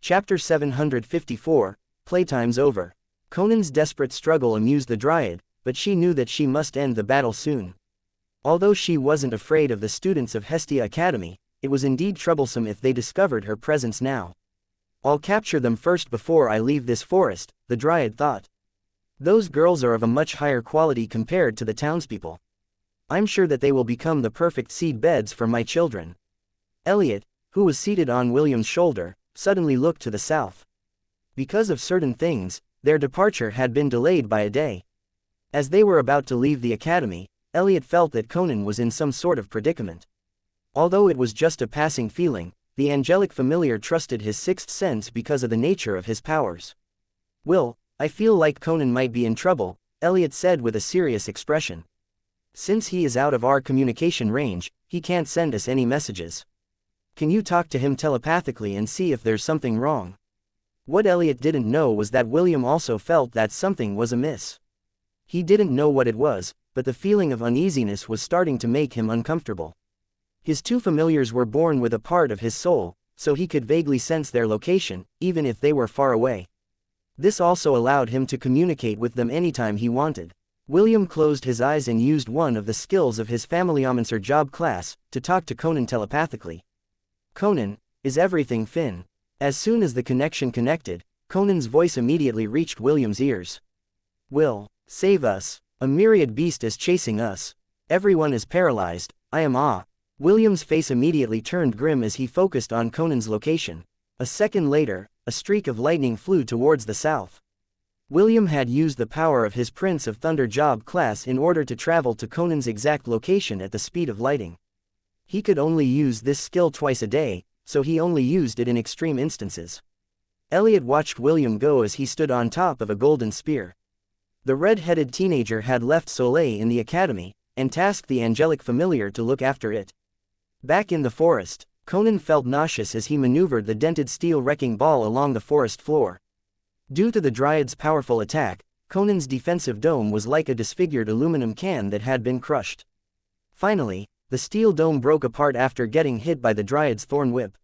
Chapter 754, Playtime's over. Conan's desperate struggle amused the Dryad, but she knew that she must end the battle soon. Although she wasn't afraid of the students of Hestia Academy, it was indeed troublesome if they discovered her presence now. I'll capture them first before I leave this forest, the Dryad thought. Those girls are of a much higher quality compared to the townspeople. I'm sure that they will become the perfect seed beds for my children. Elliot, who was seated on William's shoulder, suddenly looked to the south. Because of certain things, their departure had been delayed by a day. As they were about to leave the academy, Elliot felt that Conan was in some sort of predicament. Although it was just a passing feeling, the angelic familiar trusted his sixth sense because of the nature of his powers. "Will, I feel like Conan might be in trouble," Elliot said with a serious expression. "Since he is out of our communication range, he can't send us any messages. Can you talk to him telepathically and see if there's something wrong?" What Elliot didn't know was that William also felt that something was amiss. He didn't know what it was, but the feeling of uneasiness was starting to make him uncomfortable. His two familiars were born with a part of his soul, so he could vaguely sense their location, even if they were far away. This also allowed him to communicate with them anytime he wanted. William closed his eyes and used one of the skills of his Familiomancer job class to talk to Conan telepathically. "Conan, is everything fine?" As soon as the connection connected, Conan's voice immediately reached William's ears. "Will, save us. A myriad beast is chasing us. Everyone is paralyzed. I am ah." William's face immediately turned grim as he focused on Conan's location. A second later, a streak of lightning flew towards the south. William had used the power of his Prince of Thunder job class in order to travel to Conan's exact location at the speed of lighting. He could only use this skill twice a day, so he only used it in extreme instances. Elliot watched William go as he stood on top of a golden spear. The red-headed teenager had left Soleil in the academy, and tasked the angelic familiar to look after it. Back in the forest, Conan felt nauseous as he maneuvered the dented steel wrecking ball along the forest floor. Due to the Dryad's powerful attack, Conan's defensive dome was like a disfigured aluminum can that had been crushed. Finally, the steel dome broke apart after getting hit by the Dryad's thorn whip.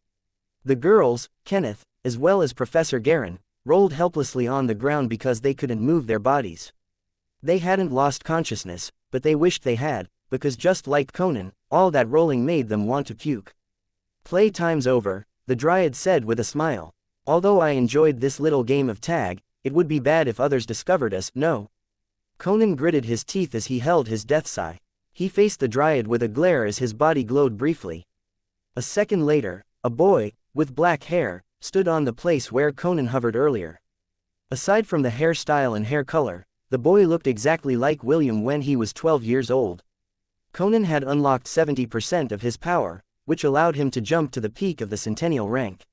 The girls, Kenneth, as well as Professor Garin, rolled helplessly on the ground because they couldn't move their bodies. They hadn't lost consciousness, but they wished they had, because just like Conan, all that rolling made them want to puke. "Playtime's over," the Dryad said with a smile. "Although I enjoyed this little game of tag, it would be bad if others discovered us, no?" Conan gritted his teeth as he held his death sigh. He faced the Dryad with a glare as his body glowed briefly. A second later, a boy, with black hair, stood on the place where Conan hovered earlier. Aside from the hairstyle and hair color, the boy looked exactly like William when he was 12 years old. Conan had unlocked 70% of his power, which allowed him to jump to the peak of the Centennial rank.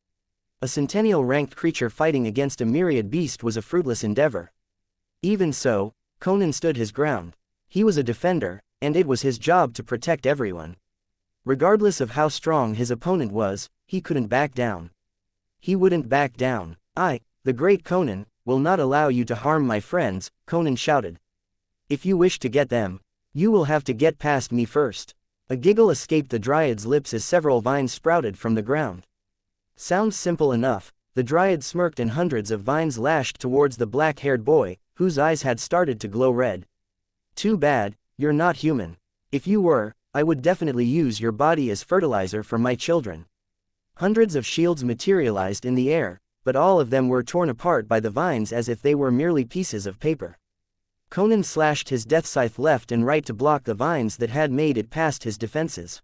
A Centennial-ranked creature fighting against a myriad beast was a fruitless endeavor. Even so, Conan stood his ground. He was a defender, and it was his job to protect everyone. Regardless of how strong his opponent was, he couldn't back down. He wouldn't back down. "I, the great Conan, will not allow you to harm my friends," Conan shouted. "If you wish to get them, you will have to get past me first." A giggle escaped the Dryad's lips as several vines sprouted from the ground. Sounds simple enough, the Dryad smirked and hundreds of vines lashed towards the black-haired boy, whose eyes had started to glow red. "Too bad, you're not human. If you were, I would definitely use your body as fertilizer for my children." Hundreds of shields materialized in the air, but all of them were torn apart by the vines as if they were merely pieces of paper. Conan slashed his death scythe left and right to block the vines that had made it past his defenses.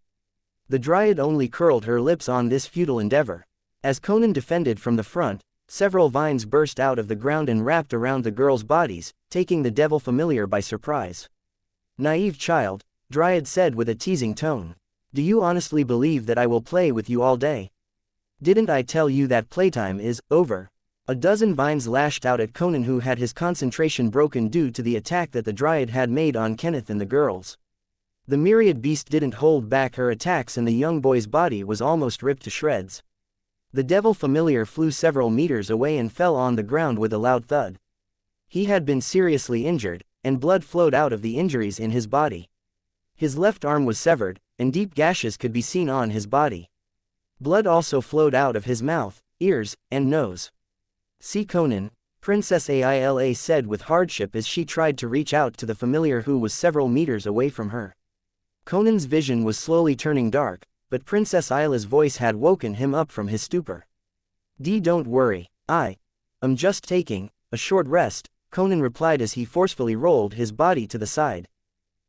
The Dryad only curled her lips on this futile endeavor. As Conan defended from the front, several vines burst out of the ground and wrapped around the girls' bodies, taking the devil familiar by surprise. "Naive child," Dryad said with a teasing tone. "Do you honestly believe that I will play with you all day? Didn't I tell you that playtime is over?" A dozen vines lashed out at Conan, who had his concentration broken due to the attack that the Dryad had made on Kenneth and the girls. The myriad beast didn't hold back her attacks and the young boy's body was almost ripped to shreds. The devil familiar flew several meters away and fell on the ground with a loud thud. He had been seriously injured, and blood flowed out of the injuries in his body. His left arm was severed, and deep gashes could be seen on his body. Blood also flowed out of his mouth, ears, and nose. "See Conan," Princess Aila said with hardship as she tried to reach out to the familiar who was several meters away from her. Conan's vision was slowly turning dark, but Princess Aila's voice had woken him up from his stupor. Don't worry, I'm just taking a short rest," Conan replied as he forcefully rolled his body to the side.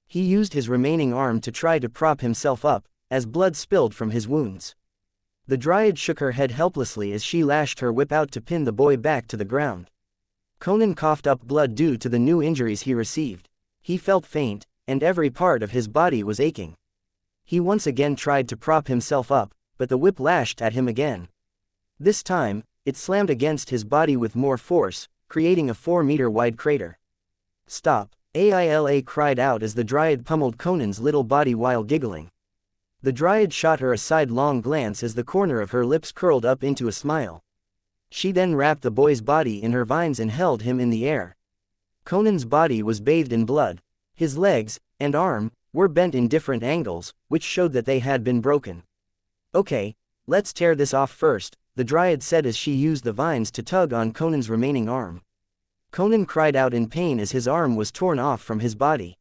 He used his remaining arm to try to prop himself up, as blood spilled from his wounds. The dryad shook her head helplessly as she lashed her whip out to pin the boy back to the ground. Conan coughed up blood due to the new injuries he received. He felt faint, and every part of his body was aching. He once again tried to prop himself up, but the whip lashed at him again. This time, it slammed against his body with more force, creating a 4-meter-wide crater. "Stop," Aila cried out as the dryad pummeled Conan's little body while giggling. The dryad shot her a sidelong glance as the corner of her lips curled up into a smile. She then wrapped the boy's body in her vines and held him in the air. Conan's body was bathed in blood. His legs and arm were bent in different angles, which showed that they had been broken. "Okay, let's tear this off first," the dryad said as she used the vines to tug on Conan's remaining arm. Conan cried out in pain as his arm was torn off from his body.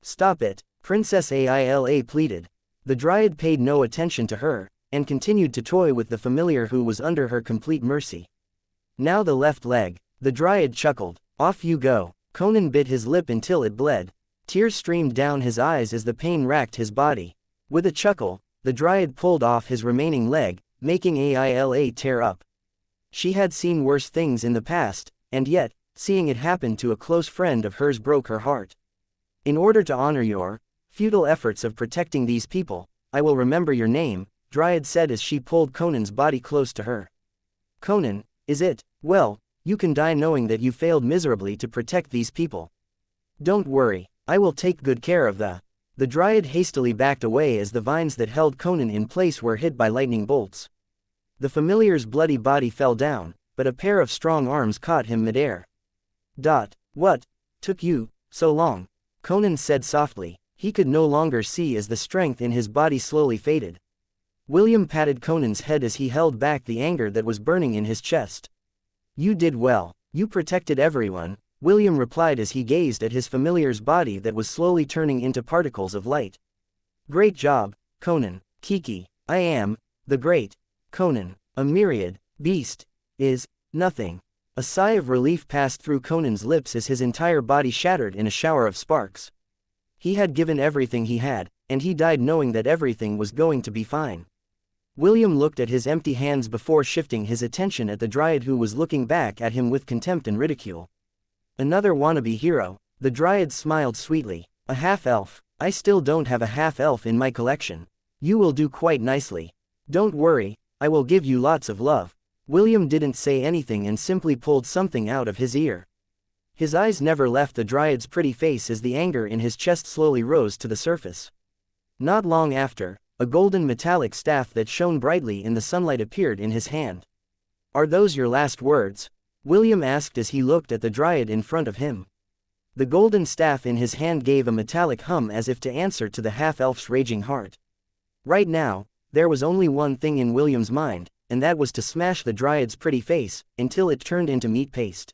"Stop it," Princess Aila pleaded. The dryad paid no attention to her, and continued to toy with the familiar who was under her complete mercy. "Now the left leg," the dryad chuckled. "Off you go." Conan bit his lip until it bled. Tears streamed down his eyes as the pain racked his body. With a chuckle, the dryad pulled off his remaining leg, making Aila tear up. She had seen worse things in the past, and yet, seeing it happen to a close friend of hers broke her heart. "In order to honor your futile efforts of protecting these people, I will remember your name," Dryad said as she pulled Conan's body close to her. "Conan, is it? Well, you can die knowing that you failed miserably to protect these people. Don't worry, I will take good care of The dryad hastily backed away as the vines that held Conan in place were hit by lightning bolts. The familiar's bloody body fell down, but a pair of strong arms caught him midair. "What took you so long?" Conan said softly. He could no longer see as the strength in his body slowly faded. William patted Conan's head as he held back the anger that was burning in his chest. "You did well, you protected everyone," William replied as he gazed at his familiar's body that was slowly turning into particles of light. "Great job, Conan." "Kiki, I am the great Conan. A myriad beast is nothing." A sigh of relief passed through Conan's lips as his entire body shattered in a shower of sparks. He had given everything he had, and he died knowing that everything was going to be fine. William looked at his empty hands before shifting his attention at the dryad who was looking back at him with contempt and ridicule. "Another wannabe hero," the dryad smiled sweetly. "A half-elf. I still don't have a half-elf in my collection. You will do quite nicely. Don't worry, I will give you lots of love." William didn't say anything and simply pulled something out of his ear. His eyes never left the dryad's pretty face as the anger in his chest slowly rose to the surface. Not long after, a golden metallic staff that shone brightly in the sunlight appeared in his hand. "Are those your last words?" William asked as he looked at the dryad in front of him. The golden staff in his hand gave a metallic hum as if to answer to the half-elf's raging heart. Right now, there was only one thing in William's mind, and that was to smash the dryad's pretty face, until it turned into meat paste.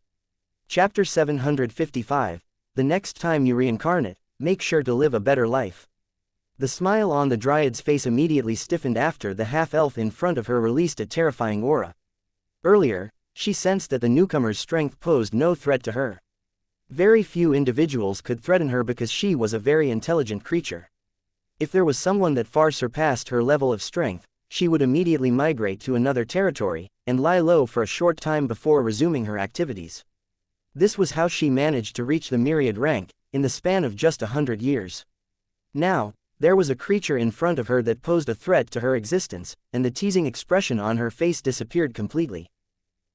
Chapter 755, The next time you reincarnate, make sure to live a better life. The smile on the dryad's face immediately stiffened after the half-elf in front of her released a terrifying aura. Earlier, she sensed that the newcomer's strength posed no threat to her. Very few individuals could threaten her because she was a very intelligent creature. If there was someone that far surpassed her level of strength, she would immediately migrate to another territory, and lie low for a short time before resuming her activities. This was how she managed to reach the myriad rank, in the span of just 100 years. Now, there was a creature in front of her that posed a threat to her existence, and the teasing expression on her face disappeared completely.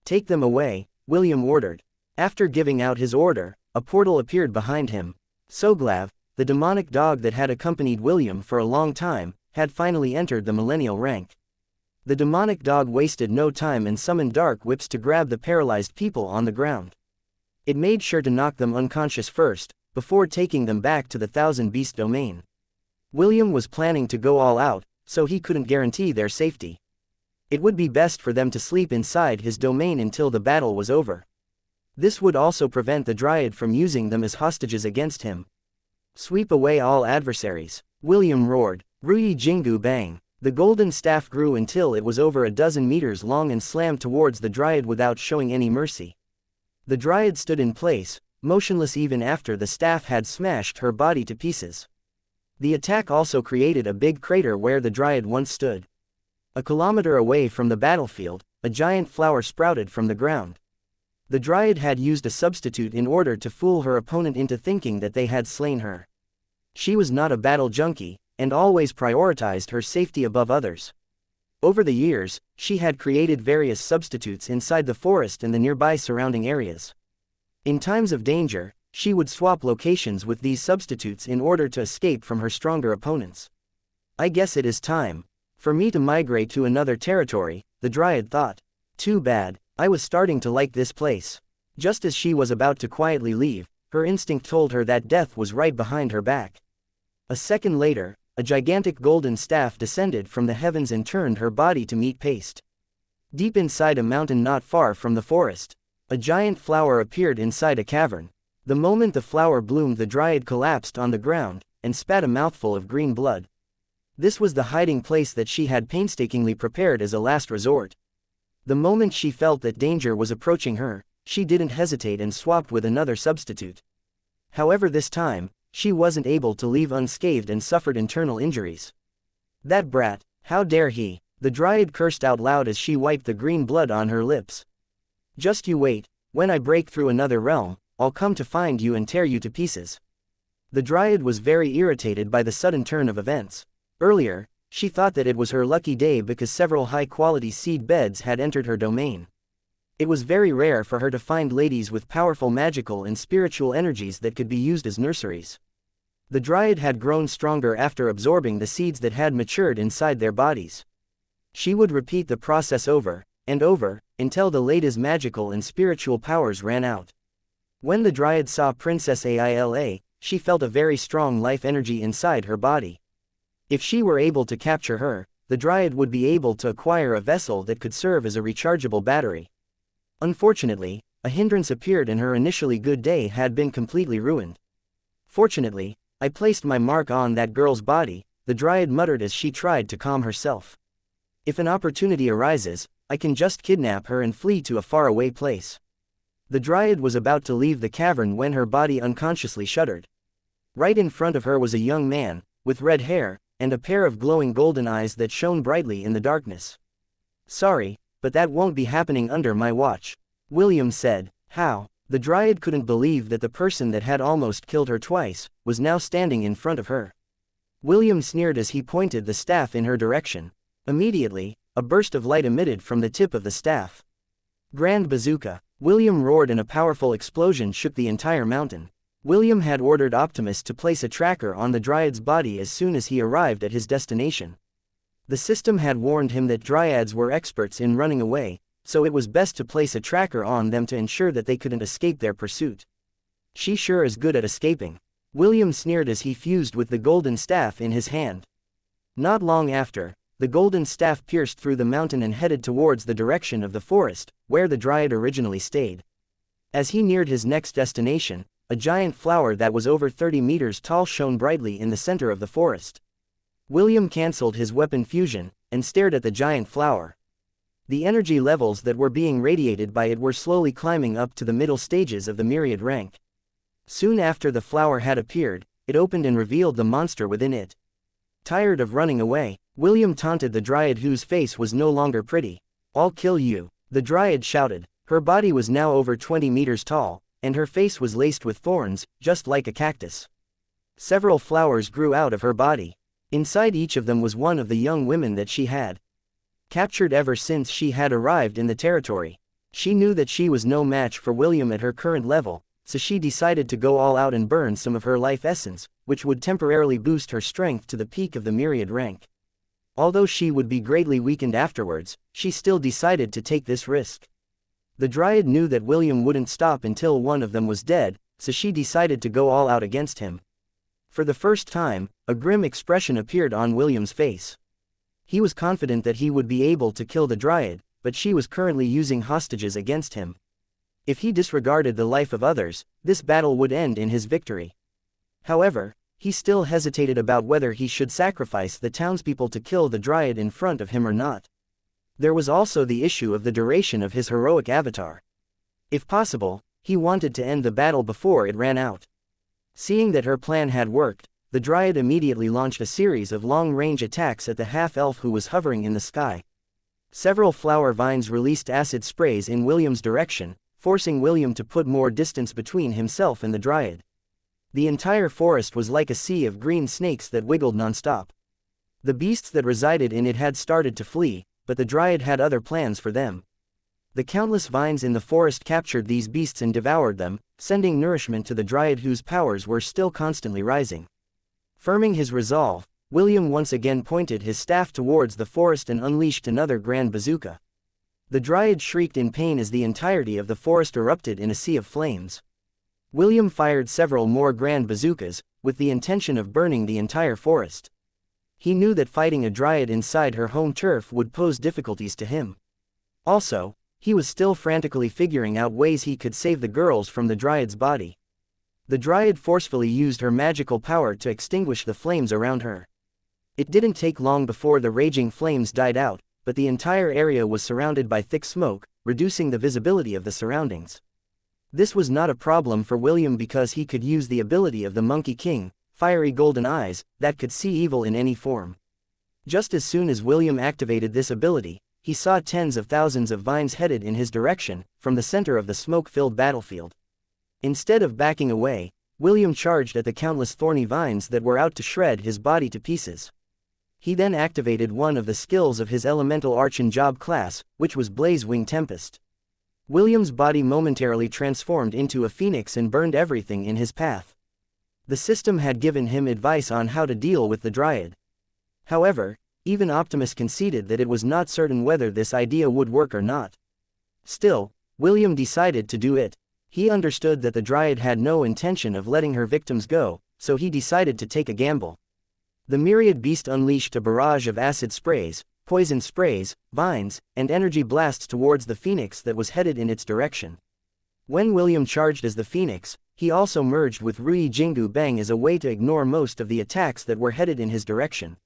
"Take them away," William ordered. After giving out his order, a portal appeared behind him. Soglav, the demonic dog that had accompanied William for a long time, had finally entered the millennial rank. The demonic dog wasted no time and summoned dark whips to grab the paralyzed people on the ground. It made sure to knock them unconscious first, before taking them back to the Thousand Beast domain. William was planning to go all out, so he couldn't guarantee their safety. It would be best for them to sleep inside his domain until the battle was over. This would also prevent the Dryad from using them as hostages against him. Sweep away all adversaries, William roared. Ruyi Jingu bang. The golden staff grew until it was over a dozen meters long and slammed towards the Dryad without showing any mercy. The Dryad stood in place, motionless even after the staff had smashed her body to pieces. The attack also created a big crater where the Dryad once stood. A kilometer away from the battlefield, a giant flower sprouted from the ground. The Dryad had used a substitute in order to fool her opponent into thinking that they had slain her. She was not a battle junkie, and always prioritized her safety above others. Over the years, she had created various substitutes inside the forest and the nearby surrounding areas. In times of danger, she would swap locations with these substitutes in order to escape from her stronger opponents. I guess it is time for me to migrate to another territory, the Dryad thought. Too bad, I was starting to like this place. Just as she was about to quietly leave, her instinct told her that death was right behind her back. A second later, a gigantic golden staff descended from the heavens and turned her body to meat paste. Deep inside a mountain not far from the forest, a giant flower appeared inside a cavern. The moment the flower bloomed, the Dryad collapsed on the ground and spat a mouthful of green blood. This was the hiding place that she had painstakingly prepared as a last resort. The moment she felt that danger was approaching her, she didn't hesitate and swapped with another substitute. However, this time, she wasn't able to leave unscathed and suffered internal injuries. That brat, how dare he? The Dryad cursed out loud as she wiped the green blood on her lips. Just you wait, when I break through another realm, I'll come to find you and tear you to pieces. The Dryad was very irritated by the sudden turn of events. Earlier, she thought that it was her lucky day because several high-quality seed beds had entered her domain. It was very rare for her to find ladies with powerful magical and spiritual energies that could be used as nurseries. The Dryad had grown stronger after absorbing the seeds that had matured inside their bodies. She would repeat the process over and over until the lady's magical and spiritual powers ran out. When the Dryad saw Princess Aila, she felt a very strong life energy inside her body. If she were able to capture her, the Dryad would be able to acquire a vessel that could serve as a rechargeable battery. Unfortunately, a hindrance appeared and her initially good day had been completely ruined. Fortunately, I placed my mark on that girl's body, the Dryad muttered as she tried to calm herself. If an opportunity arises, I can just kidnap her and flee to a faraway place. The Dryad was about to leave the cavern when her body unconsciously shuddered. Right in front of her was a young man, with red hair, and a pair of glowing golden eyes that shone brightly in the darkness. Sorry, but that won't be happening under my watch, William said. How? The Dryad couldn't believe that the person that had almost killed her twice was now standing in front of her. William sneered as he pointed the staff in her direction. Immediately, a burst of light emitted from the tip of the staff. Grand Bazooka! William roared and a powerful explosion shook the entire mountain. William had ordered Optimus to place a tracker on the Dryad's body as soon as he arrived at his destination. The system had warned him that Dryads were experts in running away, so it was best to place a tracker on them to ensure that they couldn't escape their pursuit. She sure is good at escaping, William sneered as he fused with the golden staff in his hand. Not long after, the golden staff pierced through the mountain and headed towards the direction of the forest, where the Dryad originally stayed. As he neared his next destination, a giant flower that was over 30 meters tall shone brightly in the center of the forest. William cancelled his weapon fusion and stared at the giant flower. The energy levels that were being radiated by it were slowly climbing up to the middle stages of the myriad rank. Soon after the flower had appeared, it opened and revealed the monster within it. Tired of running away, William taunted the Dryad whose face was no longer pretty. I'll kill you, the Dryad shouted. Her body was now over 20 meters tall, and her face was laced with thorns, just like a cactus. Several flowers grew out of her body. Inside each of them was one of the young women that she had captured ever since she had arrived in the territory. She knew that she was no match for William at her current level, so she decided to go all out and burn some of her life essence, which would temporarily boost her strength to the peak of the myriad rank. Although she would be greatly weakened afterwards, she still decided to take this risk. The Dryad knew that William wouldn't stop until one of them was dead, so she decided to go all out against him. For the first time, a grim expression appeared on William's face. He was confident that he would be able to kill the Dryad, but she was currently using hostages against him. If he disregarded the life of others, this battle would end in his victory. However, he still hesitated about whether he should sacrifice the townspeople to kill the Dryad in front of him or not. There was also the issue of the duration of his heroic avatar. If possible, he wanted to end the battle before it ran out. Seeing that her plan had worked, the Dryad immediately launched a series of long-range attacks at the half-elf who was hovering in the sky. Several flower vines released acid sprays in William's direction, forcing William to put more distance between himself and the Dryad. The entire forest was like a sea of green snakes that wiggled non-stop. The beasts that resided in it had started to flee, but the Dryad had other plans for them. The countless vines in the forest captured these beasts and devoured them, sending nourishment to the Dryad whose powers were still constantly rising. Firming his resolve, William once again pointed his staff towards the forest and unleashed another grand bazooka. The Dryad shrieked in pain as the entirety of the forest erupted in a sea of flames. William fired several more grand bazookas, with the intention of burning the entire forest. He knew that fighting a Dryad inside her home turf would pose difficulties to him. Also, he was still frantically figuring out ways he could save the girls from the Dryad's body. The Dryad forcefully used her magical power to extinguish the flames around her. It didn't take long before the raging flames died out, but the entire area was surrounded by thick smoke, reducing the visibility of the surroundings. This was not a problem for William because he could use the ability of the Monkey King, fiery golden eyes, that could see evil in any form. Just as soon as William activated this ability, he saw tens of thousands of vines headed in his direction, from the center of the smoke-filled battlefield. Instead of backing away, William charged at the countless thorny vines that were out to shred his body to pieces. He then activated one of the skills of his elemental arch-and-job class, which was Blaze Wing Tempest. William's body momentarily transformed into a phoenix and burned everything in his path. The system had given him advice on how to deal with the Dryad. However, even Optimus conceded that it was not certain whether this idea would work or not. Still, William decided to do it. He understood that the Dryad had no intention of letting her victims go, so he decided to take a gamble. The myriad beast unleashed a barrage of acid sprays, poison sprays, vines, and energy blasts towards the phoenix that was headed in its direction. When William charged as the phoenix, he also merged with Rui Jingu Bang as a way to ignore most of the attacks that were headed in his direction.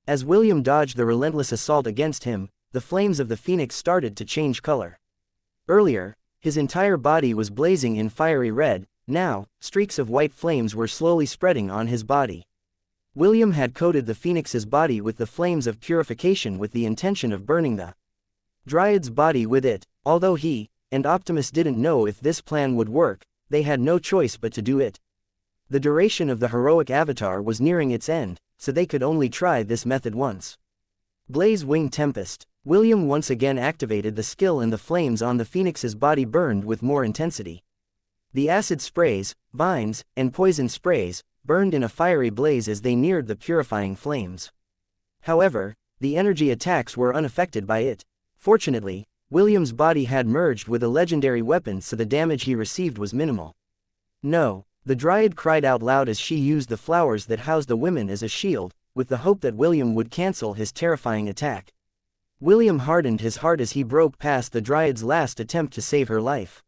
As William dodged the relentless assault against him, the flames of the phoenix started to change color. Earlier, his entire body was blazing in fiery red. Now, streaks of white flames were slowly spreading on his body. William had coated the phoenix's body with the flames of purification with the intention of burning the Dryad's body with it. Although he and Optimus didn't know if this plan would work, they had no choice but to do it. The duration of the heroic avatar was nearing its end, so they could only try this method once. Blaze Wing Tempest. William once again activated the skill and the flames on the phoenix's body burned with more intensity. The acid sprays, vines, and poison sprays burned in a fiery blaze as they neared the purifying flames. However, the energy attacks were unaffected by it. Fortunately, William's body had merged with a legendary weapon, so the damage he received was minimal. No, the Dryad cried out loud as she used the flowers that housed the women as a shield, with the hope that William would cancel his terrifying attack. William hardened his heart as he broke past the Dryad's last attempt to save her life.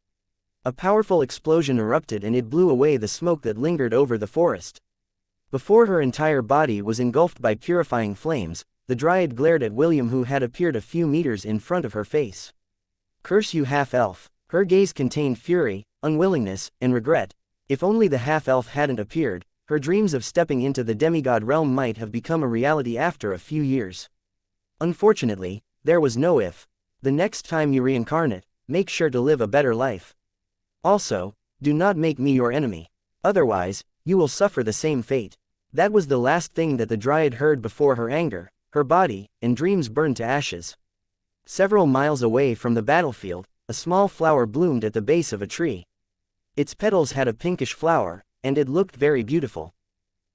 A powerful explosion erupted and it blew away the smoke that lingered over the forest. Before her entire body was engulfed by purifying flames, the Dryad glared at William, who had appeared a few meters in front of her face. "Curse you, half-elf." Her gaze contained fury, unwillingness, and regret. If only the half-elf hadn't appeared, her dreams of stepping into the demigod realm might have become a reality after a few years. Unfortunately, there was no if. The next time you reincarnate, make sure to live a better life. Also, do not make me your enemy. Otherwise, you will suffer the same fate. That was the last thing that the Dryad heard before her anger, her body, and dreams burned to ashes. Several miles away from the battlefield, a small flower bloomed at the base of a tree. Its petals had a pinkish flower, and it looked very beautiful.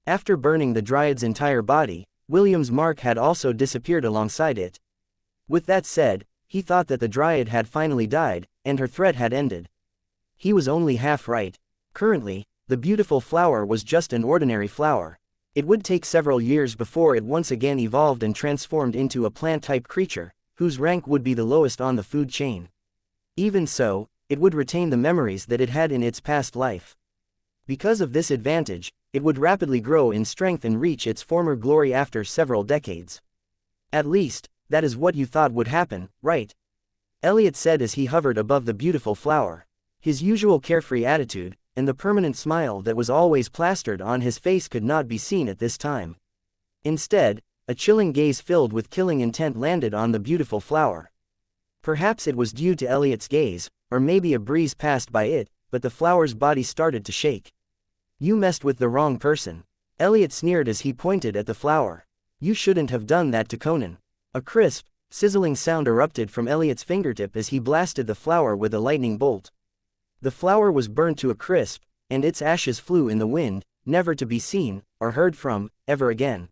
After burning the Dryad's entire body, William's mark had also disappeared alongside it. With that said, he thought that the Dryad had finally died, and her threat had ended. He was only half right. Currently, the beautiful flower was just an ordinary flower. It would take several years before it once again evolved and transformed into a plant-type creature, whose rank would be the lowest on the food chain. Even so, it would retain the memories that it had in its past life. Because of this advantage, it would rapidly grow in strength and reach its former glory after several decades. At least, that is what you thought would happen, right? Elliot said as he hovered above the beautiful flower. His usual carefree attitude, and the permanent smile that was always plastered on his face could not be seen at this time. Instead, a chilling gaze filled with killing intent landed on the beautiful flower. Perhaps it was due to Elliot's gaze, or maybe a breeze passed by it, but the flower's body started to shake. You messed with the wrong person. Elliot sneered as he pointed at the flower. You shouldn't have done that to Conan. A crisp, sizzling sound erupted from Elliot's fingertip as he blasted the flower with a lightning bolt. The flower was burned to a crisp, and its ashes flew in the wind, never to be seen, or heard from, ever again.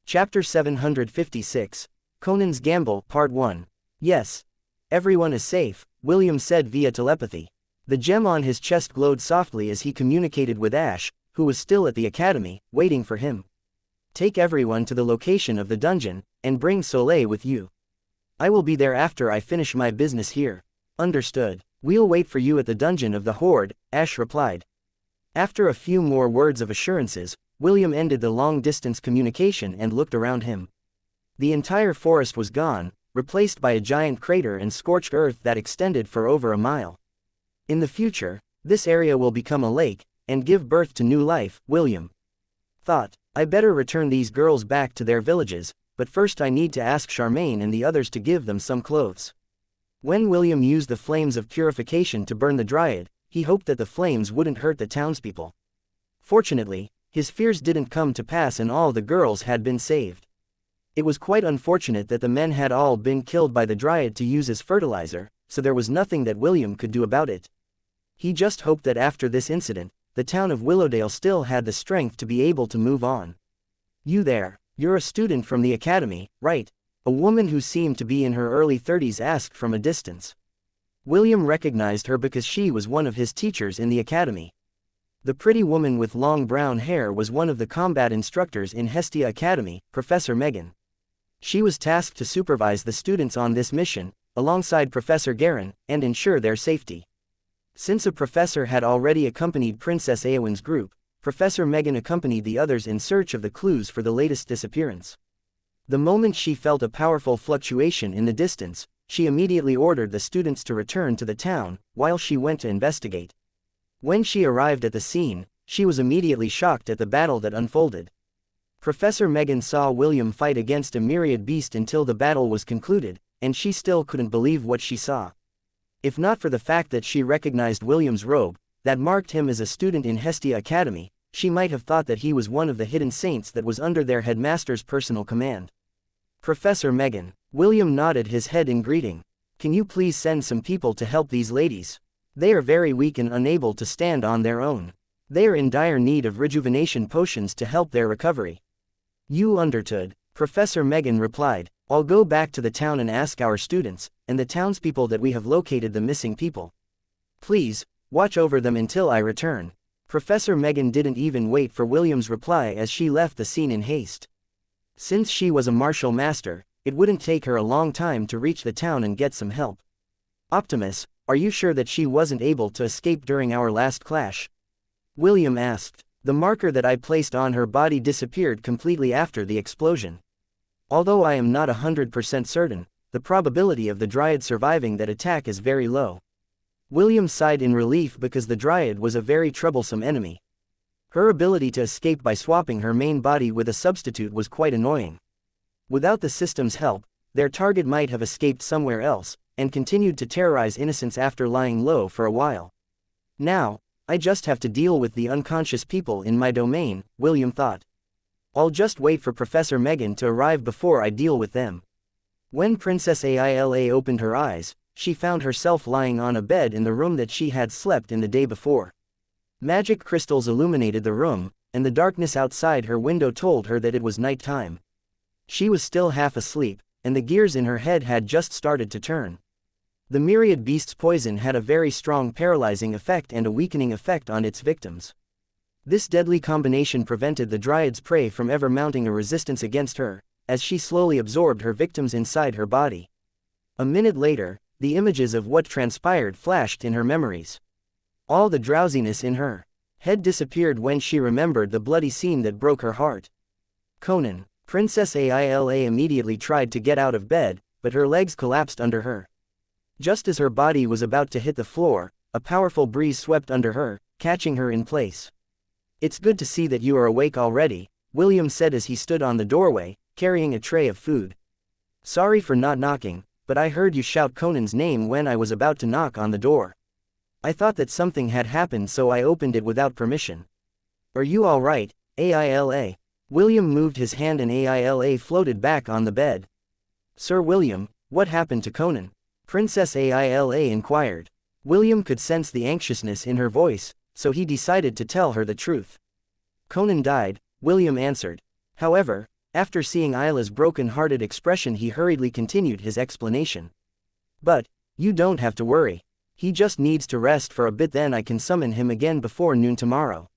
Chapter 756, Conan's Gamble, Part 1. Yes. Everyone is safe, William said via telepathy. The gem on his chest glowed softly as he communicated with Ash, who was still at the academy, waiting for him. Take everyone to the location of the dungeon, and bring Soleil with you. I will be there after I finish my business here. Understood. We'll wait for you at the dungeon of the Horde, Ash replied. After a few more words of assurances, William ended the long-distance communication and looked around him. The entire forest was gone, replaced by a giant crater and scorched earth that extended for over a mile. In the future, this area will become a lake, and give birth to new life, William thought. I better return these girls back to their villages, but first I need to ask Charmaine and the others to give them some clothes. When William used the flames of purification to burn the dryad, he hoped that the flames wouldn't hurt the townspeople. Fortunately, his fears didn't come to pass and all the girls had been saved. It was quite unfortunate that the men had all been killed by the dryad to use as fertilizer, so there was nothing that William could do about it. He just hoped that after this incident, the town of Willowdale still had the strength to be able to move on. You there, you're a student from the academy, right? A woman who seemed to be in her early 30s asked from a distance. William recognized her because she was one of his teachers in the academy. The pretty woman with long brown hair was one of the combat instructors in Hestia Academy, Professor Megan. She was tasked to supervise the students on this mission, alongside Professor Garin, and ensure their safety. Since a professor had already accompanied Princess Eowyn's group, Professor Megan accompanied the others in search of the clues for the latest disappearance. The moment she felt a powerful fluctuation in the distance, she immediately ordered the students to return to the town, while she went to investigate. When she arrived at the scene, she was immediately shocked at the battle that unfolded. Professor Megan saw William fight against a myriad beast until the battle was concluded, and she still couldn't believe what she saw. If not for the fact that she recognized William's robe, that marked him as a student in Hestia Academy, she might have thought that he was one of the hidden saints that was under their headmaster's personal command. Professor Megan. William nodded his head in greeting. Can you please send some people to help these ladies? They are very weak and unable to stand on their own. They are in dire need of rejuvenation potions to help their recovery. You understood, Professor Megan replied. I'll go back to the town and ask our students, and the townspeople that we have located the missing people. Please, watch over them until I return. Professor Megan didn't even wait for William's reply as she left the scene in haste. Since she was a martial master, it wouldn't take her a long time to reach the town and get some help. Optimus, are you sure that she wasn't able to escape during our last clash? William asked. The marker that I placed on her body disappeared completely after the explosion. Although I am not 100% certain, the probability of the Dryad surviving that attack is very low. William sighed in relief because the Dryad was a very troublesome enemy. Her ability to escape by swapping her main body with a substitute was quite annoying. Without the system's help, their target might have escaped somewhere else, and continued to terrorize innocents after lying low for a while. Now, I just have to deal with the unconscious people in my domain, William thought. I'll just wait for Professor Megan to arrive before I deal with them. When Princess Aila opened her eyes, she found herself lying on a bed in the room that she had slept in the day before. Magic crystals illuminated the room, and the darkness outside her window told her that it was night time. She was still half asleep, and the gears in her head had just started to turn. The myriad beast's poison had a very strong paralyzing effect and a weakening effect on its victims. This deadly combination prevented the Dryad's prey from ever mounting a resistance against her, as she slowly absorbed her victims inside her body. A minute later, the images of what transpired flashed in her memories. All the drowsiness in her head disappeared when she remembered the bloody scene that broke her heart. Conan. Princess Aila immediately tried to get out of bed, but her legs collapsed under her. Just as her body was about to hit the floor, a powerful breeze swept under her, catching her in place. "It's good to see that you are awake already," William said as he stood on the doorway, carrying a tray of food. "Sorry for not knocking, but I heard you shout Conan's name when I was about to knock on the door. I thought that something had happened, so I opened it without permission." "Are you all right, Aila?" William moved his hand and Aila floated back on the bed. "Sir William, what happened to Conan?" Princess Aila inquired. William could sense the anxiousness in her voice, so he decided to tell her the truth. "Conan died," William answered. However, after seeing Isla's broken-hearted expression, he hurriedly continued his explanation. "But you don't have to worry. He just needs to rest for a bit, then I can summon him again before noon tomorrow."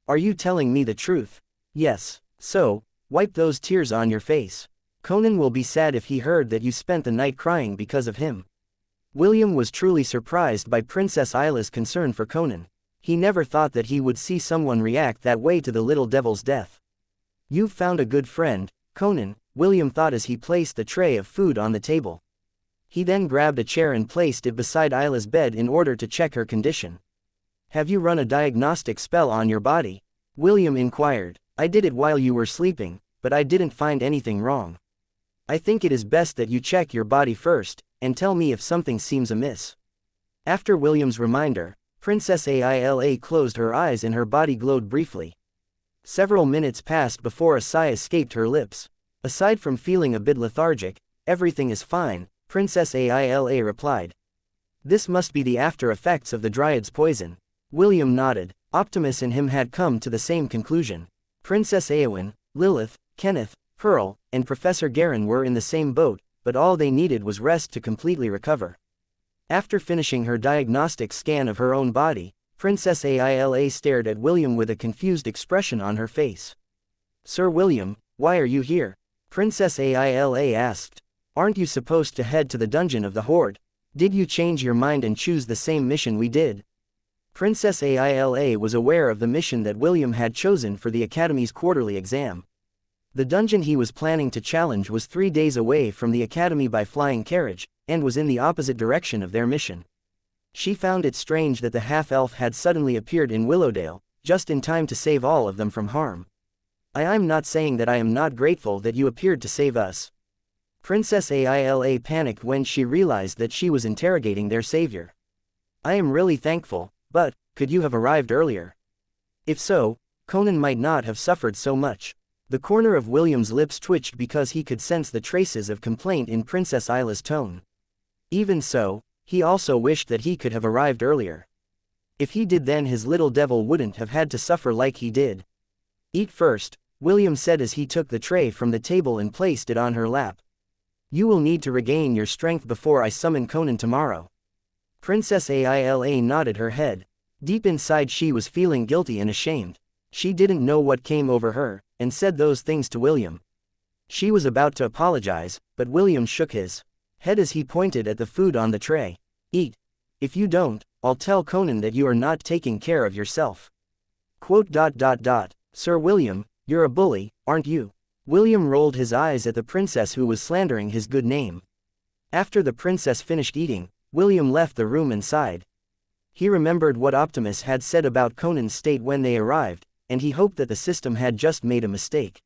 "Are you telling me the truth?" "Yes. So, wipe those tears on your face. Conan will be sad if he heard that you spent the night crying because of him." William was truly surprised by Princess Isla's concern for Conan. He never thought that he would see someone react that way to the little devil's death. "You've found a good friend, Conan," William thought as he placed the tray of food on the table. He then grabbed a chair and placed it beside Isla's bed in order to check her condition. "Have you run a diagnostic spell on your body?" William inquired. "I did it while you were sleeping, but I didn't find anything wrong. I think it is best that you check your body first, and tell me if something seems amiss." After William's reminder, Princess Aila closed her eyes and her body glowed briefly. Several minutes passed before a sigh escaped her lips. "Aside from feeling a bit lethargic, everything is fine," Princess Aila replied. "This must be the after effects of the Dryad's poison." William nodded. Optimus and him had come to the same conclusion. Princess Eowyn, Lilith, Kenneth, Pearl, and Professor Garen were in the same boat, but all they needed was rest to completely recover. After finishing her diagnostic scan of her own body, Princess Aila stared at William with a confused expression on her face. "Sir William, why are you here?" Princess Aila asked. "Aren't you supposed to head to the dungeon of the Horde? Did you change your mind and choose the same mission we did?" Princess Aila was aware of the mission that William had chosen for the Academy's quarterly exam. The dungeon he was planning to challenge was 3 days away from the Academy by flying carriage, and was in the opposite direction of their mission. She found it strange that the half-elf had suddenly appeared in Willowdale, just in time to save all of them from harm. I'm not saying that I am not grateful that you appeared to save us." Princess Aila panicked when she realized that she was interrogating their savior. "I am really thankful, but could you have arrived earlier? If so, Conan might not have suffered so much." The corner of William's lips twitched because he could sense the traces of complaint in Princess Isla's tone. Even so, he also wished that he could have arrived earlier. If he did, then his little devil wouldn't have had to suffer like he did. "Eat first," William said as he took the tray from the table and placed it on her lap. "You will need to regain your strength before I summon Conan tomorrow." Princess Aila nodded her head. Deep inside she was feeling guilty and ashamed. She didn't know what came over her, and said those things to William. She was about to apologize, but William shook his head as he pointed at the food on the tray. "Eat. If you don't, I'll tell Conan that you are not taking care of yourself." "Sir William, you're a bully, aren't you?" William rolled his eyes at the princess who was slandering his good name. After the princess finished eating, William left the room and sighed. He remembered what Optimus had said about Conan's state when they arrived, and he hoped that the system had just made a mistake.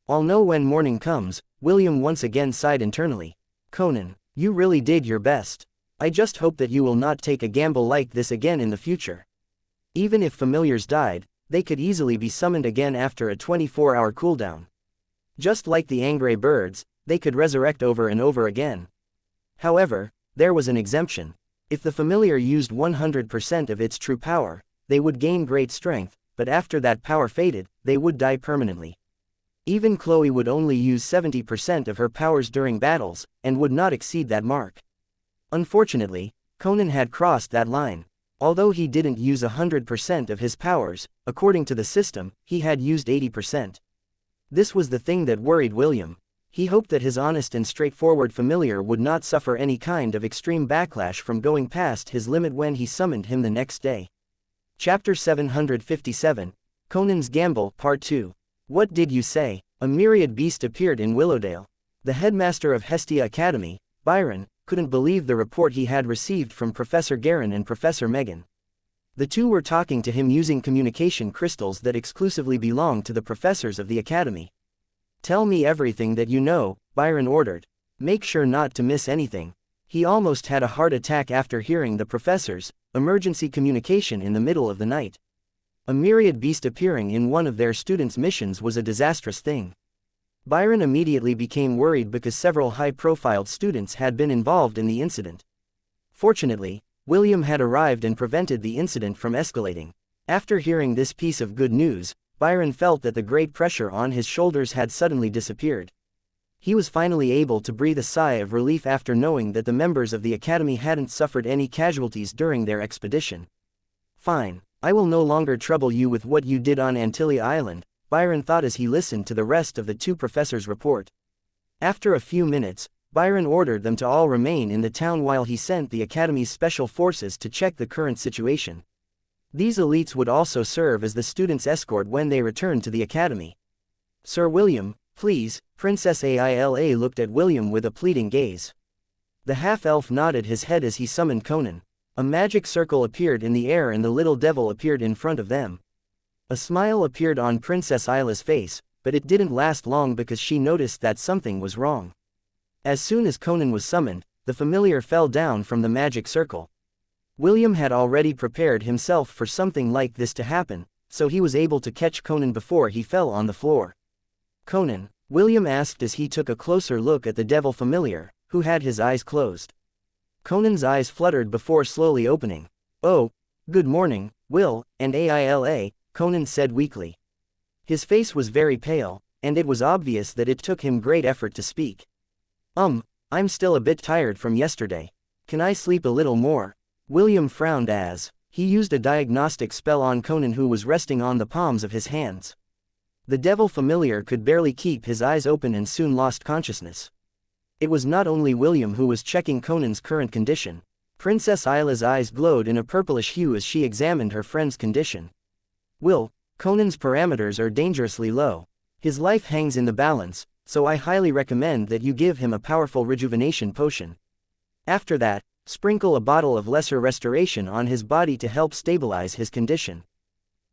"I'll know when morning comes," William once again sighed internally. "Conan, you really did your best. I just hope that you will not take a gamble like this again in the future." Even if familiars died, they could easily be summoned again after a 24-hour cooldown. Just like the angry birds, they could resurrect over and over again. However, there was an exemption. If the familiar used 100% of its true power, they would gain great strength, but after that power faded, they would die permanently. Even Chloe would only use 70% of her powers during battles, and would not exceed that mark. Unfortunately, Conan had crossed that line. Although he didn't use 100% of his powers, according to the system, he had used 80%. This was the thing that worried William. He hoped that his honest and straightforward familiar would not suffer any kind of extreme backlash from going past his limit when he summoned him the next day. Chapter 757, Conan's Gamble, Part 2. What did you say? A myriad beast appeared in Willowdale. The headmaster of Hestia Academy, Byron, couldn't believe the report he had received from Professor Garin and Professor Megan. The two were talking to him using communication crystals that exclusively belonged to the professors of the academy. Tell me everything that you know, Byron ordered. Make sure not to miss anything. He almost had a heart attack after hearing the professors' emergency communication in the middle of the night. A myriad beast appearing in one of their students' missions was a disastrous thing. Byron immediately became worried because several high-profile students had been involved in the incident. Fortunately, William had arrived and prevented the incident from escalating. After hearing this piece of good news, Byron felt that the great pressure on his shoulders had suddenly disappeared. He was finally able to breathe a sigh of relief after knowing that the members of the academy hadn't suffered any casualties during their expedition. Fine, I will no longer trouble you with what you did on Antilles Island, Byron thought as he listened to the rest of the two professors' report. After a few minutes, Byron ordered them to all remain in the town while he sent the academy's special forces to check the current situation. These elites would also serve as the students' escort when they returned to the academy. Sir William, please, Princess Aila looked at William with a pleading gaze. The half-elf nodded his head as he summoned Conan. A magic circle appeared in the air and the little devil appeared in front of them. A smile appeared on Princess Aila's face, but it didn't last long because she noticed that something was wrong. As soon as Conan was summoned, the familiar fell down from the magic circle. William had already prepared himself for something like this to happen, so he was able to catch Conan before he fell on the floor. Conan, William asked as he took a closer look at the devil familiar, who had his eyes closed. Conan's eyes fluttered before slowly opening. Oh, good morning, Will, and Aila, Conan said weakly. His face was very pale, and it was obvious that it took him great effort to speak. I'm still a bit tired from yesterday. Can I sleep a little more? William frowned as he used a diagnostic spell on Conan who was resting on the palms of his hands. The devil familiar could barely keep his eyes open and soon lost consciousness. It was not only William who was checking Conan's current condition. Princess Aila's eyes glowed in a purplish hue as she examined her friend's condition. Will, Conan's parameters are dangerously low. His life hangs in the balance, so I highly recommend that you give him a powerful rejuvenation potion. After that, sprinkle a bottle of lesser restoration on his body to help stabilize his condition.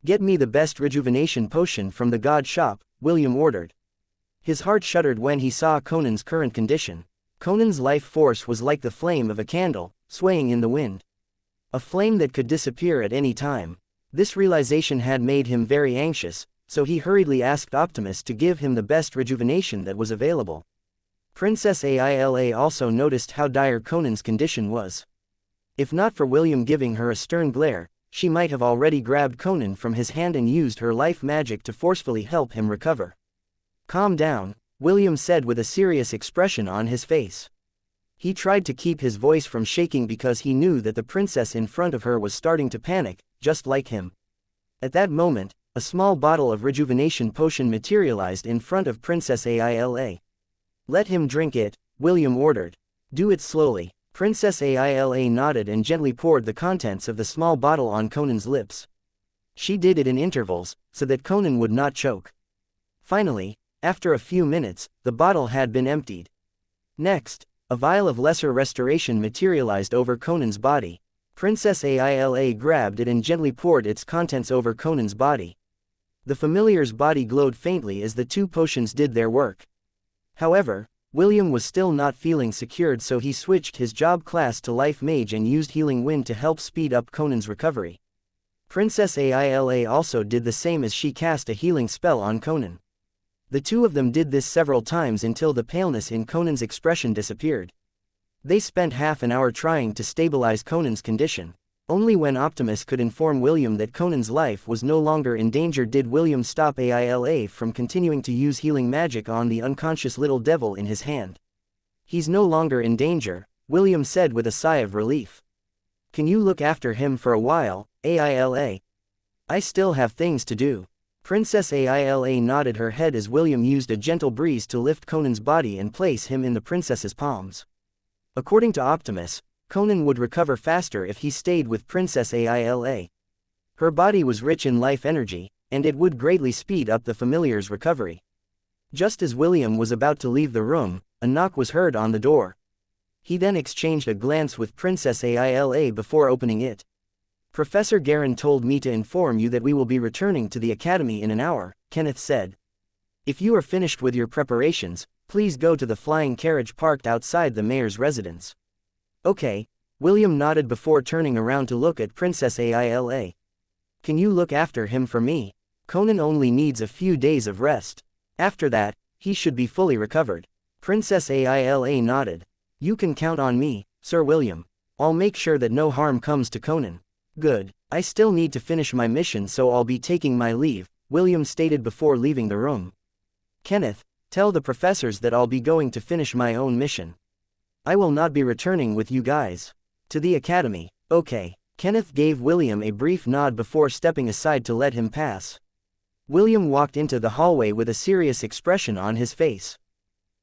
Get me the best rejuvenation potion from the god shop, William ordered. His heart shuddered when he saw Conan's current condition. Conan's life force was like the flame of a candle, swaying in the wind. A flame that could disappear at any time. This realization had made him very anxious, so he hurriedly asked Optimus to give him the best rejuvenation that was available. Princess Aila also noticed how dire Conan's condition was. If not for William giving her a stern glare, she might have already grabbed Conan from his hand and used her life magic to forcefully help him recover. Calm down, William said with a serious expression on his face. He tried to keep his voice from shaking because he knew that the princess in front of her was starting to panic, just like him. At that moment, a small bottle of rejuvenation potion materialized in front of Princess Aila. Let him drink it, William ordered. Do it slowly. Princess Aila nodded and gently poured the contents of the small bottle on Conan's lips. She did it in intervals, so that Conan would not choke. Finally, after a few minutes, the bottle had been emptied. Next, a vial of lesser restoration materialized over Conan's body. Princess Aila grabbed it and gently poured its contents over Conan's body. The familiar's body glowed faintly as the two potions did their work. However, William was still not feeling secured, so he switched his job class to Life Mage and used Healing Wind to help speed up Conan's recovery. Princess Aila also did the same as she cast a healing spell on Conan. The two of them did this several times until the paleness in Conan's expression disappeared. They spent half an hour trying to stabilize Conan's condition. Only when Optimus could inform William that Conan's life was no longer in danger did William stop Aila from continuing to use healing magic on the unconscious little devil in his hand. He's no longer in danger, William said with a sigh of relief. Can you look after him for a while, Aila? I still have things to do. Princess Aila nodded her head as William used a gentle breeze to lift Conan's body and place him in the princess's palms. According to Optimus, Conan would recover faster if he stayed with Princess Aila. Her body was rich in life energy, and it would greatly speed up the familiar's recovery. Just as William was about to leave the room, a knock was heard on the door. He then exchanged a glance with Princess Aila before opening it. Professor Garin told me to inform you that we will be returning to the academy in an hour, Kenneth said. If you are finished with your preparations, please go to the flying carriage parked outside the mayor's residence. Okay, William nodded before turning around to look at Princess Aila. Can you look after him for me? Conan only needs a few days of rest. After that, he should be fully recovered. Princess Aila nodded. You can count on me, Sir William. I'll make sure that no harm comes to Conan. Good. I still need to finish my mission, so I'll be taking my leave, William stated before leaving the room. Kenneth, tell the professors that I'll be going to finish my own mission. I will not be returning with you guys. To the academy. Okay. Kenneth gave William a brief nod before stepping aside to let him pass. William walked into the hallway with a serious expression on his face.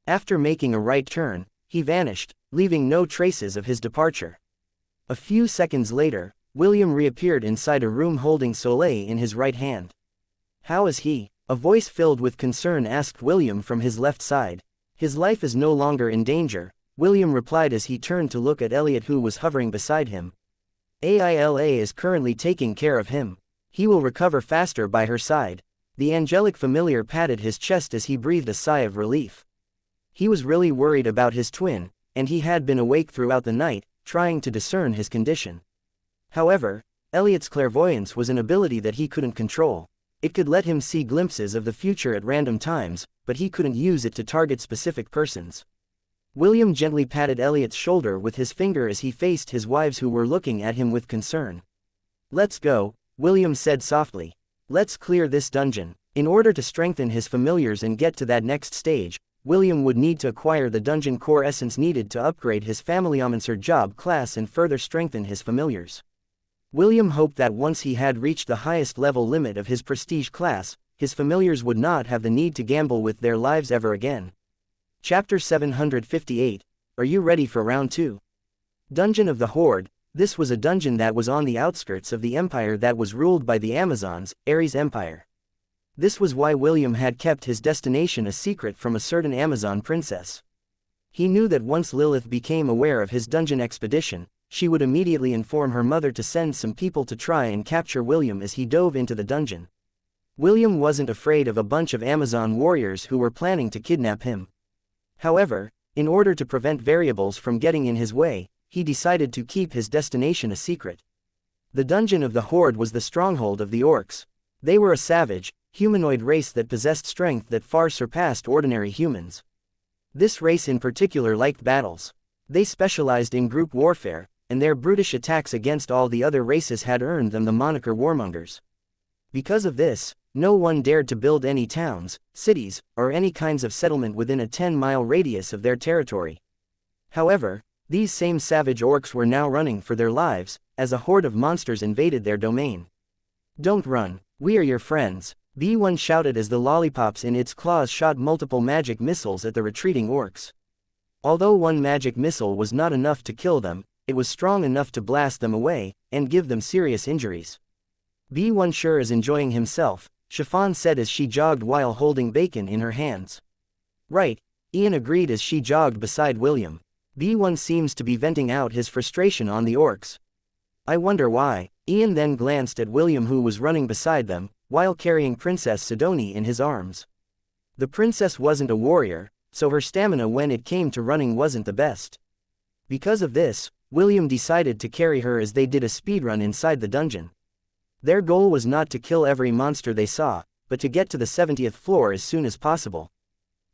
After making a right turn, he vanished, leaving no traces of his departure. A few seconds later, William reappeared inside a room holding Soleil in his right hand. How is he? A voice filled with concern asked William from his left side. His life is no longer in danger, William replied as he turned to look at Elliot, who was hovering beside him. Aila is currently taking care of him. He will recover faster by her side. The angelic familiar patted his chest as he breathed a sigh of relief. He was really worried about his twin, and he had been awake throughout the night, trying to discern his condition. However, Elliot's clairvoyance was an ability that he couldn't control. It could let him see glimpses of the future at random times, but he couldn't use it to target specific persons. William gently patted Elliot's shoulder with his finger as he faced his wives, who were looking at him with concern. Let's go, William said softly. Let's clear this dungeon. In order to strengthen his familiars and get to that next stage, William would need to acquire the Dungeon Core essence needed to upgrade his Familiomancer job class and further strengthen his familiars. William hoped that once he had reached the highest level limit of his prestige class, his familiars would not have the need to gamble with their lives ever again. Chapter 758, Are you ready for round 2? Dungeon of the Horde. This was a dungeon that was on the outskirts of the empire that was ruled by the Amazons, Ares Empire. This was why William had kept his destination a secret from a certain Amazon princess. He knew that once Lilith became aware of his dungeon expedition, she would immediately inform her mother to send some people to try and capture William as he dove into the dungeon. William wasn't afraid of a bunch of Amazon warriors who were planning to kidnap him. However, in order to prevent variables from getting in his way, he decided to keep his destination a secret. The Dungeon of the Horde was the stronghold of the orcs. They were a savage, humanoid race that possessed strength that far surpassed ordinary humans. This race in particular liked battles. They specialized in group warfare, and their brutish attacks against all the other races had earned them the moniker Warmongers. Because of this, no one dared to build any towns, cities, or any kinds of settlement within a 10-mile radius of their territory. However, these same savage orcs were now running for their lives, as a horde of monsters invaded their domain. Don't run, we are your friends, B1 shouted as the lollipops in its claws shot multiple magic missiles at the retreating orcs. Although one magic missile was not enough to kill them, it was strong enough to blast them away, and give them serious injuries. B1 sure is enjoying himself, Chiffon said as she jogged while holding bacon in her hands. Right, Ian agreed as she jogged beside William. B1 seems to be venting out his frustration on the orcs. I wonder why. Ian then glanced at William, who was running beside them, while carrying Princess Sidoni in his arms. The princess wasn't a warrior, so her stamina when it came to running wasn't the best. Because of this, William decided to carry her as they did a speedrun inside the dungeon. Their goal was not to kill every monster they saw, but to get to the 70th floor as soon as possible.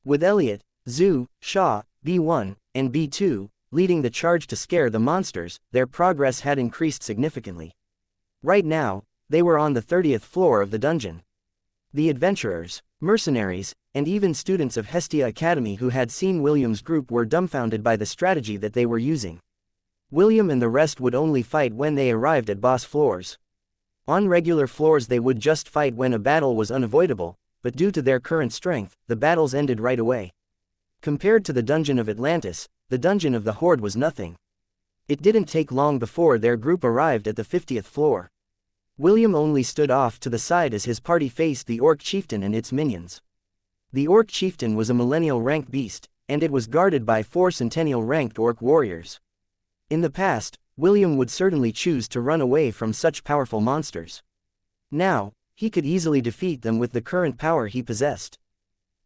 With Elliot, Zhu, Shaw, B1, and B2, leading the charge to scare the monsters, their progress had increased significantly. Right now, they were on the 30th floor of the dungeon. The adventurers, mercenaries, and even students of Hestia Academy who had seen William's group were dumbfounded by the strategy that they were using. William and the rest would only fight when they arrived at boss floors. On regular floors they would just fight when a battle was unavoidable, but due to their current strength, the battles ended right away. Compared to the Dungeon of Atlantis, the Dungeon of the Horde was nothing. It didn't take long before their group arrived at the 50th floor. William only stood off to the side as his party faced the Orc Chieftain and its minions. The Orc Chieftain was a millennial rank beast, and it was guarded by 4 centennial ranked Orc warriors. In the past, William would certainly choose to run away from such powerful monsters. Now, he could easily defeat them with the current power he possessed.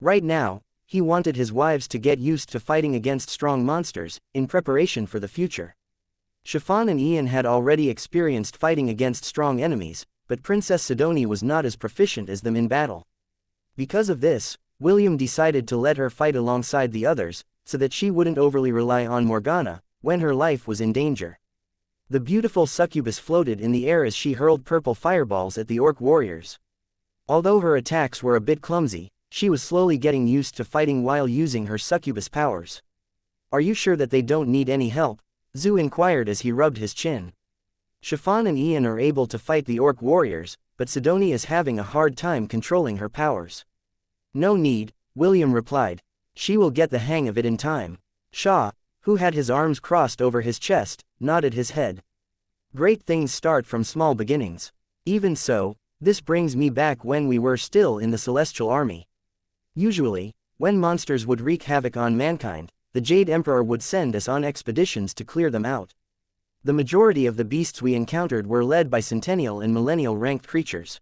Right now, he wanted his wives to get used to fighting against strong monsters, in preparation for the future. Chiffon and Ian had already experienced fighting against strong enemies, but Princess Sidonie was not as proficient as them in battle. Because of this, William decided to let her fight alongside the others, so that she wouldn't overly rely on Morgana when her life was in danger. The beautiful succubus floated in the air as she hurled purple fireballs at the Orc warriors. Although her attacks were a bit clumsy, she was slowly getting used to fighting while using her succubus powers. "Are you sure that they don't need any help?" Zhu inquired as he rubbed his chin. Chiffon and Ian are able to fight the Orc warriors, but Sidonie is having a hard time controlling her powers. "No need," William replied. "She will get the hang of it in time." Shaw, who had his arms crossed over his chest, nodded his head. "Great things start from small beginnings. Even so, this brings me back when we were still in the Celestial Army. Usually, when monsters would wreak havoc on mankind, the Jade Emperor would send us on expeditions to clear them out. The majority of the beasts we encountered were led by centennial and millennial ranked creatures.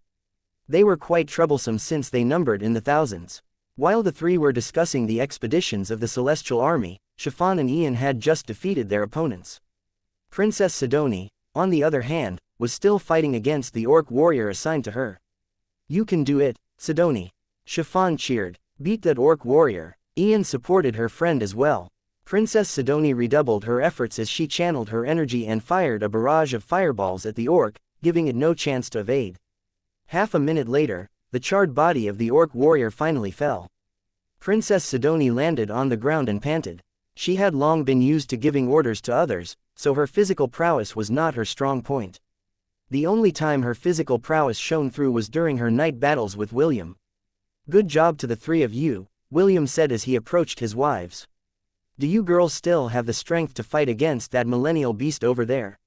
They were quite troublesome since they numbered in the thousands." While the three were discussing the expeditions of the Celestial Army, Chiffon and Ian had just defeated their opponents. Princess Sidonie, on the other hand, was still fighting against the Orc warrior assigned to her. "You can do it, Sidonie." Chiffon cheered. "Beat that Orc warrior." Ian supported her friend as well. Princess Sidonie redoubled her efforts as she channeled her energy and fired a barrage of fireballs at the Orc, giving it no chance to evade. Half a minute later, the charred body of the Orc warrior finally fell. Princess Sidonie landed on the ground and panted. She had long been used to giving orders to others, so her physical prowess was not her strong point. The only time her physical prowess shone through was during her night battles with William. "Good job to the three of you," William said as he approached his wives. "Do you girls still have the strength to fight against that millennial beast over there?"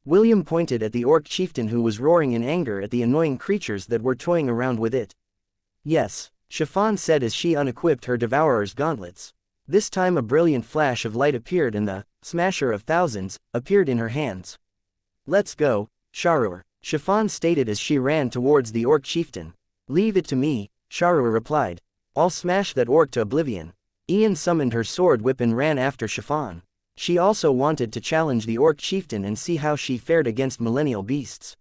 William pointed at the Orc chieftain who was roaring in anger at the annoying creatures that were toying around with it. "Yes," Chiffon said as she unequipped her devourer's gauntlets. This time a brilliant flash of light appeared and the smasher of thousands appeared in her hands. "Let's go, Sharuer," Chiffon stated as she ran towards the Orc chieftain. "Leave it to me," Sharuer replied. "I'll smash that orc to oblivion." Ian summoned her sword whip and ran after Chiffon. She also wanted to challenge the Orc chieftain and see how she fared against millennial beasts.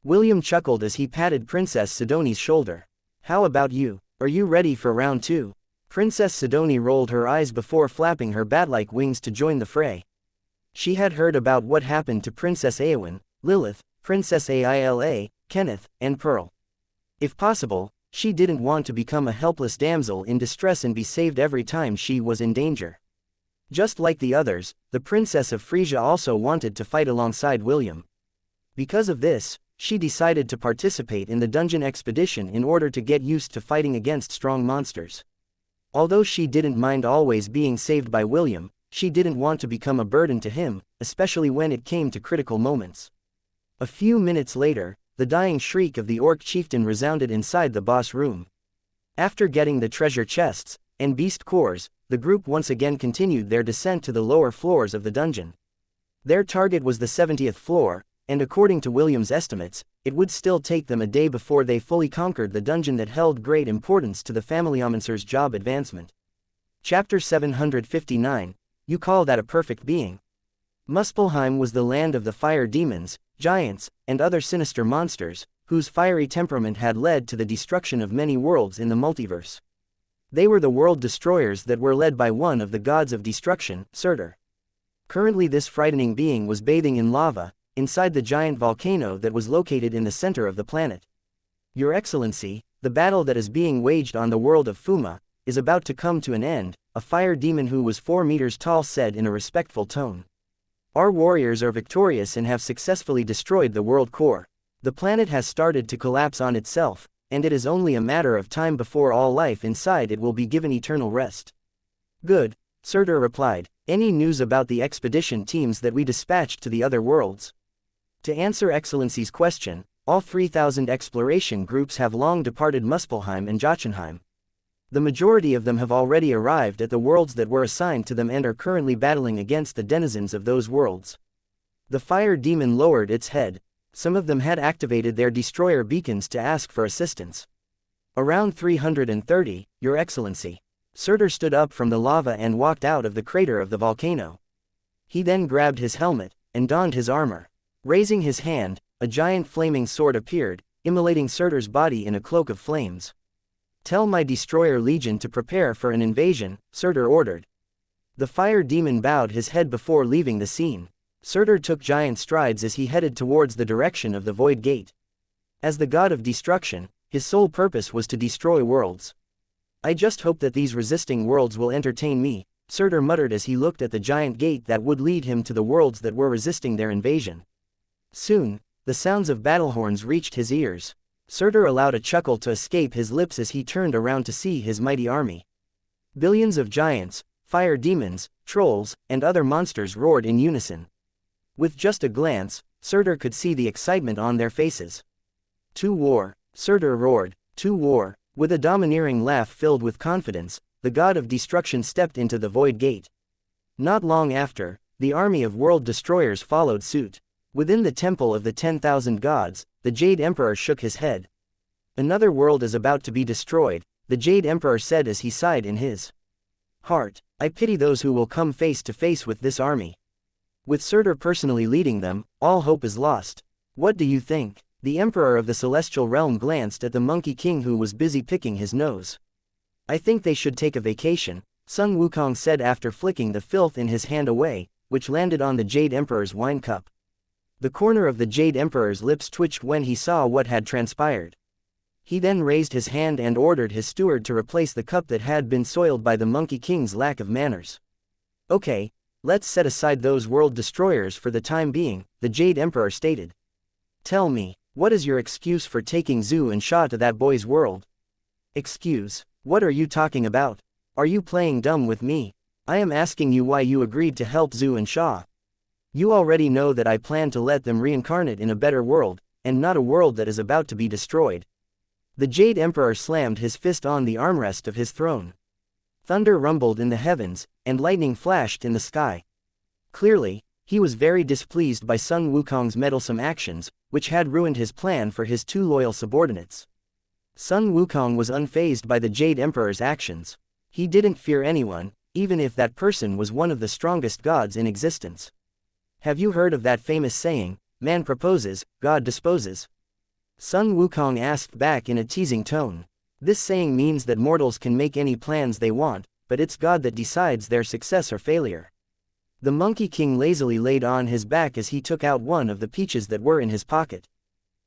William chuckled as he patted Princess Sidonie's shoulder. "How about you? Are you ready for round 2? Princess Sidonie rolled her eyes before flapping her bat-like wings to join the fray. She had heard about what happened to Princess Eowyn, Lilith, Princess Aila, Kenneth, and Pearl. If possible, she didn't want to become a helpless damsel in distress and be saved every time she was in danger. Just like the others, the Princess of Frisia also wanted to fight alongside William. Because of this, she decided to participate in the dungeon expedition in order to get used to fighting against strong monsters. Although she didn't mind always being saved by William, she didn't want to become a burden to him, especially when it came to critical moments. A few minutes later, the dying shriek of the Orc chieftain resounded inside the boss room. After getting the treasure chests and beast cores, the group once again continued their descent to the lower floors of the dungeon. Their target was the 70th floor, and according to William's estimates, it would still take them a day before they fully conquered the dungeon that held great importance to the Family-Omancer's job advancement. Chapter 759, You Call That a Perfect Being? Muspelheim was the land of the fire demons, giants, and other sinister monsters, whose fiery temperament had led to the destruction of many worlds in the multiverse. They were the world destroyers that were led by one of the gods of destruction, Surtur. Currently this frightening being was bathing in lava, inside the giant volcano that was located in the center of the planet. "Your Excellency, the battle that is being waged on the world of Fuma is about to come to an end," a fire demon who was 4 meters tall said in a respectful tone. Our warriors are victorious and have successfully destroyed the world core. The planet has started to collapse on itself, and it is only a matter of time before all life inside it will be given eternal rest. Good, Surtur replied. Any news about the expedition teams that we dispatched to the other worlds? To answer Excellency's question, all 3,000 exploration groups have long departed Muspelheim and Jotunheim. The majority of them have already arrived at the worlds that were assigned to them and are currently battling against the denizens of those worlds. The fire demon lowered its head. Some of them had activated their destroyer beacons to ask for assistance. Around 330, Your Excellency. Surtur stood up from the lava and walked out of the crater of the volcano. He then grabbed his helmet and donned his armor. Raising his hand, a giant flaming sword appeared, immolating Surtur's body in a cloak of flames. Tell my destroyer legion to prepare for an invasion, Surtur ordered. The fire demon bowed his head before leaving the scene. Surtur took giant strides as he headed towards the direction of the Void Gate. As the god of destruction, his sole purpose was to destroy worlds. I just hope that these resisting worlds will entertain me, Surtur muttered as he looked at the giant gate that would lead him to the worlds that were resisting their invasion. Soon, the sounds of battle horns reached his ears. Surtur allowed a chuckle to escape his lips as he turned around to see his mighty army. Billions of giants, fire demons, trolls, and other monsters roared in unison. With just a glance, Surtur could see the excitement on their faces. To war, Surtur roared, to war. With a domineering laugh filled with confidence, the god of destruction stepped into the Void Gate. Not long after, the army of world destroyers followed suit. Within the temple of the 10,000 gods, the Jade Emperor shook his head. Another world is about to be destroyed, the Jade Emperor said as he sighed in his heart. I pity those who will come face to face with this army. With Surtur personally leading them, all hope is lost. What do you think? The Emperor of the Celestial Realm glanced at the Monkey King who was busy picking his nose. I think they should take a vacation, Sun Wukong said after flicking the filth in his hand away, which landed on the Jade Emperor's wine cup. The corner of the Jade Emperor's lips twitched when he saw what had transpired. He then raised his hand and ordered his steward to replace the cup that had been soiled by the Monkey King's lack of manners. Okay, let's set aside those world destroyers for the time being, the Jade Emperor stated. Tell me, what is your excuse for taking Zhu and Sha to that boy's world? Excuse? What are you talking about? Are you playing dumb with me? I am asking you why you agreed to help Zhu and Sha. You already know that I plan to let them reincarnate in a better world, and not a world that is about to be destroyed. The Jade Emperor slammed his fist on the armrest of his throne. Thunder rumbled in the heavens, and lightning flashed in the sky. Clearly, he was very displeased by Sun Wukong's meddlesome actions, which had ruined his plan for his two loyal subordinates. Sun Wukong was unfazed by the Jade Emperor's actions. He didn't fear anyone, even if that person was one of the strongest gods in existence. Have you heard of that famous saying, man proposes, God disposes? Sun Wukong asked back in a teasing tone. This saying means that mortals can make any plans they want, but it's God that decides their success or failure. The Monkey King lazily laid on his back as he took out one of the peaches that were in his pocket.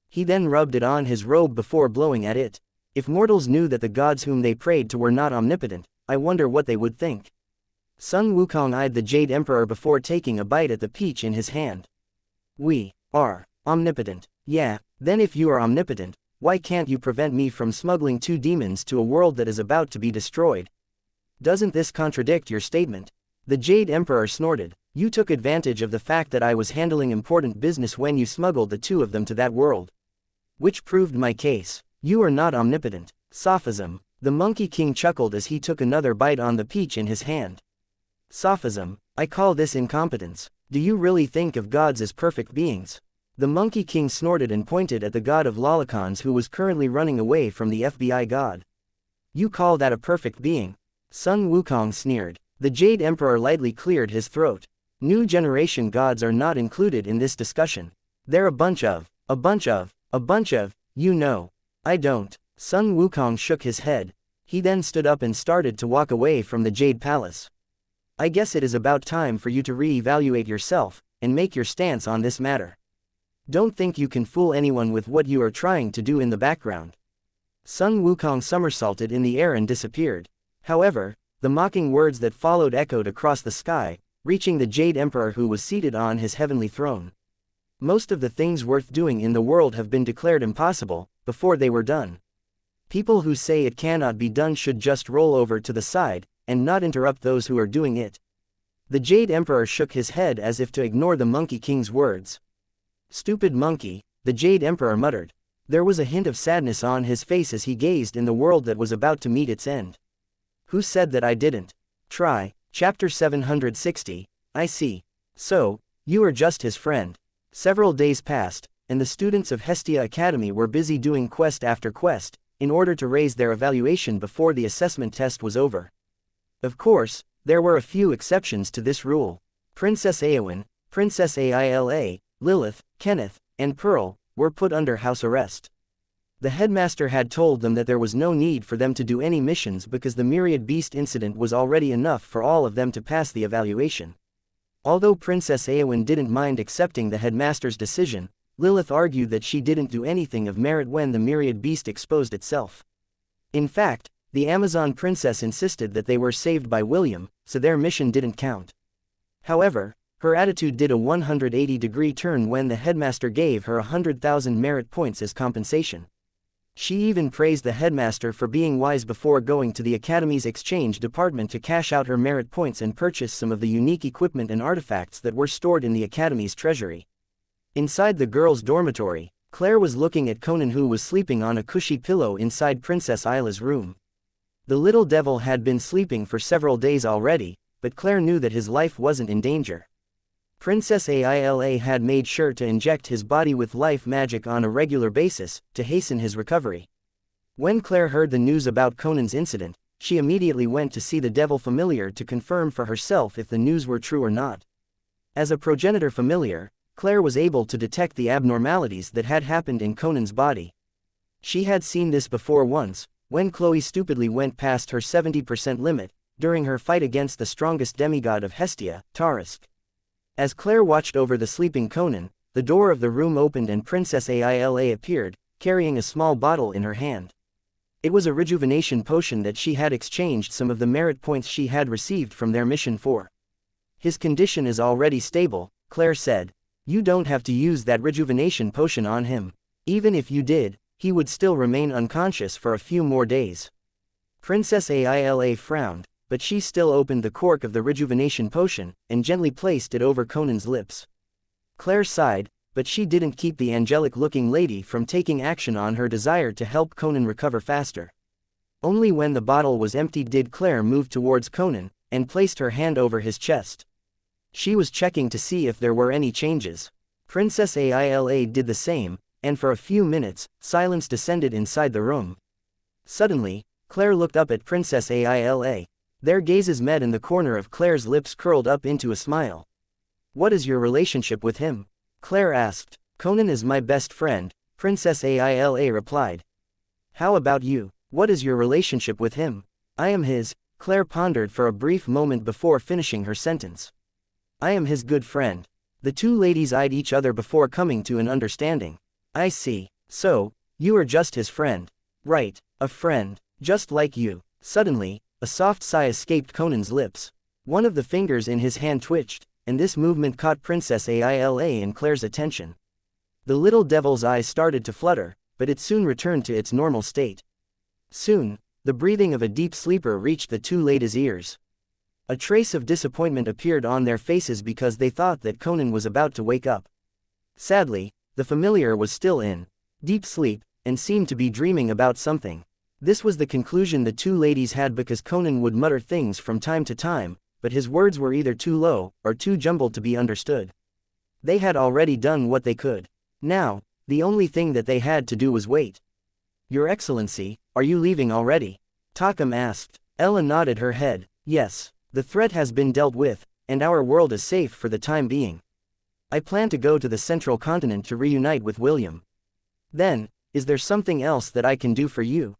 He then rubbed it on his robe before blowing at it. If mortals knew that the gods whom they prayed to were not omnipotent, I wonder what they would think. Sun Wukong eyed the Jade Emperor before taking a bite at the peach in his hand. We are omnipotent. Yeah, then if you are omnipotent, why can't you prevent me from smuggling two demons to a world that is about to be destroyed? Doesn't this contradict your statement? The Jade Emperor snorted. You took advantage of the fact that I was handling important business when you smuggled the two of them to that world. Which proved my case. You are not omnipotent. Sophism. The Monkey King chuckled as he took another bite on the peach in his hand. Sophism. I call this incompetence. Do you really think of gods as perfect beings? The Monkey King snorted and pointed at the god of lolicons who was currently running away from the FBI god. You call that a perfect being? Sun Wukong sneered. The Jade Emperor lightly cleared his throat. New generation gods are not included in this discussion. They're a bunch of, you know. I don't. Sun Wukong shook his head. He then stood up and started to walk away from the Jade Palace. I guess it is about time for you to re-evaluate yourself, and make your stance on this matter. Don't think you can fool anyone with what you are trying to do in the background. Sun Wukong somersaulted in the air and disappeared. However, the mocking words that followed echoed across the sky. reaching the Jade Emperor who was seated on his heavenly throne. Most of the things worth doing in the world have been declared impossible, before they were done. People who say it cannot be done should just roll over to the side, and not interrupt those who are doing it. The Jade Emperor shook his head as if to ignore the Monkey King's words. Stupid monkey, the Jade Emperor muttered. There was a hint of sadness on his face as he gazed in the world that was about to meet its end. Who said that I didn't? Try. Chapter 760, I see. So, you are just his friend. Several days passed, and the students of Hestia Academy were busy doing quest after quest, in order to raise their evaluation before the assessment test was over. Of course, there were a few exceptions to this rule. Princess Éowyn, Princess Aila, Lilith, Kenneth, and Pearl were put under house arrest. The headmaster had told them that there was no need for them to do any missions because the Myriad Beast incident was already enough for all of them to pass the evaluation. Although Princess Éowyn didn't mind accepting the headmaster's decision, Lilith argued that she didn't do anything of merit when the Myriad Beast exposed itself. In fact, the Amazon princess insisted that they were saved by William, so their mission didn't count. However, her attitude did a 180-degree turn when the headmaster gave her 100,000 merit points as compensation. She even praised the headmaster for being wise before going to the Academy's exchange department to cash out her merit points and purchase some of the unique equipment and artifacts that were stored in the Academy's treasury. Inside the girls' dormitory, Claire was looking at Conan who was sleeping on a cushy pillow inside Princess Isla's room. The little devil had been sleeping for several days already, but Claire knew that his life wasn't in danger. Princess Aila had made sure to inject his body with life magic on a regular basis, to hasten his recovery. When Claire heard the news about Conan's incident, she immediately went to see the devil familiar to confirm for herself if the news were true or not. As a progenitor familiar, Claire was able to detect the abnormalities that had happened in Conan's body. She had seen this before once, when Chloe stupidly went past her 70% limit, during her fight against the strongest demigod of Hestia, Tarisk. As Claire watched over the sleeping Conan, the door of the room opened and Princess Aila appeared, carrying a small bottle in her hand. It was a rejuvenation potion that she had exchanged some of the merit points she had received from their mission for. His condition is already stable, Claire said. You don't have to use that rejuvenation potion on him. Even if you did, he would still remain unconscious for a few more days. Princess Aila frowned, but she still opened the cork of the rejuvenation potion, and gently placed it over Conan's lips. Claire sighed, but she didn't keep the angelic-looking lady from taking action on her desire to help Conan recover faster. Only when the bottle was emptied did Claire move towards Conan, and placed her hand over his chest. She was checking to see if there were any changes. Princess Aila did the same, and for a few minutes, silence descended inside the room. Suddenly, Claire looked up at Princess Aila. Their gazes met and the corner of Claire's lips curled up into a smile. What is your relationship with him? Claire asked. Conan is my best friend, Princess Aila replied. How about you? What is your relationship with him? I am his. Claire pondered for a brief moment before finishing her sentence. I am his good friend. The two ladies eyed each other before coming to an understanding. I see. So, you are just his friend. Right, a friend, just like you. Suddenly, a soft sigh escaped Conan's lips. One of the fingers in his hand twitched, and this movement caught Princess Aila and Claire's attention. The little devil's eyes started to flutter, but it soon returned to its normal state. Soon, the breathing of a deep sleeper reached the two ladies' ears. A trace of disappointment appeared on their faces because they thought that Conan was about to wake up. Sadly, the familiar was still in deep sleep, and seemed to be dreaming about something. This was the conclusion the two ladies had because Conan would mutter things from time to time, but his words were either too low, or too jumbled to be understood. They had already done what they could. Now, the only thing that they had to do was wait. Your Excellency, are you leaving already? Takam asked. Ella nodded her head. Yes, the threat has been dealt with, and our world is safe for the time being. I plan to go to the central continent to reunite with William. Then, is there something else that I can do for you?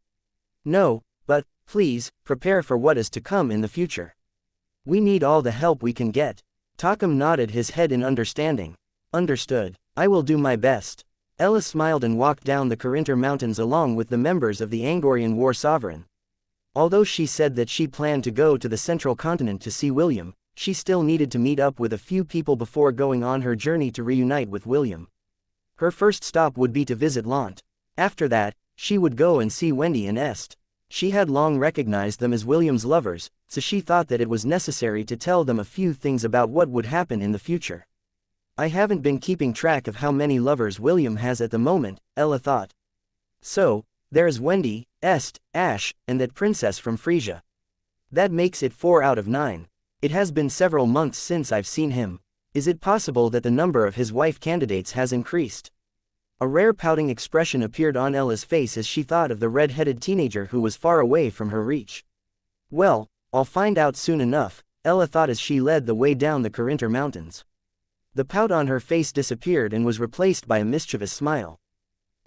No, but, please, prepare for what is to come in the future. We need all the help we can get. Takam nodded his head in understanding. Understood. I will do my best. Ella smiled and walked down the Carinthar Mountains along with the members of the Angorian War Sovereign. Although she said that she planned to go to the central continent to see William, she still needed to meet up with a few people before going on her journey to reunite with William. Her first stop would be to visit Lant. After that, she would go and see Wendy and Est. She had long recognized them as William's lovers, so she thought that it was necessary to tell them a few things about what would happen in the future. I haven't been keeping track of how many lovers William has at the moment, Ella thought. So, there's Wendy, Est, Ash, and that princess from Frisia. That makes it 4 out of 9. It has been several months since I've seen him. Is it possible that the number of his wife candidates has increased? A rare pouting expression appeared on Ella's face as she thought of the red-headed teenager who was far away from her reach. Well, I'll find out soon enough, Ella thought as she led the way down the Carinthar Mountains. The pout on her face disappeared and was replaced by a mischievous smile.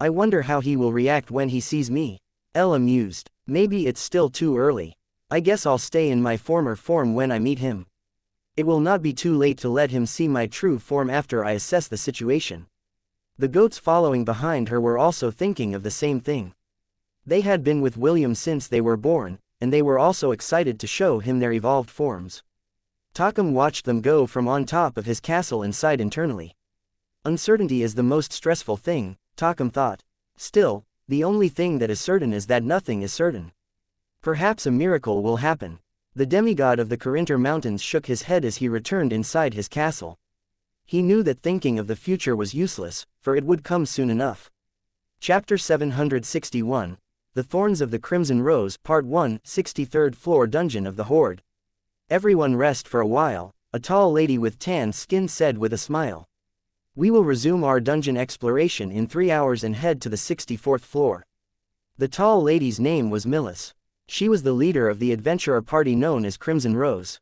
I wonder how he will react when he sees me, Ella mused. Maybe it's still too early. I guess I'll stay in my former form when I meet him. It will not be too late to let him see my true form after I assess the situation. The goats following behind her were also thinking of the same thing. They had been with William since they were born, and they were also excited to show him their evolved forms. Takam watched them go from on top of his castle and sighed internally. Uncertainty is the most stressful thing, Takam thought. Still, the only thing that is certain is that nothing is certain. Perhaps a miracle will happen. The demigod of the Carinthar Mountains shook his head as he returned inside his castle. He knew that thinking of the future was useless, for it would come soon enough. Chapter 761, The Thorns of the Crimson Rose, Part 1, 63rd Floor Dungeon of the Horde. Everyone rest for a while, a tall lady with tan skin said with a smile. We will resume our dungeon exploration in 3 hours and head to the 64th floor. The tall lady's name was Millis. She was the leader of the adventurer party known as Crimson Rose.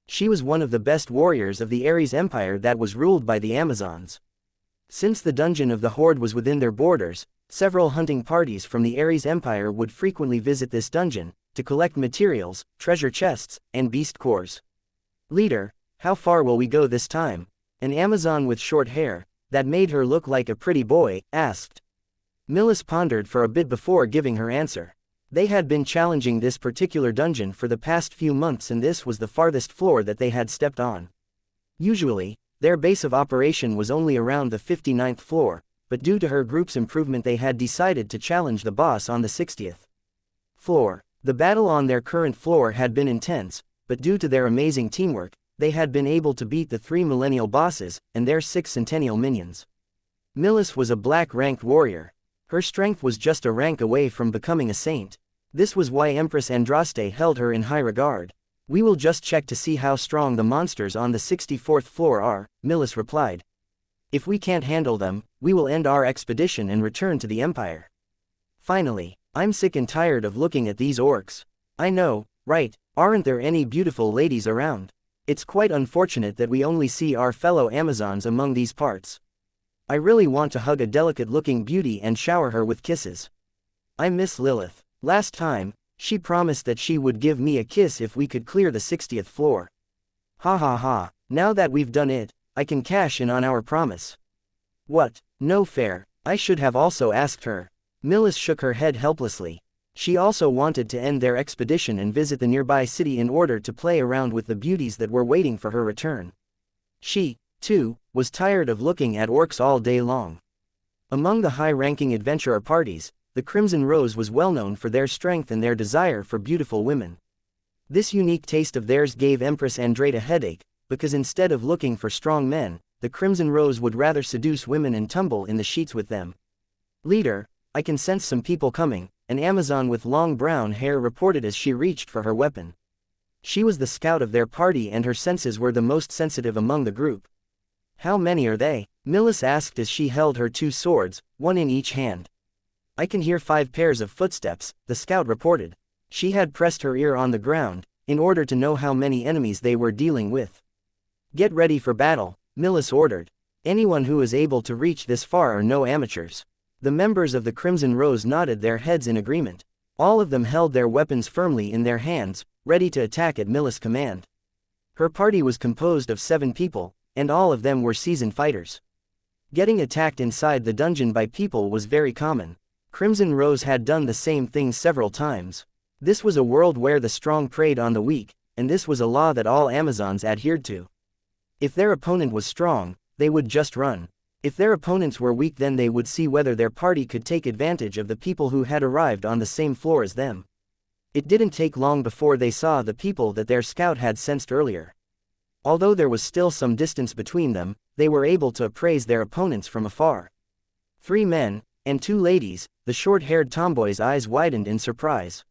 She was one of the best warriors of the Ares Empire that was ruled by the Amazons. Since the dungeon of the Horde was within their borders, several hunting parties from the Ares Empire would frequently visit this dungeon, to collect materials, treasure chests, and beast cores. Leader, how far will we go this time? An Amazon with short hair, that made her look like a pretty boy, asked. Millis pondered for a bit before giving her answer. They had been challenging this particular dungeon for the past few months and this was the farthest floor that they had stepped on. Usually, their base of operation was only around the 59th floor, but due to her group's improvement they had decided to challenge the boss on the 60th floor. The battle on their current floor had been intense, but due to their amazing teamwork, they had been able to beat the 3 millennial bosses and their 6 centennial minions. Millis was a black-ranked warrior. Her strength was just a rank away from becoming a saint. This was why Empress Andraste held her in high regard. We will just check to see how strong the monsters on the 64th floor are, Millis replied. If we can't handle them, we will end our expedition and return to the Empire. Finally, I'm sick and tired of looking at these orcs. I know, right, aren't there any beautiful ladies around? It's quite unfortunate that we only see our fellow Amazons among these parts. I really want to hug a delicate-looking beauty and shower her with kisses. I miss Lilith. Last time, she promised that she would give me a kiss if we could clear the 60th floor. Ha ha ha, now that we've done it, I can cash in on our promise. What? No fair, I should have also asked her. Millis shook her head helplessly. She also wanted to end their expedition and visit the nearby city in order to play around with the beauties that were waiting for her return. She, too, was tired of looking at orcs all day long. Among the high-ranking adventurer parties, the Crimson Rose was well known for their strength and their desire for beautiful women. This unique taste of theirs gave Empress Andrade a headache, because instead of looking for strong men, the Crimson Rose would rather seduce women and tumble in the sheets with them. Leader, I can sense some people coming, an Amazon with long brown hair reported as she reached for her weapon. She was the scout of their party and her senses were the most sensitive among the group. How many are they? Millis asked as she held her 2 swords, one in each hand. I can hear 5 pairs of footsteps, the scout reported. She had pressed her ear on the ground, in order to know how many enemies they were dealing with. Get ready for battle, Millis ordered. Anyone who is able to reach this far are no amateurs. The members of the Crimson Rose nodded their heads in agreement. All of them held their weapons firmly in their hands, ready to attack at Millis' command. Her party was composed of 7 people, and all of them were seasoned fighters. Getting attacked inside the dungeon by people was very common. Crimson Rose had done the same thing several times. This was a world where the strong preyed on the weak, and this was a law that all Amazons adhered to. If their opponent was strong, they would just run. If their opponents were weak, then they would see whether their party could take advantage of the people who had arrived on the same floor as them. It didn't take long before they saw the people that their scout had sensed earlier. Although there was still some distance between them, they were able to appraise their opponents from afar. 3 men, and 2 ladies. The short-haired tomboy's eyes widened in surprise.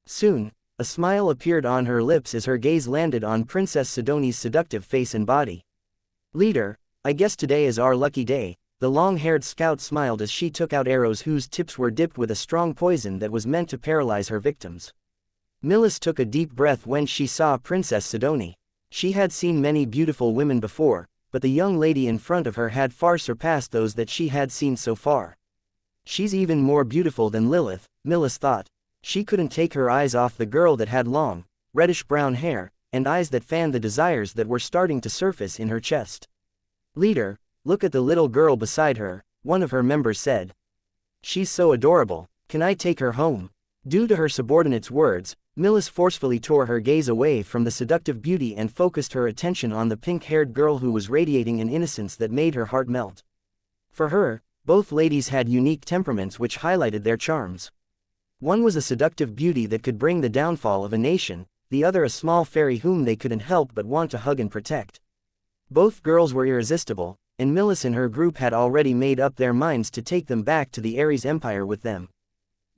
Soon, a smile appeared on her lips as her gaze landed on Princess Sidoni's seductive face and body. "Leader, I guess today is our lucky day," the long-haired scout smiled as she took out arrows whose tips were dipped with a strong poison that was meant to paralyze her victims. Millis took a deep breath when she saw Princess Sidoni. She had seen many beautiful women before, but the young lady in front of her had far surpassed those that she had seen so far. "She's even more beautiful than Lilith," Millis thought. She couldn't take her eyes off the girl that had long, reddish-brown hair, and eyes that fanned the desires that were starting to surface in her chest. "Leader, look at the little girl beside her," one of her members said. "She's so adorable, can I take her home?" Due to her subordinate's words, Millis forcefully tore her gaze away from the seductive beauty and focused her attention on the pink-haired girl who was radiating an innocence that made her heart melt. For her, both ladies had unique temperaments which highlighted their charms. One was a seductive beauty that could bring the downfall of a nation, the other a small fairy whom they couldn't help but want to hug and protect. Both girls were irresistible, and Millis and her group had already made up their minds to take them back to the Ares Empire with them.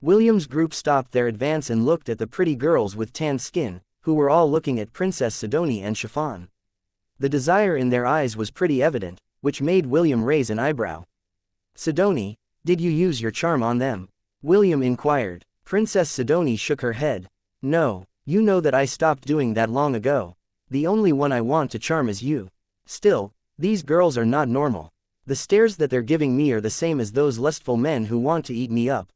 William's group stopped their advance and looked at the pretty girls with tanned skin, who were all looking at Princess Sidoni and Chiffon. The desire in their eyes was pretty evident, which made William raise an eyebrow. "Sidoni, did you use your charm on them?" William inquired. Princess Sidoni shook her head. "No, you know that I stopped doing that long ago. The only one I want to charm is you. Still, these girls are not normal. The stares that they're giving me are the same as those lustful men who want to eat me up."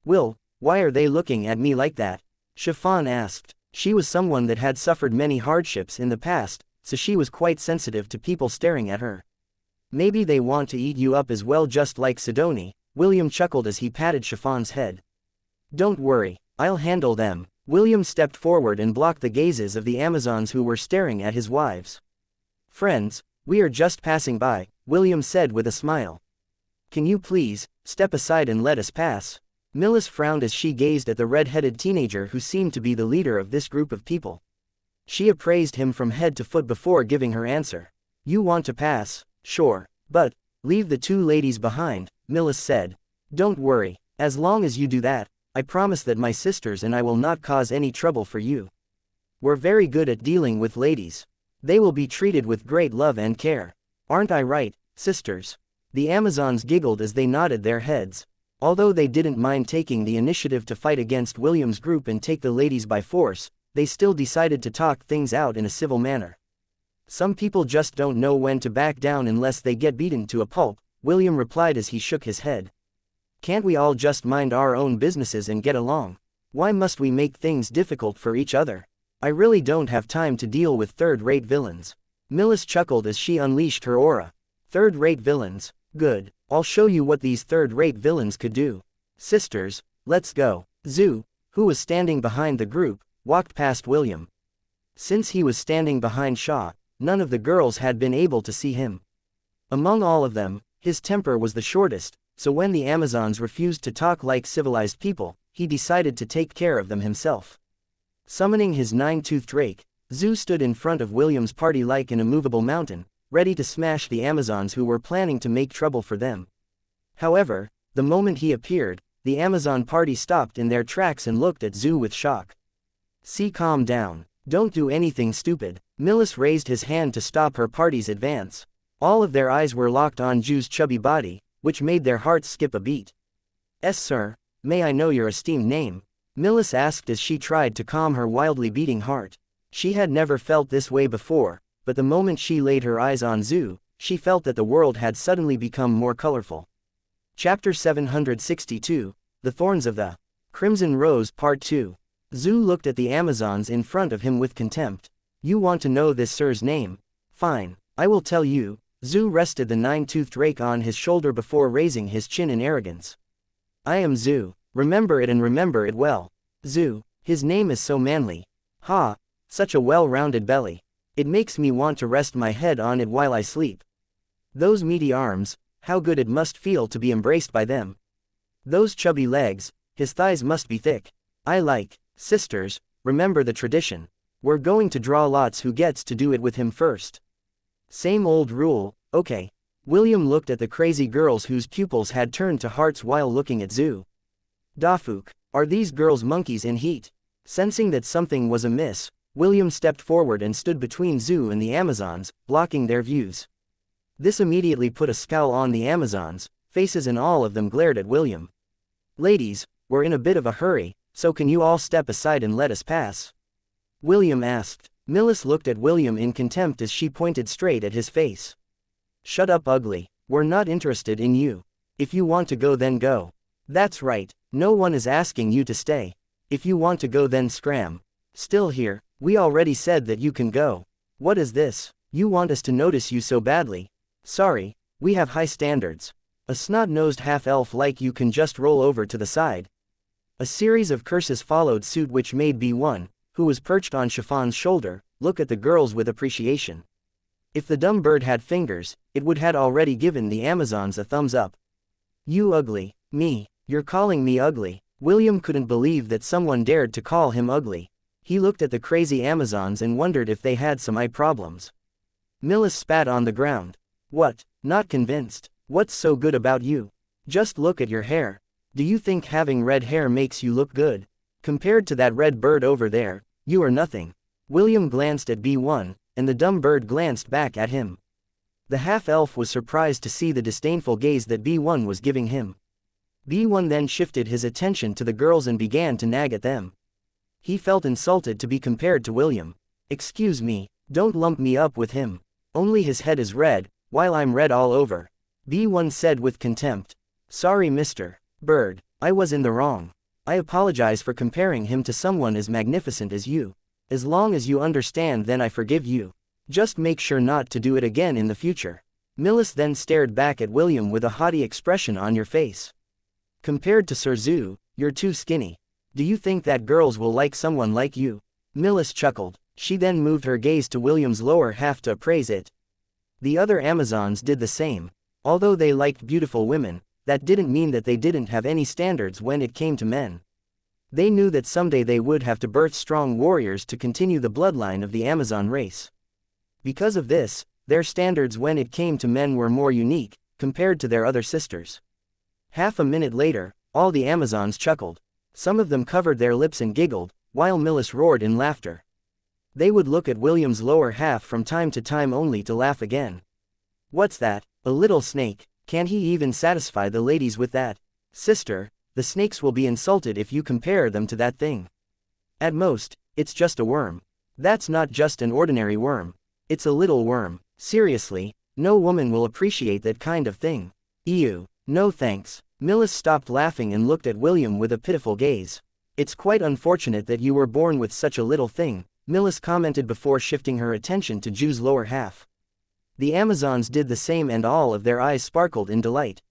"Will, why are they looking at me like that?" Chiffon asked. She was someone that had suffered many hardships in the past, so she was quite sensitive to people staring at her. "Maybe they want to eat you up as well, just like Sidoni," William chuckled as he patted Chiffon's head. "Don't worry, I'll handle them." William stepped forward and blocked the gazes of the Amazons who were staring at his wives. "Friends, we are just passing by," William said with a smile. "Can you please step aside and let us pass?" Millis frowned as she gazed at the red-headed teenager who seemed to be the leader of this group of people. She appraised him from head to foot before giving her answer. "You want to pass? Sure. But leave the 2 ladies behind," Millis said. "Don't worry, as long as you do that, I promise that my sisters and I will not cause any trouble for you. We're very good at dealing with ladies. They will be treated with great love and care. Aren't I right, sisters?" The Amazons giggled as they nodded their heads. Although they didn't mind taking the initiative to fight against William's group and take the ladies by force, they still decided to talk things out in a civil manner. "Some people just don't know when to back down unless they get beaten to a pulp," William replied as he shook his head. "Can't we all just mind our own businesses and get along? Why must we make things difficult for each other? I really don't have time to deal with third-rate villains." Millis chuckled as she unleashed her aura. "Third-rate villains? Good. I'll show you what these third-rate villains could do. Sisters, let's go." Zhu, who was standing behind the group, walked past William. Since he was standing behind Shaw, none of the girls had been able to see him. Among all of them, his temper was the shortest, so when the Amazons refused to talk like civilized people, he decided to take care of them himself. Summoning his 9-toothed drake, Zhu stood in front of William's party like an immovable mountain, ready to smash the Amazons who were planning to make trouble for them. However, the moment he appeared, the Amazon party stopped in their tracks and looked at Zhu with shock. "See, calm down. Don't do anything stupid." Millis raised his hand to stop her party's advance. All of their eyes were locked on Zhu's chubby body, which made their hearts skip a beat. "Yes, sir. May I know your esteemed name?" Millis asked as she tried to calm her wildly beating heart. She had never felt this way before, but the moment she laid her eyes on Zhu, she felt that the world had suddenly become more colorful. Chapter 762, The Thorns of the Crimson Rose Part 2. Zhu looked at the Amazons in front of him with contempt. "You want to know this sir's name? Fine, I will tell you." Zhu rested the 9-toothed rake on his shoulder before raising his chin in arrogance. "I am Zhu. Remember it and remember it well. Zhu, his name is so manly. Ha! Such a well-rounded belly. It makes me want to rest my head on it while I sleep. Those meaty arms, how good it must feel to be embraced by them. Those chubby legs, his thighs must be thick. I like. Sisters, remember the tradition. We're going to draw lots who gets to do it with him first. Same old rule, okay. William looked at the crazy girls whose pupils had turned to hearts while looking at Zhu. Dafuk, are these girls monkeys in heat? Sensing that something was amiss, William stepped forward and stood between Zhu and the Amazons, blocking their views. This immediately put a scowl on the Amazons, faces and all of them glared at William. Ladies, we're in a bit of a hurry, so can you all step aside and let us pass? William asked. Millis looked at William in contempt as she pointed straight at his face. Shut up, ugly. We're not interested in you. If you want to go, then go. That's right, no one is asking you to stay. If you want to go, then scram. Still here, we already said that you can go. What is this? You want us to notice you so badly? Sorry, we have high standards. A snot-nosed half-elf like you can just roll over to the side. A series of curses followed suit, which made B1, who was perched on Chiffon's shoulder, look at the girls with appreciation. If the dumb bird had fingers, it would had already given the Amazons a thumbs up. You ugly. Me. You're calling me ugly? William couldn't believe that someone dared to call him ugly. He looked at the crazy Amazons and wondered if they had some eye problems. Millis spat on the ground. What? Not convinced? What's so good about you? Just look at your hair. Do you think having red hair makes you look good? Compared to that red bird over there, you are nothing. William glanced at B1, and the dumb bird glanced back at him. The half-elf was surprised to see the disdainful gaze that B1 was giving him. B1 then shifted his attention to the girls and began to nag at them. He felt insulted to be compared to William. Excuse me, don't lump me up with him. Only his head is red, while I'm red all over. B1 said with contempt. Sorry, Mr. Bird, I was in the wrong. I apologize for comparing him to someone as magnificent as you. As long as you understand, then I forgive you. Just make sure not to do it again in the future. Millis then stared back at William with a haughty expression on your face. Compared to Sir Zhu, you're too skinny. Do you think that girls will like someone like you? Millis chuckled. She then moved her gaze to William's lower half to appraise it. The other Amazons did the same. Although they liked beautiful women, that didn't mean that they didn't have any standards when it came to men. They knew that someday they would have to birth strong warriors to continue the bloodline of the Amazon race. Because of this, their standards when it came to men were more unique, compared to their other sisters. Half a minute later, all the Amazons chuckled. Some of them covered their lips and giggled, while Millis roared in laughter. They would look at William's lower half from time to time only to laugh again. What's that? A little snake? Can he even satisfy the ladies with that? Sister, the snakes will be insulted if you compare them to that thing. At most, it's just a worm. That's not just an ordinary worm. It's a little worm. Seriously, no woman will appreciate that kind of thing. Ew, no thanks. Millis stopped laughing and looked at William with a pitiful gaze. It's quite unfortunate that you were born with such a little thing, Millis commented before shifting her attention to Zhu's lower half. The Amazons did the same and all of their eyes sparkled in delight.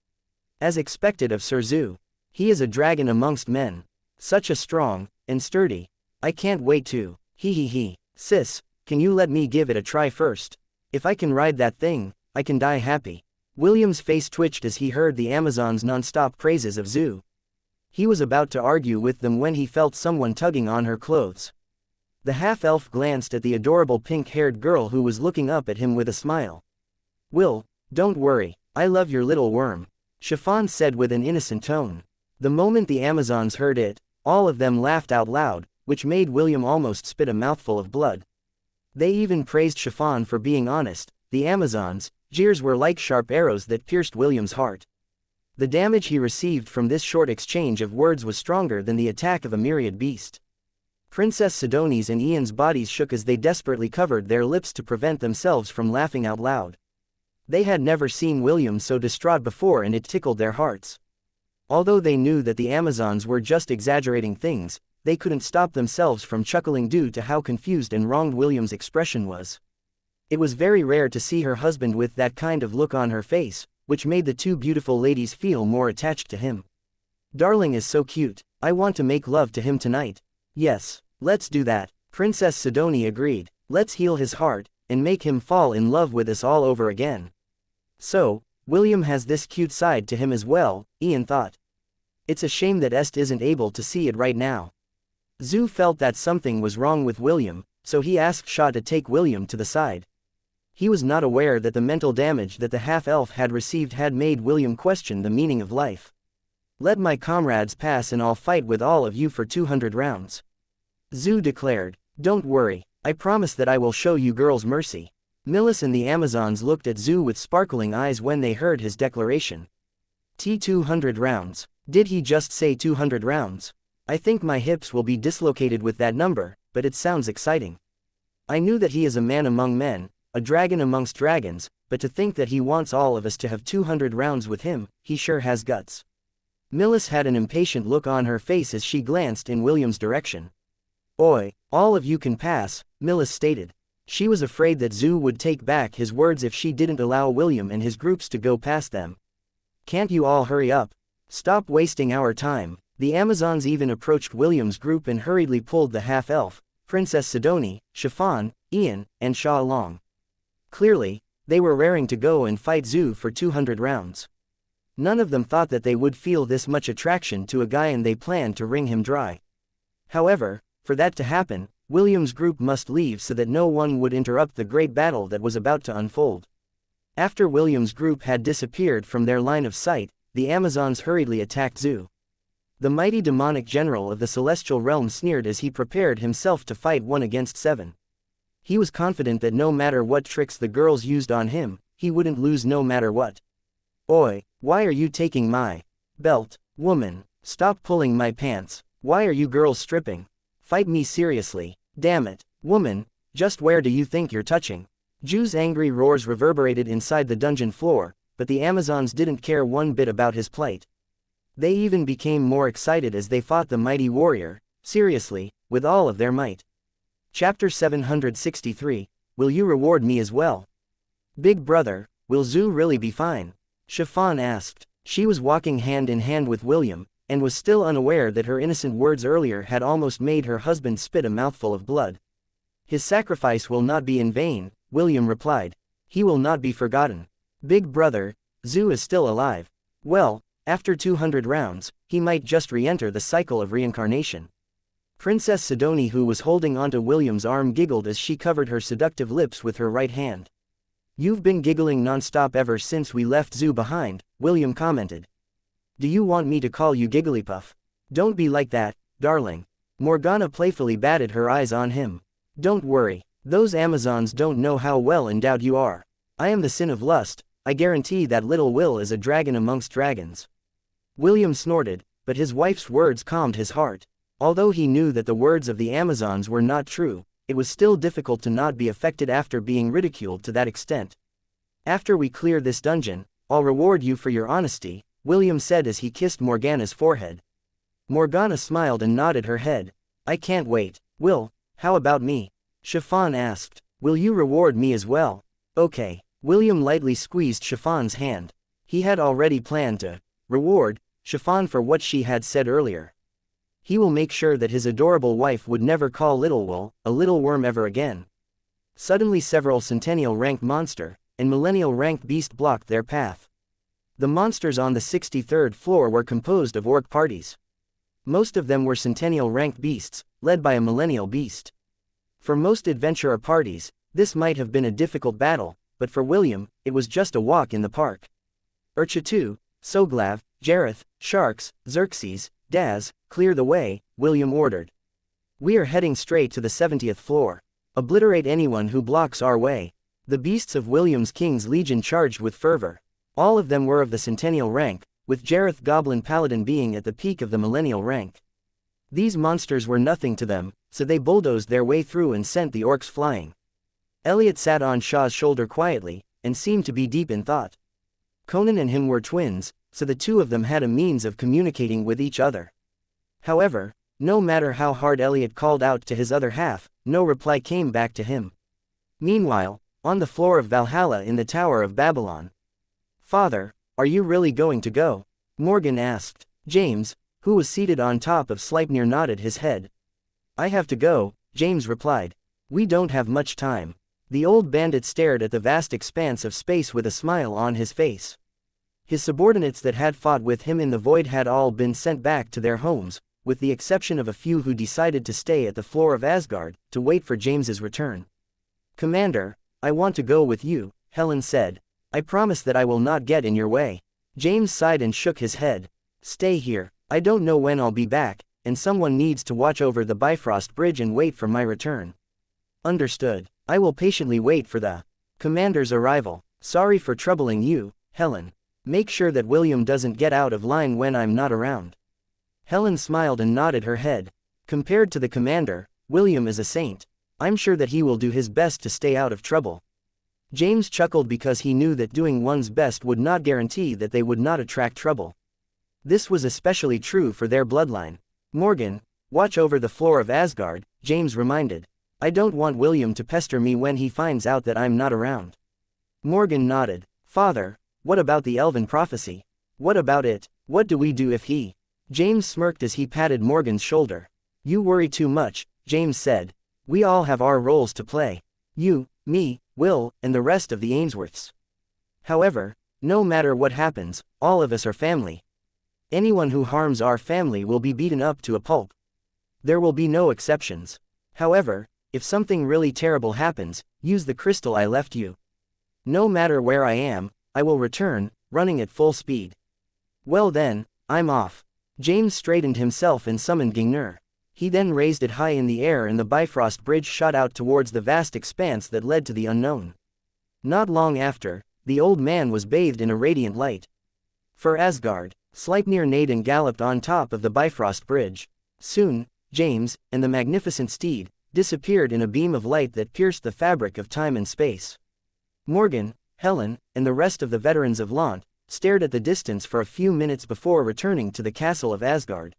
As expected of Sir Zhu. He is a dragon amongst men. Such a strong, and sturdy. I can't wait to. He. Sis, can you let me give it a try first? If I can ride that thing, I can die happy. William's face twitched as he heard the Amazons' non-stop praises of Zhu. He was about to argue with them when he felt someone tugging on her clothes. The half-elf glanced at the adorable pink-haired girl who was looking up at him with a smile. Will, don't worry, I love your little worm, Chiffon said with an innocent tone. The moment the Amazons heard it, all of them laughed out loud, which made William almost spit a mouthful of blood. They even praised Chiffon for being honest. The Amazons' jeers were like sharp arrows that pierced William's heart. The damage he received from this short exchange of words was stronger than the attack of a myriad beast. Princess Sidoni's and Ian's bodies shook as they desperately covered their lips to prevent themselves from laughing out loud. They had never seen William so distraught before, and it tickled their hearts. Although they knew that the Amazons were just exaggerating things, they couldn't stop themselves from chuckling due to how confused and wronged William's expression was. It was very rare to see her husband with that kind of look on her face, which made the two beautiful ladies feel more attached to him. Darling is so cute. I want to make love to him tonight. Yes, let's do that. Princess Sidoni agreed. Let's heal his heart, and make him fall in love with us all over again. So, William has this cute side to him as well, Ian thought. It's a shame that Est isn't able to see it right now. Zhu felt that something was wrong with William, so he asked Sha to take William to the side. He was not aware that the mental damage that the half-elf had received had made William question the meaning of life. Let my comrades pass and I'll fight with all of you for 200 rounds. Zhu declared. Don't worry, I promise that I will show you girls mercy. Millis and the Amazons looked at Zhu with sparkling eyes when they heard his declaration. 200 rounds. Did he just say 200 rounds? I think my hips will be dislocated with that number, but it sounds exciting. I knew that he is a man among men, a dragon amongst dragons, but to think that he wants all of us to have 200 rounds with him, he sure has guts. Millis had an impatient look on her face as she glanced in William's direction. Oi, all of you can pass, Millis stated. She was afraid that Zhu would take back his words if she didn't allow William and his groups to go past them. Can't you all hurry up? Stop wasting our time. The Amazons even approached William's group and hurriedly pulled the half-elf, Princess Sidoni, Chiffon, Ian, and Sha along. Clearly, they were raring to go and fight Zhu for 200 rounds. None of them thought that they would feel this much attraction to a guy and they planned to wring him dry. However, for that to happen, William's group must leave so that no one would interrupt the great battle that was about to unfold. After William's group had disappeared from their line of sight, the Amazons hurriedly attacked Zhu. The mighty demonic general of the celestial realm sneered as he prepared himself to fight 1 against 7. He was confident that no matter what tricks the girls used on him, he wouldn't lose no matter what. Oi, why are you taking my belt? Woman, stop pulling my pants. Why are you girls stripping? Fight me seriously. Damn it. Woman, just where do you think you're touching? Zhu's angry roars reverberated inside the dungeon floor, but the Amazons didn't care one bit about his plight. They even became more excited as they fought the mighty warrior, seriously, with all of their might. Chapter 763, Will you reward me as well? Big brother, will Zhu really be fine? Chiffon asked. She was walking hand in hand with William, and was still unaware that her innocent words earlier had almost made her husband spit a mouthful of blood. His sacrifice will not be in vain, William replied. He will not be forgotten. Big brother, Zhu is still alive. Well, after 200 rounds, he might just re-enter the cycle of reincarnation. Princess Sidoni, who was holding onto William's arm, giggled as she covered her seductive lips with her right hand. You've been giggling non-stop ever since we left Zhu behind, William commented. Do you want me to call you Gigglypuff? Don't be like that, darling. Morgana playfully batted her eyes on him. Don't worry, those Amazons don't know how well endowed you are. I am the sin of lust, I guarantee that little Will is a dragon amongst dragons. William snorted, but his wife's words calmed his heart. Although he knew that the words of the Amazons were not true, it was still difficult to not be affected after being ridiculed to that extent. After we clear this dungeon, I'll reward you for your honesty, William said as he kissed Morgana's forehead. Morgana smiled and nodded her head. I can't wait. Will, how about me? Chiffon asked. Will you reward me as well? Okay. William lightly squeezed Chiffon's hand. He had already planned to reward Chiffon for what she had said earlier. He will make sure that his adorable wife would never call Little Will a little worm ever again. Suddenly several centennial-ranked monster and millennial-ranked beast blocked their path. The monsters on the 63rd floor were composed of orc parties. Most of them were centennial-ranked beasts, led by a millennial beast. For most adventurer parties, this might have been a difficult battle, but for William, it was just a walk in the park. Urchatu, Soglav, Jareth, Sharks, Xerxes, Daz, clear the way, William ordered. We are heading straight to the 70th floor. Obliterate anyone who blocks our way. The beasts of William's King's Legion charged with fervor. All of them were of the centennial rank, with Jareth Goblin Paladin being at the peak of the millennial rank. These monsters were nothing to them, so they bulldozed their way through and sent the orcs flying. Elliot sat on Shaw's shoulder quietly, and seemed to be deep in thought. Conan and him were twins, so the two of them had a means of communicating with each other. However, no matter how hard Elliot called out to his other half, no reply came back to him. Meanwhile, on the floor of Valhalla in the Tower of Babylon. Father, are you really going to go? Morgan asked. James, who was seated on top of Sleipnir, nodded his head. I have to go, James replied. We don't have much time. The old bandit stared at the vast expanse of space with a smile on his face. His subordinates that had fought with him in the void had all been sent back to their homes, with the exception of a few who decided to stay at the floor of Asgard, to wait for James's return. Commander, I want to go with you, Helen said. I promise that I will not get in your way. James sighed and shook his head. Stay here, I don't know when I'll be back, and someone needs to watch over the Bifrost Bridge and wait for my return. Understood. I will patiently wait for the commander's arrival. Sorry for troubling you, Helen. Make sure that William doesn't get out of line when I'm not around. Helen smiled and nodded her head. Compared to the commander, William is a saint. I'm sure that he will do his best to stay out of trouble. James chuckled because he knew that doing one's best would not guarantee that they would not attract trouble. This was especially true for their bloodline. Morgan, watch over the floor of Asgard, James reminded. I don't want William to pester me when he finds out that I'm not around. Morgan nodded. Father, what about the elven prophecy? What about it? What do we do if he? James smirked as he patted Morgan's shoulder. You worry too much, James said. We all have our roles to play. You, me, Will, and the rest of the Ainsworths. However, no matter what happens, all of us are family. Anyone who harms our family will be beaten up to a pulp. There will be no exceptions. However, if something really terrible happens, use the crystal I left you. No matter where I am, I will return, running at full speed. Well then, I'm off. James straightened himself and summoned Gingnur. He then raised it high in the air and the Bifrost Bridge shot out towards the vast expanse that led to the unknown. Not long after, the old man was bathed in a radiant light. For Asgard, Sleipnir neighed and galloped on top of the Bifrost Bridge. Soon, James, and the magnificent steed, disappeared in a beam of light that pierced the fabric of time and space. Morgan, Helen, and the rest of the veterans of Lant, stared at the distance for a few minutes before returning to the castle of Asgard.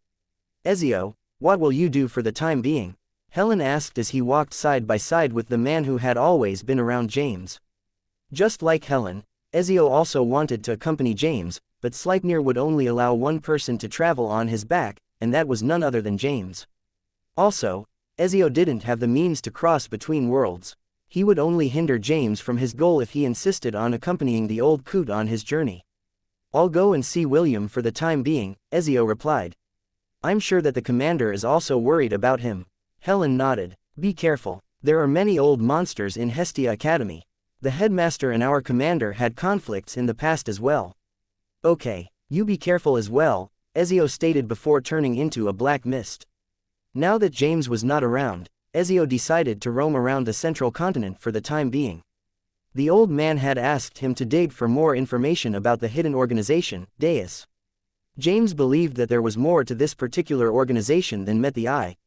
Ezio, what will you do for the time being? Helen asked as he walked side by side with the man who had always been around James. Just like Helen, Ezio also wanted to accompany James, but Sleipnir would only allow one person to travel on his back, and that was none other than James. Also, Ezio didn't have the means to cross between worlds. He would only hinder James from his goal if he insisted on accompanying the old coot on his journey. I'll go and see William for the time being, Ezio replied. I'm sure that the commander is also worried about him. Helen nodded. Be careful. There are many old monsters in Hestia Academy. The headmaster and our commander had conflicts in the past as well. Okay, you be careful as well, Ezio stated before turning into a black mist. Now that James was not around, Ezio decided to roam around the central continent for the time being. The old man had asked him to dig for more information about the hidden organization, Deus. James believed that there was more to this particular organization than met the eye.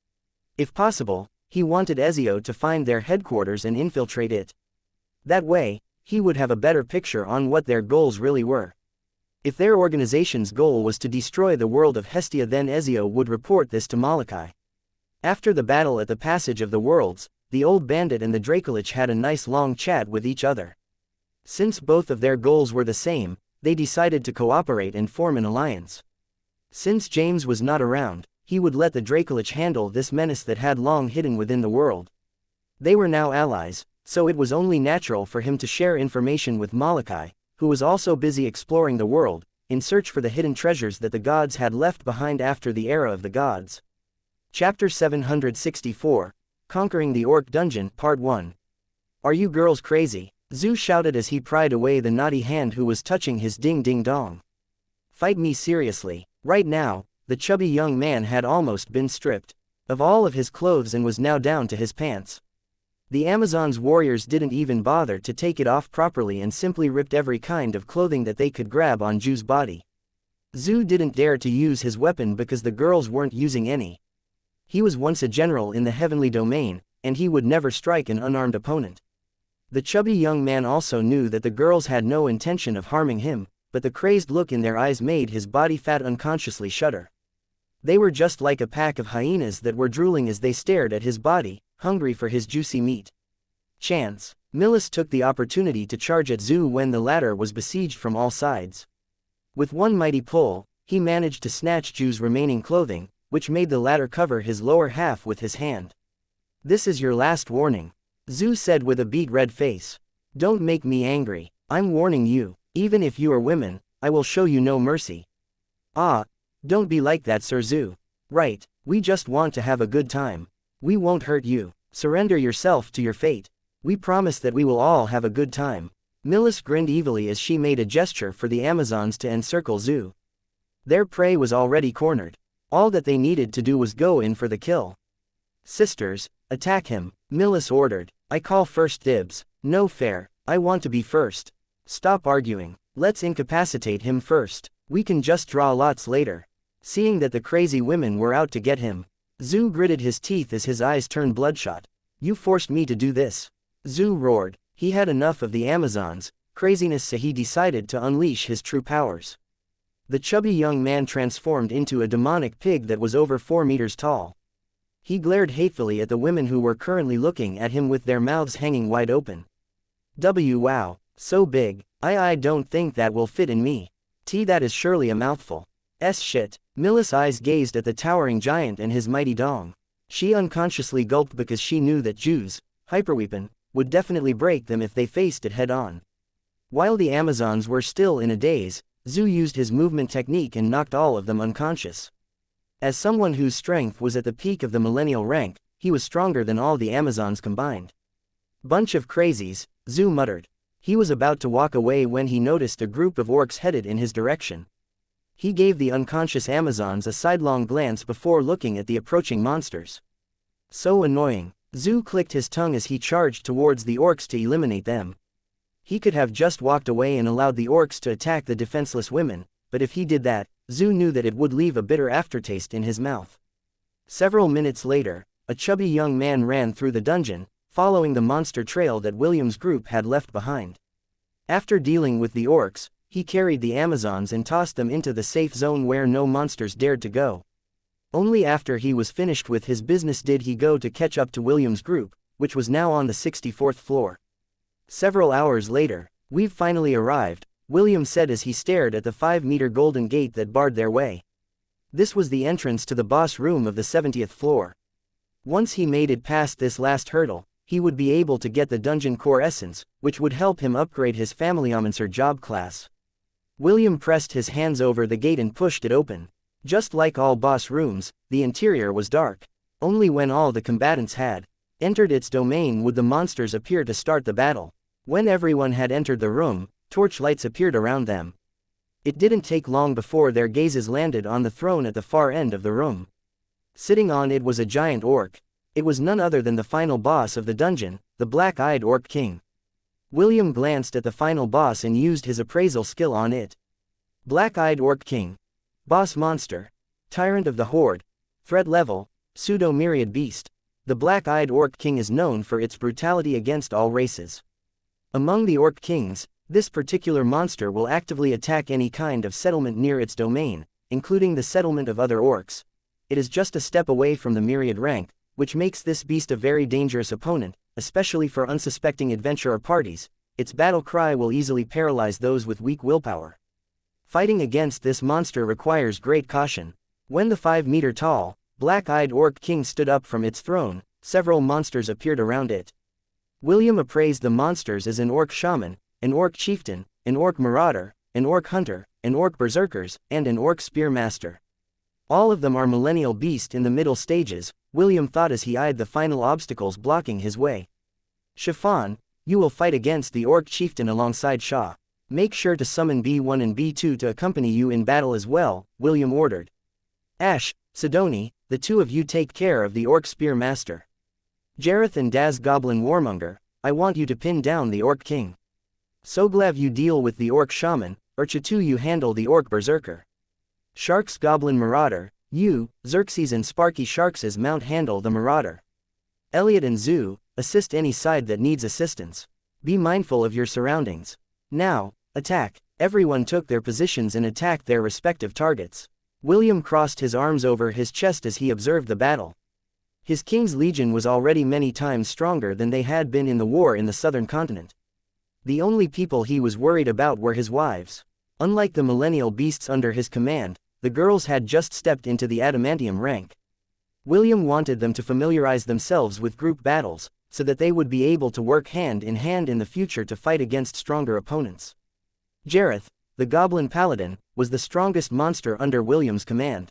If possible, he wanted Ezio to find their headquarters and infiltrate it. That way, he would have a better picture on what their goals really were. If their organization's goal was to destroy the world of Hestia, then Ezio would report this to Molokai. After the battle at the Passage of the Worlds, the old bandit and the Dracolich had a nice long chat with each other. Since both of their goals were the same, they decided to cooperate and form an alliance. Since James was not around, he would let the Dracolich handle this menace that had long hidden within the world. They were now allies, so it was only natural for him to share information with Molokai, who was also busy exploring the world, in search for the hidden treasures that the gods had left behind after the era of the gods. Chapter 764, Conquering the Orc Dungeon, Part 1. Are you girls crazy? Zoo shouted as he pried away the naughty hand who was touching his ding-ding-dong. Fight me seriously. Right now, the chubby young man had almost been stripped of all of his clothes and was now down to his pants. The Amazon's warriors didn't even bother to take it off properly and simply ripped every kind of clothing that they could grab on Zoo's body. Zoo didn't dare to use his weapon because the girls weren't using any. He was once a general in the heavenly domain, and he would never strike an unarmed opponent. The chubby young man also knew that the girls had no intention of harming him, but the crazed look in their eyes made his body fat unconsciously shudder. They were just like a pack of hyenas that were drooling as they stared at his body, hungry for his juicy meat. Chance. Millis took the opportunity to charge at Zoo when the latter was besieged from all sides. With one mighty pull, he managed to snatch Zoo's remaining clothing, which made the latter cover his lower half with his hand. This is your last warning. Zhu said with a beet red face. Don't make me angry. I'm warning you. Even if you are women, I will show you no mercy. Ah, don't be like that, Sir Zhu. Right, we just want to have a good time. We won't hurt you. Surrender yourself to your fate. We promise that we will all have a good time. Millis grinned evilly as she made a gesture for the Amazons to encircle Zhu. Their prey was already cornered. All that they needed to do was go in for the kill. Sisters, attack him, Millis ordered. I call first dibs. No fair, I want to be first. Stop arguing. Let's incapacitate him first. We can just draw lots later. Seeing that the crazy women were out to get him, Zhu gritted his teeth as his eyes turned bloodshot. You forced me to do this. Zhu roared. He had enough of the Amazons' craziness, so he decided to unleash his true powers. The chubby young man transformed into a demonic pig that was over 4 meters tall. He glared hatefully at the women who were currently looking at him with their mouths hanging wide open. Wow, so big, I don't think that will fit in me. That is surely a mouthful. Shit. Millis' eyes gazed at the towering giant and his mighty dong. She unconsciously gulped because she knew that Zhu's hyperweapon would definitely break them if they faced it head-on. While the Amazons were still in a daze, Zhu used his movement technique and knocked all of them unconscious. As someone whose strength was at the peak of the millennial rank, he was stronger than all the Amazons combined. Bunch of crazies, Zhu muttered. He was about to walk away when he noticed a group of orcs headed in his direction. He gave the unconscious Amazons a sidelong glance before looking at the approaching monsters. So annoying. Zhu clicked his tongue as he charged towards the orcs to eliminate them. He could have just walked away and allowed the orcs to attack the defenseless women, but if he did that, Zhu knew that it would leave a bitter aftertaste in his mouth. Several minutes later, a chubby young man ran through the dungeon, following the monster trail that William's group had left behind. After dealing with the orcs, he carried the Amazons and tossed them into the safe zone where no monsters dared to go. Only after he was finished with his business did he go to catch up to William's group, which was now on the 64th floor. Several hours later, we've finally arrived, William said as he stared at the 5-meter golden gate that barred their way. This was the entrance to the boss room of the 70th floor. Once he made it past this last hurdle, he would be able to get the Dungeon Core Essence, which would help him upgrade his Family-Omancer job class. William pressed his hands over the gate and pushed it open. Just like all boss rooms, the interior was dark. Only when all the combatants had entered its domain would the monsters appear to start the battle. When everyone had entered the room, torchlights appeared around them. It didn't take long before their gazes landed on the throne at the far end of the room. Sitting on it was a giant orc. It was none other than the final boss of the dungeon, the black-eyed orc king. William glanced at the final boss and used his appraisal skill on it. Black-eyed orc king. Boss monster. Tyrant of the horde. Threat level, pseudo-myriad beast. The black-eyed orc king is known for its brutality against all races. Among the orc kings, this particular monster will actively attack any kind of settlement near its domain, including the settlement of other orcs. It is just a step away from the myriad rank, which makes this beast a very dangerous opponent, especially for unsuspecting adventurer parties. Its battle cry will easily paralyze those with weak willpower. Fighting against this monster requires great caution. When the 5-meter-tall, black-eyed orc king stood up from its throne, several monsters appeared around it. William appraised the monsters as an orc shaman, an orc chieftain, an orc marauder, an orc hunter, an orc berserkers, and an orc spearmaster. All of them are millennial beast in the middle stages, William thought as he eyed the final obstacles blocking his way. Chiffon, you will fight against the orc chieftain alongside Shaw. Make sure to summon B1 and B2 to accompany you in battle as well, William ordered. Ash, Sidoni, the two of you take care of the orc spear master. Jareth and Daz Goblin Warmonger, I want you to pin down the orc king. Soglav you deal with the orc shaman, Urchatu you handle the orc berserker. Sharks Goblin Marauder, you, Xerxes and Sparky Sharks' mount handle the marauder. Elliot and Zoo, assist any side that needs assistance. Be mindful of your surroundings. Now, attack. Everyone took their positions and attacked their respective targets. William crossed his arms over his chest as he observed the battle. His king's legion was already many times stronger than they had been in the war in the southern continent. The only people he was worried about were his wives. Unlike the millennial beasts under his command, the girls had just stepped into the adamantium rank. William wanted them to familiarize themselves with group battles, so that they would be able to work hand in hand in the future to fight against stronger opponents. Jareth, the Goblin Paladin, was the strongest monster under William's command.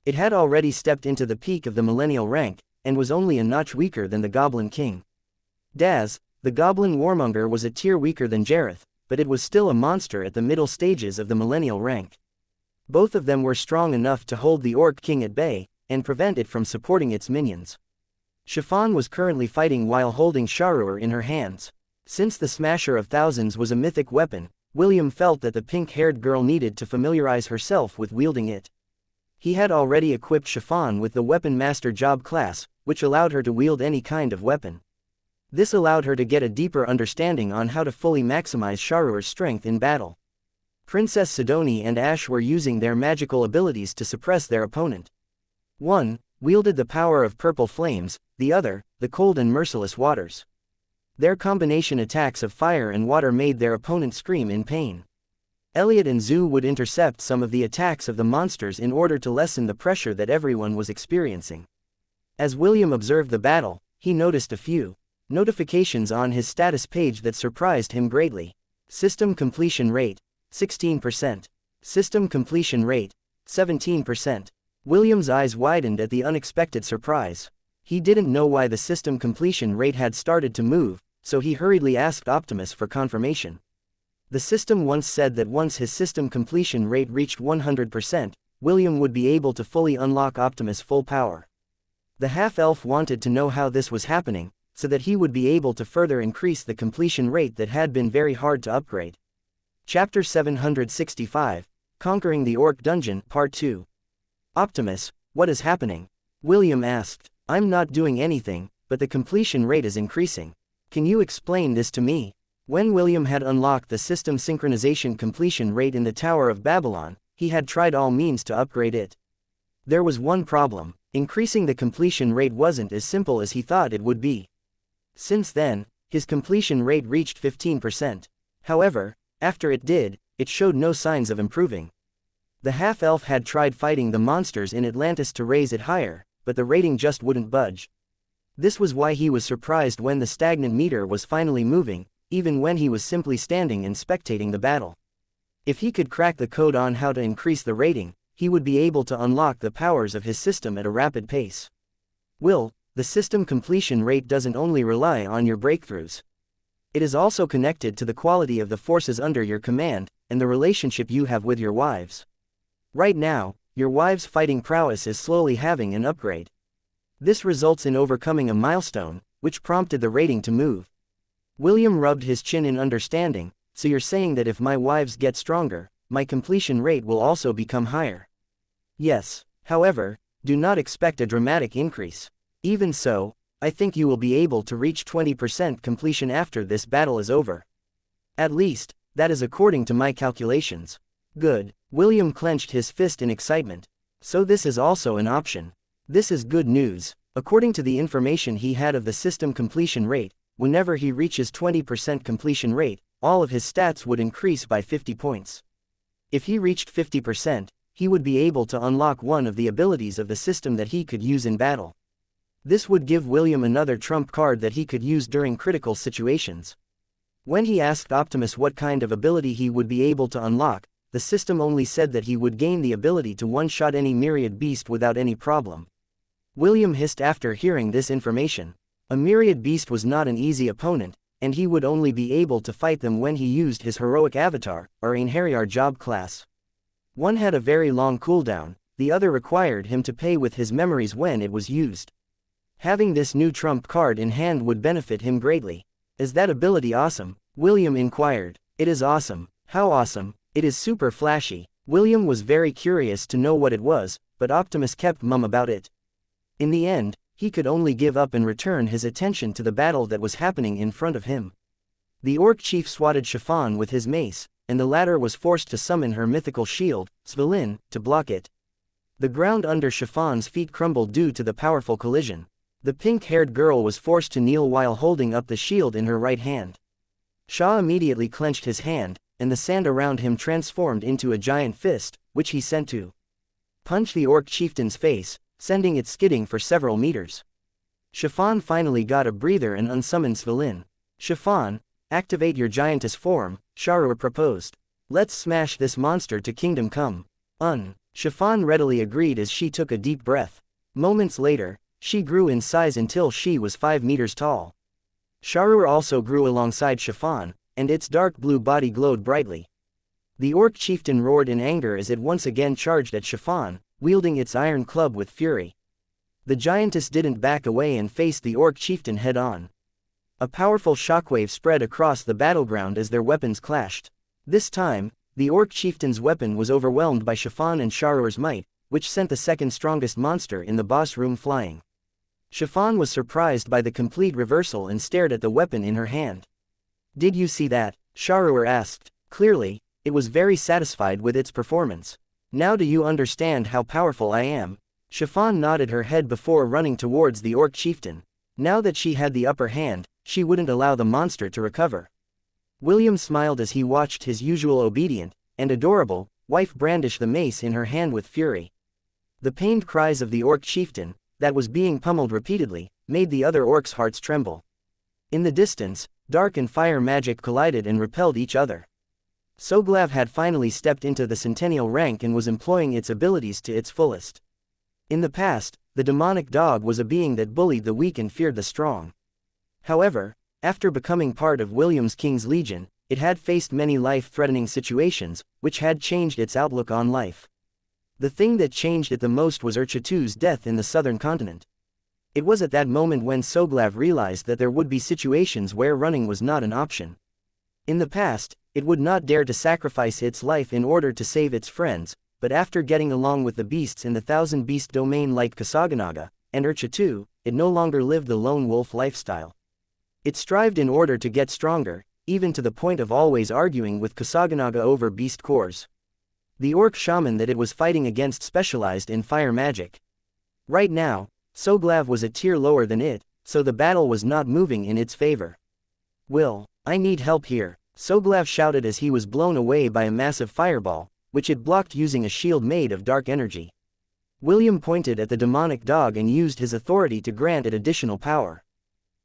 It had already stepped into the peak of the millennial rank, and was only a notch weaker than the Goblin King. Daz, the Goblin Warmonger, was a tier weaker than Jareth, but it was still a monster at the middle stages of the millennial rank. Both of them were strong enough to hold the Orc King at bay, and prevent it from supporting its minions. Chiffon was currently fighting while holding Sharuer in her hands. Since the Smasher of Thousands was a mythic weapon, William felt that the pink-haired girl needed to familiarize herself with wielding it. He had already equipped Chiffon with the Weapon Master job class, which allowed her to wield any kind of weapon. This allowed her to get a deeper understanding on how to fully maximize Sharuer's strength in battle. Princess Sidoni and Ash were using their magical abilities to suppress their opponent. One wielded the power of purple flames, the other, the cold and merciless waters. Their combination attacks of fire and water made their opponent scream in pain. Elliot and Zoo would intercept some of the attacks of the monsters in order to lessen the pressure that everyone was experiencing. As William observed the battle, he noticed a few notifications on his status page that surprised him greatly. System completion rate, 16%. System completion rate, 17%. William's eyes widened at the unexpected surprise. He didn't know why the system completion rate had started to move, so he hurriedly asked Optimus for confirmation. The system once said that once his system completion rate reached 100%, William would be able to fully unlock Optimus' full power. The half-elf wanted to know how this was happening, so that he would be able to further increase the completion rate that had been very hard to upgrade. Chapter 765, Conquering the Orc Dungeon, Part 2. Optimus, what is happening? William asked. I'm not doing anything, but the completion rate is increasing. Can you explain this to me? When William had unlocked the system synchronization completion rate in the Tower of Babylon, he had tried all means to upgrade it. There was one problem: increasing the completion rate wasn't as simple as he thought it would be. Since then, his completion rate reached 15%. However, after it did, it showed no signs of improving. The half-elf had tried fighting the monsters in Atlantis to raise it higher, but the rating just wouldn't budge. This was why he was surprised when the stagnant meter was finally moving, even when he was simply standing and spectating the battle. If he could crack the code on how to increase the rating, he would be able to unlock the powers of his system at a rapid pace. The system completion rate doesn't only rely on your breakthroughs. It is also connected to the quality of the forces under your command, and the relationship you have with your wives. Right now, your wives' fighting prowess is slowly having an upgrade. This results in overcoming a milestone, which prompted the rating to move. William rubbed his chin in understanding. So you're saying that if my wives get stronger, my completion rate will also become higher? Yes. However, do not expect a dramatic increase. Even so, I think you will be able to reach 20% completion after this battle is over. At least, that is according to my calculations. Good. William clenched his fist in excitement. So this is also an option. This is good news. According to the information he had of the system completion rate, whenever he reaches 20% completion rate, all of his stats would increase by 50 points. If he reached 50%, he would be able to unlock one of the abilities of the system that he could use in battle. This would give William another trump card that he could use during critical situations. When he asked Optimus what kind of ability he would be able to unlock, the system only said that he would gain the ability to one-shot any myriad beast without any problem. William hissed after hearing this information. A myriad beast was not an easy opponent, and he would only be able to fight them when he used his heroic avatar, or Aenarion job class. One had a very long cooldown, the other required him to pay with his memories when it was used. Having this new trump card in hand would benefit him greatly. Is that ability awesome? William inquired. It is awesome. How awesome? It is super flashy. William was very curious to know what it was, but Optimus kept mum about it. In the end, he could only give up and return his attention to the battle that was happening in front of him. The orc chief swatted Chiffon with his mace, and the latter was forced to summon her mythical shield, Svelin, to block it. The ground under Chiffon's feet crumbled due to the powerful collision. The pink-haired girl was forced to kneel while holding up the shield in her right hand. Shah immediately clenched his hand, and the sand around him transformed into a giant fist, which he sent to punch the orc chieftain's face. sending it skidding for several meters. Chiffon finally got a breather and unsummoned Svelin. Chiffon, activate your giantess form, Sharu proposed. Let's smash this monster to kingdom come. Chiffon readily agreed as she took a deep breath. Moments later, she grew in size until she was 5 meters tall. Sharu also grew alongside Chiffon, and its dark blue body glowed brightly. The orc chieftain roared in anger as it once again charged at Chiffon, wielding its iron club with fury. The giantess didn't back away and faced the orc chieftain head-on. A powerful shockwave spread across the battleground as their weapons clashed. This time, the orc chieftain's weapon was overwhelmed by Chiffon and Sharu's might, which sent the second strongest monster in the boss room flying. Chiffon was surprised by the complete reversal and stared at the weapon in her hand. Did you see that? Sharu asked. Clearly, it was very satisfied with its performance. Now do you understand how powerful I am? Chiffon nodded her head before running towards the orc chieftain. Now that she had the upper hand, she wouldn't allow the monster to recover. William smiled as he watched his usual obedient and adorable wife brandish the mace in her hand with fury. The pained cries of the orc chieftain, that was being pummeled repeatedly, made the other orcs' hearts tremble. In the distance, dark and fire magic collided and repelled each other. Soglav had finally stepped into the centennial rank and was employing its abilities to its fullest. In the past, the demonic dog was a being that bullied the weak and feared the strong. However, after becoming part of William's King's Legion, it had faced many life-threatening situations, which had changed its outlook on life. The thing that changed it the most was Urchatu's death in the southern continent. It was at that moment when Soglav realized that there would be situations where running was not an option. In the past, it would not dare to sacrifice its life in order to save its friends, but after getting along with the beasts in the Thousand Beast domain like Kasaganaga and Urchatu, it no longer lived the lone wolf lifestyle. It strived in order to get stronger, even to the point of always arguing with Kasaganaga over beast cores. The orc shaman that it was fighting against specialized in fire magic. Right now, Soglav was a tier lower than it, so the battle was not moving in its favor. I need help here, Soglav shouted as he was blown away by a massive fireball, which it blocked using a shield made of dark energy. William pointed at the demonic dog and used his authority to grant it additional power.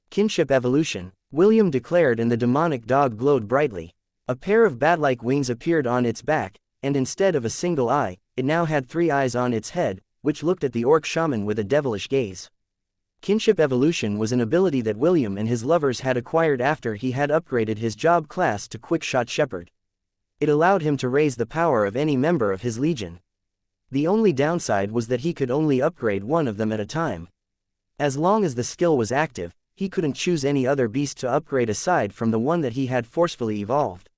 Kinship evolution, William declared, and the demonic dog glowed brightly. A pair of bat-like wings appeared on its back, and instead of a single eye, it now had 3 eyes on its head, which looked at the orc shaman with a devilish gaze. Kinship evolution was an ability that William and his lovers had acquired after he had upgraded his job class to Quick-Shot Shepherd. It allowed him to raise the power of any member of his legion. The only downside was that he could only upgrade one of them at a time. As long as the skill was active, he couldn't choose any other beast to upgrade aside from the one that he had forcefully evolved.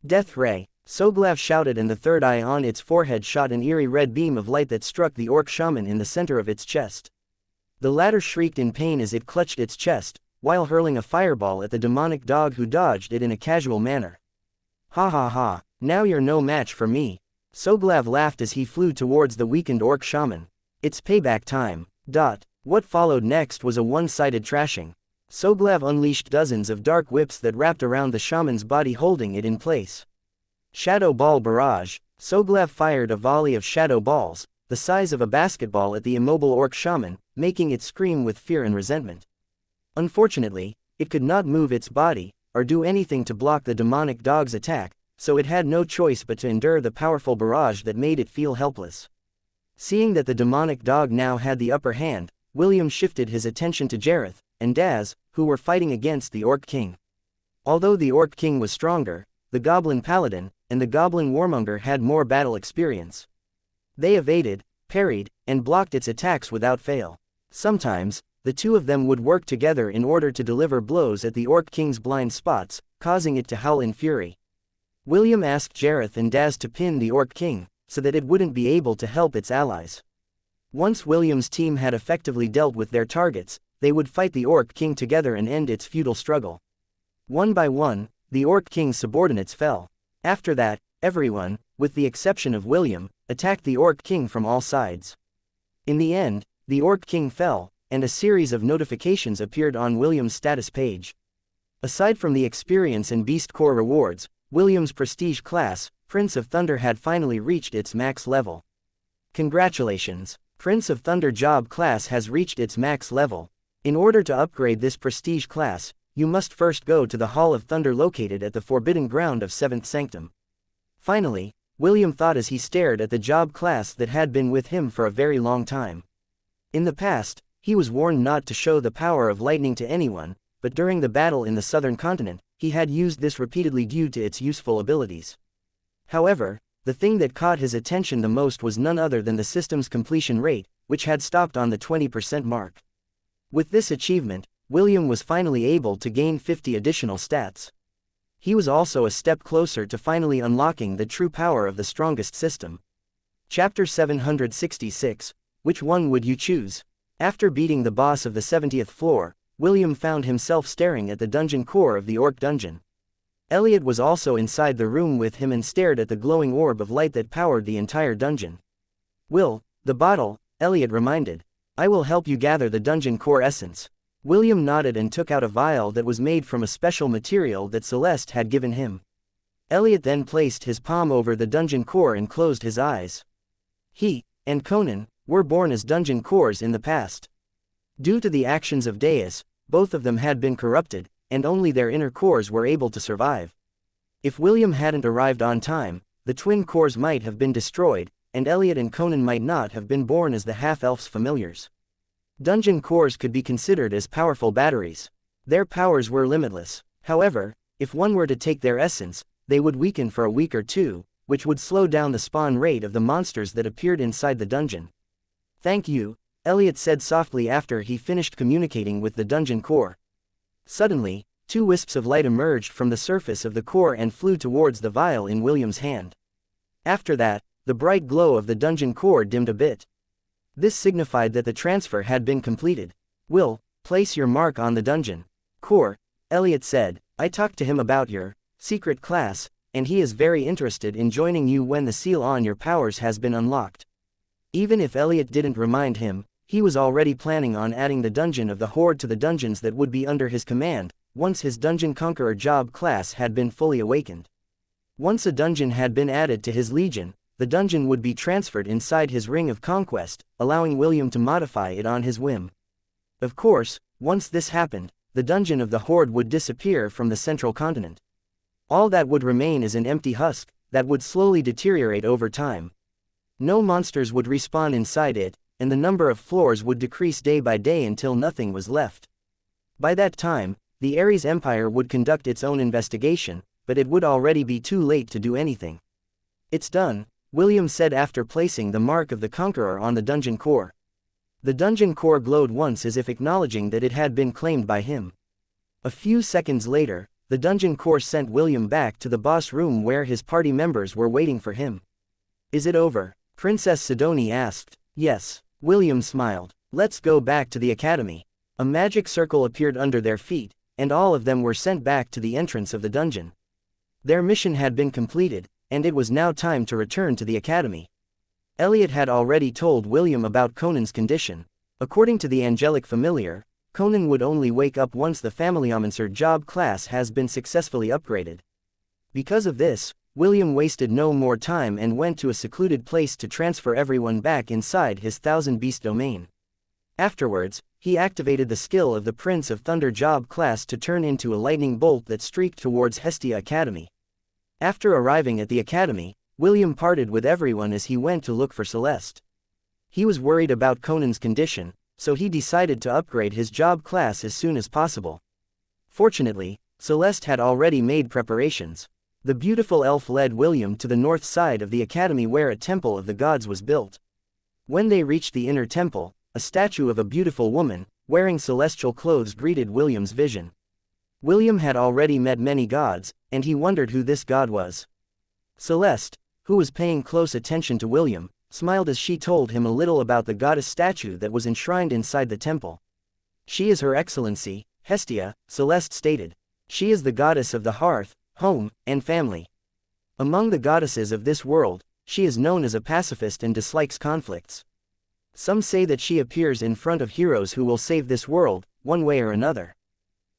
Death Ray, Soglav shouted, and the third eye on its forehead shot an eerie red beam of light that struck the orc shaman in the center of its chest. The latter shrieked in pain as it clutched its chest, while hurling a fireball at the demonic dog, who dodged it in a casual manner. Ha ha ha, now you're no match for me. Soglav laughed as he flew towards the weakened orc shaman. It's payback time. What followed next was a one-sided trashing. Soglav unleashed dozens of dark whips that wrapped around the shaman's body, holding it in place. Shadow Ball Barrage, Soglav fired a volley of shadow balls, the size of a basketball, at the immobile orc shaman, making it scream with fear and resentment. Unfortunately, it could not move its body, or do anything to block the demonic dog's attack, so it had no choice but to endure the powerful barrage that made it feel helpless. Seeing that the demonic dog now had the upper hand, William shifted his attention to Jareth and Daz, who were fighting against the Orc King. Although the Orc King was stronger, the Goblin Paladin and the Goblin Warmonger had more battle experience. They evaded, parried, and blocked its attacks without fail. Sometimes, the two of them would work together in order to deliver blows at the Orc King's blind spots, causing it to howl in fury. William asked Jareth and Daz to pin the Orc King, so that it wouldn't be able to help its allies. Once William's team had effectively dealt with their targets, they would fight the Orc King together and end its futile struggle. One by one, the Orc King's subordinates fell. After that, everyone, with the exception of William, attacked the Orc King from all sides. In the end, the Orc King fell, and a series of notifications appeared on William's status page. Aside from the experience and Beast Core rewards, William's prestige class, Prince of Thunder, had finally reached its max level. Congratulations! Prince of Thunder job class has reached its max level. In order to upgrade this prestige class, you must first go to the Hall of Thunder located at the Forbidden Ground of 7th Sanctum. Finally, William thought as he stared at the job class that had been with him for a very long time. In the past, he was warned not to show the power of lightning to anyone, but during the battle in the southern continent, he had used this repeatedly due to its useful abilities. However, the thing that caught his attention the most was none other than the system's completion rate, which had stopped on the 20% mark. With this achievement, William was finally able to gain 50 additional stats. He was also a step closer to finally unlocking the true power of the strongest system. Chapter 766, Which one would you choose? After beating the boss of the 70th floor, William found himself staring at the dungeon core of the Orc dungeon. Elliot was also inside the room with him and stared at the glowing orb of light that powered the entire dungeon. "Will, the bottle," Elliot reminded. "I will help you gather the dungeon core essence." William nodded and took out a vial that was made from a special material that Celeste had given him. Elliot then placed his palm over the dungeon core and closed his eyes. He and Conan were born as dungeon cores in the past. Due to the actions of Deus, both of them had been corrupted, and only their inner cores were able to survive. If William hadn't arrived on time, the twin cores might have been destroyed, and Elliot and Conan might not have been born as the half-elf's familiars. Dungeon cores could be considered as powerful batteries. Their powers were limitless. However, if one were to take their essence, they would weaken for a week or two, which would slow down the spawn rate of the monsters that appeared inside the dungeon. "Thank you," Elliot said softly after he finished communicating with the dungeon core. Suddenly, two wisps of light emerged from the surface of the core and flew towards the vial in William's hand. After that, the bright glow of the dungeon core dimmed a bit. This signified that the transfer had been completed. "Will, place your mark on the dungeon core," Elliot said. "I talked to him about your secret class, and he is very interested in joining you when the seal on your powers has been unlocked." Even if Elliot didn't remind him, he was already planning on adding the Dungeon of the Horde to the dungeons that would be under his command, once his Dungeon Conqueror job class had been fully awakened. Once a dungeon had been added to his legion, the dungeon would be transferred inside his Ring of Conquest, allowing William to modify it on his whim. Of course, once this happened, the Dungeon of the Horde would disappear from the central continent. All that would remain is an empty husk, that would slowly deteriorate over time. No monsters would respawn inside it, and the number of floors would decrease day by day until nothing was left. By that time, the Ares Empire would conduct its own investigation, but it would already be too late to do anything. "It's done," William said after placing the mark of the Conqueror on the dungeon core. The dungeon core glowed once as if acknowledging that it had been claimed by him. A few seconds later, the dungeon core sent William back to the boss room where his party members were waiting for him. "Is it over?" Princess Sidoni asked. "Yes," William smiled. "Let's go back to the academy." A magic circle appeared under their feet, and all of them were sent back to the entrance of the dungeon. Their mission had been completed, and it was now time to return to the academy. Elliot had already told William about Conan's condition. According to the angelic familiar, Conan would only wake up once the Familiomancer job class has been successfully upgraded. Because of this, William wasted no more time and went to a secluded place to transfer everyone back inside his Thousand Beast domain. Afterwards, he activated the skill of the Prince of Thunder job class to turn into a lightning bolt that streaked towards Hestia Academy. After arriving at the academy, William parted with everyone as he went to look for Celeste. He was worried about Conan's condition, so he decided to upgrade his job class as soon as possible. Fortunately, Celeste had already made preparations. The beautiful elf led William to the north side of the academy where a temple of the gods was built. When they reached the inner temple, a statue of a beautiful woman, wearing celestial clothes greeted William's vision. William had already met many gods, and he wondered who this god was. Celeste, who was paying close attention to William, smiled as she told him a little about the goddess statue that was enshrined inside the temple. "She is Her Excellency, Hestia," Celeste stated. "She is the goddess of the hearth, home, and family. Among the goddesses of this world, she is known as a pacifist and dislikes conflicts. Some say that she appears in front of heroes who will save this world, one way or another.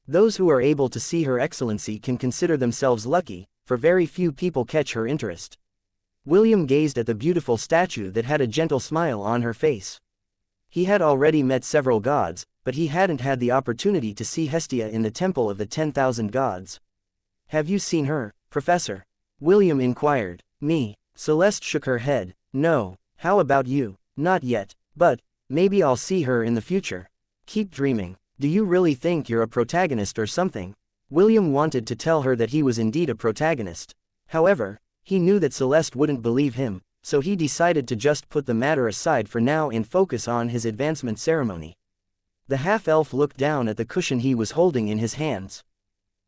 Those who are able to see Her Excellency can consider themselves lucky, for very few people catch her interest." William gazed at the beautiful statue that had a gentle smile on her face. He had already met several gods, but he hadn't had the opportunity to see Hestia in the Temple of the 10,000 Gods. "Have you seen her, Professor?" William inquired. "Me?" Celeste shook her head. "No. How about you?" "Not yet. But maybe I'll see her in the future." "Keep dreaming. Do you really think you're a protagonist or something?" William wanted to tell her that he was indeed a protagonist. However, he knew that Celeste wouldn't believe him, so he decided to just put the matter aside for now and focus on his advancement ceremony. The half-elf looked down at the cushion he was holding in his hands.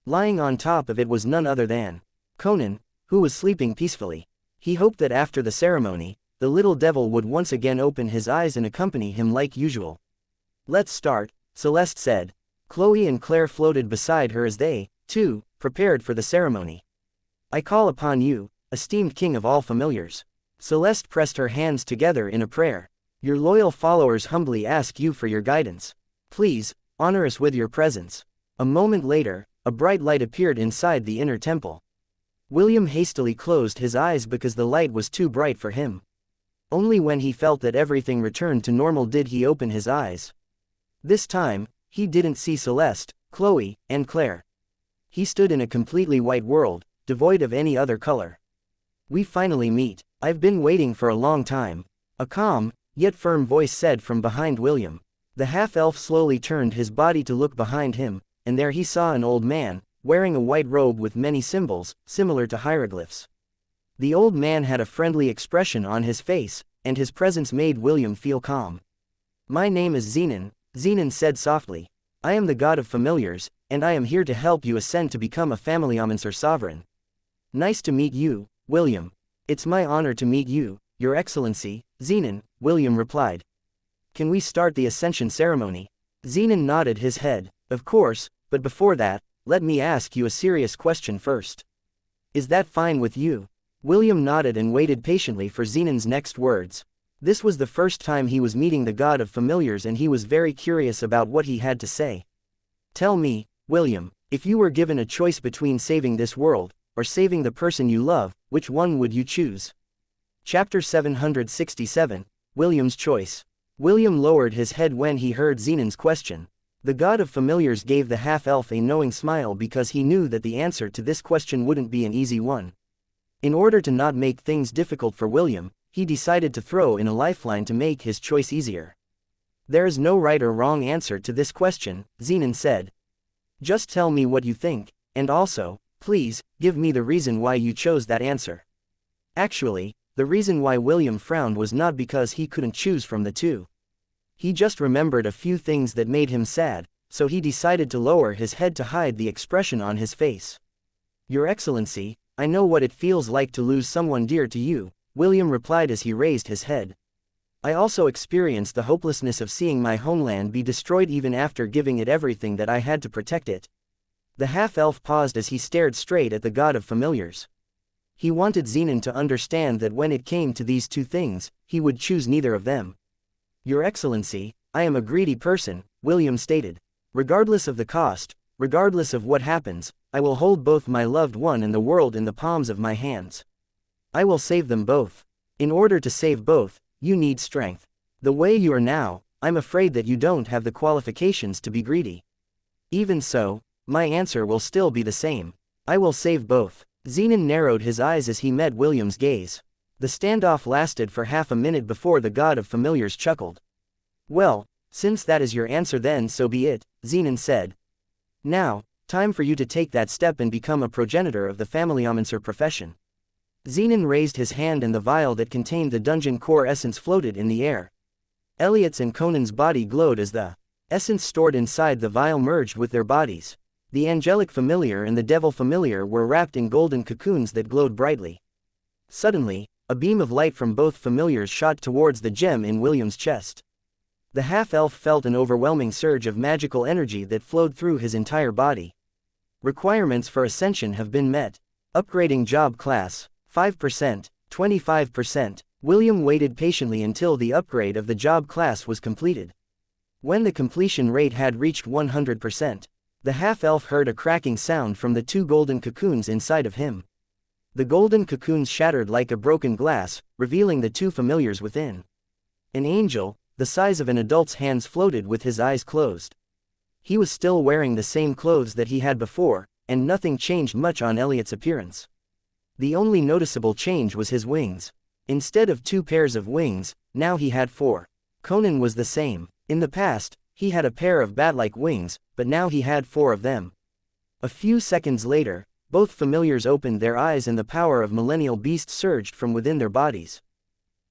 Lying on top of it was none other than Conan, who was sleeping peacefully. He hoped that after the ceremony, the little devil would once again open his eyes and accompany him like usual. "Let's start," Celeste said. Chloe and Claire floated beside her as they, too, prepared for the ceremony. "I call upon you, esteemed king of all familiars." Celeste pressed her hands together in a prayer. "Your loyal followers humbly ask you for your guidance. Please, honor us with your presence." A moment later, a bright light appeared inside the inner temple. William hastily closed his eyes because the light was too bright for him. Only when he felt that everything returned to normal did he open his eyes. This time, he didn't see Celeste, Chloe, and Claire. He stood in a completely white world, devoid of any other color. "We finally meet. I've been waiting for a long time," a calm, yet firm voice said from behind William. The half-elf slowly turned his body to look behind him, and there he saw an old man, wearing a white robe with many symbols, similar to hieroglyphs. The old man had a friendly expression on his face, and his presence made William feel calm. "My name is Zenon," Zenon said softly. "I am the god of familiars, and I am here to help you ascend to become a family sovereign." "Nice to meet you, William." "It's my honor to meet you, Your Excellency, Zenon," William replied. "Can we start the ascension ceremony?" Zenon nodded his head. "Of course, but before that, let me ask you a serious question first. Is that fine with you?" William nodded and waited patiently for Zenon's next words. This was the first time he was meeting the god of familiars and he was very curious about what he had to say. "Tell me, William, if you were given a choice between saving this world, or saving the person you love, which one would you choose?" Chapter 767, William's Choice. William lowered his head when he heard Zenon's question. The god of familiars gave the half-elf a knowing smile because he knew that the answer to this question wouldn't be an easy one. In order to not make things difficult for William, he decided to throw in a lifeline to make his choice easier. "There is no right or wrong answer to this question," Zenon said. "Just tell me what you think, and also, please, give me the reason why you chose that answer." Actually, the reason why William frowned was not because he couldn't choose from the two. He just remembered a few things that made him sad, so he decided to lower his head to hide the expression on his face. "Your Excellency, I know what it feels like to lose someone dear to you," William replied as he raised his head. "I also experienced the hopelessness of seeing my homeland be destroyed even after giving it everything that I had to protect it." The half-elf paused as he stared straight at the god of familiars. He wanted Zenon to understand that when it came to these two things, he would choose neither of them. "Your Excellency, I am a greedy person," William stated. "Regardless of the cost, regardless of what happens, I will hold both my loved one and the world in the palms of my hands. I will save them both. In order to save both, you need strength. The way you are now, I'm afraid that you don't have the qualifications to be greedy. Even so, my answer will still be the same. I will save both." Zenon narrowed his eyes as he met William's gaze. The standoff lasted for half a minute before the god of familiars chuckled. "Well, since that is your answer then so be it," Zenon said. "Now, time for you to take that step and become a progenitor of the family profession." Zenon raised his hand and the vial that contained the Dungeon Core essence floated in the air. Elliot's and Conan's body glowed as the essence stored inside the vial merged with their bodies. The angelic familiar and the devil familiar were wrapped in golden cocoons that glowed brightly. Suddenly, a beam of light from both familiars shot towards the gem in William's chest. The half-elf felt an overwhelming surge of magical energy that flowed through his entire body. Requirements for ascension have been met. Upgrading job class, 5%, 25%. William waited patiently until the upgrade of the job class was completed. When the completion rate had reached 100%, the half-elf heard a cracking sound from the two golden cocoons inside of him. The golden cocoons shattered like a broken glass, revealing the two familiars within. An angel, the size of an adult's hands floated with his eyes closed. He was still wearing the same clothes that he had before, and nothing changed much on Elliot's appearance. The only noticeable change was his wings. Instead of 2 pairs of wings, now he had 4. Conan was the same. In the past, he had a pair of bat-like wings, but now he had 4 of them. A few seconds later, both familiars opened their eyes and the power of millennial beast surged from within their bodies.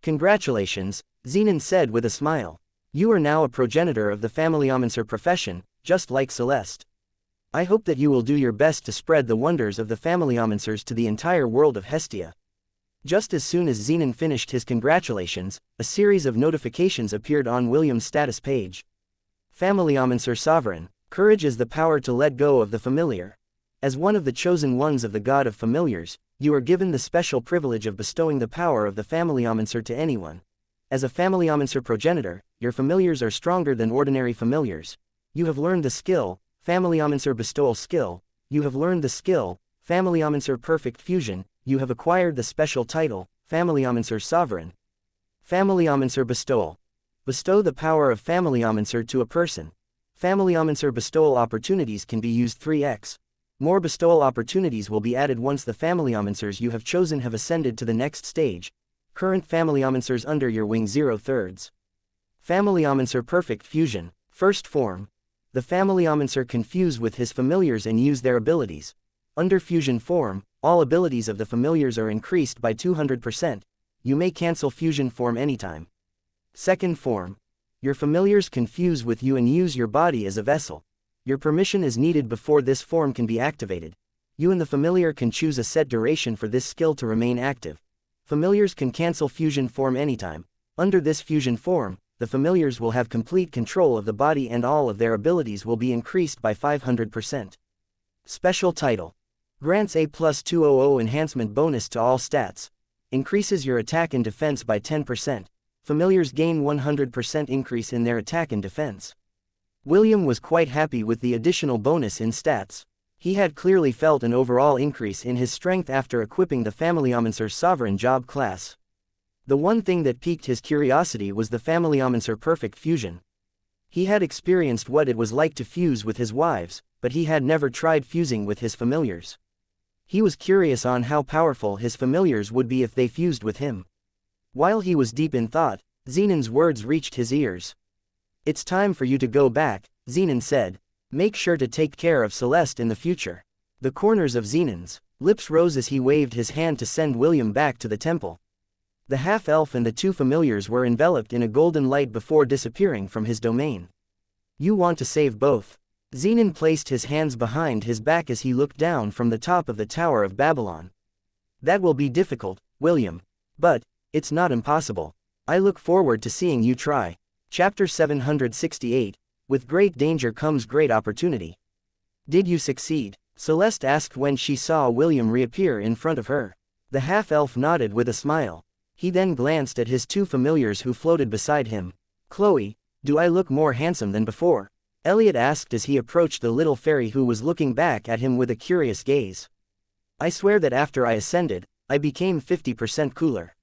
"Congratulations," Zenon said with a smile. "You are now a progenitor of the familyomancer profession, just like Celeste. I hope that you will do your best to spread the wonders of the familyomancers to the entire world of Hestia." Just as soon as Zenon finished his congratulations, a series of notifications appeared on William's status page. Familyomancer Sovereign, courage is the power to let go of the familiar. As one of the chosen ones of the god of familiars, you are given the special privilege of bestowing the power of the familyomancer to anyone. As a familyomancer progenitor, your familiars are stronger than ordinary familiars. You have learned the skill, familyomancer bestowal skill. You have learned the skill, familyomancer perfect fusion. You have acquired the special title, familyomancer sovereign. Familyomancer bestowal. Bestow the power of familyomancer to a person. Familyomancer bestowal opportunities can be used 3x. More bestowal opportunities will be added once the familyomancers you have chosen have ascended to the next stage. Current familyomancers under your wing 0/3. Familyomancer perfect fusion, first form. The familyomancer can fuse with his familiars and use their abilities. Under fusion form, all abilities of the familiars are increased by 200%. You may cancel fusion form anytime. Second form. Your familiars can fuse with you and use your body as a vessel. Your permission is needed before this form can be activated. You and the familiar can choose a set duration for this skill to remain active. Familiars can cancel fusion form anytime. Under this fusion form, the familiars will have complete control of the body and all of their abilities will be increased by 500%. Special title. Grants a +200 enhancement bonus to all stats. Increases your attack and defense by 10%. Familiars gain 100% increase in their attack and defense. William was quite happy with the additional bonus in stats. He had clearly felt an overall increase in his strength after equipping the familyomancer sovereign job class. The one thing that piqued his curiosity was the familyomancer perfect fusion. He had experienced what it was like to fuse with his wives, but he had never tried fusing with his familiars. He was curious on how powerful his familiars would be if they fused with him. While he was deep in thought, Zenon's words reached his ears. "It's time for you to go back," Zenon said. "Make sure to take care of Celeste in the future." The corners of Zenon's lips rose as he waved his hand to send William back to the temple. The half-elf and the 2 familiars were enveloped in a golden light before disappearing from his domain. "You want to save both." Zenon placed his hands behind his back as he looked down from the top of the Tower of Babylon. "That will be difficult, William. But it's not impossible. I look forward to seeing you try." Chapter 768, With great danger comes great opportunity. "Did you succeed?" Celeste asked when she saw William reappear in front of her. The half-elf nodded with a smile. He then glanced at his 2 familiars who floated beside him. "Chloe, do I look more handsome than before?" Elliot asked as he approached the little fairy who was looking back at him with a curious gaze. "I swear that after I ascended, I became 50% cooler."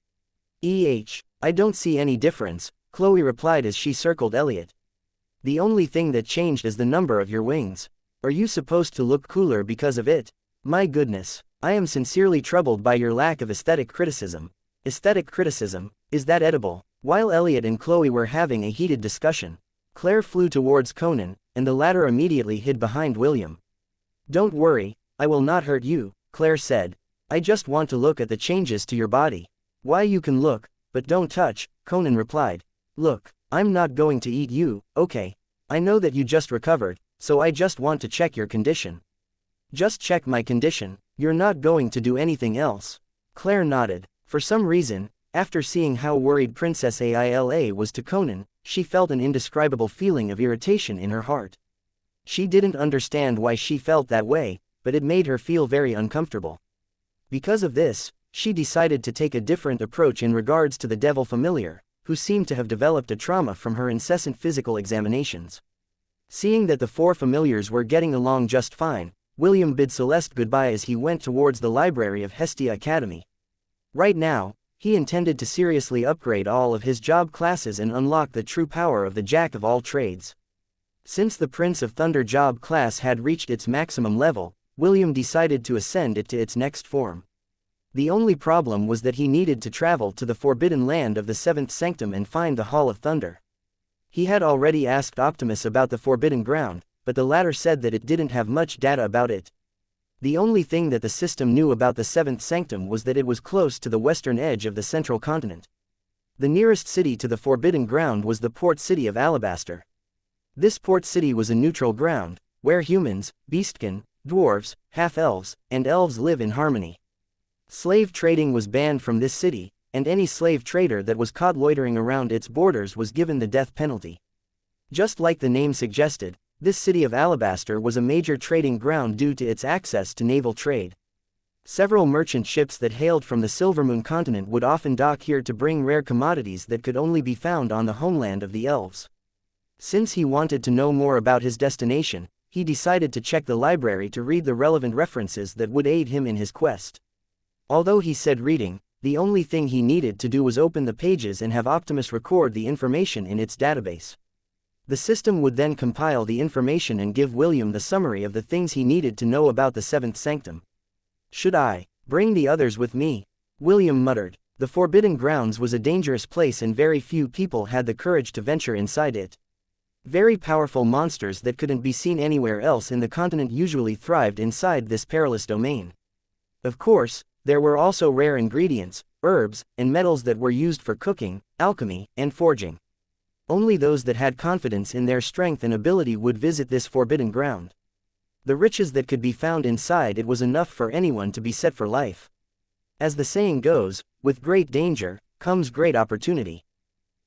I don't see any difference," Chloe replied as she circled Elliot. "The only thing that changed is the number of your wings. Are you supposed to look cooler because of it? My goodness, I am sincerely troubled by your lack of aesthetic criticism." Aesthetic criticism, is that edible? While Elliot and Chloe were having a heated discussion, Claire flew towards Conan, and the latter immediately hid behind William. "Don't worry, I will not hurt you," Claire said. "I just want to look at the changes to your body." "Why, you can look, but don't touch," Conan replied. "Look, I'm not going to eat you, okay? I know that you just recovered, so I just want to check your condition." "Just check my condition, you're not going to do anything else." Claire nodded. For some reason, after seeing how worried Princess Aila was to Conan, she felt an indescribable feeling of irritation in her heart. She didn't understand why she felt that way, but it made her feel very uncomfortable. Because of this, she decided to take a different approach in regards to the devil familiar, who seemed to have developed a trauma from her incessant physical examinations. Seeing that the 4 familiars were getting along just fine, William bid Celeste goodbye as he went towards the library of Hestia Academy. Right now, He intended to seriously upgrade all of his job classes and unlock the true power of the Jack of all trades. Since the Prince of Thunder job class had reached its maximum level, William decided to ascend it to its next form. The only problem was that he needed to travel to the forbidden land of the Seventh Sanctum and find the Hall of Thunder. He had already asked Optimus about the forbidden ground, but the latter said that it didn't have much data about it. The only thing that the system knew about the Seventh Sanctum was that it was close to the western edge of the central continent. The nearest city to the forbidden ground was the port city of Alabaster. This port city was a neutral ground, where humans, beastkin, dwarves, half-elves, and elves live in harmony. Slave trading was banned from this city, and any slave trader that was caught loitering around its borders was given the death penalty. Just like the name suggested, this city of Alabaster was a major trading ground due to its access to naval trade. Several merchant ships that hailed from the Silvermoon continent would often dock here to bring rare commodities that could only be found on the homeland of the elves. Since he wanted to know more about his destination, he decided to check the library to read the relevant references that would aid him in his quest. Although he said reading, the only thing he needed to do was open the pages and have Optimus record the information in its database. The system would then compile the information and give William the summary of the things he needed to know about the Seventh Sanctum. "Should I bring the others with me?" William muttered. The Forbidden Grounds was a dangerous place and very few people had the courage to venture inside it. Very powerful monsters that couldn't be seen anywhere else in the continent usually thrived inside this perilous domain. Of course, there were also rare ingredients, herbs, and metals that were used for cooking, alchemy, and forging. Only those that had confidence in their strength and ability would visit this forbidden ground. The riches that could be found inside it was enough for anyone to be set for life. As the saying goes, with great danger comes great opportunity.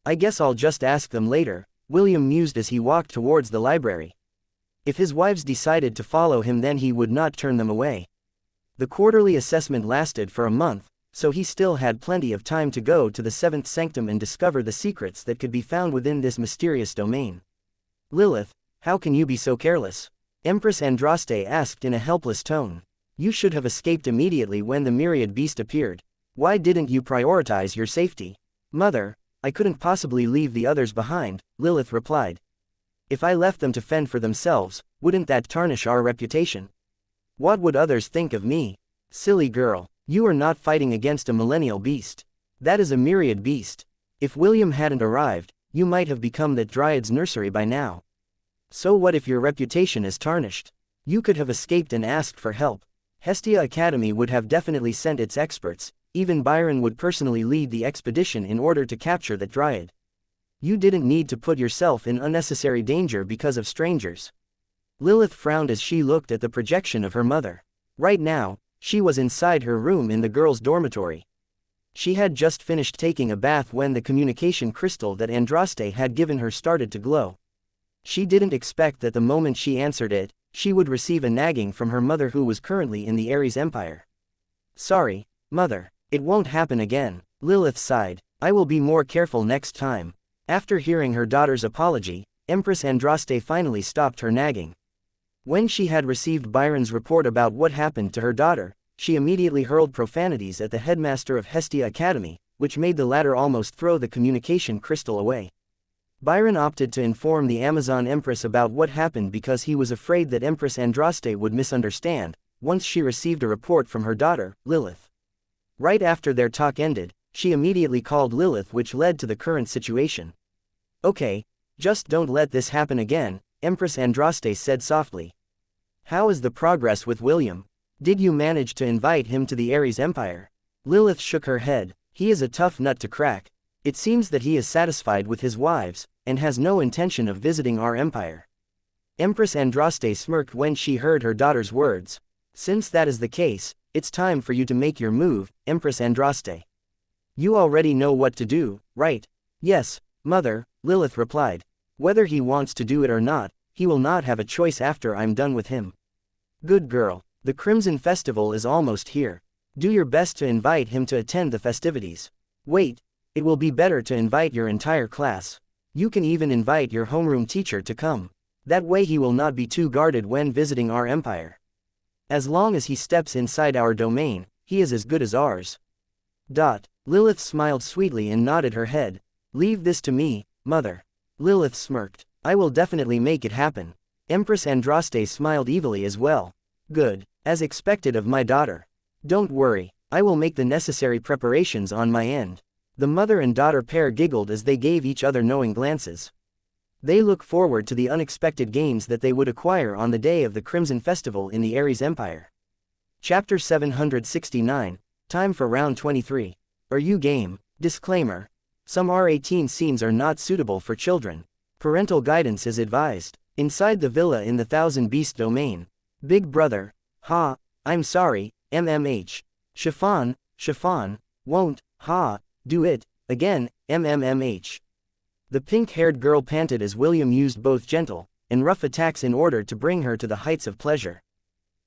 "I guess I'll just ask them later," William mused as he walked towards the library. If his wives decided to follow him, then he would not turn them away. The quarterly assessment lasted for a month, so he still had plenty of time to go to the Seventh Sanctum and discover the secrets that could be found within this mysterious domain. "Lilith, how can you be so careless?" Empress Andraste asked in a helpless tone. "You should have escaped immediately when the myriad beast appeared. Why didn't you prioritize your safety?" "Mother, I couldn't possibly leave the others behind," Lilith replied. "If I left them to fend for themselves, wouldn't that tarnish our reputation? What would others think of me?" "Silly girl, you are not fighting against a millennial beast. That is a myriad beast. If William hadn't arrived, you might have become that dryad's nursery by now. So what if your reputation is tarnished? You could have escaped and asked for help. Hestia Academy would have definitely sent its experts. Even Byron would personally lead the expedition in order to capture that dryad. You didn't need to put yourself in unnecessary danger because of strangers." Lilith frowned as she looked at the projection of her mother. Right now, she was inside her room in the girls' dormitory. She had just finished taking a bath when the communication crystal that Andraste had given her started to glow. She didn't expect that the moment she answered it, she would receive a nagging from her mother, who was currently in the Ares Empire. "Sorry, Mother. It won't happen again," Lilith sighed. "I will be more careful next time." After hearing her daughter's apology, Empress Andraste finally stopped her nagging. When she had received Byron's report about what happened to her daughter, she immediately hurled profanities at the headmaster of Hestia Academy, which made the latter almost throw the communication crystal away. Byron opted to inform the Amazon Empress about what happened because he was afraid that Empress Andraste would misunderstand, once she received a report from her daughter, Lilith. Right after their talk ended, she immediately called Lilith, which led to the current situation. "Okay, just don't let this happen again," Empress Andraste said softly. "How is the progress with William? Did you manage to invite him to the Ares Empire?" Lilith shook her head. "He is a tough nut to crack. It seems that he is satisfied with his wives, and has no intention of visiting our empire." Empress Andraste smirked when she heard her daughter's words. "Since that is the case, it's time for you to make your move, Empress Andraste. You already know what to do, right?" "Yes, Mother," Lilith replied. "Whether he wants to do it or not, he will not have a choice after I'm done with him." "Good girl. The Crimson Festival is almost here. Do your best to invite him to attend the festivities. Wait, it will be better to invite your entire class. You can even invite your homeroom teacher to come. That way he will not be too guarded when visiting our empire. As long as he steps inside our domain, he is as good as ours." Lilith smiled sweetly and nodded her head. Leave this to me, mother. Lilith smirked. I will definitely make it happen. Empress Andraste smiled evilly as well. Good, as expected of my daughter. Don't worry, I will make the necessary preparations on my end. The mother and daughter pair giggled as they gave each other knowing glances. They look forward to the unexpected gains that they would acquire on the day of the Crimson Festival in the Ares Empire. Chapter 769, Time for Round 23. Are you game? Disclaimer. Some R18 scenes are not suitable for children. Parental guidance is advised. Inside the villa in the Thousand Beast domain. Big brother. Ha, I'm sorry, MMH. Chiffon, won't, ha, do it, again, MMMH. The pink-haired girl panted as William used both gentle and rough attacks in order to bring her to the heights of pleasure.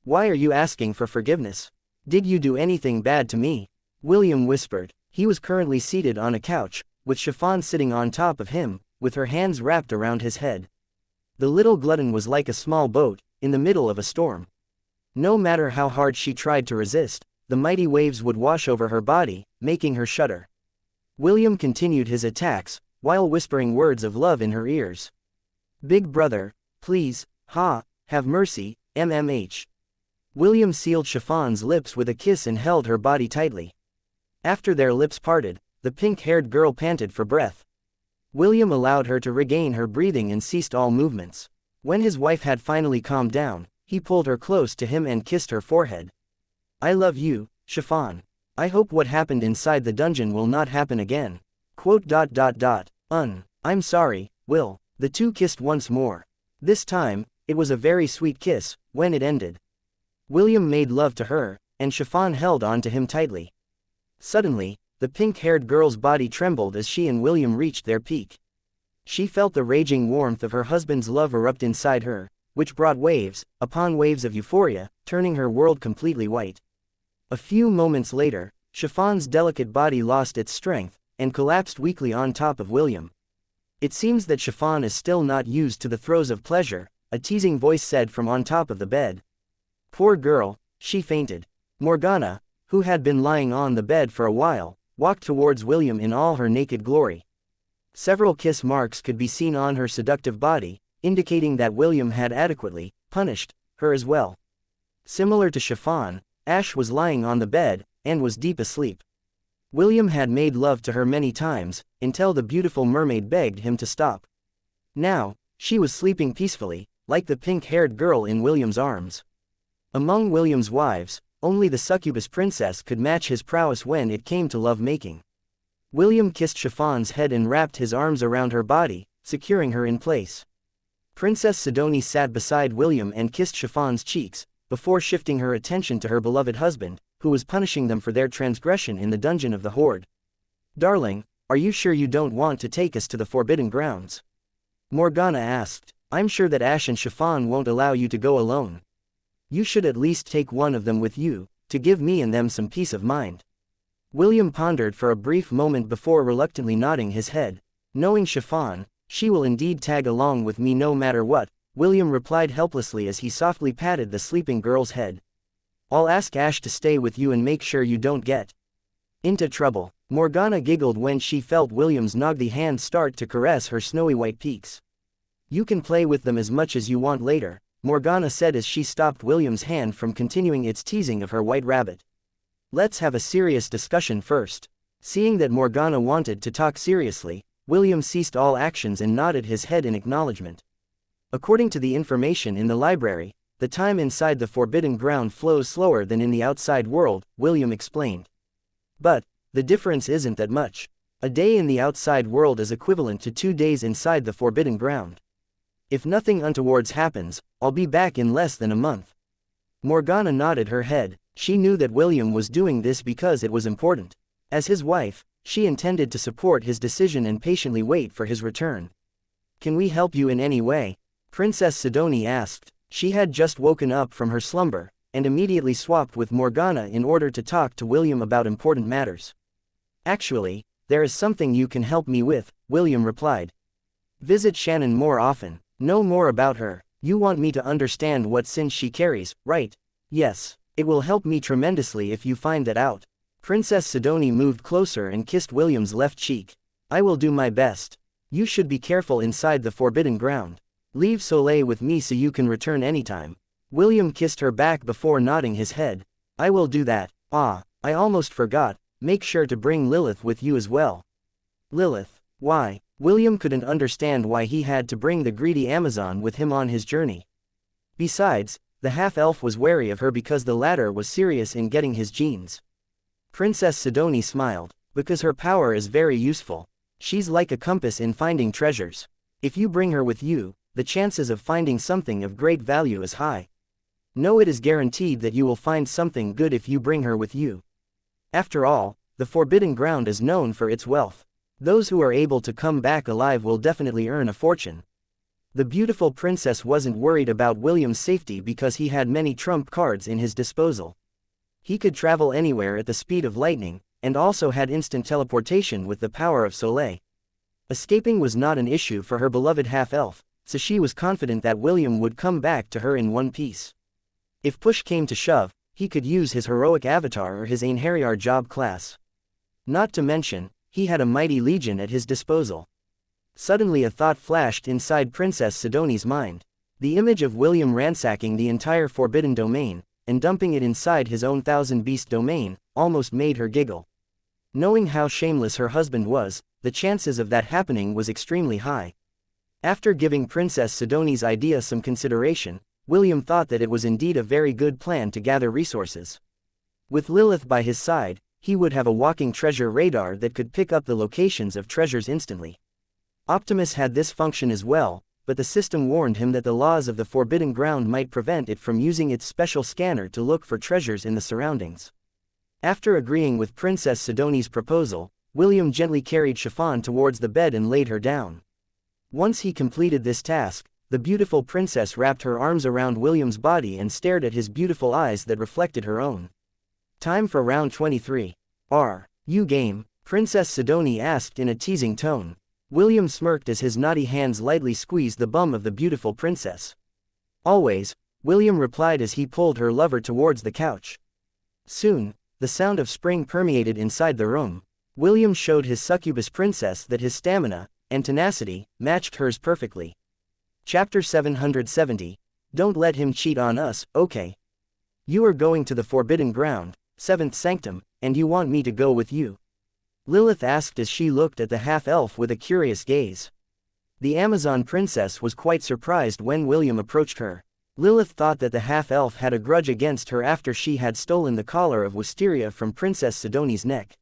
Why are you asking for forgiveness? Did you do anything bad to me? William whispered. He was currently seated on a couch, with Chiffon sitting on top of him, with her hands wrapped around his head. The little glutton was like a small boat, in the middle of a storm. No matter how hard she tried to resist, the mighty waves would wash over her body, making her shudder. William continued his attacks, while whispering words of love in her ears. Big brother, please, ha, have mercy, MMH. William sealed Chiffon's lips with a kiss and held her body tightly. After their lips parted, the pink-haired girl panted for breath. William allowed her to regain her breathing and ceased all movements. When his wife had finally calmed down, he pulled her close to him and kissed her forehead. I love you, Chiffon. I hope what happened inside the dungeon will not happen again. I'm sorry, Will. The two kissed once more. This time, it was a very sweet kiss. When it ended, William made love to her, and Chiffon held on to him tightly. Suddenly, the pink-haired girl's body trembled as she and William reached their peak. She felt the raging warmth of her husband's love erupt inside her, which brought waves upon waves of euphoria, turning her world completely white. A few moments later, Chiffon's delicate body lost its strength, and collapsed weakly on top of William. It seems that Chiffon is still not used to the throes of pleasure, a teasing voice said from on top of the bed. Poor girl, she fainted. Morgana, who had been lying on the bed for a while, walked towards William in all her naked glory. Several kiss marks could be seen on her seductive body, indicating that William had adequately punished her as well. Similar to Chiffon, Ash was lying on the bed, and was deep asleep. William had made love to her many times, until the beautiful mermaid begged him to stop. Now, she was sleeping peacefully, like the pink-haired girl in William's arms. Among William's wives, only the succubus princess could match his prowess when it came to love-making. William kissed Chiffon's head and wrapped his arms around her body, securing her in place. Princess Sidonie sat beside William and kissed Chiffon's cheeks, before shifting her attention to her beloved husband, who was punishing them for their transgression in the dungeon of the Horde. Darling, are you sure you don't want to take us to the Forbidden Grounds? Morgana asked. I'm sure that Ash and Chiffon won't allow you to go alone. You should at least take one of them with you, to give me and them some peace of mind. William pondered for a brief moment before reluctantly nodding his head. Knowing Chiffon, she will indeed tag along with me no matter what, William replied helplessly as he softly patted the sleeping girl's head. I'll ask Ash to stay with you and make sure you don't get into trouble. Morgana giggled when she felt William's noggy hand start to caress her snowy white peaks. You can play with them as much as you want later, Morgana said as she stopped William's hand from continuing its teasing of her white rabbit. Let's have a serious discussion first. Seeing that Morgana wanted to talk seriously, William ceased all actions and nodded his head in acknowledgement. According to the information in the library, the time inside the Forbidden Ground flows slower than in the outside world, William explained. But the difference isn't that much. A day in the outside world is equivalent to 2 days inside the Forbidden Ground. If nothing untowards happens, I'll be back in less than a month. Morgana nodded her head. She knew that William was doing this because it was important. As his wife, she intended to support his decision and patiently wait for his return. Can we help you in any way? Princess Sidonie asked. She had just woken up from her slumber, and immediately swapped with Morgana in order to talk to William about important matters. Actually, there is something you can help me with, William replied. Visit Shannon more often. Know more about her. You want me to understand what sins she carries, right? Yes. It will help me tremendously if you find that out. Princess Sidonie moved closer and kissed William's left cheek. I will do my best. You should be careful inside the forbidden ground. Leave Soleil with me so you can return anytime. William kissed her back before nodding his head. I will do that. Ah, I almost forgot, make sure to bring Lilith with you as well. Lilith? Why? William couldn't understand why he had to bring the greedy Amazon with him on his journey. Besides, the half-elf was wary of her because the latter was serious in getting his genes. Princess Sidonie smiled. Because her power is very useful. She's like a compass in finding treasures. If you bring her with you, the chances of finding something of great value is high. No, it is guaranteed that you will find something good if you bring her with you. After all, the Forbidden Ground is known for its wealth. Those who are able to come back alive will definitely earn a fortune. The beautiful princess wasn't worried about William's safety because he had many trump cards in his disposal. He could travel anywhere at the speed of lightning, and also had instant teleportation with the power of Soleil. Escaping was not an issue for her beloved half-elf, so she was confident that William would come back to her in one piece. If push came to shove, he could use his heroic avatar or his Aenarion job class. Not to mention, he had a mighty legion at his disposal. Suddenly a thought flashed inside Princess Sidonie's mind. The image of William ransacking the entire Forbidden Domain, and dumping it inside his own thousand-beast domain, almost made her giggle. Knowing how shameless her husband was, the chances of that happening was extremely high. After giving Princess Sidonie's idea some consideration, William thought that it was indeed a very good plan to gather resources. With Lilith by his side, he would have a walking treasure radar that could pick up the locations of treasures instantly. Optimus had this function as well, but the system warned him that the laws of the Forbidden Ground might prevent it from using its special scanner to look for treasures in the surroundings. After agreeing with Princess Sidonie's proposal, William gently carried Chiffon towards the bed and laid her down. Once he completed this task, the beautiful princess wrapped her arms around William's body and stared at his beautiful eyes that reflected her own. Time for round 23. Are you game? Princess Sidonie asked in a teasing tone. William smirked as his naughty hands lightly squeezed the bum of the beautiful princess. Always, William replied as he pulled her lover towards the couch. Soon, the sound of spring permeated inside the room. William showed his succubus princess that his stamina and tenacity matched hers perfectly. Chapter 770. Don't let him cheat on us, okay? You are going to the Forbidden Ground, 7th Sanctum, and you want me to go with you? Lilith asked as she looked at the half-elf with a curious gaze. The Amazon princess was quite surprised when William approached her. Lilith thought that the half-elf had a grudge against her after she had stolen the collar of wisteria from Princess Sidonie's neck.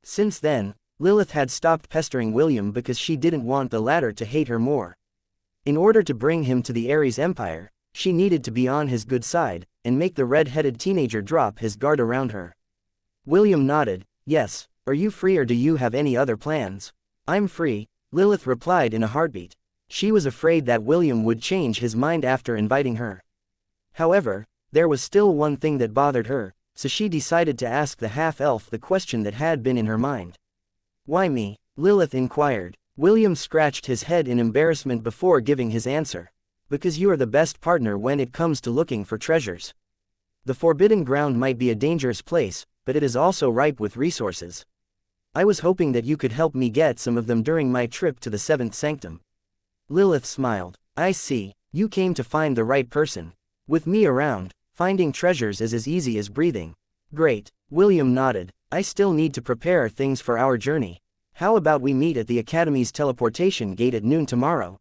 Since then, Lilith had stopped pestering William because she didn't want the latter to hate her more. In order to bring him to the Ares Empire, she needed to be on his good side, and make the red-headed teenager drop his guard around her. William nodded. Yes, are you free or do you have any other plans? I'm free, Lilith replied in a heartbeat. She was afraid that William would change his mind after inviting her. However, there was still one thing that bothered her, so she decided to ask the half-elf the question that had been in her mind. Why me? Lilith inquired. William scratched his head in embarrassment before giving his answer. Because you are the best partner when it comes to looking for treasures. The Forbidden Ground might be a dangerous place, but it is also ripe with resources. I was hoping that you could help me get some of them during my trip to the 7th Sanctum. Lilith smiled. I see, you came to find the right person. With me around, finding treasures is as easy as breathing. Great. William nodded. I still need to prepare things for our journey. How about we meet at the Academy's teleportation gate at noon tomorrow?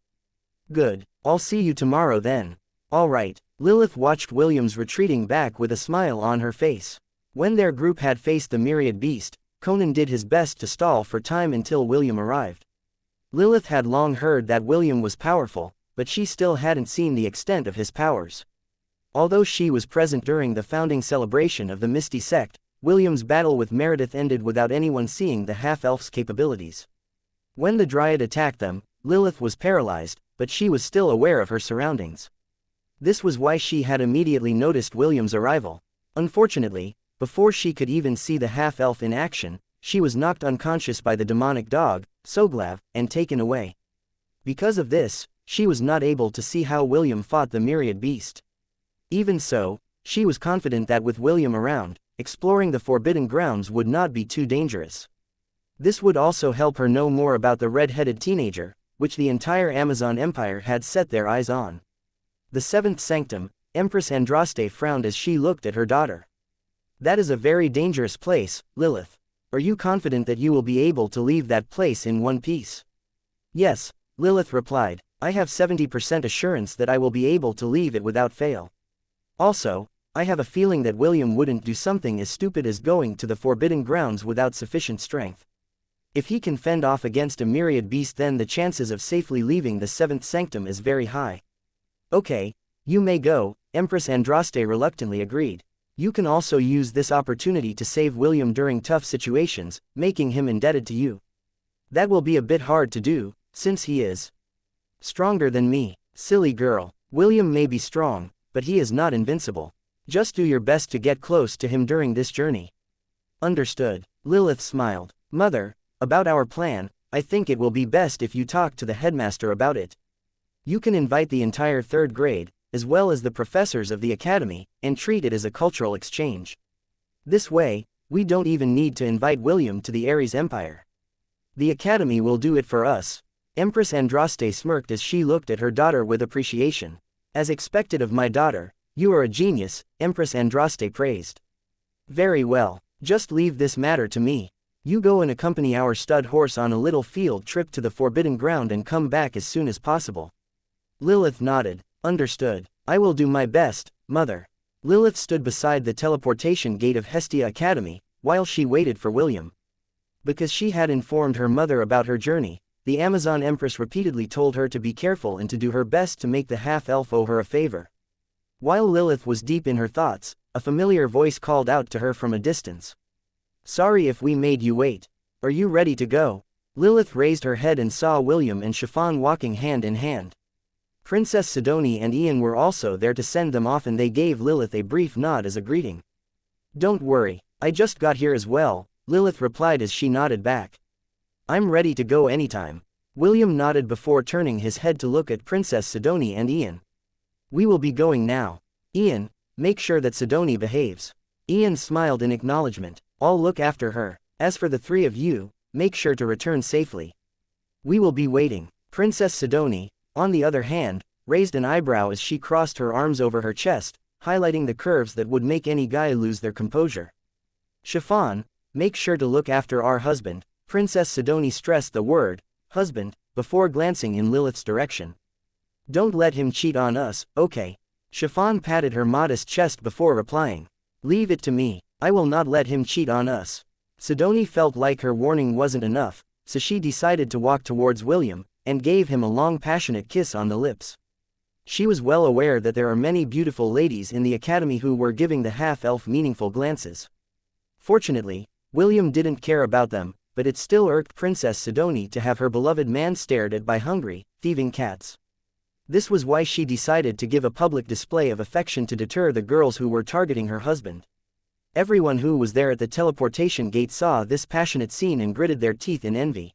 Good. I'll see you tomorrow then. All right. Lilith watched William's retreating back with a smile on her face. When their group had faced the myriad beast, Conan did his best to stall for time until William arrived. Lilith had long heard that William was powerful, but she still hadn't seen the extent of his powers. Although she was present during the founding celebration of the Misty Sect, William's battle with Meredith ended without anyone seeing the half-elf's capabilities. When the Dryad attacked them, Lilith was paralyzed, but she was still aware of her surroundings. This was why she had immediately noticed William's arrival. Unfortunately, before she could even see the half-elf in action, she was knocked unconscious by the demonic dog, Soglav, and taken away. Because of this, she was not able to see how William fought the myriad beast. Even so, she was confident that with William around, exploring the forbidden grounds would not be too dangerous. This would also help her know more about the red-headed teenager, which the entire Amazon Empire had set their eyes on. The seventh sanctum, Empress Andraste frowned as she looked at her daughter. That is a very dangerous place, Lilith. Are you confident that you will be able to leave that place in one piece? Yes, Lilith replied. I have 70% assurance that I will be able to leave it without fail. Also, I have a feeling that William wouldn't do something as stupid as going to the forbidden grounds without sufficient strength. If he can fend off against a myriad beast, then the chances of safely leaving the seventh sanctum is very high. Okay, you may go, Empress Andraste reluctantly agreed. You can also use this opportunity to save William during tough situations, making him indebted to you. That will be a bit hard to do, since he is stronger than me. Silly girl. William may be strong, but he is not invincible. Just do your best to get close to him during this journey. Understood. Lilith smiled. Mother, about our plan, I think it will be best if you talk to the headmaster about it. You can invite the entire third grade, as well as the professors of the academy, and treat it as a cultural exchange. This way, we don't even need to invite William to the Ares Empire. The academy will do it for us. Empress Andraste smirked as she looked at her daughter with appreciation. As expected of my daughter, you are a genius, Empress Andraste praised. Very well, just leave this matter to me. You go and accompany our stud horse on a little field trip to the forbidden ground and come back as soon as possible. Lilith nodded. Understood. I will do my best, Mother. Lilith stood beside the teleportation gate of Hestia Academy, while she waited for William. Because she had informed her mother about her journey, the Amazon Empress repeatedly told her to be careful and to do her best to make the half-elf owe her a favor. While Lilith was deep in her thoughts, a familiar voice called out to her from a distance. Sorry if we made you wait. Are you ready to go? Lilith raised her head and saw William and Chiffon walking hand in hand. Princess Sidonie and Ian were also there to send them off, and they gave Lilith a brief nod as a greeting. Don't worry, I just got here as well, Lilith replied as she nodded back. I'm ready to go anytime. William nodded before turning his head to look at Princess Sidonie and Ian. We will be going now. Ian, make sure that Sidonie behaves. Ian smiled in acknowledgement. I'll look after her. As for the three of you, make sure to return safely. We will be waiting. Princess Sidonie, on the other hand, raised an eyebrow as she crossed her arms over her chest, highlighting the curves that would make any guy lose their composure. Chiffon, make sure to look after our husband. Princess Sidonie stressed the word, husband, before glancing in Lilith's direction. Don't let him cheat on us, okay? Chiffon patted her modest chest before replying. Leave it to me, I will not let him cheat on us. Sidonie felt like her warning wasn't enough, so she decided to walk towards William, and gave him a long passionate kiss on the lips. She was well aware that there are many beautiful ladies in the academy who were giving the half-elf meaningful glances. Fortunately, William didn't care about them, but it still irked Princess Sidonie to have her beloved man stared at by hungry, thieving cats. This was why she decided to give a public display of affection to deter the girls who were targeting her husband. Everyone who was there at the teleportation gate saw this passionate scene and gritted their teeth in envy.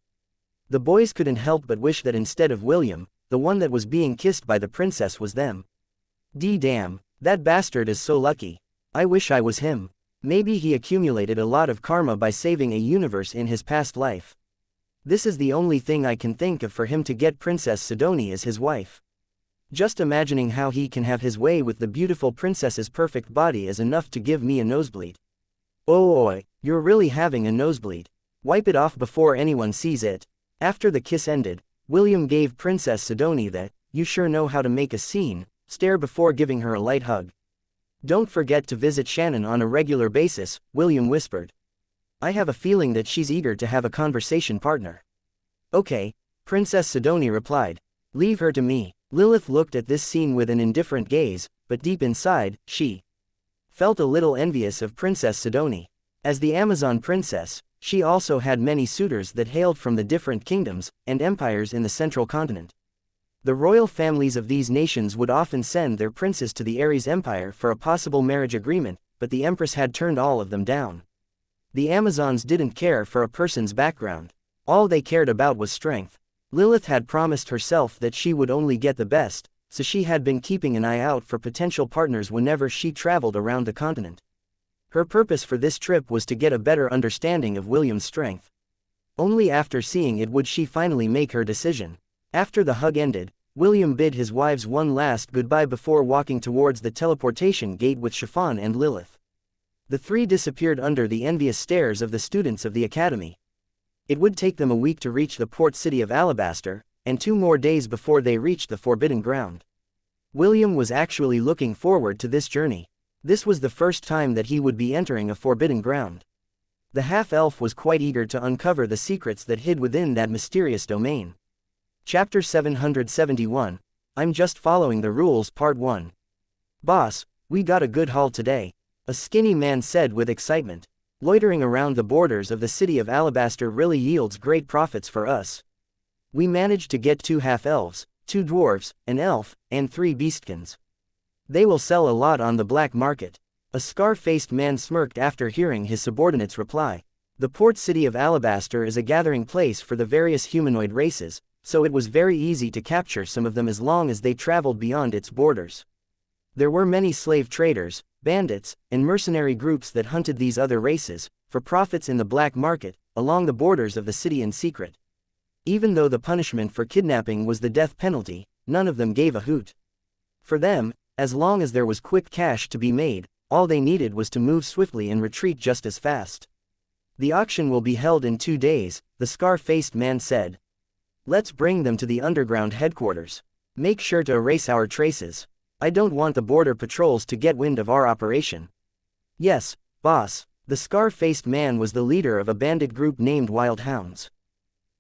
The boys couldn't help but wish that instead of William, the one that was being kissed by the princess was them. Damn, that bastard is so lucky. I wish I was him. Maybe he accumulated a lot of karma by saving a universe in his past life. This is the only thing I can think of for him to get Princess Sidonie as his wife. Just imagining how he can have his way with the beautiful princess's perfect body is enough to give me a nosebleed. Oh, you're really having a nosebleed. Wipe it off before anyone sees it. After the kiss ended, William gave Princess Sidonie that, you sure know how to make a scene, stare before giving her a light hug. Don't forget to visit Shannon on a regular basis, William whispered. I have a feeling that she's eager to have a conversation partner. Okay, Princess Sidonie replied. Leave her to me. Lilith looked at this scene with an indifferent gaze, but deep inside, she felt a little envious of Princess Sidonie. As the Amazon princess, she also had many suitors that hailed from the different kingdoms and empires in the central continent. The royal families of these nations would often send their princes to the Ares Empire for a possible marriage agreement, but the Empress had turned all of them down. The Amazons didn't care for a person's background. All they cared about was strength. Lilith had promised herself that she would only get the best, so she had been keeping an eye out for potential partners whenever she traveled around the continent. Her purpose for this trip was to get a better understanding of William's strength. Only after seeing it would she finally make her decision. After the hug ended, William bid his wives one last goodbye before walking towards the teleportation gate with Chiffon and Lilith. The three disappeared under the envious stares of the students of the academy. It would take them a week to reach the port city of Alabaster, and 2 more days before they reached the Forbidden Ground. William was actually looking forward to this journey. This was the first time that he would be entering a Forbidden Ground. The half-elf was quite eager to uncover the secrets that hid within that mysterious domain. Chapter 771, I'm Just Following the Rules Part 1. Boss, we got a good haul today, a skinny man said with excitement. Loitering around the borders of the city of Alabaster really yields great profits for us. We managed to get 2 half-elves, 2 dwarves, an elf, and 3 beastkins. They will sell a lot on the black market. A scar-faced man smirked after hearing his subordinate's reply. The port city of Alabaster is a gathering place for the various humanoid races, so it was very easy to capture some of them as long as they traveled beyond its borders. There were many slave traders, bandits, and mercenary groups that hunted these other races, for profits in the black market, along the borders of the city in secret. Even though the punishment for kidnapping was the death penalty, none of them gave a hoot. For them, as long as there was quick cash to be made, all they needed was to move swiftly and retreat just as fast. The auction will be held in 2 days, the scar-faced man said. Let's bring them to the underground headquarters. Make sure to erase our traces. I don't want the border patrols to get wind of our operation. Yes, boss. The scar-faced man was the leader of a bandit group named Wild Hounds.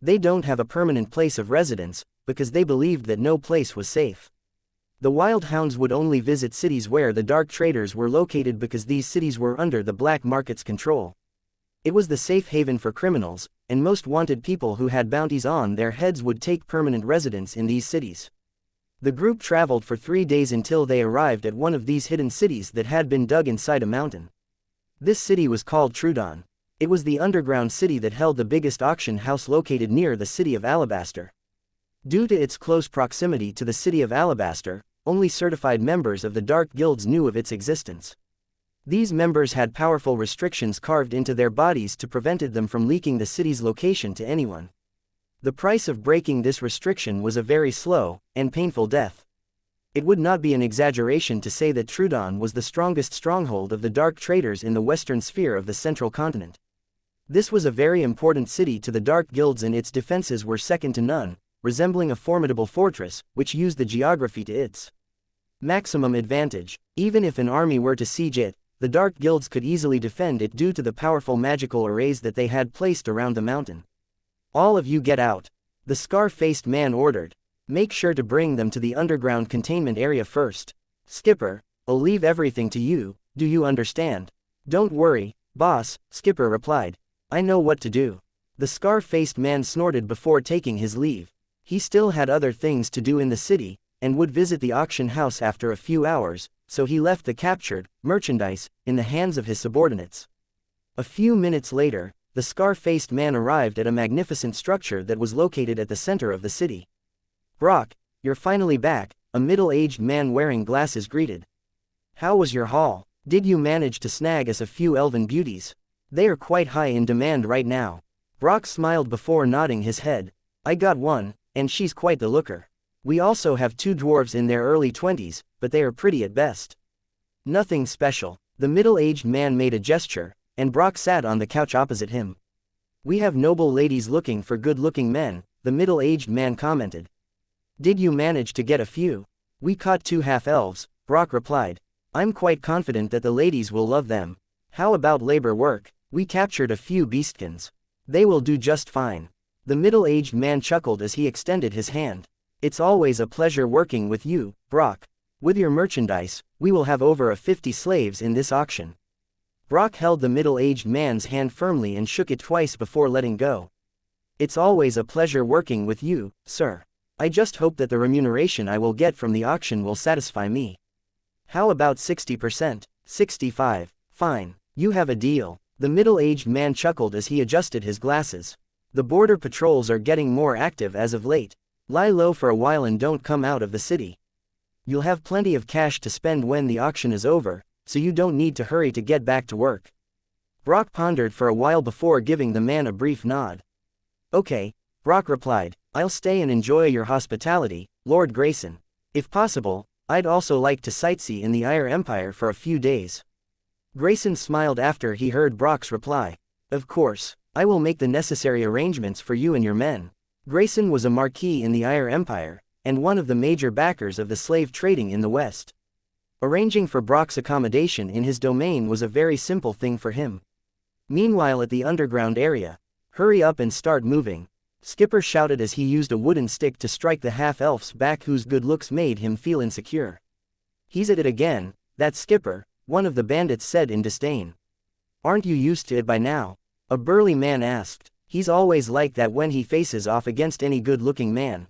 They don't have a permanent place of residence, because they believed that no place was safe. The Wild Hounds would only visit cities where the dark traders were located because these cities were under the black market's control. It was the safe haven for criminals, and most wanted people who had bounties on their heads would take permanent residence in these cities. The group traveled for 3 days until they arrived at one of these hidden cities that had been dug inside a mountain. This city was called Trudon. It was the underground city that held the biggest auction house located near the city of Alabaster. Due to its close proximity to the city of Alabaster, only certified members of the dark guilds knew of its existence. These members had powerful restrictions carved into their bodies to prevent them from leaking the city's location to anyone. The price of breaking this restriction was a very slow and painful death. It would not be an exaggeration to say that Trudon was the strongest stronghold of the dark traders in the western sphere of the central continent. This was a very important city to the dark guilds and its defenses were second to none, resembling a formidable fortress, which used the geography to its maximum advantage. Even if an army were to siege it, the dark guilds could easily defend it due to the powerful magical arrays that they had placed around the mountain. All of you get out. The scar-faced man ordered. Make sure to bring them to the underground containment area first. Skipper, I'll leave everything to you, do you understand? Don't worry, boss, Skipper replied. I know what to do. The scar-faced man snorted before taking his leave. He still had other things to do in the city, and would visit the auction house after a few hours, so he left the captured merchandise in the hands of his subordinates. A few minutes later, the scar-faced man arrived at a magnificent structure that was located at the center of the city. Brock, you're finally back, a middle-aged man wearing glasses greeted. How was your haul? Did you manage to snag us a few elven beauties? They are quite high in demand right now. Brock smiled before nodding his head. I got one, and she's quite the looker. We also have 2 dwarves in their early 20s, but they are pretty at best. Nothing special. The middle-aged man made a gesture, and Brock sat on the couch opposite him. We have noble ladies looking for good-looking men, the middle-aged man commented. Did you manage to get a few? We caught 2 half-elves, Brock replied. I'm quite confident that the ladies will love them. How about labor work? We captured a few beastkins. They will do just fine. The middle-aged man chuckled as he extended his hand. It's always a pleasure working with you, Brock. With your merchandise, we will have over 50 slaves in this auction. Brock held the middle-aged man's hand firmly and shook it twice before letting go. It's always a pleasure working with you, sir. I just hope that the remuneration I will get from the auction will satisfy me. How about 60%? 65. Fine. You have a deal. The middle-aged man chuckled as he adjusted his glasses. The border patrols are getting more active as of late. Lie low for a while and don't come out of the city. You'll have plenty of cash to spend when the auction is over, so you don't need to hurry to get back to work. Brock pondered for a while before giving the man a brief nod. Okay, Brock replied, I'll stay and enjoy your hospitality, Lord Grayson. If possible, I'd also like to sightsee in the Ire Empire for a few days. Grayson smiled after he heard Brock's reply. Of course, I will make the necessary arrangements for you and your men. Grayson was a marquis in the Ire Empire, and one of the major backers of the slave trading in the West. Arranging for Brock's accommodation in his domain was a very simple thing for him. Meanwhile at the underground area, hurry up and start moving, Skipper shouted as he used a wooden stick to strike the half-elf's back whose good looks made him feel insecure. He's at it again, that Skipper, one of the bandits said in disdain. Aren't you used to it by now? A burly man asked. He's always like that when he faces off against any good-looking man.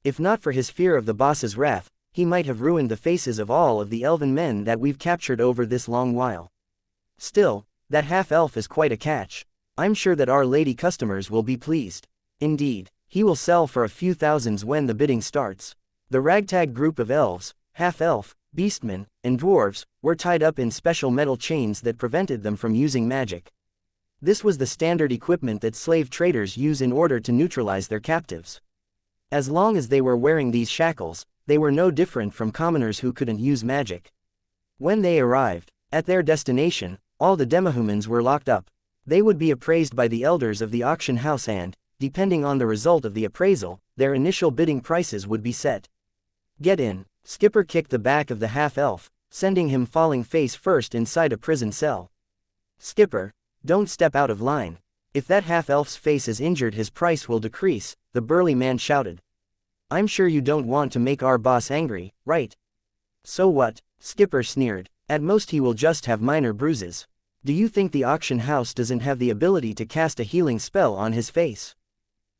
If not for his fear of the boss's wrath, he might have ruined the faces of all of the elven men that we've captured over this long while. Still, that half-elf is quite a catch. I'm sure that our lady customers will be pleased. Indeed, he will sell for a few thousands when the bidding starts. The ragtag group of elves, half-elf, beastmen, and dwarves, were tied up in special metal chains that prevented them from using magic. This was the standard equipment that slave traders use in order to neutralize their captives. As long as they were wearing these shackles, they were no different from commoners who couldn't use magic. When they arrived at their destination, all the demihumans were locked up. They would be appraised by the elders of the auction house and, depending on the result of the appraisal, their initial bidding prices would be set. Get in. Skipper kicked the back of the half-elf, sending him falling face first inside a prison cell. Skipper, don't step out of line. If that half-elf's face is injured his price will decrease, the burly man shouted. I'm sure you don't want to make our boss angry, right? So what? Skipper sneered. At most he will just have minor bruises. Do you think the auction house doesn't have the ability to cast a healing spell on his face?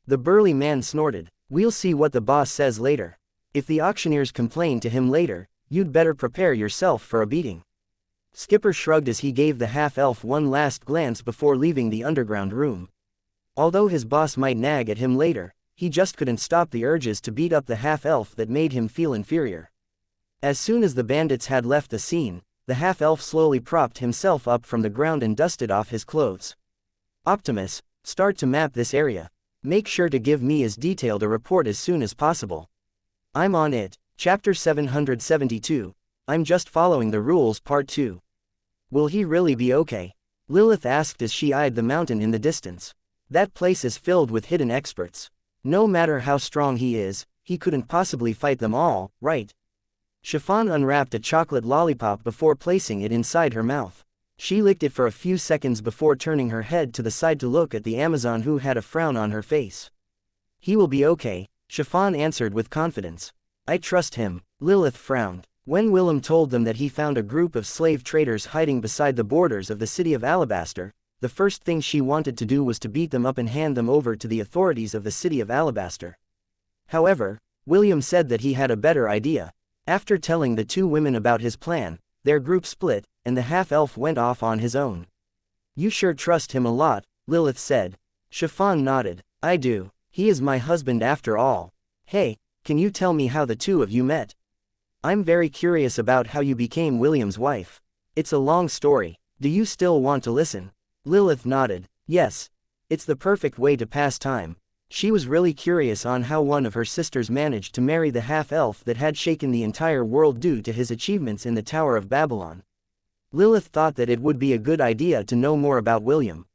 The burly man snorted. We'll see what the boss says later. If the auctioneers complain to him later, you'd better prepare yourself for a beating. Skipper shrugged as he gave the half-elf one last glance before leaving the underground room. Although his boss might nag at him later, he just couldn't stop the urges to beat up the half-elf that made him feel inferior. As soon as the bandits had left the scene, the half-elf slowly propped himself up from the ground and dusted off his clothes. Optimus, start to map this area. Make sure to give me as detailed a report as soon as possible. I'm on it. Chapter 772. I'm just following the rules Part 2. Will he really be okay? Lilith asked as she eyed the mountain in the distance. That place is filled with hidden experts. No matter how strong he is, he couldn't possibly fight them all, right? Chiffon unwrapped a chocolate lollipop before placing it inside her mouth. She licked it for a few seconds before turning her head to the side to look at the Amazon who had a frown on her face. He will be okay, Chiffon answered with confidence. I trust him. Lilith frowned. When Willem told them that he found a group of slave traders hiding beside the borders of the city of Alabaster, the first thing she wanted to do was to beat them up and hand them over to the authorities of the city of Alabaster. However, William said that he had a better idea. After telling the two women about his plan, their group split, and the half-elf went off on his own. You sure trust him a lot, Lilith said. Chiffon nodded. I do. He is my husband after all. Hey, can you tell me how the two of you met? I'm very curious about how you became William's wife. It's a long story. Do you still want to listen? Lilith nodded. Yes. It's the perfect way to pass time. She was really curious on how one of her sisters managed to marry the half-elf that had shaken the entire world due to his achievements in the Tower of Babylon. Lilith thought that it would be a good idea to know more about William.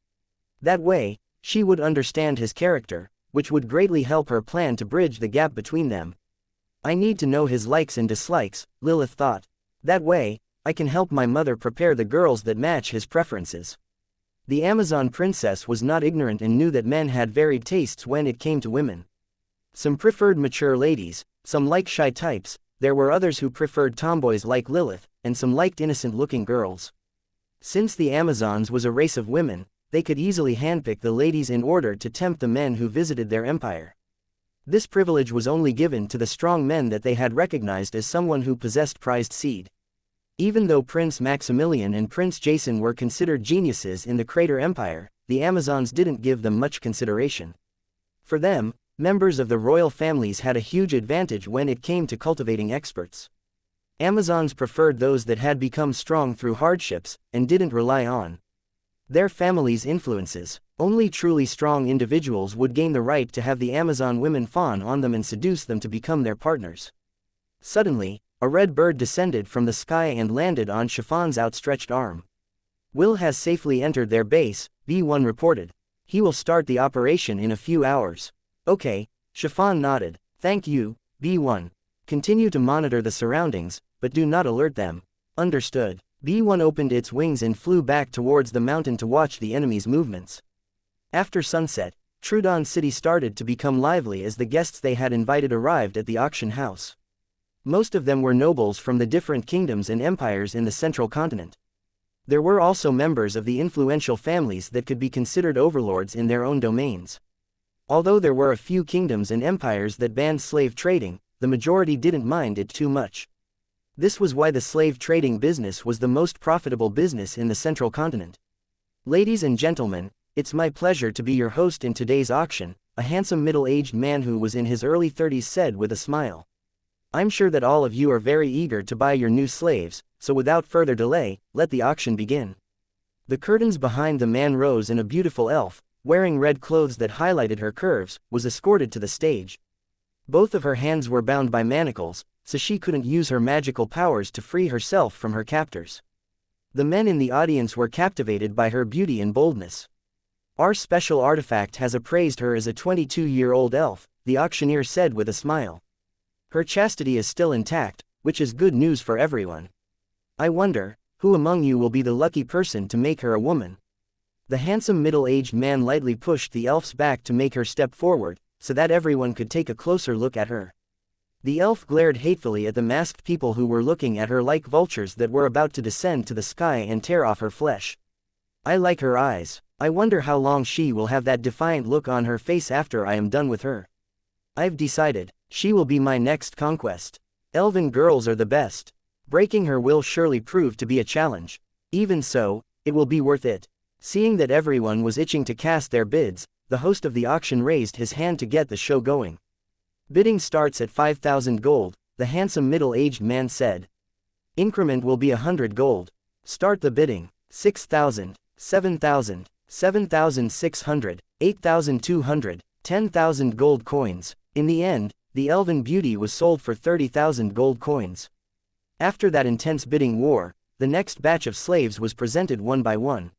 That way, she would understand his character, which would greatly help her plan to bridge the gap between them. I need to know his likes and dislikes, Lilith thought. That way, I can help my mother prepare the girls that match his preferences. The Amazon princess was not ignorant and knew that men had varied tastes when it came to women. Some preferred mature ladies, some liked shy types, there were others who preferred tomboys like Lilith, and some liked innocent-looking girls. Since the Amazons was a race of women, they could easily handpick the ladies in order to tempt the men who visited their empire. This privilege was only given to the strong men that they had recognized as someone who possessed prized seed. Even though Prince Maximilian and Prince Jason were considered geniuses in the Crater Empire, the Amazons didn't give them much consideration. For them, members of the royal families had a huge advantage when it came to cultivating experts. Amazons preferred those that had become strong through hardships, and didn't rely on their family's influences. Only truly strong individuals would gain the right to have the Amazon women fawn on them and seduce them to become their partners. Suddenly, a red bird descended from the sky and landed on Chiffon's outstretched arm. Will has safely entered their base, B1 reported. He will start the operation in a few hours. Okay, Chiffon nodded. Thank you, B1. Continue to monitor the surroundings, but do not alert them. Understood. B1 opened its wings and flew back towards the mountain to watch the enemy's movements. After sunset, Trudon City started to become lively as the guests they had invited arrived at the auction house. Most of them were nobles from the different kingdoms and empires in the central continent. There were also members of the influential families that could be considered overlords in their own domains. Although there were a few kingdoms and empires that banned slave trading, the majority didn't mind it too much. This was why the slave trading business was the most profitable business in the central continent. Ladies and gentlemen, it's my pleasure to be your host in today's auction, a handsome middle-aged man who was in his early 30s said with a smile. I'm sure that all of you are very eager to buy your new slaves, so without further delay, let the auction begin. The curtains behind the man rose and a beautiful elf, wearing red clothes that highlighted her curves, was escorted to the stage. Both of her hands were bound by manacles, so she couldn't use her magical powers to free herself from her captors. The men in the audience were captivated by her beauty and boldness. Our special artifact has appraised her as a 22-year-old elf, the auctioneer said with a smile. Her chastity is still intact, which is good news for everyone. I wonder, who among you will be the lucky person to make her a woman? The handsome middle-aged man lightly pushed the elf's back to make her step forward, so that everyone could take a closer look at her. The elf glared hatefully at the masked people who were looking at her like vultures that were about to descend to the sky and tear off her flesh. I like her eyes. I wonder how long she will have that defiant look on her face after I am done with her. I've decided, she will be my next conquest. Elven girls are the best. Breaking her will surely prove to be a challenge. Even so, it will be worth it. Seeing that everyone was itching to cast their bids, the host of the auction raised his hand to get the show going. Bidding starts at 5,000 gold, the handsome middle-aged man said. Increment will be 100 gold. Start the bidding. 6,000, 7,000, 7,600, 8,200, 10,000 gold coins. In the end, the elven beauty was sold for 30,000 gold coins. After that intense bidding war, the next batch of slaves was presented one by one.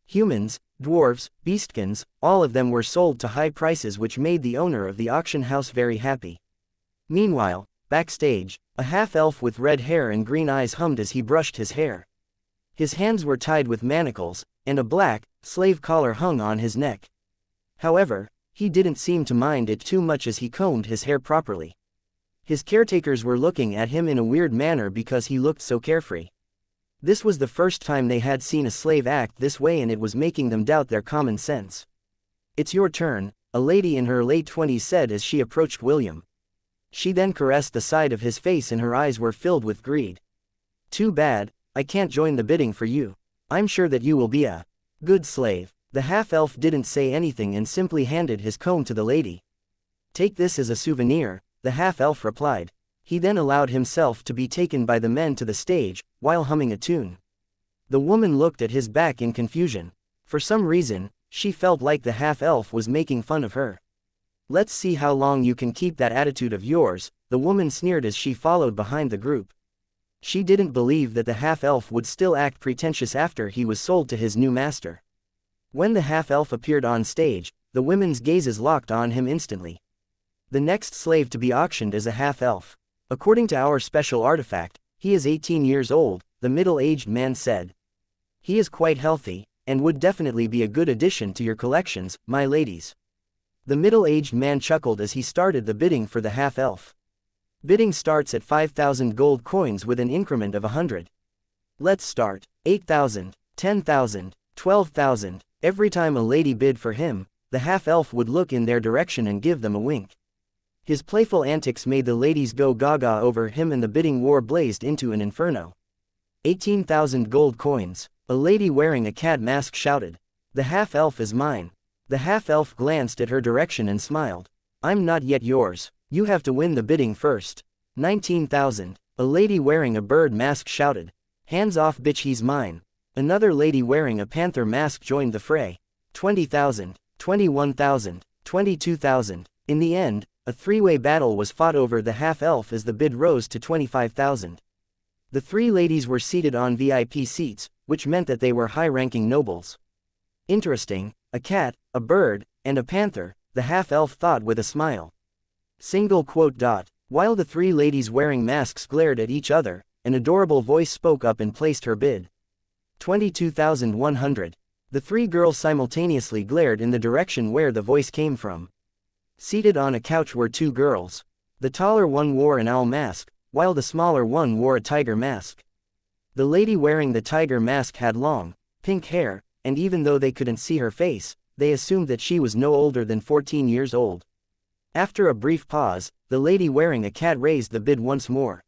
Humans, dwarves, beastkins, all of them were sold to high prices which made the owner of the auction house very happy. Meanwhile, backstage, a half-elf with red hair and green eyes hummed as he brushed his hair. His hands were tied with manacles, and a black, slave collar hung on his neck. However, he didn't seem to mind it too much as he combed his hair properly. His caretakers were looking at him in a weird manner because he looked so carefree. This was the first time they had seen a slave act this way and it was making them doubt their common sense. It's your turn, a lady in her late 20s said as she approached William. She then caressed the side of his face and her eyes were filled with greed. Too bad, I can't join the bidding for you. I'm sure that you will be a good slave. The half-elf didn't say anything and simply handed his comb to the lady. Take this as a souvenir, the half-elf replied. He then allowed himself to be taken by the men to the stage, while humming a tune. The woman looked at his back in confusion. For some reason, she felt like the half-elf was making fun of her. Let's see how long you can keep that attitude of yours, the woman sneered as she followed behind the group. She didn't believe that the half-elf would still act pretentious after he was sold to his new master. When the half-elf appeared on stage, the women's gazes locked on him instantly. The next slave to be auctioned is a half-elf. According to our special artifact, he is 18 years old, the middle-aged man said. He is quite healthy, and would definitely be a good addition to your collections, my ladies. The middle-aged man chuckled as he started the bidding for the half-elf. Bidding starts at 5,000 gold coins with an increment of 100. Let's start. 8,000, 10,000, 12,000. Every time a lady bid for him, the half-elf would look in their direction and give them a wink. His playful antics made the ladies go gaga over him and the bidding war blazed into an inferno. 18,000 gold coins. A lady wearing a cat mask shouted. The half-elf is mine. The half-elf glanced at her direction and smiled. I'm not yet yours. You have to win the bidding first. 19,000. A lady wearing a bird mask shouted. Hands off bitch, he's mine. Another lady wearing a panther mask joined the fray. 20,000, 21,000, 22,000. In the end, a three-way battle was fought over the half-elf as the bid rose to 25,000. The three ladies were seated on VIP seats, which meant that they were high-ranking nobles. Interesting, a cat, a bird, and a panther, the half-elf thought with a smile. Single quote dot. While the three ladies wearing masks glared at each other, an adorable voice spoke up and placed her bid. 22,100. The three girls simultaneously glared in the direction where the voice came from. Seated on a couch were two girls. The taller one wore an owl mask, while the smaller one wore a tiger mask. The lady wearing the tiger mask had long, pink hair, and even though they couldn't see her face, they assumed that she was no older than 14 years old. After a brief pause, the lady wearing a cat raised the bid once more.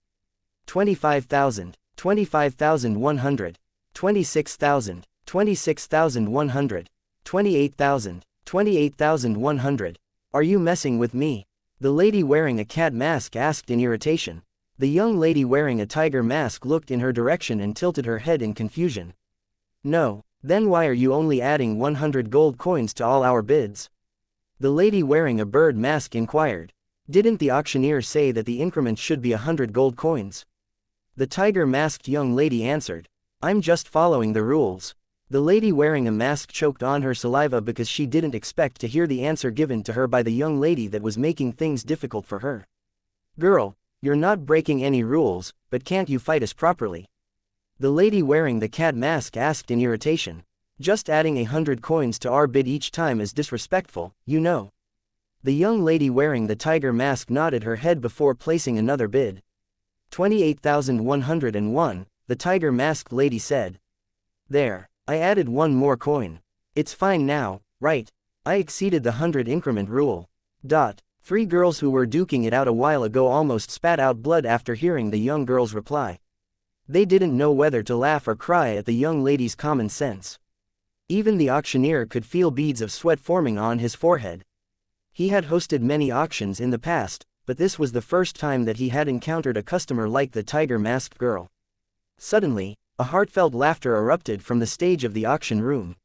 25,000, 25,100, 26,000, 26,100, 28,000, 28,100. Are you messing with me? The lady wearing a cat mask asked in irritation. The young lady wearing a tiger mask looked in her direction and tilted her head in confusion. No, then why are you only adding 100 gold coins to all our bids? The lady wearing a bird mask inquired. Didn't the auctioneer say that the increment should be 100 gold coins? The tiger-masked young lady answered. I'm just following the rules. The lady wearing a mask choked on her saliva because she didn't expect to hear the answer given to her by the young lady that was making things difficult for her. Girl, you're not breaking any rules, but can't you fight us properly? The lady wearing the cat mask asked in irritation. Just adding 100 coins to our bid each time is disrespectful, you know. The young lady wearing the tiger mask nodded her head before placing another bid. 28,101, the tiger masked lady said. There, I added one more coin. It's fine now, right? I exceeded the 100 increment rule. Three girls who were duking it out a while ago almost spat out blood after hearing the young girl's reply. They didn't know whether to laugh or cry at the young lady's common sense. Even the auctioneer could feel beads of sweat forming on his forehead. He had hosted many auctions in the past, but this was the first time that he had encountered a customer like the tiger-masked girl. Suddenly, a heartfelt laughter erupted from the stage of the auction room.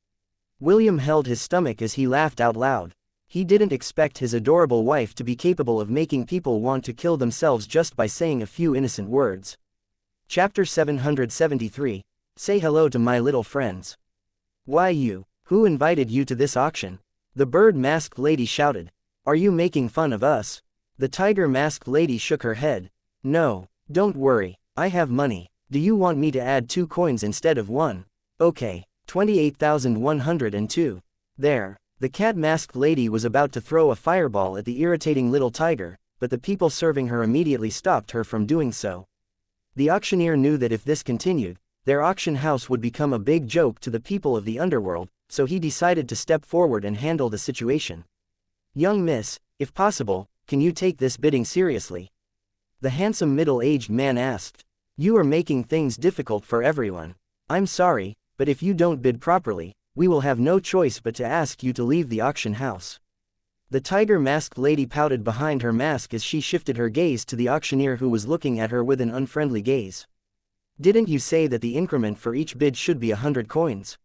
William held his stomach as he laughed out loud. He didn't expect his adorable wife to be capable of making people want to kill themselves just by saying a few innocent words. Chapter 773. Say hello to my little friends. Why you? Who invited you to this auction? The bird-masked lady shouted. Are you making fun of us? The tiger-masked lady shook her head. No, don't worry, I have money. Do you want me to add 2 coins instead of 1? Okay, 28,102. There, the cat-masked lady was about to throw a fireball at the irritating little tiger, but the people serving her immediately stopped her from doing so. The auctioneer knew that if this continued, their auction house would become a big joke to the people of the underworld, so he decided to step forward and handle the situation. Young miss, if possible, can you take this bidding seriously? The handsome middle-aged man asked. You are making things difficult for everyone. I'm sorry, but if you don't bid properly, we will have no choice but to ask you to leave the auction house. The tiger-masked lady pouted behind her mask as she shifted her gaze to the auctioneer who was looking at her with an unfriendly gaze. Didn't you say that the increment for each bid should be 100 coins?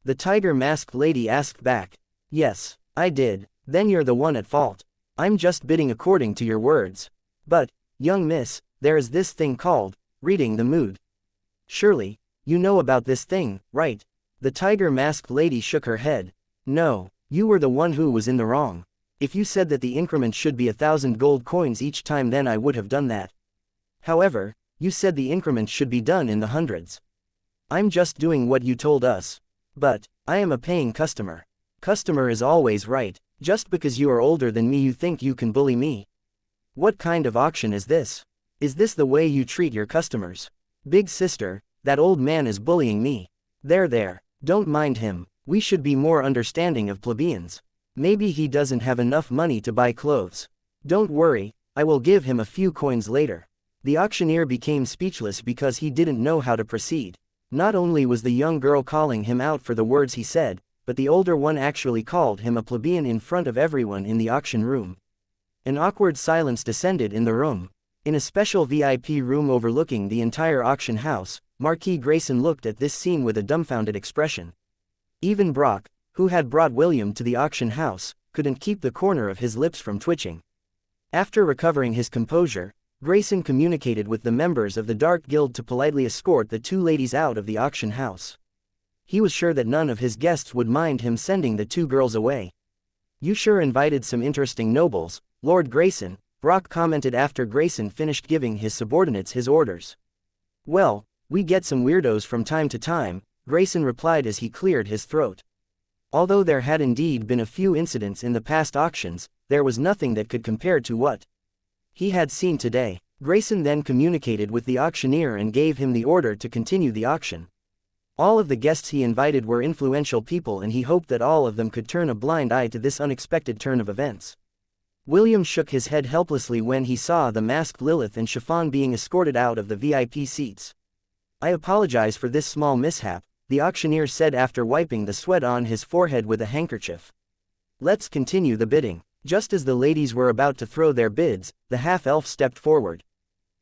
The tiger-masked lady asked back. Yes, I did. Then you're the one at fault. I'm just bidding according to your words. But, young miss, there is this thing called reading the mood. Surely, you know about this thing, right? The tiger-masked lady shook her head. No, you were the one who was in the wrong. If you said that the increment should be 1,000 gold coins each time, then I would have done that. However, you said the increment should be done in the hundreds. I'm just doing what you told us. But, I am a paying customer. Customer is always right. Just because you are older than me you think you can bully me. What kind of auction is this? Is this the way you treat your customers? Big sister, that old man is bullying me. There, don't mind him. We should be more understanding of plebeians. Maybe he doesn't have enough money to buy clothes. Don't worry, I will give him a few coins later. The auctioneer became speechless because he didn't know how to proceed. Not only was the young girl calling him out for the words he said, but the older one actually called him a plebeian in front of everyone in the auction room. An awkward silence descended in the room. In a special VIP room overlooking the entire auction house, Marquis Grayson looked at this scene with a dumbfounded expression. Even Brock, who had brought William to the auction house, couldn't keep the corner of his lips from twitching. After recovering his composure, Grayson communicated with the members of the Dark Guild to politely escort the two ladies out of the auction house. He was sure that none of his guests would mind him sending the two girls away. "You sure invited some interesting nobles, Lord Grayson," Brock commented after Grayson finished giving his subordinates his orders. "Well, we get some weirdos from time to time," Grayson replied as he cleared his throat. Although there had indeed been a few incidents in the past auctions, there was nothing that could compare to what he had seen today. Grayson then communicated with the auctioneer and gave him the order to continue the auction. All of the guests he invited were influential people and he hoped that all of them could turn a blind eye to this unexpected turn of events. William shook his head helplessly when he saw the masked Lilith and Chiffon being escorted out of the VIP seats. "I apologize for this small mishap," the auctioneer said after wiping the sweat on his forehead with a handkerchief. "Let's continue the bidding." Just as the ladies were about to throw their bids, the half-elf stepped forward.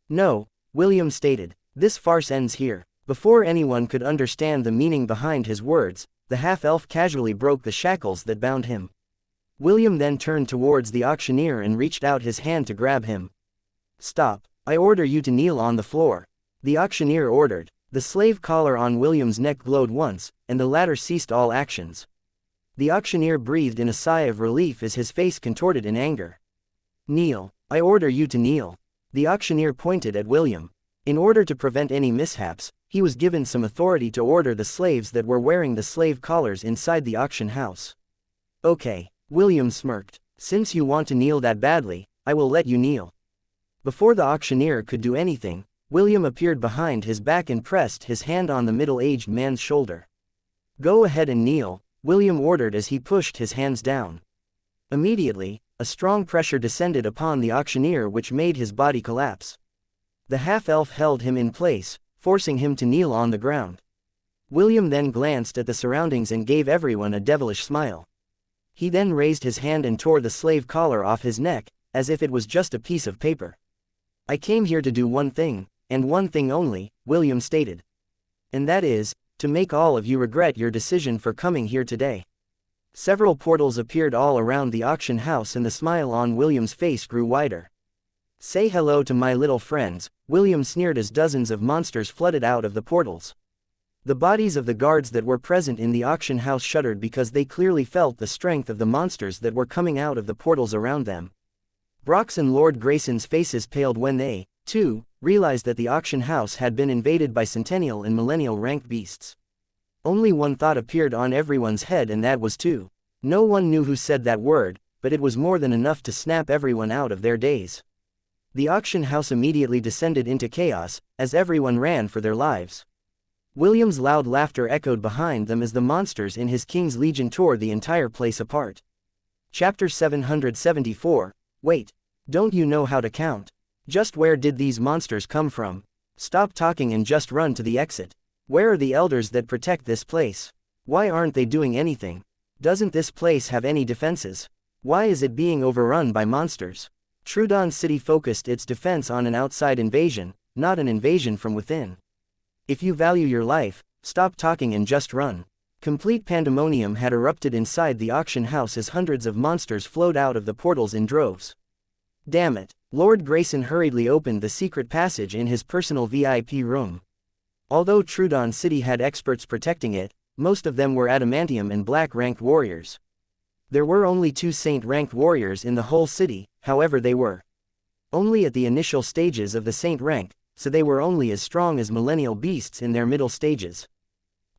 "No," William stated, "this farce ends here." Before anyone could understand the meaning behind his words, the half-elf casually broke the shackles that bound him. William then turned towards the auctioneer and reached out his hand to grab him. "Stop, I order you to kneel on the floor," the auctioneer ordered. The slave collar on William's neck glowed once, and the latter ceased all actions. The auctioneer breathed in a sigh of relief as his face contorted in anger. "Kneel, I order you to kneel." The auctioneer pointed at William. In order to prevent any mishaps, he was given some authority to order the slaves that were wearing the slave collars inside the auction house. "Okay," William smirked. "Since you want to kneel that badly, I will let you kneel." Before the auctioneer could do anything, William appeared behind his back and pressed his hand on the middle-aged man's shoulder. "Go ahead and kneel," William ordered as he pushed his hands down. Immediately, a strong pressure descended upon the auctioneer which made his body collapse. The half-elf held him in place, forcing him to kneel on the ground. William then glanced at the surroundings and gave everyone a devilish smile. He then raised his hand and tore the slave collar off his neck, as if it was just a piece of paper. "I came here to do one thing, and one thing only," William stated. "And that is, to make all of you regret your decision for coming here today." Several portals appeared all around the auction house and the smile on William's face grew wider. "Say hello to my little friends," William sneered as dozens of monsters flooded out of the portals. The bodies of the guards that were present in the auction house shuddered because they clearly felt the strength of the monsters that were coming out of the portals around them. Brock's and Lord Grayson's faces paled when they, too, realized that the auction house had been invaded by centennial and millennial rank beasts. Only one thought appeared on everyone's head and that was two. No one knew who said that word, but it was more than enough to snap everyone out of their daze. The auction house immediately descended into chaos, as everyone ran for their lives. William's loud laughter echoed behind them as the monsters in his King's Legion tore the entire place apart. Chapter 774, Wait. Don't you know how to count? Just where did these monsters come from? Stop talking and just run to the exit. Where are the elders that protect this place? Why aren't they doing anything? Doesn't this place have any defenses? Why is it being overrun by monsters? Trudon City focused its defense on an outside invasion, not an invasion from within. If you value your life, stop talking and just run. Complete pandemonium had erupted inside the auction house as hundreds of monsters flowed out of the portals in droves. Damn it, Lord Grayson hurriedly opened the secret passage in his personal VIP room. Although Trudon City had experts protecting it, most of them were adamantium and black-ranked warriors. There were only 2 saint-ranked warriors in the whole city, however they were only at the initial stages of the saint rank, so they were only as strong as millennial beasts in their middle stages.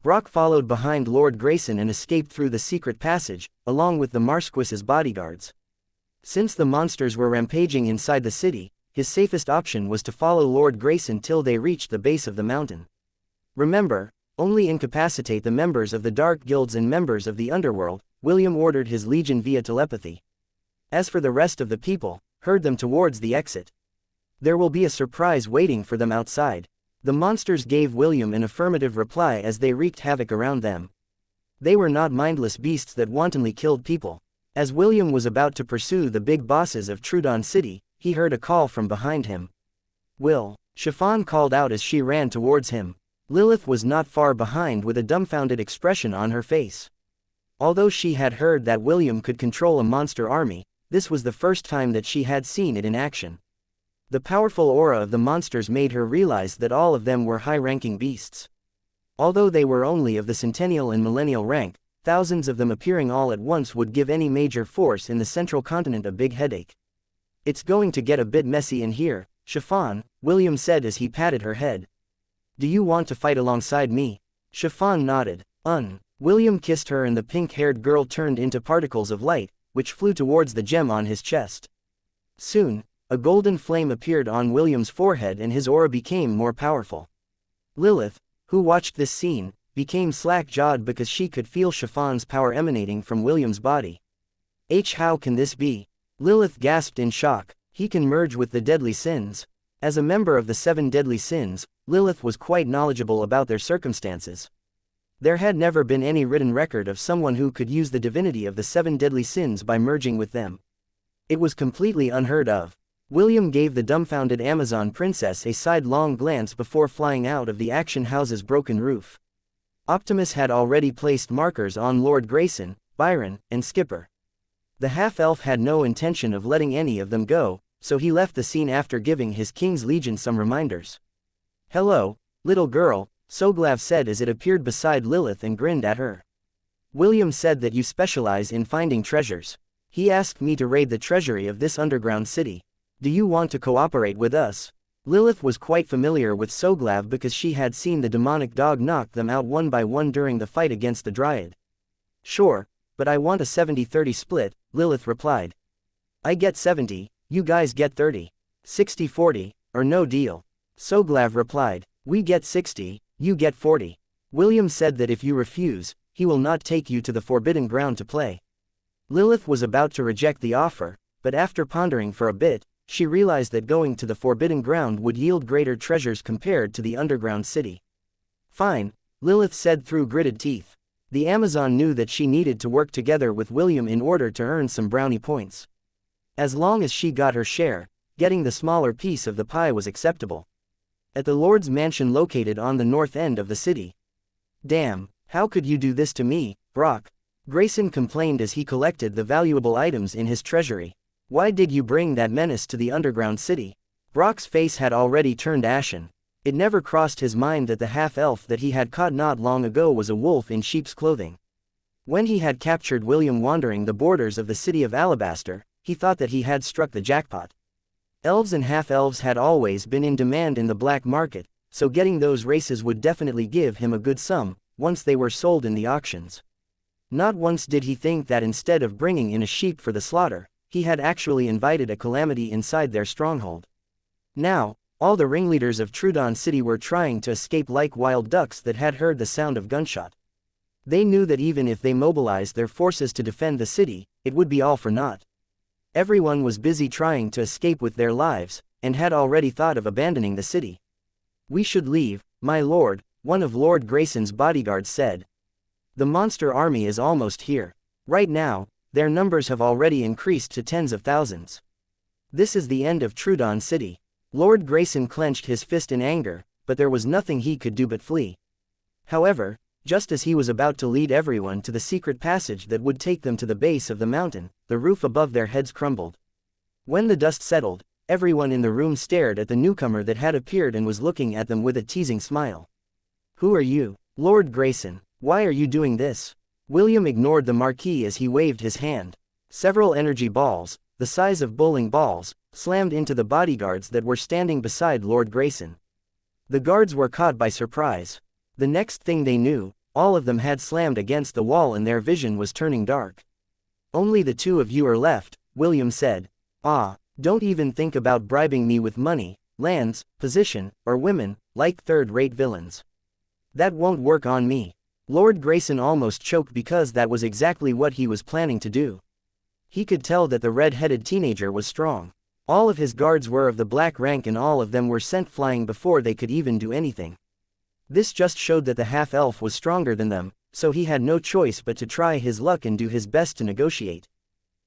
Brock followed behind Lord Grayson and escaped through the secret passage, along with the Marquis's bodyguards. Since the monsters were rampaging inside the city, his safest option was to follow Lord Grayson till they reached the base of the mountain. Remember, only incapacitate the members of the Dark Guilds and members of the Underworld, William ordered his legion via telepathy. As for the rest of the people, herd them towards the exit. There will be a surprise waiting for them outside. The monsters gave William an affirmative reply as they wreaked havoc around them. They were not mindless beasts that wantonly killed people. As William was about to pursue the big bosses of Trudon City, he heard a call from behind him. Will, Chiffon called out as she ran towards him. Lilith was not far behind with a dumbfounded expression on her face. Although she had heard that William could control a monster army, this was the first time that she had seen it in action. The powerful aura of the monsters made her realize that all of them were high-ranking beasts. Although they were only of the centennial and millennial rank, thousands of them appearing all at once would give any major force in the central continent a big headache. It's going to get a bit messy in here, Chiffon, William said as he patted her head. Do you want to fight alongside me? Chiffon nodded. William kissed her and the pink-haired girl turned into particles of light, which flew towards the gem on his chest. Soon, a golden flame appeared on William's forehead and his aura became more powerful. Lilith, who watched this scene, became slack-jawed because she could feel Chiffon's power emanating from William's body. How can this be? Lilith gasped in shock. He can merge with the deadly sins. As a member of the 7 deadly sins, Lilith was quite knowledgeable about their circumstances. There had never been any written record of someone who could use the divinity of the 7 deadly sins by merging with them. It was completely unheard of. William gave the dumbfounded Amazon princess a sidelong glance before flying out of the action house's broken roof. Optimus had already placed markers on Lord Grayson, Byron, and Skipper. The half-elf had no intention of letting any of them go, so he left the scene after giving his King's Legion some reminders. Hello, little girl, Soglav said as it appeared beside Lilith and grinned at her. William said that you specialize in finding treasures. He asked me to raid the treasury of this underground city. Do you want to cooperate with us? Lilith was quite familiar with Soglav because she had seen the demonic dog knock them out one by one during the fight against the Dryad. Sure, but I want a 70-30 split, Lilith replied. I get 70, you guys get 30. 60-40, or no deal. Soglav replied. We get 60, you get 40. William said that if you refuse, he will not take you to the forbidden ground to play. Lilith was about to reject the offer, but after pondering for a bit, she realized that going to the forbidden ground would yield greater treasures compared to the underground city. Fine, Lilith said through gritted teeth. The Amazon knew that she needed to work together with William in order to earn some brownie points. As long as she got her share, getting the smaller piece of the pie was acceptable. At the Lord's mansion located on the north end of the city. Damn, how could you do this to me, Brock? Grayson complained as he collected the valuable items in his treasury. Why did you bring that menace to the underground city? Brock's face had already turned ashen. It never crossed his mind that the half-elf that he had caught not long ago was a wolf in sheep's clothing. When he had captured William wandering the borders of the city of Alabaster, he thought that he had struck the jackpot. Elves and half-elves had always been in demand in the black market, so getting those races would definitely give him a good sum, once they were sold in the auctions. Not once did he think that instead of bringing in a sheep for the slaughter, he had actually invited a calamity inside their stronghold. Now, all the ringleaders of Trudon City were trying to escape like wild ducks that had heard the sound of gunshot. They knew that even if they mobilized their forces to defend the city, it would be all for naught. Everyone was busy trying to escape with their lives, and had already thought of abandoning the city. We should leave, my lord, one of Lord Grayson's bodyguards said. The monster army is almost here. Right now, their numbers have already increased to tens of thousands. This is the end of Trudon City. Lord Grayson clenched his fist in anger, but there was nothing he could do but flee. However, just as he was about to lead everyone to the secret passage that would take them to the base of the mountain, the roof above their heads crumbled. When the dust settled, everyone in the room stared at the newcomer that had appeared and was looking at them with a teasing smile. Who are you, Lord Grayson? Why are you doing this? William ignored the Marquis as he waved his hand. Several energy balls, the size of bowling balls, slammed into the bodyguards that were standing beside Lord Grayson. The guards were caught by surprise. The next thing they knew, all of them had slammed against the wall and their vision was turning dark. Only the 2 of you are left, William said. Don't even think about bribing me with money, lands, position, or women, like third-rate villains. That won't work on me. Lord Grayson almost choked because that was exactly what he was planning to do. He could tell that the red-headed teenager was strong. All of his guards were of the black rank and all of them were sent flying before they could even do anything. This just showed that the half-elf was stronger than them, so he had no choice but to try his luck and do his best to negotiate.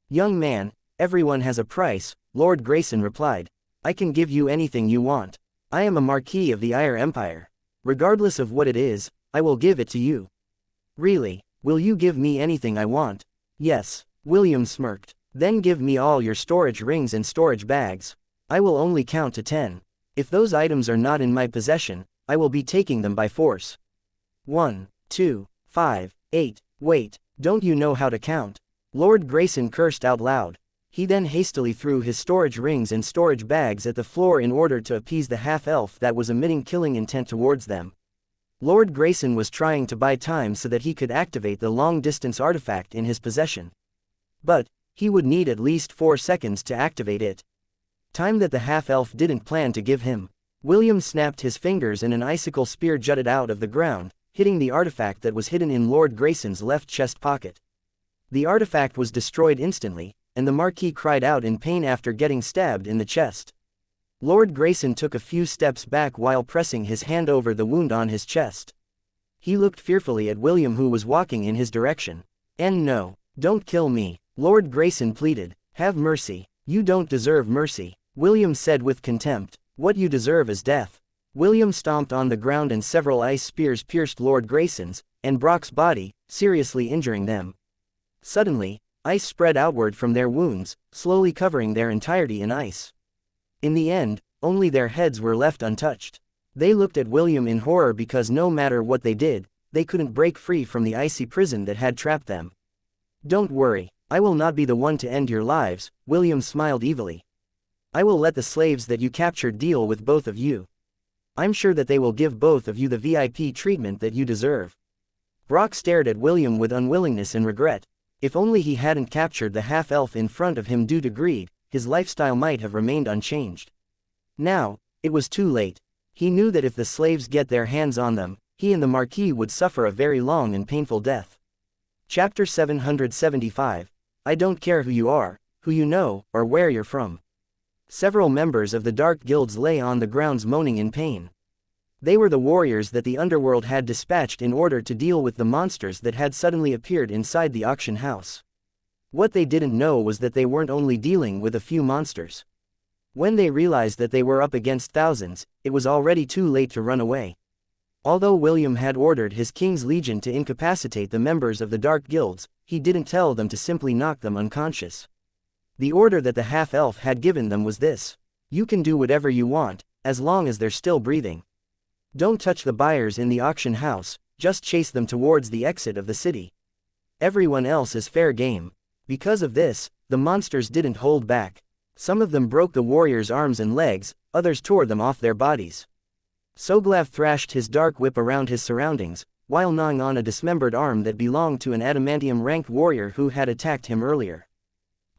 Young man, everyone has a price, Lord Grayson replied. I can give you anything you want. I am a Marquis of the Ire Empire. Regardless of what it is, I will give it to you. Really, will you give me anything I want? Yes, William smirked. Then give me all your storage rings and storage bags. I will only count to 10. If those items are not in my possession, I will be taking them by force. 1, 2, 5, 8, wait, don't you know how to count? Lord Grayson cursed out loud. He then hastily threw his storage rings and storage bags at the floor in order to appease the half-elf that was emitting killing intent towards them. Lord Grayson was trying to buy time so that he could activate the long-distance artifact in his possession. But he would need at least 4 seconds to activate it. Time that the half-elf didn't plan to give him. William snapped his fingers and an icicle spear jutted out of the ground, hitting the artifact that was hidden in Lord Grayson's left chest pocket. The artifact was destroyed instantly, and the Marquis cried out in pain after getting stabbed in the chest. Lord Grayson took a few steps back while pressing his hand over the wound on his chest. He looked fearfully at William, who was walking in his direction. "And no, don't kill me," Lord Grayson pleaded. "Have mercy. You don't deserve mercy," William said with contempt. "What you deserve is death." William stomped on the ground and several ice spears pierced Lord Grayson's and Brock's body, seriously injuring them. Suddenly, ice spread outward from their wounds, slowly covering their entirety in ice. In the end, only their heads were left untouched. They looked at William in horror because no matter what they did, they couldn't break free from the icy prison that had trapped them. "Don't worry, I will not be the one to end your lives," William smiled evilly. "I will let the slaves that you captured deal with both of you. I'm sure that they will give both of you the VIP treatment that you deserve." Brock stared at William with unwillingness and regret. If only he hadn't captured the half-elf in front of him due to greed, his lifestyle might have remained unchanged. Now, it was too late. He knew that if the slaves get their hands on them, he and the Marquis would suffer a very long and painful death. Chapter 775. I don't care who you are, who you know, or where you're from. Several members of the Dark Guilds lay on the grounds moaning in pain. They were the warriors that the underworld had dispatched in order to deal with the monsters that had suddenly appeared inside the auction house. What they didn't know was that they weren't only dealing with a few monsters. When they realized that they were up against thousands, it was already too late to run away. Although William had ordered his King's Legion to incapacitate the members of the Dark Guilds, he didn't tell them to simply knock them unconscious. The order that the half-elf had given them was this: "You can do whatever you want, as long as they're still breathing. Don't touch the buyers in the auction house, just chase them towards the exit of the city. Everyone else is fair game." Because of this, the monsters didn't hold back. Some of them broke the warriors' arms and legs, others tore them off their bodies. Soglav thrashed his dark whip around his surroundings, while gnawing on a dismembered arm that belonged to an adamantium-ranked warrior who had attacked him earlier.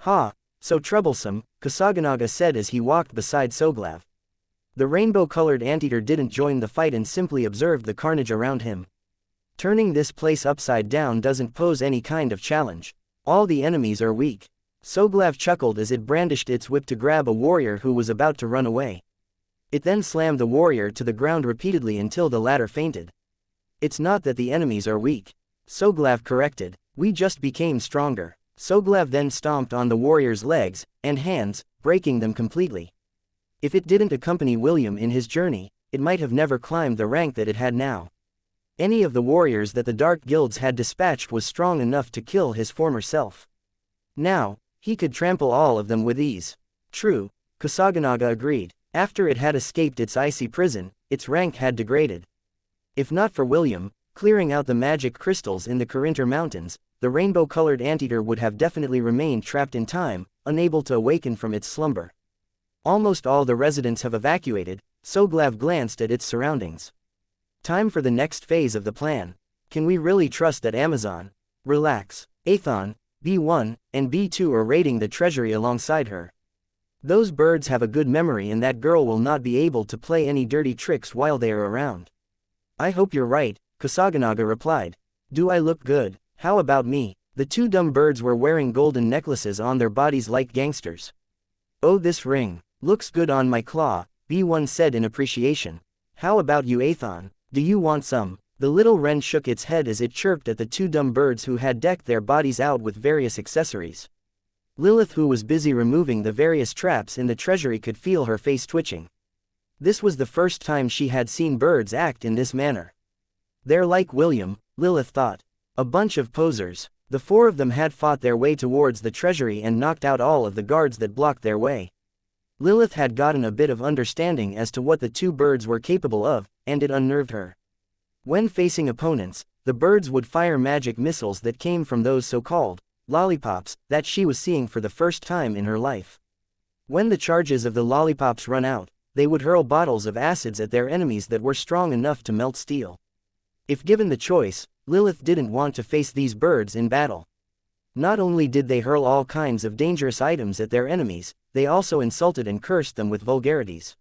"Ha, so troublesome," Kasaganaga said as he walked beside Soglav. The rainbow-colored anteater didn't join the fight and simply observed the carnage around him. "Turning this place upside down doesn't pose any kind of challenge. All the enemies are weak." Soglav chuckled as it brandished its whip to grab a warrior who was about to run away. It then slammed the warrior to the ground repeatedly until the latter fainted. "It's not that the enemies are weak," Soglav corrected. "We just became stronger." Soglav then stomped on the warrior's legs and hands, breaking them completely. If it didn't accompany William in his journey, it might have never climbed the rank that it had now. Any of the warriors that the Dark Guilds had dispatched was strong enough to kill his former self. Now, he could trample all of them with ease. True, Kasaganaga agreed. After it had escaped its icy prison, its rank had degraded. If not for William, clearing out the magic crystals in the Corinter Mountains, the rainbow-colored anteater would have definitely remained trapped in time, unable to awaken from its slumber. Almost all the residents have evacuated. Soglav glanced at its surroundings. Time for the next phase of the plan. Can we really trust that Amazon? Relax. Athon, B1, and B2 are raiding the treasury alongside her. Those birds have a good memory and that girl will not be able to play any dirty tricks while they are around. I hope you're right, Kasaganaga replied. Do I look good? How about me? The two dumb birds were wearing golden necklaces on their bodies like gangsters. Oh, this ring looks good on my claw, B1 said in appreciation. How about you, Athon? Do you want some? The little wren shook its head as it chirped at the two dumb birds who had decked their bodies out with various accessories. Lilith, who was busy removing the various traps in the treasury, could feel her face twitching. This was the first time she had seen birds act in this manner. They're like William, Lilith thought. A bunch of posers. The four of them had fought their way towards the treasury and knocked out all of the guards that blocked their way. Lilith had gotten a bit of understanding as to what the two birds were capable of, and it unnerved her. When facing opponents, the birds would fire magic missiles that came from those so-called lollipops that she was seeing for the first time in her life. When the charges of the lollipops run out, they would hurl bottles of acids at their enemies that were strong enough to melt steel. If given the choice, Lilith didn't want to face these birds in battle. Not only did they hurl all kinds of dangerous items at their enemies, they also insulted and cursed them with vulgarities.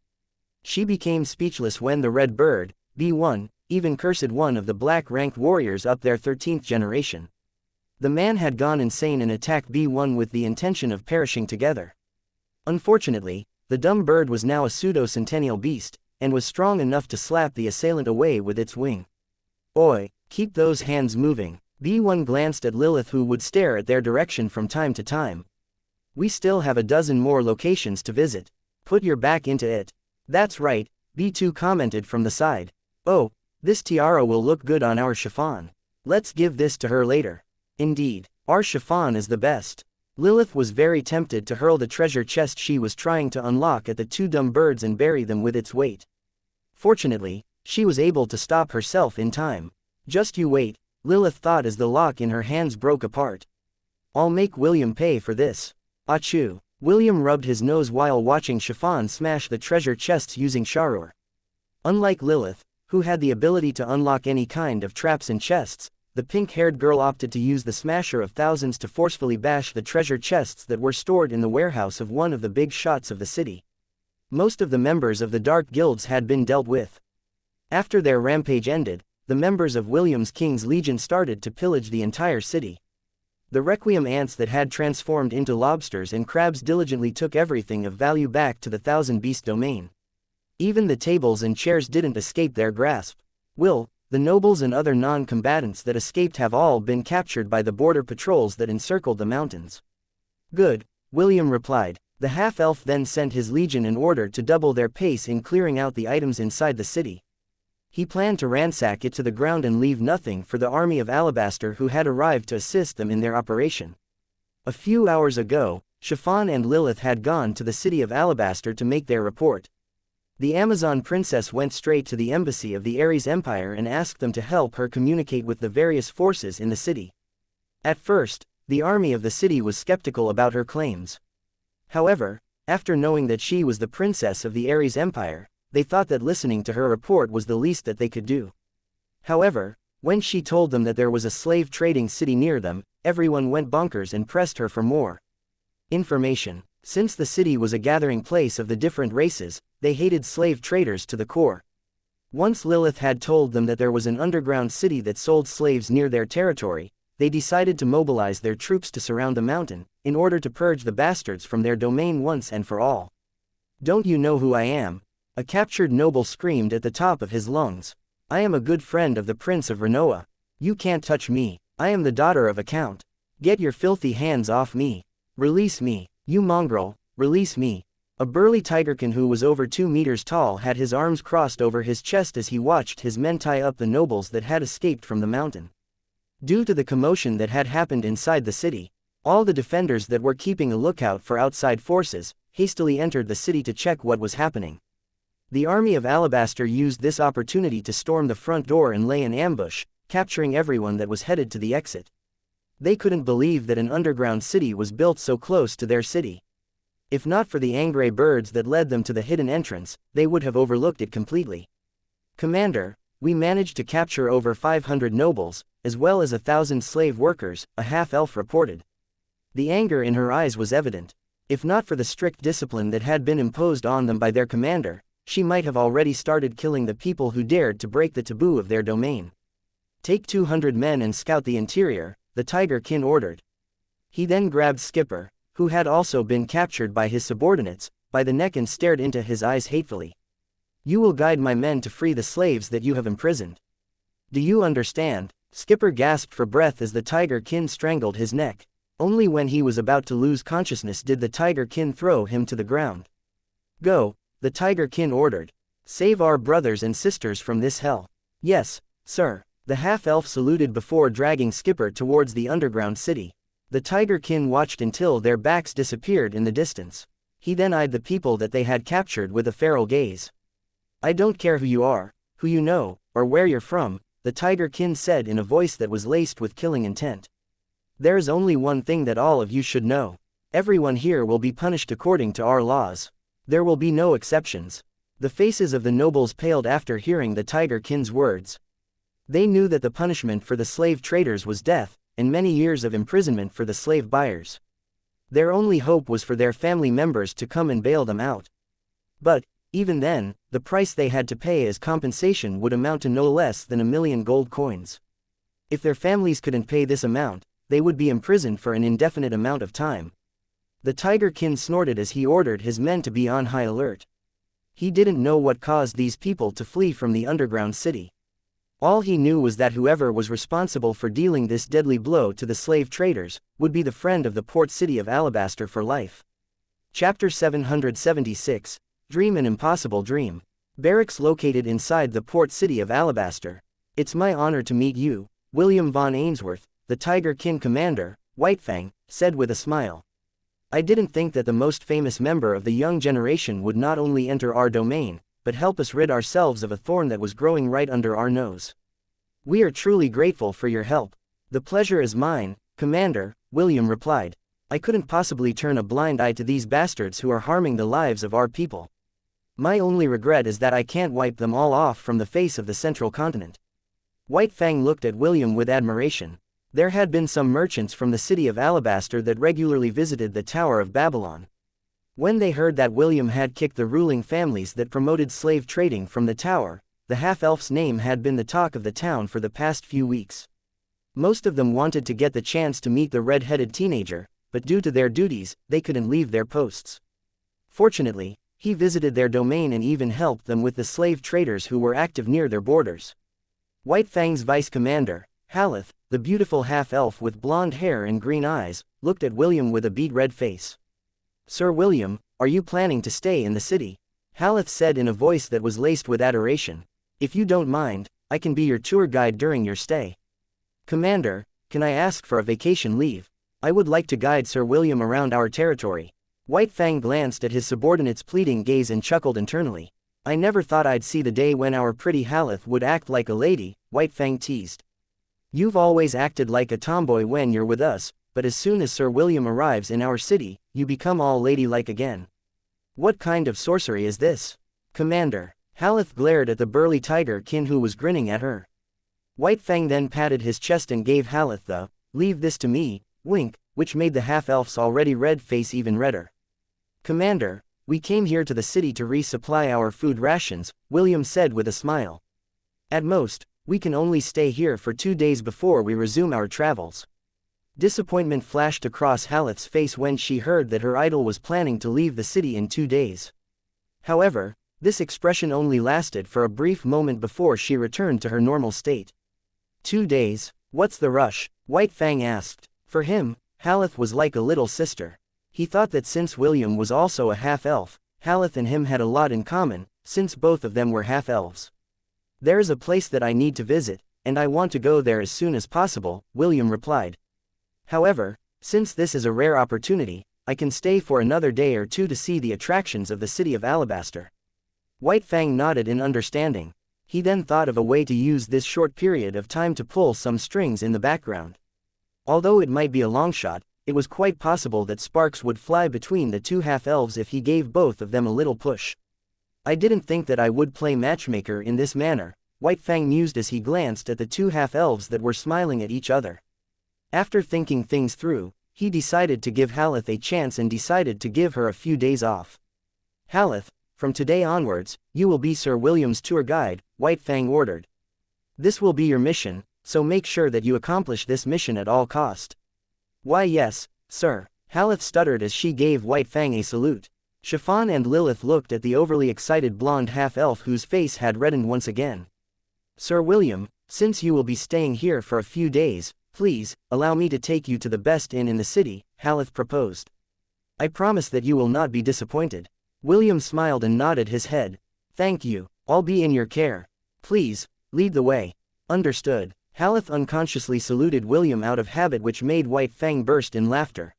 She became speechless when the red bird, B1, even cursed one of the black-ranked warriors up their 13th generation. The man had gone insane and attacked B1 with the intention of perishing together. Unfortunately, the dumb bird was now a pseudo-centennial beast, and was strong enough to slap the assailant away with its wing. Oi, keep those hands moving. B1 glanced at Lilith, who would stare at their direction from time to time. We still have a dozen more locations to visit. Put your back into it. That's right, B2 commented from the side. Oh, this tiara will look good on our chiffon. Let's give this to her later. Indeed, our chiffon is the best. Lilith was very tempted to hurl the treasure chest she was trying to unlock at the two dumb birds and bury them with its weight. Fortunately, she was able to stop herself in time. Just you wait, Lilith thought as the lock in her hands broke apart. I'll make William pay for this. Achoo. William rubbed his nose while watching Chiffon smash the treasure chests using Sharur. Unlike Lilith, who had the ability to unlock any kind of traps in chests, the pink-haired girl opted to use the Smasher of Thousands to forcefully bash the treasure chests that were stored in the warehouse of one of the big shots of the city. Most of the members of the Dark Guilds had been dealt with. After their rampage ended, the members of William's King's Legion started to pillage the entire city. The Requiem ants that had transformed into lobsters and crabs diligently took everything of value back to the Thousand Beast domain. Even the tables and chairs didn't escape their grasp. The nobles and other non-combatants that escaped have all been captured by the border patrols that encircled the mountains. Good, William replied. The half-elf then sent his legion in order to double their pace in clearing out the items inside the city. He planned to ransack it to the ground and leave nothing for the army of Alabaster who had arrived to assist them in their operation. A few hours ago, Chiffon and Lilith had gone to the city of Alabaster to make their report. The Amazon princess went straight to the embassy of the Ares Empire and asked them to help her communicate with the various forces in the city. At first, the army of the city was skeptical about her claims. However, after knowing that she was the princess of the Ares Empire, they thought that listening to her report was the least that they could do. However, when she told them that there was a slave trading city near them, everyone went bonkers and pressed her for more information. Since the city was a gathering place of the different races, they hated slave traders to the core. Once Lilith had told them that there was an underground city that sold slaves near their territory, they decided to mobilize their troops to surround the mountain, in order to purge the bastards from their domain once and for all. Don't you know who I am? A captured noble screamed at the top of his lungs. I am a good friend of the Prince of Renoa. You can't touch me. I am the daughter of a count. Get your filthy hands off me. Release me. You mongrel, release me. A burly tigerkin who was over 2 meters tall had his arms crossed over his chest as he watched his men tie up the nobles that had escaped from the mountain. Due to the commotion that had happened inside the city, all the defenders that were keeping a lookout for outside forces hastily entered the city to check what was happening. The army of Alabaster used this opportunity to storm the front door and lay in ambush, capturing everyone that was headed to the exit. They couldn't believe that an underground city was built so close to their city. If not for the angry birds that led them to the hidden entrance, they would have overlooked it completely. Commander, we managed to capture over 500 nobles, as well as 1,000 slave workers, a half-elf reported. The anger in her eyes was evident. If not for the strict discipline that had been imposed on them by their commander, she might have already started killing the people who dared to break the taboo of their domain. Take 200 men and scout the interior, the Tiger Kin ordered. He then grabbed Skipper, who had also been captured by his subordinates, by the neck and stared into his eyes hatefully. You will guide my men to free the slaves that you have imprisoned. Do you understand? Skipper gasped for breath as the Tiger Kin strangled his neck. Only when he was about to lose consciousness did the Tiger Kin throw him to the ground. Go, the Tiger Kin ordered. Save our brothers and sisters from this hell. Yes, sir. The half-elf saluted before dragging Skipper towards the underground city. The Tigerkin watched until their backs disappeared in the distance. He then eyed the people that they had captured with a feral gaze. I don't care who you are, who you know, or where you're from, the Tigerkin said in a voice that was laced with killing intent. There's only one thing that all of you should know. Everyone here will be punished according to our laws. There will be no exceptions. The faces of the nobles paled after hearing the Tigerkin's words. They knew that the punishment for the slave traders was death, and many years of imprisonment for the slave buyers. Their only hope was for their family members to come and bail them out. But, even then, the price they had to pay as compensation would amount to no less than 1,000,000 gold coins. If their families couldn't pay this amount, they would be imprisoned for an indefinite amount of time. The Tigerkin snorted as he ordered his men to be on high alert. He didn't know what caused these people to flee from the underground city. All he knew was that whoever was responsible for dealing this deadly blow to the slave traders would be the friend of the port city of Alabaster for life. Chapter 776, Dream an Impossible Dream. Barracks located inside the port city of Alabaster. It's my honor to meet you, William Von Ainsworth, the Tigerkin commander, Whitefang, said with a smile. I didn't think that the most famous member of the young generation would not only enter our domain, but help us rid ourselves of a thorn that was growing right under our nose. We are truly grateful for your help. The pleasure is mine, Commander, William replied. I couldn't possibly turn a blind eye to these bastards who are harming the lives of our people. My only regret is that I can't wipe them all off from the face of the central continent. Whitefang looked at William with admiration. There had been some merchants from the city of Alabaster that regularly visited the Tower of Babylon. When they heard that William had kicked the ruling families that promoted slave trading from the tower, the half-elf's name had been the talk of the town for the past few weeks. Most of them wanted to get the chance to meet the red-headed teenager, but due to their duties, they couldn't leave their posts. Fortunately, he visited their domain and even helped them with the slave traders who were active near their borders. Whitefang's vice commander, Haleth, the beautiful half-elf with blonde hair and green eyes, looked at William with a beet-red face. Sir William, are you planning to stay in the city? Haleth said in a voice that was laced with adoration. If you don't mind, I can be your tour guide during your stay. Commander, can I ask for a vacation leave? I would like to guide Sir William around our territory. Whitefang glanced at his subordinate's pleading gaze and chuckled internally. I never thought I'd see the day when our pretty Haleth would act like a lady, Whitefang teased. You've always acted like a tomboy when you're with us, but as soon as Sir William arrives in our city, you become all ladylike again. What kind of sorcery is this? Commander. Haleth glared at the burly Tigerkin who was grinning at her. Whitefang then patted his chest and gave Haleth the, leave this to me, wink, which made the half-elf's already red face even redder. Commander, we came here to the city to resupply our food rations, William said with a smile. At most, we can only stay here for 2 days before we resume our travels. Disappointment flashed across Haleth's face when she heard that her idol was planning to leave the city in 2 days. However, this expression only lasted for a brief moment before she returned to her normal state. 2 days, what's the rush? Whitefang asked. For him, Haleth was like a little sister. He thought that since William was also a half-elf, Haleth and him had a lot in common, since both of them were half-elves. There's a place that I need to visit, and I want to go there as soon as possible, William replied. However, since this is a rare opportunity, I can stay for another day or two to see the attractions of the city of Alabaster. Whitefang nodded in understanding. He then thought of a way to use this short period of time to pull some strings in the background. Although it might be a long shot, it was quite possible that sparks would fly between the two half-elves if he gave both of them a little push. I didn't think that I would play matchmaker in this manner, Whitefang mused as he glanced at the two half-elves that were smiling at each other. After thinking things through, he decided to give Haleth a chance and decided to give her a few days off. Haleth, from today onwards, you will be Sir William's tour guide, Whitefang ordered. This will be your mission, so make sure that you accomplish this mission at all cost. Why yes, sir, Haleth stuttered as she gave Whitefang a salute. Chiffon and Lilith looked at the overly excited blonde half-elf whose face had reddened once again. Sir William, since you will be staying here for a few days, please, allow me to take you to the best inn in the city, Haleth proposed. I promise that you will not be disappointed. William smiled and nodded his head. Thank you, I'll be in your care. Please, lead the way. Understood. Haleth unconsciously saluted William out of habit, which made White Fang burst in laughter.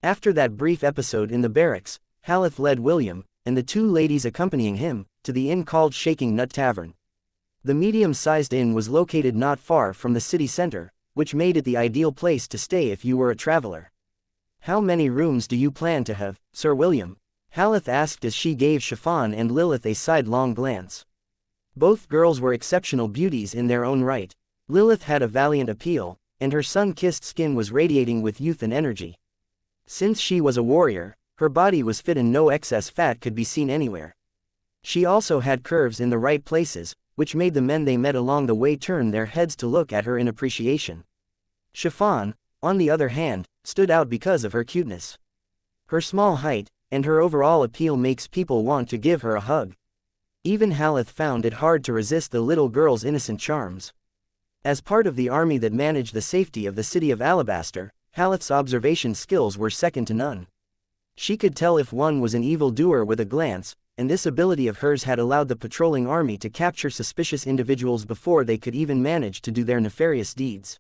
After that brief episode in the barracks, Haleth led William, and the two ladies accompanying him, to the inn called Shaking Nut Tavern. The medium-sized inn was located not far from the city center, which made it the ideal place to stay if you were a traveler. How many rooms do you plan to have, Sir William? Haleth asked as she gave Chiffon and Lilith a sidelong glance. Both girls were exceptional beauties in their own right. Lilith had a valiant appeal, and her sun-kissed skin was radiating with youth and energy. Since she was a warrior, her body was fit and no excess fat could be seen anywhere. She also had curves in the right places, which made the men they met along the way turn their heads to look at her in appreciation. Chiffon, on the other hand, stood out because of her cuteness. Her small height, and her overall appeal makes people want to give her a hug. Even Haleth found it hard to resist the little girl's innocent charms. As part of the army that managed the safety of the city of Alabaster, Haleth's observation skills were second to none. She could tell if one was an evildoer with a glance, and this ability of hers had allowed the patrolling army to capture suspicious individuals before they could even manage to do their nefarious deeds.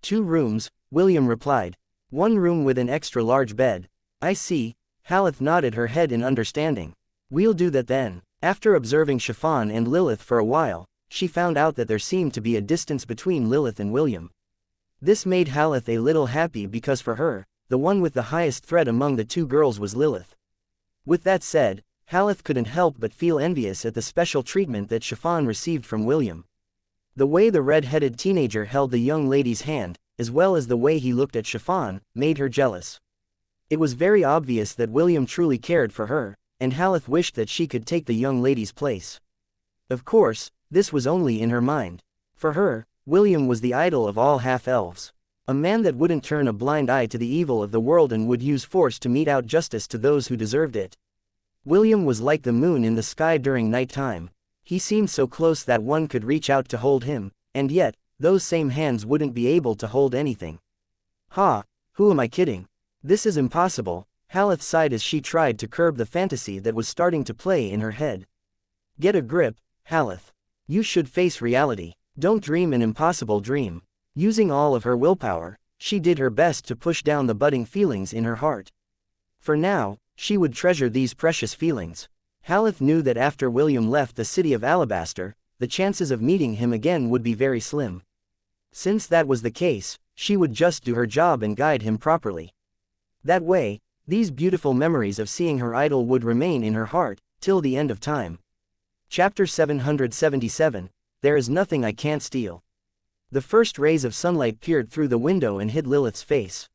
2 rooms, William replied. 1 room with an extra large bed. I see. Haleth nodded her head in understanding. We'll do that then. After observing Chiffon and Lilith for a while, she found out that there seemed to be a distance between Lilith and William. This made Haleth a little happy because for her, the one with the highest threat among the 2 girls was Lilith. With that said, Haleth couldn't help but feel envious at the special treatment that Chiffon received from William. The way the red-headed teenager held the young lady's hand, as well as the way he looked at Chiffon, made her jealous. It was very obvious that William truly cared for her, and Haleth wished that she could take the young lady's place. Of course, this was only in her mind. For her, William was the idol of all half-elves. A man that wouldn't turn a blind eye to the evil of the world and would use force to mete out justice to those who deserved it. William was like the moon in the sky during night time. He seemed so close that one could reach out to hold him, and yet, those same hands wouldn't be able to hold anything. Ha, who am I kidding? This is impossible, Haleth sighed as she tried to curb the fantasy that was starting to play in her head. Get a grip, Haleth. You should face reality. Don't dream an impossible dream. Using all of her willpower, she did her best to push down the budding feelings in her heart. For now, she would treasure these precious feelings. Haleth knew that after William left the city of Alabaster, the chances of meeting him again would be very slim. Since that was the case, she would just do her job and guide him properly. That way, these beautiful memories of seeing her idol would remain in her heart, till the end of time. Chapter 777, There is Nothing I Can't Steal. The first rays of sunlight peered through the window and hid Lilith's face.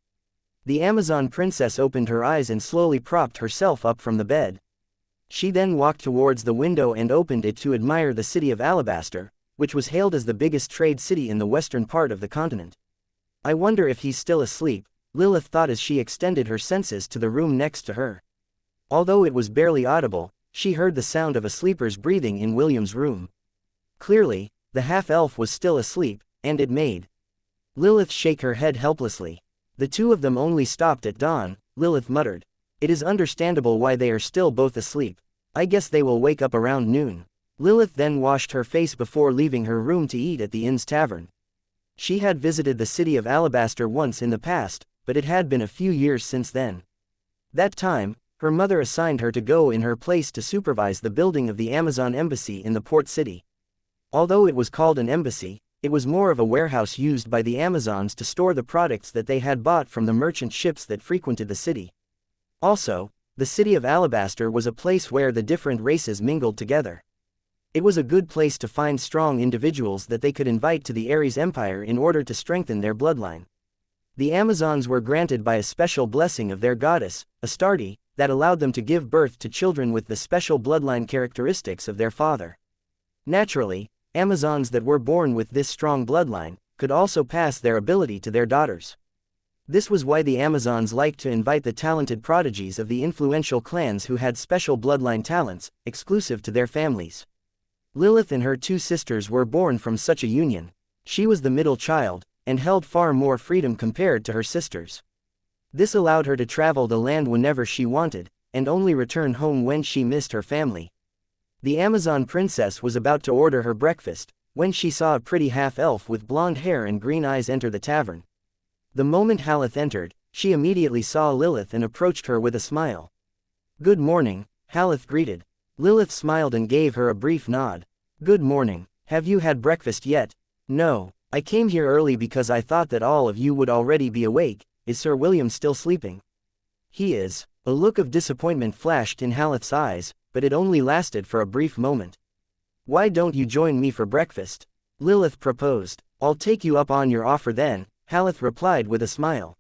The Amazon princess opened her eyes and slowly propped herself up from the bed. She then walked towards the window and opened it to admire the city of Alabaster, which was hailed as the biggest trade city in the western part of the continent. I wonder if he's still asleep, Lilith thought as she extended her senses to the room next to her. Although it was barely audible, she heard the sound of a sleeper's breathing in William's room. Clearly, the half-elf was still asleep, and it made Lilith shake her head helplessly. The 2 of them only stopped at dawn, Lilith muttered. It is understandable why they are still both asleep. I guess they will wake up around noon. Lilith then washed her face before leaving her room to eat at the inn's tavern. She had visited the city of Alabaster once in the past, but it had been a few years since then. That time, her mother assigned her to go in her place to supervise the building of the Amazon embassy in the port city. Although it was called an embassy, it was more of a warehouse used by the Amazons to store the products that they had bought from the merchant ships that frequented the city. Also, the city of Alabaster was a place where the different races mingled together. It was a good place to find strong individuals that they could invite to the Ares Empire in order to strengthen their bloodline. The Amazons were granted by a special blessing of their goddess, Astarte, that allowed them to give birth to children with the special bloodline characteristics of their father. Naturally, Amazons that were born with this strong bloodline could also pass their ability to their daughters. This was why the Amazons liked to invite the talented prodigies of the influential clans who had special bloodline talents, exclusive to their families. Lilith and her 2 sisters were born from such a union. She was the middle child, and held far more freedom compared to her sisters. This allowed her to travel the land whenever she wanted, and only return home when she missed her family. The Amazon princess was about to order her breakfast, when she saw a pretty half-elf with blonde hair and green eyes enter the tavern. The moment Haleth entered, she immediately saw Lilith and approached her with a smile. "Good morning," Haleth greeted. Lilith smiled and gave her a brief nod. "Good morning. Have you had breakfast yet?" "No. I came here early because I thought that all of you would already be awake. Is Sir William still sleeping?" "He is." A look of disappointment flashed in Haleth's eyes, but it only lasted for a brief moment. "Why don't you join me for breakfast?" Lilith proposed. "I'll take you up on your offer then," Haleth replied with a smile.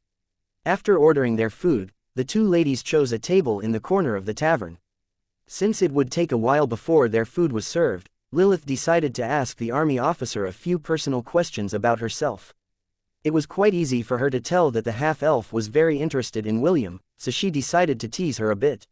After ordering their food, the two ladies chose a table in the corner of the tavern. Since it would take a while before their food was served, Lilith decided to ask the army officer a few personal questions about herself. It was quite easy for her to tell that the half-elf was very interested in William, so she decided to tease her a bit.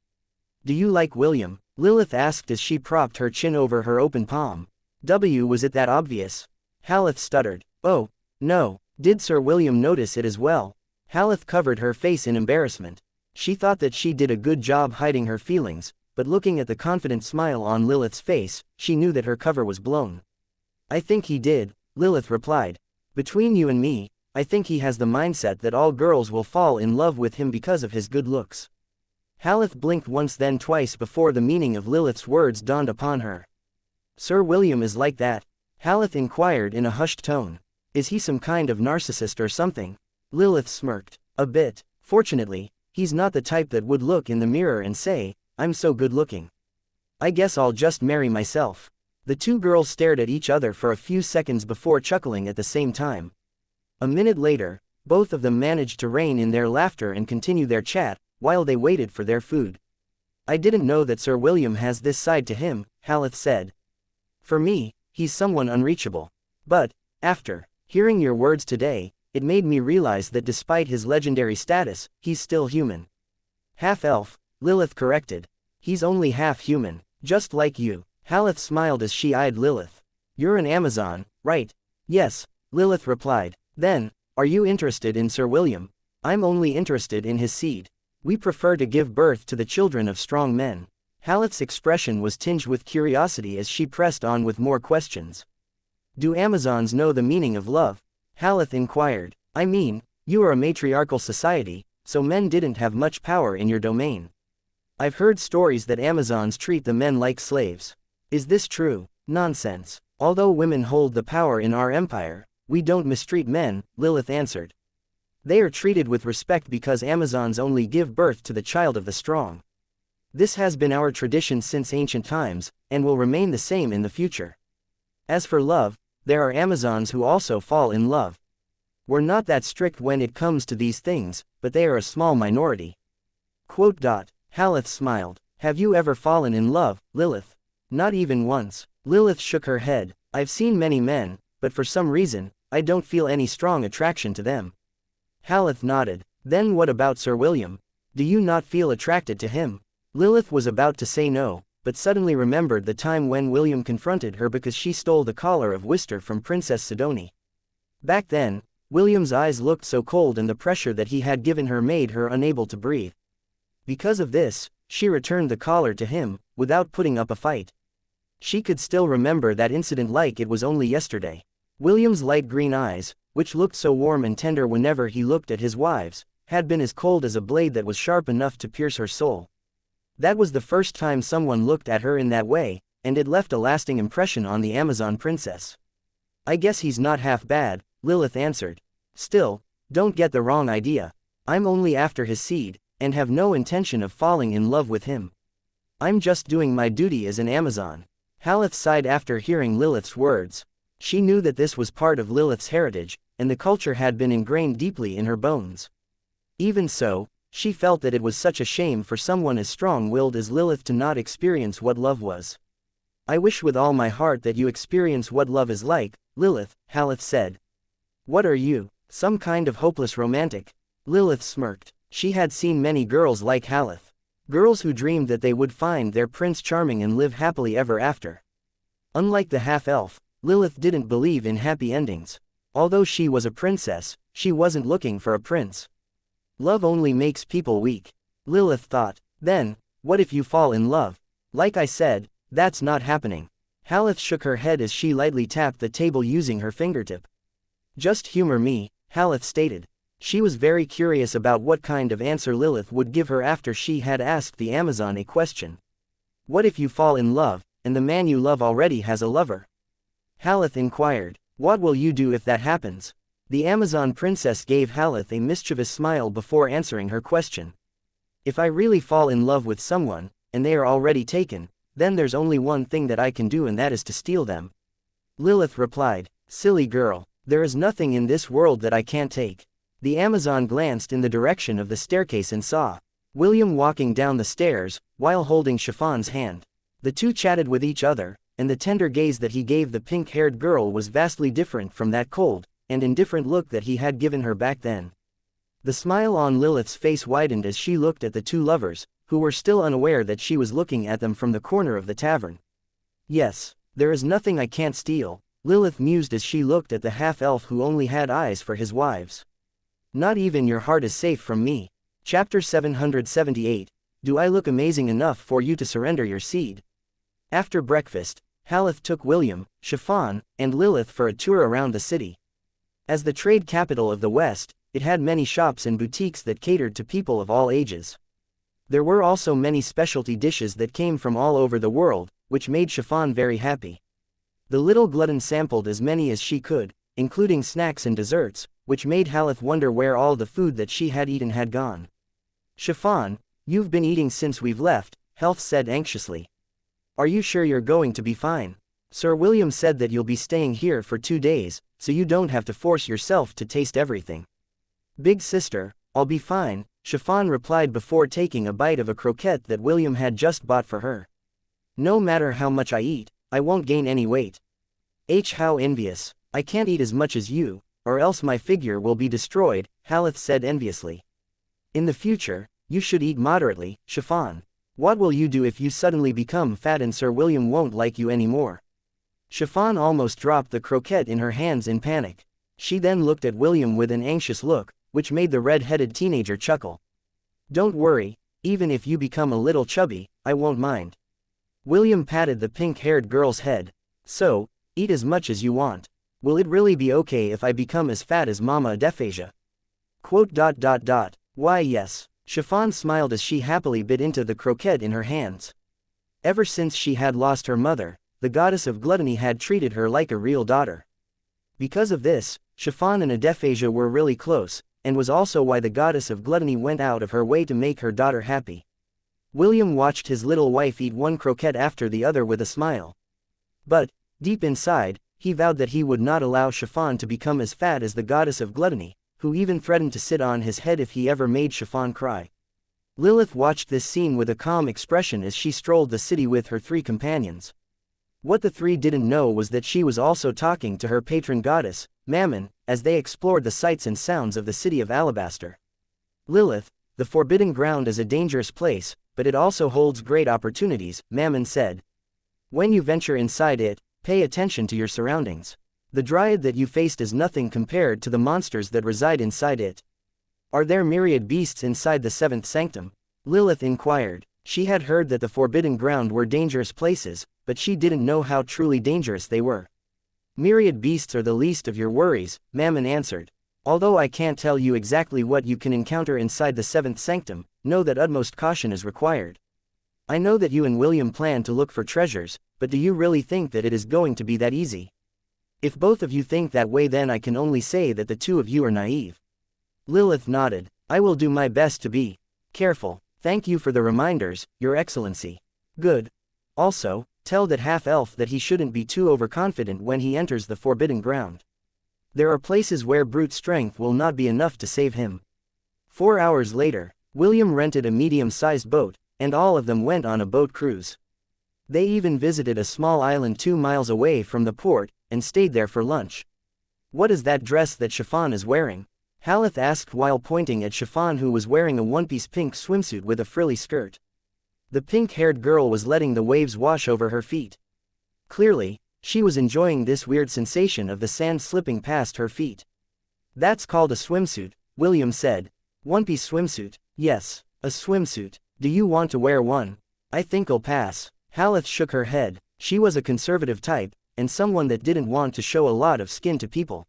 "Do you like William?" Lilith asked as she propped her chin over her open palm. Was it that obvious? Haleth stuttered. "Oh, no. Did Sir William notice it as well?" Haleth covered her face in embarrassment. She thought that she did a good job hiding her feelings, but looking at the confident smile on Lilith's face, she knew that her cover was blown. "I think he did," Lilith replied. "Between you and me, I think he has the mindset that all girls will fall in love with him because of his good looks." Haleth blinked once then twice before the meaning of Lilith's words dawned upon her. "Sir William is like that?" Haleth inquired in a hushed tone. "Is he some kind of narcissist or something?" Lilith smirked. "A bit. Fortunately, he's not the type that would look in the mirror and say, 'I'm so good looking. I guess I'll just marry myself.'" The two girls stared at each other for a few seconds before chuckling at the same time. A minute later, both of them managed to rein in their laughter and continue their chat, while they waited for their food. "I didn't know that Sir William has this side to him," Haleth said. "For me, he's someone unreachable. But, after hearing your words today, it made me realize that despite his legendary status, he's still human." "Half-elf," Lilith corrected. "He's only half-human, just like you." Haleth smiled as she eyed Lilith. "You're an Amazon, right?" "Yes," Lilith replied. "Then, are you interested in Sir William?" "I'm only interested in his seed. We prefer to give birth to the children of strong men." Haleth's expression was tinged with curiosity as she pressed on with more questions. "Do Amazons know the meaning of love?" Haleth inquired. "I mean, you are a matriarchal society, so men didn't have much power in your domain. I've heard stories that Amazons treat the men like slaves. Is this true?" "Nonsense. Although women hold the power in our empire, we don't mistreat men," Lilith answered. "They are treated with respect because Amazons only give birth to the child of the strong. This has been our tradition since ancient times, and will remain the same in the future. As for love, there are Amazons who also fall in love. We're not that strict when it comes to these things, but they are a small minority." Haleth smiled. "Have you ever fallen in love, Lilith?" "Not even once." Lilith shook her head. "I've seen many men, but for some reason, I don't feel any strong attraction to them." Haleth nodded. "Then what about Sir William? Do you not feel attracted to him?" Lilith was about to say no, but suddenly remembered the time when William confronted her because she stole the collar of Wister from Princess Sidoni. Back then, William's eyes looked so cold and the pressure that he had given her made her unable to breathe. Because of this, she returned the collar to him, without putting up a fight. She could still remember that incident like it was only yesterday. William's light green eyes, which looked so warm and tender whenever he looked at his wives, had been as cold as a blade that was sharp enough to pierce her soul. That was the first time someone looked at her in that way, and it left a lasting impression on the Amazon princess. "I guess he's not half bad," Lilith answered. "Still, don't get the wrong idea. I'm only after his seed, and have no intention of falling in love with him. I'm just doing my duty as an Amazon." Haleth sighed after hearing Lilith's words. She knew that this was part of Lilith's heritage, and the culture had been ingrained deeply in her bones. Even so, she felt that it was such a shame for someone as strong-willed as Lilith to not experience what love was. "I wish with all my heart that you experience what love is like, Lilith," Haleth said. "What are you, some kind of hopeless romantic?" Lilith smirked. She had seen many girls like Haleth. Girls who dreamed that they would find their prince charming and live happily ever after. Unlike the half-elf, Lilith didn't believe in happy endings. Although she was a princess, she wasn't looking for a prince. Love only makes people weak, Lilith thought. Then, what if you fall in love? Like I said, That's not happening. Haleth shook her head as she lightly tapped the table using her fingertip. Just humor me, Haleth stated. She was very curious about what kind of answer Lilith would give her after she had asked the Amazon a question. What if you fall in love, and the man you love already has a lover? Haleth inquired. What will you do if that happens? The Amazon princess gave Haleth a mischievous smile before answering her question. If I really fall in love with someone, and they are already taken, then there's only one thing that I can do, and that is to steal them. Lilith replied. Silly girl, there is nothing in this world that I can't take. The Amazon glanced in the direction of the staircase and saw William walking down the stairs, while holding Chiffon's hand. The two chatted with each other, and the tender gaze that he gave the pink-haired girl was vastly different from that cold and indifferent look that he had given her back then. The smile on Lilith's face widened as she looked at the two lovers, who were still unaware that she was looking at them from the corner of the tavern. Yes, there is nothing I can't steal, Lilith mused as she looked at the half-elf who only had eyes for his wives. Not even your heart is safe from me. Chapter 778, Do I look amazing enough for you to surrender your seed? After breakfast, Haleth took William, Chiffon, and Lilith for a tour around the city. As the trade capital of the West, it had many shops and boutiques that catered to people of all ages. There were also many specialty dishes that came from all over the world, which made Chiffon very happy. The little glutton sampled as many as she could, including snacks and desserts, which made Haleth wonder where all the food that she had eaten had gone. Chiffon, you've been eating since we've left, Haleth said anxiously. Are you sure you're going to be fine? Sir William said that you'll be staying here for 2 days, so you don't have to force yourself to taste everything. Big sister, I'll be fine, Chiffon replied before taking a bite of a croquette that William had just bought for her. No matter how much I eat, I won't gain any weight. How envious, I can't eat as much as you, or else my figure will be destroyed, Haleth said enviously. In the future, you should eat moderately, Chiffon. What will you do if you suddenly become fat and Sir William won't like you anymore? Chiffon almost dropped the croquette in her hands in panic. She then looked at William with an anxious look, which made the red-headed teenager chuckle. Don't worry, even if you become a little chubby, I won't mind. William patted the pink-haired girl's head. So, eat as much as you want. Will it really be okay if I become as fat as Mama Adephasia? Why yes. Chiffon smiled as she happily bit into the croquette in her hands. Ever since she had lost her mother, the goddess of gluttony had treated her like a real daughter. Because of this, Chiffon and Adephasia were really close, and was also why the goddess of gluttony went out of her way to make her daughter happy. William watched his little wife eat one croquette after the other with a smile. But, deep inside, he vowed that he would not allow Chiffon to become as fat as the goddess of gluttony, who even threatened to sit on his head if he ever made Chiffon cry. Lilith watched this scene with a calm expression as she strolled the city with her 3 companions. What the 3 didn't know was that she was also talking to her patron goddess, Mammon, as they explored the sights and sounds of the city of Alabaster. Lilith, the Forbidden Ground is a dangerous place, but it also holds great opportunities, Mammon said. When you venture inside it, pay attention to your surroundings. The dryad that you faced is nothing compared to the monsters that reside inside it. Are there myriad beasts inside the 7th sanctum? Lilith inquired. She had heard that the Forbidden Ground were dangerous places, but she didn't know how truly dangerous they were. Myriad beasts are the least of your worries, Mammon answered. Although I can't tell you exactly what you can encounter inside the 7th sanctum, know that utmost caution is required. I know that you and William plan to look for treasures, but do you really think that it is going to be that easy? If both of you think that way, then I can only say that the 2 of you are naive. Lilith nodded. I will do my best to be careful. Thank you for the reminders, Your Excellency. Good. Also, tell that half-elf that he shouldn't be too overconfident when he enters the Forbidden Ground. There are places where brute strength will not be enough to save him. 4 hours later, William rented a medium-sized boat, and all of them went on a boat cruise. They even visited a small island 2 miles away from the port, and stayed there for lunch. What is that dress that Chiffon is wearing? Haleth asked while pointing at Chiffon, who was wearing a one-piece pink swimsuit with a frilly skirt. The pink-haired girl was letting the waves wash over her feet. Clearly, she was enjoying this weird sensation of the sand slipping past her feet. That's called a swimsuit, William said. One-piece swimsuit? Yes, a swimsuit. Do you want to wear one? I think I'll pass. Haleth shook her head. She was a conservative type, and someone that didn't want to show a lot of skin to people.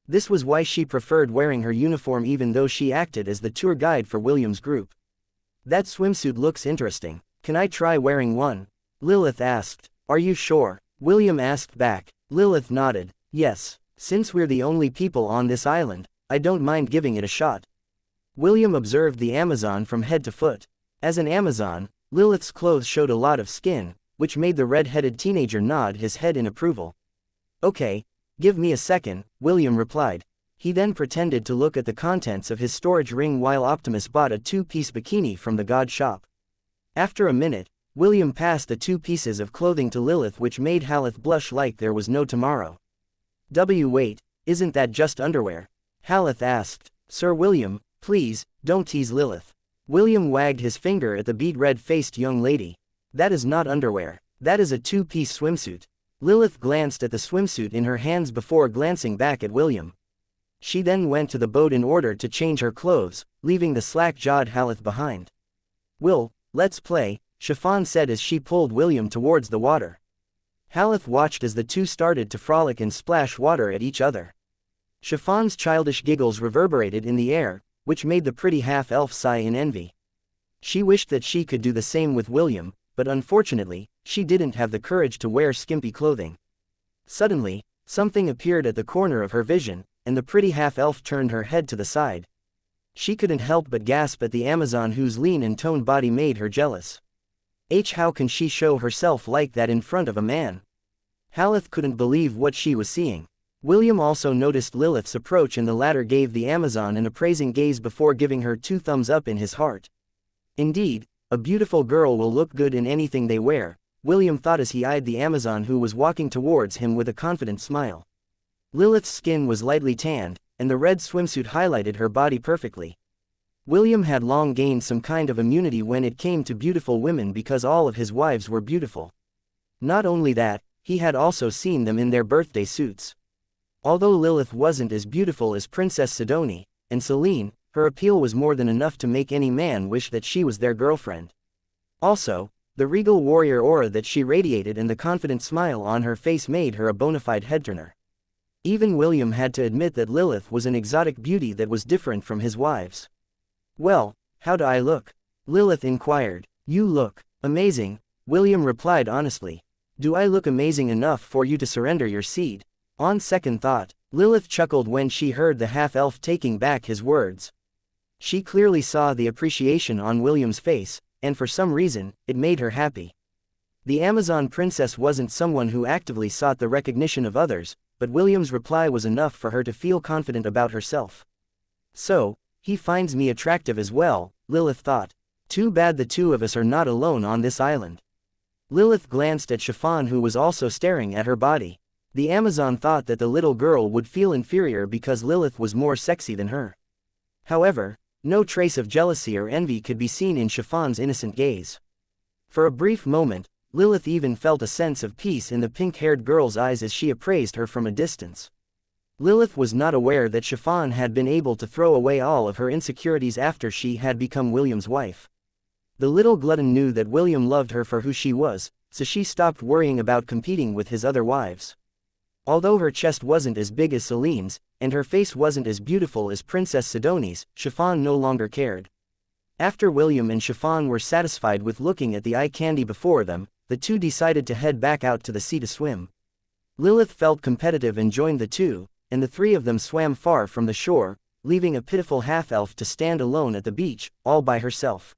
This was why she preferred wearing her uniform even though she acted as the tour guide for William's group. That swimsuit looks interesting. Can I try wearing one? Lilith asked. Are you sure? William asked back. Lilith nodded. Yes, since we're the only people on this island, I don't mind giving it a shot. William observed the Amazon from head to foot. As an Amazon, Lilith's clothes showed a lot of skin, which made the red-headed teenager nod his head in approval. Okay, give me a second, William replied. He then pretended to look at the contents of his storage ring while Optimus bought a two-piece bikini from the god shop. After a minute, William passed the 2 pieces of clothing to Lilith, which made Haleth blush like there was no tomorrow. Wait, isn't that just underwear? Haleth asked. Sir William, please, don't tease Lilith. William wagged his finger at the beet red-faced young lady. That is not underwear. That is a 2-piece swimsuit. Lilith glanced at the swimsuit in her hands before glancing back at William. She then went to the boat in order to change her clothes, leaving the slack-jawed Haleth behind. Will, let's play, Chiffon said as she pulled William towards the water. Haleth watched as the two started to frolic and splash water at each other. Chiffon's childish giggles reverberated in the air, which made the pretty half-elf sigh in envy. She wished that she could do the same with William, but unfortunately, she didn't have the courage to wear skimpy clothing. Suddenly, something appeared at the corner of her vision, and the pretty half-elf turned her head to the side. She couldn't help but gasp at the Amazon whose lean and toned body made her jealous. How can she show herself like that in front of a man? Haleth couldn't believe what she was seeing. William also noticed Lilith's approach, and the latter gave the Amazon an appraising gaze before giving her 2 thumbs up in his heart. Indeed, a beautiful girl will look good in anything they wear, William thought as he eyed the Amazon who was walking towards him with a confident smile. Lilith's skin was lightly tanned, and the red swimsuit highlighted her body perfectly. William had long gained some kind of immunity when it came to beautiful women because all of his wives were beautiful. Not only that, he had also seen them in their birthday suits. Although Lilith wasn't as beautiful as Princess Sidonie and Celine, her appeal was more than enough to make any man wish that she was their girlfriend. Also, the regal warrior aura that she radiated and the confident smile on her face made her a bona fide head-turner. Even William had to admit that Lilith was an exotic beauty that was different from his wives. Well, how do I look? Lilith inquired. You look amazing, William replied honestly. Do I look amazing enough for you to surrender your seed? On second thought, Lilith chuckled when she heard the half-elf taking back his words. She clearly saw the appreciation on William's face, and for some reason, it made her happy. The Amazon princess wasn't someone who actively sought the recognition of others, but William's reply was enough for her to feel confident about herself. So, he finds me attractive as well, Lilith thought. Too bad the two of us are not alone on this island. Lilith glanced at Chiffon, who was also staring at her body. The Amazon thought that the little girl would feel inferior because Lilith was more sexy than her. However, no trace of jealousy or envy could be seen in Chiffon's innocent gaze. For a brief moment, Lilith even felt a sense of peace in the pink-haired girl's eyes as she appraised her from a distance. Lilith was not aware that Chiffon had been able to throw away all of her insecurities after she had become William's wife. The little glutton knew that William loved her for who she was, so she stopped worrying about competing with his other wives. Although her chest wasn't as big as Celine's, and her face wasn't as beautiful as Princess Sidonie's, Chiffon no longer cared. After William and Chiffon were satisfied with looking at the eye candy before them, the two decided to head back out to the sea to swim. Lilith felt competitive and joined the two, and the 3 of them swam far from the shore, leaving a pitiful half-elf to stand alone at the beach, all by herself.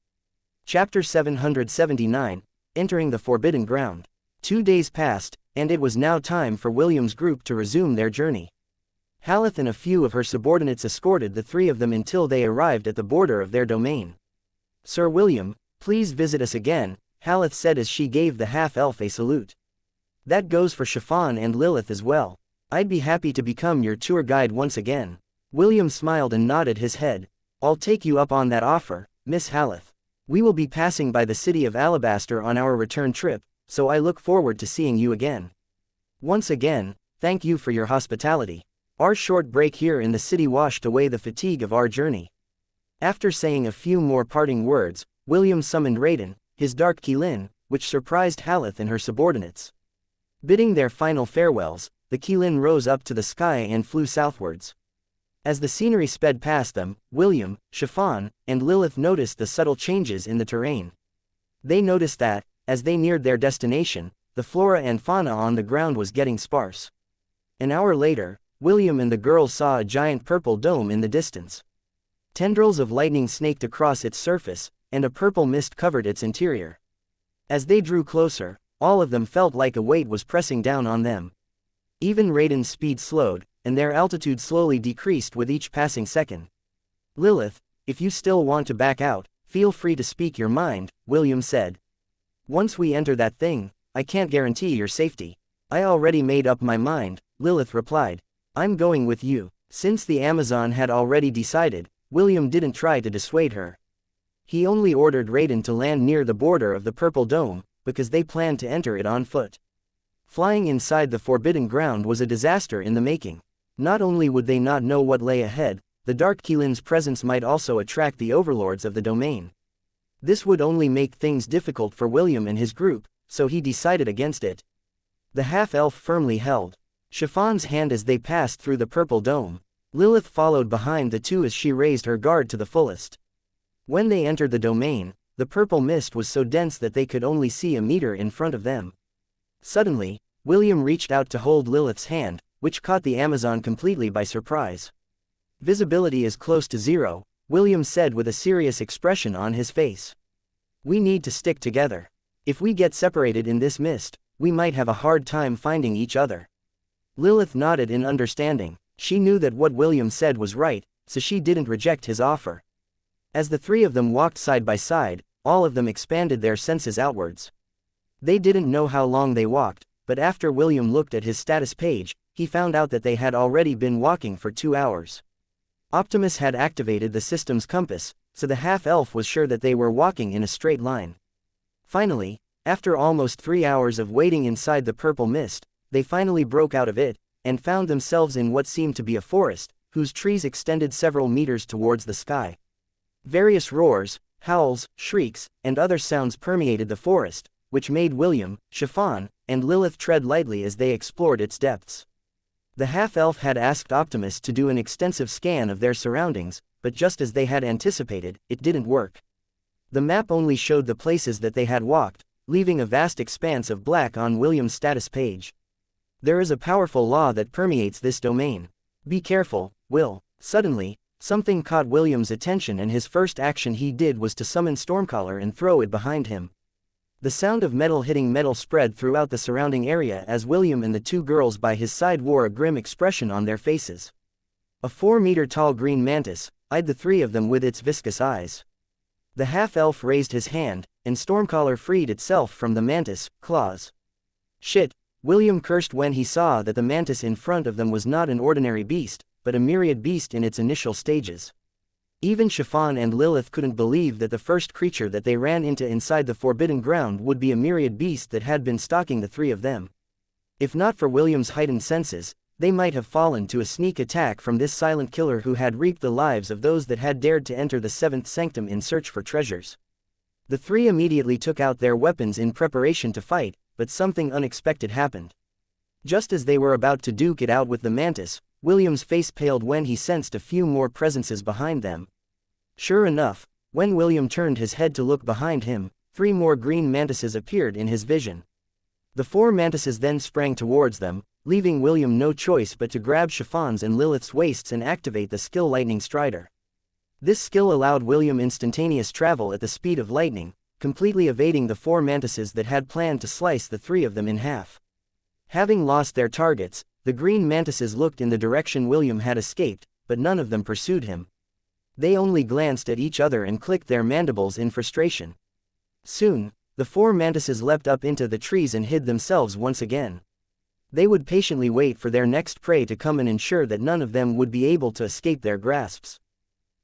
Chapter 779, Entering the Forbidden Ground. 2 days passed, and it was now time for William's group to resume their journey. Haleth and a few of her subordinates escorted the 3 of them until they arrived at the border of their domain. Sir William, please visit us again, Haleth said as she gave the half-elf a salute. That goes for Chiffon and Lilith as well. I'd be happy to become your tour guide once again. William smiled and nodded his head. I'll take you up on that offer, Miss Haleth. We will be passing by the city of Alabaster on our return trip, so I look forward to seeing you again. Once again, thank you for your hospitality. Our short break here in the city washed away the fatigue of our journey. After saying a few more parting words, William summoned Raiden, his dark Qilin, which surprised Haleth and her subordinates. Bidding their final farewells, the Qilin rose up to the sky and flew southwards. As the scenery sped past them, William, Chiffon, and Lilith noticed the subtle changes in the terrain. They noticed that, as they neared their destination, the flora and fauna on the ground was getting sparse. An hour later, William and the girls saw a giant purple dome in the distance. Tendrils of lightning snaked across its surface, and a purple mist covered its interior. As they drew closer, all of them felt like a weight was pressing down on them. Even Raiden's speed slowed, and their altitude slowly decreased with each passing second. Lilith, if you still want to back out, feel free to speak your mind, William said. Once we enter that thing, I can't guarantee your safety. I already made up my mind, Lilith replied. I'm going with you. Since the Amazon had already decided, William didn't try to dissuade her. He only ordered Raiden to land near the border of the purple dome, because they planned to enter it on foot. Flying inside the forbidden ground was a disaster in the making. Not only would they not know what lay ahead, the Dark Qilin's presence might also attract the overlords of the domain. This would only make things difficult for William and his group, so he decided against it. The half-elf firmly held Chiffon's hand as they passed through the purple dome. Lilith followed behind the two as she raised her guard to the fullest. When they entered the domain, the purple mist was so dense that they could only see a meter in front of them. Suddenly, William reached out to hold Lilith's hand, which caught the Amazon completely by surprise. Visibility is close to zero, William said with a serious expression on his face. We need to stick together. If we get separated in this mist, we might have a hard time finding each other. Lilith nodded in understanding. She knew that what William said was right, so she didn't reject his offer. As the three of them walked side by side, all of them expanded their senses outwards. They didn't know how long they walked, but after William looked at his status page, he found out that they had already been walking for 2 hours. Optimus had activated the system's compass, so the half-elf was sure that they were walking in a straight line. Finally, after almost 3 hours of waiting inside the purple mist, they finally broke out of it, and found themselves in what seemed to be a forest, whose trees extended several meters towards the sky. Various roars, howls, shrieks, and other sounds permeated the forest, which made William, Chiffon, and Lilith tread lightly as they explored its depths. The half-elf had asked Optimus to do an extensive scan of their surroundings, but just as they had anticipated, it didn't work. The map only showed the places that they had walked, leaving a vast expanse of black on William's status page. There is a powerful law that permeates this domain. Be careful, Will. Suddenly, something caught William's attention and his first action he did was to summon Stormcaller and throw it behind him. The sound of metal hitting metal spread throughout the surrounding area as William and the two girls by his side wore a grim expression on their faces. A 4-meter-tall green mantis eyed the three of them with its viscous eyes. The half-elf raised his hand, and Stormcaller freed itself from the mantis' claws. Shit! William cursed when he saw that the mantis in front of them was not an ordinary beast, but a myriad beast in its initial stages. Even Chiffon and Lilith couldn't believe that the first creature that they ran into inside the forbidden ground would be a myriad beast that had been stalking the three of them. If not for William's heightened senses, they might have fallen to a sneak attack from this silent killer who had reaped the lives of those that had dared to enter the seventh sanctum in search for treasures. The three immediately took out their weapons in preparation to fight, but something unexpected happened. Just as they were about to duke it out with the mantis, William's face paled when he sensed a few more presences behind them. Sure enough, when William turned his head to look behind him, 3 more green mantises appeared in his vision. The 4 mantises then sprang towards them, leaving William no choice but to grab Chiffon's and Lilith's waists and activate the skill Lightning Strider. This skill allowed William instantaneous travel at the speed of lightning, completely evading the 4 mantises that had planned to slice the 3 of them in half. Having lost their targets, the green mantises looked in the direction William had escaped, but none of them pursued him. They only glanced at each other and clicked their mandibles in frustration. Soon, the 4 mantises leapt up into the trees and hid themselves once again. They would patiently wait for their next prey to come and ensure that none of them would be able to escape their grasps.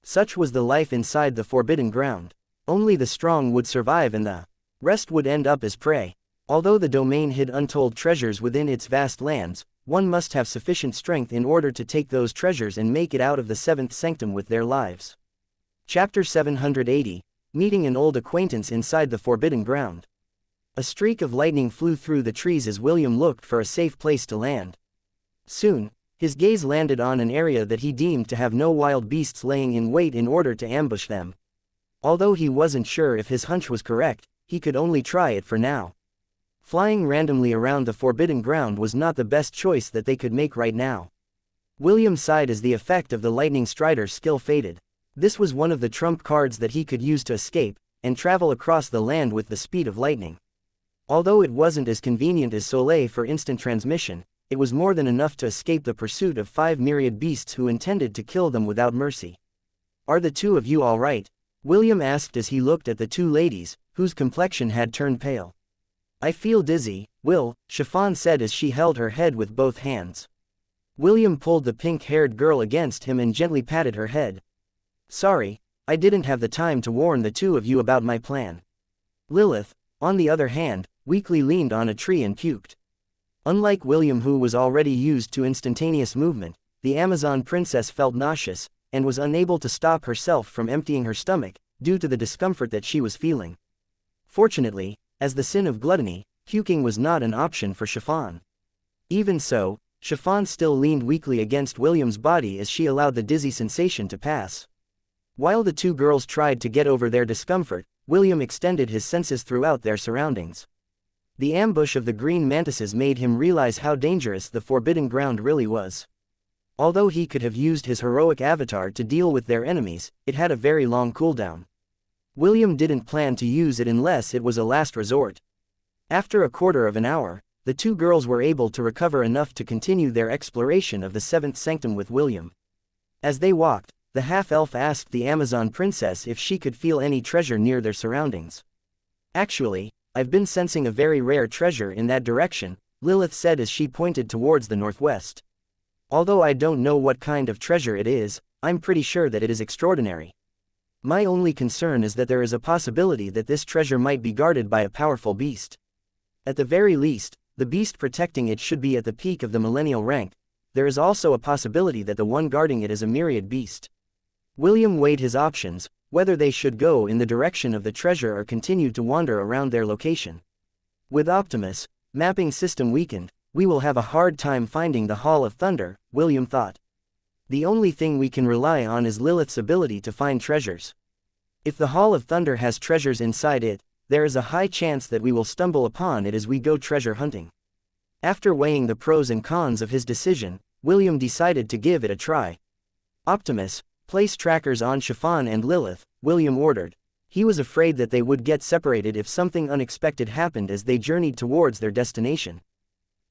Such was the life inside the forbidden ground. Only the strong would survive and the rest would end up as prey. Although the domain hid untold treasures within its vast lands, one must have sufficient strength in order to take those treasures and make it out of the seventh sanctum with their lives. Chapter 780, Meeting an Old Acquaintance Inside the Forbidden Ground. A streak of lightning flew through the trees as William looked for a safe place to land. Soon, his gaze landed on an area that he deemed to have no wild beasts laying in wait in order to ambush them. Although he wasn't sure if his hunch was correct, he could only try it for now. Flying randomly around the forbidden ground was not the best choice that they could make right now. William sighed as the effect of the lightning strider's skill faded. This was one of the trump cards that he could use to escape and travel across the land with the speed of lightning. Although it wasn't as convenient as Soleil for instant transmission, it was more than enough to escape the pursuit of 5 myriad beasts who intended to kill them without mercy. "Are the two of you all right?" William asked as he looked at the two ladies, whose complexion had turned pale. "I feel dizzy, Will," Chiffon said as she held her head with both hands. William pulled the pink-haired girl against him and gently patted her head. "Sorry, I didn't have the time to warn the two of you about my plan." Lilith, on the other hand, weakly leaned on a tree and puked. Unlike William, who was already used to instantaneous movement, the Amazon princess felt nauseous, and was unable to stop herself from emptying her stomach, due to the discomfort that she was feeling. Fortunately, as the sin of gluttony, puking was not an option for Chiffon. Even so, Chiffon still leaned weakly against William's body as she allowed the dizzy sensation to pass. While the two girls tried to get over their discomfort, William extended his senses throughout their surroundings. The ambush of the green mantises made him realize how dangerous the forbidden ground really was. Although he could have used his heroic avatar to deal with their enemies, it had a very long cooldown. William didn't plan to use it unless it was a last resort. After a quarter of an hour, the two girls were able to recover enough to continue their exploration of the seventh sanctum with William. As they walked, the half-elf asked the Amazon princess if she could feel any treasure near their surroundings. "Actually, I've been sensing a very rare treasure in that direction," Lilith said as she pointed towards the northwest. "Although I don't know what kind of treasure it is, I'm pretty sure that it is extraordinary. My only concern is that there is a possibility that this treasure might be guarded by a powerful beast. At the very least, the beast protecting it should be at the peak of the millennial rank. There is also a possibility that the one guarding it is a myriad beast." William weighed his options, whether they should go in the direction of the treasure or continue to wander around their location. With Optimus' mapping system weakened, we will have a hard time finding the Hall of Thunder, William thought. The only thing we can rely on is Lilith's ability to find treasures. If the Hall of Thunder has treasures inside it, there is a high chance that we will stumble upon it as we go treasure hunting. After weighing the pros and cons of his decision, William decided to give it a try. "Optimus, place trackers on Chiffon and Lilith," William ordered. He was afraid that they would get separated if something unexpected happened as they journeyed towards their destination.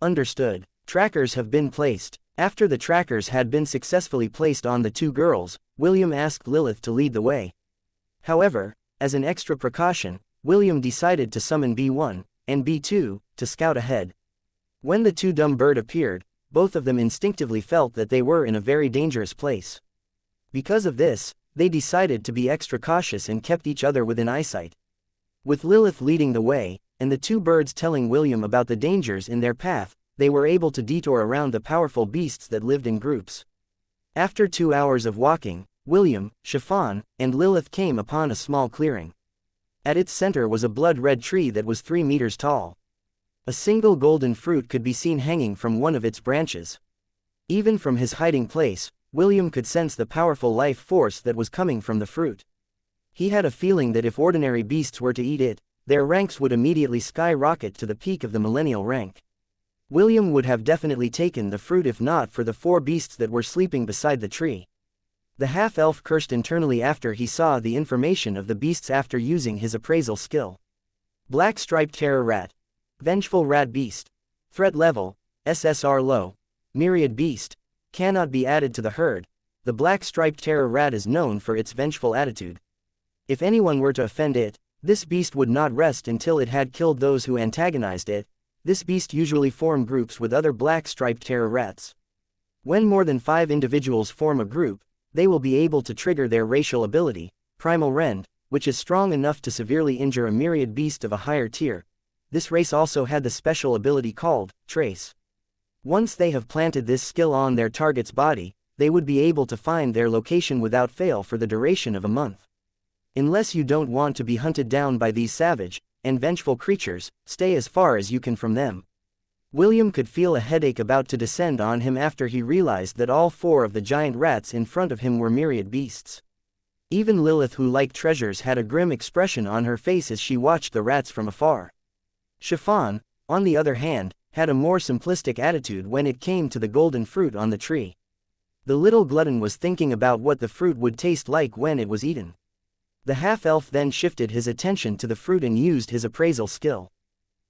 "Understood. Trackers have been placed." After the trackers had been successfully placed on the two girls, William asked Lilith to lead the way. However, as an extra precaution, William decided to summon B1 and B2 to scout ahead. When the two dumb bird appeared, both of them instinctively felt that they were in a very dangerous place. Because of this, they decided to be extra cautious and kept each other within eyesight. With Lilith leading the way, and the two birds telling William about the dangers in their path, they were able to detour around the powerful beasts that lived in groups. After 2 hours of walking, William, Chiffon, and Lilith came upon a small clearing. At its center was a blood-red tree that was 3 meters tall. A single golden fruit could be seen hanging from one of its branches. Even from his hiding place, William could sense the powerful life force that was coming from the fruit. He had a feeling that if ordinary beasts were to eat it, their ranks would immediately skyrocket to the peak of the millennial rank. William would have definitely taken the fruit if not for the 4 beasts that were sleeping beside the tree. The half-elf cursed internally after he saw the information of the beasts after using his appraisal skill. Black-striped terror rat. Vengeful rat beast. Threat level, SSR low. Myriad beast. Cannot be added to the herd. The black-striped terror rat is known for its vengeful attitude. If anyone were to offend it, this beast would not rest until it had killed those who antagonized it. This beast usually form groups with other black-striped terror rats. When more than 5 individuals form a group, they will be able to trigger their racial ability, Primal Rend, which is strong enough to severely injure a myriad beast of a higher tier. This race also had the special ability called Trace. Once they have planted this skill on their target's body, they would be able to find their location without fail for the duration of a month. Unless you don't want to be hunted down by these savage, and vengeful creatures, stay as far as you can from them. William could feel a headache about to descend on him after he realized that all 4 of the giant rats in front of him were myriad beasts. Even Lilith, who liked treasures, had a grim expression on her face as she watched the rats from afar. Chiffon, on the other hand, had a more simplistic attitude when it came to the golden fruit on the tree. The little glutton was thinking about what the fruit would taste like when it was eaten. The half-elf then shifted his attention to the fruit and used his appraisal skill.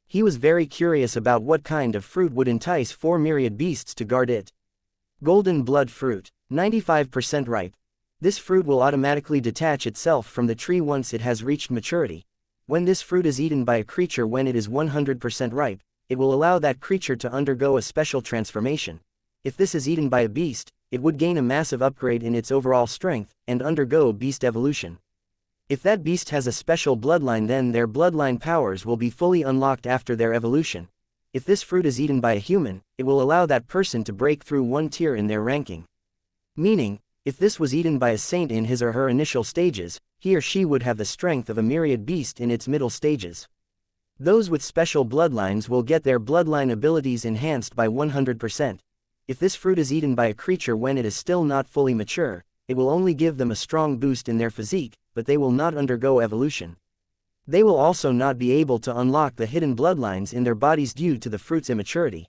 He was very curious about what kind of fruit would entice 4 myriad beasts to guard it. Golden blood fruit, 95% ripe. This fruit will automatically detach itself from the tree once it has reached maturity. When this fruit is eaten by a creature when it is 100% ripe, it will allow that creature to undergo a special transformation. If this is eaten by a beast, it would gain a massive upgrade in its overall strength, and undergo beast evolution. If that beast has a special bloodline, then their bloodline powers will be fully unlocked after their evolution. If this fruit is eaten by a human, it will allow that person to break through 1 tier in their ranking. Meaning, if this was eaten by a saint in his or her initial stages, he or she would have the strength of a myriad beast in its middle stages. Those with special bloodlines will get their bloodline abilities enhanced by 100%. If this fruit is eaten by a creature when it is still not fully mature, it will only give them a strong boost in their physique, but they will not undergo evolution. They will also not be able to unlock the hidden bloodlines in their bodies due to the fruit's immaturity.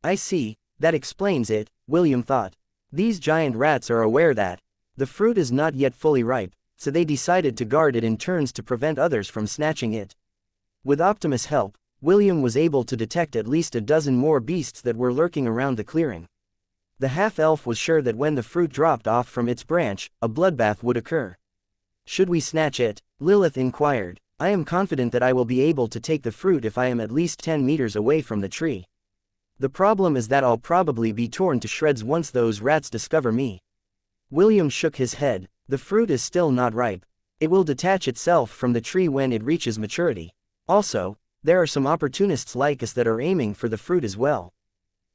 I see, that explains it, William thought. These giant rats are aware that the fruit is not yet fully ripe, so they decided to guard it in turns to prevent others from snatching it. With Optimus' help, William was able to detect at least a dozen more beasts that were lurking around the clearing. The half-elf was sure that when the fruit dropped off from its branch, a bloodbath would occur. Should we snatch it? Lilith inquired. I am confident that I will be able to take the fruit if I am at least 10 meters away from the tree. The problem is that I'll probably be torn to shreds once those rats discover me. William shook his head. The fruit is still not ripe. It will detach itself from the tree when it reaches maturity. Also, there are some opportunists like us that are aiming for the fruit as well.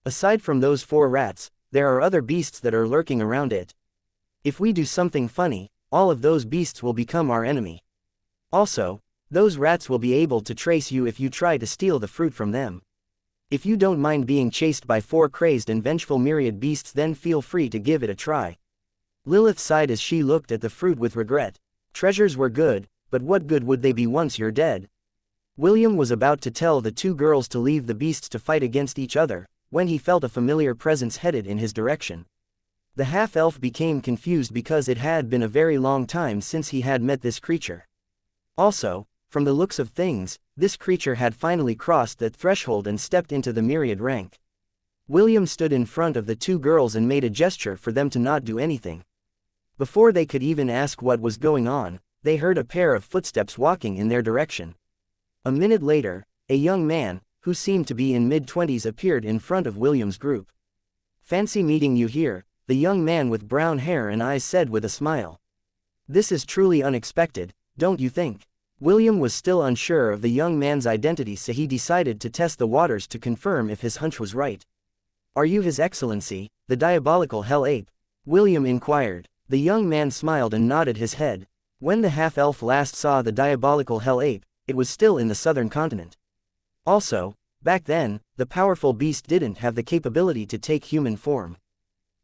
Aside from those 4 rats, there are other beasts that are lurking around it. If we do something funny, all of those beasts will become our enemy. Also, those rats will be able to trace you if you try to steal the fruit from them. If you don't mind being chased by 4 crazed and vengeful myriad beasts, then feel free to give it a try. Lilith sighed as she looked at the fruit with regret. Treasures were good, but what good would they be once you're dead? William was about to tell the 2 girls to leave the beasts to fight against each other, when he felt a familiar presence headed in his direction. The half-elf became confused because it had been a very long time since he had met this creature. Also, from the looks of things, this creature had finally crossed that threshold and stepped into the myriad rank. William stood in front of the 2 girls and made a gesture for them to not do anything. Before they could even ask what was going on, they heard a pair of footsteps walking in their direction. A minute later, a young man, who seemed to be in mid-20s, appeared in front of William's group. Fancy meeting you here, the young man with brown hair and eyes said with a smile. This is truly unexpected, don't you think? William was still unsure of the young man's identity, so he decided to test the waters to confirm if his hunch was right. Are you His Excellency, the diabolical hell ape? William inquired. The young man smiled and nodded his head. When the half-elf last saw the diabolical hell ape, it was still in the southern continent. Also, back then, the powerful beast didn't have the capability to take human form.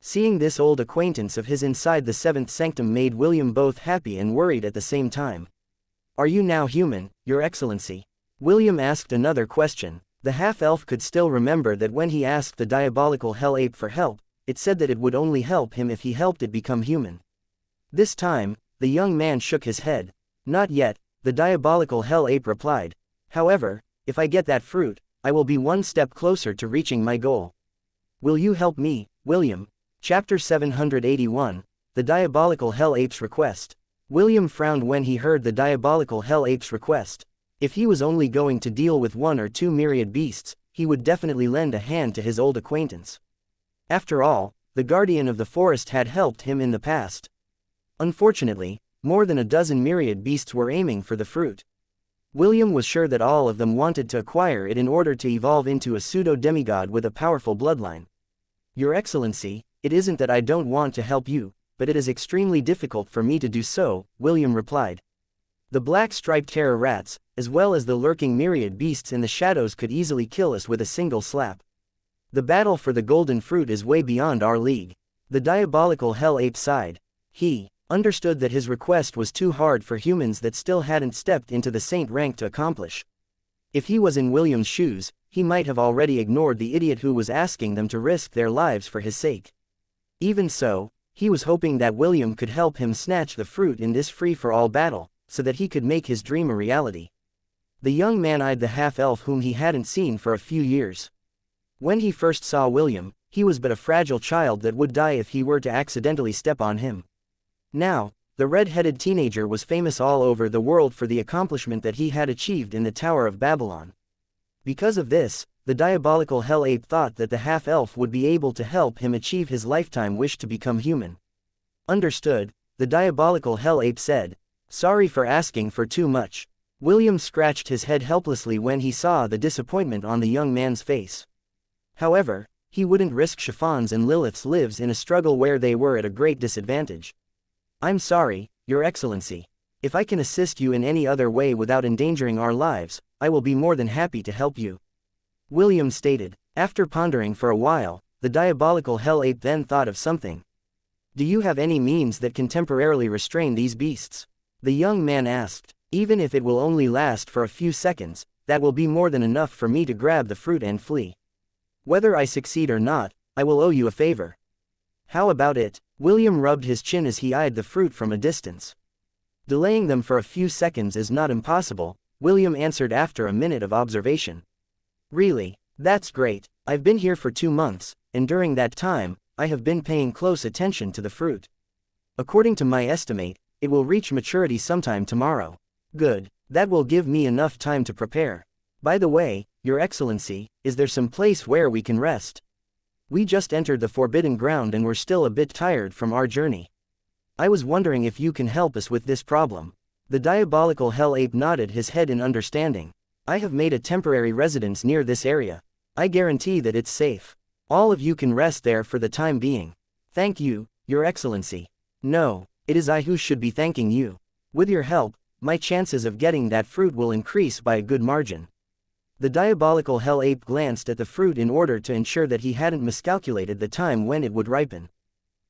Seeing this old acquaintance of his inside the 7th sanctum made William both happy and worried at the same time. Are you now human, Your Excellency? William asked another question. The half-elf could still remember that when he asked the diabolical hell ape for help, it said that it would only help him if he helped it become human. This time, the young man shook his head. Not yet, the diabolical hell ape replied. However, if I get that fruit, I will be 1 step closer to reaching my goal. Will you help me, William? Chapter 781, The Diabolical Hell Ape's Request. William frowned when he heard the diabolical hell ape's request. If he was only going to deal with 1 or 2 myriad beasts, he would definitely lend a hand to his old acquaintance. After all, the guardian of the forest had helped him in the past. Unfortunately, more than a dozen myriad beasts were aiming for the fruit. William was sure that all of them wanted to acquire it in order to evolve into a pseudo-demigod with a powerful bloodline. Your Excellency, it isn't that I don't want to help you, but it is extremely difficult for me to do so, William replied. The black-striped terror rats, as well as the lurking myriad beasts in the shadows could easily kill us with a single slap. The battle for the golden fruit is way beyond our league. The diabolical hell ape sighed. He understood that his request was too hard for humans that still hadn't stepped into the saint rank to accomplish. If he was in William's shoes, he might have already ignored the idiot who was asking them to risk their lives for his sake. Even so, he was hoping that William could help him snatch the fruit in this free-for-all battle, so that he could make his dream a reality. The young man eyed the half-elf whom he hadn't seen for a few years. When he first saw William, he was but a fragile child that would die if he were to accidentally step on him. Now, the red-headed teenager was famous all over the world for the accomplishment that he had achieved in the Tower of Babylon. Because of this, the diabolical hell ape thought that the half-elf would be able to help him achieve his lifetime wish to become human. Understood, the diabolical hell ape said. Sorry for asking for too much. William scratched his head helplessly when he saw the disappointment on the young man's face. However, he wouldn't risk Chiffon's and Lilith's lives in a struggle where they were at a great disadvantage. I'm sorry, Your Excellency. If I can assist you in any other way without endangering our lives, I will be more than happy to help you. William stated. After pondering for a while, the diabolical hell ape then thought of something. Do you have any means that can temporarily restrain these beasts? The young man asked. Even if it will only last for a few seconds, that will be more than enough for me to grab the fruit and flee. Whether I succeed or not, I will owe you a favor. How about it? William rubbed his chin as he eyed the fruit from a distance. Delaying them for a few seconds is not impossible, William answered after a minute of observation. Really? That's great. I've been here for 2 months, and during that time, I have been paying close attention to the fruit. According to my estimate, it will reach maturity sometime tomorrow. Good. That will give me enough time to prepare. By the way, Your Excellency, is there some place where we can rest? We just entered the Forbidden Ground and we're still a bit tired from our journey. I was wondering if you can help us with this problem. The diabolical hell ape nodded his head in understanding. I have made a temporary residence near this area. I guarantee that it's safe. All of you can rest there for the time being. Thank you, Your Excellency. No, it is I who should be thanking you. With your help, my chances of getting that fruit will increase by a good margin. The diabolical hell ape glanced at the fruit in order to ensure that he hadn't miscalculated the time when it would ripen.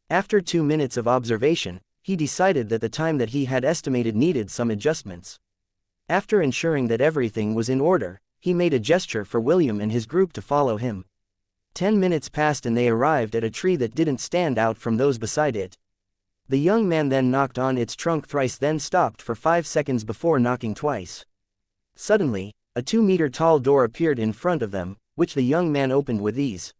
After 2 minutes of observation, he decided that the time that he had estimated needed some adjustments. After ensuring that everything was in order, he made a gesture for William and his group to follow him. 10 minutes passed and they arrived at a tree that didn't stand out from those beside it. The young man then knocked on its trunk thrice, then stopped for 5 seconds before knocking twice. Suddenly, a 2-meter-tall door appeared in front of them, which the young man opened with ease.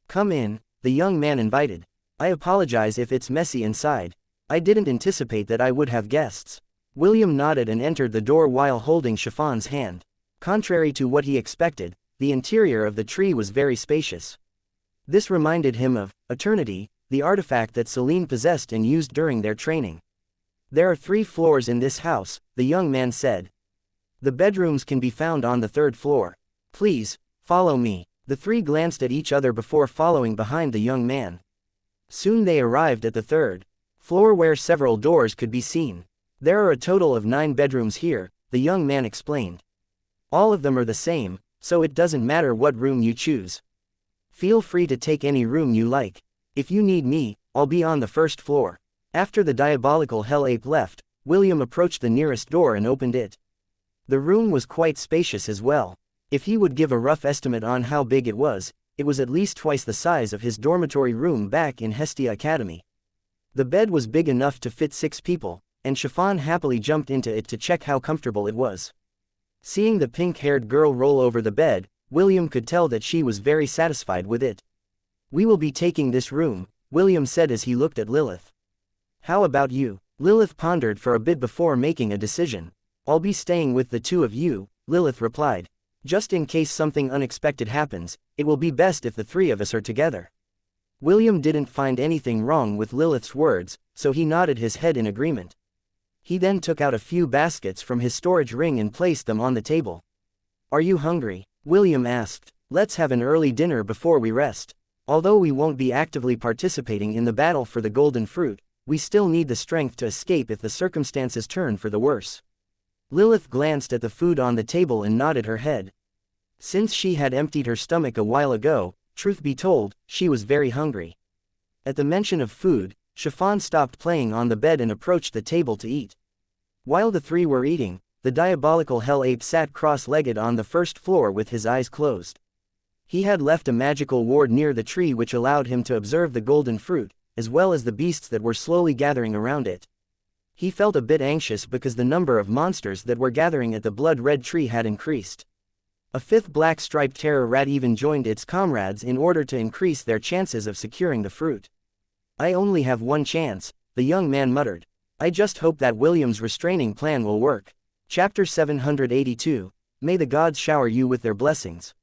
Come in, the young man invited. I apologize if it's messy inside. I didn't anticipate that I would have guests. William nodded and entered the door while holding Chiffon's hand. Contrary to what he expected, the interior of the tree was very spacious. This reminded him of Eternity, the artifact that Celine possessed and used during their training. There are 3 floors in this house, the young man said. The bedrooms can be found on the 3rd floor. Please, follow me. The 3 glanced at each other before following behind the young man. Soon they arrived at the 3rd floor where several doors could be seen. There are a total of 9 bedrooms here, the young man explained. All of them are the same, so it doesn't matter what room you choose. Feel free to take any room you like. If you need me, I'll be on the 1st floor. After the diabolical hell ape left, William approached the nearest door and opened it. The room was quite spacious as well. If he would give a rough estimate on how big it was at least twice the size of his dormitory room back in Hestia Academy. The bed was big enough to fit 6 people, and Chiffon happily jumped into it to check how comfortable it was. Seeing the pink-haired girl roll over the bed, William could tell that she was very satisfied with it. We will be taking this room, William said as he looked at Lilith. How about you? Lilith pondered for a bit before making a decision. I'll be staying with the 2 of you, Lilith replied. Just in case something unexpected happens, it will be best if the 3 of us are together. William didn't find anything wrong with Lilith's words, so he nodded his head in agreement. He then took out a few baskets from his storage ring and placed them on the table. Are you hungry? William asked. Let's have an early dinner before we rest. Although we won't be actively participating in the battle for the golden fruit, we still need the strength to escape if the circumstances turn for the worse. Lilith glanced at the food on the table and nodded her head. Since she had emptied her stomach a while ago, truth be told, she was very hungry. At the mention of food, Chiffon stopped playing on the bed and approached the table to eat. While the three were eating, the diabolical hell ape sat cross-legged on the first floor with his eyes closed. He had left a magical ward near the tree which allowed him to observe the golden fruit, as well as the beasts that were slowly gathering around it. He felt a bit anxious because the number of monsters that were gathering at the blood-red tree had increased. A fifth black-striped terror rat even joined its comrades in order to increase their chances of securing the fruit. "I only have one chance," the young man muttered. "I just hope that William's restraining plan will work." Chapter 782, May the Gods Shower You with Their Blessings.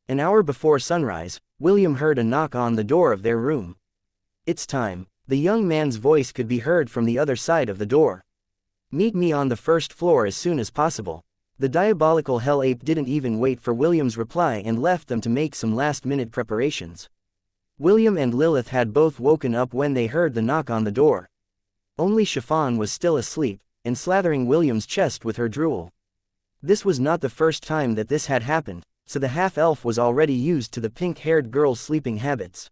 An hour before sunrise, William heard a knock on the door of their room. "It's time." The young man's voice could be heard from the other side of the door. "Meet me on the first floor as soon as possible." The diabolical hell ape didn't even wait for William's reply and left them to make some last-minute preparations. William and Lilith had both woken up when they heard the knock on the door. Only Chiffon was still asleep, and slathering William's chest with her drool. This was not the first time that this had happened, so the half-elf was already used to the pink-haired girl's sleeping habits.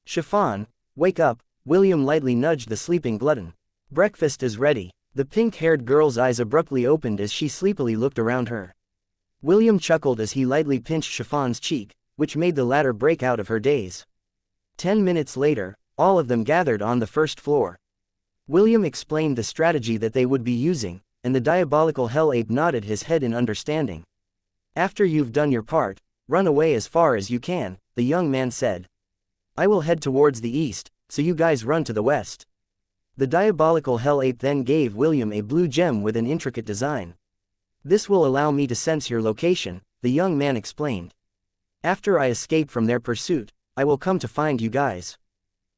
"Chiffon, wake up," William lightly nudged the sleeping glutton. "Breakfast is ready." The pink-haired girl's eyes abruptly opened as she sleepily looked around her. William chuckled as he lightly pinched Chiffon's cheek, which made the latter break out of her daze. 10 minutes later, all of them gathered on the first floor. William explained the strategy that they would be using, and the diabolical hell ape nodded his head in understanding. "After you've done your part, run away as far as you can," the young man said. "I will head towards the east, so you guys run to the west." The diabolical hell ape then gave William a blue gem with an intricate design. "This will allow me to sense your location," the young man explained. "After I escape from their pursuit, I will come to find you guys.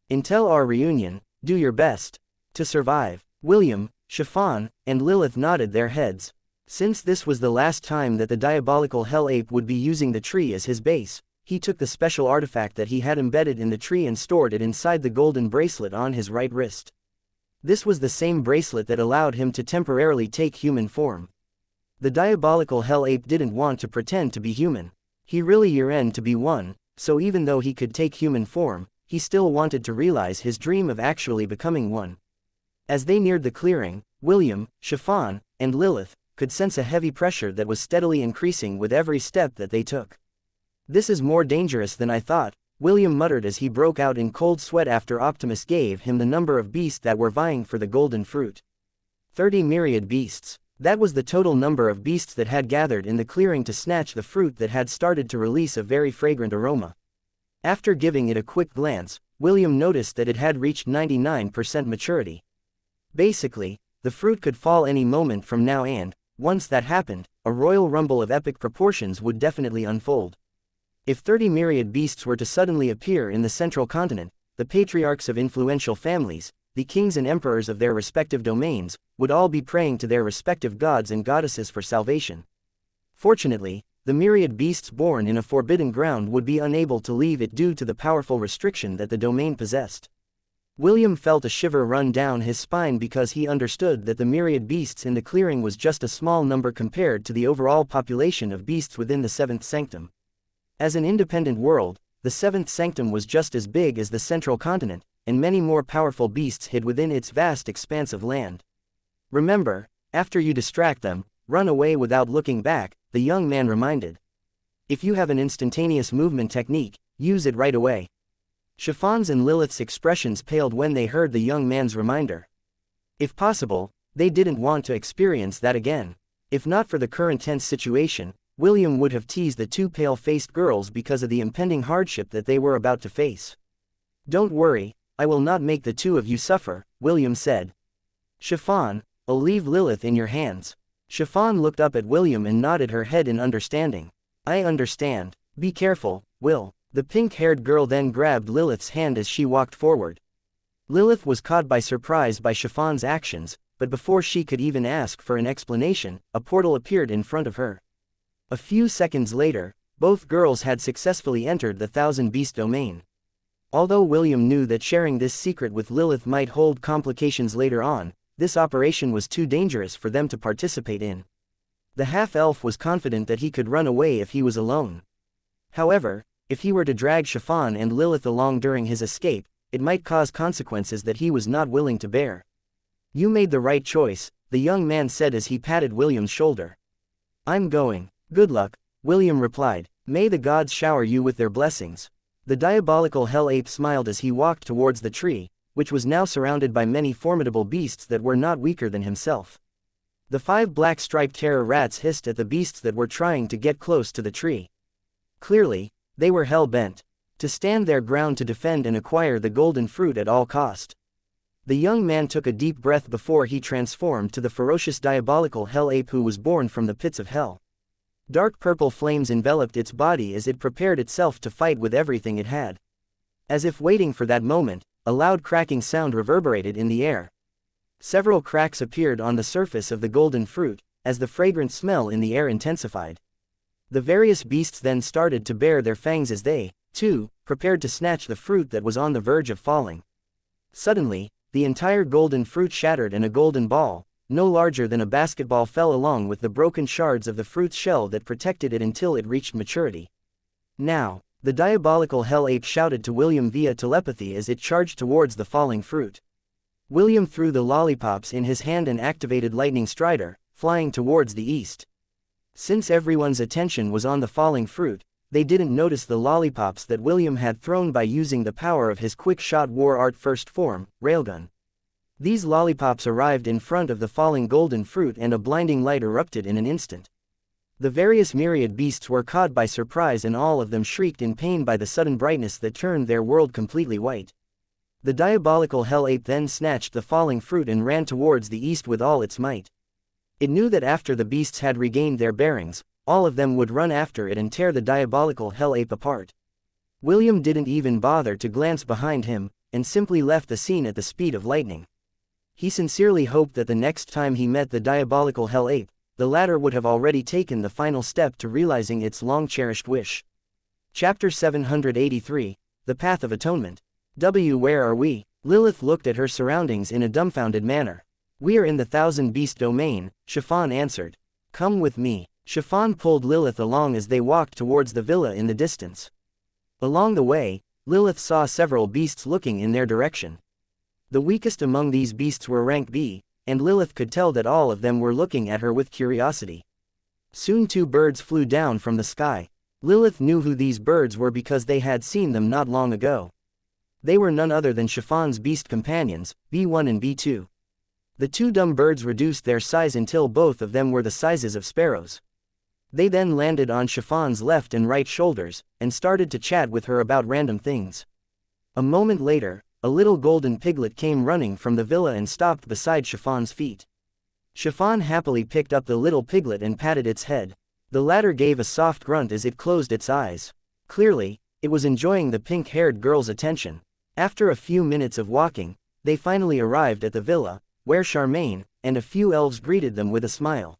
Until our reunion, do your best to survive." William, Chiffon, and Lilith nodded their heads. Since this was the last time that the diabolical hell ape would be using the tree as his base, he took the special artifact that he had embedded in the tree and stored it inside the golden bracelet on his right wrist. This was the same bracelet that allowed him to temporarily take human form. The diabolical hell ape didn't want to pretend to be human. He really yearned to be one, so even though he could take human form, he still wanted to realize his dream of actually becoming one. As they neared the clearing, William, Chiffon, and Lilith could sense a heavy pressure that was steadily increasing with every step that they took. "This is more dangerous than I thought," William muttered as he broke out in cold sweat after Optimus gave him the number of beasts that were vying for the golden fruit. 30 myriad beasts. That was the total number of beasts that had gathered in the clearing to snatch the fruit that had started to release a very fragrant aroma. After giving it a quick glance, William noticed that it had reached 99% maturity. Basically, the fruit could fall any moment from now and, once that happened, a royal rumble of epic proportions would definitely unfold. If 30 myriad beasts were to suddenly appear in the central continent, the patriarchs of influential families, the kings and emperors of their respective domains, would all be praying to their respective gods and goddesses for salvation. Fortunately, the myriad beasts born in a forbidden ground would be unable to leave it due to the powerful restriction that the domain possessed. William felt a shiver run down his spine because he understood that the myriad beasts in the clearing was just a small number compared to the overall population of beasts within the Seventh Sanctum. As an independent world, the Seventh Sanctum was just as big as the central continent, and many more powerful beasts hid within its vast expanse of land. "Remember, after you distract them, run away without looking back," the young man reminded. "If you have an instantaneous movement technique, use it right away." Chiffon's and Lilith's expressions paled when they heard the young man's reminder. If possible, they didn't want to experience that again. If not for the current tense situation, William would have teased the two pale-faced girls because of the impending hardship that they were about to face. "Don't worry, I will not make the two of you suffer," William said. "Chiffon, I'll leave Lilith in your hands." Chiffon looked up at William and nodded her head in understanding. "I understand. Be careful, Will." The pink-haired girl then grabbed Lilith's hand as she walked forward. Lilith was caught by surprise by Chiffon's actions, but before she could even ask for an explanation, a portal appeared in front of her. A few seconds later, both girls had successfully entered the Thousand Beast domain. Although William knew that sharing this secret with Lilith might hold complications later on, this operation was too dangerous for them to participate in. The half-elf was confident that he could run away if he was alone. However, if he were to drag Chiffon and Lilith along during his escape, it might cause consequences that he was not willing to bear. "You made the right choice," the young man said as he patted William's shoulder. "I'm going. Good luck," William replied. "May the gods shower you with their blessings." The diabolical hell ape smiled as he walked towards the tree, which was now surrounded by many formidable beasts that were not weaker than himself. The 5 black striped terror rats hissed at the beasts that were trying to get close to the tree. Clearly, they were hell-bent to stand their ground to defend and acquire the golden fruit at all cost. The young man took a deep breath before he transformed to the ferocious diabolical hell ape who was born from the pits of hell. Dark purple flames enveloped its body as it prepared itself to fight with everything it had. As if waiting for that moment, a loud cracking sound reverberated in the air. Several cracks appeared on the surface of the golden fruit, as the fragrant smell in the air intensified. The various beasts then started to bare their fangs as they, too, prepared to snatch the fruit that was on the verge of falling. Suddenly, the entire golden fruit shattered and a golden ball, no larger than a basketball, fell along with the broken shards of the fruit's shell that protected it until it reached maturity. "Now," the diabolical hell ape shouted to William via telepathy as it charged towards the falling fruit. William threw the lollipops in his hand and activated Lightning Strider, flying towards the east. Since everyone's attention was on the falling fruit, they didn't notice the lollipops that William had thrown by using the power of his quick-shot war art first form, railgun. These lollipops arrived in front of the falling golden fruit and a blinding light erupted in an instant. The various myriad beasts were caught by surprise and all of them shrieked in pain by the sudden brightness that turned their world completely white. The diabolical hell ape then snatched the falling fruit and ran towards the east with all its might. It knew that after the beasts had regained their bearings, all of them would run after it and tear the diabolical hell ape apart. William didn't even bother to glance behind him, and simply left the scene at the speed of lightning. He sincerely hoped that the next time he met the diabolical hell ape, the latter would have already taken the final step to realizing its long-cherished wish. Chapter 783, The Path of Atonement. Where are we? Lilith looked at her surroundings in a dumbfounded manner. "We are in the Thousand Beast domain," Chiffon answered. "Come with me." Chiffon pulled Lilith along as they walked towards the villa in the distance. Along the way, Lilith saw several beasts looking in their direction. The weakest among these beasts were rank B, and Lilith could tell that all of them were looking at her with curiosity. Soon 2 birds flew down from the sky. Lilith knew who these birds were because they had seen them not long ago. They were none other than Chiffon's beast companions, B1 and B2. The 2 dumb birds reduced their size until both of them were the sizes of sparrows. They then landed on Chiffon's left and right shoulders, and started to chat with her about random things. A moment later, a little golden piglet came running from the villa and stopped beside Chiffon's feet. Chiffon happily picked up the little piglet and patted its head. The latter gave a soft grunt as it closed its eyes. Clearly, it was enjoying the pink-haired girl's attention. After a few minutes of walking, they finally arrived at the villa, where Charmaine and a few elves greeted them with a smile.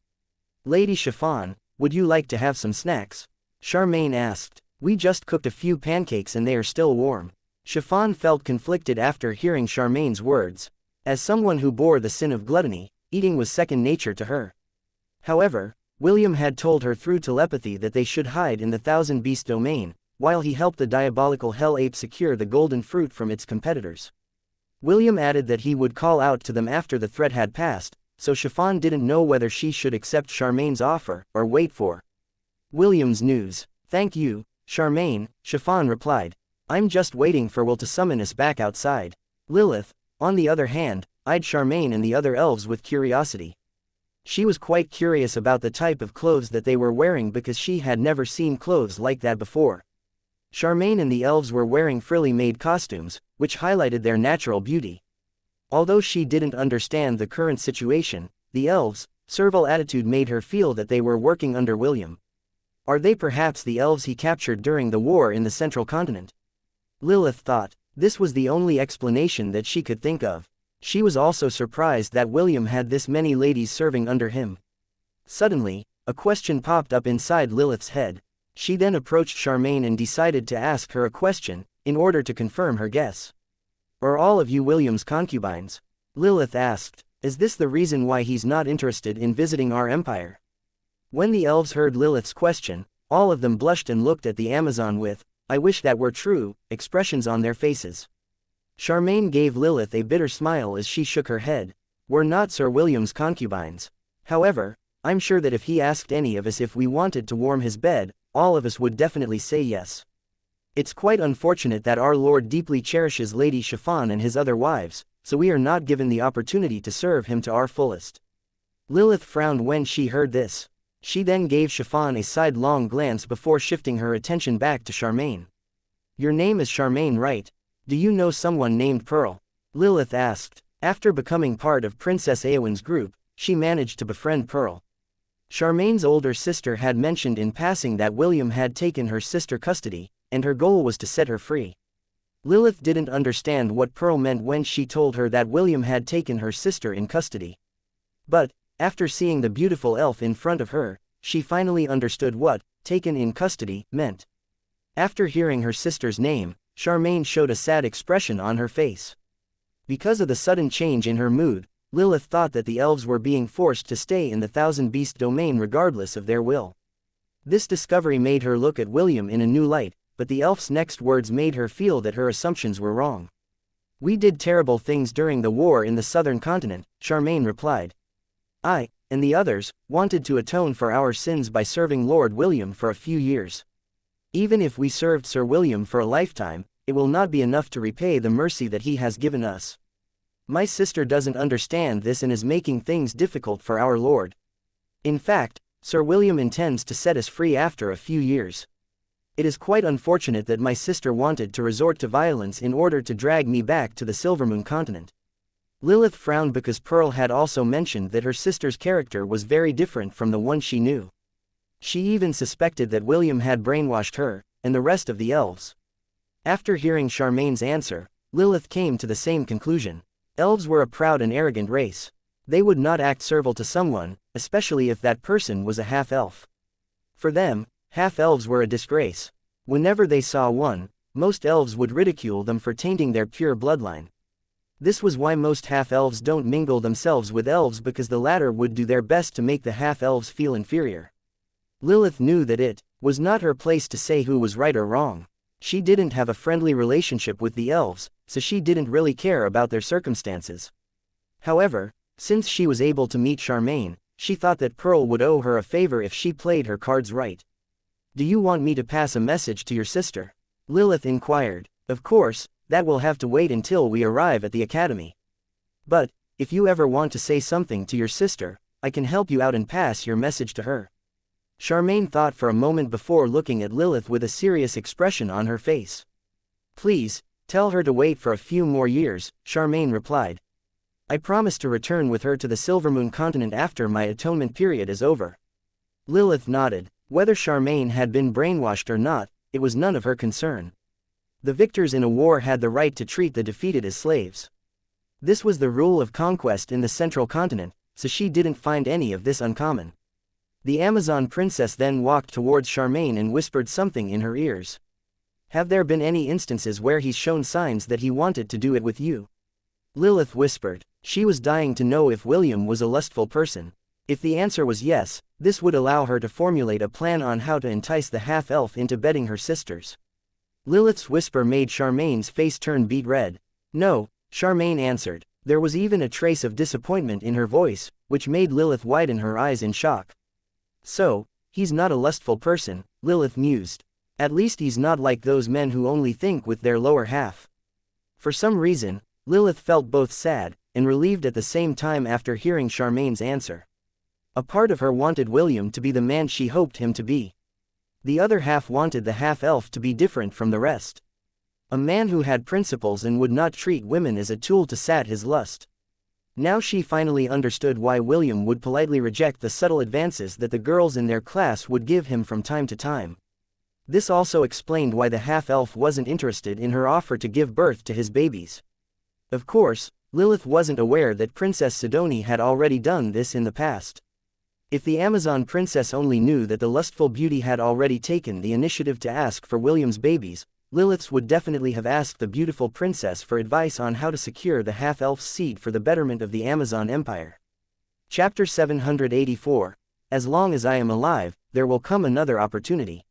"Lady Chiffon, would you like to have some snacks?" Charmaine asked. "We just cooked a few pancakes and they are still warm." Chiffon felt conflicted after hearing Charmaine's words. As someone who bore the sin of gluttony, eating was second nature to her. However, William had told her through telepathy that they should hide in the Thousand Beast domain, while he helped the diabolical hell ape secure the golden fruit from its competitors. William added that he would call out to them after the threat had passed, so Chiffon didn't know whether she should accept Charmaine's offer or wait for William's news. "Thank you, Charmaine," Chiffon replied. "I'm just waiting for Will to summon us back outside." Lilith, on the other hand, eyed Charmaine and the other elves with curiosity. She was quite curious about the type of clothes that they were wearing because she had never seen clothes like that before. Charmaine and the elves were wearing frilly-made costumes, which highlighted their natural beauty. Although she didn't understand the current situation, the elves' servile attitude made her feel that they were working under William. Are they perhaps the elves he captured during the war in the central continent? Lilith thought. This was the only explanation that she could think of. She was also surprised that William had this many ladies serving under him. Suddenly, a question popped up inside Lilith's head. She then approached Charmaine and decided to ask her a question, in order to confirm her guess. "Are all of you William's concubines?" Lilith asked. "Is this the reason why he's not interested in visiting our empire?" When the elves heard Lilith's question, all of them blushed and looked at the Amazon with, "I wish that were true," expressions on their faces. Charmaine gave Lilith a bitter smile as she shook her head. "We're not Sir William's concubines. However, I'm sure that if he asked any of us if we wanted to warm his bed, all of us would definitely say yes. It's quite unfortunate that our Lord deeply cherishes Lady Chiffon and his other wives, so we are not given the opportunity to serve him to our fullest." Lilith frowned when she heard this. She then gave Chiffon a sidelong glance before shifting her attention back to Charmaine. "Your name is Charmaine, right? Do you know someone named Pearl?" Lilith asked. After becoming part of Princess Eowyn's group, she managed to befriend Pearl. Charmaine's older sister had mentioned in passing that William had taken her sister custody, and her goal was to set her free. Lilith didn't understand what Pearl meant when she told her that William had taken her sister in custody. But, after seeing the beautiful elf in front of her, she finally understood what "taken in custody" meant. After hearing her sister's name, Charmaine showed a sad expression on her face. Because of the sudden change in her mood, Lilith thought that the elves were being forced to stay in the Thousand Beast domain regardless of their will. This discovery made her look at William in a new light, but the elf's next words made her feel that her assumptions were wrong. "We did terrible things during the war in the southern continent," Charmaine replied. "I, and the others, wanted to atone for our sins by serving Lord William for a few years. Even if we served Sir William for a lifetime, it will not be enough to repay the mercy that he has given us. My sister doesn't understand this and is making things difficult for our Lord. In fact, Sir William intends to set us free after a few years. It is quite unfortunate that my sister wanted to resort to violence in order to drag me back to the Silvermoon continent." Lilith frowned because Pearl had also mentioned that her sister's character was very different from the one she knew. She even suspected that William had brainwashed her, and the rest of the elves. After hearing Charmaine's answer, Lilith came to the same conclusion. Elves were a proud and arrogant race. They would not act servile to someone, especially if that person was a half-elf. For them, half-elves were a disgrace. Whenever they saw one, most elves would ridicule them for tainting their pure bloodline. This was why most half-elves don't mingle themselves with elves, because the latter would do their best to make the half-elves feel inferior. Lilith knew that it was not her place to say who was right or wrong. She didn't have a friendly relationship with the elves, so she didn't really care about their circumstances. However, since she was able to meet Charmaine, she thought that Pearl would owe her a favor if she played her cards right. "Do you want me to pass a message to your sister?" Lilith inquired. "Of course, that will have to wait until we arrive at the academy. But, if you ever want to say something to your sister, I can help you out and pass your message to her." Charmaine thought for a moment before looking at Lilith with a serious expression on her face. "Please, tell her to wait for a few more years," Charmaine replied. "I promise to return with her to the Silvermoon continent after my atonement period is over." Lilith nodded. Whether Charmaine had been brainwashed or not, it was none of her concern. The victors in a war had the right to treat the defeated as slaves. This was the rule of conquest in the central continent, so she didn't find any of this uncommon. The Amazon princess then walked towards Charmaine and whispered something in her ears. "Have there been any instances where he's shown signs that he wanted to do it with you?" Lilith whispered. She was dying to know if William was a lustful person. If the answer was yes, this would allow her to formulate a plan on how to entice the half-elf into bedding her sisters. Lilith's whisper made Charmaine's face turn beet red. "No," Charmaine answered. There was even a trace of disappointment in her voice, which made Lilith widen her eyes in shock. "So, he's not a lustful person," Lilith mused. "At least he's not like those men who only think with their lower half." For some reason, Lilith felt both sad and relieved at the same time after hearing Charmaine's answer. A part of her wanted William to be the man she hoped him to be. The other half wanted the half-elf to be different from the rest. A man who had principles and would not treat women as a tool to sat his lust. Now she finally understood why William would politely reject the subtle advances that the girls in their class would give him from time to time. This also explained why the half-elf wasn't interested in her offer to give birth to his babies. Of course, Lilith wasn't aware that Princess Sidonie had already done this in the past. If the Amazon princess only knew that the lustful beauty had already taken the initiative to ask for William's babies, Lilith would definitely have asked the beautiful princess for advice on how to secure the half-elf's seed for the betterment of the Amazon Empire. Chapter 784. as long as I am alive, there will come another opportunity.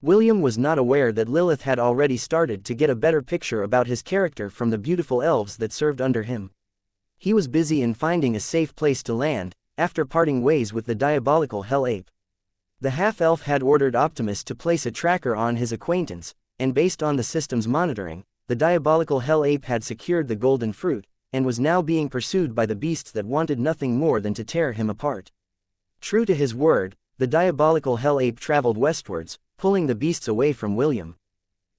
William was not aware that Lilith had already started to get a better picture about his character from the beautiful elves that served under him. He was busy in finding a safe place to land, after parting ways with the diabolical Hell Ape. The half-elf had ordered Optimus to place a tracker on his acquaintance, and based on the system's monitoring, the diabolical Hell Ape had secured the golden fruit, and was now being pursued by the beasts that wanted nothing more than to tear him apart. True to his word, the diabolical Hell Ape traveled westwards, pulling the beasts away from William.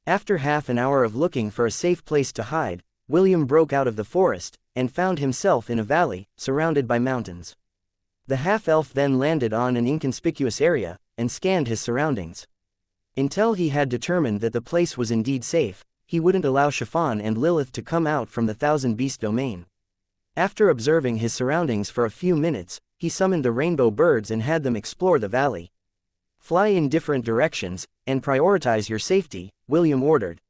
After half an hour of looking for a safe place to hide, William broke out of the forest, and found himself in a valley, surrounded by mountains. The half-elf then landed on an inconspicuous area, and scanned his surroundings. Until he had determined that the place was indeed safe, he wouldn't allow Chiffon and Lilith to come out from the thousand-beast domain. After observing his surroundings for a few minutes, he summoned the rainbow birds and had them explore the valley. Fly in different directions, and prioritize your safety, William ordered.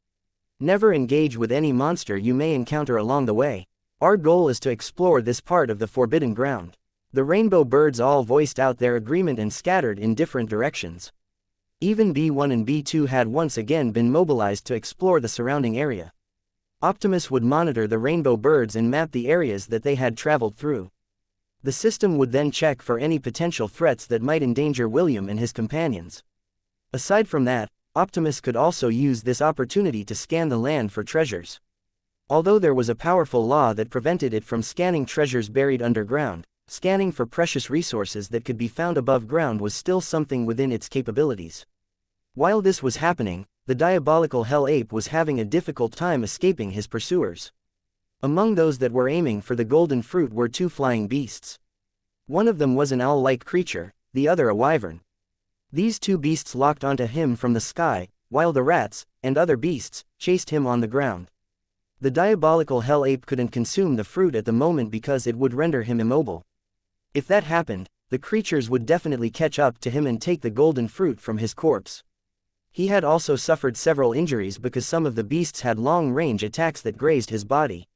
Never engage with any monster you may encounter along the way. Our goal is to explore this part of the forbidden ground. The rainbow birds all voiced out their agreement and scattered in different directions. Even B1 and B2 had once again been mobilized to explore the surrounding area. Optimus would monitor the rainbow birds and map the areas that they had traveled through. The system would then check for any potential threats that might endanger William and his companions. Aside from that, Optimus could also use this opportunity to scan the land for treasures. Although there was a powerful law that prevented it from scanning treasures buried underground, scanning for precious resources that could be found above ground was still something within its capabilities. While this was happening, the diabolical Hell Ape was having a difficult time escaping his pursuers. Among those that were aiming for the golden fruit were two flying beasts. One of them was an owl-like creature, the other a wyvern. These two beasts locked onto him from the sky, while the rats, and other beasts, chased him on the ground. The diabolical Hell Ape couldn't consume the fruit at the moment because it would render him immobile. If that happened, the creatures would definitely catch up to him and take the golden fruit from his corpse. He had also suffered several injuries because some of the beasts had long-range attacks that grazed his body.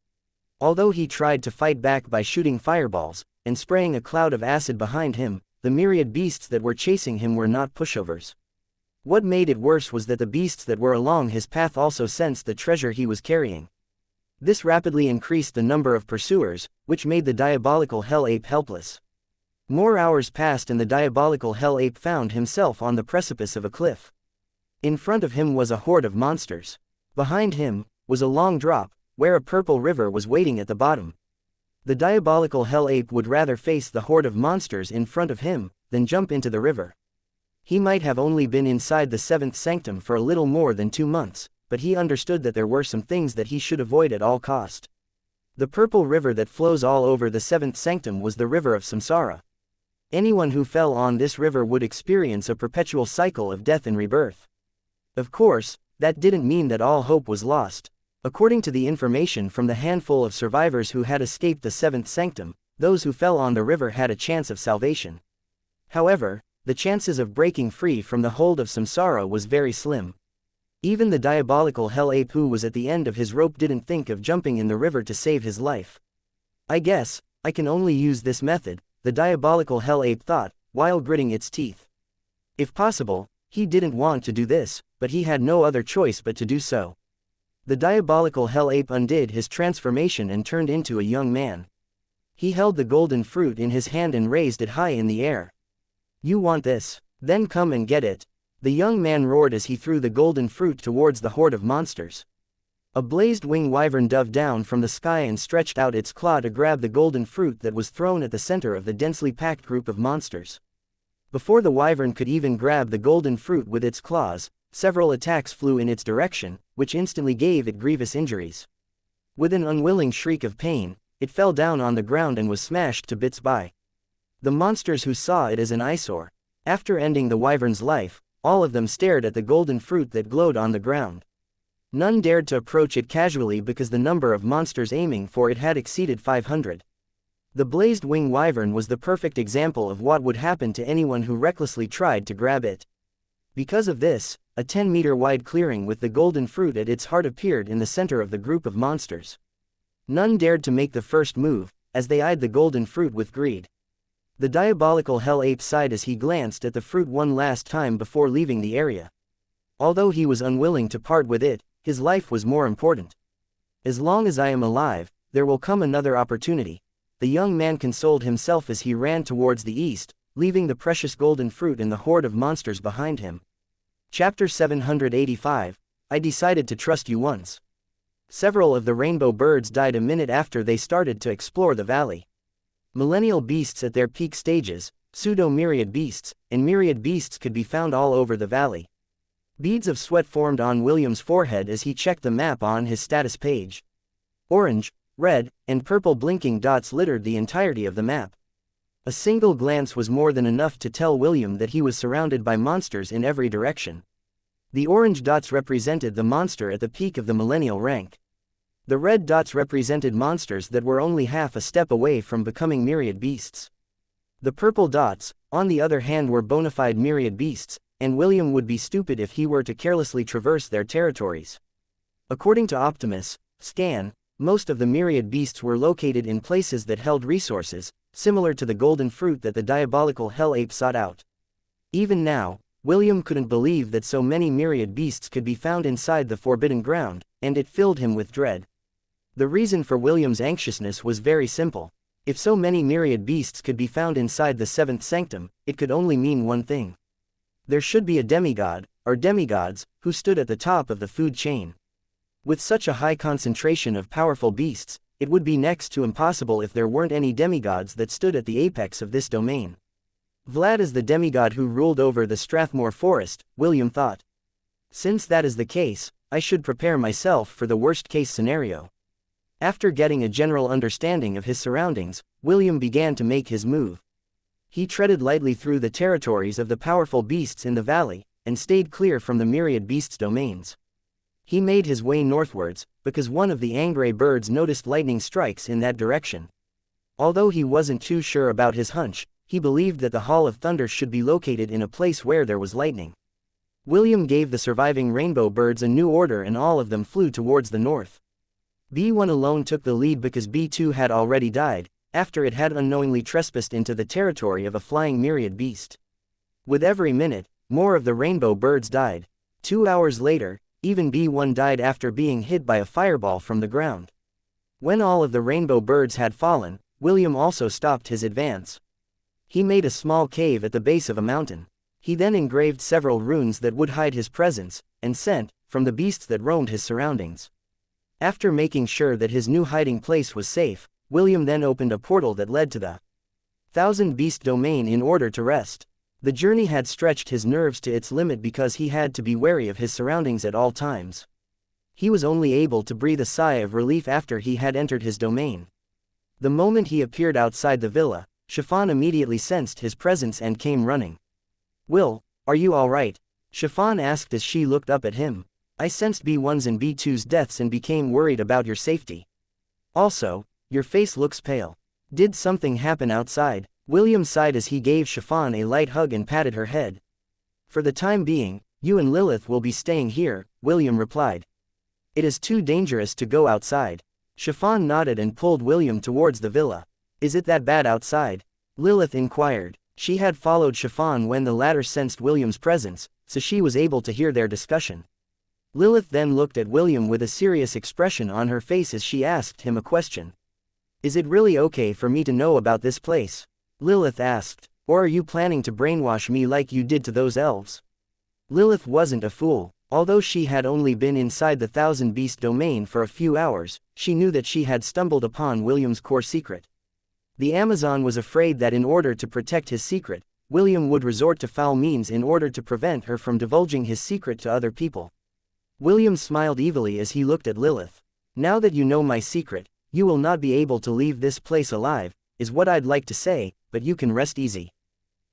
Although he tried to fight back by shooting fireballs, and spraying a cloud of acid behind him, the myriad beasts that were chasing him were not pushovers. What made it worse was that the beasts that were along his path also sensed the treasure he was carrying. This rapidly increased the number of pursuers, which made the diabolical Hell Ape helpless. More hours passed and the diabolical Hell Ape found himself on the precipice of a cliff. In front of him was a horde of monsters. Behind him was a long drop, where a purple river was waiting at the bottom. The diabolical Hell Ape would rather face the horde of monsters in front of him than jump into the river. He might have only been inside the seventh sanctum for a little more than 2 months, but he understood that there were some things that he should avoid at all cost. The purple river that flows all over the seventh sanctum was the river of samsara. Anyone who fell on this river would experience a perpetual cycle of death and rebirth. Of course, that didn't mean that all hope was lost. According to the information from the handful of survivors who had escaped the seventh sanctum, those who fell on the river had a chance of salvation. However, the chances of breaking free from the hold of samsara was very slim. Even the diabolical Hell Ape who was at the end of his rope didn't think of jumping in the river to save his life. I guess I can only use this method, the diabolical Hell Ape thought, while gritting its teeth. If possible, he didn't want to do this, but he had no other choice but to do so. The diabolical Hell Ape undid his transformation and turned into a young man. He held the golden fruit in his hand and raised it high in the air. "You want this? Then come and get it," the young man roared as he threw the golden fruit towards the horde of monsters. A blazed-wing wyvern dove down from the sky and stretched out its claw to grab the golden fruit that was thrown at the center of the densely packed group of monsters. Before the wyvern could even grab the golden fruit with its claws, several attacks flew in its direction, which instantly gave it grievous injuries. With an unwilling shriek of pain, it fell down on the ground and was smashed to bits by the monsters who saw it as an eyesore. After ending the wyvern's life, all of them stared at the golden fruit that glowed on the ground. None dared to approach it casually because the number of monsters aiming for it had exceeded 500. The blazed-wing wyvern was the perfect example of what would happen to anyone who recklessly tried to grab it. Because of this, a 10-meter-wide clearing with the golden fruit at its heart appeared in the center of the group of monsters. None dared to make the first move, as they eyed the golden fruit with greed. The diabolical hell ape sighed as he glanced at the fruit one last time before leaving the area. Although he was unwilling to part with it, his life was more important. As long as I am alive, there will come another opportunity. The young man consoled himself as he ran towards the east, leaving the precious golden fruit and the horde of monsters behind him. Chapter 785, I decided to trust you once. Several of the rainbow birds died a minute after they started to explore the valley. Millennial beasts at their peak stages, pseudo-myriad beasts, and myriad beasts could be found all over the valley. Beads of sweat formed on William's forehead as he checked the map on his status page. Orange, red, and purple blinking dots littered the entirety of the map. A single glance was more than enough to tell William that he was surrounded by monsters in every direction. The orange dots represented the monster at the peak of the millennial rank. The red dots represented monsters that were only half a step away from becoming myriad beasts. The purple dots, on the other hand, were bona fide myriad beasts, and William would be stupid if he were to carelessly traverse their territories. According to Optimus Scan, most of the myriad beasts were located in places that held resources, similar to the golden fruit that the diabolical hell ape sought out. Even now, William couldn't believe that so many myriad beasts could be found inside the forbidden ground, and it filled him with dread. The reason for William's anxiousness was very simple. If so many myriad beasts could be found inside the seventh sanctum, it could only mean one thing. There should be a demigod, or demigods, who stood at the top of the food chain. With such a high concentration of powerful beasts, it would be next to impossible if there weren't any demigods that stood at the apex of this domain. Vlad is the demigod who ruled over the Strathmore forest, William thought. Since that is the case, I should prepare myself for the worst-case scenario. After getting a general understanding of his surroundings, William began to make his move. He treaded lightly through the territories of the powerful beasts in the valley, and stayed clear from the myriad beasts' domains. He made his way northwards, because one of the angry birds noticed lightning strikes in that direction. Although he wasn't too sure about his hunch, he believed that the Hall of Thunder should be located in a place where there was lightning. William gave the surviving rainbow birds a new order and all of them flew towards the north. B1 alone took the lead because B2 had already died, after it had unknowingly trespassed into the territory of a flying myriad beast. With every minute, more of the rainbow birds died. 2 hours later, even B1 died after being hit by a fireball from the ground. When all of the rainbow birds had fallen, William also stopped his advance. He made a small cave at the base of a mountain. He then engraved several runes that would hide his presence and scent from the beasts that roamed his surroundings. After making sure that his new hiding place was safe, William then opened a portal that led to the Thousand Beast domain in order to rest. The journey had stretched his nerves to its limit because he had to be wary of his surroundings at all times. He was only able to breathe a sigh of relief after he had entered his domain. The moment he appeared outside the villa, Chiffon immediately sensed his presence and came running. "Will, are you all right?" Chiffon asked as she looked up at him. "I sensed B1's and B2's deaths and became worried about your safety. Also, your face looks pale. Did something happen outside?" William sighed as he gave Chiffon a light hug and patted her head. "For the time being, you and Lilith will be staying here," William replied. "It is too dangerous to go outside." Chiffon nodded and pulled William towards the villa. "Is it that bad outside?" Lilith inquired. She had followed Chiffon when the latter sensed William's presence, so she was able to hear their discussion. Lilith then looked at William with a serious expression on her face as she asked him a question. "Is it really okay for me to know about this place?" Lilith asked. "Or are you planning to brainwash me like you did to those elves?" Lilith wasn't a fool. Although she had only been inside the Thousand Beast domain for a few hours, she knew that she had stumbled upon William's core secret. The Amazon was afraid that in order to protect his secret, William would resort to foul means in order to prevent her from divulging his secret to other people. William smiled evilly as he looked at Lilith. "Now that you know my secret, you will not be able to leave this place alive, is what I'd like to say, but you can rest easy.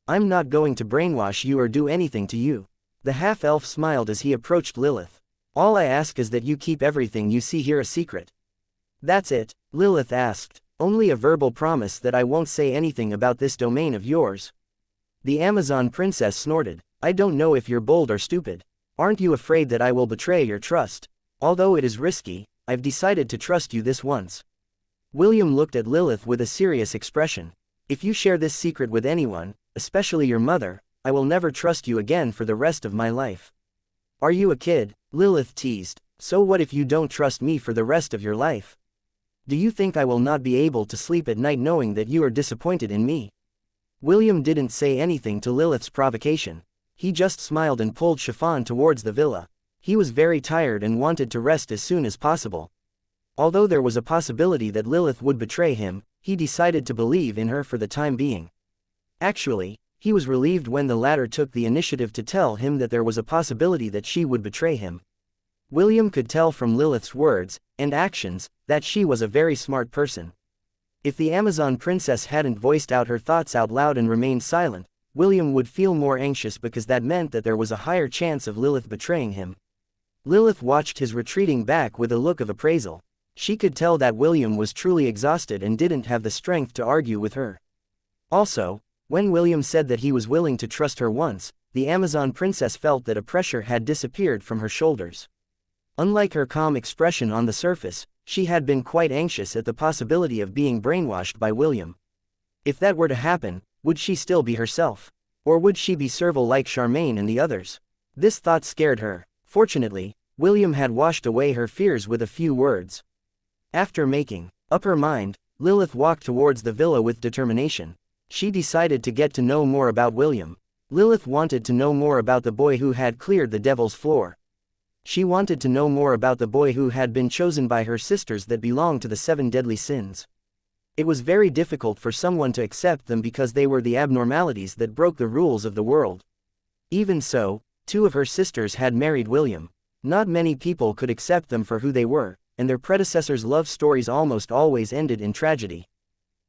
I'm not going to brainwash you or do anything to you." The half-elf smiled as he approached Lilith. "All I ask is that you keep everything you see here a secret." "That's it?" Lilith asked. "Only a verbal promise that I won't say anything about this domain of yours." The Amazon princess snorted. "I don't know if you're bold or stupid. Aren't you afraid that I will betray your trust? Although it is risky, I've decided to trust you this once." William looked at Lilith with a serious expression. If you share this secret with anyone, especially your mother, I will never trust you again for the rest of my life. Are you a kid? Lilith teased. So what if you don't trust me for the rest of your life? Do you think I will not be able to sleep at night knowing that you are disappointed in me? William didn't say anything to Lilith's provocation. He just smiled and pulled Chiffon towards the villa. He was very tired and wanted to rest as soon as possible. Although there was a possibility that Lilith would betray him, he decided to believe in her for the time being. Actually, he was relieved when the latter took the initiative to tell him that there was a possibility that she would betray him. William could tell from Lilith's words and actions that she was a very smart person. If the Amazon princess hadn't voiced out her thoughts out loud and remained silent, William would feel more anxious because that meant that there was a higher chance of Lilith betraying him. Lilith watched his retreating back with a look of appraisal. She could tell that William was truly exhausted and didn't have the strength to argue with her. Also, when William said that he was willing to trust her once, the Amazon princess felt that a pressure had disappeared from her shoulders. Unlike her calm expression on the surface, she had been quite anxious at the possibility of being brainwashed by William. If that were to happen, would she still be herself? Or would she be servile like Charmaine and the others? This thought scared her. Fortunately, William had washed away her fears with a few words. After making up her mind, Lilith walked towards the villa with determination. She decided to get to know more about William. Lilith wanted to know more about the boy who had cleared the devil's floor. She wanted to know more about the boy who had been chosen by her sisters that belonged to the 7 deadly sins. It was very difficult for someone to accept them because they were the abnormalities that broke the rules of the world. Even so, 2 of her sisters had married William. Not many people could accept them for who they were, and their predecessors' love stories almost always ended in tragedy.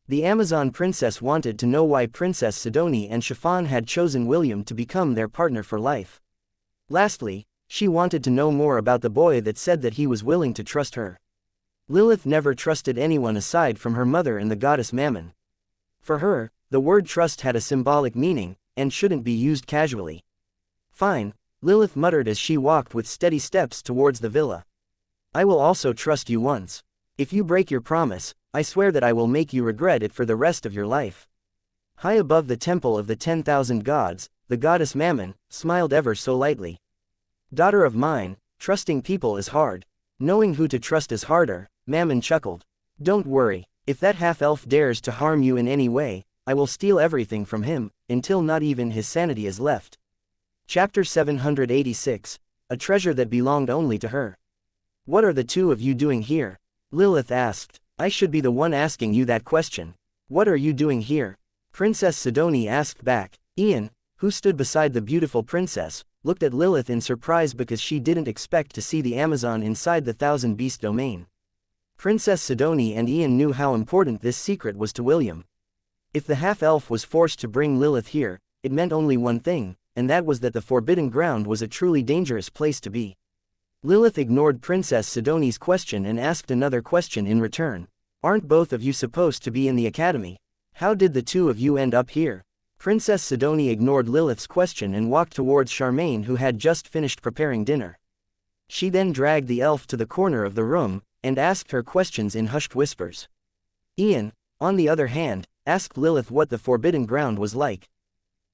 The Amazon princess wanted to know why Princess Sidonie and Chiffon had chosen William to become their partner for life. Lastly, she wanted to know more about the boy that said that he was willing to trust her. Lilith never trusted anyone aside from her mother and the goddess Mammon. For her, the word trust had a symbolic meaning, and shouldn't be used casually. Fine, Lilith muttered as she walked with steady steps towards the villa. I will also trust you once. If you break your promise, I swear that I will make you regret it for the rest of your life. High above the temple of the 10,000 gods, the goddess Mammon smiled ever so lightly. Daughter of mine, trusting people is hard. Knowing who to trust is harder, Mammon chuckled. Don't worry, if that half-elf dares to harm you in any way, I will steal everything from him, until not even his sanity is left. Chapter 786, a treasure that belonged only to her. What are the 2 of you doing here? Lilith asked. I should be the one asking you that question. What are you doing here? Princess Sidonie asked back. Ian, who stood beside the beautiful princess, looked at Lilith in surprise because she didn't expect to see the Amazon inside the 1000-beast domain. Princess Sidonie and Ian knew how important this secret was to William. If the half-elf was forced to bring Lilith here, it meant only one thing, and that was that the Forbidden Ground was a truly dangerous place to be. Lilith ignored Princess Sidonie's question and asked another question in return. Aren't both of you supposed to be in the academy? How did the 2 of you end up here? Princess Sidonie ignored Lilith's question and walked towards Charmaine, who had just finished preparing dinner. She then dragged the elf to the corner of the room, and asked her questions in hushed whispers. Ian, on the other hand, asked Lilith what the Forbidden Ground was like.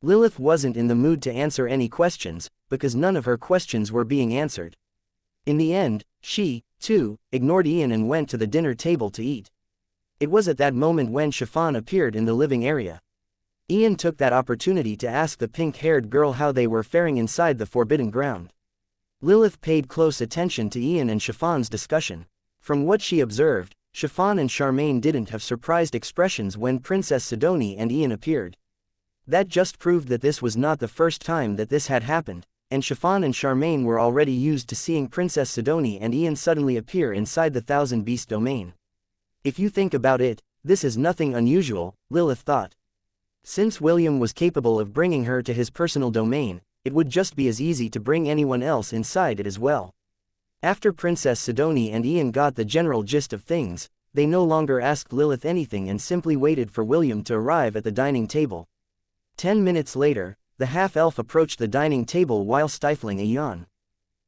Lilith wasn't in the mood to answer any questions, because none of her questions were being answered. In the end, she, too, ignored Ian and went to the dinner table to eat. It was at that moment when Chiffon appeared in the living area. Ian took that opportunity to ask the pink-haired girl how they were faring inside the Forbidden Ground. Lilith paid close attention to Ian and Chiffon's discussion. From what she observed, Chiffon and Charmaine didn't have surprised expressions when Princess Sidonie and Ian appeared. That just proved that this was not the first time that this had happened, and Chiffon and Charmaine were already used to seeing Princess Sidonie and Ian suddenly appear inside the 1000-beast domain. If you think about it, this is nothing unusual, Lilith thought. Since William was capable of bringing her to his personal domain, it would just be as easy to bring anyone else inside it as well. After Princess Sidonie and Ian got the general gist of things, they no longer asked Lilith anything and simply waited for William to arrive at the dining table. 10 minutes later, the half-elf approached the dining table while stifling a yawn.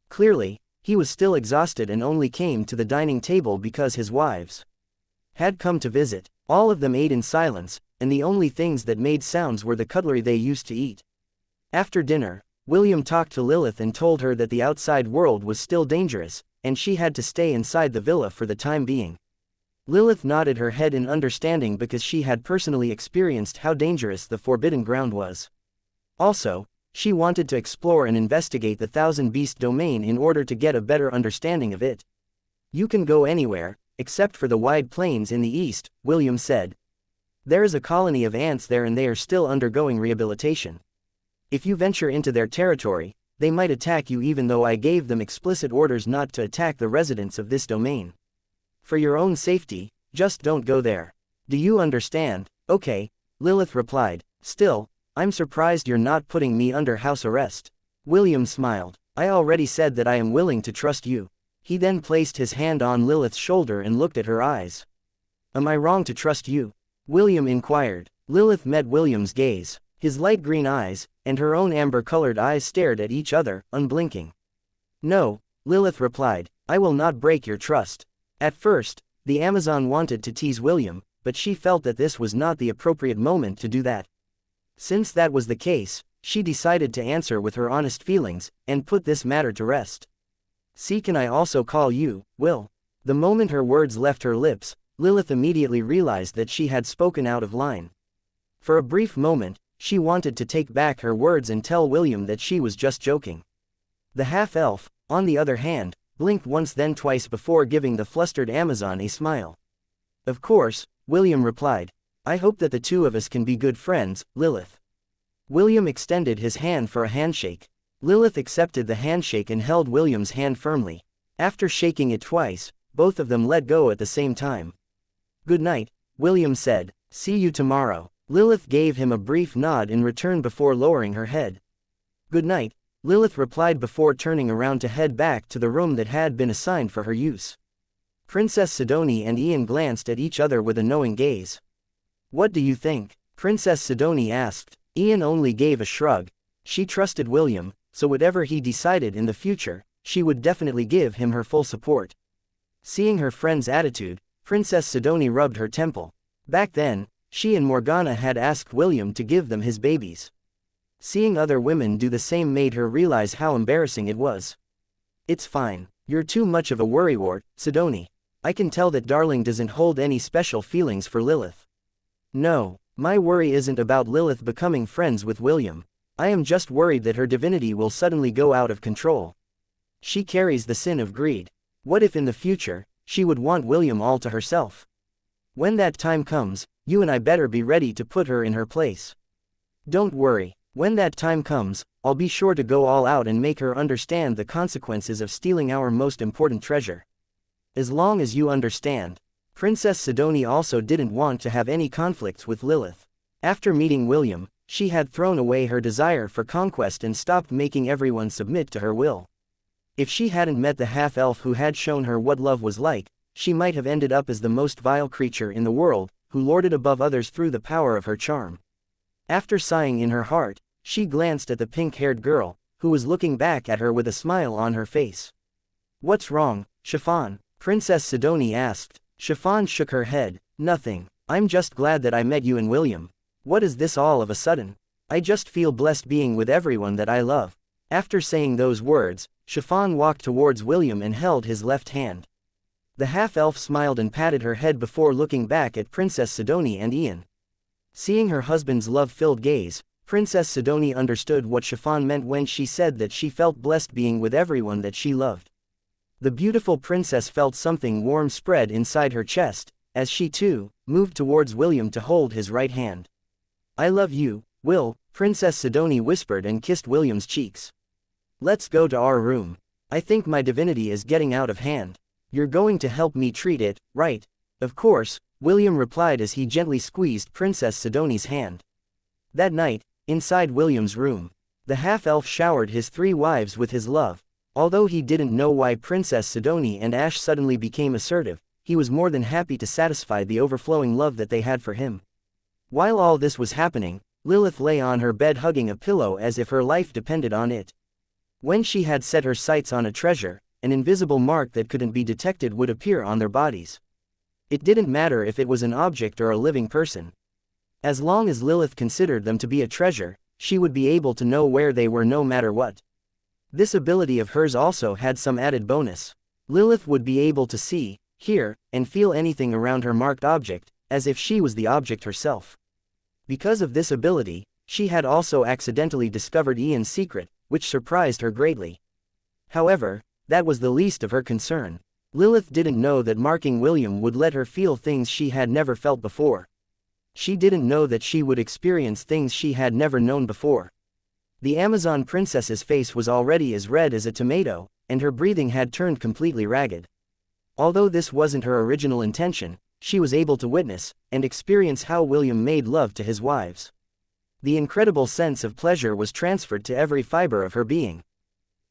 Clearly, he was still exhausted and only came to the dining table because his wives had come to visit. All of them ate in silence, and the only things that made sounds were the cutlery they used to eat. After dinner, William talked to Lilith and told her that the outside world was still dangerous, and she had to stay inside the villa for the time being. Lilith nodded her head in understanding because she had personally experienced how dangerous the Forbidden Ground was. Also, she wanted to explore and investigate the Thousand Beast domain in order to get a better understanding of it. You can go anywhere, except for the wide plains in the east, William said. There is a colony of ants there and they are still undergoing rehabilitation. If you venture into their territory, they might attack you even though I gave them explicit orders not to attack the residents of this domain. For your own safety, just don't go there. Do you understand? Okay, Lilith replied. Still, I'm surprised you're not putting me under house arrest. William smiled. I already said that I am willing to trust you. He then placed his hand on Lilith's shoulder and looked at her eyes. Am I wrong to trust you? William inquired. Lilith met William's gaze. His light green eyes, and her own amber-colored eyes stared at each other, unblinking. No, Lilith replied, I will not break your trust. At first, the Amazon wanted to tease William, but she felt that this was not the appropriate moment to do that. Since that was the case, she decided to answer with her honest feelings, and put this matter to rest. See, can I also call you, Will? The moment her words left her lips, Lilith immediately realized that she had spoken out of line. For a brief moment, she wanted to take back her words and tell William that she was just joking. The half-elf, on the other hand, blinked once then twice before giving the flustered Amazon a smile. Of course, William replied. I hope that the two of us can be good friends, Lilith. William extended his hand for a handshake. Lilith accepted the handshake and held William's hand firmly. After shaking it twice, both of them let go at the same time. Good night, William said. See you tomorrow. Lilith gave him a brief nod in return before lowering her head. Good night, Lilith replied before turning around to head back to the room that had been assigned for her use. Princess Sidonie and Ian glanced at each other with a knowing gaze. What do you think? Princess Sidonie asked. Ian only gave a shrug. She trusted William, so whatever he decided in the future, she would definitely give him her full support. Seeing her friend's attitude, Princess Sidonie rubbed her temple. Back then, she and Morgana had asked William to give them his babies. Seeing other women do the same made her realize how embarrassing it was. It's fine. You're too much of a worrywart, Sidonie. I can tell that darling doesn't hold any special feelings for Lilith. No, my worry isn't about Lilith becoming friends with William. I am just worried that her divinity will suddenly go out of control. She carries the sin of greed. What if in the future, she would want William all to herself? When that time comes, you and I better be ready to put her in her place. Don't worry. When that time comes, I'll be sure to go all out and make her understand the consequences of stealing our most important treasure. As long as you understand. Princess Sidonie also didn't want to have any conflicts with Lilith. After meeting William, she had thrown away her desire for conquest and stopped making everyone submit to her will. If she hadn't met the half-elf who had shown her what love was like, she might have ended up as the most vile creature in the world, who lorded above others through the power of her charm. After sighing in her heart, she glanced at the pink-haired girl, who was looking back at her with a smile on her face. What's wrong, Chiffon? Princess Sidonie asked. Chiffon shook her head. Nothing. I'm just glad that I met you and William. What is this all of a sudden? I just feel blessed being with everyone that I love. After saying those words, Chiffon walked towards William and held his left hand. The half-elf smiled and patted her head before looking back at Princess Sidonie and Ian. Seeing her husband's love-filled gaze, Princess Sidonie understood what Chiffon meant when she said that she felt blessed being with everyone that she loved. The beautiful princess felt something warm spread inside her chest, as she too, moved towards William to hold his right hand. I love you, Will, Princess Sidonie whispered and kissed William's cheeks. Let's go to our room. I think my divinity is getting out of hand. You're going to help me treat it, right? Of course, William replied as he gently squeezed Princess Sidonie's hand. That night, inside William's room, the half-elf showered his three wives with his love. Although he didn't know why Princess Sidonie and Ash suddenly became assertive, he was more than happy to satisfy the overflowing love that they had for him. While all this was happening, Lilith lay on her bed hugging a pillow as if her life depended on it. When she had set her sights on a treasure, an invisible mark that couldn't be detected would appear on their bodies. It didn't matter if it was an object or a living person. As long as Lilith considered them to be a treasure, she would be able to know where they were no matter what. This ability of hers also had some added bonus. Lilith would be able to see, hear, and feel anything around her marked object, as if she was the object herself. Because of this ability, she had also accidentally discovered Ian's secret, which surprised her greatly. However, that was the least of her concern. Lilith didn't know that marking William would let her feel things she had never felt before. She didn't know that she would experience things she had never known before. The Amazon princess's face was already as red as a tomato, and her breathing had turned completely ragged. Although this wasn't her original intention, she was able to witness and experience how William made love to his wives. The incredible sense of pleasure was transferred to every fiber of her being.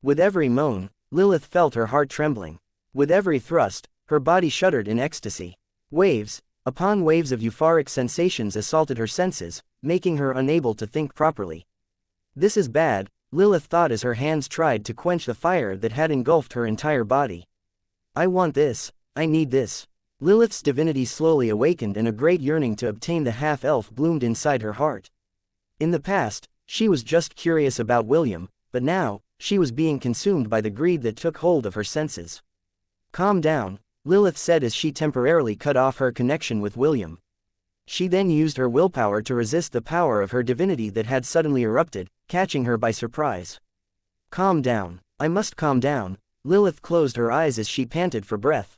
With every moan, Lilith felt her heart trembling. With every thrust, her body shuddered in ecstasy. Waves upon waves of euphoric sensations assaulted her senses, making her unable to think properly. This is bad, Lilith thought as her hands tried to quench the fire that had engulfed her entire body. I want this, I need this. Lilith's divinity slowly awakened and a great yearning to obtain the half-elf bloomed inside her heart. In the past, she was just curious about William, but now, she was being consumed by the greed that took hold of her senses. Calm down, Lilith said as she temporarily cut off her connection with William. She then used her willpower to resist the power of her divinity that had suddenly erupted, catching her by surprise. Calm down, I must calm down, Lilith closed her eyes as she panted for breath.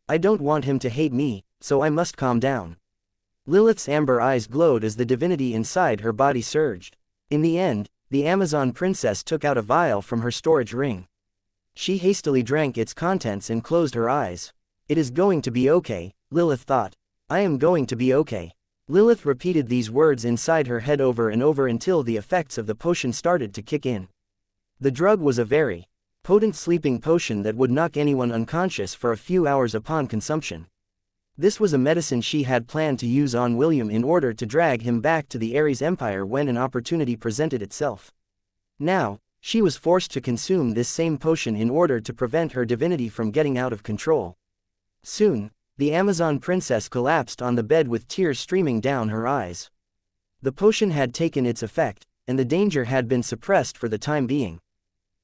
I don't want him to hate me, so I must calm down. Lilith's amber eyes glowed as the divinity inside her body surged. In the end, the Amazon princess took out a vial from her storage ring. She hastily drank its contents and closed her eyes. It is going to be okay, Lilith thought. I am going to be okay. Lilith repeated these words inside her head over and over until the effects of the potion started to kick in. The drug was a very potent sleeping potion that would knock anyone unconscious for a few hours upon consumption. This was a medicine she had planned to use on William in order to drag him back to the Ares Empire when an opportunity presented itself. Now, she was forced to consume this same potion in order to prevent her divinity from getting out of control. Soon, the Amazon princess collapsed on the bed with tears streaming down her eyes. The potion had taken its effect, and the danger had been suppressed for the time being.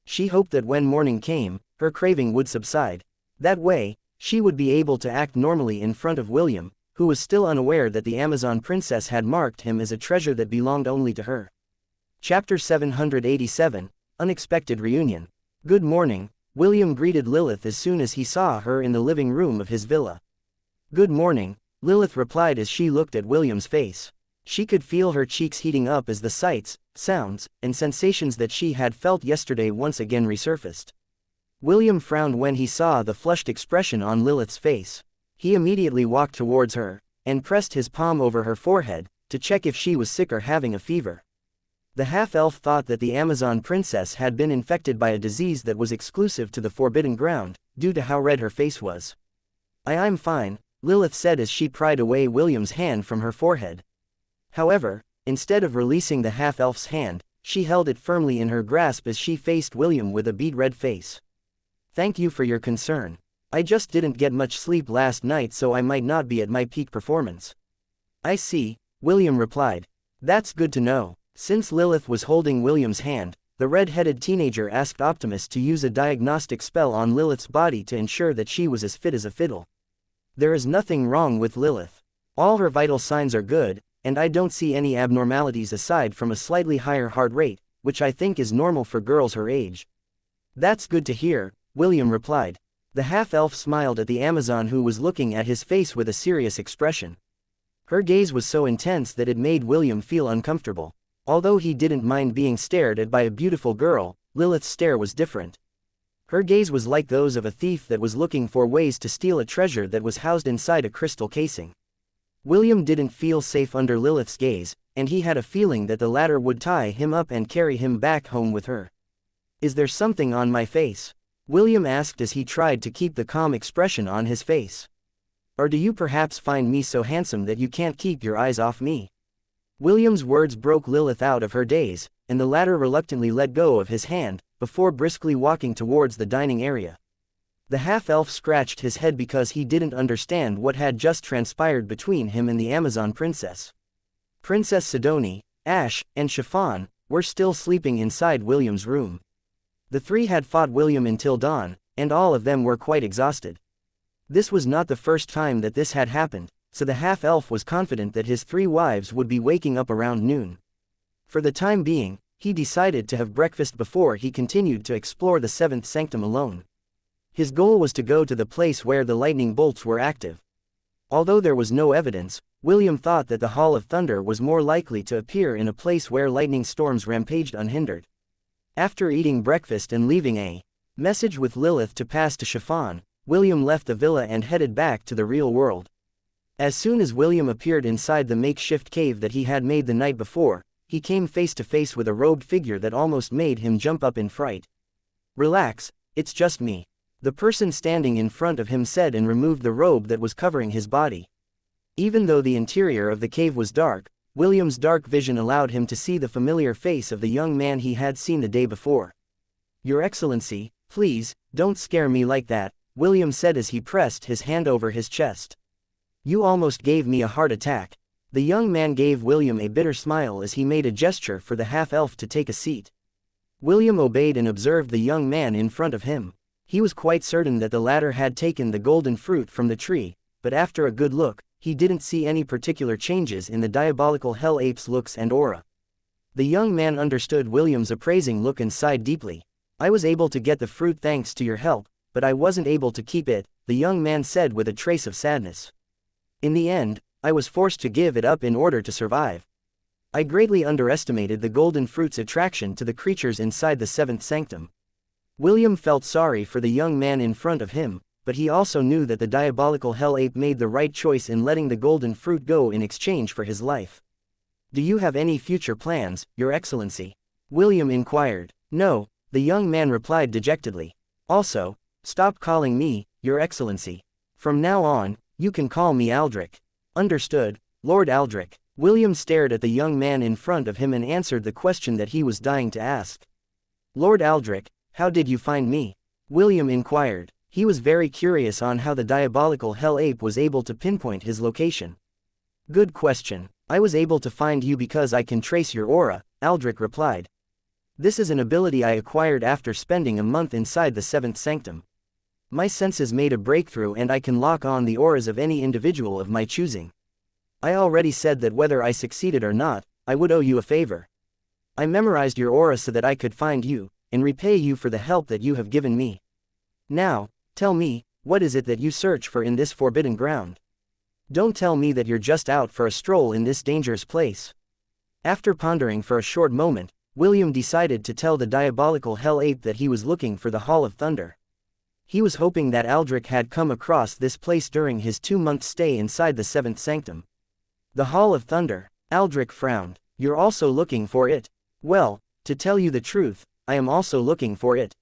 She hoped that when morning came, her craving would subside. That way, she would be able to act normally in front of William, who was still unaware that the Amazon princess had marked him as a treasure that belonged only to her. Chapter 787, Unexpected Reunion. Good morning, William greeted Lilith as soon as he saw her in the living room of his villa. Good morning, Lilith replied as she looked at William's face. She could feel her cheeks heating up as the sights, sounds, and sensations that she had felt yesterday once again resurfaced. William frowned when he saw the flushed expression on Lilith's face. He immediately walked towards her, and pressed his palm over her forehead, to check if she was sick or having a fever. The half-elf thought that the Amazon princess had been infected by a disease that was exclusive to the Forbidden Ground, due to how red her face was. I'm fine, Lilith said as she pried away William's hand from her forehead. However, instead of releasing the half-elf's hand, she held it firmly in her grasp as she faced William with a beet-red face. Thank you for your concern. I just didn't get much sleep last night, so I might not be at my peak performance. I see, William replied. That's good to know. Since Lilith was holding William's hand, the red-headed teenager asked Optimus to use a diagnostic spell on Lilith's body to ensure that she was as fit as a fiddle. There is nothing wrong with Lilith. All her vital signs are good, and I don't see any abnormalities aside from a slightly higher heart rate, which I think is normal for girls her age. That's good to hear, William replied. The half-elf smiled at the Amazon who was looking at his face with a serious expression. Her gaze was so intense that it made William feel uncomfortable. Although he didn't mind being stared at by a beautiful girl, Lilith's stare was different. Her gaze was like those of a thief that was looking for ways to steal a treasure that was housed inside a crystal casing. William didn't feel safe under Lilith's gaze, and he had a feeling that the latter would tie him up and carry him back home with her. Is there something on my face? William asked as he tried to keep the calm expression on his face. Or do you perhaps find me so handsome that you can't keep your eyes off me? William's words broke Lilith out of her daze, and the latter reluctantly let go of his hand, before briskly walking towards the dining area. The half-elf scratched his head because he didn't understand what had just transpired between him and the Amazon princess. Princess Sidoni, Ash, and Chiffon were still sleeping inside William's room. The three had fought William until dawn, and all of them were quite exhausted. This was not the first time that this had happened, so the half-elf was confident that his three wives would be waking up around noon. For the time being, he decided to have breakfast before he continued to explore the seventh sanctum alone. His goal was to go to the place where the lightning bolts were active. Although there was no evidence, William thought that the Hall of Thunder was more likely to appear in a place where lightning storms rampaged unhindered. After eating breakfast and leaving a message with Lilith to pass to Chiffon, William left the villa and headed back to the real world. As soon as William appeared inside the makeshift cave that he had made the night before, he came face to face with a robed figure that almost made him jump up in fright. "Relax, it's just me," the person standing in front of him said, and removed the robe that was covering his body. Even though the interior of the cave was dark, William's dark vision allowed him to see the familiar face of the young man he had seen the day before. "Your Excellency, please, don't scare me like that," William said as he pressed his hand over his chest. "You almost gave me a heart attack." The young man gave William a bitter smile as he made a gesture for the half-elf to take a seat. William obeyed and observed the young man in front of him. He was quite certain that the latter had taken the golden fruit from the tree, but after a good look, he didn't see any particular changes in the diabolical hell ape's looks and aura. The young man understood William's appraising look and sighed deeply. "I was able to get the fruit thanks to your help, but I wasn't able to keep it," the young man said with a trace of sadness. "In the end, I was forced to give it up in order to survive. I greatly underestimated the golden fruit's attraction to the creatures inside the seventh sanctum." William felt sorry for the young man in front of him, but he also knew that the diabolical hell ape made the right choice in letting the golden fruit go in exchange for his life. "Do you have any future plans, Your Excellency?" William inquired. "No," the young man replied dejectedly. "Also, stop calling me, Your Excellency. From now on, you can call me Aldrich." "Understood, Lord Aldrich." William stared at the young man in front of him and answered the question that he was dying to ask. "Lord Aldrich, how did you find me?" William inquired. He was very curious on how the diabolical hell ape was able to pinpoint his location. "Good question. I was able to find you because I can trace your aura," Aldrich replied. "This is an ability I acquired after spending a month inside the seventh sanctum. My senses made a breakthrough and I can lock on the auras of any individual of my choosing. I already said that whether I succeeded or not, I would owe you a favor. I memorized your aura so that I could find you, and repay you for the help that you have given me. Now, tell me, what is it that you search for in this forbidden ground? Don't tell me that you're just out for a stroll in this dangerous place." After pondering for a short moment, William decided to tell the diabolical hell ape that he was looking for the Hall of Thunder. He was hoping that Aldrich had come across this place during his 2-month stay inside the seventh sanctum. "The Hall of Thunder," Aldrich frowned. "You're also looking for it?" "Well, to tell you the truth, I am also looking for it.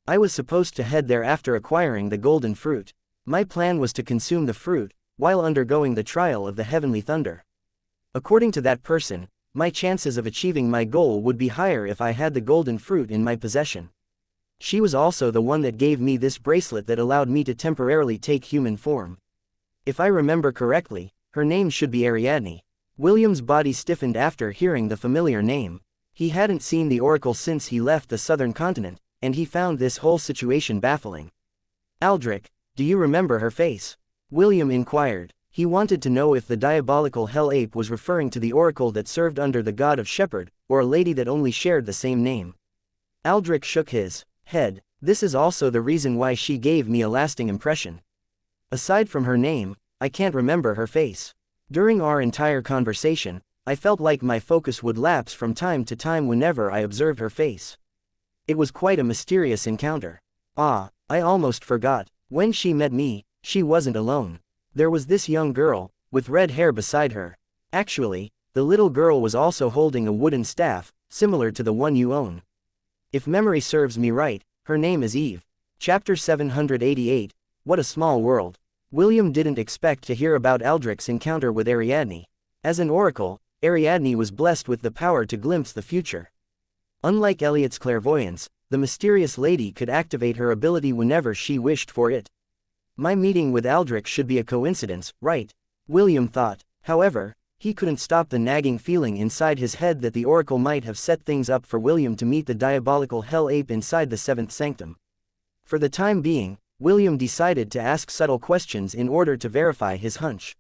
I was supposed to head there after acquiring the golden fruit. My plan was to consume the fruit, while undergoing the trial of the heavenly thunder. According to that person, my chances of achieving my goal would be higher if I had the golden fruit in my possession. She was also the one that gave me this bracelet that allowed me to temporarily take human form. If I remember correctly, her name should be Ariadne." William's body stiffened after hearing the familiar name. He hadn't seen the oracle since he left the southern continent, and he found this whole situation baffling. "Aldrich, do you remember her face?" William inquired. He wanted to know if the diabolical hell ape was referring to the oracle that served under the god of Shepherd, or a lady that only shared the same name. Aldrich shook his head. "This is also the reason why she gave me a lasting impression. Aside from her name, I can't remember her face. During our entire conversation, I felt like my focus would lapse from time to time whenever I observed her face. It was quite a mysterious encounter. Ah, I almost forgot. When she met me, she wasn't alone. There was this young girl, with red hair beside her. Actually, the little girl was also holding a wooden staff, similar to the one you own. If memory serves me right, her name is Eve." Chapter 788, What a Small World. William didn't expect to hear about Aldrich's encounter with Ariadne. As an oracle, Ariadne was blessed with the power to glimpse the future. Unlike Eliot's clairvoyance, the mysterious lady could activate her ability whenever she wished for it. My meeting with Aldrich should be a coincidence, right? William thought. However, He couldn't stop the nagging feeling inside his head that the oracle might have set things up for William to meet the diabolical hell ape inside the seventh sanctum. For the time being, William decided to ask subtle questions in order to verify his hunch.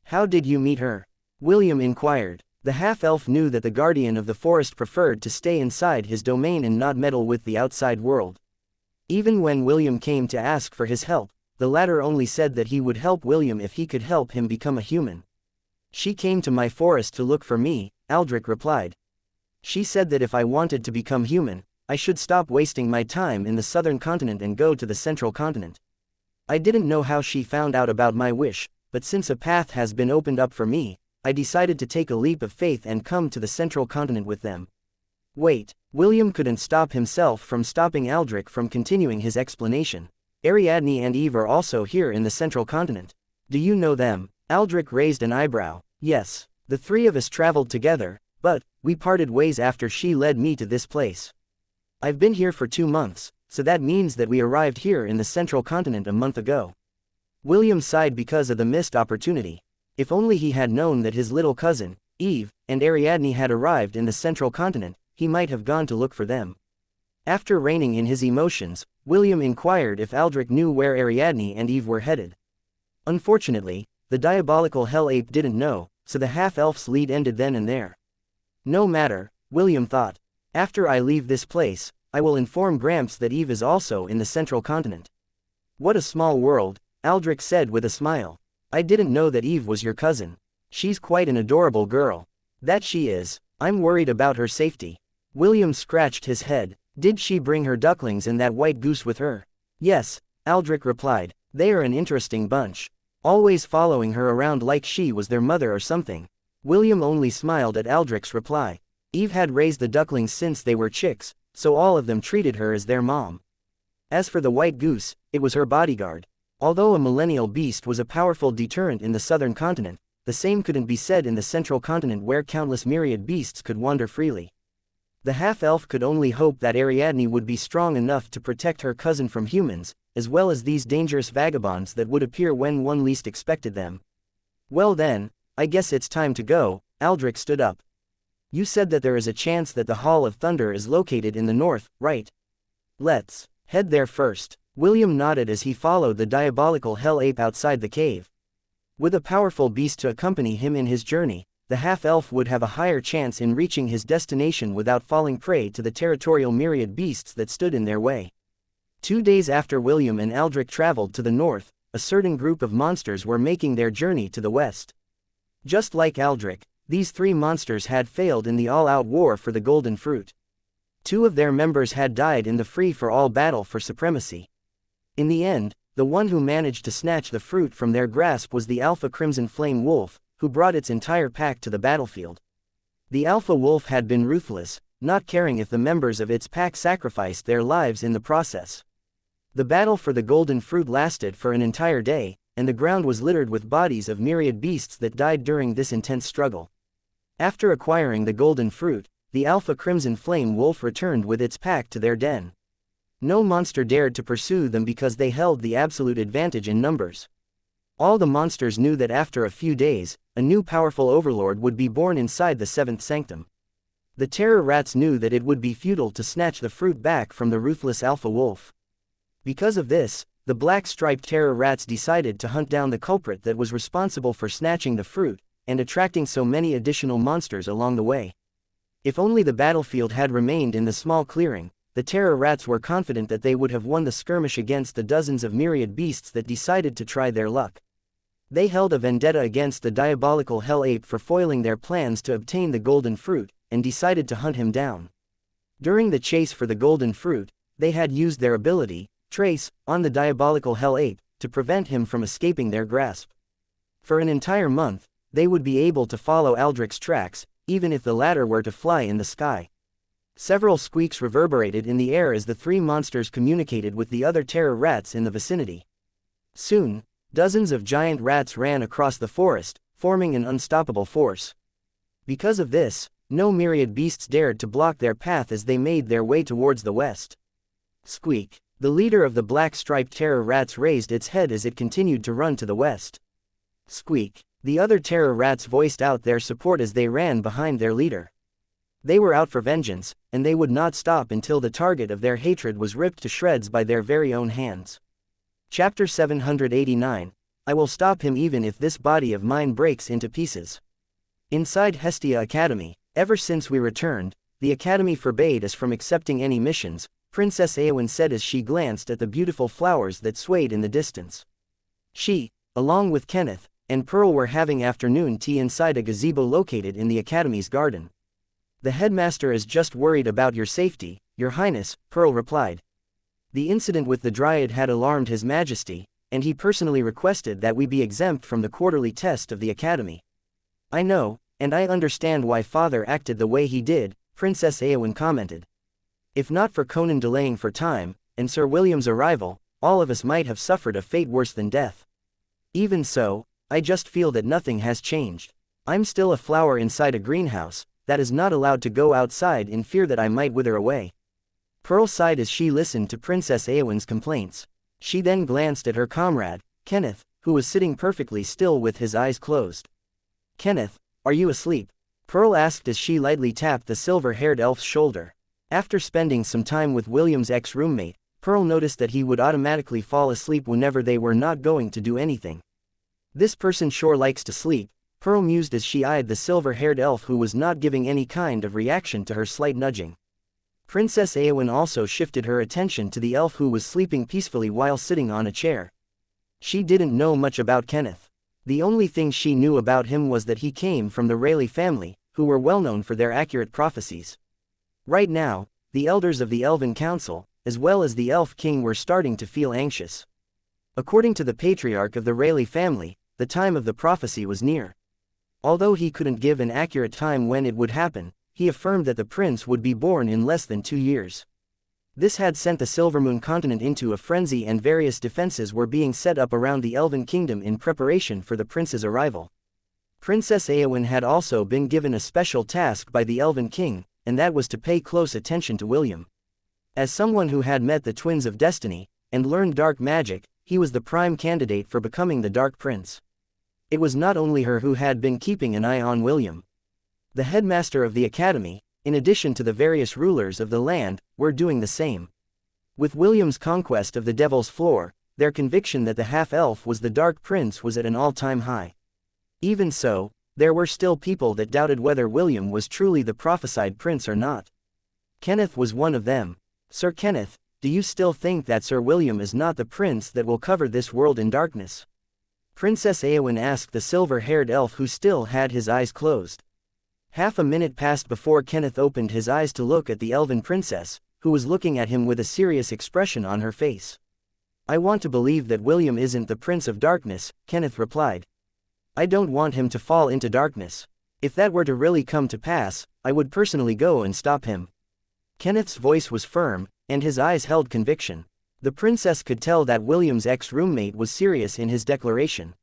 "How did you meet her?" William inquired. The half-elf knew that the guardian of the forest preferred to stay inside his domain and not meddle with the outside world. Even when William came to ask for his help, the latter only said that he would help William if he could help him become a human. "She came to my forest to look for me," Aldrich replied. "She said that if I wanted to become human, I should stop wasting my time in the southern continent and go to the central continent. I didn't know how she found out about my wish, but since a path has been opened up for me, I decided to take a leap of faith and come to the central continent with them." Wait, William couldn't stop himself from stopping Aldrich from continuing his explanation. "Ariadne and Eve are also here in the central continent. Do you know them?" Aldrich raised an eyebrow. "Yes, the three of us traveled together, but we parted ways after she led me to this place. I've been here for 2 months, so that means that we arrived here in the central continent a month ago." William sighed because of the missed opportunity. If only he had known that his little cousin, Eve, and Ariadne had arrived in the central continent, he might have gone to look for them. After reining in his emotions, William inquired if Aldrich knew where Ariadne and Eve were headed. Unfortunately, the diabolical hell ape didn't know, so the half-elf's lead ended then and there. No matter, William thought. After I leave this place, I will inform Gramps that Eve is also in the central continent. What a small world, Aldrich said with a smile. I didn't know that Eve was your cousin. She's quite an adorable girl. That she is. I'm worried about her safety. William scratched his head. Did she bring her ducklings and that white goose with her? Yes, Aldrich replied. They are an interesting bunch. Always following her around like she was their mother or something. William only smiled at Aldrich's reply. Eve had raised the ducklings since they were chicks, so all of them treated her as their mom. As for the white goose, it was her bodyguard. Although a millennial beast was a powerful deterrent in the southern continent, the same couldn't be said in the central continent where countless myriad beasts could wander freely. The half-elf could only hope that Ariadne would be strong enough to protect her cousin from humans, as well as these dangerous vagabonds that would appear when one least expected them. Well then, I guess it's time to go. Aldrich stood up. You said that there is a chance that the Hall of Thunder is located in the north, right? Let's head there first. William nodded as he followed the diabolical hell ape outside the cave. With a powerful beast to accompany him in his journey, the half-elf would have a higher chance in reaching his destination without falling prey to the territorial myriad beasts that stood in their way. 2 days after William and Aldrich traveled to the north, a certain group of monsters were making their journey to the west. Just like Aldrich, these 3 monsters had failed in the all-out war for the golden fruit. 2 of their members had died in the free-for-all battle for supremacy. In the end, the one who managed to snatch the fruit from their grasp was the Alpha Crimson Flame Wolf, who brought its entire pack to the battlefield. The Alpha Wolf had been ruthless, not caring if the members of its pack sacrificed their lives in the process. The battle for the golden fruit lasted for an entire day, and the ground was littered with bodies of myriad beasts that died during this intense struggle. After acquiring the golden fruit, the Alpha Crimson Flame Wolf returned with its pack to their den. No monster dared to pursue them because they held the absolute advantage in numbers. All the monsters knew that after a few days, a new powerful overlord would be born inside the seventh sanctum. The terror rats knew that it would be futile to snatch the fruit back from the ruthless Alpha Wolf. Because of this, the black-striped terror rats decided to hunt down the culprit that was responsible for snatching the fruit, and attracting so many additional monsters along the way. If only the battlefield had remained in the small clearing, the terror rats were confident that they would have won the skirmish against the dozens of myriad beasts that decided to try their luck. They held a vendetta against the diabolical hell ape for foiling their plans to obtain the golden fruit, and decided to hunt him down. During the chase for the golden fruit, they had used their ability, Trace, on the diabolical hell ape, to prevent him from escaping their grasp. For an entire month, they would be able to follow Aldrich's tracks, even if the latter were to fly in the sky. Several squeaks reverberated in the air as the 3 monsters communicated with the other terror rats in the vicinity. Soon, dozens of giant rats ran across the forest, forming an unstoppable force. Because of this, no myriad beasts dared to block their path as they made their way towards the west. Squeak. The leader of the black-striped terror rats raised its head as it continued to run to the west. Squeak. The other terror rats voiced out their support as they ran behind their leader. They were out for vengeance, and they would not stop until the target of their hatred was ripped to shreds by their very own hands. Chapter 789, I will stop him even if this body of mine breaks into pieces. Inside Hestia Academy, ever since we returned, the Academy forbade us from accepting any missions, Princess Aowen said as she glanced at the beautiful flowers that swayed in the distance. She, along with Kenneth, and Pearl were having afternoon tea inside a gazebo located in the Academy's garden. The headmaster is just worried about your safety, Your Highness, Pearl replied. The incident with the Dryad had alarmed His Majesty, and he personally requested that we be exempt from the quarterly test of the Academy. I know, and I understand why Father acted the way he did, Princess Aowen commented. If not for Conan delaying for time, and Sir William's arrival, all of us might have suffered a fate worse than death. Even so, I just feel that nothing has changed. I'm still a flower inside a greenhouse, that is not allowed to go outside in fear that I might wither away. Pearl sighed as she listened to Princess Aowen's complaints. She then glanced at her comrade, Kenneth, who was sitting perfectly still with his eyes closed. Kenneth, are you asleep? Pearl asked as she lightly tapped the silver-haired elf's shoulder. After spending some time with William's ex-roommate, Pearl noticed that he would automatically fall asleep whenever they were not going to do anything. This person sure likes to sleep, Pearl mused as she eyed the silver-haired elf who was not giving any kind of reaction to her slight nudging. Princess Aowen also shifted her attention to the elf who was sleeping peacefully while sitting on a chair. She didn't know much about Kenneth. The only thing she knew about him was that he came from the Rayleigh family, who were well known for their accurate prophecies. Right now, the elders of the Elven Council, as well as the Elf King, were starting to feel anxious. According to the patriarch of the Rayleigh family, the time of the prophecy was near. Although he couldn't give an accurate time when it would happen, he affirmed that the prince would be born in less than 2 years. This had sent the Silvermoon continent into a frenzy, and various defenses were being set up around the Elven Kingdom in preparation for the prince's arrival. Princess Aowen had also been given a special task by the Elven King, and that was to pay close attention to William. As someone who had met the Twins of Destiny, and learned dark magic, he was the prime candidate for becoming the Dark Prince. It was not only her who had been keeping an eye on William. The headmaster of the Academy, in addition to the various rulers of the land, were doing the same. With William's conquest of the Devil's Floor, their conviction that the half-elf was the Dark Prince was at an all-time high. Even so, there were still people that doubted whether William was truly the prophesied prince or not. Kenneth was one of them. Sir Kenneth, do you still think that Sir William is not the prince that will cover this world in darkness? Princess Aowen asked the silver-haired elf who still had his eyes closed. Half a minute passed before Kenneth opened his eyes to look at the elven princess, who was looking at him with a serious expression on her face. I want to believe that William isn't the Prince of Darkness, Kenneth replied. I don't want him to fall into darkness. If that were to really come to pass, I would personally go and stop him. Kenneth's voice was firm, and his eyes held conviction. The princess could tell that William's ex-roommate was serious in his declaration.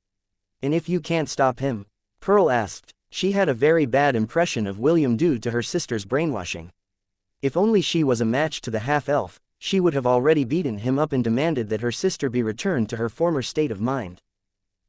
And if you can't stop him? Pearl asked. She had a very bad impression of William due to her sister's brainwashing. If only she was a match to the half-elf, she would have already beaten him up and demanded that her sister be returned to her former state of mind.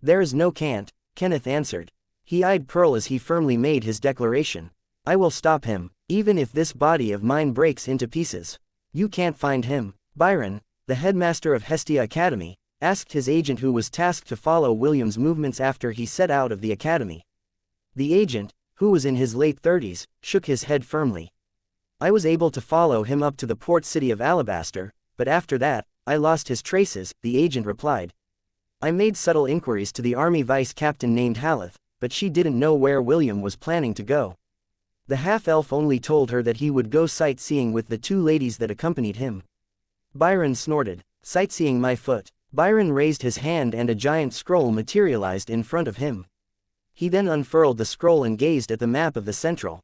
There is no can't, Kenneth answered. He eyed Pearl as he firmly made his declaration. I will stop him, even if this body of mine breaks into pieces. You can't find him. Byron, the headmaster of Hestia Academy, asked his agent who was tasked to follow William's movements after he set out of the academy. The agent, who was in his late 30s, shook his head firmly. I was able to follow him up to the port city of Alabaster, but after that, I lost his traces, the agent replied. I made subtle inquiries to the army vice captain named Haleth, but she didn't know where William was planning to go. The half-elf only told her that he would go sightseeing with the 2 ladies that accompanied him. Byron snorted. Sightseeing my foot. Byron raised his hand and a giant scroll materialized in front of him. He then unfurled the scroll and gazed at the map of the central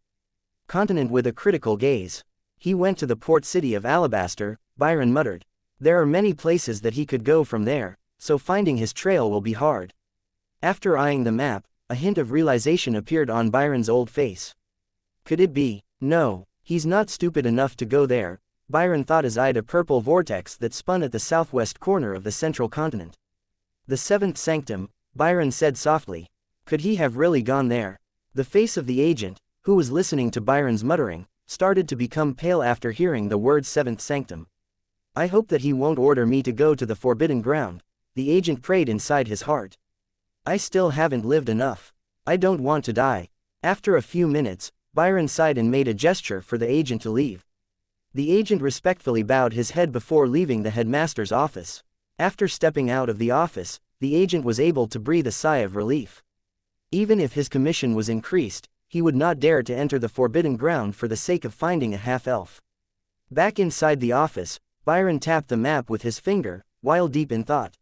continent with a critical gaze. He went to the port city of Alabaster, Byron muttered. There are many places that he could go from there, so finding his trail will be hard. After eyeing the map, a hint of realization appeared on Byron's old face. Could it be? No, he's not stupid enough to go there, Byron thought as eyed a purple vortex that spun at the southwest corner of the central continent. The 7th sanctum, Byron said softly. Could he have really gone there? The face of the agent, who was listening to Byron's muttering, started to become pale after hearing the word seventh sanctum. I hope that he won't order me to go to the forbidden ground, the agent prayed inside his heart. I still haven't lived enough. I don't want to die. After a few minutes, Byron sighed and made a gesture for the agent to leave. The agent respectfully bowed his head before leaving the headmaster's office. After stepping out of the office, the agent was able to breathe a sigh of relief. Even if his commission was increased, he would not dare to enter the forbidden ground for the sake of finding a half-elf. Back inside the office, Byron tapped the map with his finger, while deep in thought.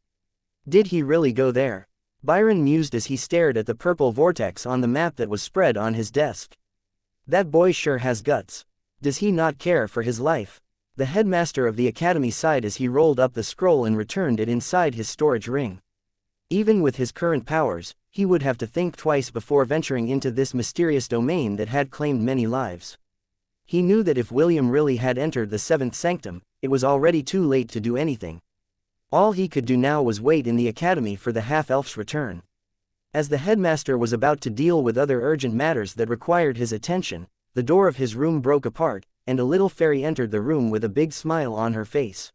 Did he really go there? Byron mused as he stared at the purple vortex on the map that was spread on his desk. That boy sure has guts. Does he not care for his life? The headmaster of the academy sighed as he rolled up the scroll and returned it inside his storage ring. Even with his current powers, he would have to think twice before venturing into this mysterious domain that had claimed many lives. He knew that if William really had entered the seventh sanctum, it was already too late to do anything. All he could do now was wait in the academy for the half-elf's return. As the headmaster was about to deal with other urgent matters that required his attention, the door of his room broke apart, and a little fairy entered the room with a big smile on her face.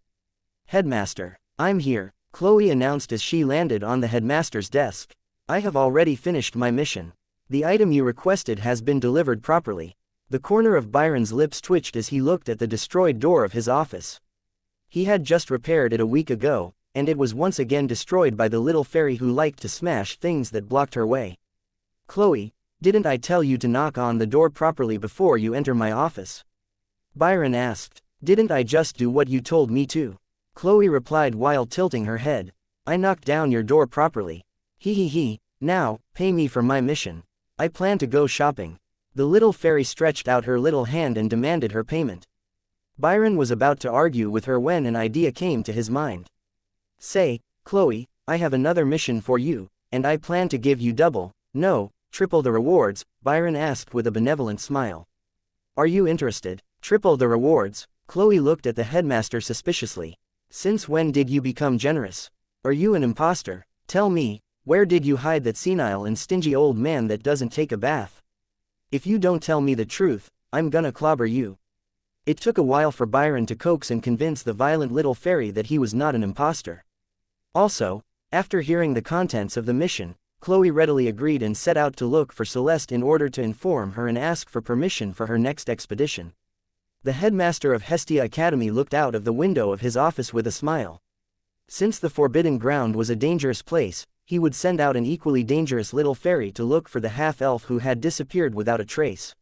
"Headmaster, I'm here," Chloe announced as she landed on the headmaster's desk. "I have already finished my mission. The item you requested has been delivered properly." The corner of Byron's lips twitched as he looked at the destroyed door of his office. He had just repaired it a week ago, and it was once again destroyed by the little fairy who liked to smash things that blocked her way. "Chloe, didn't I tell you to knock on the door properly before you enter my office?" Byron asked. "Didn't I just do what you told me to?" Chloe replied while tilting her head. "I knocked down your door properly. He. Now, pay me for my mission. I plan to go shopping." The little fairy stretched out her little hand and demanded her payment. Byron was about to argue with her when an idea came to his mind. "Say, Chloe, I have another mission for you, and I plan to give you double, no, triple the rewards," Byron asked with a benevolent smile. "Are you interested?" "Triple the rewards?" Chloe looked at the headmaster suspiciously. "Since when did you become generous? Are you an imposter? Tell me, where did you hide that senile and stingy old man that doesn't take a bath? If you don't tell me the truth, I'm gonna clobber you." It took a while for Byron to coax and convince the violent little fairy that he was not an imposter. Also, after hearing the contents of the mission, Chloe readily agreed and set out to look for Celeste in order to inform her and ask for permission for her next expedition. The headmaster of Hestia Academy looked out of the window of his office with a smile. Since the forbidden ground was a dangerous place, he would send out an equally dangerous little fairy to look for the half-elf who had disappeared without a trace.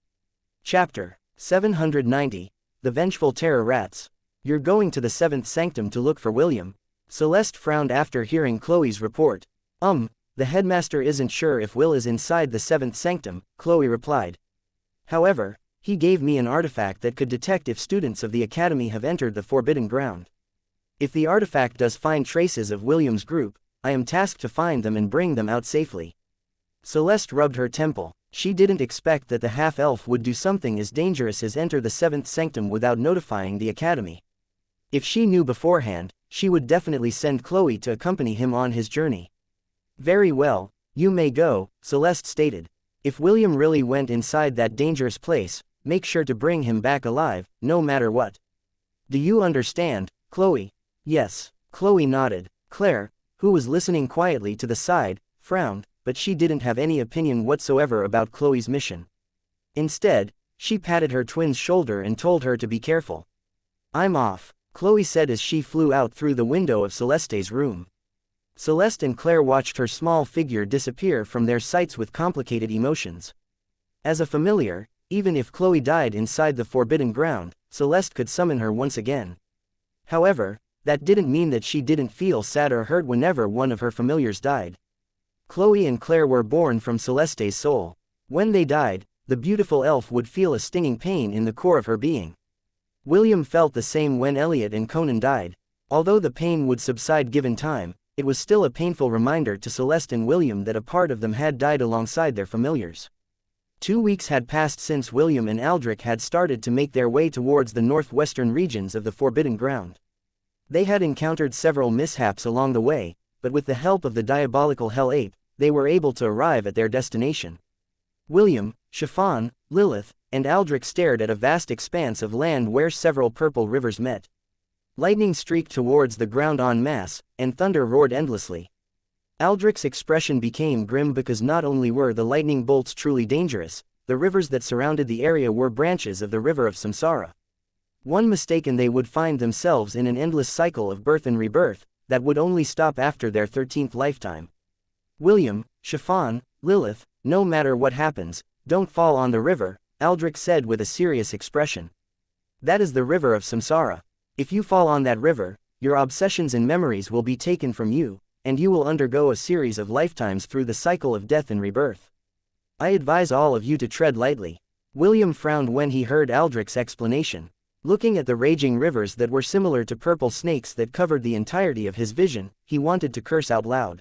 Chapter 790. The Vengeful Terror Rats. "You're going to the seventh sanctum to look for William?" Celeste frowned after hearing Chloe's report. The headmaster isn't sure if Will is inside the seventh sanctum," Chloe replied. "However, he gave me an artifact that could detect if students of the academy have entered the forbidden ground. If the artifact does find traces of William's group, I am tasked to find them and bring them out safely." Celeste rubbed her temple. She didn't expect that the half-elf would do something as dangerous as enter the seventh sanctum without notifying the academy. If she knew beforehand, she would definitely send Chloe to accompany him on his journey. "Very well, you may go," Celeste stated. "If William really went inside that dangerous place, make sure to bring him back alive, no matter what. Do you understand, Chloe?" "Yes." Chloe nodded. Claire, who was listening quietly to the side, frowned, but she didn't have any opinion whatsoever about Chloe's mission. Instead, she patted her twin's shoulder and told her to be careful. "I'm off," Chloe said as she flew out through the window of Celeste's room. Celeste and Claire watched her small figure disappear from their sights with complicated emotions. As a familiar, even if Chloe died inside the forbidden ground, Celeste could summon her once again. However, that didn't mean that she didn't feel sad or hurt whenever one of her familiars died. Chloe and Claire were born from Celeste's soul. When they died, the beautiful elf would feel a stinging pain in the core of her being. William felt the same when Elliot and Conan died. Although the pain would subside given time, it was still a painful reminder to Celeste and William that a part of them had died alongside their familiars. 2 weeks had passed since William and Aldrich had started to make their way towards the northwestern regions of the Forbidden Ground. They had encountered several mishaps along the way, but with the help of the diabolical Hell Ape, they were able to arrive at their destination. William, Chiffon, Lilith, and Aldrich stared at a vast expanse of land where several purple rivers met. Lightning streaked towards the ground en masse, and thunder roared endlessly. Aldrich's expression became grim because not only were the lightning bolts truly dangerous, the rivers that surrounded the area were branches of the river of samsara. One mistake and they would find themselves in an endless cycle of birth and rebirth, that would only stop after their 13th lifetime. William, Chiffon, Lilith, no matter what happens, don't fall on the river, Aldrich said with a serious expression. That is the river of samsara. If you fall on that river, your obsessions and memories will be taken from you, and you will undergo a series of lifetimes through the cycle of death and rebirth. I advise all of you to tread lightly. William frowned when he heard Aldrich's explanation. Looking at the raging rivers that were similar to purple snakes that covered the entirety of his vision, he wanted to curse out loud.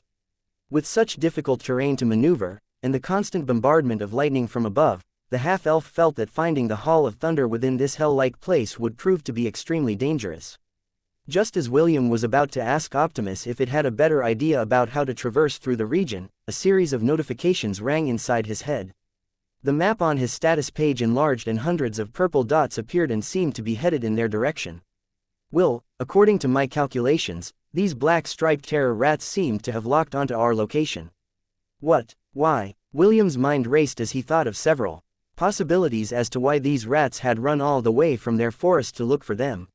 With such difficult terrain to maneuver, and the constant bombardment of lightning from above, the half-elf felt that finding the Hall of Thunder within this hell-like place would prove to be extremely dangerous. Just as William was about to ask Optimus if it had a better idea about how to traverse through the region, a series of notifications rang inside his head. The map on his status page enlarged and hundreds of purple dots appeared and seemed to be headed in their direction. Will, according to my calculations, these black striped terror rats seemed to have locked onto our location. What? Why? William's mind raced as he thought of several possibilities as to why these rats had run all the way from their forest to look for them.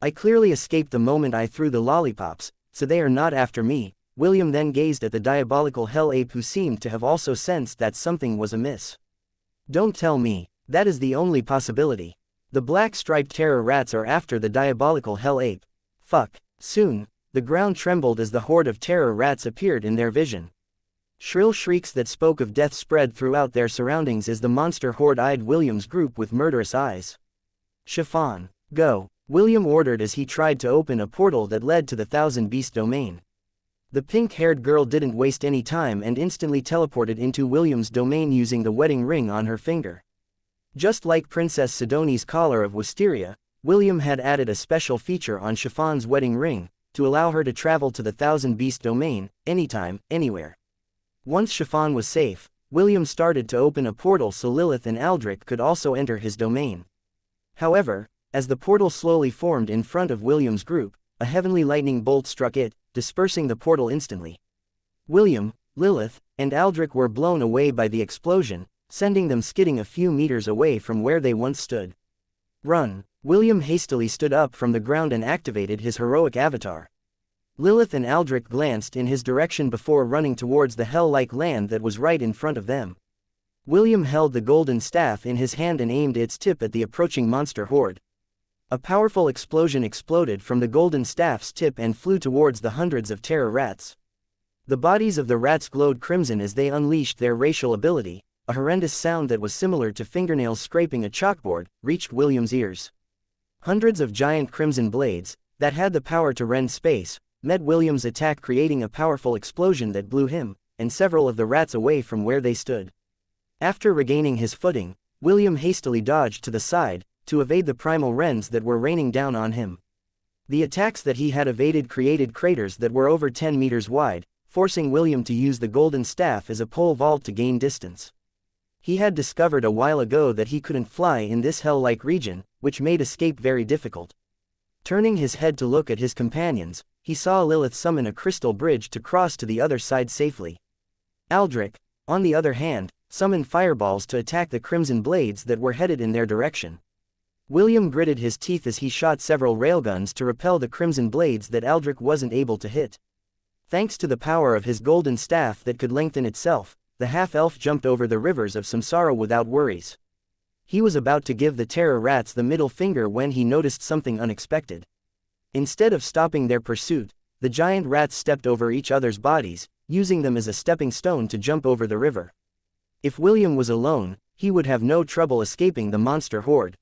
I clearly escaped the moment I threw the lollipops, so they are not after me. William then gazed at the diabolical hell ape who seemed to have also sensed that something was amiss. Don't tell me, that is the only possibility. The black striped terror rats are after the diabolical hell ape. Fuck. Soon, the ground trembled as the horde of terror rats appeared in their vision. Shrill shrieks that spoke of death spread throughout their surroundings as the monster horde eyed William's group with murderous eyes. Chiffon, go, William ordered as he tried to open a portal that led to the Thousand Beast domain. The pink-haired girl didn't waste any time and instantly teleported into William's domain using the wedding ring on her finger. Just like Princess Sidoni's collar of wisteria, William had added a special feature on Chiffon's wedding ring, to allow her to travel to the Thousand Beast domain, anytime, anywhere. Once Chiffon was safe, William started to open a portal so Lilith and Aldrich could also enter his domain. However, as the portal slowly formed in front of William's group, a heavenly lightning bolt struck it, dispersing the portal instantly. William, Lilith, and Aldrich were blown away by the explosion, sending them skidding a few meters away from where they once stood. Run! William hastily stood up from the ground and activated his heroic avatar. Lilith and Aldrich glanced in his direction before running towards the hell-like land that was right in front of them. William held the golden staff in his hand and aimed its tip at the approaching monster horde. A powerful explosion exploded from the golden staff's tip and flew towards the hundreds of terror rats. The bodies of the rats glowed crimson as they unleashed their racial ability. A horrendous sound that was similar to fingernails scraping a chalkboard reached William's ears. Hundreds of giant crimson blades, that had the power to rend space, met William's attack, creating a powerful explosion that blew him and several of the rats away from where they stood. After regaining his footing, William hastily dodged to the side, to evade the primal rends that were raining down on him. The attacks that he had evaded created craters that were over 10 meters wide, forcing William to use the golden staff as a pole vault to gain distance. He had discovered a while ago that he couldn't fly in this hell-like region, which made escape very difficult. Turning his head to look at his companions, he saw Lilith summon a crystal bridge to cross to the other side safely. Aldrich, on the other hand, summoned fireballs to attack the crimson blades that were headed in their direction. William gritted his teeth as he shot several railguns to repel the crimson blades that Aldrich wasn't able to hit. Thanks to the power of his golden staff that could lengthen itself, the half-elf jumped over the rivers of samsara without worries. He was about to give the terror rats the middle finger when he noticed something unexpected. Instead of stopping their pursuit, the giant rats stepped over each other's bodies, using them as a stepping stone to jump over the river. If William was alone, he would have no trouble escaping the monster horde.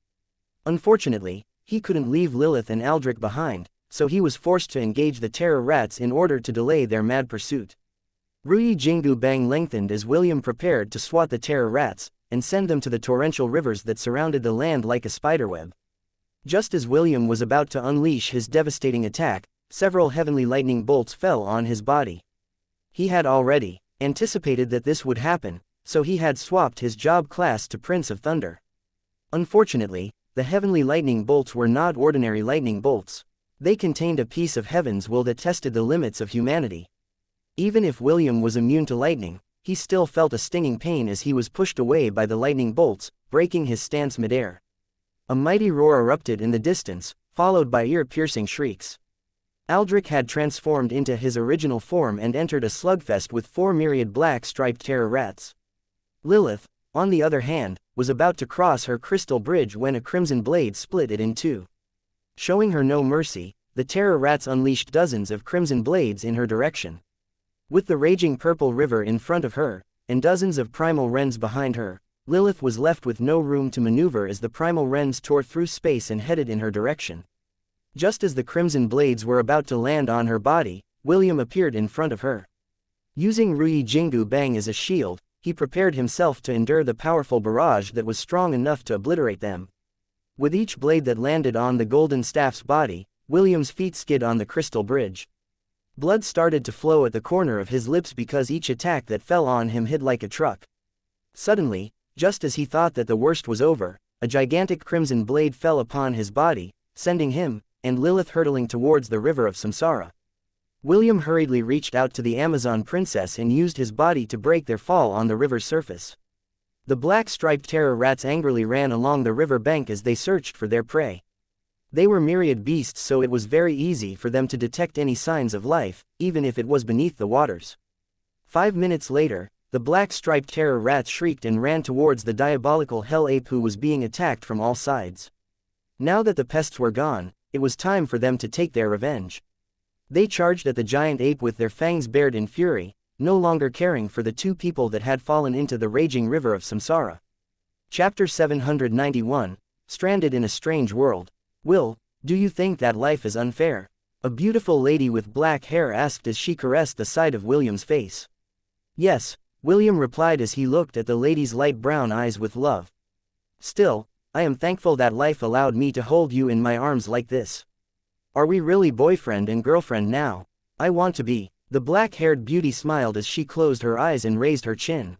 Unfortunately, he couldn't leave Lilith and Aldrich behind, so he was forced to engage the terror rats in order to delay their mad pursuit. Ruyi Jingu Bang lengthened as William prepared to swat the terror rats, and send them to the torrential rivers that surrounded the land like a spiderweb. Just as William was about to unleash his devastating attack, several heavenly lightning bolts fell on his body. He had already anticipated that this would happen, so he had swapped his job class to Prince of Thunder. Unfortunately, the heavenly lightning bolts were not ordinary lightning bolts. They contained a piece of heaven's will that tested the limits of humanity. Even if William was immune to lightning, he still felt a stinging pain as he was pushed away by the lightning bolts, breaking his stance midair. A mighty roar erupted in the distance, followed by ear-piercing shrieks. Aldrich had transformed into his original form and entered a slugfest with 4 myriad black-striped terror rats. Lilith, on the other hand, was about to cross her crystal bridge when a crimson blade split it in two. Showing her no mercy, the terror rats unleashed dozens of crimson blades in her direction. With the raging purple river in front of her, and dozens of primal wrens behind her, Lilith was left with no room to maneuver as the primal wrens tore through space and headed in her direction. Just as the crimson blades were about to land on her body, William appeared in front of her. Using Ruyi Jingu Bang as a shield, he prepared himself to endure the powerful barrage that was strong enough to obliterate them. With each blade that landed on the golden staff's body, William's feet skid on the crystal bridge. Blood started to flow at the corner of his lips because each attack that fell on him hit like a truck. Suddenly, just as he thought that the worst was over, a gigantic crimson blade fell upon his body, sending him and Lilith hurtling towards the river of samsara. William hurriedly reached out to the Amazon princess and used his body to break their fall on the river's surface. The black-striped terror rats angrily ran along the river bank as they searched for their prey. They were myriad beasts, so it was very easy for them to detect any signs of life, even if it was beneath the waters. 5 minutes later, the black-striped terror rats shrieked and ran towards the diabolical hell ape who was being attacked from all sides. Now that the pests were gone, it was time for them to take their revenge. They charged at the giant ape with their fangs bared in fury, no longer caring for the 2 people that had fallen into the raging river of samsara. Chapter 791, Stranded in a Strange World. Will, do you think that life is unfair? A beautiful lady with black hair asked as she caressed the side of William's face. Yes, William replied as he looked at the lady's light brown eyes with love. Still, I am thankful that life allowed me to hold you in my arms like this. Are we really boyfriend and girlfriend now? I want to be. The black-haired beauty smiled as she closed her eyes and raised her chin.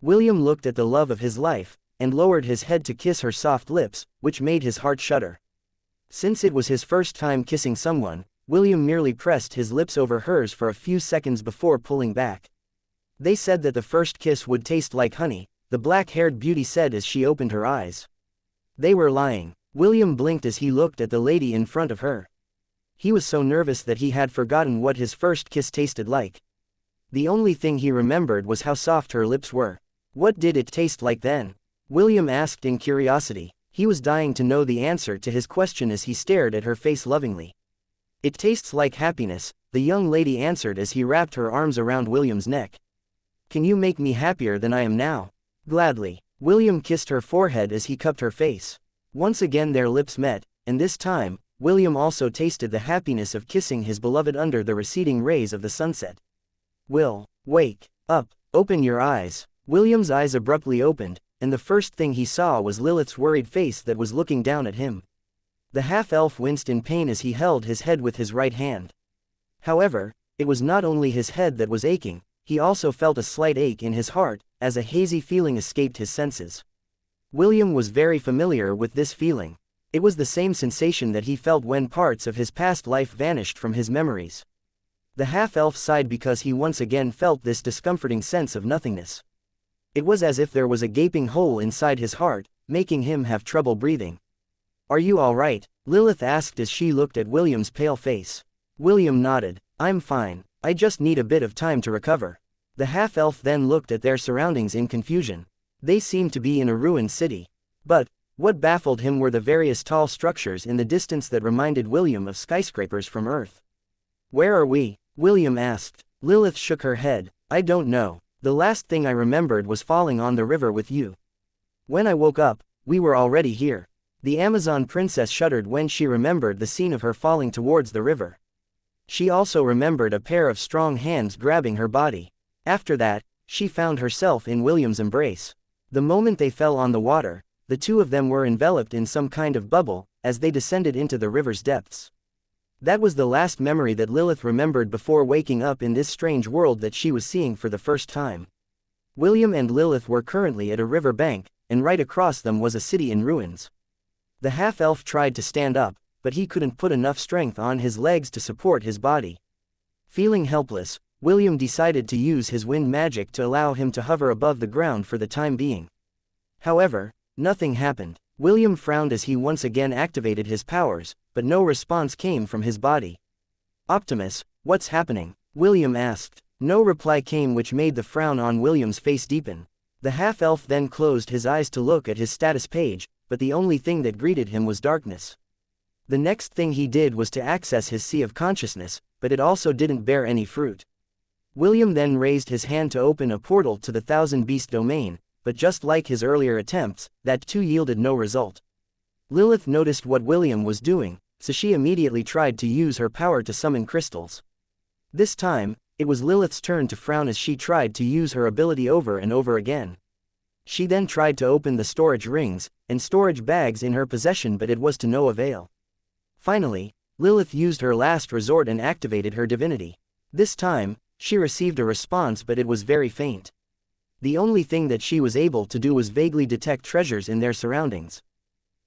William looked at the love of his life, and lowered his head to kiss her soft lips, which made his heart shudder. Since it was his first time kissing someone, William merely pressed his lips over hers for a few seconds before pulling back. They said that the first kiss would taste like honey, the black-haired beauty said as she opened her eyes. They were lying. William blinked as he looked at the lady in front of her. He was so nervous that he had forgotten what his first kiss tasted like. The only thing he remembered was how soft her lips were. What did it taste like then? William asked in curiosity. He was dying to know the answer to his question as he stared at her face lovingly. It tastes like happiness, the young lady answered as he wrapped her arms around William's neck. Can you make me happier than I am now? Gladly. William kissed her forehead as he cupped her face. Once again their lips met, and this time, William also tasted the happiness of kissing his beloved under the receding rays of the sunset. Will, wake up, open your eyes. William's eyes abruptly opened, and the first thing he saw was Lilith's worried face that was looking down at him. The half-elf winced in pain as he held his head with his right hand. However, it was not only his head that was aching, he also felt a slight ache in his heart, as a hazy feeling escaped his senses. William was very familiar with this feeling. It was the same sensation that he felt when parts of his past life vanished from his memories. The half-elf sighed because he once again felt this discomforting sense of nothingness. It was as if there was a gaping hole inside his heart, making him have trouble breathing. Are you all right? Lilith asked as she looked at William's pale face. William nodded. I'm fine, I just need a bit of time to recover. The half-elf then looked at their surroundings in confusion. They seemed to be in a ruined city. But what baffled him were the various tall structures in the distance that reminded William of skyscrapers from Earth. Where are we? William asked. Lilith shook her head. I don't know. The last thing I remembered was falling on the river with you. When I woke up, we were already here. The Amazon princess shuddered when she remembered the scene of her falling towards the river. She also remembered a pair of strong hands grabbing her body. After that, she found herself in William's embrace. The moment they fell on the water, the two of them were enveloped in some kind of bubble, as they descended into the river's depths. That was the last memory that Lilith remembered before waking up in this strange world that she was seeing for the first time. William and Lilith were currently at a river bank, and right across them was a city in ruins. The half-elf tried to stand up, but he couldn't put enough strength on his legs to support his body. Feeling helpless, William decided to use his wind magic to allow him to hover above the ground for the time being. However, nothing happened. William frowned as he once again activated his powers, but no response came from his body. "Optimus, what's happening?" William asked. No reply came, which made the frown on William's face deepen. The half-elf then closed his eyes to look at his status page, but the only thing that greeted him was darkness. The next thing he did was to access his sea of consciousness, but it also didn't bear any fruit. William then raised his hand to open a portal to the Thousand Beast domain, but just like his earlier attempts, that too yielded no result. Lilith noticed what William was doing, so she immediately tried to use her power to summon crystals. This time, it was Lilith's turn to frown as she tried to use her ability over and over again. She then tried to open the storage rings and storage bags in her possession, but it was to no avail. Finally, Lilith used her last resort and activated her divinity. This time, she received a response, but it was very faint. The only thing that she was able to do was vaguely detect treasures in their surroundings.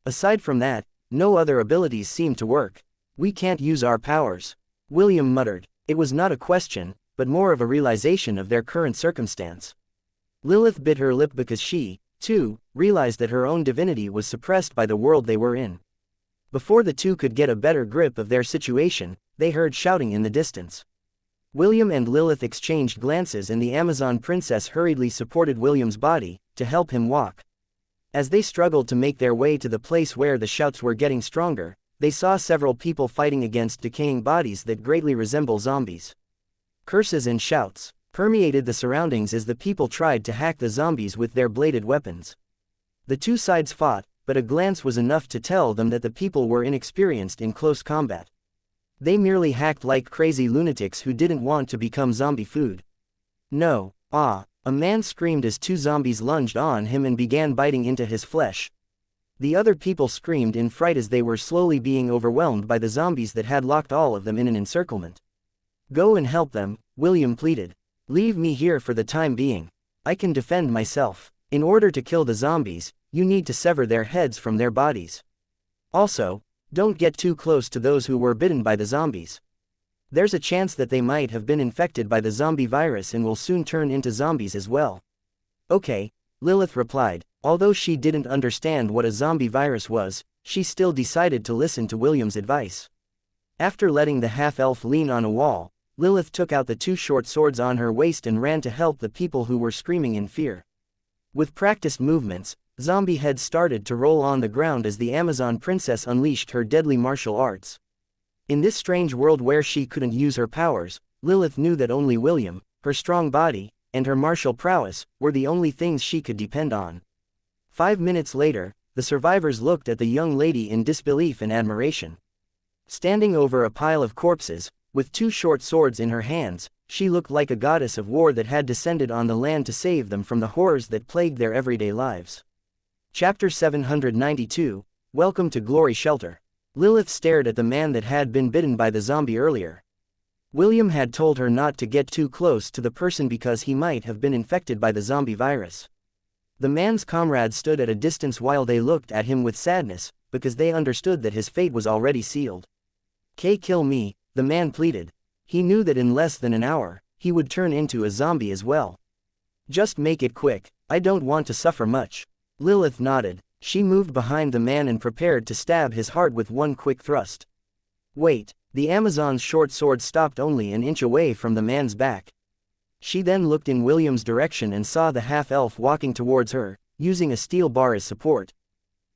Aside from that, no other abilities seemed to work. "We can't use our powers," William muttered. It was not a question, but more of a realization of their current circumstance. Lilith bit her lip because she, too, realized that her own divinity was suppressed by the world they were in. Before the two could get a better grip of their situation, they heard shouting in the distance. William and Lilith exchanged glances, and the Amazon princess hurriedly supported William's body to help him walk. As they struggled to make their way to the place where the shouts were getting stronger, they saw several people fighting against decaying bodies that greatly resemble zombies. Curses and shouts permeated the surroundings as the people tried to hack the zombies with their bladed weapons. The two sides fought, but a glance was enough to tell them that the people were inexperienced in close combat. They merely hacked like crazy lunatics who didn't want to become zombie food. "No, ah!" A man screamed as two zombies lunged on him and began biting into his flesh. The other people screamed in fright as they were slowly being overwhelmed by the zombies that had locked all of them in an encirclement. "Go and help them," William pleaded. "Leave me here for the time being. I can defend myself. In order to kill the zombies, you need to sever their heads from their bodies. Also, don't get too close to those who were bitten by the zombies. There's a chance that they might have been infected by the zombie virus and will soon turn into zombies as well." "Okay," Lilith replied. Although she didn't understand what a zombie virus was, she still decided to listen to William's advice. After letting the half-elf lean on a wall, Lilith took out the two short swords on her waist and ran to help the people who were screaming in fear. With practiced movements, zombie heads started to roll on the ground as the Amazon princess unleashed her deadly martial arts. In this strange world where she couldn't use her powers, Lilith knew that only William, her strong body, and her martial prowess were the only things she could depend on. 5 minutes later, the survivors looked at the young lady in disbelief and admiration. Standing over a pile of corpses, with two short swords in her hands, she looked like a goddess of war that had descended on the land to save them from the horrors that plagued their everyday lives. Chapter 792, Welcome to Glory Shelter. Lilith stared at the man that had been bitten by the zombie earlier. William had told her not to get too close to the person because he might have been infected by the zombie virus. The man's comrades stood at a distance while they looked at him with sadness, because they understood that his fate was already sealed. Kill me," the man pleaded. He knew that in less than an hour, he would turn into a zombie as well. "Just make it quick, I don't want to suffer much." Lilith nodded. She moved behind the man and prepared to stab his heart with one quick thrust. Wait, the Amazon's short sword stopped only an inch away from the man's back. She then looked in William's direction and saw the half-elf walking towards her, using a steel bar as support.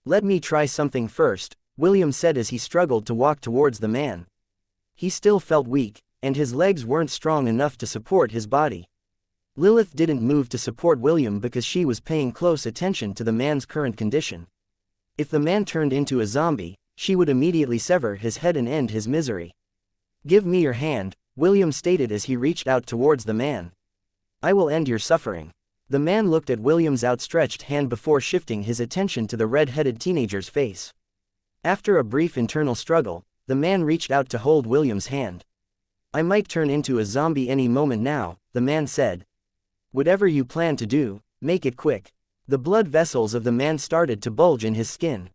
"Let me try something first," William said as he struggled to walk towards the man. He still felt weak, and his legs weren't strong enough to support his body. Lilith didn't move to support William because she was paying close attention to the man's current condition. If the man turned into a zombie, she would immediately sever his head and end his misery. "Give me your hand," William stated as he reached out towards the man. "I will end your suffering." The man looked at William's outstretched hand before shifting his attention to the red-headed teenager's face. After a brief internal struggle, the man reached out to hold William's hand. I might turn into a zombie any moment now, the man said. Whatever you plan to do, make it quick. The blood vessels of the man started to bulge in his skin.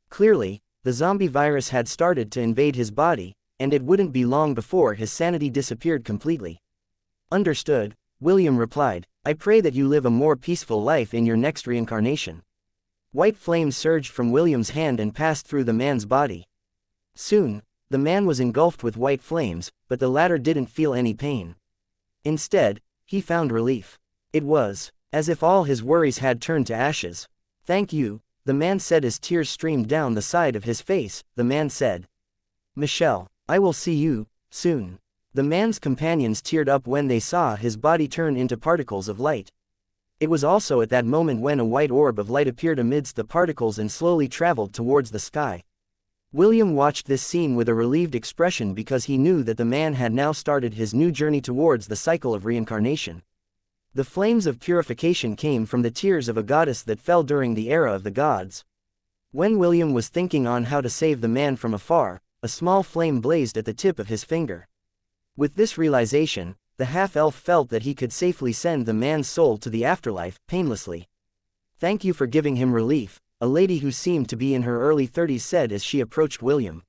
Clearly, the zombie virus had started to invade his body, and it wouldn't be long before his sanity disappeared completely. Understood, William replied. I pray that you live a more peaceful life in your next reincarnation. White flames surged from William's hand and passed through the man's body. Soon, the man was engulfed with white flames, but the latter didn't feel any pain. Instead, he found relief. It was as if all his worries had turned to ashes. Thank you, the man said as tears streamed down the side of his face. The man said, Michelle, I will see you soon. The man's companions teared up when they saw his body turn into particles of light. It was also at that moment when a white orb of light appeared amidst the particles and slowly traveled towards the sky. William watched this scene with a relieved expression because he knew that the man had now started his new journey towards the cycle of reincarnation. The flames of purification came from the tears of a goddess that fell during the era of the gods. When William was thinking on how to save the man from afar, a small flame blazed at the tip of his finger. With this realization, the half-elf felt that he could safely send the man's soul to the afterlife, painlessly. Thank you for giving him relief, a lady who seemed to be in her early 30s said as she approached William.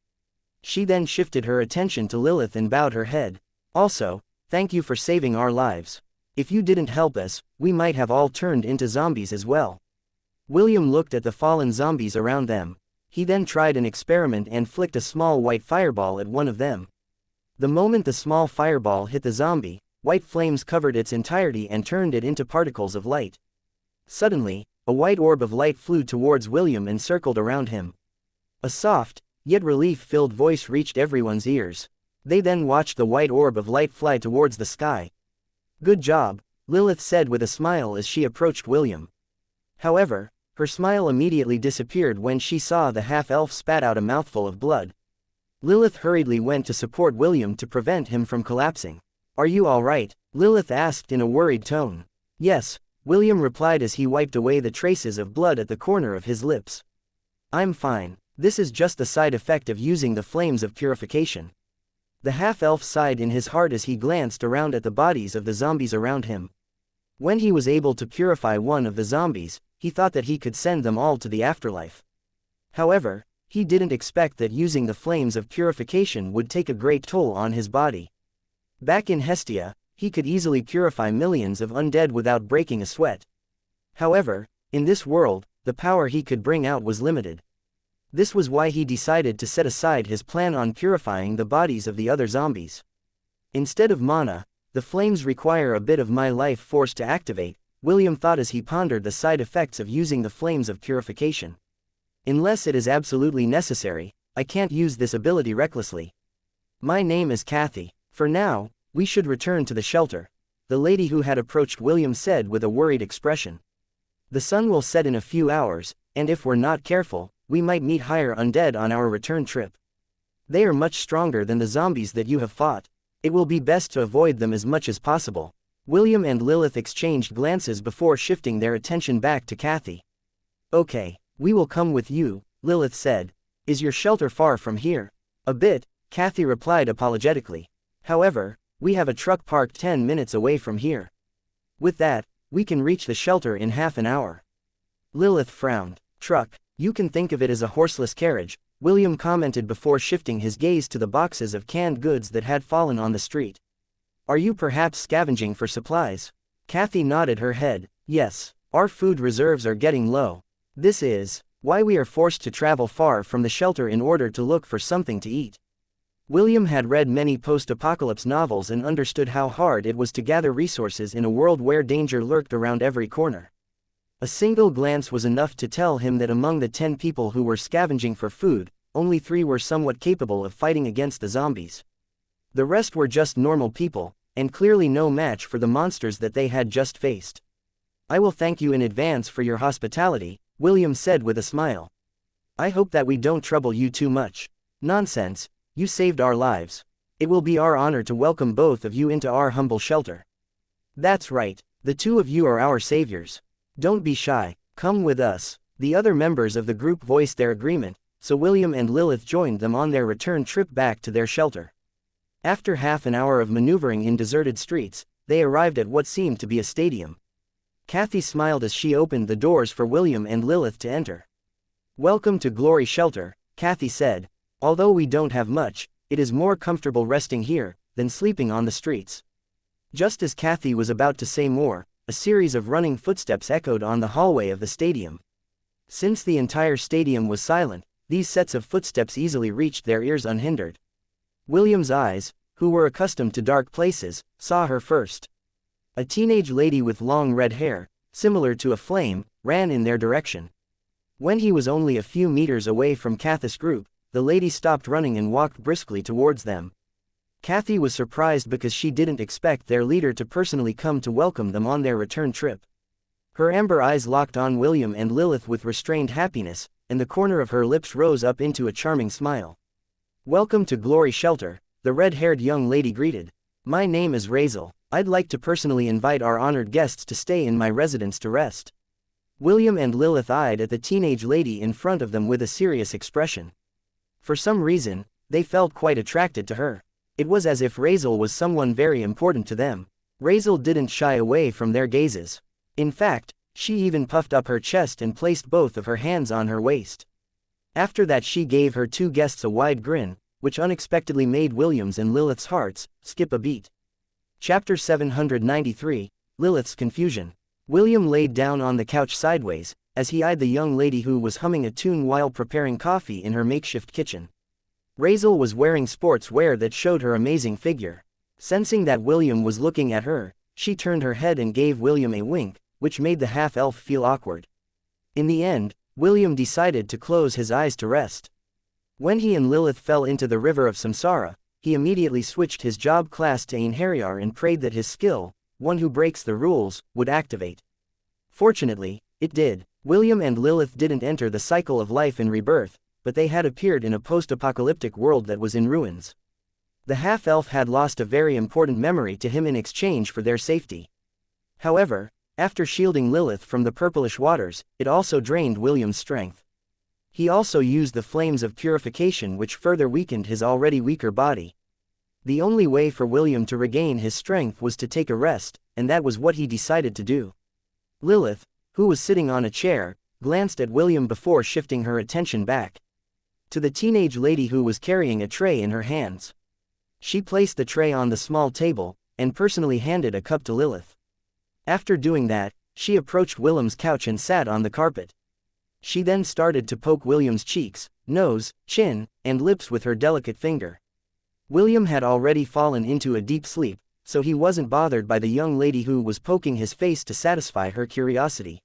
She then shifted her attention to Lilith and bowed her head. Also, thank you for saving our lives. If you didn't help us, we might have all turned into zombies as well. William looked at the fallen zombies around them. He then tried an experiment and flicked a small white fireball at one of them. The moment the small fireball hit the zombie, white flames covered its entirety and turned it into particles of light. Suddenly, a white orb of light flew towards William and circled around him. A soft, yet relief-filled voice reached everyone's ears. They then watched the white orb of light fly towards the sky. Good job, Lilith said with a smile as she approached William. However, her smile immediately disappeared when she saw the half-elf spat out a mouthful of blood. Lilith hurriedly went to support William to prevent him from collapsing. Are you all right? Lilith asked in a worried tone. Yes, William replied as he wiped away the traces of blood at the corner of his lips. I'm fine. This is just the side effect of using the flames of purification. The half-elf sighed in his heart as he glanced around at the bodies of the zombies around him. When he was able to purify one of the zombies, he thought that he could send them all to the afterlife. However, he didn't expect that using the flames of purification would take a great toll on his body. Back in Hestia, he could easily purify millions of undead without breaking a sweat. However, in this world, the power he could bring out was limited. This was why he decided to set aside his plan on purifying the bodies of the other zombies. Instead of mana, the flames require a bit of my life force to activate, William thought as he pondered the side effects of using the flames of purification. Unless it is absolutely necessary, I can't use this ability recklessly. My name is Kathy. For now, we should return to the shelter, the lady who had approached William said with a worried expression. The sun will set in a few hours, and if we're not careful, we might meet higher undead on our return trip. They are much stronger than the zombies that you have fought. It will be best to avoid them as much as possible. William and Lilith exchanged glances before shifting their attention back to Kathy. Okay, we will come with you, Lilith said. Is your shelter far from here? A bit, Kathy replied apologetically. However, we have a truck parked 10 minutes away from here. With that, we can reach the shelter in half an hour. Lilith frowned. Truck? You can think of it as a horseless carriage, William commented before shifting his gaze to the boxes of canned goods that had fallen on the street. Are you perhaps scavenging for supplies? Kathy nodded her head. Yes, our food reserves are getting low. This is why we are forced to travel far from the shelter in order to look for something to eat. William had read many post-apocalypse novels and understood how hard it was to gather resources in a world where danger lurked around every corner. A single glance was enough to tell him that among the 10 people who were scavenging for food, only 3 were somewhat capable of fighting against the zombies. The rest were just normal people, and clearly no match for the monsters that they had just faced. I will thank you in advance for your hospitality, William said with a smile. I hope that we don't trouble you too much. Nonsense, you saved our lives. It will be our honor to welcome both of you into our humble shelter. That's right, the 2 of you are our saviors. Don't be shy, come with us. The other members of the group voiced their agreement, so William and Lilith joined them on their return trip back to their shelter. After half an hour of maneuvering in deserted streets, they arrived at what seemed to be a stadium. Kathy smiled as she opened the doors for William and Lilith to enter. "Welcome to Glory Shelter," Kathy said. "Although we don't have much, it is more comfortable resting here than sleeping on the streets." Just as Kathy was about to say more, a series of running footsteps echoed on the hallway of the stadium. Since the entire stadium was silent, these sets of footsteps easily reached their ears unhindered. William's eyes, who were accustomed to dark places, saw her first. A teenage lady with long red hair, similar to a flame, ran in their direction. When he was only a few meters away from Kathy's group, the lady stopped running and walked briskly towards them. Kathy was surprised because she didn't expect their leader to personally come to welcome them on their return trip. Her amber eyes locked on William and Lilith with restrained happiness, and the corner of her lips rose up into a charming smile. "Welcome to Glory Shelter," the red-haired young lady greeted. "My name is Razel. I'd like to personally invite our honored guests to stay in my residence to rest." William and Lilith eyed at the teenage lady in front of them with a serious expression. For some reason, they felt quite attracted to her. It was as if Razel was someone very important to them. Razel didn't shy away from their gazes. In fact, she even puffed up her chest and placed both of her hands on her waist. After that she gave her two guests a wide grin, which unexpectedly made William's and Lilith's hearts skip a beat. Chapter 793, Lilith's Confusion. William laid down on the couch sideways, as he eyed the young lady who was humming a tune while preparing coffee in her makeshift kitchen. Razel was wearing sports wear that showed her amazing figure. Sensing that William was looking at her, she turned her head and gave William a wink, which made the half-elf feel awkward. In the end, William decided to close his eyes to rest. When he and Lilith fell into the river of samsara, he immediately switched his job class to Aenarion and prayed that his skill, one who breaks the rules, would activate. Fortunately, it did. William and Lilith didn't enter the cycle of life and rebirth, but they had appeared in a post-apocalyptic world that was in ruins. The half-elf had lost a very important memory to him in exchange for their safety. However, after shielding Lilith from the purplish waters, it also drained William's strength. He also used the flames of purification, which further weakened his already weaker body. The only way for William to regain his strength was to take a rest, and that was what he decided to do. Lilith, who was sitting on a chair, glanced at William before shifting her attention back to the teenage lady who was carrying a tray in her hands. She placed the tray on the small table, and personally handed a cup to Lilith. After doing that, she approached William's couch and sat on the carpet. She then started to poke William's cheeks, nose, chin, and lips with her delicate finger. William had already fallen into a deep sleep, so he wasn't bothered by the young lady who was poking his face to satisfy her curiosity.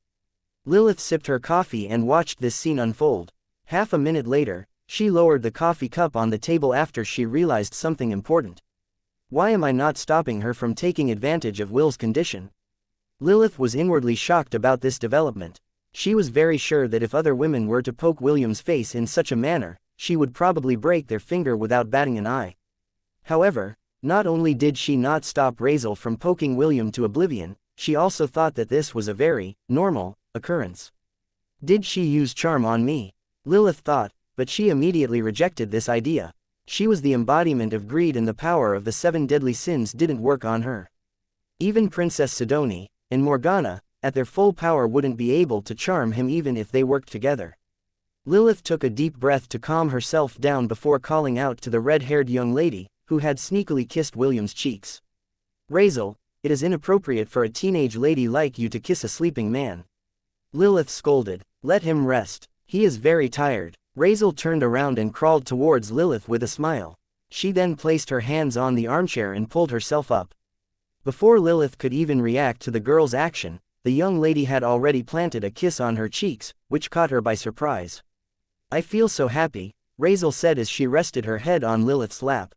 Lilith sipped her coffee and watched this scene unfold. Half a minute later, she lowered the coffee cup on the table after she realized something important. Why am I not stopping her from taking advantage of Will's condition? Lilith was inwardly shocked about this development. She was very sure that if other women were to poke William's face in such a manner, she would probably break their finger without batting an eye. However, not only did she not stop Razel from poking William to oblivion, she also thought that this was a very normal occurrence. Did she use charm on me? Lilith thought, but she immediately rejected this idea. She was the embodiment of greed, and the power of the 7 deadly sins didn't work on her. Even Princess Sidoni and Morgana, at their full power, wouldn't be able to charm him even if they worked together. Lilith took a deep breath to calm herself down before calling out to the red-haired young lady, who had sneakily kissed William's cheeks. "Razel, it is inappropriate for a teenage lady like you to kiss a sleeping man." Lilith scolded. "Let him rest. He is very tired." Razel turned around and crawled towards Lilith with a smile. She then placed her hands on the armchair and pulled herself up. Before Lilith could even react to the girl's action, the young lady had already planted a kiss on her cheeks, which caught her by surprise. "I feel so happy," Razel said as she rested her head on Lilith's lap.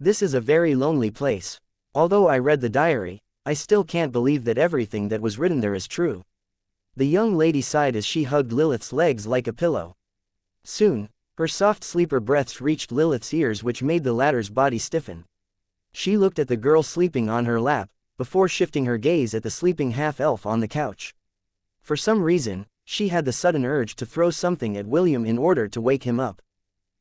"This is a very lonely place. Although I read the diary, I still can't believe that everything that was written there is true." The young lady sighed as she hugged Lilith's legs like a pillow. Soon, her soft sleeper breaths reached Lilith's ears, which made the latter's body stiffen. She looked at the girl sleeping on her lap, before shifting her gaze at the sleeping half-elf on the couch. For some reason, she had the sudden urge to throw something at William in order to wake him up.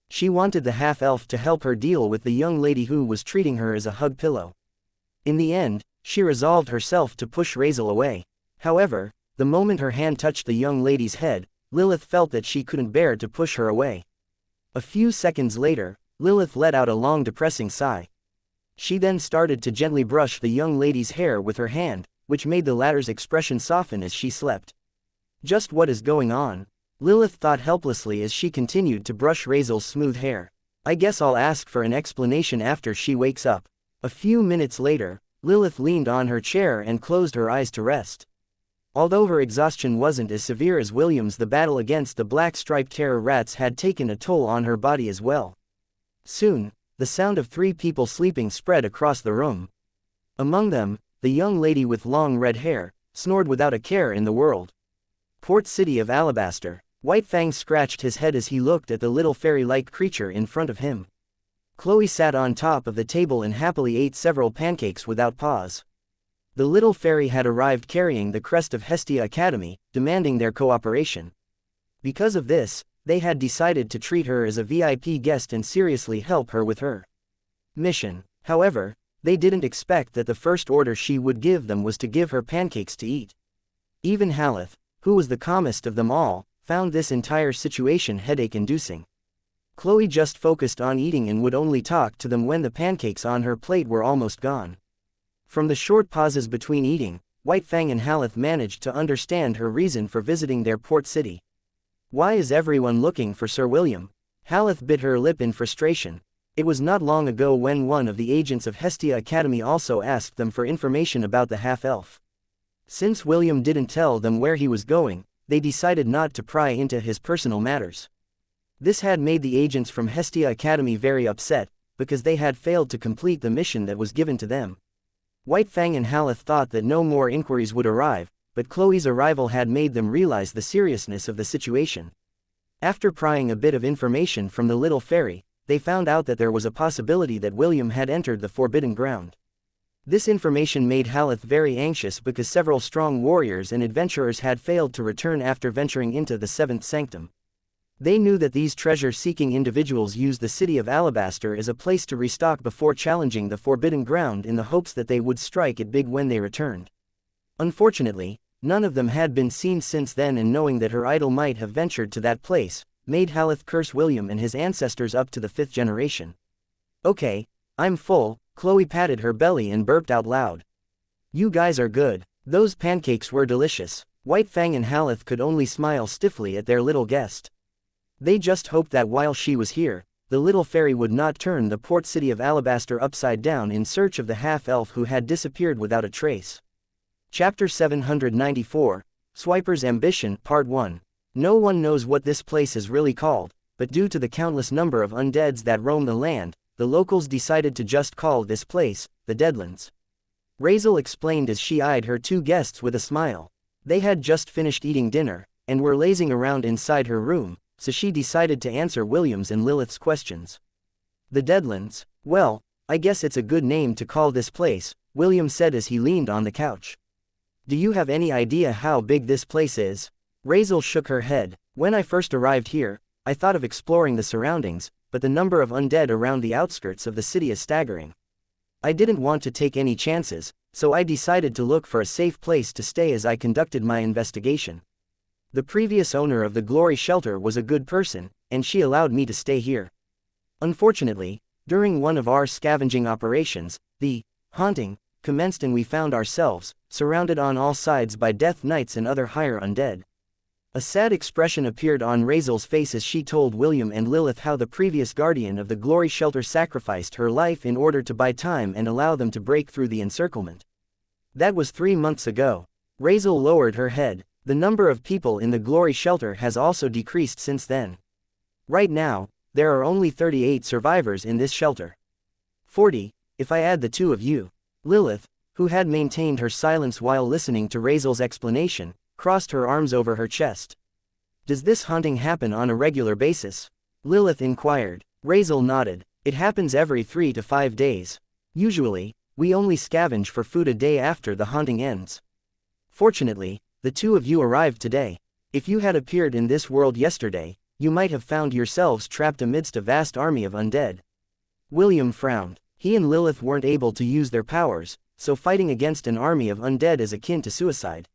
She wanted the half-elf to help her deal with the young lady who was treating her as a hug pillow. In the end, she resolved herself to push Razel away. However, the moment her hand touched the young lady's head, Lilith felt that she couldn't bear to push her away. A few seconds later, Lilith let out a long depressing sigh. She then started to gently brush the young lady's hair with her hand, which made the latter's expression soften as she slept. Just what is going on? Lilith thought helplessly as she continued to brush Razel's smooth hair. I guess I'll ask for an explanation after she wakes up. A few minutes later, Lilith leaned on her chair and closed her eyes to rest. Although her exhaustion wasn't as severe as William's, the battle against the black-striped terror rats had taken a toll on her body as well. Soon, the sound of 3 people sleeping spread across the room. Among them, the young lady with long red hair snored without a care in the world. Port City of Alabaster. White Fang scratched his head as he looked at the little fairy-like creature in front of him. Chloe sat on top of the table and happily ate several pancakes without pause. The little fairy had arrived carrying the crest of Hestia Academy, demanding their cooperation. Because of this, they had decided to treat her as a VIP guest and seriously help her with her mission. However, they didn't expect that the first order she would give them was to give her pancakes to eat. Even Haleth, who was the calmest of them all, found this entire situation headache-inducing. Chloe just focused on eating and would only talk to them when the pancakes on her plate were almost gone. From the short pauses between eating, White Fang and Haleth managed to understand her reason for visiting their port city. Why is everyone looking for Sir William? Haleth bit her lip in frustration. It was not long ago when one of the agents of Hestia Academy also asked them for information about the half-elf. Since William didn't tell them where he was going, they decided not to pry into his personal matters. This had made the agents from Hestia Academy very upset, because they had failed to complete the mission that was given to them. White Fang and Haleth thought that no more inquiries would arrive, but Chloe's arrival had made them realize the seriousness of the situation. After prying a bit of information from the little fairy, they found out that there was a possibility that William had entered the Forbidden Ground. This information made Haleth very anxious because several strong warriors and adventurers had failed to return after venturing into the Seventh Sanctum. They knew that these treasure-seeking individuals used the city of Alabaster as a place to restock before challenging the Forbidden Ground in the hopes that they would strike it big when they returned. Unfortunately, none of them had been seen since then, and knowing that her idol might have ventured to that place, made Haleth curse William and his ancestors up to the 5th generation. Okay, I'm full. Chloe patted her belly and burped out loud. You guys are good. Those pancakes were delicious. White Fang and Haleth could only smile stiffly at their little guest. They just hoped that while she was here, the little fairy would not turn the port city of Alabaster upside down in search of the half-elf who had disappeared without a trace. Chapter 794, Swiper's Ambition, Part 1. No one knows what this place is really called, but due to the countless number of undeads that roam the land, the locals decided to just call this place, the Deadlands. Razel explained as she eyed her 2 guests with a smile. They had just finished eating dinner, and were lazing around inside her room, so she decided to answer William's and Lilith's questions. The Deadlands? Well, I guess it's a good name to call this place, William said as he leaned on the couch. Do you have any idea how big this place is? Razel shook her head. When I first arrived here, I thought of exploring the surroundings, but the number of undead around the outskirts of the city is staggering. I didn't want to take any chances, so I decided to look for a safe place to stay as I conducted my investigation. The previous owner of the Glory Shelter was a good person, and she allowed me to stay here. Unfortunately, during one of our scavenging operations, the haunting commenced and we found ourselves surrounded on all sides by Death Knights and other higher undead. A sad expression appeared on Razel's face as she told William and Lilith how the previous guardian of the Glory Shelter sacrificed her life in order to buy time and allow them to break through the encirclement. That was 3 months ago. Razel lowered her head. The number of people in the Glory Shelter has also decreased since then. Right now, there are only 38 survivors in this shelter. 40, if I add the 2 of you. Lilith, who had maintained her silence while listening to Razel's explanation, crossed her arms over her chest. Does this haunting happen on a regular basis? Lilith inquired. Razel nodded. It happens every 3 to 5 days. Usually, we only scavenge for food a day after the haunting ends. Fortunately, the 2 of you arrived today. If you had appeared in this world yesterday, you might have found yourselves trapped amidst a vast army of undead. William frowned. He and Lilith weren't able to use their powers, so fighting against an army of undead is akin to suicide.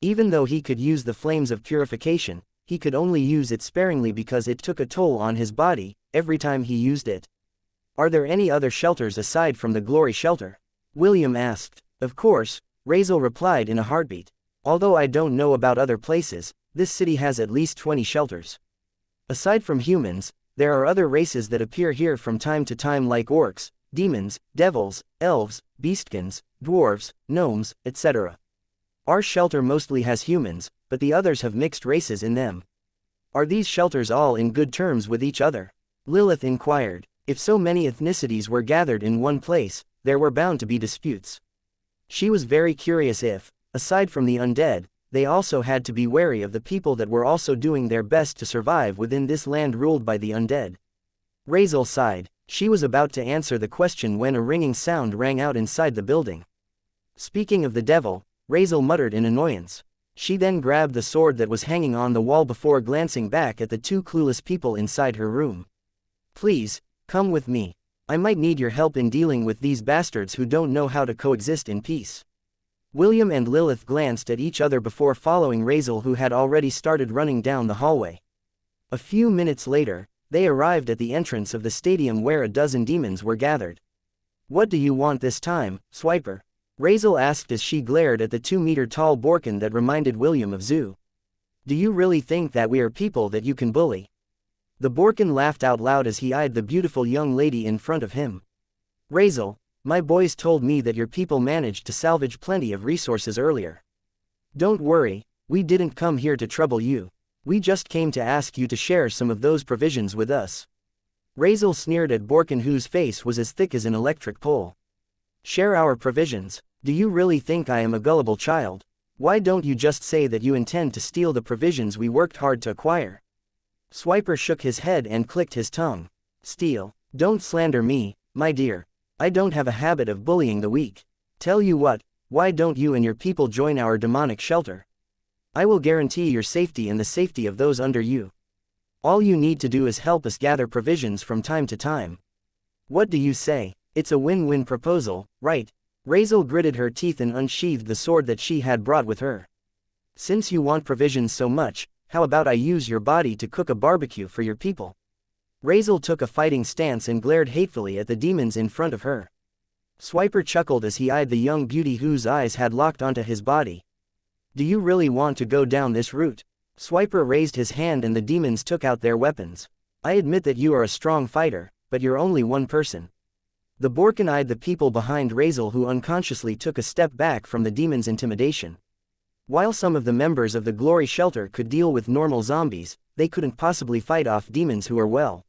Even though he could use the flames of purification, he could only use it sparingly because it took a toll on his body every time he used it. Are there any other shelters aside from the Glory Shelter? William asked. Of course, Razel replied in a heartbeat. Although I don't know about other places, this city has at least 20 shelters. Aside from humans, there are other races that appear here from time to time like orcs, demons, devils, elves, beastkins, dwarves, gnomes, etc. Our shelter mostly has humans, but the others have mixed races in them. Are these shelters all in good terms with each other? Lilith inquired. If so many ethnicities were gathered in one place, there were bound to be disputes. She was very curious if, aside from the undead, they also had to be wary of the people that were also doing their best to survive within this land ruled by the undead. Razel sighed. She was about to answer the question when a ringing sound rang out inside the building. Speaking of the devil, Razel muttered in annoyance. She then grabbed the sword that was hanging on the wall before glancing back at the two clueless people inside her room. Please, come with me. I might need your help in dealing with these bastards who don't know how to coexist in peace. William and Lilith glanced at each other before following Razel, who had already started running down the hallway. A few minutes later, they arrived at the entrance of the stadium where a dozen demons were gathered. What do you want this time, Swiper? Razel asked as she glared at the 2-meter-tall Borkin that reminded William of Zoo. Do you really think that we are people that you can bully? The Borkin laughed out loud as he eyed the beautiful young lady in front of him. Razel, my boys told me that your people managed to salvage plenty of resources earlier. Don't worry, we didn't come here to trouble you. We just came to ask you to share some of those provisions with us. Razel sneered at Borkin, whose face was as thick as an electric pole. Share our provisions? Do you really think I am a gullible child? Why don't you just say that you intend to steal the provisions we worked hard to acquire? Swiper shook his head and clicked his tongue. Steal? Don't slander me, my dear. I don't have a habit of bullying the weak. Tell you what, why don't you and your people join our demonic shelter? I will guarantee your safety and the safety of those under you. All you need to do is help us gather provisions from time to time. What do you say? It's a win-win proposal, right? Razel gritted her teeth and unsheathed the sword that she had brought with her. Since you want provisions so much, how about I use your body to cook a barbecue for your people? Razel took a fighting stance and glared hatefully at the demons in front of her. Swiper chuckled as he eyed the young beauty whose eyes had locked onto his body. Do you really want to go down this route? Swiper raised his hand and the demons took out their weapons. I admit that you are a strong fighter, but you're only one person. The Borkin eyed the people behind Razel, who unconsciously took a step back from the demons' intimidation. While some of the members of the Glory Shelter could deal with normal zombies, they couldn't possibly fight off demons who are well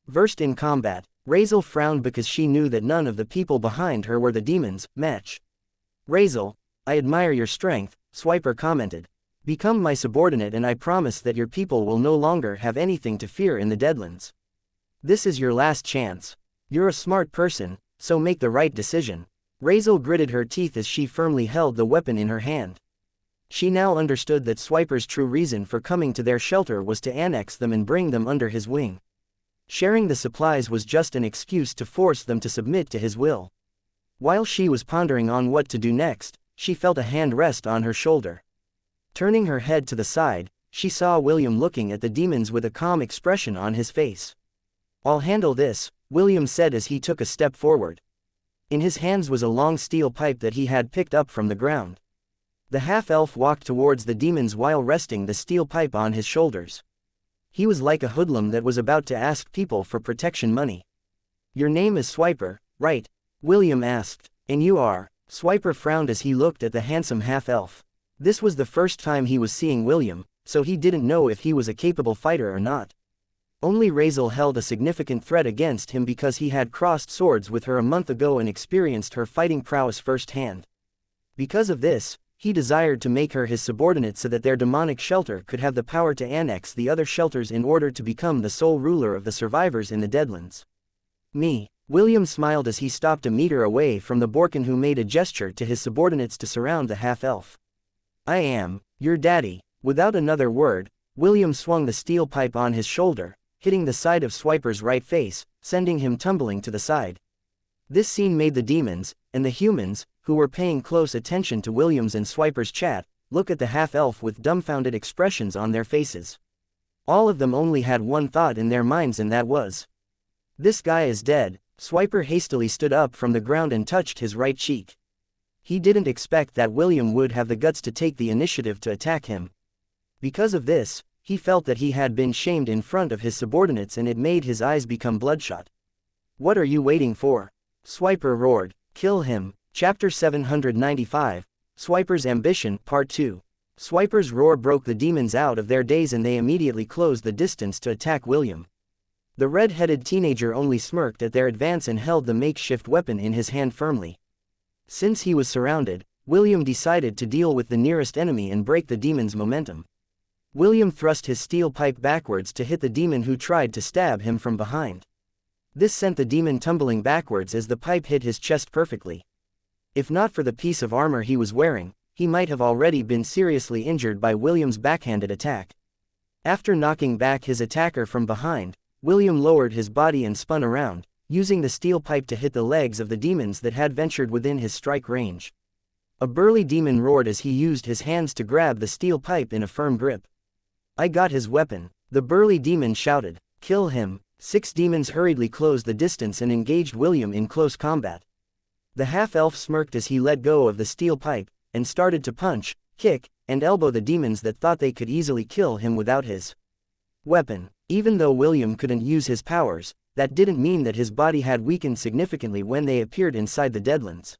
versed in combat. Razel frowned because she knew that none of the people behind her were the demons' match. Razel, I admire your strength, Swiper commented. Become my subordinate and I promise that your people will no longer have anything to fear in the Deadlands. This is your last chance. You're a smart person, so make the right decision. Razel gritted her teeth as she firmly held the weapon in her hand. She now understood that Swiper's true reason for coming to their shelter was to annex them and bring them under his wing. Sharing the supplies was just an excuse to force them to submit to his will. While she was pondering on what to do next, she felt a hand rest on her shoulder. Turning her head to the side, she saw William looking at the demons with a calm expression on his face. I'll handle this, William said as he took a step forward. In his hands was a long steel pipe that he had picked up from the ground. The half-elf walked towards the demons while resting the steel pipe on his shoulders. He was like a hoodlum that was about to ask people for protection money. Your name is Swiper, right? William asked. And you are? Swiper frowned as he looked at the handsome half-elf. This was the first time he was seeing William, so he didn't know if he was a capable fighter or not. Only Razel held a significant threat against him because he had crossed swords with her a month ago and experienced her fighting prowess firsthand. Because of this, he desired to make her his subordinate so that their demonic shelter could have the power to annex the other shelters in order to become the sole ruler of the survivors in the Deadlands. Me. William smiled as he stopped a meter away from the Borkin, who made a gesture to his subordinates to surround the half-elf. I am your daddy, Without another word, William swung the steel pipe on his shoulder, hitting the side of Swiper's right face, sending him tumbling to the side. This scene made the demons, and the humans, who were paying close attention to William's and Swiper's chat, look at the half-elf with dumbfounded expressions on their faces. All of them only had one thought in their minds, and that was, "This guy is dead." Swiper hastily stood up from the ground and touched his right cheek. He didn't expect that William would have the guts to take the initiative to attack him. Because of this, he felt that he had been shamed in front of his subordinates, and it made his eyes become bloodshot. "What are you waiting for?" Swiper roared. "Kill him." Chapter 795, Swiper's Ambition, Part 2. Swiper's roar broke the demons out of their daze, and they immediately closed the distance to attack William. The red-headed teenager only smirked at their advance and held the makeshift weapon in his hand firmly. Since he was surrounded, William decided to deal with the nearest enemy and break the demon's momentum. William thrust his steel pipe backwards to hit the demon who tried to stab him from behind. This sent the demon tumbling backwards as the pipe hit his chest perfectly. If not for the piece of armor he was wearing, he might have already been seriously injured by William's backhanded attack. After knocking back his attacker from behind, William lowered his body and spun around, using the steel pipe to hit the legs of the demons that had ventured within his strike range. A burly demon roared as he used his hands to grab the steel pipe in a firm grip. "I got his weapon," the burly demon shouted. "Kill him." 6 demons hurriedly closed the distance and engaged William in close combat. The half-elf smirked as he let go of the steel pipe, and started to punch, kick, and elbow the demons that thought they could easily kill him without his weapon. Even though William couldn't use his powers, that didn't mean that his body had weakened significantly when they appeared inside the Deadlands.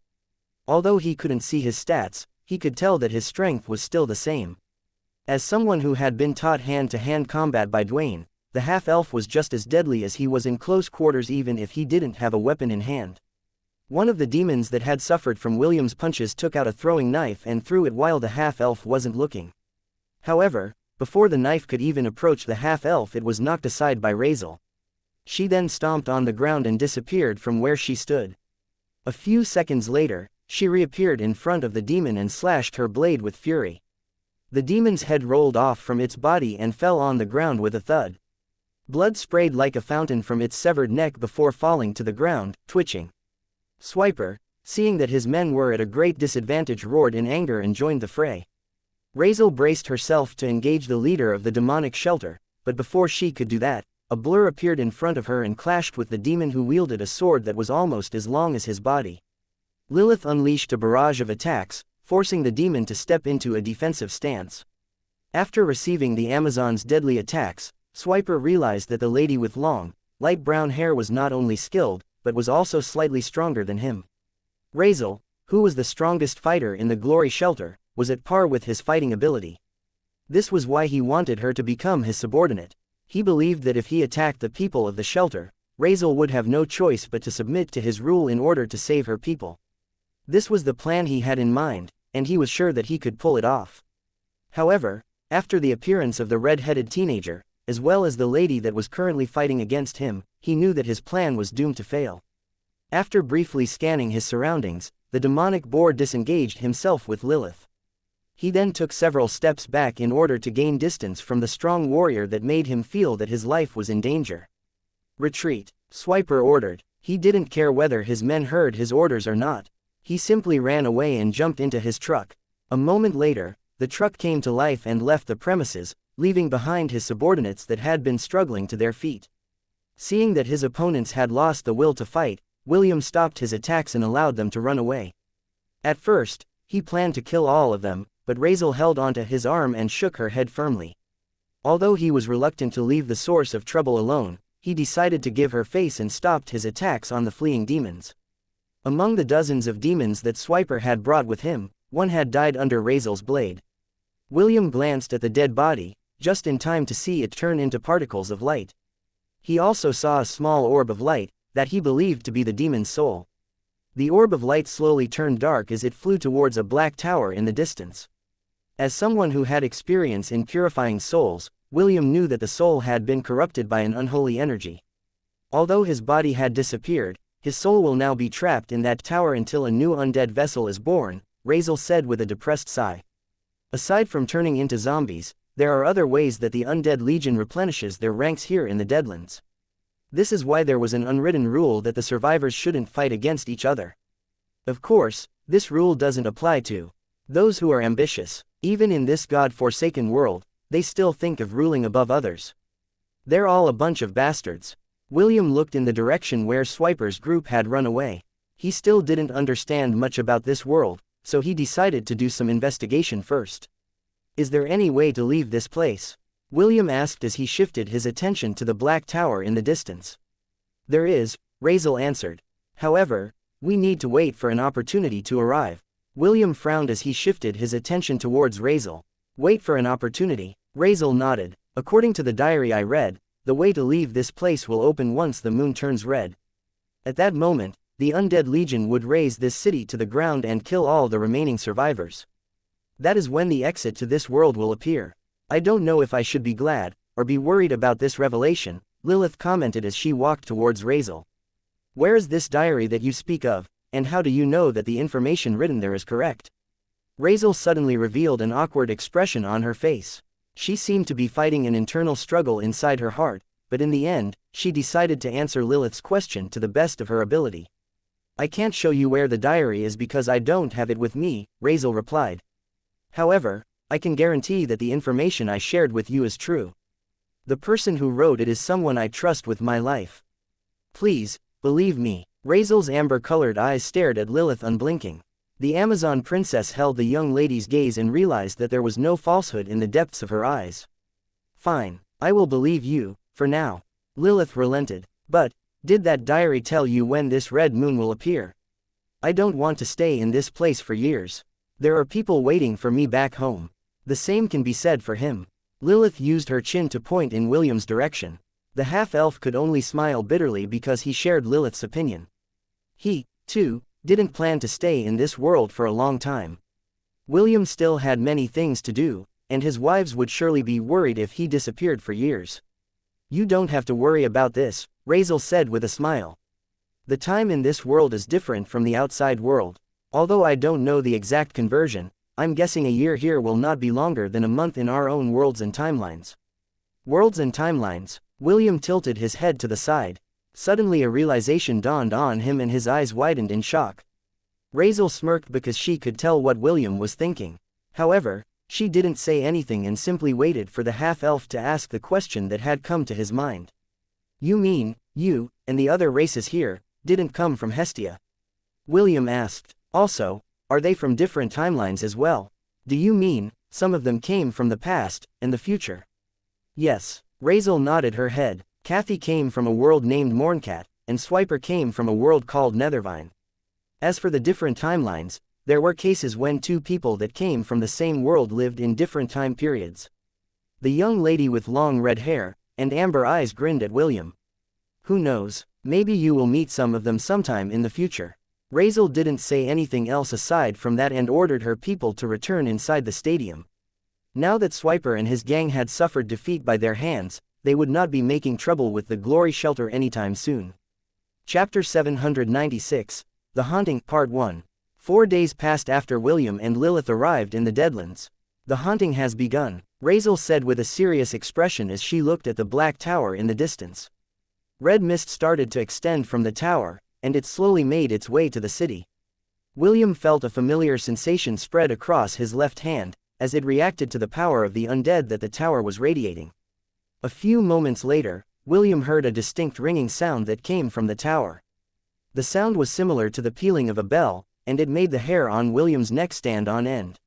Although he couldn't see his stats, he could tell that his strength was still the same. As someone who had been taught hand-to-hand combat by Dwayne, the half-elf was just as deadly as he was in close quarters, even if he didn't have a weapon in hand. One of the demons that had suffered from William's punches took out a throwing knife and threw it while the half-elf wasn't looking. However, before the knife could even approach the half-elf, it was knocked aside by Razel. She then stomped on the ground and disappeared from where she stood. A few seconds later, she reappeared in front of the demon and slashed her blade with fury. The demon's head rolled off from its body and fell on the ground with a thud. Blood sprayed like a fountain from its severed neck before falling to the ground, twitching. Swiper, seeing that his men were at a great disadvantage, roared in anger and joined the fray. Razel braced herself to engage the leader of the demonic shelter, but before she could do that, a blur appeared in front of her and clashed with the demon, who wielded a sword that was almost as long as his body. Lilith unleashed a barrage of attacks, forcing the demon to step into a defensive stance. After receiving the Amazon's deadly attacks, Swiper realized that the lady with long, light brown hair was not only skilled, but was also slightly stronger than him. Razel, who was the strongest fighter in the Glory Shelter, was at par with his fighting ability. This was why he wanted her to become his subordinate. He believed that if he attacked the people of the shelter, Razel would have no choice but to submit to his rule in order to save her people. This was the plan he had in mind, and he was sure that he could pull it off. However, after the appearance of the red-headed teenager, as well as the lady that was currently fighting against him, he knew that his plan was doomed to fail. After briefly scanning his surroundings, the demonic boar disengaged himself with Lilith. He then took several steps back in order to gain distance from the strong warrior that made him feel that his life was in danger. "Retreat," Swiper ordered. He didn't care whether his men heard his orders or not. He simply ran away and jumped into his truck. A moment later, the truck came to life and left the premises, leaving behind his subordinates that had been struggling to their feet. Seeing that his opponents had lost the will to fight, William stopped his attacks and allowed them to run away. At first, he planned to kill all of them, but Razel held onto his arm and shook her head firmly. Although he was reluctant to leave the source of trouble alone, he decided to give her face and stopped his attacks on the fleeing demons. Among the dozens of demons that Swiper had brought with him, one had died under Razel's blade. William glanced at the dead body, just in time to see it turn into particles of light. He also saw a small orb of light, that he believed to be the demon's soul. The orb of light slowly turned dark as it flew towards a black tower in the distance. As someone who had experience in purifying souls, William knew that the soul had been corrupted by an unholy energy. Although his body had disappeared, his soul will now be trapped in that tower until a new undead vessel is born, Razel said with a depressed sigh. Aside from turning into zombies, there are other ways that the Undead Legion replenishes their ranks here in the Deadlands. This is why there was an unwritten rule that the survivors shouldn't fight against each other. Of course, this rule doesn't apply to those who are ambitious. Even in this god-forsaken world, they still think of ruling above others. They're all a bunch of bastards. William looked in the direction where Swiper's group had run away. He still didn't understand much about this world, so he decided to do some investigation first. Is there any way to leave this place? William asked as he shifted his attention to the black tower in the distance. There is, Razel answered. However, we need to wait for an opportunity to arrive. William frowned as he shifted his attention towards Razel. Wait for an opportunity. Razel nodded. According to the diary I read, the way to leave this place will open once the moon turns red. At that moment, the Undead Legion would raze this city to the ground and kill all the remaining survivors. That is when the exit to this world will appear. I don't know if I should be glad, or be worried about this revelation, Lilith commented as she walked towards Razel. Where is this diary that you speak of, and how do you know that the information written there is correct? Razel suddenly revealed an awkward expression on her face. She seemed to be fighting an internal struggle inside her heart, but in the end, she decided to answer Lilith's question to the best of her ability. I can't show you where the diary is because I don't have it with me, Razel replied. However, I can guarantee that the information I shared with you is true. The person who wrote it is someone I trust with my life. Please, believe me. Razel's amber-colored eyes stared at Lilith unblinking. The Amazon princess held the young lady's gaze and realized that there was no falsehood in the depths of her eyes. Fine, I will believe you, for now. Lilith relented. But, did that diary tell you when this red moon will appear? I don't want to stay in this place for years. There are people waiting for me back home. The same can be said for him. Lilith used her chin to point in William's direction. The half-elf could only smile bitterly because he shared Lilith's opinion. He, too, didn't plan to stay in this world for a long time. William still had many things to do, and his wives would surely be worried if he disappeared for years. You don't have to worry about this, Razel said with a smile. The time in this world is different from the outside world. Although I don't know the exact conversion, I'm guessing a year here will not be longer than a month in our own worlds and timelines. Worlds and timelines. William tilted his head to the side. Suddenly a realization dawned on him and his eyes widened in shock. Razel smirked because she could tell what William was thinking. However, she didn't say anything and simply waited for the half-elf to ask the question that had come to his mind. You mean, you, and the other races here, didn't come from Hestia? William asked. Also, are they from different timelines as well? Do you mean, some of them came from the past, and the future? Yes. Razel nodded her head. Kathy came from a world named Mourncat, and Swiper came from a world called Nethervine. As for the different timelines, there were cases when two people that came from the same world lived in different time periods. The young lady with long red hair and amber eyes grinned at William. Who knows, maybe you will meet some of them sometime in the future. Razel didn't say anything else aside from that and ordered her people to return inside the stadium. Now that Swiper and his gang had suffered defeat by their hands, they would not be making trouble with the Glory Shelter anytime soon. Chapter 796, The Haunting, Part 1. 4 days passed after William and Lilith arrived in the Deadlands. The haunting has begun, Razel said with a serious expression as she looked at the black tower in the distance. Red mist started to extend from the tower, and it slowly made its way to the city. William felt a familiar sensation spread across his left hand, as it reacted to the power of the undead that the tower was radiating. A few moments later, William heard a distinct ringing sound that came from the tower. The sound was similar to the pealing of a bell, and it made the hair on William's neck stand on end.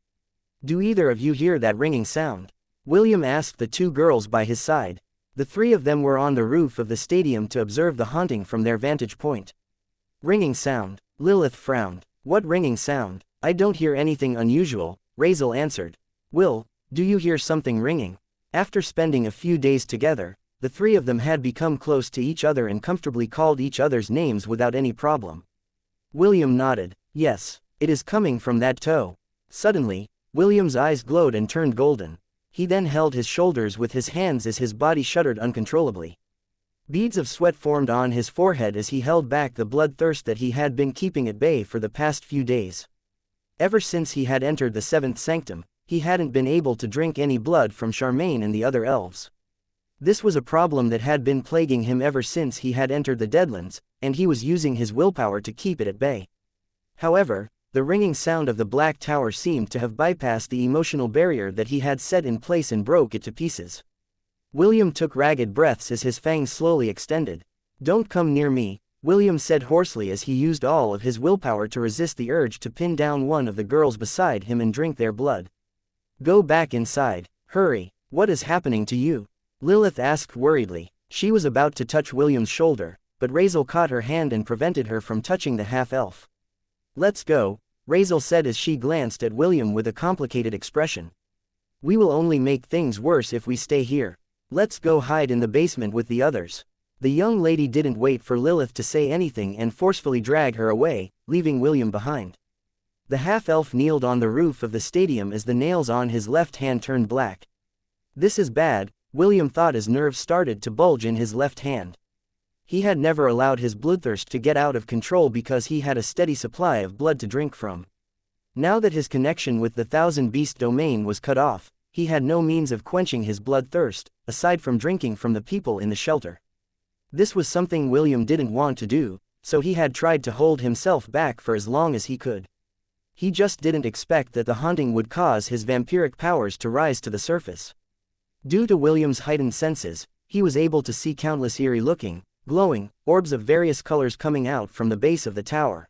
Do either of you hear that ringing sound? William asked the two girls by his side. The three of them were on the roof of the stadium to observe the haunting from their vantage point. Ringing sound. Lilith frowned. What ringing sound? I don't hear anything unusual, Razel answered. Will, do you hear something ringing? After spending a few days together, the three of them had become close to each other and comfortably called each other's names without any problem. William nodded. Yes, it is coming from that toe. Suddenly, William's eyes glowed and turned golden. He then held his shoulders with his hands as his body shuddered uncontrollably. Beads of sweat formed on his forehead as he held back the bloodthirst that he had been keeping at bay for the past few days. Ever since he had entered the seventh sanctum, he hadn't been able to drink any blood from Charmaine and the other elves. This was a problem that had been plaguing him ever since he had entered the Deadlands, and he was using his willpower to keep it at bay. However, the ringing sound of the Black Tower seemed to have bypassed the emotional barrier that he had set in place and broke it to pieces. William took ragged breaths as his fangs slowly extended. "Don't come near me," William said hoarsely as he used all of his willpower to resist the urge to pin down one of the girls beside him and drink their blood. "Go back inside. Hurry. What is happening to you?" Lilith asked worriedly. She was about to touch William's shoulder, but Razel caught her hand and prevented her from touching the half-elf. "Let's go," Razel said as she glanced at William with a complicated expression. "We will only make things worse if we stay here. Let's go hide in the basement with the others." The young lady didn't wait for Lilith to say anything and forcefully dragged her away, leaving William behind. The half-elf kneeled on the roof of the stadium as the nails on his left hand turned black. "This is bad," William thought as nerves started to bulge in his left hand. He had never allowed his bloodthirst to get out of control because he had a steady supply of blood to drink from. Now that his connection with the Thousand Beast domain was cut off, he had no means of quenching his bloodthirst, aside from drinking from the people in the shelter. This was something William didn't want to do, so he had tried to hold himself back for as long as he could. He just didn't expect that the haunting would cause his vampiric powers to rise to the surface. Due to William's heightened senses, he was able to see countless eerie-looking, glowing orbs of various colors coming out from the base of the tower.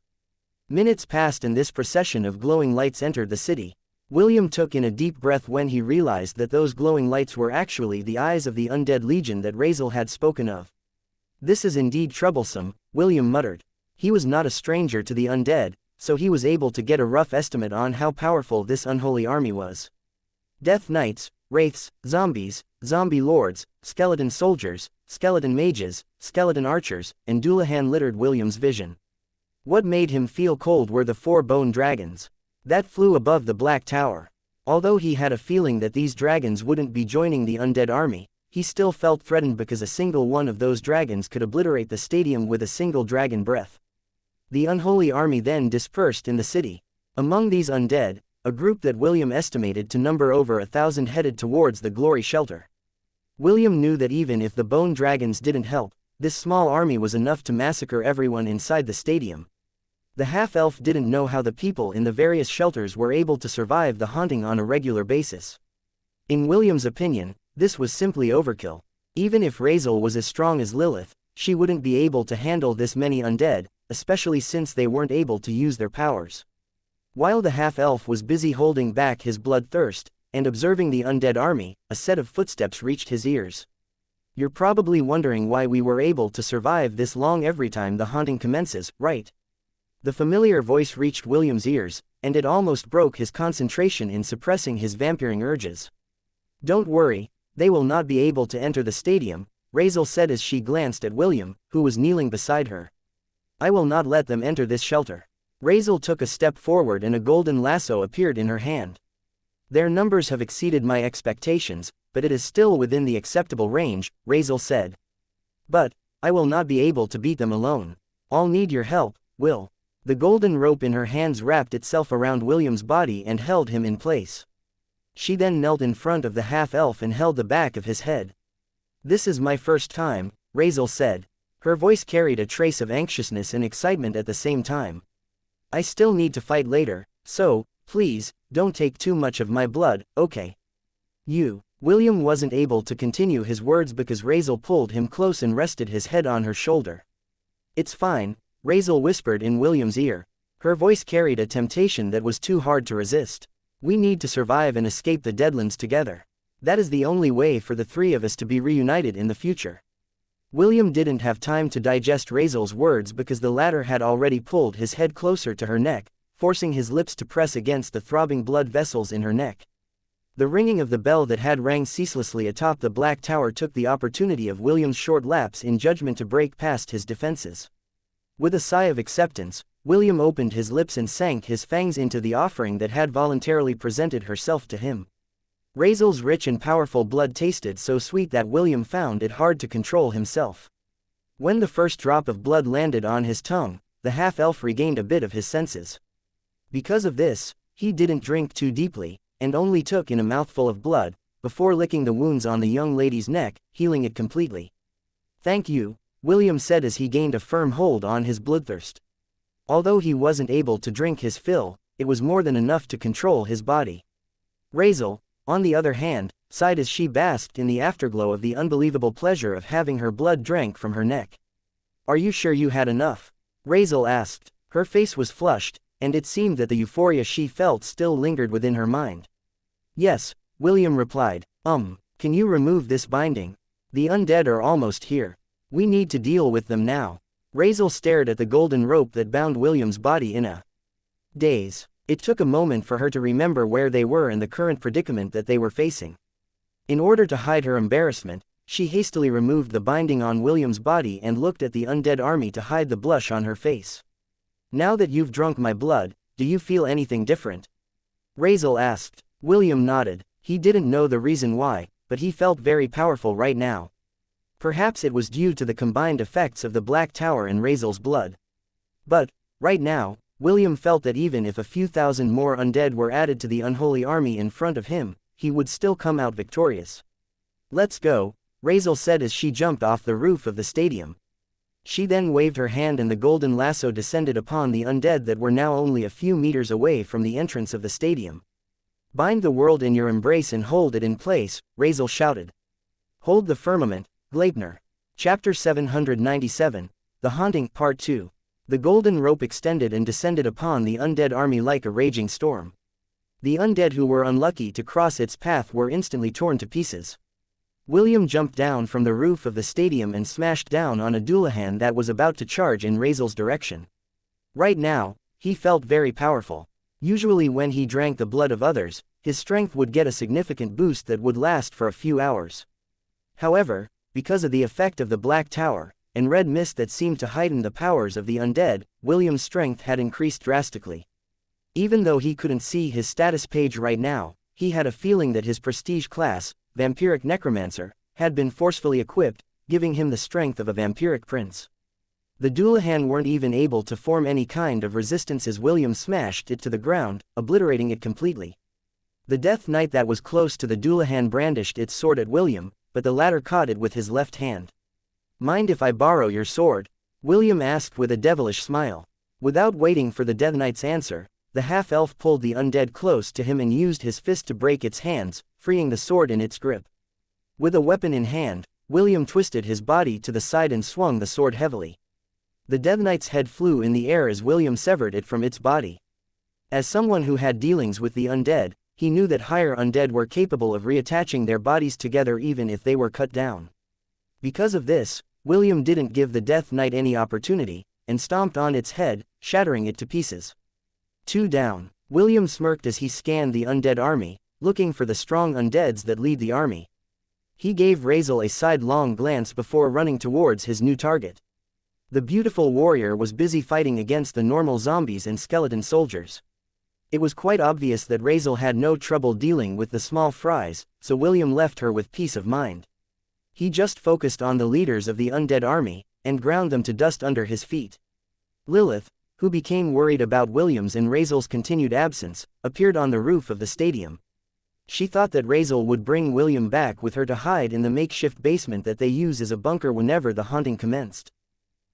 Minutes passed and this procession of glowing lights entered the city. William took in a deep breath when he realized that those glowing lights were actually the eyes of the undead legion that Razel had spoken of. "This is indeed troublesome," William muttered. He was not a stranger to the undead, so he was able to get a rough estimate on how powerful this unholy army was. Death Knights, Wraiths, Zombies, Zombie Lords, Skeleton Soldiers, Skeleton Mages, Skeleton Archers, and Dullahan littered William's vision. What made him feel cold were the 4 bone dragons that flew above the Black Tower. Although he had a feeling that these dragons wouldn't be joining the undead army, he still felt threatened because a single one of those dragons could obliterate the stadium with a single dragon breath. The unholy army then dispersed in the city. Among these undead, a group that William estimated to number over 1,000 headed towards the glory shelter. William knew that even if the bone dragons didn't help, this small army was enough to massacre everyone inside the stadium. The half-elf didn't know how the people in the various shelters were able to survive the haunting on a regular basis. In William's opinion, this was simply overkill. Even if Razel was as strong as Lilith, she wouldn't be able to handle this many undead, especially since they weren't able to use their powers. While the half-elf was busy holding back his bloodthirst and observing the undead army, a set of footsteps reached his ears. "You're probably wondering why we were able to survive this long every time the haunting commences, right?" The familiar voice reached William's ears, and it almost broke his concentration in suppressing his vampiring urges. "Don't worry, they will not be able to enter the stadium," Razel said as she glanced at William, who was kneeling beside her. "I will not let them enter this shelter." Razel took a step forward and a golden lasso appeared in her hand. "Their numbers have exceeded my expectations, but it is still within the acceptable range," Razel said. "But I will not be able to beat them alone. I'll need your help, Will." The golden rope in her hands wrapped itself around William's body and held him in place. She then knelt in front of the half-elf and held the back of his head. "This is my first time," Razel said. Her voice carried a trace of anxiousness and excitement at the same time. "I still need to fight later, so, please, don't take too much of my blood, okay?" William wasn't able to continue his words because Razel pulled him close and rested his head on her shoulder. "It's fine," Razel whispered in William's ear. Her voice carried a temptation that was too hard to resist. "We need to survive and escape the Deadlands together. That is the only way for the 3 of us to be reunited in the future." William didn't have time to digest Razel's words because the latter had already pulled his head closer to her neck, forcing his lips to press against the throbbing blood vessels in her neck. The ringing of the bell that had rang ceaselessly atop the Black Tower took the opportunity of William's short lapse in judgment to break past his defenses. With a sigh of acceptance, William opened his lips and sank his fangs into the offering that had voluntarily presented herself to him. Razel's rich and powerful blood tasted so sweet that William found it hard to control himself. When the first drop of blood landed on his tongue, the half-elf regained a bit of his senses. Because of this, he didn't drink too deeply, and only took in a mouthful of blood, before licking the wounds on the young lady's neck, healing it completely. "Thank you," William said as he gained a firm hold on his bloodthirst. Although he wasn't able to drink his fill, it was more than enough to control his body. Razel, on the other hand, sighed as she basked in the afterglow of the unbelievable pleasure of having her blood drank from her neck. "Are you sure you had enough?" Razel asked. Her face was flushed, and it seemed that the euphoria she felt still lingered within her mind. "Yes," William replied. Can you remove this binding? The undead are almost here. We need to deal with them now." Razel stared at the golden rope that bound William's body in a daze. It took a moment for her to remember where they were and the current predicament that they were facing. In order to hide her embarrassment, she hastily removed the binding on William's body and looked at the undead army to hide the blush on her face. "Now that you've drunk my blood, do you feel anything different?" Razel asked. William nodded. He didn't know the reason why, but he felt very powerful right now. Perhaps it was due to the combined effects of the Black Tower and Razel's blood. But, right now, William felt that even if a few thousand more undead were added to the unholy army in front of him, he would still come out victorious. "Let's go," Razel said as she jumped off the roof of the stadium. She then waved her hand and the golden lasso descended upon the undead that were now only a few meters away from the entrance of the stadium. "Bind the world in your embrace and hold it in place," Razel shouted. Hold the Firmament, Gleipnir. Chapter 797, The Haunting, Part 2. The golden rope extended and descended upon the undead army like a raging storm. The undead who were unlucky to cross its path were instantly torn to pieces. William jumped down from the roof of the stadium and smashed down on a Dullahan that was about to charge in Razel's direction. Right now, he felt very powerful. Usually when he drank the blood of others, his strength would get a significant boost that would last for a few hours. However, because of the effect of the Black Tower, and red mist that seemed to heighten the powers of the undead, William's strength had increased drastically. Even though he couldn't see his status page right now, he had a feeling that his prestige class, Vampiric Necromancer, had been forcefully equipped, giving him the strength of a vampiric prince. The Dullahan weren't even able to form any kind of resistance as William smashed it to the ground, obliterating it completely. The Death Knight that was close to the Dullahan brandished its sword at William, but the latter caught it with his left hand. "Mind if I borrow your sword?" William asked with a devilish smile. Without waiting for the Death Knight's answer, the half-elf pulled the undead close to him and used his fist to break its hands, freeing the sword in its grip. With a weapon in hand, William twisted his body to the side and swung the sword heavily. The Death Knight's head flew in the air as William severed it from its body. As someone who had dealings with the undead, he knew that higher undead were capable of reattaching their bodies together even if they were cut down. Because of this, William didn't give the Death Knight any opportunity, and stomped on its head, shattering it to pieces. 2 down. William smirked as he scanned the undead army, looking for the strong undeads that lead the army. He gave Razel a sidelong glance before running towards his new target. The beautiful warrior was busy fighting against the normal zombies and skeleton soldiers. It was quite obvious that Razel had no trouble dealing with the small fries, so William left her with peace of mind. He just focused on the leaders of the undead army, and ground them to dust under his feet. Lilith, who became worried about William's and Razel's continued absence, appeared on the roof of the stadium. She thought that Razel would bring William back with her to hide in the makeshift basement that they use as a bunker whenever the haunting commenced.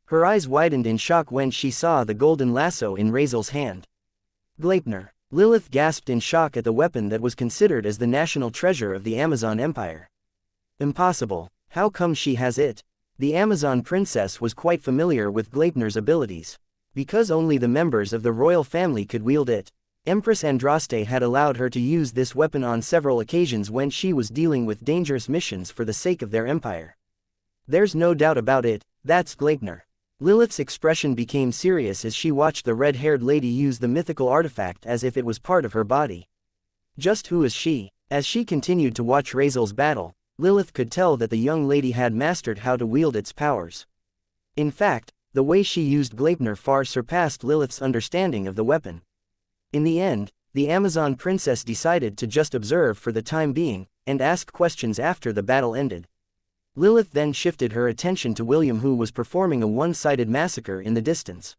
Her eyes widened in shock when she saw the golden lasso in Razel's hand. Gleipnir. Lilith gasped in shock at the weapon that was considered as the national treasure of the Amazon Empire. Impossible. How come she has it? The Amazon princess was quite familiar with Gleipnir's abilities. Because only the members of the royal family could wield it. Empress Andraste had allowed her to use this weapon on several occasions when she was dealing with dangerous missions for the sake of their empire. There's no doubt about it, that's Gleipnir. Lilith's expression became serious as she watched the red-haired lady use the mythical artifact as if it was part of her body. Just who is she? As she continued to watch Razel's battle, Lilith could tell that the young lady had mastered how to wield its powers. In fact, the way she used Gleipnir far surpassed Lilith's understanding of the weapon. In the end, the Amazon princess decided to just observe for the time being, and ask questions after the battle ended. Lilith then shifted her attention to William, who was performing a one-sided massacre in the distance.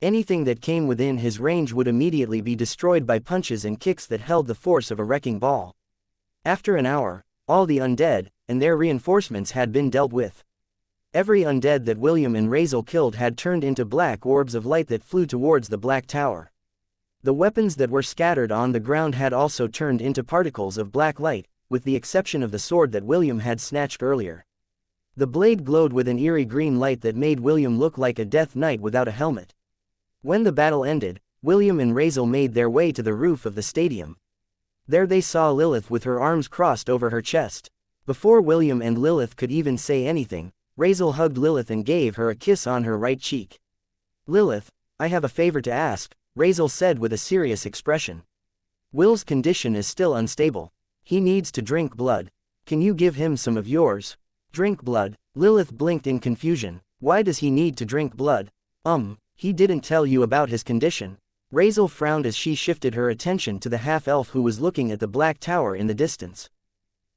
Anything that came within his range would immediately be destroyed by punches and kicks that held the force of a wrecking ball. After an hour, all the undead, and their reinforcements had been dealt with. Every undead that William and Razel killed had turned into black orbs of light that flew towards the Black Tower. The weapons that were scattered on the ground had also turned into particles of black light, with the exception of the sword that William had snatched earlier. The blade glowed with an eerie green light that made William look like a death knight without a helmet. When the battle ended, William and Razel made their way to the roof of the stadium. There they saw Lilith with her arms crossed over her chest. Before William and Lilith could even say anything, Razel hugged Lilith and gave her a kiss on her right cheek. "Lilith, I have a favor to ask," Razel said with a serious expression. "Will's condition is still unstable. He needs to drink blood. Can you give him some of yours?" "Drink blood?" Lilith blinked in confusion. "Why does he need to drink blood?" He didn't tell you about his condition." Razel frowned as she shifted her attention to the half-elf who was looking at the Black Tower in the distance.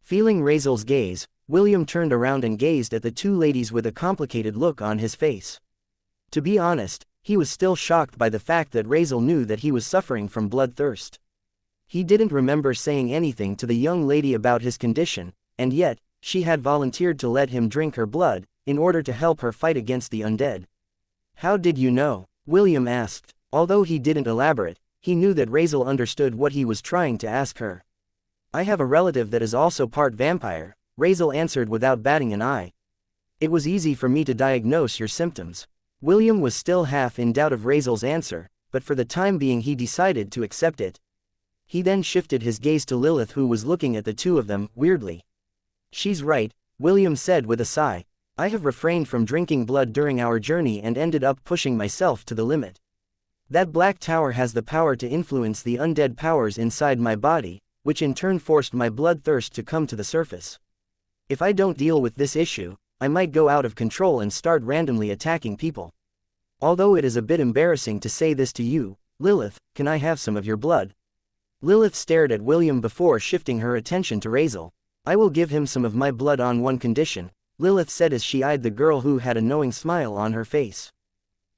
Feeling Razel's gaze, William turned around and gazed at the two ladies with a complicated look on his face. To be honest, he was still shocked by the fact that Razel knew that he was suffering from bloodthirst. He didn't remember saying anything to the young lady about his condition, and yet, she had volunteered to let him drink her blood, in order to help her fight against the undead. "How did you know?" William asked. Although he didn't elaborate, he knew that Razel understood what he was trying to ask her. "I have a relative that is also part vampire," Razel answered without batting an eye. "It was easy for me to diagnose your symptoms." William was still half in doubt of Razel's answer, but for the time being he decided to accept it. He then shifted his gaze to Lilith, who was looking at the two of them, weirdly. "She's right," William said with a sigh. "I have refrained from drinking blood during our journey and ended up pushing myself to the limit. That Black Tower has the power to influence the undead powers inside my body, which in turn forced my bloodthirst to come to the surface. If I don't deal with this issue, I might go out of control and start randomly attacking people. Although it is a bit embarrassing to say this to you, Lilith, can I have some of your blood?" Lilith stared at William before shifting her attention to Razel. "I will give him some of my blood on one condition," Lilith said as she eyed the girl who had a knowing smile on her face.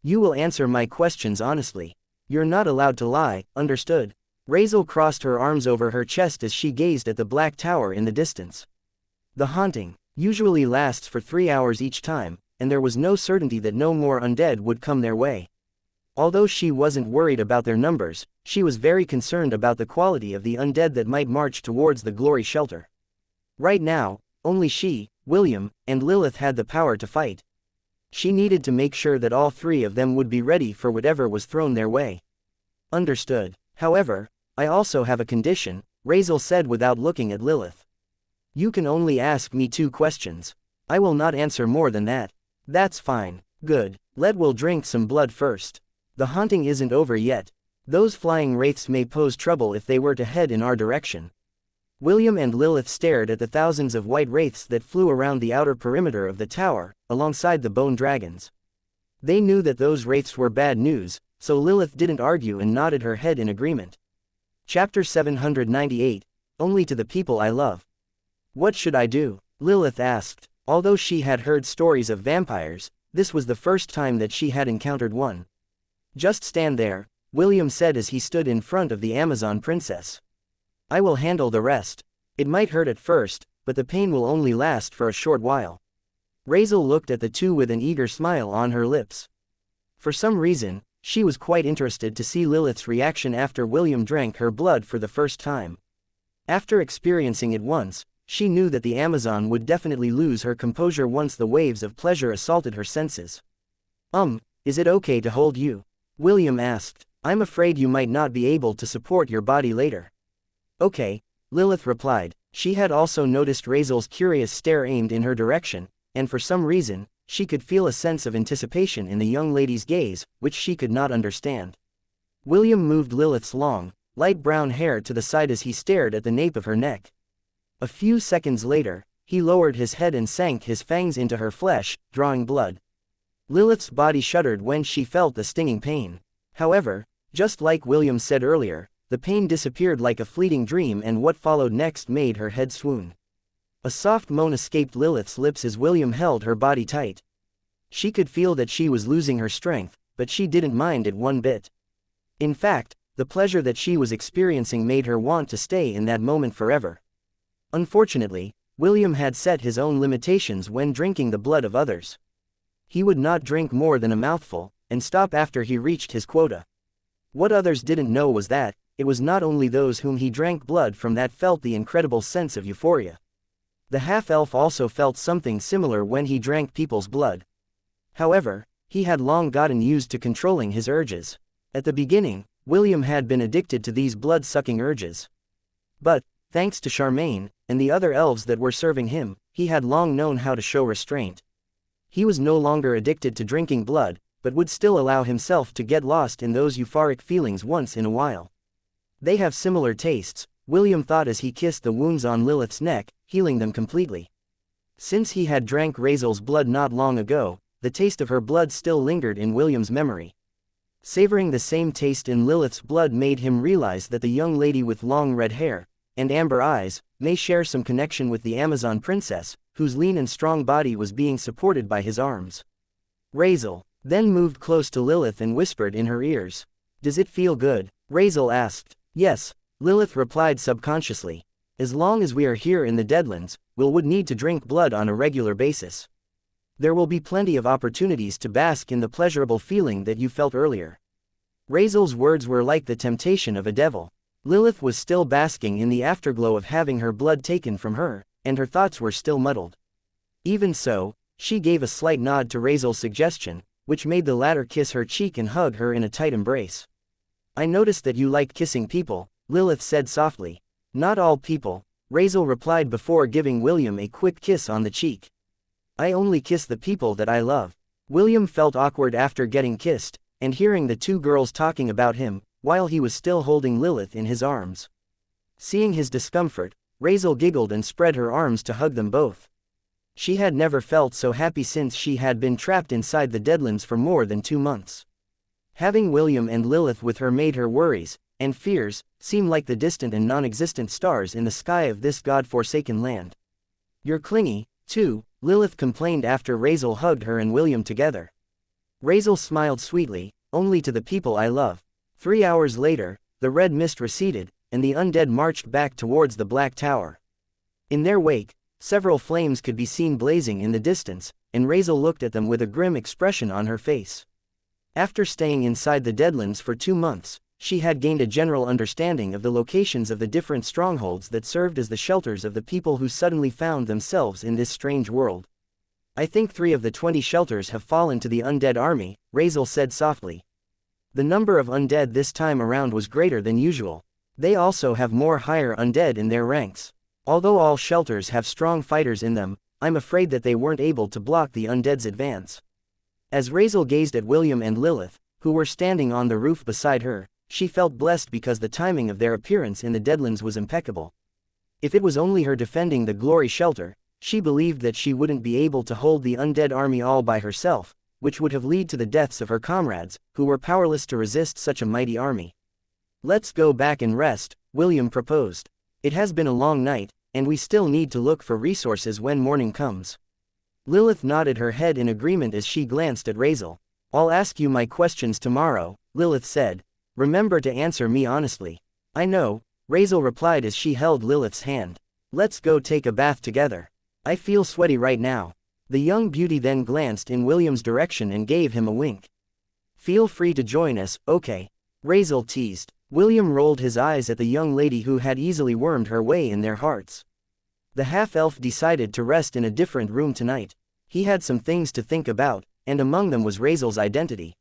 "You will answer my questions honestly. You're not allowed to lie, understood?" Razel crossed her arms over her chest as she gazed at the Black Tower in the distance. The haunting usually lasts for 3 hours each time, and there was no certainty that no more undead would come their way. Although she wasn't worried about their numbers, she was very concerned about the quality of the undead that might march towards the glory shelter. Right now, only she, William, and Lilith had the power to fight. She needed to make sure that all three of them would be ready for whatever was thrown their way. "Understood. However, I also have a condition," Razel said without looking at Lilith. "You can only ask me 2 questions. I will not answer more than that." "That's fine. Good. We'll drink some blood first. The haunting isn't over yet. Those flying wraiths may pose trouble if they were to head in our direction." William and Lilith stared at the thousands of white wraiths that flew around the outer perimeter of the tower, alongside the bone dragons. They knew that those wraiths were bad news, so Lilith didn't argue and nodded her head in agreement. Chapter 798, Only to the People I Love. "What should I do?" Lilith asked. Although she had heard stories of vampires, this was the first time that she had encountered one. "Just stand there," William said as he stood in front of the Amazon princess. "I will handle the rest. It might hurt at first, but the pain will only last for a short while." Razel looked at the two with an eager smile on her lips. For some reason, she was quite interested to see Lilith's reaction after William drank her blood for the first time. After experiencing it once, she knew that the Amazon would definitely lose her composure once the waves of pleasure assaulted her senses. Is it okay to hold you?" William asked. "I'm afraid you might not be able to support your body later." "Okay," Lilith replied. She had also noticed Razel's curious stare aimed in her direction, and for some reason, she could feel a sense of anticipation in the young lady's gaze, which she could not understand. William moved Lilith's long, light brown hair to the side as he stared at the nape of her neck. A few seconds later, he lowered his head and sank his fangs into her flesh, drawing blood. Lilith's body shuddered when she felt the stinging pain. However, just like William said earlier, the pain disappeared like a fleeting dream, and what followed next made her head swoon. A soft moan escaped Lilith's lips as William held her body tight. She could feel that she was losing her strength, but she didn't mind it one bit. In fact, the pleasure that she was experiencing made her want to stay in that moment forever. Unfortunately, William had set his own limitations when drinking the blood of others. He would not drink more than a mouthful, and stop after he reached his quota. What others didn't know was that, it was not only those whom he drank blood from that felt the incredible sense of euphoria. The half-elf also felt something similar when he drank people's blood. However, he had long gotten used to controlling his urges. At the beginning, William had been addicted to these blood-sucking urges. But, thanks to Charmaine, and the other elves that were serving him, he had long known how to show restraint. He was no longer addicted to drinking blood, but would still allow himself to get lost in those euphoric feelings once in a while. They have similar tastes, William thought as he kissed the wounds on Lilith's neck, healing them completely. Since he had drank Razel's blood not long ago, the taste of her blood still lingered in William's memory. Savoring the same taste in Lilith's blood made him realize that the young lady with long red hair and amber eyes may share some connection with the Amazon princess, whose lean and strong body was being supported by his arms. Razel then moved close to Lilith and whispered in her ears. "Does it feel good?" Razel asked. "Yes," Lilith replied subconsciously. "As long as we are here in the Deadlands, would need to drink blood on a regular basis. There will be plenty of opportunities to bask in the pleasurable feeling that you felt earlier." Razel's words were like the temptation of a devil. Lilith was still basking in the afterglow of having her blood taken from her, and her thoughts were still muddled. Even so, she gave a slight nod to Razel's suggestion, which made the latter kiss her cheek and hug her in a tight embrace. "I noticed that you like kissing people," Lilith said softly. "Not all people," Razel replied before giving William a quick kiss on the cheek. "I only kiss the people that I love." William felt awkward after getting kissed, and hearing the two girls talking about him, while he was still holding Lilith in his arms. Seeing his discomfort, Razel giggled and spread her arms to hug them both. She had never felt so happy since she had been trapped inside the Deadlands for more than 2 months. Having William and Lilith with her made her worries and fears seem like the distant and non-existent stars in the sky of this god-forsaken land. "You're clingy, too," Lilith complained after Razel hugged her and William together. Razel smiled sweetly, "Only to the people I love." 3 hours later, the red mist receded, and the undead marched back towards the Black Tower. In their wake, several flames could be seen blazing in the distance, and Razel looked at them with a grim expression on her face. After staying inside the Deadlands for 2 months, she had gained a general understanding of the locations of the different strongholds that served as the shelters of the people who suddenly found themselves in this strange world. "I think 3 of the 20 shelters have fallen to the undead army," Razel said softly. The number of undead this time around was greater than usual. They also have more higher undead in their ranks. Although all shelters have strong fighters in them, I'm afraid that they weren't able to block the undead's advance. As Razel gazed at William and Lilith, who were standing on the roof beside her, she felt blessed because the timing of their appearance in the Deadlands was impeccable. If it was only her defending the Glory Shelter, she believed that she wouldn't be able to hold the undead army all by herself, which would have led to the deaths of her comrades, who were powerless to resist such a mighty army. "Let's go back and rest," William proposed. "It has been a long night, and we still need to look for resources when morning comes." Lilith nodded her head in agreement as she glanced at Razel. "I'll ask you my questions tomorrow," Lilith said. "Remember to answer me honestly." "I know," Razel replied as she held Lilith's hand. "Let's go take a bath together. I feel sweaty right now." The young beauty then glanced in William's direction and gave him a wink. "Feel free to join us, okay?" Razel teased. William rolled his eyes at the young lady who had easily wormed her way in their hearts. The half-elf decided to rest in a different room tonight. He had some things to think about, and among them was Razel's identity.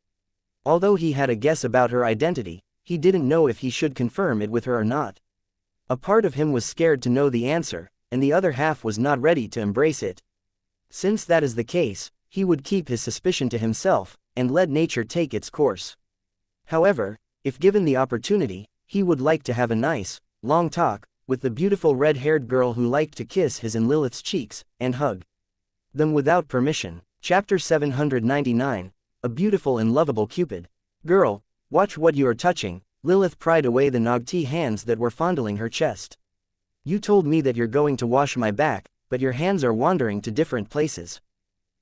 Although he had a guess about her identity, he didn't know if he should confirm it with her or not. A part of him was scared to know the answer, and the other half was not ready to embrace it. Since that is the case, he would keep his suspicion to himself, and let nature take its course. However, if given the opportunity, he would like to have a nice, long talk with the beautiful red-haired girl who liked to kiss his and Lilith's cheeks, and hug them without permission. Chapter 799, A Beautiful and Lovable Cupid. "Girl, watch what you are touching," Lilith pried away the Nogti hands that were fondling her chest. "You told me that you're going to wash my back, but your hands are wandering to different places."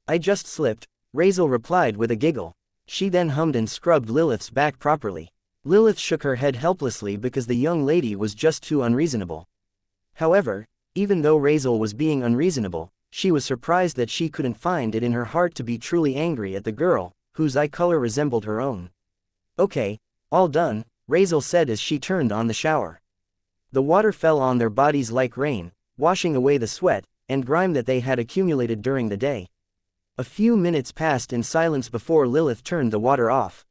"I just slipped," Razel replied with a giggle. She then hummed and scrubbed Lilith's back properly. Lilith shook her head helplessly because the young lady was just too unreasonable. However, even though Razel was being unreasonable, she was surprised that she couldn't find it in her heart to be truly angry at the girl, whose eye color resembled her own. Okay, all done, Razel said as she turned on the shower. The water fell on their bodies like rain, washing away the sweat and grime that they had accumulated during the day. A few minutes passed in silence before Lilith turned the water off.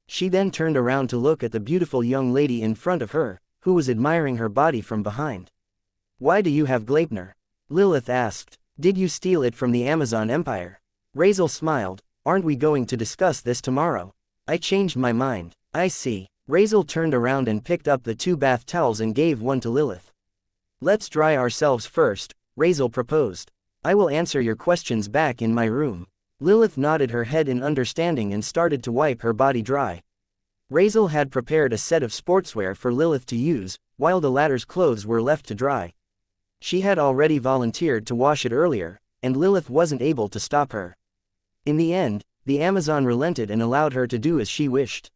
She then turned around to look at the beautiful young lady in front of her, who was admiring her body from behind. "Why do you have Gleipnir?" Lilith asked. "Did you steal it from the Amazon Empire?" Razel smiled. "Aren't we going to discuss this tomorrow?" "I changed my mind." "I see." Razel turned around and picked up the 2 bath towels and gave one to Lilith. "Let's dry ourselves first," Razel proposed. "I will answer your questions back in my room." Lilith nodded her head in understanding and started to wipe her body dry. Razel had prepared a set of sportswear for Lilith to use, while the latter's clothes were left to dry. She had already volunteered to wash it earlier, and Lilith wasn't able to stop her. In the end, the Amazon relented and allowed her to do as she wished.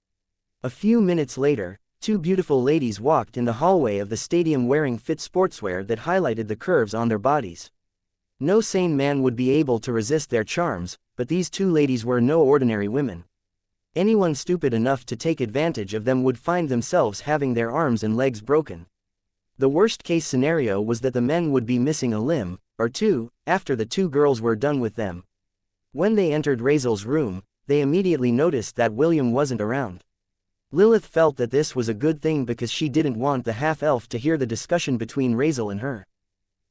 A few minutes later, 2 beautiful ladies walked in the hallway of the stadium wearing fit sportswear that highlighted the curves on their bodies. No sane man would be able to resist their charms, but these 2 ladies were no ordinary women. Anyone stupid enough to take advantage of them would find themselves having their arms and legs broken. The worst-case scenario was that the men would be missing a limb, or 2, after the 2 girls were done with them. When they entered Razel's room, they immediately noticed that William wasn't around. Lilith felt that this was a good thing because she didn't want the half-elf to hear the discussion between Razel and her.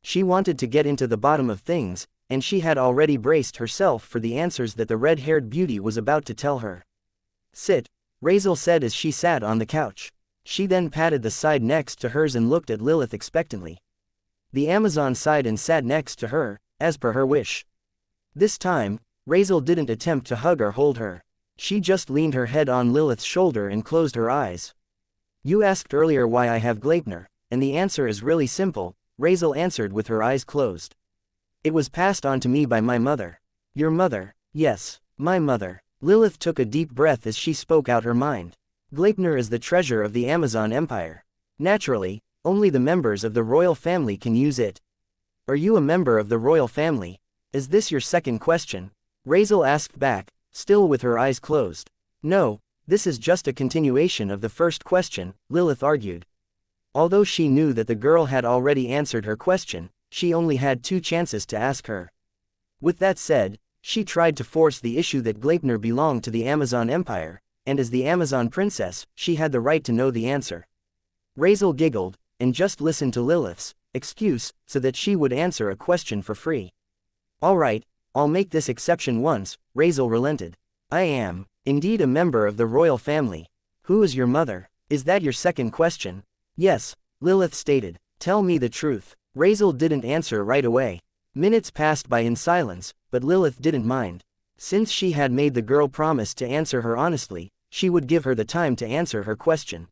She wanted to get into the bottom of things, and she had already braced herself for the answers that the red-haired beauty was about to tell her. "Sit," Razel said as she sat on the couch. She then patted the side next to hers and looked at Lilith expectantly. The Amazon sighed and sat next to her, as per her wish. This time, Razel didn't attempt to hug or hold her. She just leaned her head on Lilith's shoulder and closed her eyes. "You asked earlier why I have Gleipnir, and the answer is really simple," Razel answered with her eyes closed. "It was passed on to me by my mother." "Your mother?" "Yes, my mother." Lilith took a deep breath as she spoke out her mind. "Gleipnir is the treasure of the Amazon Empire. Naturally, only the members of the royal family can use it." "Are you a member of the royal family? Is this your second question?" Razel asked back, still with her eyes closed. "No, this is just a continuation of the first question," Lilith argued. Although she knew that the girl had already answered her question, she only had 2 chances to ask her. With that said, she tried to force the issue that Gleipnir belonged to the Amazon Empire, and as the Amazon princess, she had the right to know the answer. Razel giggled, and just listened to Lilith's excuse, so that she would answer a question for free. "All right, I'll make this exception once," Razel relented. "I am, indeed, a member of the royal family." "Who is your mother? Is that your second question?" "Yes," Lilith stated. "Tell me the truth." Razel didn't answer right away. Minutes passed by in silence, but Lilith didn't mind. Since she had made the girl promise to answer her honestly, she would give her the time to answer her question.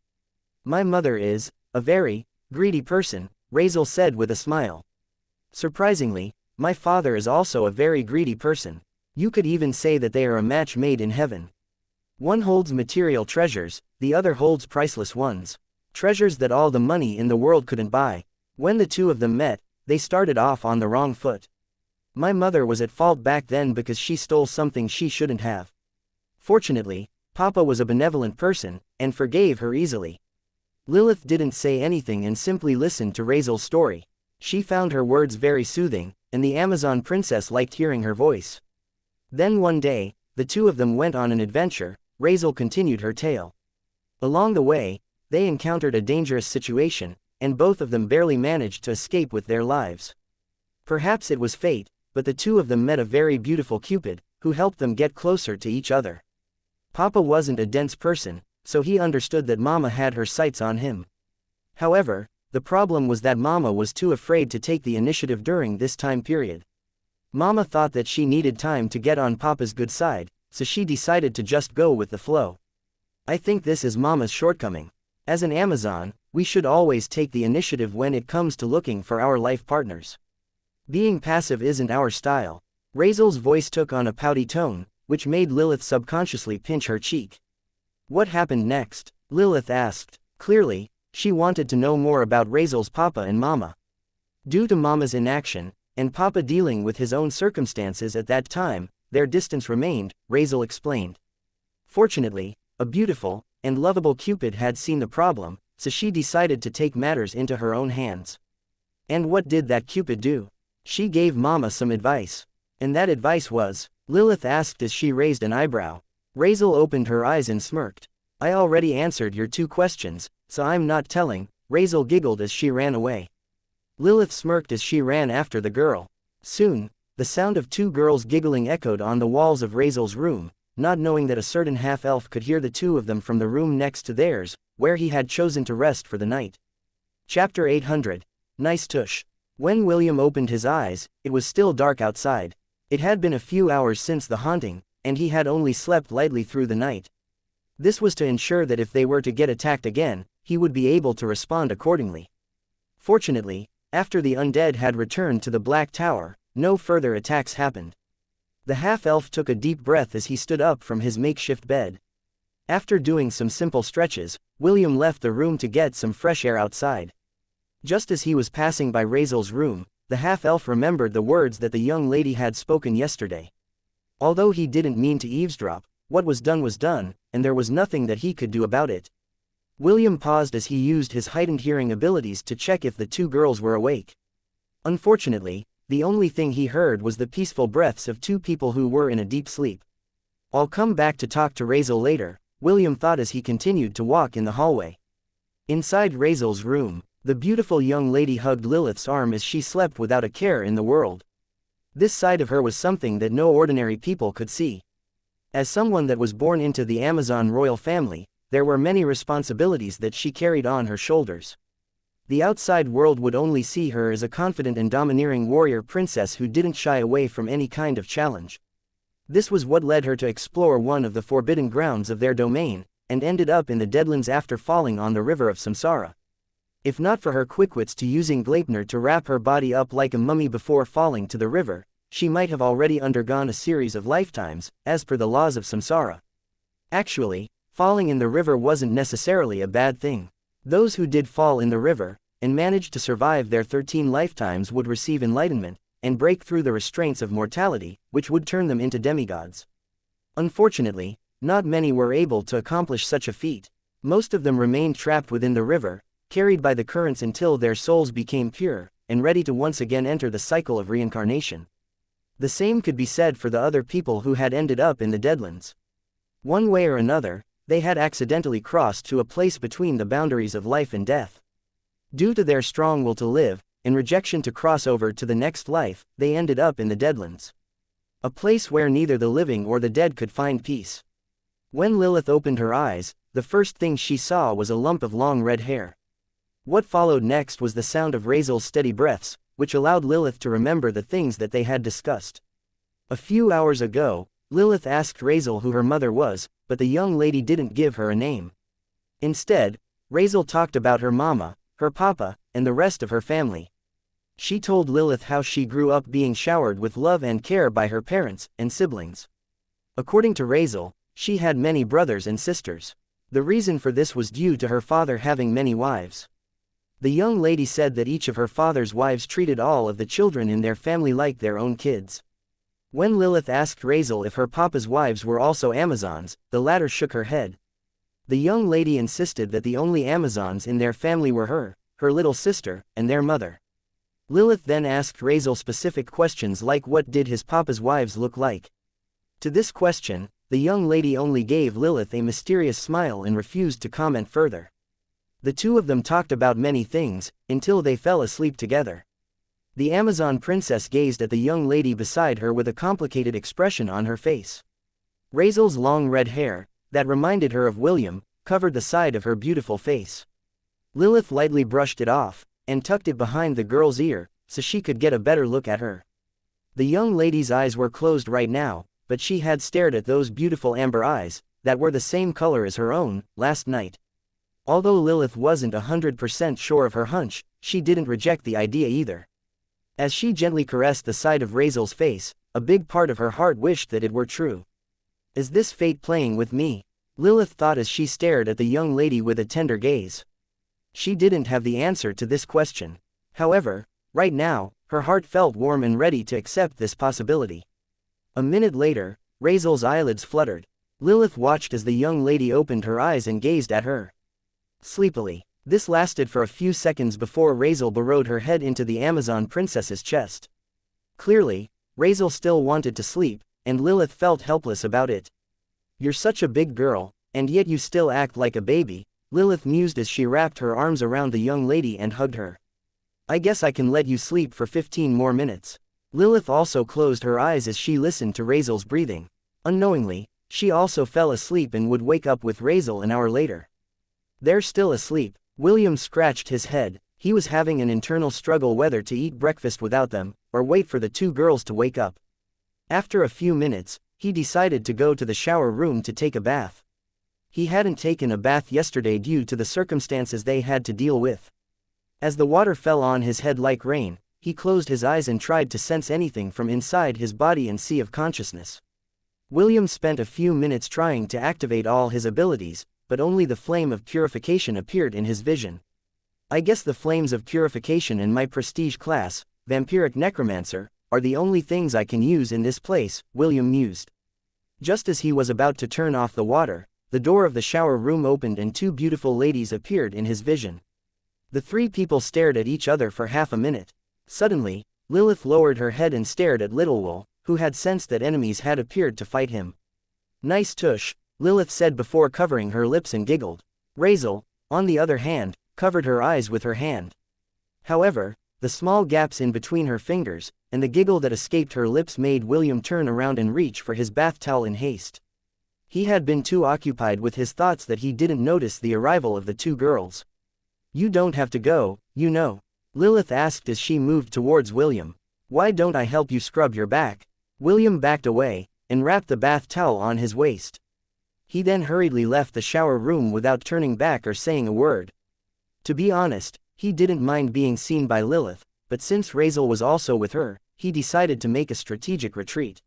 "My mother is a very greedy person," Razel said with a smile. "Surprisingly, my father is also a very greedy person. You could even say that they are a match made in heaven. One holds material treasures, the other holds priceless ones. Treasures that all the money in the world couldn't buy. When the 2 of them met, they started off on the wrong foot. My mother was at fault back then because she stole something she shouldn't have. Fortunately, Papa was a benevolent person, and forgave her easily." Lilith didn't say anything and simply listened to Razel's story. She found her words very soothing, and the Amazon princess liked hearing her voice. Then one day, the 2 of them went on an adventure. Razel continued her tale. Along the way, they encountered a dangerous situation, and both of them barely managed to escape with their lives. Perhaps it was fate, but the 2 of them met a very beautiful Cupid, who helped them get closer to each other. Papa wasn't a dense person, so he understood that Mama had her sights on him. However, the problem was that Mama was too afraid to take the initiative during this time period. Mama thought that she needed time to get on Papa's good side, so she decided to just go with the flow. I think this is Mama's shortcoming. As an Amazon, we should always take the initiative when it comes to looking for our life partners. Being passive isn't our style. Razel's voice took on a pouty tone, which made Lilith subconsciously pinch her cheek. What happened next? Lilith asked. Clearly, she wanted to know more about Razel's papa and mama. Due to mama's inaction, and papa dealing with his own circumstances at that time, their distance remained, Razel explained. Fortunately, a beautiful and lovable Cupid had seen the problem, so she decided to take matters into her own hands. And what did that Cupid do? She gave mama some advice. And that advice was? Lilith asked as she raised an eyebrow. Razel opened her eyes and smirked. I already answered your 2 questions, so I'm not telling, Razel giggled as she ran away. Lilith smirked as she ran after the girl. Soon, the sound of 2 girls giggling echoed on the walls of Razel's room, not knowing that a certain half-elf could hear the 2 of them from the room next to theirs, where he had chosen to rest for the night. Chapter 800. Nice tush. When William opened his eyes, it was still dark outside. It had been a few hours since the haunting, and he had only slept lightly through the night. This was to ensure that if they were to get attacked again, he would be able to respond accordingly. Fortunately, after the undead had returned to the Black Tower, no further attacks happened. The half-elf took a deep breath as he stood up from his makeshift bed. After doing some simple stretches, William left the room to get some fresh air outside. Just as he was passing by Razel's room, the half-elf remembered the words that the young lady had spoken yesterday. Although he didn't mean to eavesdrop, what was done, and there was nothing that he could do about it. William paused as he used his heightened hearing abilities to check if the 2 girls were awake. Unfortunately, the only thing he heard was the peaceful breaths of 2 people who were in a deep sleep. I'll come back to talk to Razel later, William thought as he continued to walk in the hallway. Inside Razel's room, the beautiful young lady hugged Lilith's arm as she slept without a care in the world. This side of her was something that no ordinary people could see. As someone that was born into the Amazon royal family, there were many responsibilities that she carried on her shoulders. The outside world would only see her as a confident and domineering warrior princess who didn't shy away from any kind of challenge. This was what led her to explore one of the forbidden grounds of their domain, and ended up in the Deadlands after falling on the river of Samsara. If not for her quick wits to using Gleipnir to wrap her body up like a mummy before falling to the river, she might have already undergone a series of lifetimes, as per the laws of Samsara. Actually, falling in the river wasn't necessarily a bad thing. Those who did fall in the river, and managed to survive their 13 lifetimes would receive enlightenment, and break through the restraints of mortality, which would turn them into demigods. Unfortunately, not many were able to accomplish such a feat. Most of them remained trapped within the river, carried by the currents until their souls became pure, and ready to once again enter the cycle of reincarnation. The same could be said for the other people who had ended up in the Deadlands. One way or another, they had accidentally crossed to a place between the boundaries of life and death. Due to their strong will to live, and rejection to cross over to the next life, they ended up in the Deadlands. A place where neither the living or the dead could find peace. When Lilith opened her eyes, the first thing she saw was a lump of long red hair. What followed next was the sound of Razel's steady breaths, which allowed Lilith to remember the things that they had discussed. A few hours ago, Lilith asked Razel who her mother was, but the young lady didn't give her a name. Instead, Razel talked about her mama, her papa, and the rest of her family. She told Lilith how she grew up being showered with love and care by her parents and siblings. According to Razel, she had many brothers and sisters. The reason for this was due to her father having many wives. The young lady said that each of her father's wives treated all of the children in their family like their own kids. When Lilith asked Razel if her papa's wives were also Amazons, the latter shook her head. The young lady insisted that the only Amazons in their family were her little sister, and their mother. Lilith then asked Razel specific questions like what did his papa's wives look like. To this question, the young lady only gave Lilith a mysterious smile and refused to comment further. The 2 of them talked about many things, until they fell asleep together. The Amazon princess gazed at the young lady beside her with a complicated expression on her face. Razel's long red hair, that reminded her of William, covered the side of her beautiful face. Lilith lightly brushed it off, and tucked it behind the girl's ear, so she could get a better look at her. The young lady's eyes were closed right now, but she had stared at those beautiful amber eyes, that were the same color as her own, last night. Although Lilith wasn't 100% sure of her hunch, she didn't reject the idea either. As she gently caressed the side of Razel's face, a big part of her heart wished that it were true. Is this fate playing with me? Lilith thought as she stared at the young lady with a tender gaze. She didn't have the answer to this question. However, right now, her heart felt warm and ready to accept this possibility. A minute later, Razel's eyelids fluttered. Lilith watched as the young lady opened her eyes and gazed at her sleepily. This lasted for a few seconds before Razel burrowed her head into the Amazon princess's chest. Clearly, Razel still wanted to sleep, and Lilith felt helpless about it. You're such a big girl, and yet you still act like a baby, Lilith mused as she wrapped her arms around the young lady and hugged her. I guess I can let you sleep for 15 more minutes. Lilith also closed her eyes as she listened to Razel's breathing. Unknowingly, she also fell asleep and would wake up with Razel an hour later. They're still asleep. William scratched his head. He was having an internal struggle whether to eat breakfast without them, or wait for the two girls to wake up. After a few minutes, he decided to go to the shower room to take a bath. He hadn't taken a bath yesterday due to the circumstances they had to deal with. As the water fell on his head like rain, he closed his eyes and tried to sense anything from inside his body and sea of consciousness. William spent a few minutes trying to activate all his abilities, but only the flame of purification appeared in his vision. I guess the flames of purification in my prestige class, Vampiric Necromancer, are the only things I can use in this place, William mused. Just as he was about to turn off the water, the door of the shower room opened and two beautiful ladies appeared in his vision. The three people stared at each other for half a minute. Suddenly, Lilith lowered her head and stared at Littlewool, who had sensed that enemies had appeared to fight him. Nice tush, Lilith said before covering her lips and giggled. Razel, on the other hand, covered her eyes with her hand. However, the small gaps in between her fingers, and the giggle that escaped her lips made William turn around and reach for his bath towel in haste. He had been too occupied with his thoughts that he didn't notice the arrival of the two girls. You don't have to go, you know, Lilith asked as she moved towards William. Why don't I help you scrub your back? William backed away, and wrapped the bath towel on his waist. He then hurriedly left the shower room without turning back or saying a word. To be honest, he didn't mind being seen by Lilith, but since Razel was also with her, he decided to make a strategic retreat.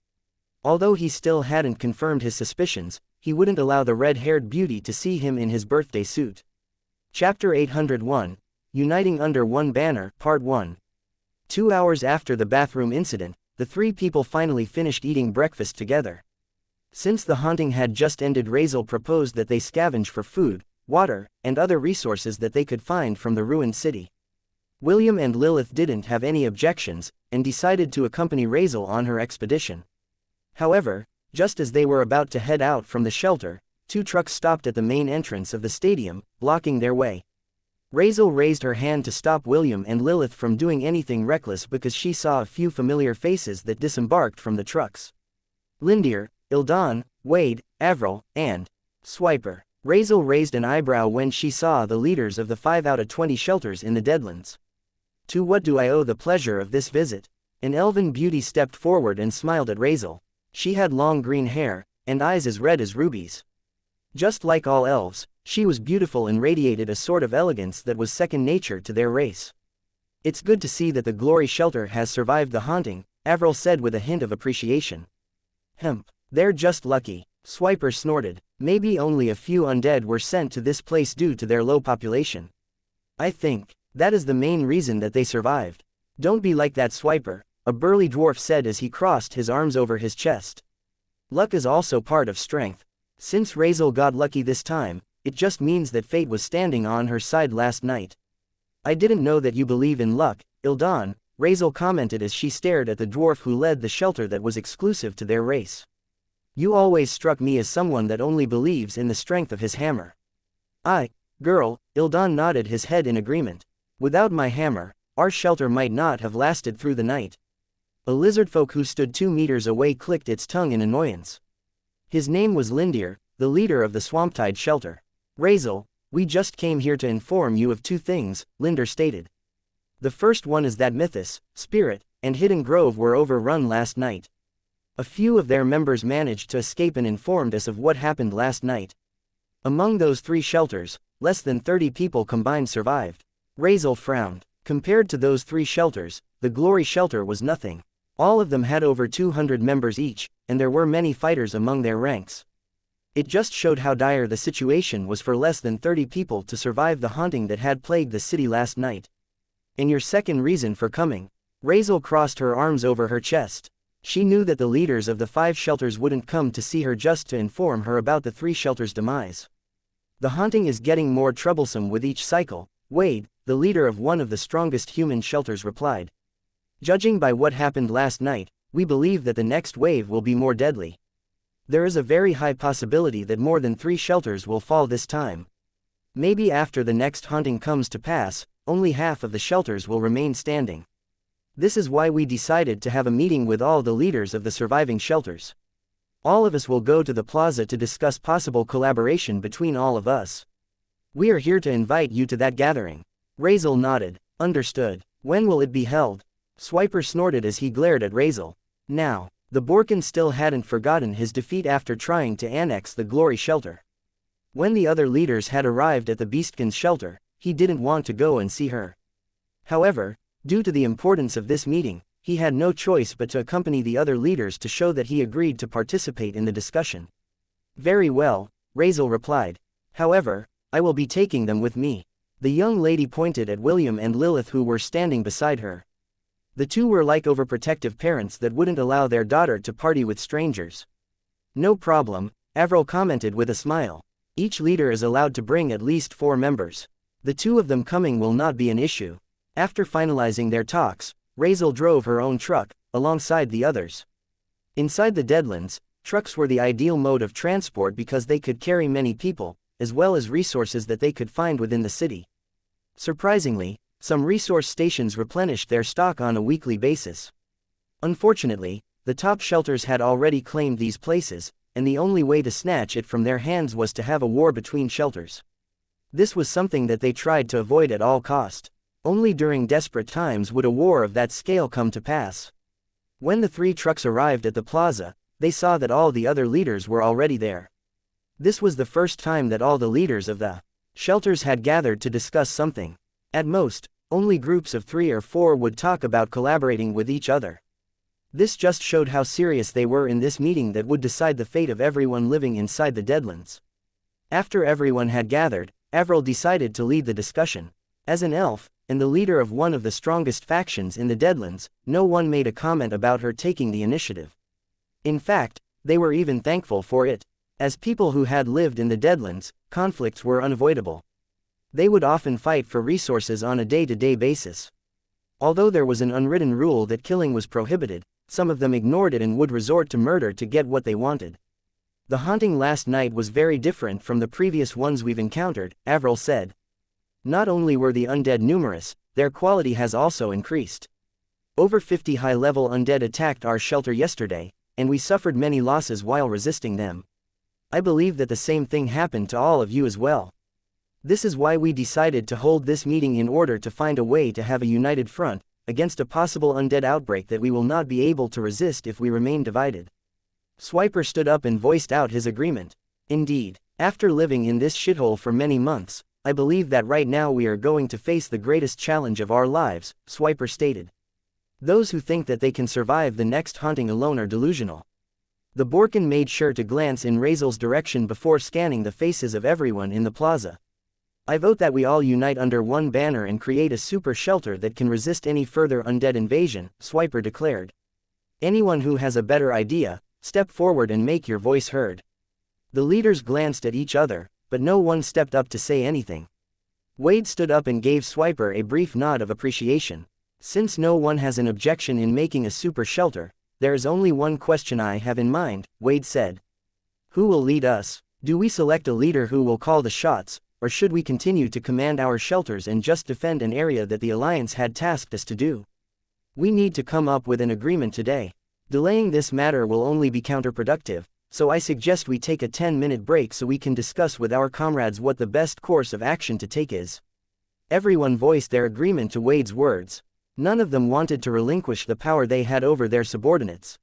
Although he still hadn't confirmed his suspicions, he wouldn't allow the red-haired beauty to see him in his birthday suit. Chapter 801, Uniting Under One Banner, Part 1. 2 hours after the bathroom incident, the three people finally finished eating breakfast together. Since the haunting had just ended, Razel proposed that they scavenge for food, water, and other resources that they could find from the ruined city. William and Lilith didn't have any objections, and decided to accompany Razel on her expedition. However, just as they were about to head out from the shelter, two trucks stopped at the main entrance of the stadium, blocking their way. Razel raised her hand to stop William and Lilith from doing anything reckless because she saw a few familiar faces that disembarked from the trucks. Lindir, Ildan, Wade, Avril, and Swiper. Razel raised an eyebrow when she saw the leaders of the 5 out of 20 shelters in the Deadlands. To what do I owe the pleasure of this visit? An elven beauty stepped forward and smiled at Razel. She had long green hair, and eyes as red as rubies. Just like all elves, she was beautiful and radiated a sort of elegance that was second nature to their race. It's good to see that the Glory Shelter has survived the haunting, Avril said with a hint of appreciation. They're just lucky, Swiper snorted. Maybe only a few undead were sent to this place due to their low population. I think that is the main reason that they survived. Don't be like that, Swiper, a burly dwarf said as he crossed his arms over his chest. Luck is also part of strength. Since Razel got lucky this time, it just means that fate was standing on her side last night. I didn't know that you believe in luck, Ildan, Razel commented as she stared at the dwarf who led the shelter that was exclusive to their race. You always struck me as someone that only believes in the strength of his hammer. Girl, Ildan nodded his head in agreement. Without my hammer, our shelter might not have lasted through the night. A lizardfolk who stood 2 meters away clicked its tongue in annoyance. His name was Lindir, the leader of the Swamptide shelter. Razel, we just came here to inform you of 2 things, Lindir stated. The first one is that Mythos, Spirit, and Hidden Grove were overrun last night. A few of their members managed to escape and informed us of what happened last night. Among those 3 shelters, less than 30 people combined survived. Razel frowned. Compared to those 3 shelters, the Glory Shelter was nothing. All of them had over 200 members each, and there were many fighters among their ranks. It just showed how dire the situation was for less than 30 people to survive the haunting that had plagued the city last night. And your second reason for coming? Razel crossed her arms over her chest. She knew that the leaders of the 5 shelters wouldn't come to see her just to inform her about the 3 shelters' demise. The haunting is getting more troublesome with each cycle, Wade, the leader of one of the strongest human shelters, replied. Judging by what happened last night, we believe that the next wave will be more deadly. There is a very high possibility that more than 3 shelters will fall this time. Maybe after the next haunting comes to pass, only half of the shelters will remain standing. This is why we decided to have a meeting with all the leaders of the surviving shelters. All of us will go to the plaza to discuss possible collaboration between all of us. We are here to invite you to that gathering. Razel nodded. Understood. When will it be held? Swiper snorted as he glared at Razel. Now, the Borkin still hadn't forgotten his defeat after trying to annex the Glory Shelter. When the other leaders had arrived at the Beastkin's shelter, he didn't want to go and see her. However, due to the importance of this meeting, he had no choice but to accompany the other leaders to show that he agreed to participate in the discussion. Very well, Razel replied. However, I will be taking them with me. The young lady pointed at William and Lilith, who were standing beside her. The two were like overprotective parents that wouldn't allow their daughter to party with strangers. No problem, Avril commented with a smile. Each leader is allowed to bring at least 4 members. The 2 of them coming will not be an issue. After finalizing their talks, Razel drove her own truck, alongside the others. Inside the Deadlands, trucks were the ideal mode of transport because they could carry many people, as well as resources that they could find within the city. Surprisingly, some resource stations replenished their stock on a weekly basis. Unfortunately, the top shelters had already claimed these places, and the only way to snatch it from their hands was to have a war between shelters. This was something that they tried to avoid at all cost. Only during desperate times would a war of that scale come to pass. When the 3 trucks arrived at the plaza, they saw that all the other leaders were already there. This was the first time that all the leaders of the shelters had gathered to discuss something. At most, only groups of 3 or 4 would talk about collaborating with each other. This just showed how serious they were in this meeting that would decide the fate of everyone living inside the Deadlands. After everyone had gathered, Avril decided to lead the discussion. As an elf, and the leader of one of the strongest factions in the Deadlands, no one made a comment about her taking the initiative. In fact, they were even thankful for it. As people who had lived in the Deadlands, conflicts were unavoidable. They would often fight for resources on a day-to-day basis. Although there was an unwritten rule that killing was prohibited, some of them ignored it and would resort to murder to get what they wanted. The haunting last night was very different from the previous ones we've encountered, Avril said. Not only were the undead numerous, their quality has also increased. Over 50 high-level undead attacked our shelter yesterday, and we suffered many losses while resisting them. I believe that the same thing happened to all of you as well. This is why we decided to hold this meeting in order to find a way to have a united front against a possible undead outbreak that we will not be able to resist if we remain divided. Swiper stood up and voiced out his agreement. Indeed, after living in this shithole for many months, I believe that right now we are going to face the greatest challenge of our lives, Swiper stated. Those who think that they can survive the next haunting alone are delusional. The Borkin made sure to glance in Razel's direction before scanning the faces of everyone in the plaza. I vote that we all unite under one banner and create a super shelter that can resist any further undead invasion, Swiper declared. Anyone who has a better idea, step forward and make your voice heard. The leaders glanced at each other, but no one stepped up to say anything. Wade stood up and gave Swiper a brief nod of appreciation. Since no one has an objection in making a super shelter, there is only one question I have in mind, Wade said. Who will lead us? Do we select a leader who will call the shots, or should we continue to command our shelters and just defend an area that the Alliance had tasked us to do? We need to come up with an agreement today. Delaying this matter will only be counterproductive, so I suggest we take a 10-minute break so we can discuss with our comrades what the best course of action to take is. Everyone voiced their agreement to Wade's words. None of them wanted to relinquish the power they had over their subordinates.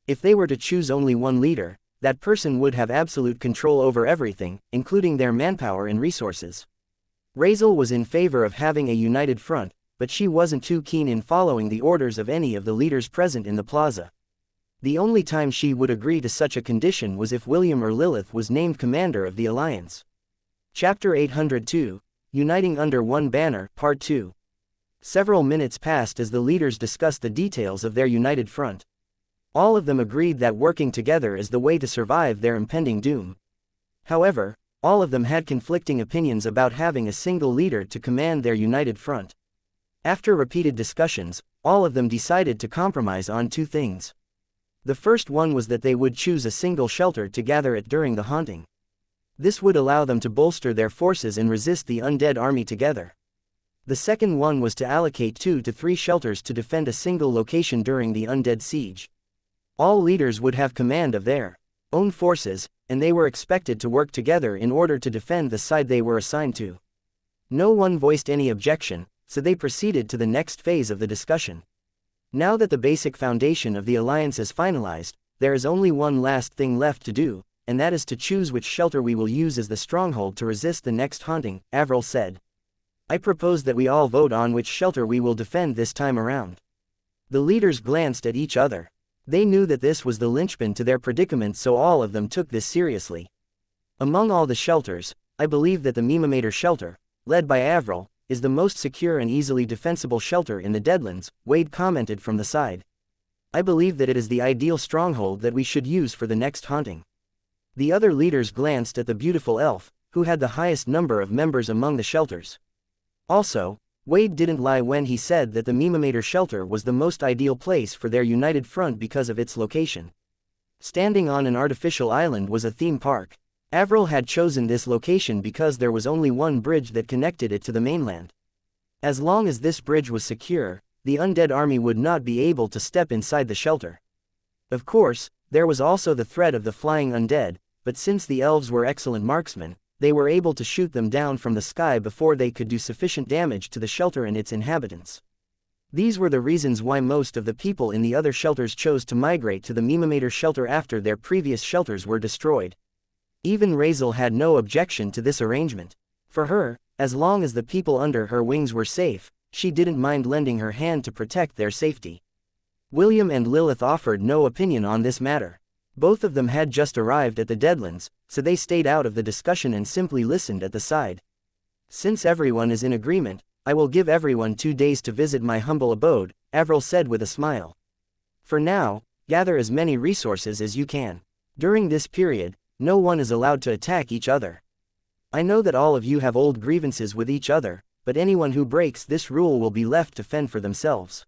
If they were to choose only one leader, that person would have absolute control over everything, including their manpower and resources. Razel was in favor of having a united front, but she wasn't too keen in following the orders of any of the leaders present in the plaza. The only time she would agree to such a condition was if William or Lilith was named commander of the alliance. Chapter 802, Uniting Under One Banner, Part 2. Several minutes passed as the leaders discussed the details of their united front. All of them agreed that working together is the way to survive their impending doom. However, all of them had conflicting opinions about having a single leader to command their united front. After repeated discussions, all of them decided to compromise on two things. The first one was that they would choose a single shelter to gather at during the haunting. This would allow them to bolster their forces and resist the undead army together. The second one was to allocate 2 to 3 shelters to defend a single location during the undead siege. All leaders would have command of their own forces, and they were expected to work together in order to defend the side they were assigned to. No one voiced any objection, so they proceeded to the next phase of the discussion. Now that the basic foundation of the alliance is finalized, there is only one last thing left to do, and that is to choose which shelter we will use as the stronghold to resist the next haunting, Avril said. I propose that we all vote on which shelter we will defend this time around. The leaders glanced at each other. They knew that this was the linchpin to their predicament, so all of them took this seriously. Among all the shelters, I believe that the Mimamator shelter, led by Avril, is the most secure and easily defensible shelter in the Deadlands, Wade commented from the side. I believe that it is the ideal stronghold that we should use for the next haunting. The other leaders glanced at the beautiful elf, who had the highest number of members among the shelters. Also, Wade didn't lie when he said that the Mimamator shelter was the most ideal place for their united front because of its location. Standing on an artificial island was a theme park. Avril had chosen this location because there was only one bridge that connected it to the mainland. As long as this bridge was secure, the undead army would not be able to step inside the shelter. Of course, there was also the threat of the flying undead, but since the elves were excellent marksmen, they were able to shoot them down from the sky before they could do sufficient damage to the shelter and its inhabitants. These were the reasons why most of the people in the other shelters chose to migrate to the Mimamator shelter after their previous shelters were destroyed. Even Razel had no objection to this arrangement. For her, as long as the people under her wings were safe, she didn't mind lending her hand to protect their safety. William and Lilith offered no opinion on this matter. Both of them had just arrived at the Deadlands, so they stayed out of the discussion and simply listened at the side. Since everyone is in agreement, I will give everyone 2 days to visit my humble abode, Avril said with a smile. For now, gather as many resources as you can. During this period, no one is allowed to attack each other. I know that all of you have old grievances with each other, but anyone who breaks this rule will be left to fend for themselves.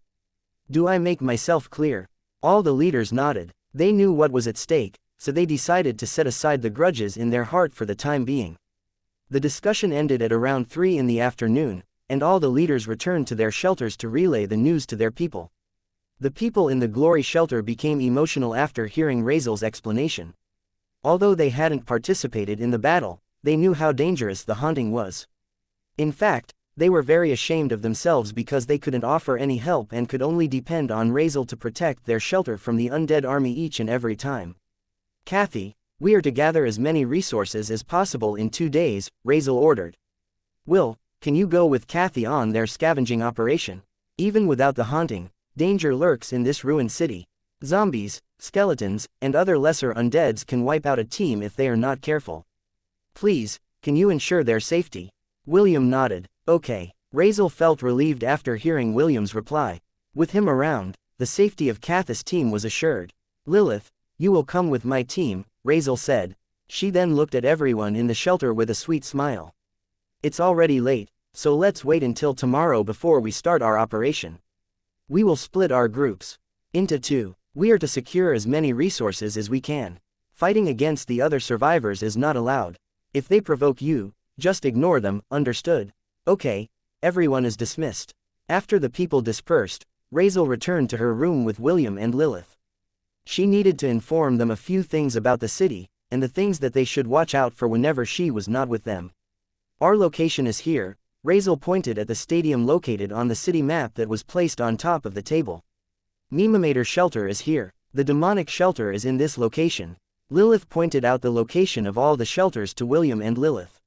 Do I make myself clear? All the leaders nodded. They knew what was at stake, so they decided to set aside the grudges in their heart for the time being. The discussion ended at around 3 in the afternoon, and all the leaders returned to their shelters to relay the news to their people. The people in the Glory shelter became emotional after hearing Razel's explanation. Although they hadn't participated in the battle, they knew how dangerous the haunting was. In fact, they were very ashamed of themselves because they couldn't offer any help and could only depend on Razel to protect their shelter from the undead army each and every time. Kathy, we are to gather as many resources as possible in 2 days, Razel ordered. Will, can you go with Kathy on their scavenging operation? Even without the haunting, danger lurks in this ruined city. Zombies, skeletons, and other lesser undeads can wipe out a team if they are not careful. Please, can you ensure their safety? William nodded. Okay. Razel felt relieved after hearing William's reply. With him around, the safety of Kathy's team was assured. Lilith, you will come with my team, Razel said. She then looked at everyone in the shelter with a sweet smile. It's already late, so let's wait until tomorrow before we start our operation. We will split our groups into 2. We are to secure as many resources as we can. Fighting against the other survivors is not allowed. If they provoke you, just ignore them, understood? Okay, everyone is dismissed. After the people dispersed, Razel returned to her room with William and Lilith. She needed to inform them a few things about the city, and the things that they should watch out for whenever she was not with them. Our location is here, Razel pointed at the stadium located on the city map that was placed on top of the table. Mimamator shelter is here. The demonic shelter is in this location. Lilith pointed out the location of all the shelters to William and Lilith.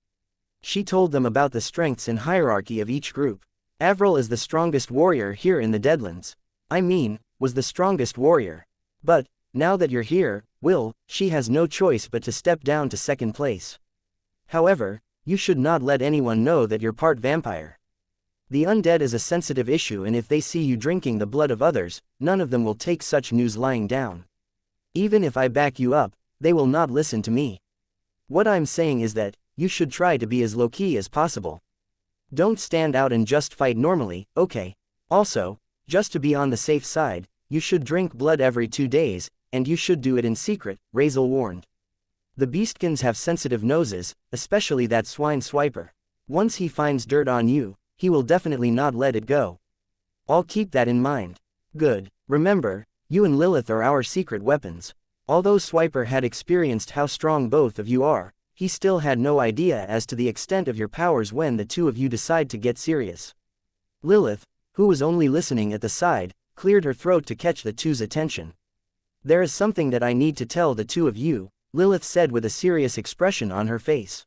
She told them about the strengths and hierarchy of each group. Avril is the strongest warrior here in the Deadlands. I mean, was the strongest warrior. But, now that you're here, she has no choice but to step down to second place. However, you should not let anyone know that you're part vampire. The undead is a sensitive issue, and if they see you drinking the blood of others, none of them will take such news lying down. Even if I back you up, they will not listen to me. What I'm saying is that, you should try to be as low-key as possible. Don't stand out and just fight normally, okay? Also, just to be on the safe side, you should drink blood every 2 days, and you should do it in secret, Razel warned. The beastkins have sensitive noses, especially that swine Swiper. Once he finds dirt on you, he will definitely not let it go. I'll keep that in mind. Good. Remember, you and Lilith are our secret weapons. Although Swiper had experienced how strong both of you are, he still had no idea as to the extent of your powers when the two of you decide to get serious. Lilith, who was only listening at the side, cleared her throat to catch the two's attention. There is something that I need to tell the two of you, Lilith said with a serious expression on her face.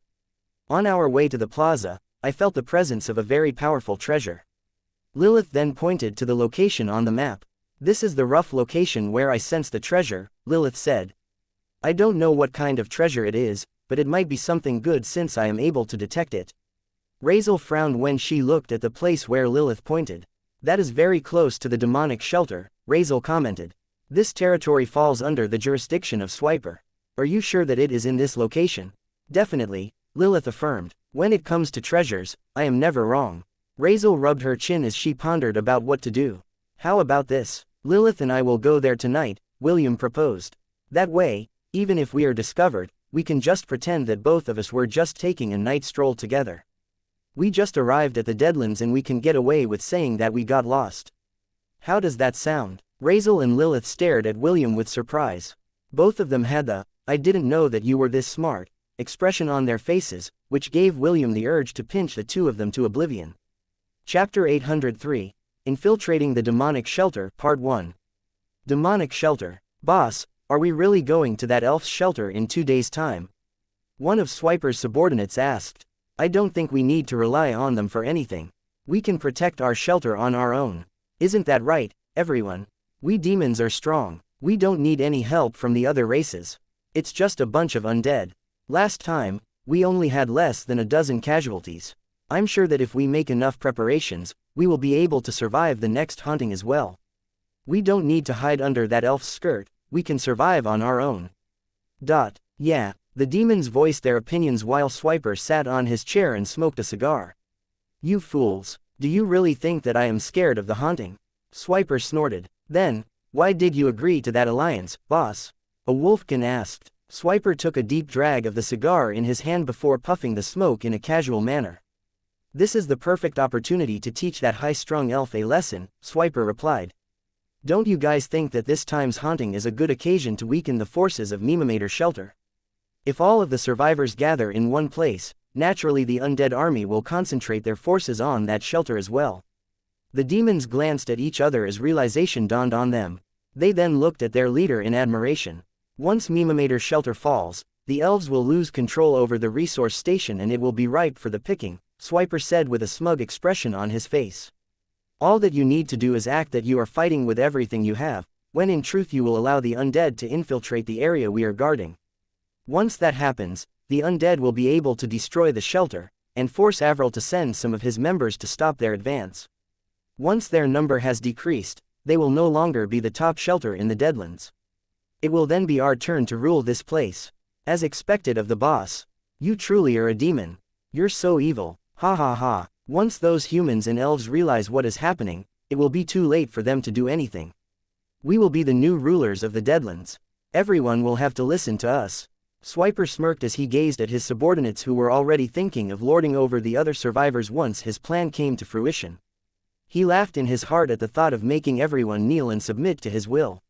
On our way to the plaza, I felt the presence of a very powerful treasure. Lilith then pointed to the location on the map. This is the rough location where I sense the treasure, Lilith said. I don't know what kind of treasure it is, but it might be something good since I am able to detect it. Razel frowned when she looked at the place where Lilith pointed. That is very close to the demonic shelter, Razel commented. This territory falls under the jurisdiction of Swiper. Are you sure that it is in this location? Definitely, Lilith affirmed. When it comes to treasures, I am never wrong. Razel rubbed her chin as she pondered about what to do. How about this? Lilith and I will go there tonight, William proposed. That way, even if we are discovered, we can just pretend that both of us were just taking a night stroll together. We just arrived at the Deadlands and we can get away with saying that we got lost. How does that sound? Razel and Lilith stared at William with surprise. Both of them had the, I didn't know that you were this smart, expression on their faces, which gave William the urge to pinch the two of them to oblivion. Chapter 803. Infiltrating the Demonic Shelter, Part 1. Demonic Shelter. Boss, are we really going to that elf's shelter in 2 days' time? One of Swiper's subordinates asked. I don't think we need to rely on them for anything. We can protect our shelter on our own. Isn't that right, everyone? We demons are strong. We don't need any help from the other races. It's just a bunch of undead. Last time, we only had less than a dozen casualties. I'm sure that if we make enough preparations, we will be able to survive the next hunting as well. We don't need to hide under that elf's skirt, we can survive on our own. Yeah, the demons voiced their opinions while Swiper sat on his chair and smoked a cigar. You fools, do you really think that I am scared of the haunting? Swiper snorted. Then, why did you agree to that alliance, boss? A wolfkin asked. Swiper took a deep drag of the cigar in his hand before puffing the smoke in a casual manner. This is the perfect opportunity to teach that high-strung elf a lesson, Swiper replied. Don't you guys think that this time's haunting is a good occasion to weaken the forces of Mimamator Shelter? If all of the survivors gather in one place, naturally the undead army will concentrate their forces on that shelter as well. The demons glanced at each other as realization dawned on them. They then looked at their leader in admiration. Once Mimamator Shelter falls, the elves will lose control over the resource station and it will be ripe for the picking, Swiper said with a smug expression on his face. All that you need to do is act that you are fighting with everything you have, when in truth you will allow the undead to infiltrate the area we are guarding. Once that happens, the undead will be able to destroy the shelter, and force Avril to send some of his members to stop their advance. Once their number has decreased, they will no longer be the top shelter in the Deadlands. It will then be our turn to rule this place. As expected of the boss. You truly are a demon. You're so evil, ha ha ha. Once those humans and elves realize what is happening, it will be too late for them to do anything. We will be the new rulers of the Deadlands. Everyone will have to listen to us. Swiper smirked as he gazed at his subordinates who were already thinking of lording over the other survivors once his plan came to fruition. He laughed in his heart at the thought of making everyone kneel and submit to his will.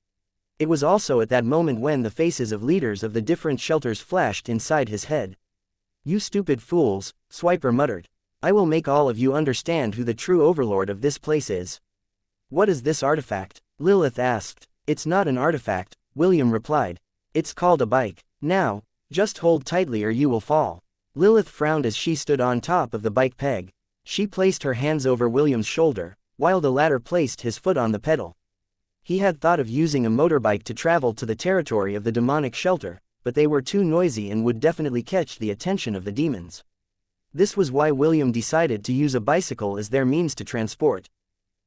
It was also at that moment when the faces of leaders of the different shelters flashed inside his head. You stupid fools, Swiper muttered. I will make all of you understand who the true overlord of this place is. What is this artifact? Lilith asked. It's not an artifact, William replied. It's called a bike. Now, just hold tightly or you will fall. Lilith frowned as she stood on top of the bike peg. She placed her hands over William's shoulder, while the latter placed his foot on the pedal. He had thought of using a motorbike to travel to the territory of the demonic shelter, but they were too noisy and would definitely catch the attention of the demons. This was why William decided to use a bicycle as their means to transport.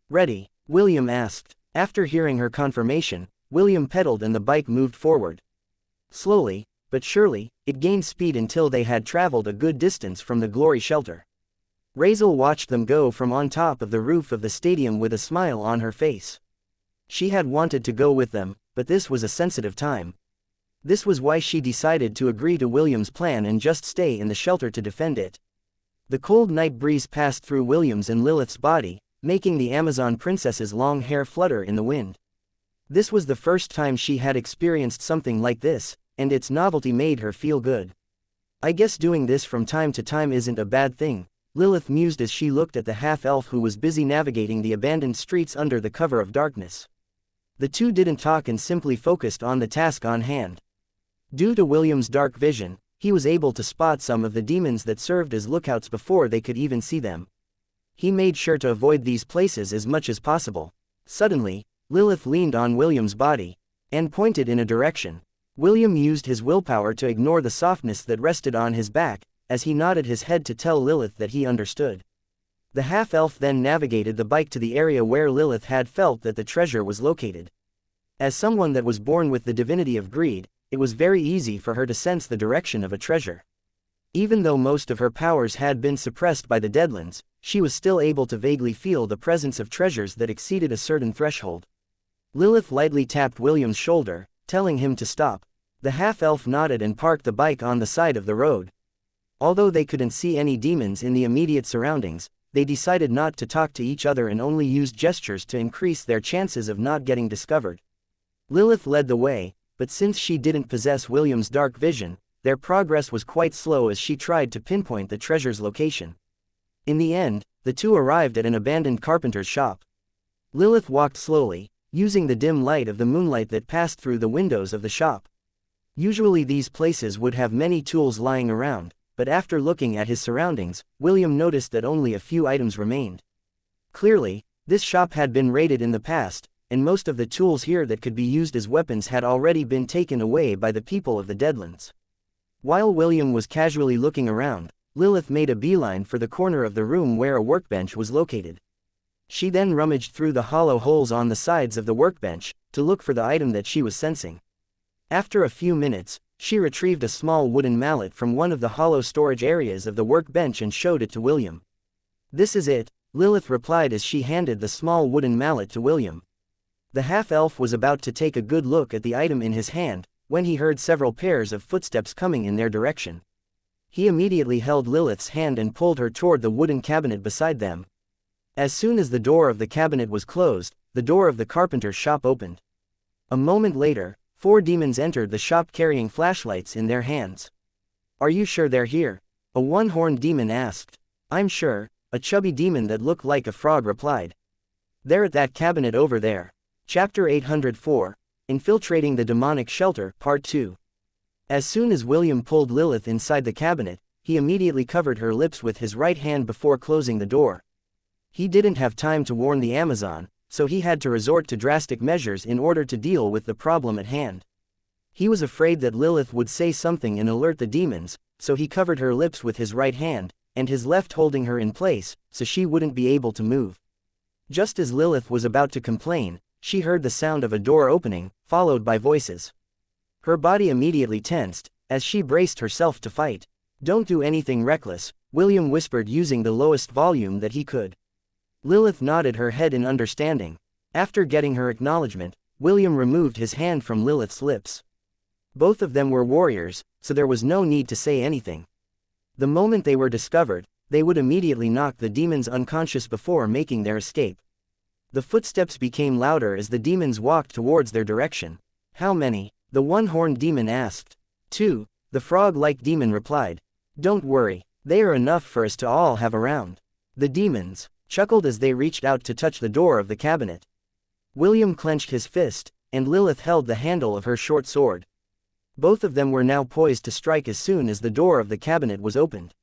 "Ready?" William asked. After hearing her confirmation, William pedaled and the bike moved forward. Slowly, but surely, it gained speed until they had traveled a good distance from the glory shelter. Razel watched them go from on top of the roof of the stadium with a smile on her face. She had wanted to go with them, but this was a sensitive time. This was why she decided to agree to William's plan and just stay in the shelter to defend it. The cold night breeze passed through William's and Lilith's body, making the Amazon princess's long hair flutter in the wind. This was the first time she had experienced something like this, and its novelty made her feel good. "I guess doing this from time to time isn't a bad thing," Lilith mused as she looked at the half-elf who was busy navigating the abandoned streets under the cover of darkness. The two didn't talk and simply focused on the task on hand. Due to William's dark vision, he was able to spot some of the demons that served as lookouts before they could even see them. He made sure to avoid these places as much as possible. Suddenly, Lilith leaned on William's body and pointed in a direction. William used his willpower to ignore the softness that rested on his back, as he nodded his head to tell Lilith that he understood. The half-elf then navigated the bike to the area where Lilith had felt that the treasure was located. As someone that was born with the divinity of greed, it was very easy for her to sense the direction of a treasure. Even though most of her powers had been suppressed by the Deadlands, she was still able to vaguely feel the presence of treasures that exceeded a certain threshold. Lilith lightly tapped William's shoulder, telling him to stop. The half-elf nodded and parked the bike on the side of the road. Although they couldn't see any demons in the immediate surroundings, they decided not to talk to each other and only used gestures to increase their chances of not getting discovered. Lilith led the way, but since she didn't possess William's dark vision, their progress was quite slow as she tried to pinpoint the treasure's location. In the end, the two arrived at an abandoned carpenter's shop. Lilith walked slowly, using the dim light of the moonlight that passed through the windows of the shop. Usually these places would have many tools lying around, but after looking at his surroundings, William noticed that only a few items remained. Clearly, this shop had been raided in the past, and most of the tools here that could be used as weapons had already been taken away by the people of the Deadlands. While William was casually looking around, Lilith made a beeline for the corner of the room where a workbench was located. She then rummaged through the hollow holes on the sides of the workbench, to look for the item that she was sensing. After a few minutes, she retrieved a small wooden mallet from one of the hollow storage areas of the workbench and showed it to William. "This is it," Lilith replied as she handed the small wooden mallet to William. The half-elf was about to take a good look at the item in his hand, when he heard several pairs of footsteps coming in their direction. He immediately held Lilith's hand and pulled her toward the wooden cabinet beside them. As soon as the door of the cabinet was closed, the door of the carpenter's shop opened. A moment later, 4 demons entered the shop carrying flashlights in their hands. "Are you sure they're here?" a one-horned demon asked. "I'm sure," a chubby demon that looked like a frog replied. "They're at that cabinet over there." Chapter 804, Infiltrating the Demonic Shelter, Part 2. As soon as William pulled Lilith inside the cabinet, he immediately covered her lips with his right hand before closing the door. He didn't have time to warn the Amazon, so he had to resort to drastic measures in order to deal with the problem at hand. He was afraid that Lilith would say something and alert the demons, so he covered her lips with his right hand, and his left holding her in place, so she wouldn't be able to move. Just as Lilith was about to complain, she heard the sound of a door opening, followed by voices. Her body immediately tensed, as she braced herself to fight. "Don't do anything reckless," William whispered using the lowest volume that he could. Lilith nodded her head in understanding. After getting her acknowledgement, William removed his hand from Lilith's lips. Both of them were warriors, so there was no need to say anything. The moment they were discovered, they would immediately knock the demons unconscious before making their escape. The footsteps became louder as the demons walked towards their direction. "How many?" the one-horned demon asked. 2, the frog-like demon replied. "Don't worry, they are enough for us to all have around." The demons chuckled as they reached out to touch the door of the cabinet. William clenched his fist, and Lilith held the handle of her short sword. Both of them were now poised to strike as soon as the door of the cabinet was opened.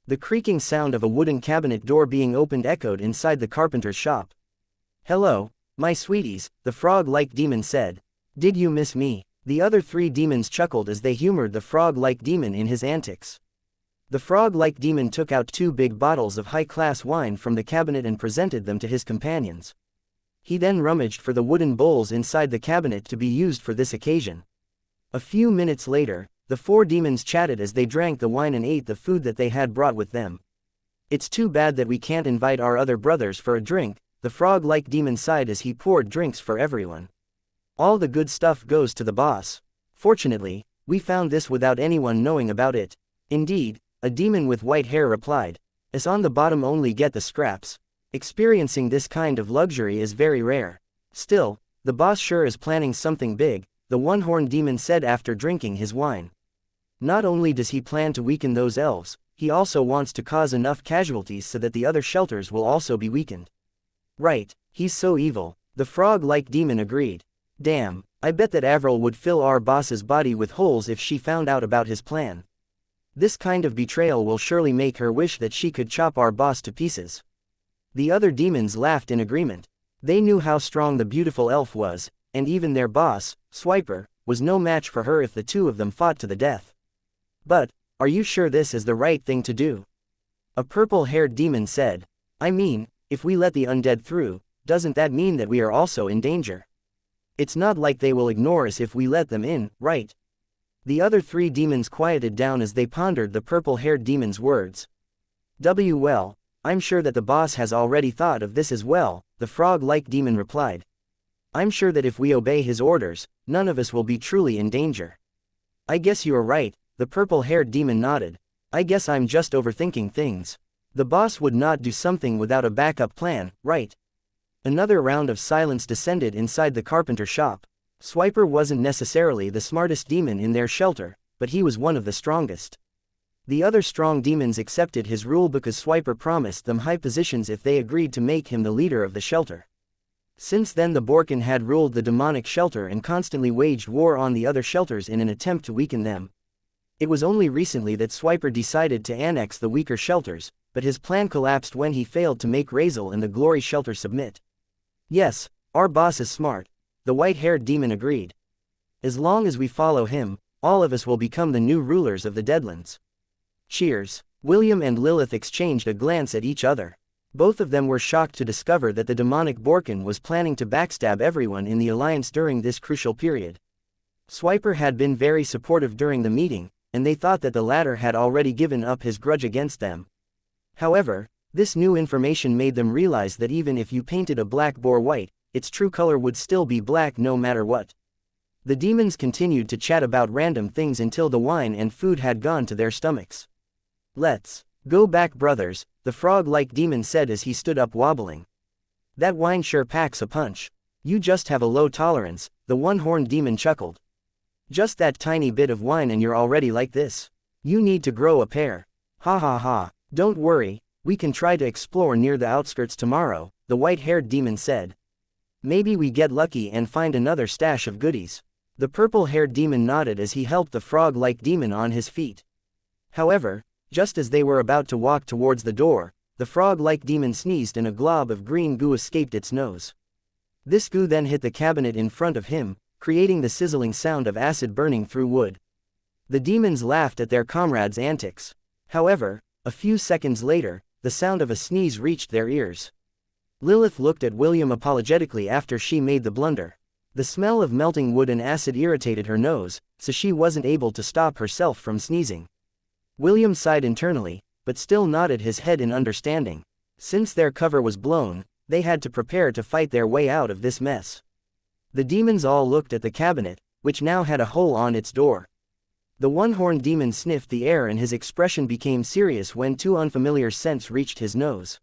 The creaking sound of a wooden cabinet door being opened echoed inside the carpenter's shop. "Hello, my sweeties," the frog-like demon said. "Did you miss me?" The other 3 demons chuckled as they humored the frog-like demon in his antics. The frog-like demon took out 2 big bottles of high-class wine from the cabinet and presented them to his companions. He then rummaged for the wooden bowls inside the cabinet to be used for this occasion. A few minutes later, the 4 demons chatted as they drank the wine and ate the food that they had brought with them. "It's too bad that we can't invite our other brothers for a drink," the frog-like demon sighed as he poured drinks for everyone. "All the good stuff goes to the boss. Fortunately, we found this without anyone knowing about it." "Indeed," a demon with white hair replied. "Us on the bottom only get the scraps. Experiencing this kind of luxury is very rare. Still, the boss sure is planning something big," the one-horned demon said after drinking his wine. "Not only does he plan to weaken those elves, he also wants to cause enough casualties so that the other shelters will also be weakened." "Right, he's so evil," the frog-like demon agreed. "Damn, I bet that Avril would fill our boss's body with holes if she found out about his plan. This kind of betrayal will surely make her wish that she could chop our boss to pieces." The other demons laughed in agreement. They knew how strong the beautiful elf was, and even their boss, Swiper, was no match for her if the 2 of them fought to the death. "But, are you sure this is the right thing to do?" a purple-haired demon said. "I mean, if we let the undead through, doesn't that mean that we are also in danger? It's not like they will ignore us if we let them in, right?" The other 3 demons quieted down as they pondered the purple-haired demon's words. Well, I'm sure that the boss has already thought of this as well," the frog-like demon replied. "I'm sure that if we obey his orders, none of us will be truly in danger." "I guess you are right," the purple-haired demon nodded. "I guess I'm just overthinking things. The boss would not do something without a backup plan, right?" Another round of silence descended inside the carpenter shop. Swiper wasn't necessarily the smartest demon in their shelter, but he was one of the strongest. The other strong demons accepted his rule because Swiper promised them high positions if they agreed to make him the leader of the shelter. Since then the Borkin had ruled the demonic shelter and constantly waged war on the other shelters in an attempt to weaken them. It was only recently that Swiper decided to annex the weaker shelters, but his plan collapsed when he failed to make Razel and the Glory shelter submit. "Yes, our boss is smart," the white-haired demon agreed. "As long as we follow him, all of us will become the new rulers of the Deadlands." Cheers. William and Lilith exchanged a glance at each other. Both of them were shocked to discover that the demonic Borkin was planning to backstab everyone in the Alliance during this crucial period. Swiper had been very supportive during the meeting, and they thought that the latter had already given up his grudge against them. However, this new information made them realize that even if you painted a black boar white, its true color would still be black no matter what. The demons continued to chat about random things until the wine and food had gone to their stomachs. "Let's go back, brothers," the frog-like demon said as he stood up wobbling. "That wine sure packs a punch. You just have a low tolerance," the one-horned demon chuckled. "Just that tiny bit of wine and you're already like this. You need to grow a pair." "Ha ha ha, don't worry, we can try to explore near the outskirts tomorrow," the white-haired demon said. "Maybe we get lucky and find another stash of goodies." The purple-haired demon nodded as he helped the frog-like demon on his feet. However, just as they were about to walk towards the door, the frog-like demon sneezed and a glob of green goo escaped its nose. This goo then hit the cabinet in front of him, creating the sizzling sound of acid burning through wood. The demons laughed at their comrades' antics. However, a few seconds later, the sound of a sneeze reached their ears. Lilith looked at William apologetically after she made the blunder. The smell of melting wood and acid irritated her nose, so she wasn't able to stop herself from sneezing. William sighed internally, but still nodded his head in understanding. Since their cover was blown, they had to prepare to fight their way out of this mess. The demons all looked at the cabinet, which now had a hole on its door. The one-horned demon sniffed the air and his expression became serious when 2 unfamiliar scents reached his nose.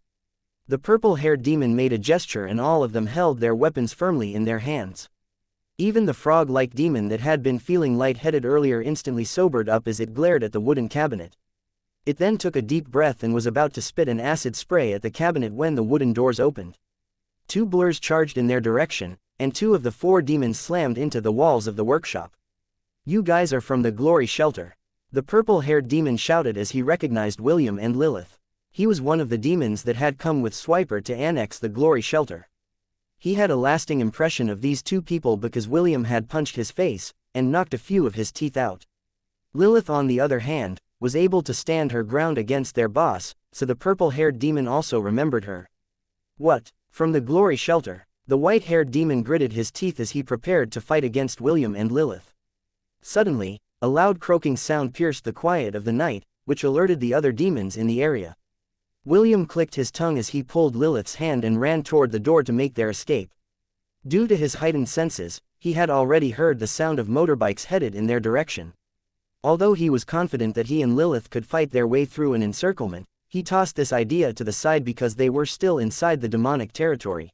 The purple-haired demon made a gesture and all of them held their weapons firmly in their hands. Even the frog-like demon that had been feeling light-headed earlier instantly sobered up as it glared at the wooden cabinet. It then took a deep breath and was about to spit an acid spray at the cabinet when the wooden doors opened. 2 blurs charged in their direction, and 2 of the 4 demons slammed into the walls of the workshop. "You guys are from the Glory Shelter. The purple-haired demon shouted as he recognized William and Lilith. He was one of the demons that had come with Swiper to annex the Glory Shelter. He had a lasting impression of these two people because William had punched his face, and knocked a few of his teeth out. Lilith, on the other hand, was able to stand her ground against their boss, so the purple-haired demon also remembered her. What? From the Glory Shelter? The white-haired demon gritted his teeth as he prepared to fight against William and Lilith. Suddenly, a loud croaking sound pierced the quiet of the night, which alerted the other demons in the area. William clicked his tongue as he pulled Lilith's hand and ran toward the door to make their escape. Due to his heightened senses, he had already heard the sound of motorbikes headed in their direction. Although he was confident that he and Lilith could fight their way through an encirclement, he tossed this idea to the side because they were still inside the demonic territory.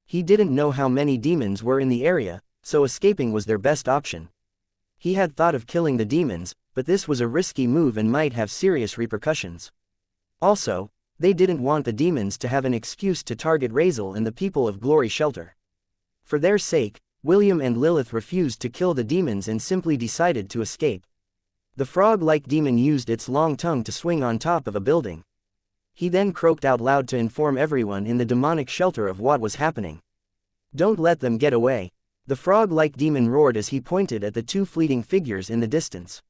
He didn't know how many demons were in the area, so escaping was their best option. He had thought of killing the demons, but this was a risky move and might have serious repercussions. Also, they didn't want the demons to have an excuse to target Razel and the people of Glory Shelter. For their sake, William and Lilith refused to kill the demons and simply decided to escape. The frog-like demon used its long tongue to swing on top of a building. He then croaked out loud to inform everyone in the demonic shelter of what was happening. "Don't let them get away." The frog-like demon roared as he pointed at the two fleeting figures in the distance.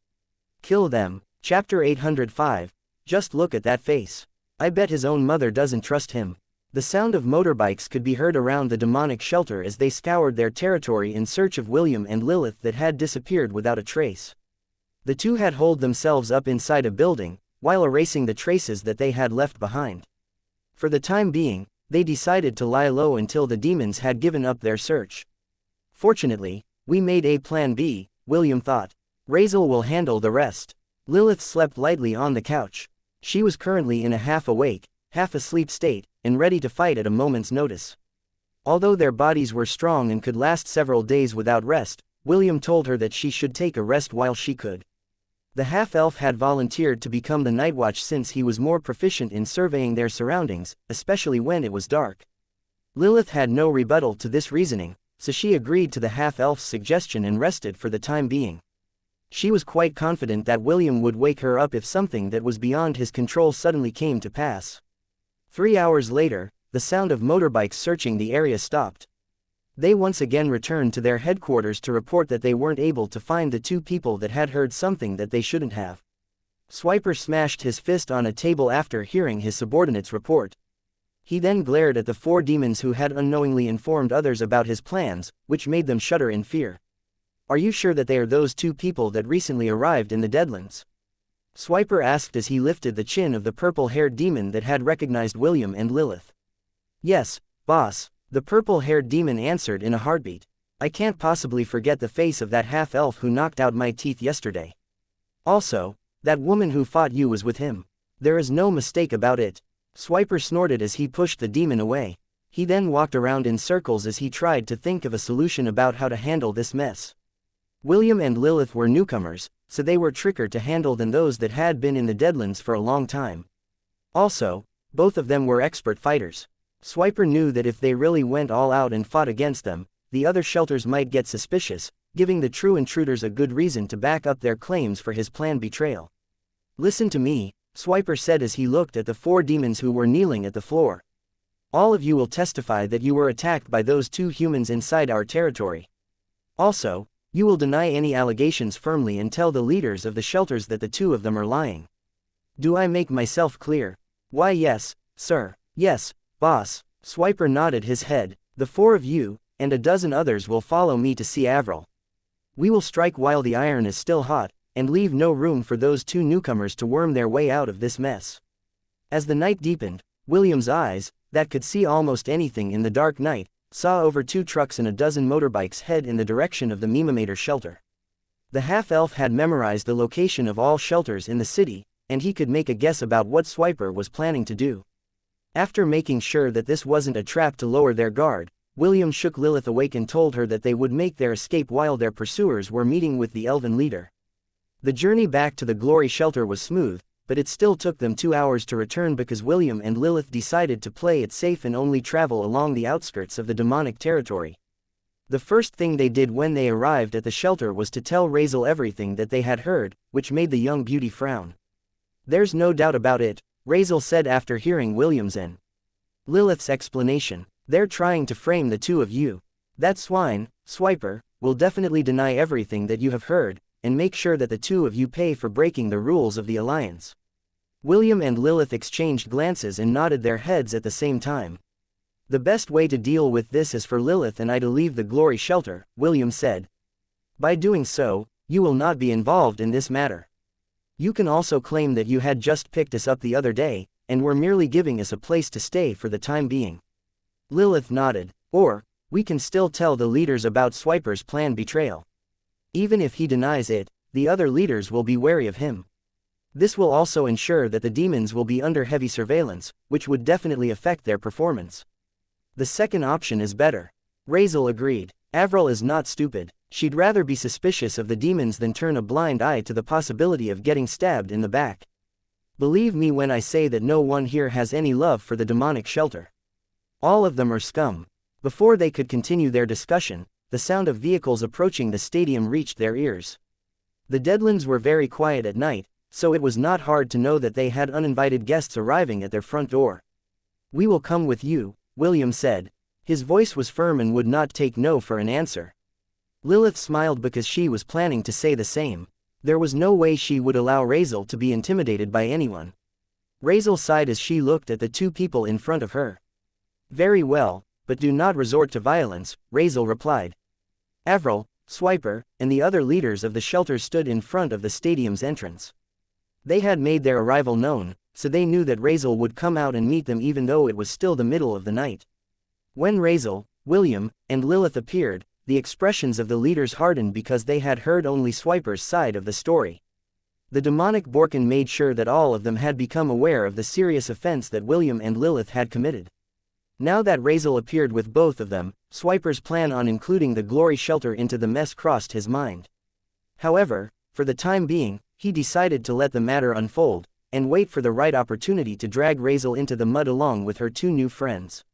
"Kill them." Chapter 805. Just look at that face. I bet his own mother doesn't trust him. The sound of motorbikes could be heard around the demonic shelter as they scoured their territory in search of William and Lilith that had disappeared without a trace. The two had holed themselves up inside a building, while erasing the traces that they had left behind. For the time being, they decided to lie low until the demons had given up their search. "Fortunately, we made a plan B," William thought. "Razel will handle the rest." Lilith slept lightly on the couch. She was currently in a half-awake, half-asleep state, and ready to fight at a moment's notice. Although their bodies were strong and could last several days without rest, William told her that she should take a rest while she could. The half-elf had volunteered to become the night watch since he was more proficient in surveying their surroundings, especially when it was dark. Lilith had no rebuttal to this reasoning, so she agreed to the half-elf's suggestion and rested for the time being. She was quite confident that William would wake her up if something that was beyond his control suddenly came to pass. 3 hours later, the sound of motorbikes searching the area stopped. They once again returned to their headquarters to report that they weren't able to find the two people that had heard something that they shouldn't have. Swiper smashed his fist on a table after hearing his subordinate's report. He then glared at the 4 demons who had unknowingly informed others about his plans, which made them shudder in fear. "Are you sure that they are those 2 people that recently arrived in the Deadlands?" Swiper asked as he lifted the chin of the purple-haired demon that had recognized William and Lilith. "Yes, boss," the purple-haired demon answered in a heartbeat. "I can't possibly forget the face of that half-elf who knocked out my teeth yesterday. Also, that woman who fought you was with him. There is no mistake about it." Swiper snorted as he pushed the demon away. He then walked around in circles as he tried to think of a solution about how to handle this mess. William and Lilith were newcomers, so they were trickier to handle than those that had been in the Deadlands for a long time. Also, both of them were expert fighters. Swiper knew that if they really went all out and fought against them, the other shelters might get suspicious, giving the true intruders a good reason to back up their claims for his planned betrayal. "Listen to me," Swiper said as he looked at the 4 demons who were kneeling at the floor. "All of you will testify that you were attacked by those 2 humans inside our territory. Also, you will deny any allegations firmly and tell the leaders of the shelters that the 2 of them are lying. Do I make myself clear?" "Why yes, sir." "Yes, boss." Swiper nodded his head. "The 4 of you, and a dozen others will follow me to see Avril. We will strike while the iron is still hot, and leave no room for those 2 newcomers to worm their way out of this mess." As the night deepened, William's eyes, that could see almost anything in the dark night, saw over 2 trucks and a dozen motorbikes head in the direction of the Mimamator shelter. The half-elf had memorized the location of all shelters in the city, and he could make a guess about what Swiper was planning to do. After making sure that this wasn't a trap to lower their guard, William shook Lilith awake and told her that they would make their escape while their pursuers were meeting with the elven leader. The journey back to the Glory Shelter was smooth, but it still took them 2 hours to return because William and Lilith decided to play it safe and only travel along the outskirts of the demonic territory. The first thing they did when they arrived at the shelter was to tell Razel everything that they had heard, which made the young beauty frown. "There's no doubt about it," Razel said after hearing William's and Lilith's explanation. "They're trying to frame the two of you. That swine, Swiper, will definitely deny everything that you have heard, and make sure that the two of you pay for breaking the rules of the Alliance." William and Lilith exchanged glances and nodded their heads at the same time. "The best way to deal with this is for Lilith and I to leave the Glory Shelter," William said. "By doing so, you will not be involved in this matter. You can also claim that you had just picked us up the other day, and were merely giving us a place to stay for the time being." Lilith nodded. "Or, we can still tell the leaders about Swiper's planned betrayal. Even if he denies it, the other leaders will be wary of him. This will also ensure that the demons will be under heavy surveillance, which would definitely affect their performance." "The second option is better." Razel agreed. Avril is not stupid. She'd rather be suspicious of the demons than turn a blind eye to the possibility of getting stabbed in the back. "Believe me when I say that no one here has any love for the demonic shelter. All of them are scum." Before they could continue their discussion, the sound of vehicles approaching the stadium reached their ears. The Deadlands were very quiet at night, so it was not hard to know that they had uninvited guests arriving at their front door. "We will come with you," William said. His voice was firm and would not take no for an answer. Lilith smiled because she was planning to say the same. There was no way she would allow Razel to be intimidated by anyone. Razel sighed as she looked at the two people in front of her. "Very well, but do not resort to violence," Razel replied. Avril, Swiper, and the other leaders of the shelter stood in front of the stadium's entrance. They had made their arrival known, so they knew that Razel would come out and meet them even though it was still the middle of the night. When Razel, William, and Lilith appeared, the expressions of the leaders hardened because they had heard only Swiper's side of the story. The demonic Borkin made sure that all of them had become aware of the serious offense that William and Lilith had committed. Now that Razel appeared with both of them, Swiper's plan on including the Glory Shelter into the mess crossed his mind. However, for the time being, he decided to let the matter unfold, and wait for the right opportunity to drag Razel into the mud along with her two new friends.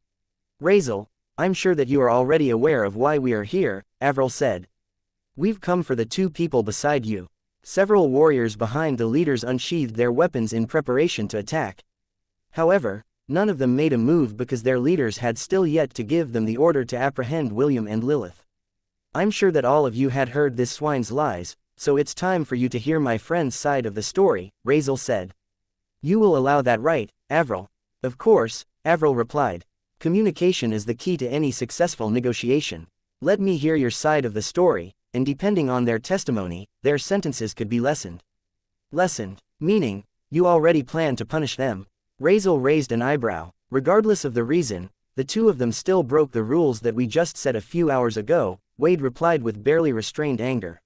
"Razel, I'm sure that you are already aware of why we are here," Avril said. "We've come for the two people beside you." Several warriors behind the leaders unsheathed their weapons in preparation to attack. However, none of them made a move because their leaders had still yet to give them the order to apprehend William and Lilith. "I'm sure that all of you had heard this swine's lies, so it's time for you to hear my friend's side of the story," Razel said. "You will allow that, right, Avril?" "Of course," Avril replied. "Communication is the key to any successful negotiation. Let me hear your side of the story, and depending on their testimony, their sentences could be lessened." "Lessened? Meaning, you already plan to punish them?" Razel raised an eyebrow. Regardless of the reason, the two of them still broke the rules that we just set a few hours ago, Wade replied with barely restrained anger.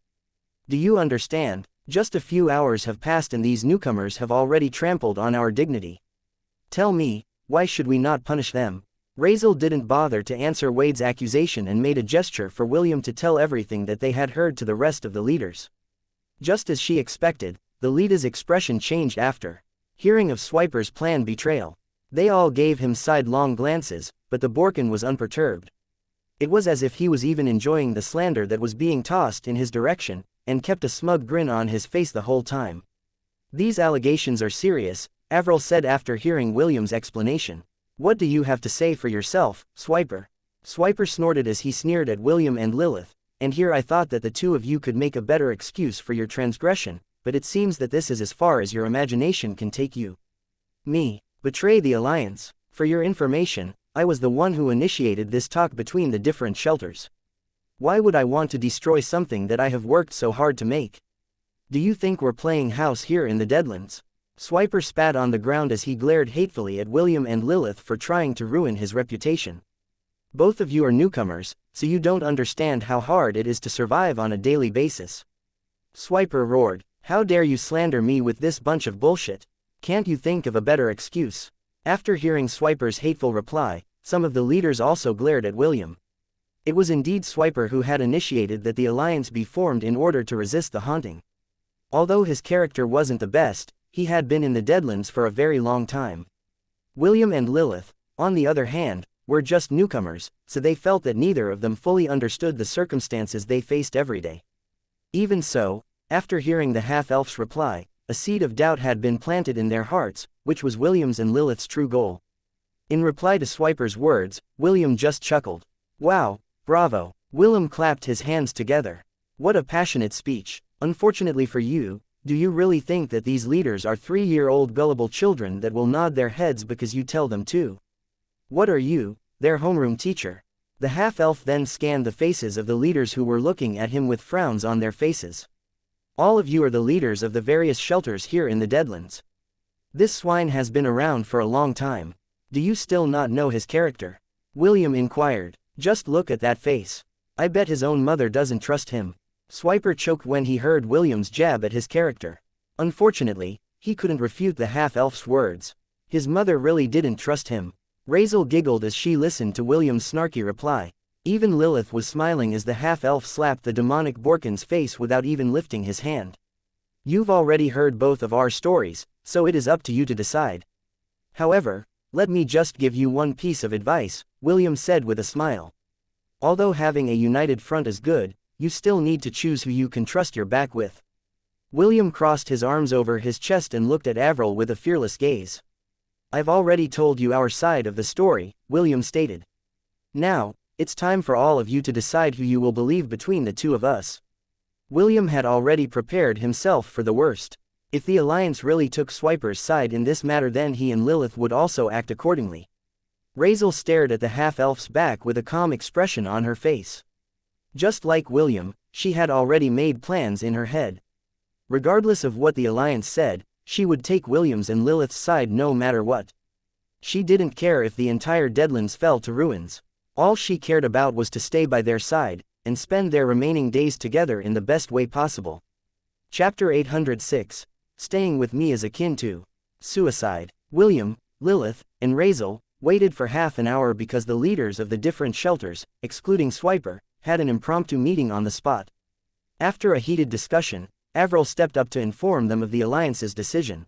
"Do you understand? Just a few hours have passed and these newcomers have already trampled on our dignity. Tell me, why should we not punish them?" Razel didn't bother to answer Wade's accusation and made a gesture for William to tell everything that they had heard to the rest of the leaders. Just as she expected, the leader's expression changed after hearing of Swiper's planned betrayal. They all gave him sidelong glances, but the Borkin was unperturbed. It was as if he was even enjoying the slander that was being tossed in his direction, and kept a smug grin on his face the whole time. "These allegations are serious," Avril said after hearing William's explanation. "What do you have to say for yourself, Swiper?" Swiper snorted as he sneered at William and Lilith. "And here I thought that the two of you could make a better excuse for your transgression, but it seems that this is as far as your imagination can take you. Me, betray the Alliance. For your information, I was the one who initiated this talk between the different shelters. Why would I want to destroy something that I have worked so hard to make? Do you think we're playing house here in the Deadlands?" Swiper spat on the ground as he glared hatefully at William and Lilith for trying to ruin his reputation. "Both of you are newcomers, so you don't understand how hard it is to survive on a daily basis." Swiper roared. "How dare you slander me with this bunch of bullshit? Can't you think of a better excuse?" After hearing Swiper's hateful reply, some of the leaders also glared at William. It was indeed Swiper who had initiated that the Alliance be formed in order to resist the haunting. Although his character wasn't the best, he had been in the Deadlands for a very long time. William and Lilith, on the other hand, were just newcomers, so they felt that neither of them fully understood the circumstances they faced every day. Even so, after hearing the half-elf's reply, a seed of doubt had been planted in their hearts, which was William's and Lilith's true goal. In reply to Swiper's words, William just chuckled. Wow, bravo. William clapped his hands together. What a passionate speech. Unfortunately for you, do you really think that these leaders are 3-year-old gullible children that will nod their heads because you tell them to? What are you, their homeroom teacher? The half-elf then scanned the faces of the leaders who were looking at him with frowns on their faces. All of you are the leaders of the various shelters here in the Deadlands. This swine has been around for a long time. Do you still not know his character? William inquired. Just look at that face. I bet his own mother doesn't trust him. Swiper choked when he heard William's jab at his character. Unfortunately, he couldn't refute the half-elf's words. His mother really didn't trust him. Razel giggled as she listened to William's snarky reply. Even Lilith was smiling as the half-elf slapped the demonic Borkin's face without even lifting his hand. You've already heard both of our stories, so it is up to you to decide. However, let me just give you one piece of advice, William said with a smile. Although having a united front is good, you still need to choose who you can trust your back with. William crossed his arms over his chest and looked at Avril with a fearless gaze. I've already told you our side of the story, William stated. Now, it's time for all of you to decide who you will believe between the two of us. William had already prepared himself for the worst. If the Alliance really took Swiper's side in this matter, then he and Lilith would also act accordingly. Razel stared at the half-elf's back with a calm expression on her face. Just like William, she had already made plans in her head. Regardless of what the Alliance said, she would take William's and Lilith's side no matter what. She didn't care if the entire Deadlands fell to ruins. All she cared about was to stay by their side, and spend their remaining days together in the best way possible. Chapter 806. Staying with me is akin to suicide. William, Lilith, and Razel waited for half an hour because the leaders of the different shelters, excluding Swiper, had an impromptu meeting on the spot. After a heated discussion, Avril stepped up to inform them of the Alliance's decision.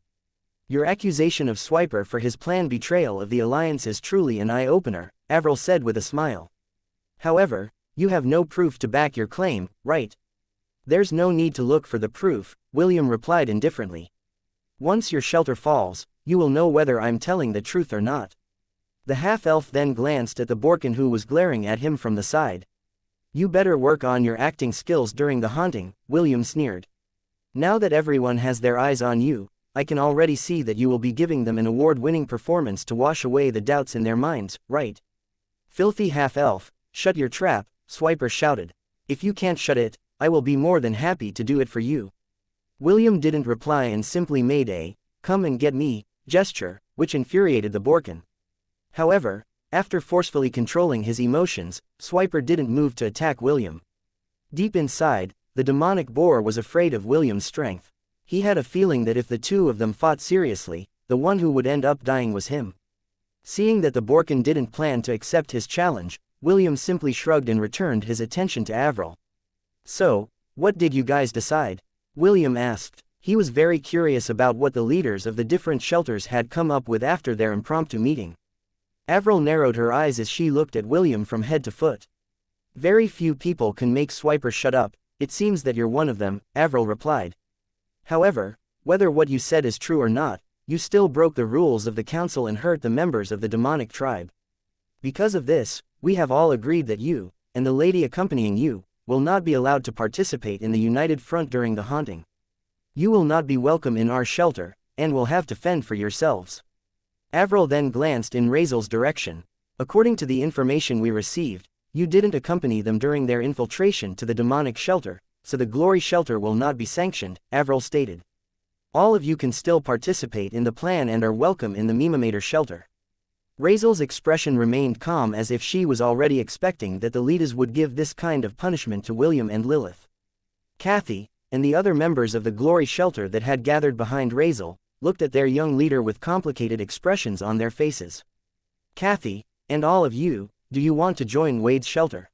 Your accusation of Swiper for his planned betrayal of the Alliance is truly an eye-opener, Avril said with a smile. However, you have no proof to back your claim, right? There's no need to look for the proof, William replied indifferently. Once your shelter falls, you will know whether I'm telling the truth or not. The half-elf then glanced at the Borkin who was glaring at him from the side. You better work on your acting skills during the haunting, William sneered. Now that everyone has their eyes on you, I can already see that you will be giving them an award-winning performance to wash away the doubts in their minds, right? Filthy half-elf, shut your trap, Swiper shouted. If you can't shut it, I will be more than happy to do it for you. William didn't reply and simply made a, come and get me, gesture, which infuriated the Borkin. However, after forcefully controlling his emotions, Swiper didn't move to attack William. Deep inside, the demonic boar was afraid of William's strength. He had a feeling that if the two of them fought seriously, the one who would end up dying was him. Seeing that the Borkin didn't plan to accept his challenge, William simply shrugged and returned his attention to Avril. So, what did you guys decide? William asked. He was very curious about what the leaders of the different shelters had come up with after their impromptu meeting. Avril narrowed her eyes as she looked at William from head to foot. Very few people can make Swiper shut up. It seems that you're one of them, Avril replied. However, whether what you said is true or not, you still broke the rules of the council and hurt the members of the demonic tribe. Because of this, we have all agreed that you, and the lady accompanying you, will not be allowed to participate in the united front during the haunting. You will not be welcome in our shelter, and will have to fend for yourselves. Avril then glanced in Razel's direction. According to the information we received, you didn't accompany them during their infiltration to the demonic shelter, so the glory shelter will not be sanctioned, Avril stated. All of you can still participate in the plan and are welcome in the Mimamator shelter. Razel's expression remained calm as if she was already expecting that the leaders would give this kind of punishment to William and Lilith. Kathy, and the other members of the glory shelter that had gathered behind Razel, looked at their young leader with complicated expressions on their faces. Kathy, and all of you, do you want to join Wade's shelter?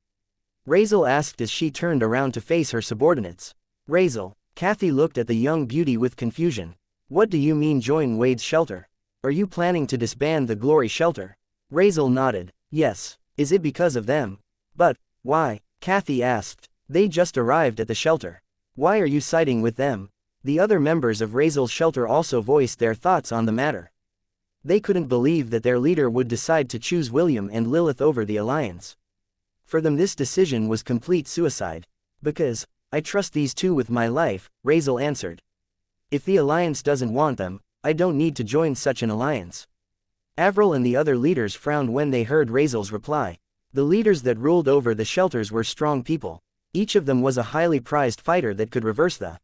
Razel asked as she turned around to face her subordinates. Razel, Kathy looked at the young beauty with confusion. What do you mean join Wade's shelter? Are you planning to disband the glory shelter? Razel nodded. Yes. Is it because of them? But, why? Kathy asked. They just arrived at the shelter. Why are you siding with them? The other members of Razel's shelter also voiced their thoughts on the matter. They couldn't believe that their leader would decide to choose William and Lilith over the alliance. For them this decision was complete suicide. Because, I trust these two with my life, Razel answered. If the alliance doesn't want them, I don't need to join such an alliance. Avril and the other leaders frowned when they heard Razel's reply. The leaders that ruled over the shelters were strong people. Each of them was a highly prized fighter that could reverse the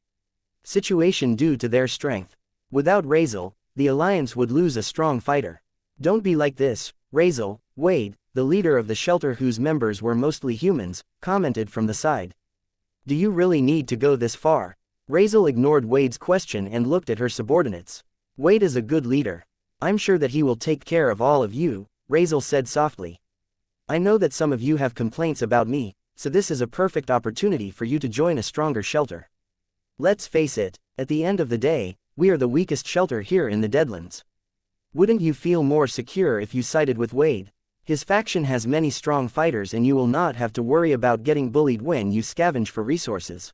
situation due to their strength. Without Razel, the alliance would lose a strong fighter. Don't be like this, Razel. Wade, the leader of the shelter whose members were mostly humans, commented from the side. Do you really need to go this far? Razel ignored Wade's question and looked at her subordinates. Wade is a good leader. I'm sure that he will take care of all of you, Razel said softly. I know that some of you have complaints about me, so this is a perfect opportunity for you to join a stronger shelter. Let's face it, at the end of the day, we are the weakest shelter here in the Deadlands. Wouldn't you feel more secure if you sided with Wade? His faction has many strong fighters and you will not have to worry about getting bullied when you scavenge for resources.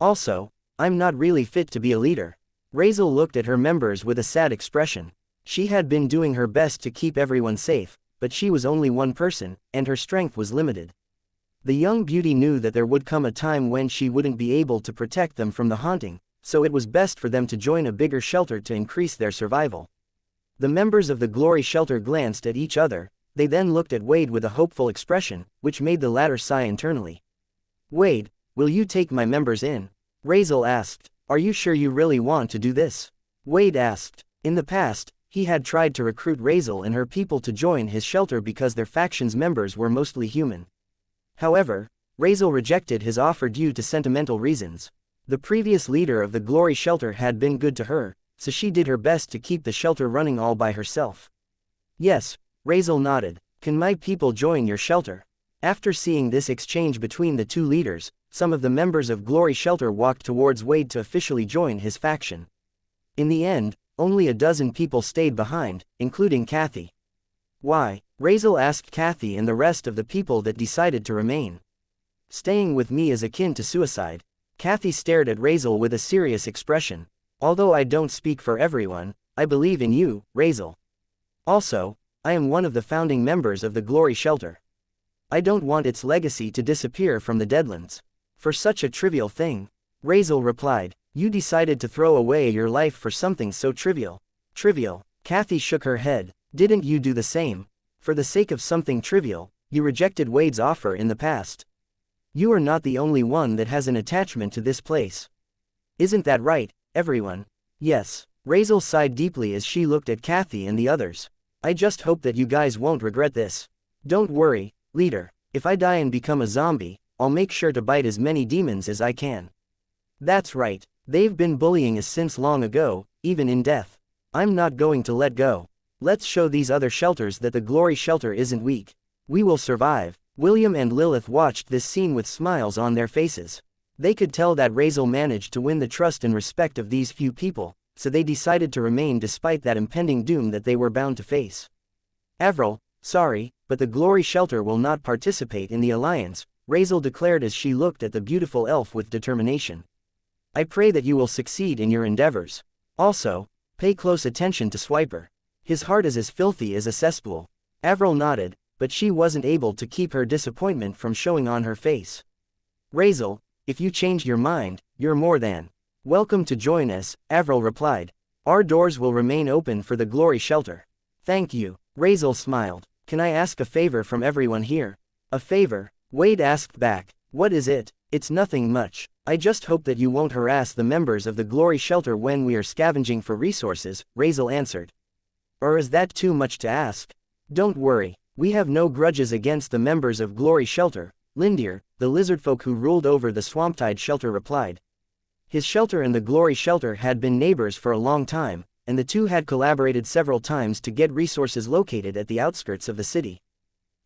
Also, I'm not really fit to be a leader. Razel looked at her members with a sad expression. She had been doing her best to keep everyone safe, but she was only one person, and her strength was limited. The young beauty knew that there would come a time when she wouldn't be able to protect them from the haunting, so it was best for them to join a bigger shelter to increase their survival. The members of the Glory Shelter glanced at each other. They then looked at Wade with a hopeful expression, which made the latter sigh internally. Wade, will you take my members in? Razel asked. Are you sure you really want to do this? Wade asked. In the past, he had tried to recruit Razel and her people to join his shelter because their faction's members were mostly human. However, Razel rejected his offer due to sentimental reasons. The previous leader of the Glory Shelter had been good to her, so she did her best to keep the shelter running all by herself. Yes, Razel nodded. Can my people join your shelter? After seeing this exchange between the two leaders, some of the members of Glory Shelter walked towards Wade to officially join his faction. In the end, only a dozen people stayed behind, including Kathy. Why? Razel asked Kathy and the rest of the people that decided to remain. Staying with me is akin to suicide. Kathy stared at Razel with a serious expression. Although I don't speak for everyone, I believe in you, Razel. Also, I am one of the founding members of the Glory Shelter. I don't want its legacy to disappear from the Deadlands. For such a trivial thing, Razel replied, you decided to throw away your life for something so trivial. Trivial. Kathy shook her head. Didn't you do the same? For the sake of something trivial, you rejected Wade's offer in the past. You are not the only one that has an attachment to this place. Isn't that right, everyone? Yes. Razel sighed deeply as she looked at Kathy and the others. I just hope that you guys won't regret this. Don't worry, leader. If I die and become a zombie, I'll make sure to bite as many demons as I can. That's right. They've been bullying us since long ago, even in death. I'm not going to let go. Let's show these other shelters that the Glory Shelter isn't weak. We will survive. William and Lilith watched this scene with smiles on their faces. They could tell that Razel managed to win the trust and respect of these few people, so they decided to remain despite that impending doom that they were bound to face. Avril, sorry, but the Glory Shelter will not participate in the alliance, Razel declared as she looked at the beautiful elf with determination. I pray that you will succeed in your endeavors. Also, pay close attention to Swiper. His heart is as filthy as a cesspool. Avril nodded, but she wasn't able to keep her disappointment from showing on her face. Razel, if you changed your mind, you're more than welcome to join us, Avril replied. Our doors will remain open for the Glory Shelter. Thank you. Razel smiled. Can I ask a favor from everyone here? A favor? Wade asked back. What is it? It's nothing much. I just hope that you won't harass the members of the Glory Shelter when we are scavenging for resources, Razel answered. Or is that too much to ask? Don't worry. We have no grudges against the members of Glory Shelter, Lindir, the lizardfolk who ruled over the Swamptide Shelter replied. His shelter and the Glory Shelter had been neighbors for a long time, and the two had collaborated several times to get resources located at the outskirts of the city.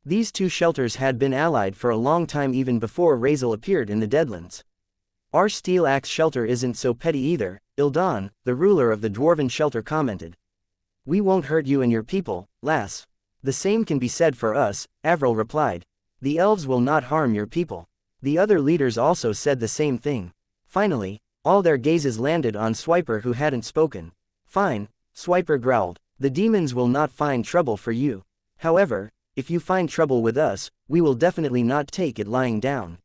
These two shelters had been allied for a long time even before Razel appeared in the Deadlands. Our Steel Axe Shelter isn't so petty either, Ildan, the ruler of the Dwarven Shelter commented. We won't hurt you and your people, lass. The same can be said for us, Avril replied. The elves will not harm your people. The other leaders also said the same thing. Finally, all their gazes landed on Swiper, who hadn't spoken. Fine, Swiper growled. The demons will not find trouble for you. However, if you find trouble with us, we will definitely not take it lying down.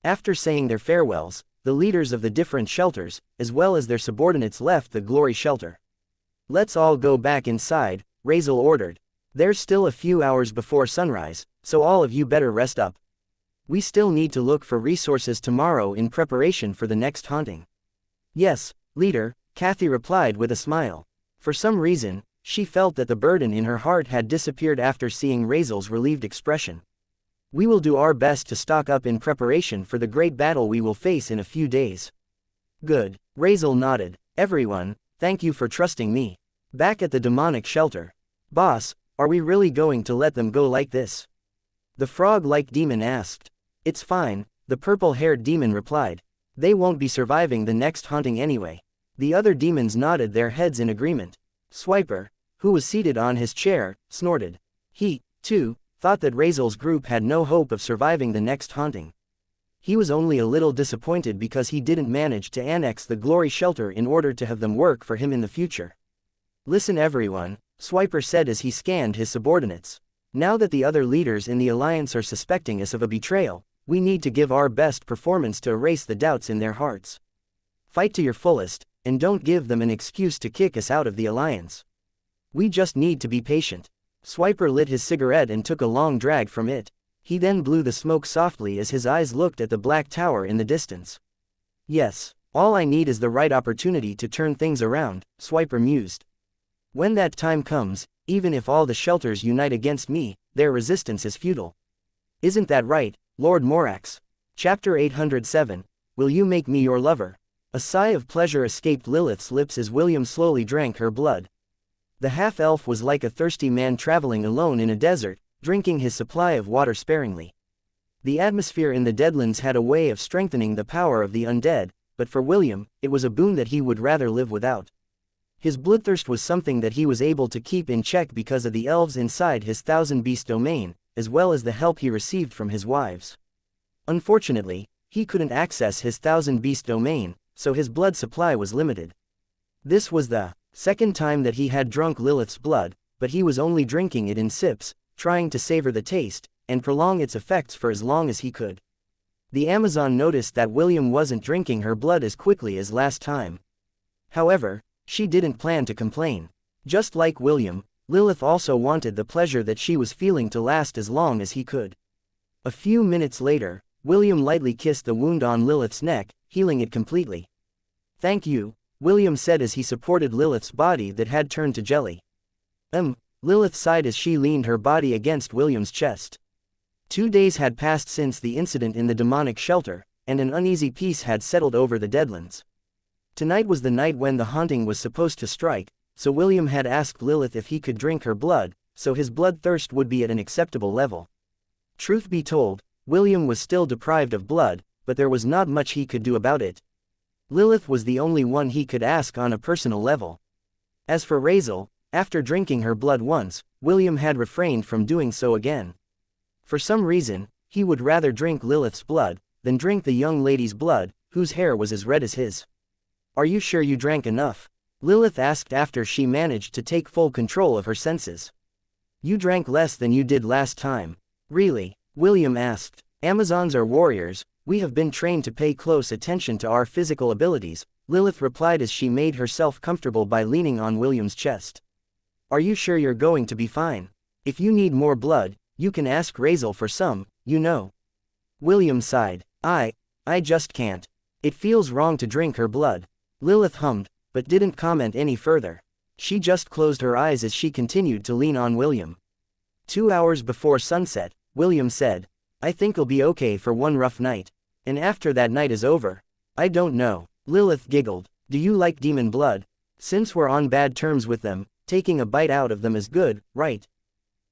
After saying their farewells, the leaders of the different shelters, as well as their subordinates, left the glory shelter. Let's all go back inside, Razel ordered. There's still a few hours before sunrise, so all of you better rest up. We still need to look for resources tomorrow in preparation for the next haunting. Yes, leader, Kathy replied with a smile. For some reason, she felt that the burden in her heart had disappeared after seeing Razel's relieved expression. We will do our best to stock up in preparation for the great battle we will face in a few days. Good, Razel nodded. Everyone, thank you for trusting me. Back at the demonic shelter. Boss, are we really going to let them go like this? The frog-like demon asked. It's fine, the purple-haired demon replied. They won't be surviving the next haunting anyway. The other demons nodded their heads in agreement. Swiper, who was seated on his chair, snorted. He, too, thought that Razel's group had no hope of surviving the next haunting. He was only a little disappointed because he didn't manage to annex the glory shelter in order to have them work for him in the future. Listen everyone, Swiper said as he scanned his subordinates. Now that the other leaders in the alliance are suspecting us of a betrayal, we need to give our best performance to erase the doubts in their hearts. Fight to your fullest, and don't give them an excuse to kick us out of the alliance. We just need to be patient. Swiper lit his cigarette and took a long drag from it. He then blew the smoke softly as his eyes looked at the black tower in the distance. Yes, all I need is the right opportunity to turn things around, Swiper mused. When that time comes, even if all the shelters unite against me, their resistance is futile. Isn't that right, Lord Morax? Chapter 807, Will you make me your lover? A sigh of pleasure escaped Lilith's lips as William slowly drank her blood. The half-elf was like a thirsty man traveling alone in a desert, drinking his supply of water sparingly. The atmosphere in the Deadlands had a way of strengthening the power of the undead, but for William, it was a boon that he would rather live without. His bloodthirst was something that he was able to keep in check because of the elves inside his thousand-beast domain, as well as the help he received from his wives. Unfortunately, he couldn't access his thousand-beast domain, so his blood supply was limited. This was the second time that he had drunk Lilith's blood, but he was only drinking it in sips, trying to savor the taste, and prolong its effects for as long as he could. The Amazon noticed that William wasn't drinking her blood as quickly as last time. However, she didn't plan to complain. Just like William, Lilith also wanted the pleasure that she was feeling to last as long as he could. A few minutes later, William lightly kissed the wound on Lilith's neck, healing it completely. Thank you, William said as he supported Lilith's body that had turned to jelly. Lilith sighed as she leaned her body against William's chest. 2 days had passed since the incident in the demonic shelter, and an uneasy peace had settled over the Deadlands. Tonight was the night when the haunting was supposed to strike, so William had asked Lilith if he could drink her blood, so his bloodthirst would be at an acceptable level. Truth be told, William was still deprived of blood, but there was not much he could do about it. Lilith was the only one he could ask on a personal level. As for Razel, after drinking her blood once, William had refrained from doing so again. For some reason, he would rather drink Lilith's blood than drink the young lady's blood, whose hair was as red as his. Are you sure you drank enough? Lilith asked after she managed to take full control of her senses. You drank less than you did last time. Really? William asked. Amazons are warriors, we have been trained to pay close attention to our physical abilities, Lilith replied as she made herself comfortable by leaning on William's chest. Are you sure you're going to be fine? If you need more blood, you can ask Razel for some, you know. William sighed. I just can't. It feels wrong to drink her blood. Lilith hummed, but didn't comment any further. She just closed her eyes as she continued to lean on William. 2 hours before sunset, William said, I think I'll be okay for one rough night. And after that night is over, I don't know. Lilith giggled. Do you like demon blood? Since we're on bad terms with them, taking a bite out of them is good, right?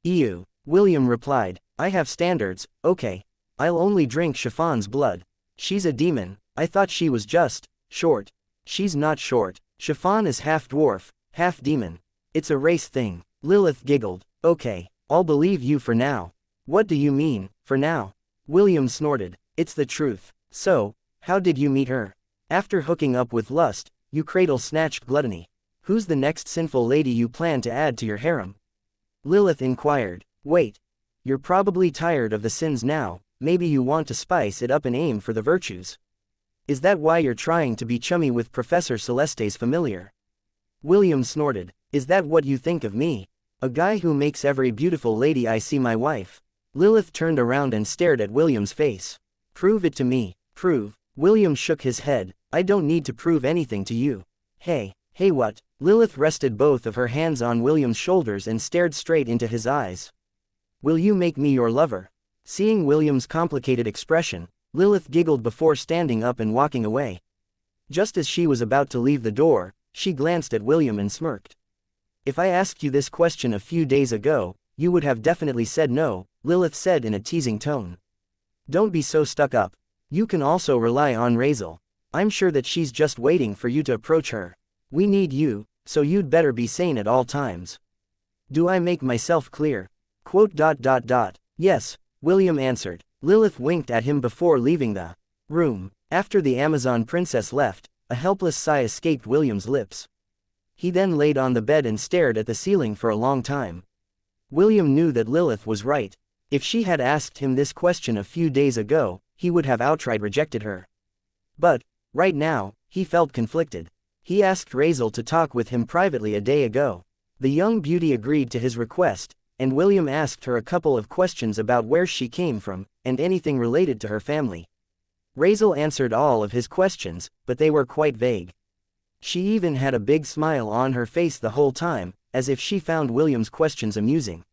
Ew. William replied. I have standards, okay. I'll only drink Chiffon's blood. She's a demon, I thought she was just short. She's not short. Chiffon is half dwarf, half demon. It's a race thing. Lilith giggled. Okay. I'll believe you for now. What do you mean, for now? William snorted. It's the truth. So, how did you meet her? After hooking up with lust, you cradle-snatched gluttony. Who's the next sinful lady you plan to add to your harem? Lilith inquired. Wait. You're probably tired of the sins now, maybe you want to spice it up and aim for the virtues. Is that why you're trying to be chummy with Professor Celeste's familiar? William snorted. Is that what you think of me? A guy who makes every beautiful lady I see my wife? Lilith turned around and stared at William's face. Prove it to me. Prove. William shook his head. I don't need to prove anything to you. Hey what? Lilith rested both of her hands on William's shoulders and stared straight into his eyes. Will you make me your lover? Seeing William's complicated expression, Lilith giggled before standing up and walking away. Just as she was about to leave the door, she glanced at William and smirked. If I asked you this question a few days ago, you would have definitely said no, Lilith said in a teasing tone. Don't be so stuck up. You can also rely on Razel. I'm sure that she's just waiting for you to approach her. We need you, so you'd better be sane at all times. Do I make myself clear? Yes, William answered. Lilith winked at him before leaving the room. After the Amazon princess left, a helpless sigh escaped William's lips. He then laid on the bed and stared at the ceiling for a long time. William knew that Lilith was right. If she had asked him this question a few days ago, he would have outright rejected her. But, right now, he felt conflicted. He asked Razel to talk with him privately a day ago. The young beauty agreed to his request, and William asked her a couple of questions about where she came from, and anything related to her family. Razel answered all of his questions, but they were quite vague. She even had a big smile on her face the whole time, as if she found William's questions amusing.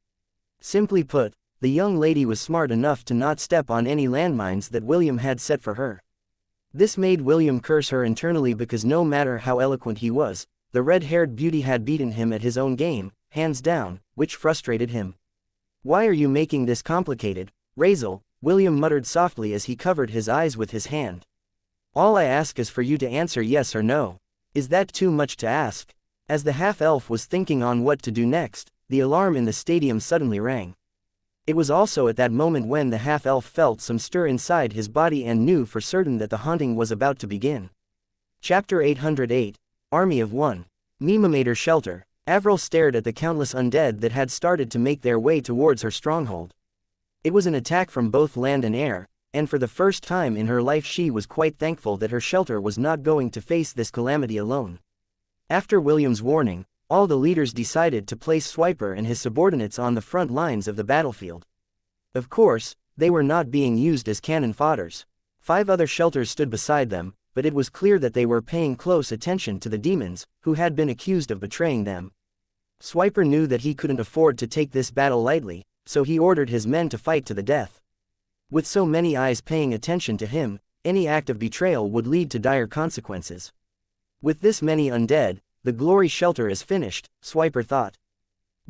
Simply put, the young lady was smart enough to not step on any landmines that William had set for her. This made William curse her internally because no matter how eloquent he was, the red-haired beauty had beaten him at his own game, hands down, which frustrated him. Why are you making this complicated, Razel? William muttered softly as he covered his eyes with his hand. All I ask is for you to answer yes or no. Is that too much to ask? As the half-elf was thinking on what to do next, the alarm in the stadium suddenly rang. It was also at that moment when the half-elf felt some stir inside his body and knew for certain that the haunting was about to begin. Chapter 808, Army of One. Mimamator Shelter. Avril stared at the countless undead that had started to make their way towards her stronghold. It was an attack from both land and air, and for the first time in her life she was quite thankful that her shelter was not going to face this calamity alone. After William's warning, all the leaders decided to place Swiper and his subordinates on the front lines of the battlefield. Of course, they were not being used as cannon fodders. 5 other shelters stood beside them, but it was clear that they were paying close attention to the demons, who had been accused of betraying them. Swiper knew that he couldn't afford to take this battle lightly, so he ordered his men to fight to the death. With so many eyes paying attention to him, any act of betrayal would lead to dire consequences. With this many undead, the glory shelter is finished, Swiper thought.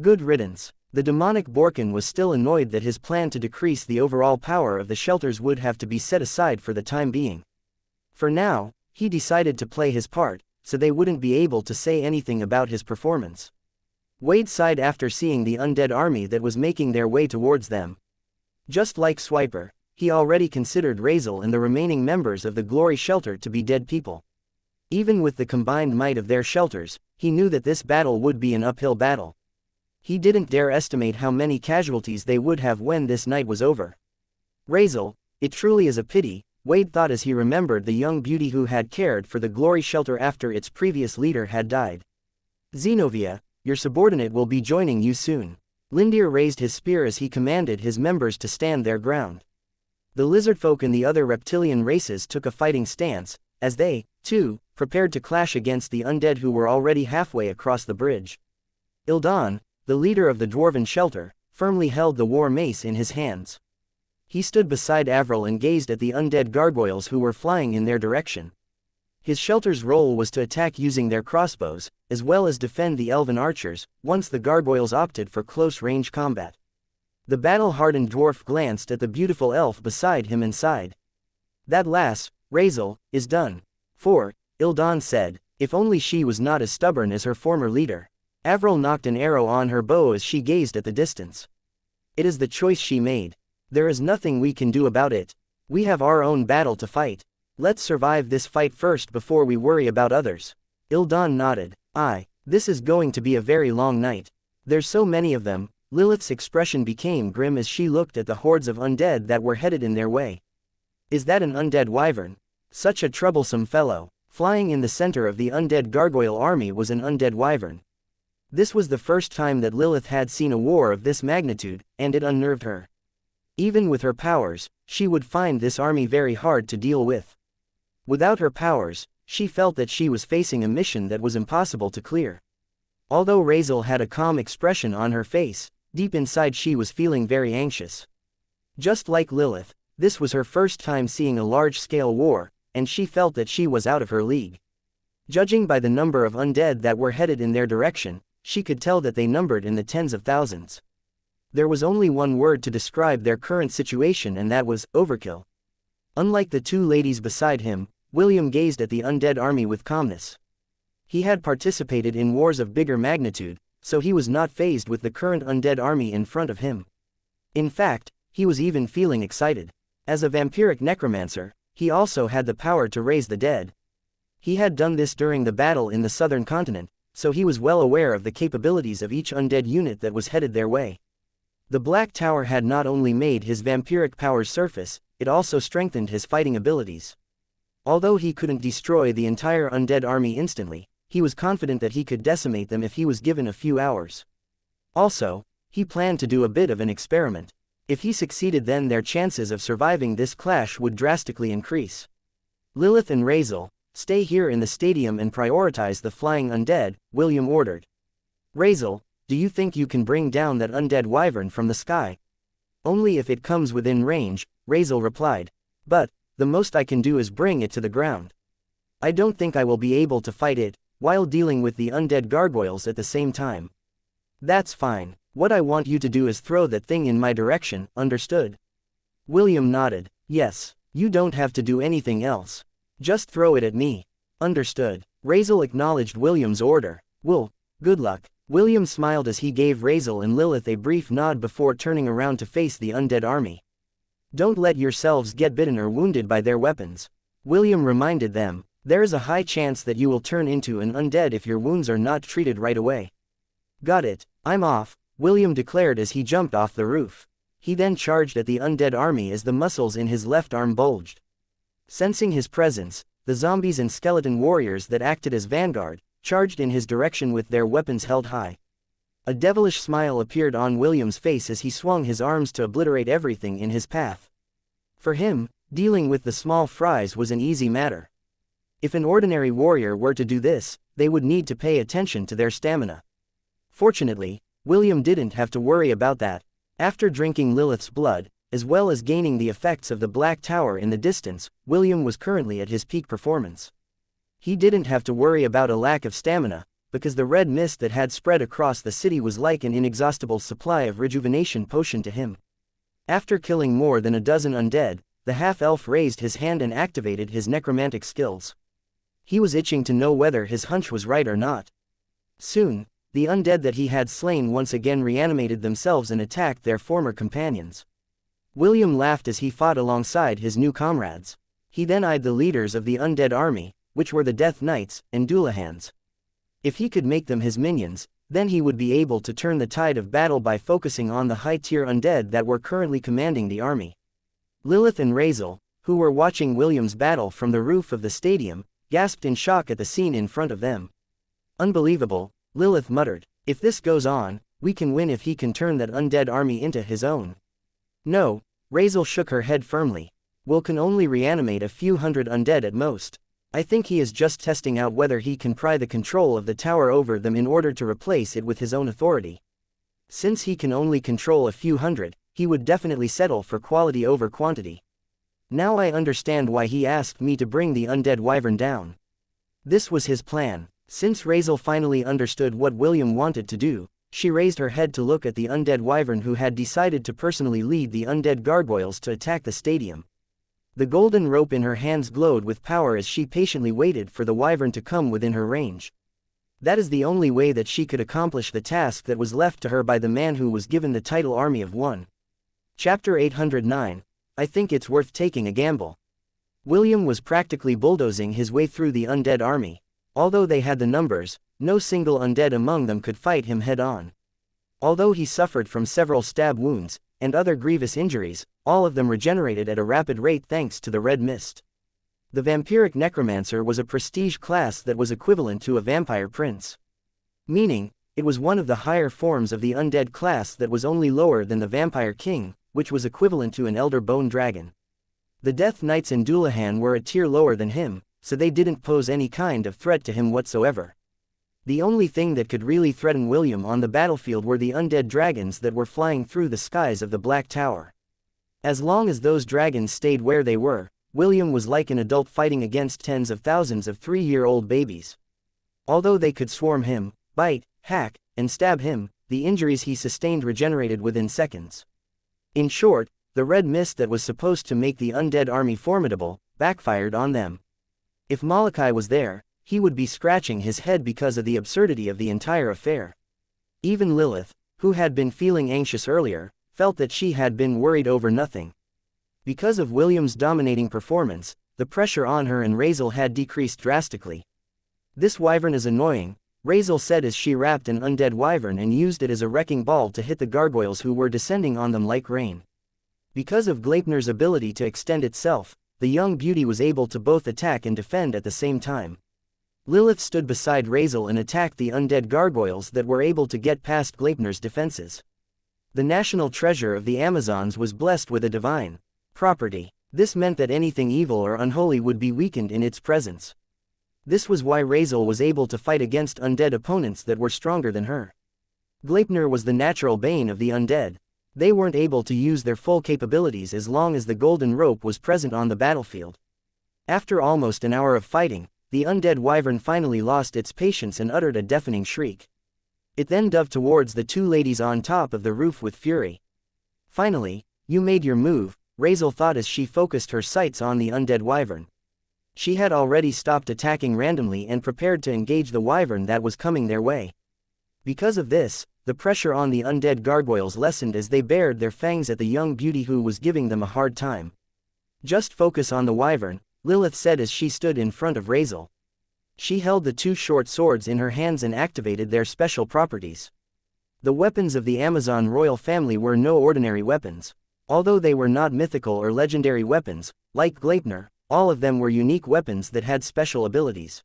Good riddance. The demonic Borkin was still annoyed that his plan to decrease the overall power of the shelters would have to be set aside for the time being. For now, he decided to play his part, so they wouldn't be able to say anything about his performance. Wade sighed after seeing the undead army that was making their way towards them. Just like Swiper, he already considered Razel and the remaining members of the glory shelter to be dead people. Even with the combined might of their shelters, he knew that this battle would be an uphill battle. He didn't dare estimate how many casualties they would have when this night was over. Razel, it truly is a pity, Wade thought as he remembered the young beauty who had cared for the glory shelter after its previous leader had died. Zenobia, your subordinate will be joining you soon. Lindir raised his spear as he commanded his members to stand their ground. The lizardfolk and the other reptilian races took a fighting stance, as they, too, prepared to clash against the undead who were already halfway across the bridge. Ildan, the leader of the dwarven shelter, firmly held the war mace in his hands. He stood beside Avril and gazed at the undead gargoyles who were flying in their direction. His shelter's role was to attack using their crossbows, as well as defend the elven archers, once the gargoyles opted for close-range combat. The battle-hardened dwarf glanced at the beautiful elf beside him and sighed. That lass, Razel, is done. For, Ildan said, if only she was not as stubborn as her former leader. Avril knocked an arrow on her bow as she gazed at the distance. It is the choice she made. There is nothing we can do about it. We have our own battle to fight. Let's survive this fight first before we worry about others. Ildan nodded. This is going to be a very long night. There's so many of them. Lilith's expression became grim as she looked at the hordes of undead that were headed in their way. Is that an undead wyvern? Such a troublesome fellow. Flying in the center of the undead gargoyle army was an undead wyvern. This was the first time that Lilith had seen a war of this magnitude, and it unnerved her. Even with her powers, she would find this army very hard to deal with. Without her powers, she felt that she was facing a mission that was impossible to clear. Although Razel had a calm expression on her face, deep inside she was feeling very anxious. Just like Lilith, this was her first time seeing a large-scale war, and she felt that she was out of her league. Judging by the number of undead that were headed in their direction, she could tell that they numbered in the tens of thousands. There was only one word to describe their current situation, and that was overkill. Unlike the two ladies beside him, William gazed at the undead army with calmness. He had participated in wars of bigger magnitude, so he was not fazed with the current undead army in front of him. In fact, he was even feeling excited. As a vampiric necromancer, he also had the power to raise the dead. He had done this during the battle in the southern continent, so he was well aware of the capabilities of each undead unit that was headed their way. The Black Tower had not only made his vampiric powers surface, it also strengthened his fighting abilities. Although he couldn't destroy the entire undead army instantly, he was confident that he could decimate them if he was given a few hours. Also, he planned to do a bit of an experiment. If he succeeded, then their chances of surviving this clash would drastically increase. Lilith and Razel, stay here in the stadium and prioritize the flying undead, William ordered. Razel, do you think you can bring down that undead wyvern from the sky? Only if it comes within range, Razel replied. But, the most I can do is bring it to the ground. I don't think I will be able to fight it, while dealing with the undead gargoyles at the same time. That's fine. What I want you to do is throw that thing in my direction, understood? William nodded. Yes, you don't have to do anything else. Just throw it at me. Understood. Razel acknowledged William's order. Well, good luck. William smiled as he gave Razel and Lilith a brief nod before turning around to face the undead army. Don't let yourselves get bitten or wounded by their weapons. William reminded them. There is a high chance that you will turn into an undead if your wounds are not treated right away. Got it, I'm off, William declared as he jumped off the roof. He then charged at the undead army as the muscles in his left arm bulged. Sensing his presence, the zombies and skeleton warriors that acted as vanguard, charged in his direction with their weapons held high. A devilish smile appeared on William's face as he swung his arms to obliterate everything in his path. For him, dealing with the small fries was an easy matter. If an ordinary warrior were to do this, they would need to pay attention to their stamina. Fortunately, William didn't have to worry about that. After drinking Lilith's blood, as well as gaining the effects of the Black Tower in the distance, William was currently at his peak performance. He didn't have to worry about a lack of stamina, because the red mist that had spread across the city was like an inexhaustible supply of rejuvenation potion to him. After killing more than a dozen undead, the half-elf raised his hand and activated his necromantic skills. He was itching to know whether his hunch was right or not. Soon, the undead that he had slain once again reanimated themselves and attacked their former companions. William laughed as he fought alongside his new comrades. He then eyed the leaders of the undead army, which were the Death Knights and Dullahans. If he could make them his minions, then he would be able to turn the tide of battle by focusing on the high-tier undead that were currently commanding the army. Lilith and Razel, who were watching William's battle from the roof of the stadium, gasped in shock at the scene in front of them. Unbelievable, Lilith muttered. If this goes on, we can win if he can turn that undead army into his own. No, Razel shook her head firmly. Will can only reanimate a few hundred undead at most. I think he is just testing out whether he can pry the control of the tower over them in order to replace it with his own authority. Since he can only control a few hundred, he would definitely settle for quality over quantity. Now I understand why he asked me to bring the undead wyvern down. This was his plan. Since Razel finally understood what William wanted to do, she raised her head to look at the undead wyvern who had decided to personally lead the undead gargoyles to attack the stadium. The golden rope in her hands glowed with power as she patiently waited for the wyvern to come within her range. That is the only way that she could accomplish the task that was left to her by the man who was given the title Army of One. Chapter 809. I think it's worth taking a gamble. William was practically bulldozing his way through the undead army. Although they had the numbers, no single undead among them could fight him head-on. Although he suffered from several stab wounds, and other grievous injuries, all of them regenerated at a rapid rate thanks to the red mist. The vampiric necromancer was a prestige class that was equivalent to a vampire prince. Meaning, it was one of the higher forms of the undead class that was only lower than the vampire king, which was equivalent to an elder bone dragon. The Death Knights in Dullahan were a tier lower than him, so they didn't pose any kind of threat to him whatsoever. The only thing that could really threaten William on the battlefield were the undead dragons that were flying through the skies of the Black Tower. As long as those dragons stayed where they were, William was like an adult fighting against tens of thousands of 3-year-old babies. Although they could swarm him, bite, hack, and stab him, the injuries he sustained regenerated within seconds. In short, the red mist that was supposed to make the undead army formidable, backfired on them. If Molokai was there, he would be scratching his head because of the absurdity of the entire affair. Even Lilith, who had been feeling anxious earlier, felt that she had been worried over nothing. Because of William's dominating performance, the pressure on her and Razel had decreased drastically. This wyvern is annoying, Razel said as she wrapped an undead wyvern and used it as a wrecking ball to hit the gargoyles who were descending on them like rain. Because of Gleipnir's ability to extend itself, the young beauty was able to both attack and defend at the same time. Lilith stood beside Razel and attacked the undead gargoyles that were able to get past Gleipnir's defenses. The national treasure of the Amazons was blessed with a divine property. This meant that anything evil or unholy would be weakened in its presence. This was why Razel was able to fight against undead opponents that were stronger than her. Gleipnir was the natural bane of the undead. They weren't able to use their full capabilities as long as the golden rope was present on the battlefield. After almost an hour of fighting, the undead wyvern finally lost its patience and uttered a deafening shriek. It then dove towards the two ladies on top of the roof with fury. Finally, you made your move, Razel thought as she focused her sights on the undead wyvern. She had already stopped attacking randomly and prepared to engage the wyvern that was coming their way. Because of this, the pressure on the undead gargoyles lessened as they bared their fangs at the young beauty who was giving them a hard time. Just focus on the wyvern, Lilith said as she stood in front of Razel. She held the two short swords in her hands and activated their special properties. The weapons of the Amazon royal family were no ordinary weapons. Although they were not mythical or legendary weapons, like Gleipnir, all of them were unique weapons that had special abilities.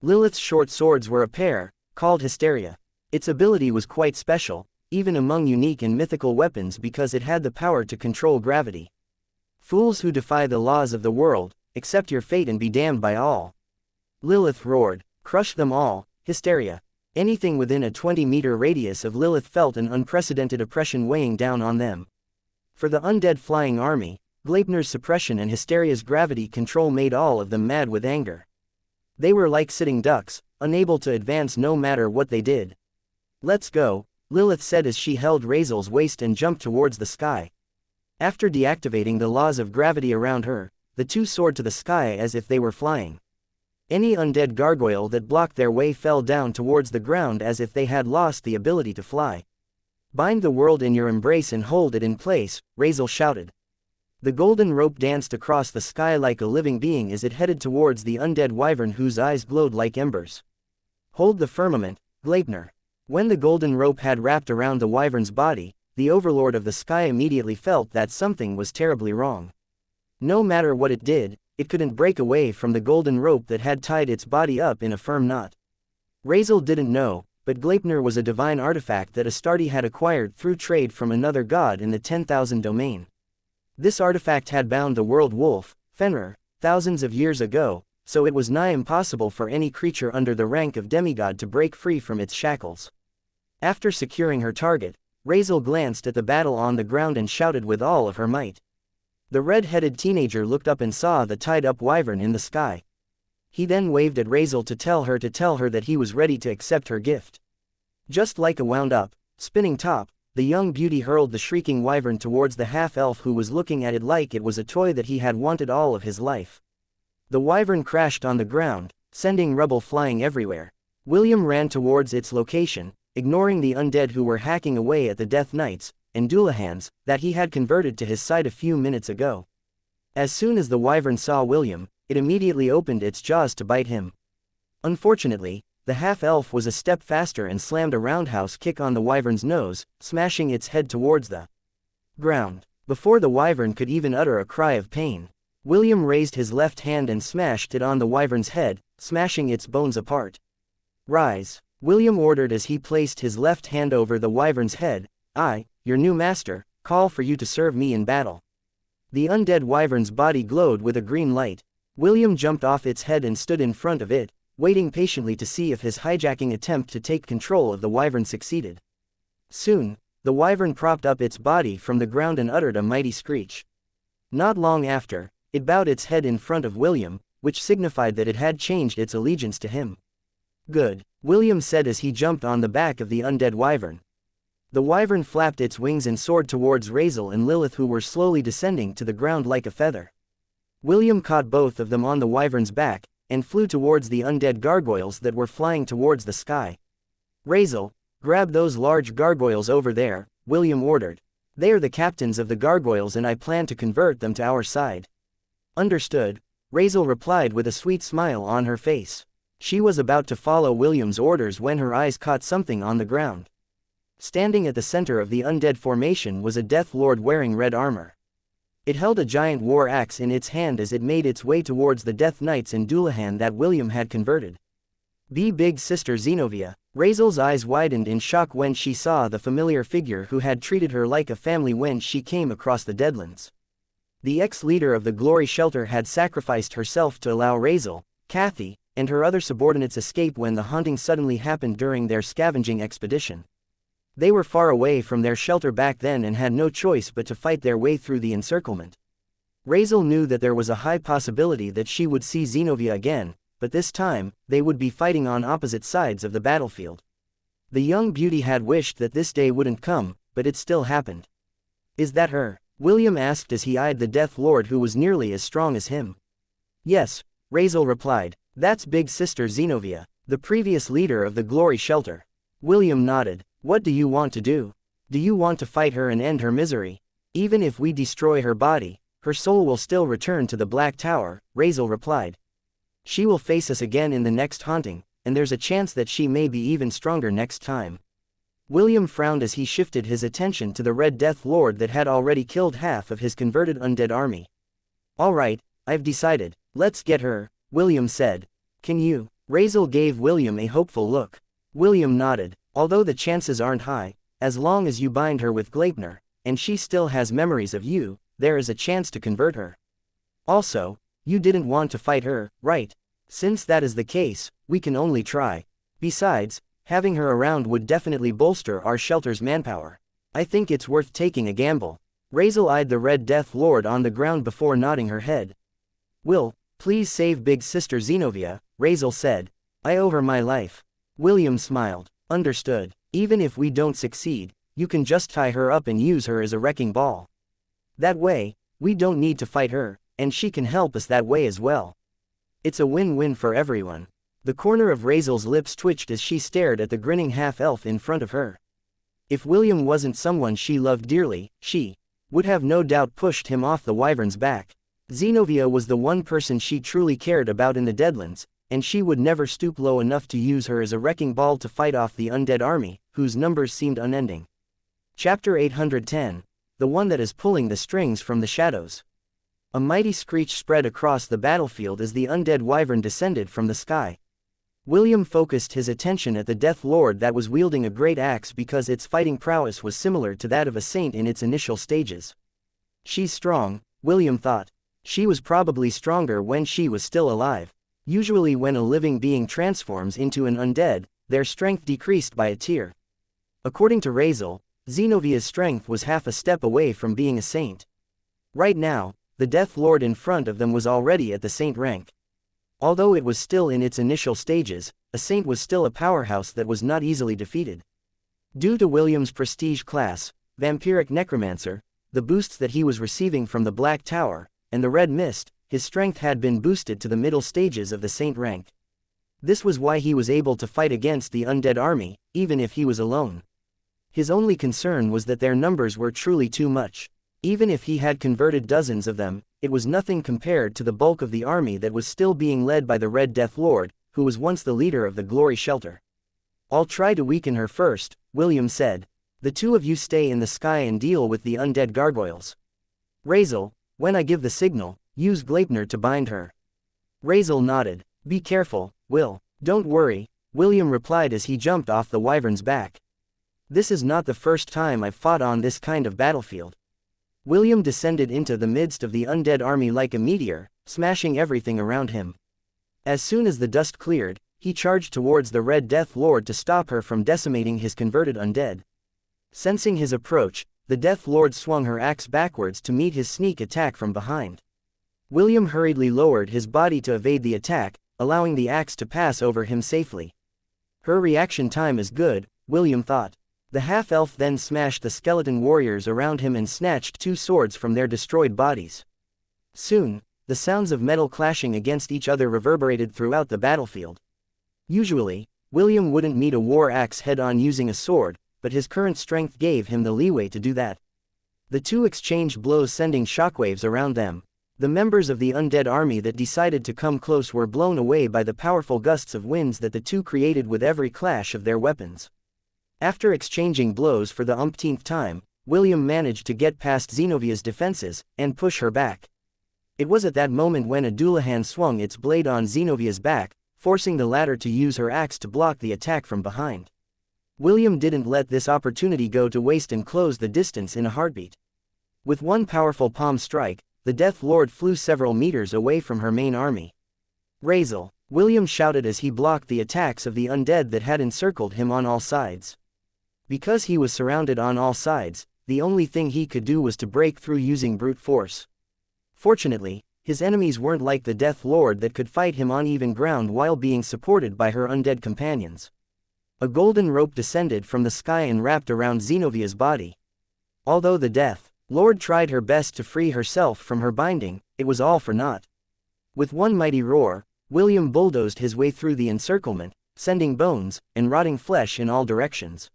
Lilith's short swords were a pair, called Hysteria. Its ability was quite special, even among unique and mythical weapons because it had the power to control gravity. Fools who defy the laws of the world, accept your fate and be damned by all. Lilith roared, crush them all, Hysteria. Anything within a 20-meter radius of Lilith felt an unprecedented oppression weighing down on them. For the undead flying army, Gleipnir's suppression and Hysteria's gravity control made all of them mad with anger. They were like sitting ducks, unable to advance no matter what they did. Let's go, Lilith said as she held Razel's waist and jumped towards the sky. After deactivating the laws of gravity around her, the two soared to the sky as if they were flying. Any undead gargoyle that blocked their way fell down towards the ground as if they had lost the ability to fly. Bind the world in your embrace and hold it in place, Razel shouted. The golden rope danced across the sky like a living being as it headed towards the undead wyvern whose eyes glowed like embers. Hold the firmament, Gleipnir. When the golden rope had wrapped around the wyvern's body, the overlord of the sky immediately felt that something was terribly wrong. No matter what it did, it couldn't break away from the golden rope that had tied its body up in a firm knot. Razel didn't know, but Gleipnir was a divine artifact that Astarte had acquired through trade from another god in the 10,000 domain. This artifact had bound the world wolf, Fenrir, thousands of years ago, so it was nigh impossible for any creature under the rank of demigod to break free from its shackles. After securing her target, Razel glanced at the battle on the ground and shouted with all of her might. The red-headed teenager looked up and saw the tied-up wyvern in the sky. He then waved at Razel to tell her that he was ready to accept her gift. Just like a wound-up, spinning top, the young beauty hurled the shrieking wyvern towards the half-elf who was looking at it like it was a toy that he had wanted all of his life. The wyvern crashed on the ground, sending rubble flying everywhere. William ran towards its location, ignoring the undead who were hacking away at the Death Knights and Doolahans that he had converted to his side a few minutes ago. As soon as the wyvern saw William, it immediately opened its jaws to bite him. Unfortunately, the half-elf was a step faster and slammed a roundhouse kick on the wyvern's nose, smashing its head towards the ground. Before the wyvern could even utter a cry of pain, William raised his left hand and smashed it on the wyvern's head, smashing its bones apart. "Rise," William ordered as he placed his left hand over the wyvern's head. "I, your new master, call for you to serve me in battle." The undead wyvern's body glowed with a green light. William jumped off its head and stood in front of it, waiting patiently to see if his hijacking attempt to take control of the wyvern succeeded. Soon, the wyvern propped up its body from the ground and uttered a mighty screech. Not long after, it bowed its head in front of William, which signified that it had changed its allegiance to him. "Good," William said as he jumped on the back of the undead wyvern. The wyvern flapped its wings and soared towards Razel and Lilith, who were slowly descending to the ground like a feather. William caught both of them on the wyvern's back, and flew towards the undead gargoyles that were flying towards the sky. "Razel, grab those large gargoyles over there," William ordered. "They are the captains of the gargoyles and I plan to convert them to our side." "Understood," Razel replied with a sweet smile on her face. She was about to follow William's orders when her eyes caught something on the ground. Standing at the center of the undead formation was a Death Lord wearing red armor. It held a giant war axe in its hand as it made its way towards the Death Knights and Doolahan that William had converted. Big Sister Xinovia." Razel's eyes widened in shock when she saw the familiar figure who had treated her like a family when she came across the Deadlands. The ex-leader of the Glory Shelter had sacrificed herself to allow Razel, Kathy, and her other subordinates escape when the haunting suddenly happened during their scavenging expedition. They were far away from their shelter back then and had no choice but to fight their way through the encirclement. Razel knew that there was a high possibility that she would see Xinovia again, but this time, they would be fighting on opposite sides of the battlefield. The young beauty had wished that this day wouldn't come, but it still happened. "Is that her?" William asked as he eyed the Death Lord who was nearly as strong as him. "Yes," Razel replied, "that's Big Sister Xinovia, the previous leader of the Glory Shelter." William nodded. "What do you want to do? Do you want to fight her and end her misery? Even if we destroy her body, her soul will still return to the Black Tower," Razel replied. "She will face us again in the next haunting, and there's a chance that she may be even stronger next time." William frowned as he shifted his attention to the Red Death Lord that had already killed half of his converted undead army. "All right, I've decided. Let's get her," William said. "Can you?" Razel gave William a hopeful look. William nodded. "Although the chances aren't high, as long as you bind her with Gleipnir, and she still has memories of you, there is a chance to convert her. Also, you didn't want to fight her, right? Since that is the case, we can only try. Besides, having her around would definitely bolster our shelter's manpower. I think it's worth taking a gamble." Razel eyed the Red Death Lord on the ground before nodding her head. "Will, please save Big Sister Xinovia," Razel said. "I owe her my life." William smiled. "Understood. Even if we don't succeed, you can just tie her up and use her as a wrecking ball. That way, we don't need to fight her, and she can help us that way as well. It's a win-win for everyone." The corner of Razel's lips twitched as she stared at the grinning half-elf in front of her. If William wasn't someone she loved dearly, she would have no doubt pushed him off the wyvern's back. Xinovia was the one person she truly cared about in the Deadlands, and she would never stoop low enough to use her as a wrecking ball to fight off the undead army, whose numbers seemed unending. Chapter 810. The one that is pulling the strings from the shadows. A mighty screech spread across the battlefield as the undead wyvern descended from the sky. William focused his attention at the Death Lord that was wielding a great axe because its fighting prowess was similar to that of a saint in its initial stages. "She's strong," William thought. She was probably stronger when she was still alive. Usually when a living being transforms into an undead, their strength decreased by a tier. According to Razel, Xenovia's strength was half a step away from being a saint. Right now, the Death Lord in front of them was already at the saint rank. Although it was still in its initial stages, a saint was still a powerhouse that was not easily defeated. Due to William's prestige class, Vampiric Necromancer, the boosts that he was receiving from the Black Tower, and the Red Mist, his strength had been boosted to the middle stages of the saint rank. This was why he was able to fight against the undead army, even if he was alone. His only concern was that their numbers were truly too much. Even if he had converted dozens of them, it was nothing compared to the bulk of the army that was still being led by the Red Death Lord, who was once the leader of the Glory Shelter. "I'll try to weaken her first," William said. "The two of you stay in the sky and deal with the undead gargoyles. Razel, when I give the signal, use Gleipnir to bind her." Razel nodded. "Be careful, Will." "Don't worry," William replied as he jumped off the wyvern's back. "This is not the first time I've fought on this kind of battlefield." William descended into the midst of the undead army like a meteor, smashing everything around him. As soon as the dust cleared, he charged towards the Red Death Lord to stop her from decimating his converted undead. Sensing his approach, the Death Lord swung her axe backwards to meet his sneak attack from behind. William hurriedly lowered his body to evade the attack, allowing the axe to pass over him safely. Her reaction time is good, William thought. The half-elf then smashed the skeleton warriors around him and snatched two swords from their destroyed bodies. Soon, the sounds of metal clashing against each other reverberated throughout the battlefield. Usually, William wouldn't meet a war axe head-on using a sword, but his current strength gave him the leeway to do that. The two exchanged blows, sending shockwaves around them. The members of the undead army that decided to come close were blown away by the powerful gusts of winds that the two created with every clash of their weapons. After exchanging blows for the umpteenth time, William managed to get past Zenovia's defenses and push her back. It was at that moment when a Dullahan swung its blade on Zenovia's back, forcing the latter to use her axe to block the attack from behind. William didn't let this opportunity go to waste and closed the distance in a heartbeat. With one powerful palm strike, the Death Lord flew several meters away from her main army. "Razel," William shouted as he blocked the attacks of the undead that had encircled him on all sides. Because he was surrounded on all sides, the only thing he could do was to break through using brute force. Fortunately, his enemies weren't like the Death Lord that could fight him on even ground while being supported by her undead companions. A golden rope descended from the sky and wrapped around Zenovia's body. Although the Death Lord tried her best to free herself from her binding, it was all for naught. With one mighty roar, William bulldozed his way through the encirclement, sending bones and rotting flesh in all directions.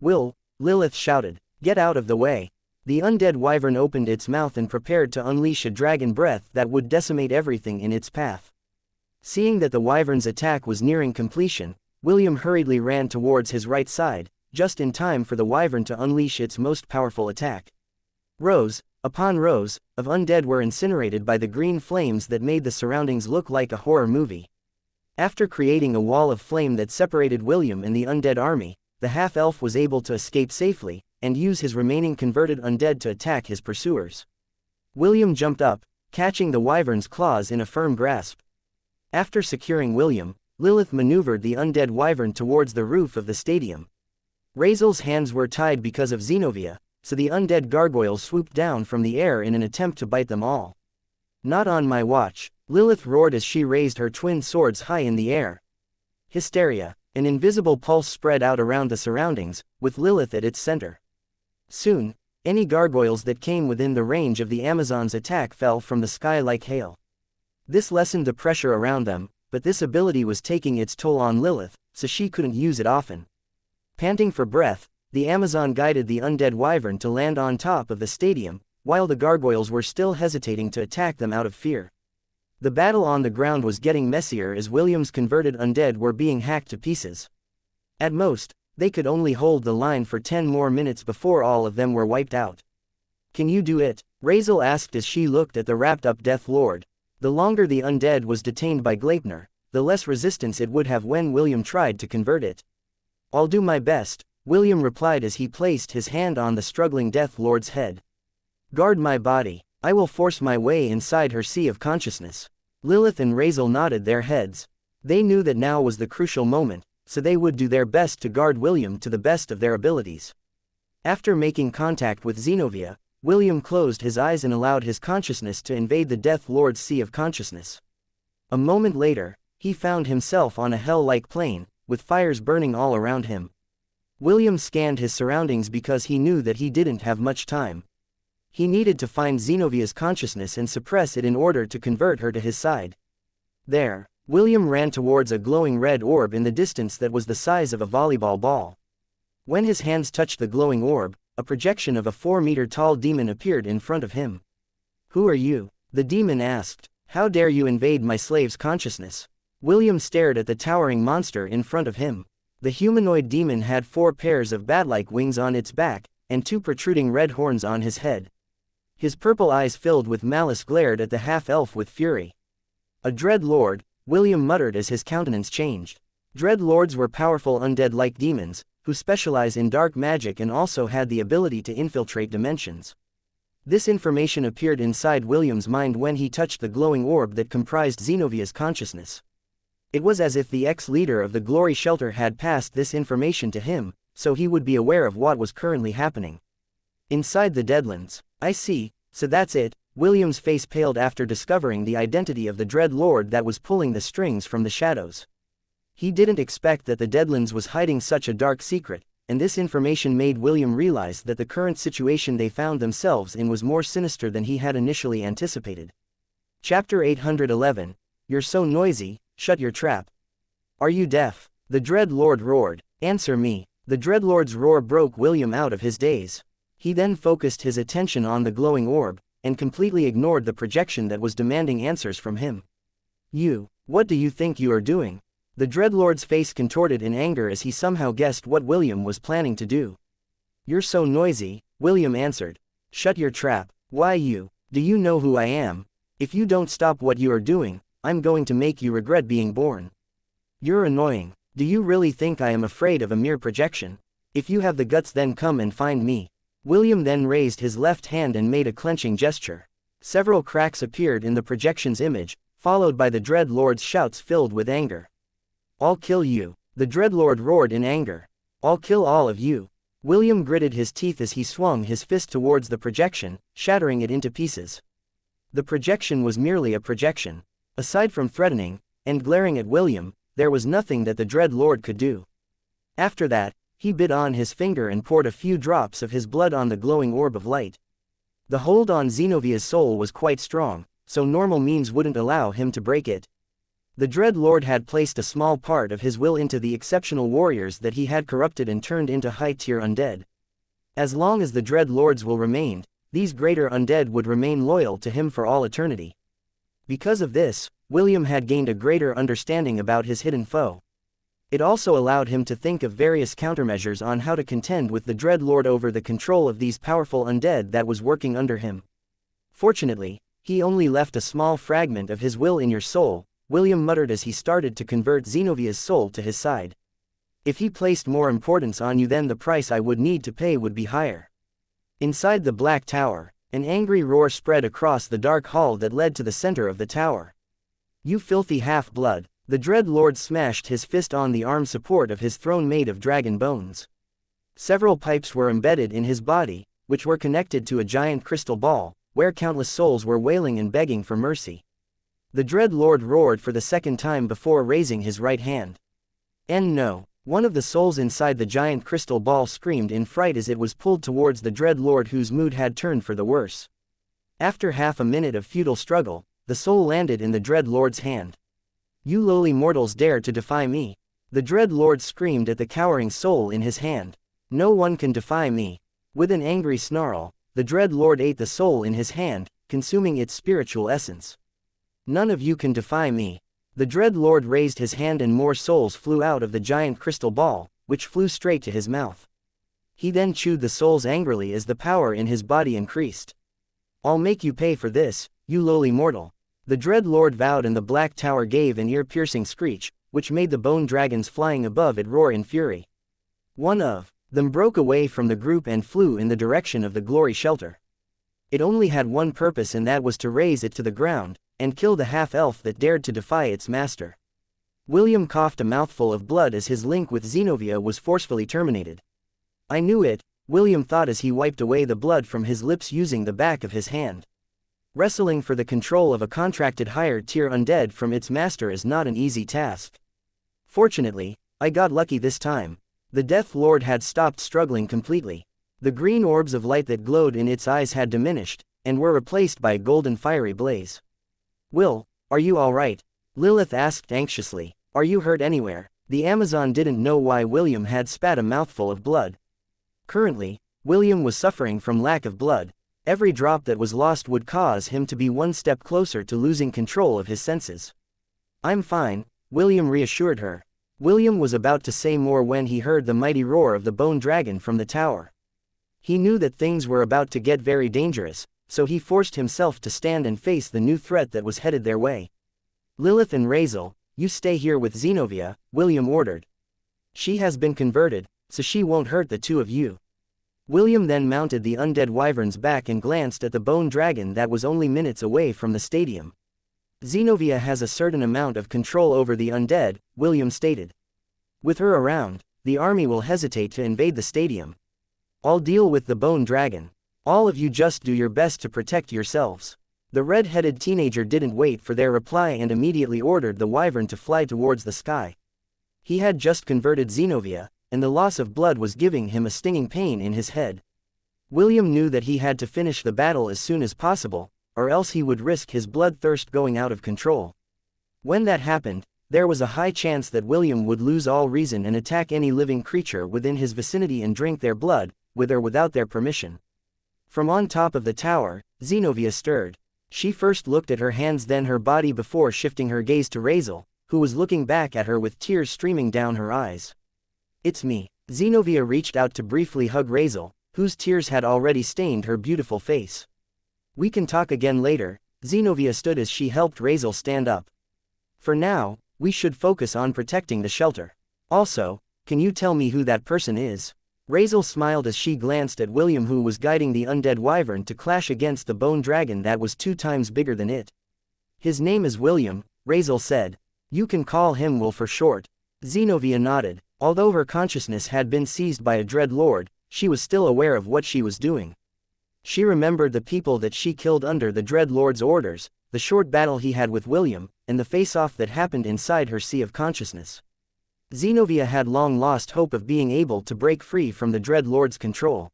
"Will," Lilith shouted, "get out of the way." The undead wyvern opened its mouth and prepared to unleash a dragon breath that would decimate everything in its path. Seeing that the wyvern's attack was nearing completion, William hurriedly ran towards his right side, just in time for the wyvern to unleash its most powerful attack. Rows upon rows of undead were incinerated by the green flames that made the surroundings look like a horror movie. After creating a wall of flame that separated William and the undead army, the half-elf was able to escape safely, and use his remaining converted undead to attack his pursuers. William jumped up, catching the wyvern's claws in a firm grasp. After securing William, Lilith maneuvered the undead wyvern towards the roof of the stadium. Razel's hands were tied because of Zenovia, so the undead gargoyles swooped down from the air in an attempt to bite them all. "Not on my watch," Lilith roared as she raised her twin swords high in the air. Hysteria. An invisible pulse spread out around the surroundings, with Lilith at its center. Soon, any gargoyles that came within the range of the Amazon's attack fell from the sky like hail. This lessened the pressure around them, but this ability was taking its toll on Lilith, so she couldn't use it often. Panting for breath, the Amazon guided the undead wyvern to land on top of the stadium, while the gargoyles were still hesitating to attack them out of fear. The battle on the ground was getting messier as William's converted undead were being hacked to pieces. At most, they could only hold the line for 10 more minutes before all of them were wiped out. "Can you do it?" Razel asked as she looked at the wrapped-up Death Lord. The longer the undead was detained by Gleipnir, the less resistance it would have when William tried to convert it. "I'll do my best," William replied as he placed his hand on the struggling Death Lord's head. "Guard my body. I will force my way inside her sea of consciousness." Lilith and Razel nodded their heads. They knew that now was the crucial moment, so they would do their best to guard William to the best of their abilities. After making contact with Zenovia, William closed his eyes and allowed his consciousness to invade the Death Lord's sea of consciousness. A moment later, he found himself on a hell-like plain, with fires burning all around him. William scanned his surroundings because he knew that he didn't have much time. He needed to find Zenovia's consciousness and suppress it in order to convert her to his side. There, William ran towards a glowing red orb in the distance that was the size of a volleyball ball. When his hands touched the glowing orb, a projection of a 4-meter-tall demon appeared in front of him. "Who are you?" the demon asked. "How dare you invade my slave's consciousness?" William stared at the towering monster in front of him. The humanoid demon had 4 pairs of bat-like wings on its back, and 2 protruding red horns on his head. His purple eyes filled with malice glared at the half-elf with fury. "A Dread Lord," William muttered as his countenance changed. Dread Lords were powerful undead-like demons, who specialize in dark magic and also had the ability to infiltrate dimensions. This information appeared inside William's mind when he touched the glowing orb that comprised Xenovia's consciousness. It was as if the ex-leader of the Glory Shelter had passed this information to him, so he would be aware of what was currently happening. Inside the Deadlands. "I see, so that's it." William's face paled after discovering the identity of the Dread Lord that was pulling the strings from the shadows. He didn't expect that the Deadlands was hiding such a dark secret, and this information made William realize that the current situation they found themselves in was more sinister than he had initially anticipated. Chapter 811. "You're so noisy, shut your trap. Are you deaf?" the Dread Lord roared. "Answer me." The Dread Lord's roar broke William out of his daze. He then focused his attention on the glowing orb, and completely ignored the projection that was demanding answers from him. What do you think you are doing?" The Dreadlord's face contorted in anger as he somehow guessed what William was planning to do. "You're so noisy," William answered. "Shut your trap." "Why you? Do you know who I am? If you don't stop what you are doing, I'm going to make you regret being born. You're annoying. Do you really think I am afraid of a mere projection? If you have the guts, then come and find me." William then raised his left hand and made a clenching gesture. Several cracks appeared in the projection's image, followed by the Dread Lord's shouts filled with anger. "I'll kill you," the Dread Lord roared in anger. "I'll kill all of you." William gritted his teeth as he swung his fist towards the projection, shattering it into pieces. The projection was merely a projection. Aside from threatening, and glaring at William, there was nothing that the Dread Lord could do. After that, he bit on his finger and poured a few drops of his blood on the glowing orb of light. The hold on Xenovia's soul was quite strong, so normal means wouldn't allow him to break it. The Dread Lord had placed a small part of his will into the exceptional warriors that he had corrupted and turned into high-tier undead. As long as the Dread Lord's will remained, these greater undead would remain loyal to him for all eternity. Because of this, William had gained a greater understanding about his hidden foe. It also allowed him to think of various countermeasures on how to contend with the Dread Lord over the control of these powerful undead that was working under him. Fortunately, he only left a small fragment of his will in your soul, William muttered as he started to convert Xenovia's soul to his side. "If he placed more importance on you, then the price I would need to pay would be higher." Inside the Black Tower, an angry roar spread across the dark hall that led to the center of the tower. "You filthy half-blood." The Dread Lord smashed his fist on the arm support of his throne made of dragon bones. Several pipes were embedded in his body, which were connected to a giant crystal ball, where countless souls were wailing and begging for mercy. The Dread Lord roared for the second time before raising his right hand. "And no." One of the souls inside the giant crystal ball screamed in fright as it was pulled towards the Dread Lord, whose mood had turned for the worse. After half a minute of futile struggle, the soul landed in the Dread Lord's hand. "You lowly mortals dare to defy me!" The Dread Lord screamed at the cowering soul in his hand. "No one can defy me." With an angry snarl, the Dread Lord ate the soul in his hand, consuming its spiritual essence. "None of you can defy me." The Dread Lord raised his hand and more souls flew out of the giant crystal ball, which flew straight to his mouth. He then chewed the souls angrily as the power in his body increased. "I'll make you pay for this, you lowly mortal." The Dread Lord vowed, and the Black Tower gave an ear-piercing screech, which made the bone dragons flying above it roar in fury. One of them broke away from the group and flew in the direction of the Glory Shelter. It only had one purpose, and that was to raze it to the ground, and kill the half-elf that dared to defy its master. William coughed a mouthful of blood as his link with Xenovia was forcefully terminated. "I knew it," William thought as he wiped away the blood from his lips using the back of his hand. Wrestling for the control of a contracted higher-tier undead from its master is not an easy task. "Fortunately, I got lucky this time." The Death Lord had stopped struggling completely. The green orbs of light that glowed in its eyes had diminished, and were replaced by a golden fiery blaze. "Will, are you all right?" Lilith asked anxiously. Are you hurt anywhere? The Amazon didn't know why William had spat a mouthful of blood. Currently, William was suffering from lack of blood. Every drop that was lost would cause him to be one step closer to losing control of his senses. I'm fine, William reassured her. William was about to say more when he heard the mighty roar of the bone dragon from the tower. He knew that things were about to get very dangerous, so he forced himself to stand and face the new threat that was headed their way. Lilith and Razel, you stay here with Xinovia, William ordered. She has been converted, so she won't hurt the two of you. William then mounted the undead wyvern's back and glanced at the bone dragon that was only minutes away from the stadium. Xinovia has a certain amount of control over the undead, William stated. With her around, the army will hesitate to invade the stadium. I'll deal with the bone dragon. All of you just do your best to protect yourselves. The red-headed teenager didn't wait for their reply and immediately ordered the wyvern to fly towards the sky. He had just converted Xinovia, and the loss of blood was giving him a stinging pain in his head. William knew that he had to finish the battle as soon as possible, or else he would risk his bloodthirst going out of control. When that happened, there was a high chance that William would lose all reason and attack any living creature within his vicinity and drink their blood, with or without their permission. From on top of the tower, Xinovia stirred. She first looked at her hands, then her body before shifting her gaze to Razel, who was looking back at her with tears streaming down her eyes. It's me. Xinovia reached out to briefly hug Razel, whose tears had already stained her beautiful face. We can talk again later, Xinovia stood as she helped Razel stand up. For now, we should focus on protecting the shelter. Also, can you tell me who that person is? Razel smiled as she glanced at William, who was guiding the undead wyvern to clash against the bone dragon that was 2 times bigger than it. His name is William, Razel said. You can call him Will for short. Xinovia nodded. Although her consciousness had been seized by a dread lord, she was still aware of what she was doing. She remembered the people that she killed under the dread lord's orders, the short battle he had with William, and the face-off that happened inside her sea of consciousness. Xinovia had long lost hope of being able to break free from the dread lord's control.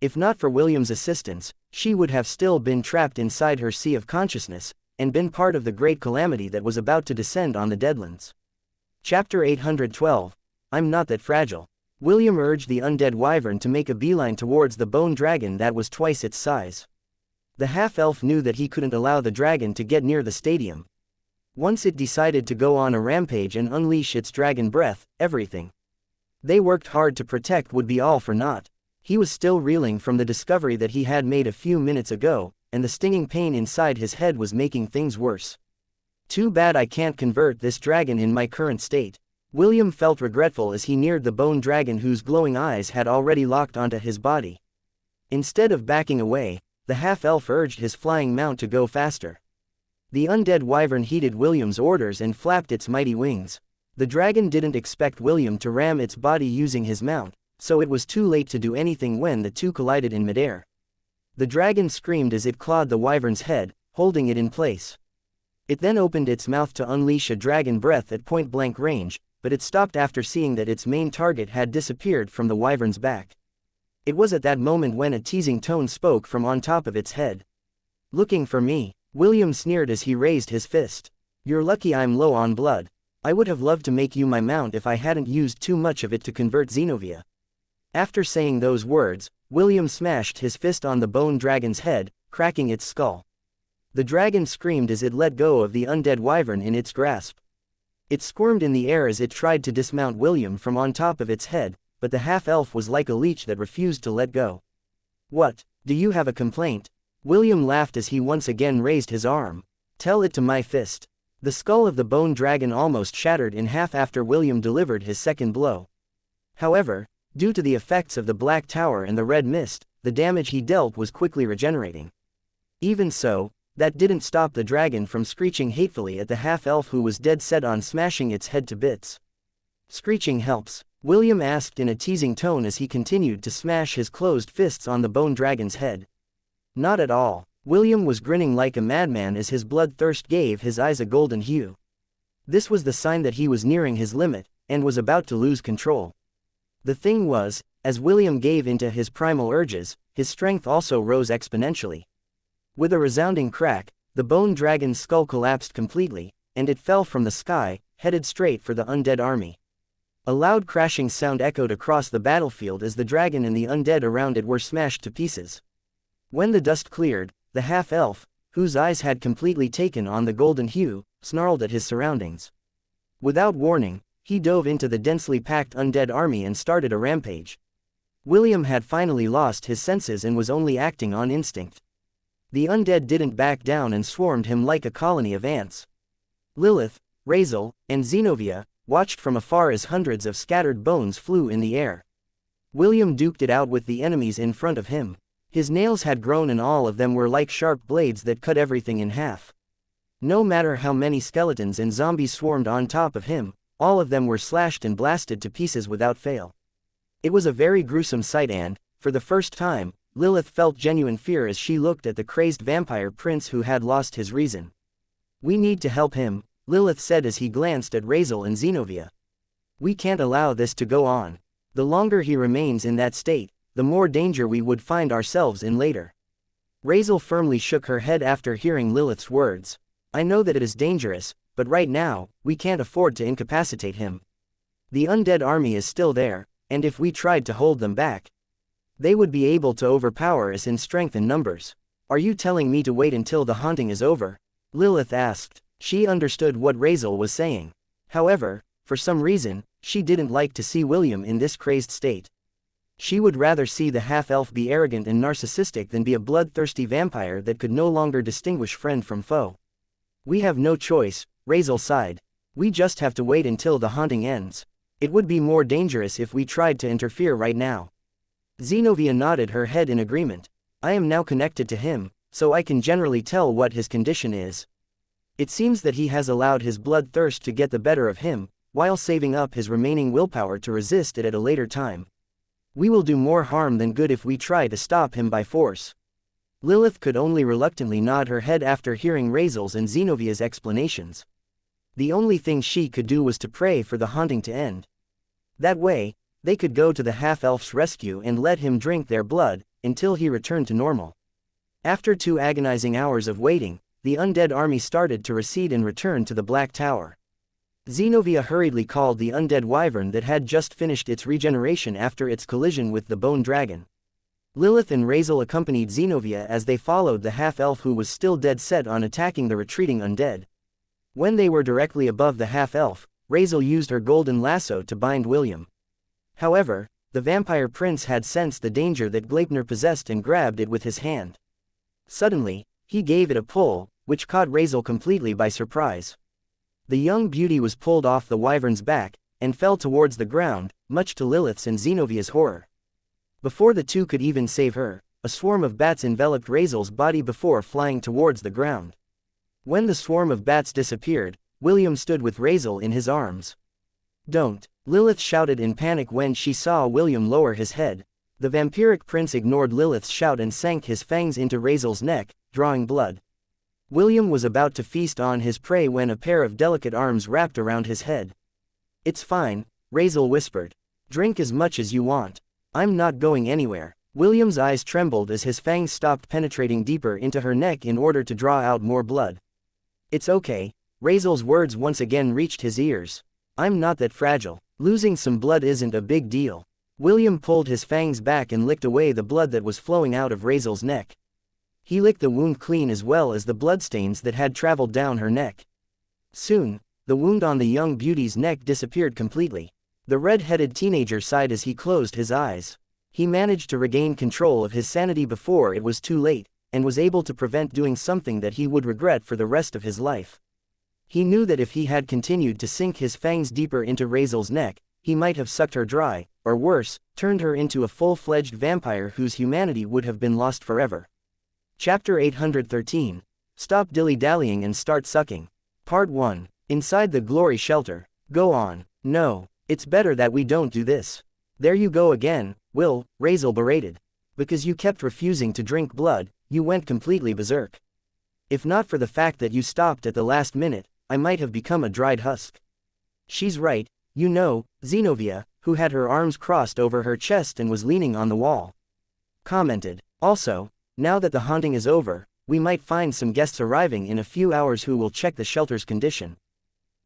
If not for William's assistance, she would have still been trapped inside her sea of consciousness, and been part of the great calamity that was about to descend on the Deadlands. Chapter 812. I'm not that fragile. William urged the undead wyvern to make a beeline towards the bone dragon that was twice its size. The half-elf knew that he couldn't allow the dragon to get near the stadium. Once it decided to go on a rampage and unleash its dragon breath, everything they worked hard to protect would be all for naught. He was still reeling from the discovery that he had made a few minutes ago, and the stinging pain inside his head was making things worse. Too bad I can't convert this dragon in my current state. William felt regretful as he neared the bone dragon, whose glowing eyes had already locked onto his body. Instead of backing away, the half-elf urged his flying mount to go faster. The undead wyvern heeded William's orders and flapped its mighty wings. The dragon didn't expect William to ram its body using his mount, so it was too late to do anything when the two collided in midair. The dragon screamed as it clawed the wyvern's head, holding it in place. It then opened its mouth to unleash a dragon breath at point-blank range, but it stopped after seeing that its main target had disappeared from the wyvern's back. It was at that moment when a teasing tone spoke from on top of its head. Looking for me? William sneered as he raised his fist. You're lucky I'm low on blood. I would have loved to make you my mount if I hadn't used too much of it to convert Xinovia. After saying those words, William smashed his fist on the bone dragon's head, cracking its skull. The dragon screamed as it let go of the undead wyvern in its grasp. It squirmed in the air as it tried to dismount William from on top of its head, but the half-elf was like a leech that refused to let go. What, do you have a complaint? William laughed as he once again raised his arm. Tell it to my fist. The skull of the bone dragon almost shattered in half after William delivered his second blow. However, due to the effects of the black tower and the red mist, the damage he dealt was quickly regenerating. Even so, that didn't stop the dragon from screeching hatefully at the half-elf, who was dead set on smashing its head to bits. Screeching helps? William asked in a teasing tone as he continued to smash his closed fists on the bone dragon's head. Not at all. William was grinning like a madman as his bloodthirst gave his eyes a golden hue. This was the sign that he was nearing his limit, and was about to lose control. The thing was, as William gave into his primal urges, his strength also rose exponentially. With a resounding crack, the bone dragon's skull collapsed completely, and it fell from the sky, headed straight for the undead army. A loud crashing sound echoed across the battlefield as the dragon and the undead around it were smashed to pieces. When the dust cleared, the half-elf, whose eyes had completely taken on the golden hue, snarled at his surroundings. Without warning, he dove into the densely packed undead army and started a rampage. William had finally lost his senses and was only acting on instinct. The undead didn't back down and swarmed him like a colony of ants. Lilith, Razel, and Zenobia watched from afar as hundreds of scattered bones flew in the air. William duked it out with the enemies in front of him. His nails had grown and all of them were like sharp blades that cut everything in half. No matter how many skeletons and zombies swarmed on top of him, all of them were slashed and blasted to pieces without fail. It was a very gruesome sight and, for the first time, Lilith felt genuine fear as she looked at the crazed vampire prince who had lost his reason. "We need to help him," Lilith said as he glanced at Razel and Zenobia. "We can't allow this to go on. The longer he remains in that state, the more danger we would find ourselves in later." Razel firmly shook her head after hearing Lilith's words. "I know that it is dangerous, but right now, we can't afford to incapacitate him. The undead army is still there, and if we tried to hold them back, they would be able to overpower us in strength and numbers." "Are you telling me to wait until the haunting is over?" Lilith asked. She understood what Razel was saying. However, for some reason, she didn't like to see William in this crazed state. She would rather see the half-elf be arrogant and narcissistic than be a bloodthirsty vampire that could no longer distinguish friend from foe. "We have no choice," Razel sighed. "We just have to wait until the haunting ends. It would be more dangerous if we tried to interfere right now." Zenobia nodded her head in agreement. "I am now connected to him, so I can generally tell what his condition is. It seems that he has allowed his bloodthirst to get the better of him, while saving up his remaining willpower to resist it at a later time. We will do more harm than good if we try to stop him by force." Lilith could only reluctantly nod her head after hearing Razel's and Zenovia's explanations. The only thing she could do was to pray for the haunting to end. That way, they could go to the half-elf's rescue and let him drink their blood, until he returned to normal. After 2 agonizing hours of waiting, the undead army started to recede and return to the Black Tower. Zenobia hurriedly called the undead wyvern that had just finished its regeneration after its collision with the bone dragon. Lilith and Razel accompanied Zenobia as they followed the half-elf who was still dead set on attacking the retreating undead. When they were directly above the half-elf, Razel used her golden lasso to bind William. However, the vampire prince had sensed the danger that Gleipnir possessed and grabbed it with his hand. Suddenly, he gave it a pull, which caught Razel completely by surprise. The young beauty was pulled off the wyvern's back, and fell towards the ground, much to Lilith's and Zenovia's horror. Before the two could even save her, a swarm of bats enveloped Razel's body before flying towards the ground. When the swarm of bats disappeared, William stood with Razel in his arms. "Don't!" Lilith shouted in panic when she saw William lower his head. The vampiric prince ignored Lilith's shout and sank his fangs into Razel's neck, drawing blood. William was about to feast on his prey when a pair of delicate arms wrapped around his head. "It's fine," Razel whispered. "Drink as much as you want. I'm not going anywhere." William's eyes trembled as his fangs stopped penetrating deeper into her neck in order to draw out more blood. "It's okay." Razel's words once again reached his ears. "I'm not that fragile. Losing some blood isn't a big deal." William pulled his fangs back and licked away the blood that was flowing out of Razel's neck. He licked the wound clean as well as the bloodstains that had traveled down her neck. Soon, the wound on the young beauty's neck disappeared completely. The red-headed teenager sighed as he closed his eyes. He managed to regain control of his sanity before it was too late, and was able to prevent doing something that he would regret for the rest of his life. He knew that if he had continued to sink his fangs deeper into Razel's neck, he might have sucked her dry, or worse, turned her into a full-fledged vampire whose humanity would have been lost forever. Chapter 813. Stop dilly-dallying and start sucking. Part 1. Inside the glory shelter. "Go on." "No, it's better that we don't do this." "There you go again, Will," Razel berated. "Because you kept refusing to drink blood, you went completely berserk. If not for the fact that you stopped at the last minute, I might have become a dried husk." "She's right, you know," Zenobia, who had her arms crossed over her chest and was leaning on the wall, commented. "Also, now that the haunting is over, we might find some guests arriving in a few hours who will check the shelter's condition.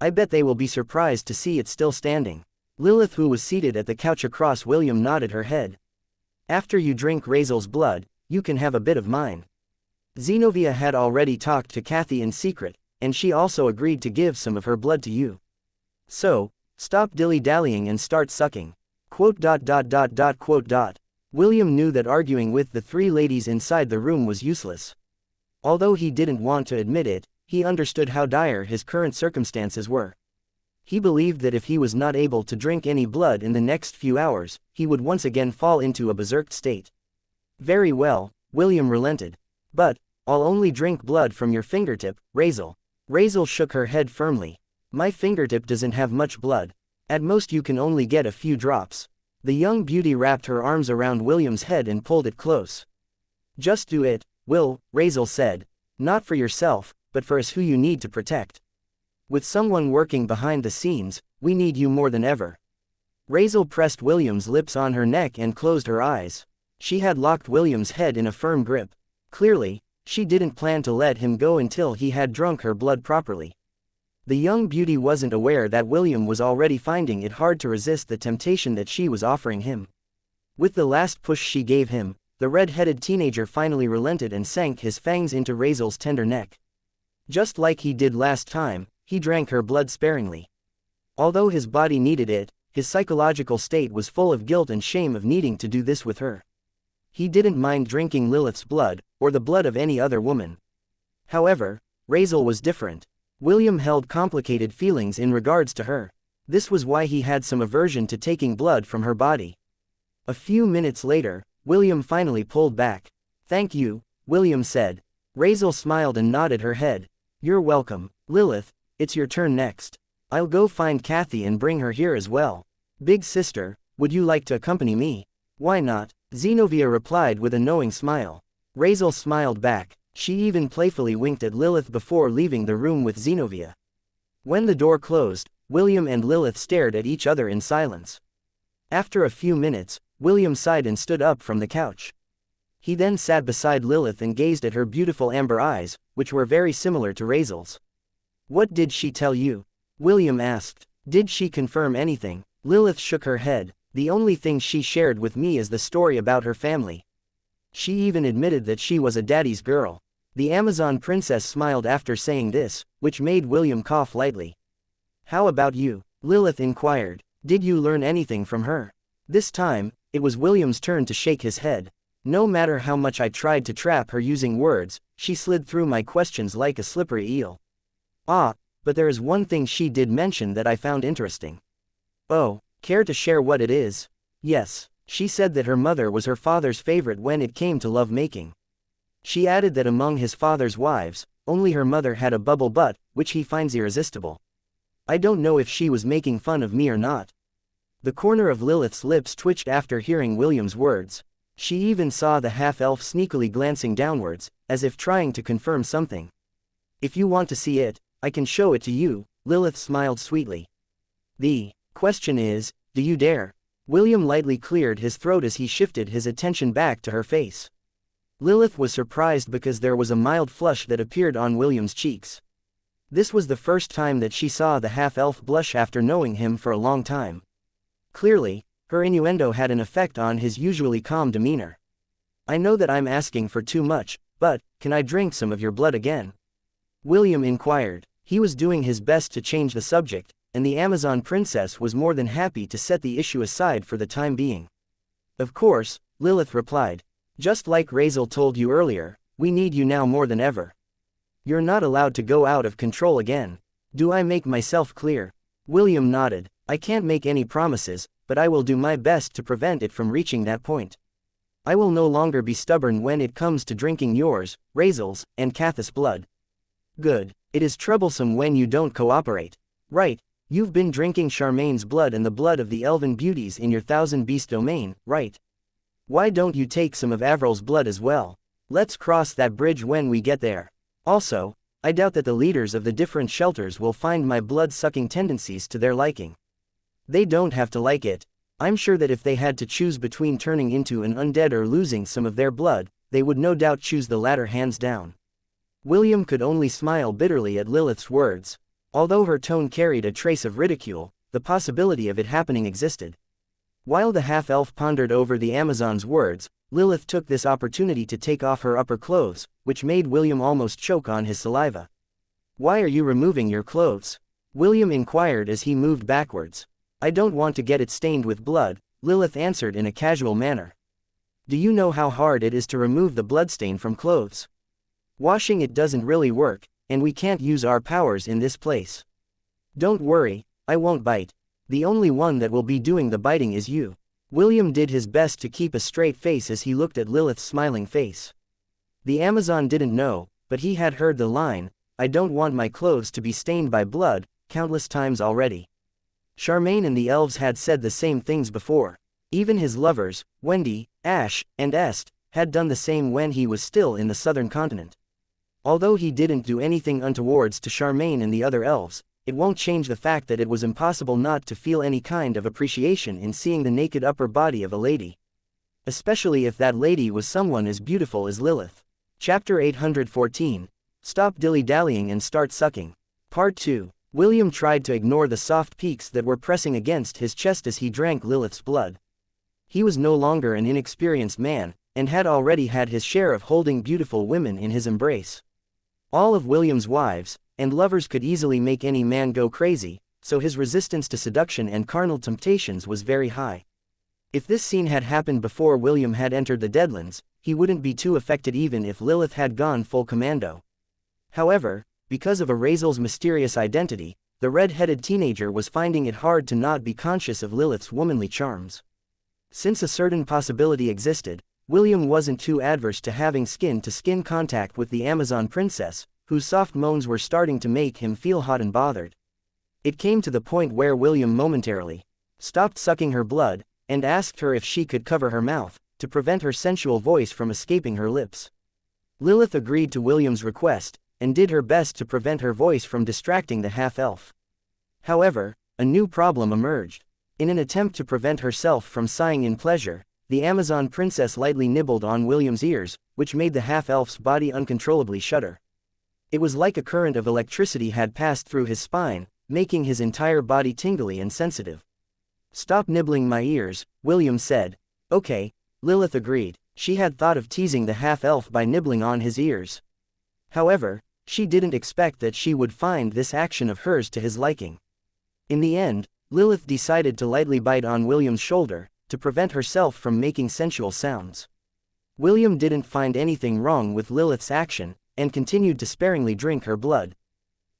I bet they will be surprised to see it still standing. Lilith, who was seated at the couch across William, nodded her head. After you drink Razel's blood, you can have a bit of mine. Zenobia had already talked to Kathy in secret, and she also agreed to give some of her blood to you. So, stop dilly-dallying and start sucking. ... William knew that arguing with the three ladies inside the room was useless. Although he didn't want to admit it, he understood how dire his current circumstances were. He believed that if he was not able to drink any blood in the next few hours, he would once again fall into a berserk state. Very well, William relented. But, I'll only drink blood from your fingertip, Razel. Razel shook her head firmly. My fingertip doesn't have much blood. At most you can only get a few drops. The young beauty wrapped her arms around William's head and pulled it close. Just do it, Will, Razel said. Not for yourself, but for us who you need to protect. With someone working behind the scenes, we need you more than ever. Razel pressed William's lips on her neck and closed her eyes. She had locked William's head in a firm grip. Clearly, she didn't plan to let him go until he had drunk her blood properly. The young beauty wasn't aware that William was already finding it hard to resist the temptation that she was offering him. With the last push she gave him, the red-headed teenager finally relented and sank his fangs into Razel's tender neck. Just like he did last time, he drank her blood sparingly. Although his body needed it, his psychological state was full of guilt and shame of needing to do this with her. He didn't mind drinking Lilith's blood, or the blood of any other woman. However, Razel was different. William held complicated feelings in regards to her. This was why he had some aversion to taking blood from her body. A few minutes later, William finally pulled back. Thank you, William said. Razel smiled and nodded her head. You're welcome, Lilith. It's your turn next. I'll go find Kathy and bring her here as well. Big sister, would you like to accompany me? Why not? Zenobia replied with a knowing smile. Razel smiled back. She even playfully winked at Lilith before leaving the room with Zenobia. When the door closed, William and Lilith stared at each other in silence. After a few minutes, William sighed and stood up from the couch. He then sat beside Lilith and gazed at her beautiful amber eyes, which were very similar to Razel's. What did she tell you? William asked. Did she confirm anything? Lilith shook her head. The only thing she shared with me is the story about her family. She even admitted that she was a daddy's girl. The Amazon princess smiled after saying this, which made William cough lightly. How about you? Lilith inquired. Did you learn anything from her? This time, it was William's turn to shake his head. No matter how much I tried to trap her using words, she slid through my questions like a slippery eel. Ah, but there is one thing she did mention that I found interesting. Oh, care to share what it is? Yes, she said that her mother was her father's favorite when it came to love-making. She added that among his father's wives, only her mother had a bubble butt, which he finds irresistible. I don't know if she was making fun of me or not. The corner of Lilith's lips twitched after hearing William's words. She even saw the half-elf sneakily glancing downwards, as if trying to confirm something. If you want to see it, I can show it to you, Lilith smiled sweetly. The question is, do you dare? William lightly cleared his throat as he shifted his attention back to her face. Lilith was surprised because there was a mild flush that appeared on William's cheeks. This was the first time that she saw the half-elf blush after knowing him for a long time. Clearly, her innuendo had an effect on his usually calm demeanor. I know that I'm asking for too much, but, can I drink some of your blood again? William inquired. He was doing his best to change the subject, and the Amazon princess was more than happy to set the issue aside for the time being. Of course, Lilith replied. Just like Razel told you earlier, we need you now more than ever. You're not allowed to go out of control again. Do I make myself clear? William nodded. I can't make any promises, but I will do my best to prevent it from reaching that point. I will no longer be stubborn when it comes to drinking yours, Razel's, and Kath's blood. Good. It is troublesome when you don't cooperate. Right, you've been drinking Charmaine's blood and the blood of the elven beauties in your thousand beast domain, right? Why don't you take some of Avril's blood as well? Let's cross that bridge when we get there. Also, I doubt that the leaders of the different shelters will find my blood-sucking tendencies to their liking. They don't have to like it. I'm sure that if they had to choose between turning into an undead or losing some of their blood, they would no doubt choose the latter hands down. William could only smile bitterly at Lilith's words. Although her tone carried a trace of ridicule, the possibility of it happening existed. While the half-elf pondered over the Amazon's words, Lilith took this opportunity to take off her upper clothes, which made William almost choke on his saliva. "Why are you removing your clothes?" William inquired as he moved backwards. "I don't want to get it stained with blood," Lilith answered in a casual manner. "Do you know how hard it is to remove the bloodstain from clothes? Washing it doesn't really work, and we can't use our powers in this place." "Don't worry, I won't bite. The only one that will be doing the biting is you." William did his best to keep a straight face as he looked at Lilith's smiling face. The Amazon didn't know, but he had heard the line, "I don't want my clothes to be stained by blood," countless times already. Charmaine and the elves had said the same things before. Even his lovers, Wendy, Ash, and Est, had done the same when he was still in the southern continent. Although he didn't do anything untowards to Charmaine and the other elves, it won't change the fact that it was impossible not to feel any kind of appreciation in seeing the naked upper body of a lady. Especially if that lady was someone as beautiful as Lilith. Chapter 814. Stop dilly-dallying and start sucking. Part 2. William tried to ignore the soft peaks that were pressing against his chest as he drank Lilith's blood. He was no longer an inexperienced man, and had already had his share of holding beautiful women in his embrace. All of William's wives and lovers could easily make any man go crazy, so his resistance to seduction and carnal temptations was very high. If this scene had happened before William had entered the Deadlands, he wouldn't be too affected even if Lilith had gone full commando. However, because of Arazel's mysterious identity, the red-headed teenager was finding it hard to not be conscious of Lilith's womanly charms. Since a certain possibility existed, William wasn't too adverse to having skin-to-skin contact with the Amazon princess, whose soft moans were starting to make him feel hot and bothered. It came to the point where William momentarily stopped sucking her blood, and asked her if she could cover her mouth, to prevent her sensual voice from escaping her lips. Lilith agreed to William's request, and did her best to prevent her voice from distracting the half-elf. However, a new problem emerged. In an attempt to prevent herself from sighing in pleasure, the Amazon princess lightly nibbled on William's ears, which made the half-elf's body uncontrollably shudder. It was like a current of electricity had passed through his spine, making his entire body tingly and sensitive. "Stop nibbling my ears," William said. "Okay," Lilith agreed. She had thought of teasing the half-elf by nibbling on his ears. However, she didn't expect that she would find this action of hers to his liking. In the end, Lilith decided to lightly bite on William's shoulder, to prevent herself from making sensual sounds. William didn't find anything wrong with Lilith's action, and continued to sparingly drink her blood.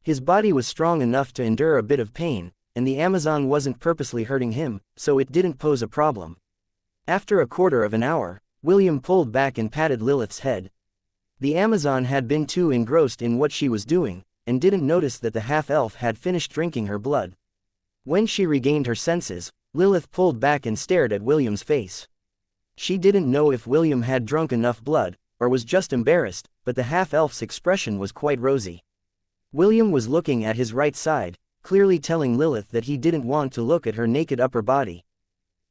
His body was strong enough to endure a bit of pain, and the Amazon wasn't purposely hurting him, so it didn't pose a problem. After a quarter of an hour, William pulled back and patted Lilith's head. The Amazon had been too engrossed in what she was doing, and didn't notice that the half-elf had finished drinking her blood. When she regained her senses, Lilith pulled back and stared at William's face. She didn't know if William had drunk enough blood, or was just embarrassed, but the half-elf's expression was quite rosy. William was looking at his right side, clearly telling Lilith that he didn't want to look at her naked upper body.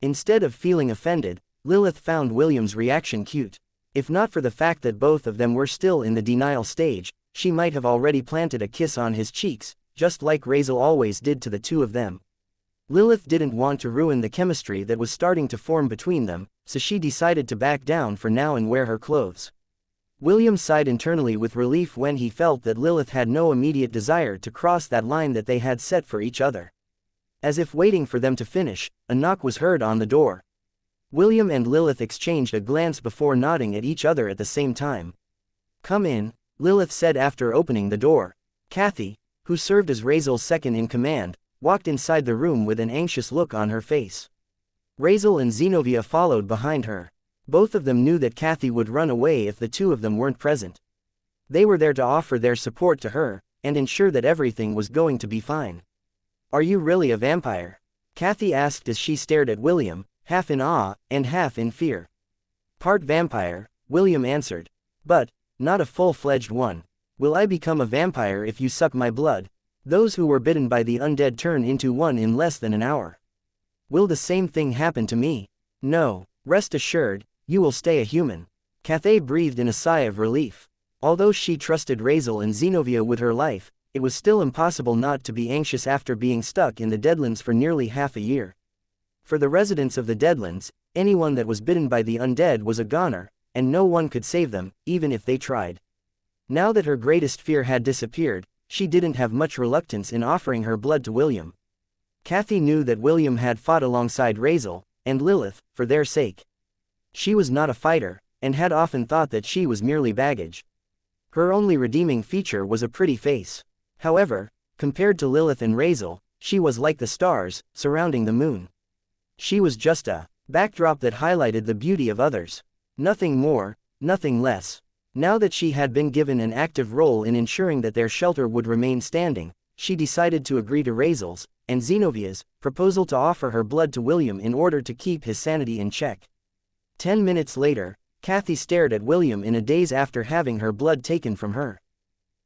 Instead of feeling offended, Lilith found William's reaction cute. If not for the fact that both of them were still in the denial stage, she might have already planted a kiss on his cheeks, just like Arazel always did to the two of them. Lilith didn't want to ruin the chemistry that was starting to form between them, so she decided to back down for now and wear her clothes. William sighed internally with relief when he felt that Lilith had no immediate desire to cross that line that they had set for each other. As if waiting for them to finish, a knock was heard on the door. William and Lilith exchanged a glance before nodding at each other at the same time. "Come in," Lilith said after opening the door. Kathy, who served as Arazel's second-in-command, walked inside the room with an anxious look on her face. Arazel and Zenobia followed behind her. Both of them knew that Kathy would run away if the two of them weren't present. They were there to offer their support to her, and ensure that everything was going to be fine. "Are you really a vampire?" Kathy asked as she stared at William, half in awe, and half in fear. "Part vampire," William answered. "But, not a full-fledged one. Will I become a vampire if you suck my blood? Those who were bitten by the undead turn into one in less than an hour. Will the same thing happen to me?" "No, rest assured, you will stay a human." Kathy breathed in a sigh of relief. Although she trusted Arazel and Zenobia with her life, it was still impossible not to be anxious after being stuck in the Deadlands for nearly half a year. For the residents of the Deadlands, anyone that was bitten by the undead was a goner, and no one could save them, even if they tried. Now that her greatest fear had disappeared, she didn't have much reluctance in offering her blood to William. Kathy knew that William had fought alongside Razel and Lilith, for their sake. She was not a fighter, and had often thought that she was merely baggage. Her only redeeming feature was a pretty face. However, compared to Lilith and Razel, she was like the stars surrounding the moon. She was just a backdrop that highlighted the beauty of others. Nothing more, nothing less. Now that she had been given an active role in ensuring that their shelter would remain standing, she decided to agree to Razel's and Zenovia's proposal to offer her blood to William in order to keep his sanity in check. 10 minutes later, Kathy stared at William in a daze after having her blood taken from her.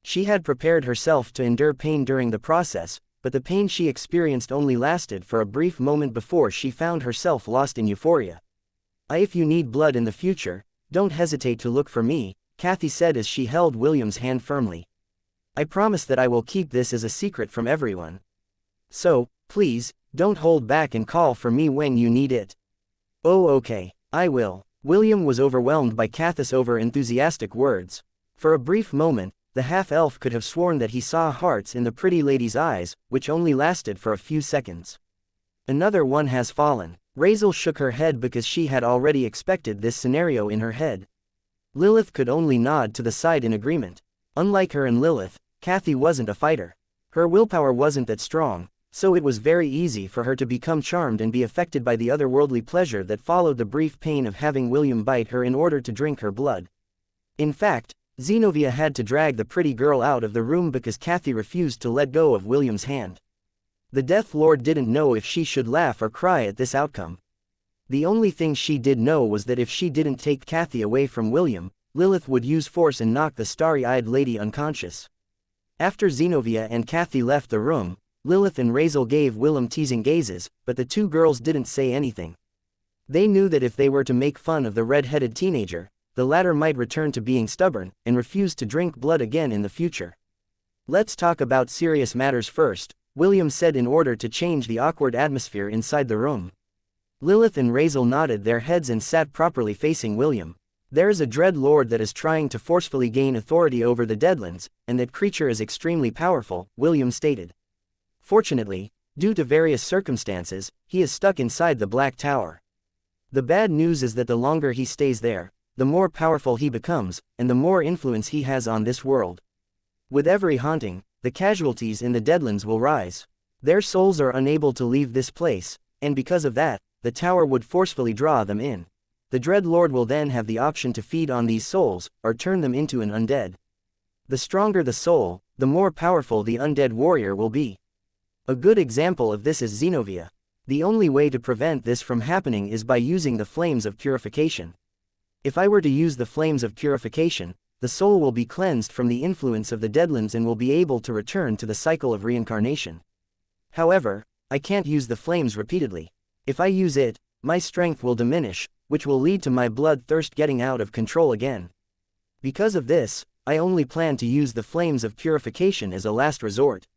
She had prepared herself to endure pain during the process, but the pain she experienced only lasted for a brief moment before she found herself lost in euphoria. If you need blood in the future, don't hesitate to look for me," Kathy said as she held William's hand firmly. "I promise that I will keep this as a secret from everyone. So, please, don't hold back and call for me when you need it." "Oh okay, I will." William was overwhelmed by Kathy's over-enthusiastic words. For a brief moment, the half-elf could have sworn that he saw hearts in the pretty lady's eyes, which only lasted for a few seconds. "Another one has fallen." Razel shook her head because she had already expected this scenario in her head. Lilith could only nod to the side in agreement. Unlike her and Lilith, Kathy wasn't a fighter. Her willpower wasn't that strong, so it was very easy for her to become charmed and be affected by the otherworldly pleasure that followed the brief pain of having William bite her in order to drink her blood. In fact, Zenovia had to drag the pretty girl out of the room because Kathy refused to let go of William's hand. The Death Lord didn't know if she should laugh or cry at this outcome. The only thing she did know was that if she didn't take Kathy away from William, Lilith would use force and knock the starry-eyed lady unconscious. After Zenovia and Kathy left the room, Lilith and Razel gave William teasing gazes, but the two girls didn't say anything. They knew that if they were to make fun of the red-headed teenager, the latter might return to being stubborn and refuse to drink blood again in the future. "Let's talk about serious matters first," William said in order to change the awkward atmosphere inside the room. Lilith and Razel nodded their heads and sat properly facing William. "There's a dread lord that is trying to forcefully gain authority over the Deadlands, and that creature is extremely powerful," William stated. "Fortunately, due to various circumstances, he is stuck inside the Black Tower. The bad news is that the longer he stays there, the more powerful he becomes, and the more influence he has on this world. With every haunting, the casualties in the Deadlands will rise. Their souls are unable to leave this place, and because of that, the tower would forcefully draw them in. The Dread Lord will then have the option to feed on these souls, or turn them into an undead. The stronger the soul, the more powerful the undead warrior will be. A good example of this is Zenovia. The only way to prevent this from happening is by using the flames of purification. If I were to use the flames of purification, the soul will be cleansed from the influence of the Deadlands and will be able to return to the cycle of reincarnation. However, I can't use the flames repeatedly. If I use it, my strength will diminish, which will lead to my bloodthirst getting out of control again. Because of this, I only plan to use the flames of purification as a last resort."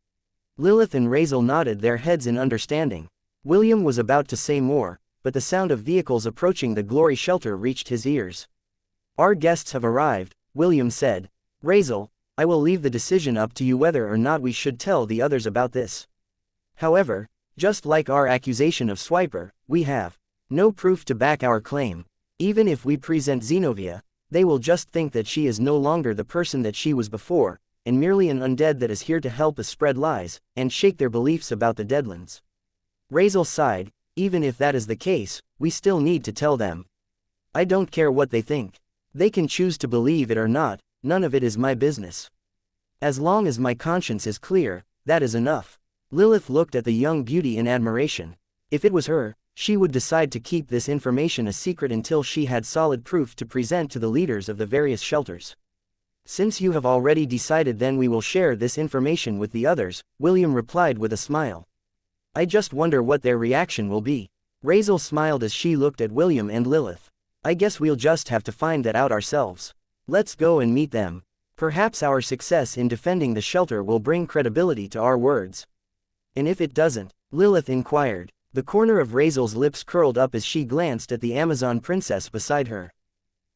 Lilith and Razel nodded their heads in understanding. William was about to say more, but the sound of vehicles approaching the glory shelter reached his ears. "Our guests have arrived," William said. "Razel, I will leave the decision up to you whether or not we should tell the others about this. However, just like our accusation of Swiper, we have no proof to back our claim. Even if we present Zenovia, they will just think that she is no longer the person that she was before, and merely an undead that is here to help us spread lies, and shake their beliefs about the Deadlands." Razel sighed. "Even if that is the case, we still need to tell them. I don't care what they think. They can choose to believe it or not, none of it is my business. As long as my conscience is clear, that is enough." Lilith looked at the young beauty in admiration. If it was her, she would decide to keep this information a secret until she had solid proof to present to the leaders of the various shelters. "Since you have already decided, then we will share this information with the others," William replied with a smile. "I just wonder what their reaction will be." Razel smiled as she looked at William and Lilith. "I guess we'll just have to find that out ourselves. Let's go and meet them." Perhaps our success in defending the shelter will bring credibility to our words. And if it doesn't? Lilith inquired. The corner of Razel's lips curled up as she glanced at the Amazon princess beside her.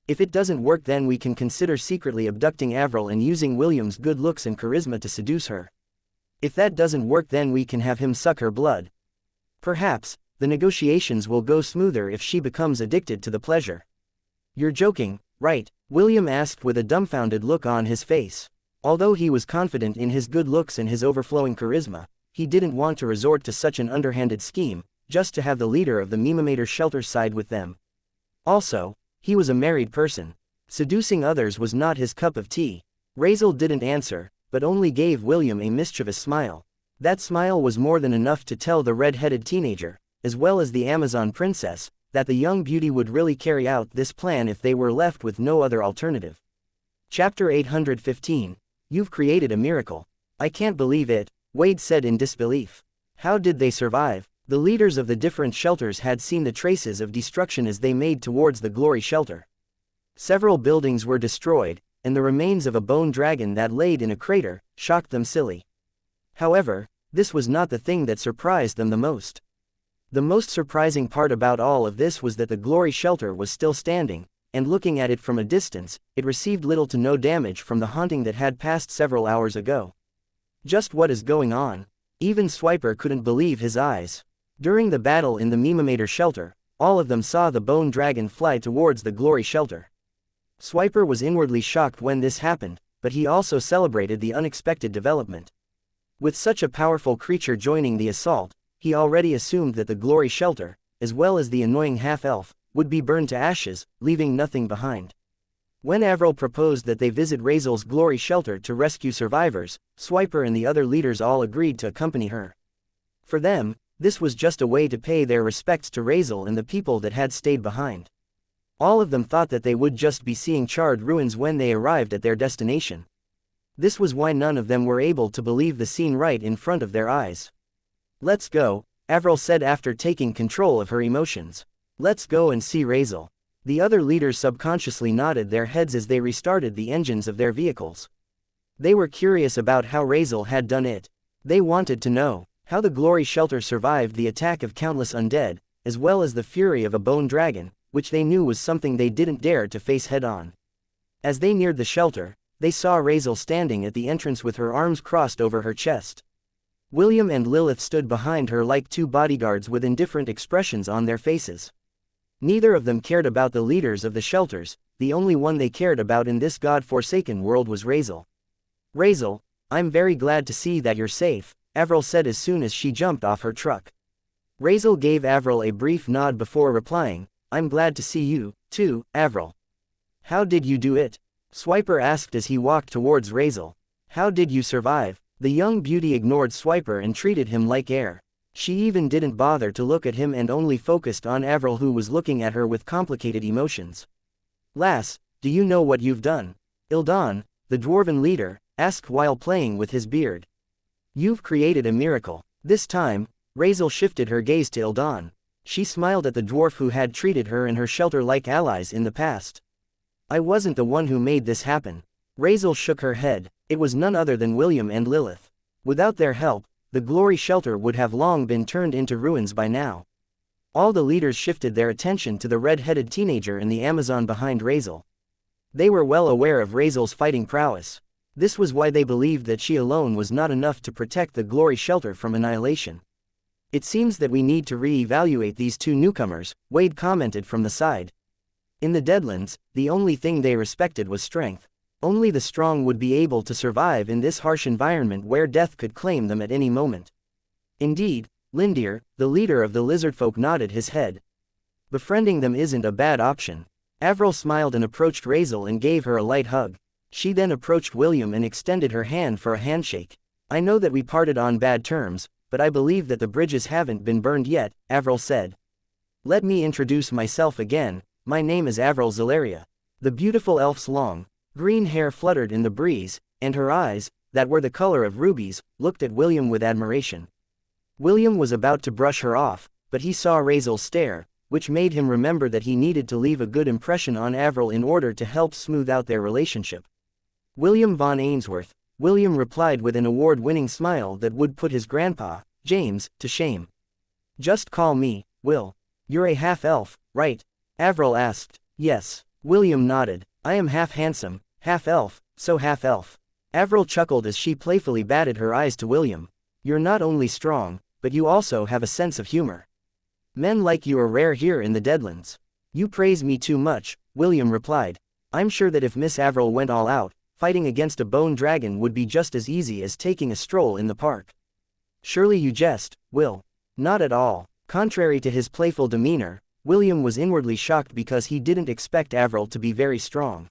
If it doesn't work, then we can consider secretly abducting Avril and using William's good looks and charisma to seduce her. If that doesn't work, then we can have him suck her blood. Perhaps the negotiations will go smoother if she becomes addicted to the pleasure. You're joking, right? William asked with a dumbfounded look on his face. Although he was confident in his good looks and his overflowing charisma, he didn't want to resort to such an underhanded scheme, just to have the leader of the Mimamator shelter side with them. Also, he was a married person. Seducing others was not his cup of tea. Razel didn't answer, but only gave William a mischievous smile. That smile was more than enough to tell the red-headed teenager, as well as the Amazon princess, that the young beauty would really carry out this plan if they were left with no other alternative. Chapter 815. You've created a miracle. I can't believe it, Wade said in disbelief. How did they survive? The leaders of the different shelters had seen the traces of destruction as they made towards the glory shelter. Several buildings were destroyed, and the remains of a bone dragon that laid in a crater shocked them silly. However, this was not the thing that surprised them the most. The most surprising part about all of this was that the glory shelter was still standing, and looking at it from a distance, it received little to no damage from the haunting that had passed several hours ago. Just what is going on? Even Swiper couldn't believe his eyes. During the battle in the Mimamator shelter, all of them saw the bone dragon fly towards the glory shelter. Swiper was inwardly shocked when this happened, but he also celebrated the unexpected development. With such a powerful creature joining the assault, he already assumed that the glory shelter, as well as the annoying half-elf, would be burned to ashes, leaving nothing behind. When Avril proposed that they visit Razel's glory shelter to rescue survivors, Swiper and the other leaders all agreed to accompany her. For them, this was just a way to pay their respects to Razel and the people that had stayed behind. All of them thought that they would just be seeing charred ruins when they arrived at their destination. This was why none of them were able to believe the scene right in front of their eyes. Let's go, Avril said after taking control of her emotions. Let's go and see Razel. The other leaders subconsciously nodded their heads as they restarted the engines of their vehicles. They were curious about how Razel had done it. They wanted to know how the glory shelter survived the attack of countless undead, as well as the fury of a bone dragon, which they knew was something they didn't dare to face head-on. As they neared the shelter, they saw Razel standing at the entrance with her arms crossed over her chest. William and Lilith stood behind her like two bodyguards with indifferent expressions on their faces. Neither of them cared about the leaders of the shelters. The only one they cared about in this god-forsaken world was Razel. Razel, I'm very glad to see that you're safe, Avril said as soon as she jumped off her truck. Razel gave Avril a brief nod before replying, I'm glad to see you, too, Avril. How did you do it? Swiper asked as he walked towards Razel. How did you survive? The young beauty ignored Swiper and treated him like air. She even didn't bother to look at him and only focused on Avril, who was looking at her with complicated emotions. Lass, do you know what you've done? Ildan, the dwarven leader, asked while playing with his beard. You've created a miracle. This time, Razel shifted her gaze to Ildan. She smiled at the dwarf who had treated her and her shelter like allies in the past. I wasn't the one who made this happen. Razel shook her head. It was none other than William and Lilith. Without their help, the glory shelter would have long been turned into ruins by now. All the leaders shifted their attention to the red-headed teenager and the Amazon behind Razel. They were well aware of Razel's fighting prowess. This was why they believed that she alone was not enough to protect the glory shelter from annihilation. It seems that we need to re-evaluate these two newcomers, Wade commented from the side. In the Deadlands, the only thing they respected was strength. Only the strong would be able to survive in this harsh environment where death could claim them at any moment. Indeed, Lindir, the leader of the lizardfolk, nodded his head. Befriending them isn't a bad option. Avril smiled and approached Razel and gave her a light hug. She then approached William and extended her hand for a handshake. I know that we parted on bad terms, but I believe that the bridges haven't been burned yet, Avril said. Let me introduce myself again. My name is Avril Zalaria. The beautiful elf's long, green hair fluttered in the breeze, and her eyes, that were the color of rubies, looked at William with admiration. William was about to brush her off, but he saw Razel's stare, which made him remember that he needed to leave a good impression on Avril in order to help smooth out their relationship. William Von Ainsworth, William replied with an award-winning smile that would put his grandpa, James, to shame. Just call me, Will. You're a half-elf, right? Avril asked. Yes. William nodded. I am half handsome, half elf, so half elf. Avril chuckled as she playfully batted her eyes to William. You're not only strong, but you also have a sense of humor. Men like you are rare here in the Deadlands. You praise me too much, William replied. I'm sure that if Miss Avril went all out, fighting against a bone dragon would be just as easy as taking a stroll in the park. Surely you jest, Will. Not at all. Contrary to his playful demeanor, William was inwardly shocked because he didn't expect Avril to be very strong.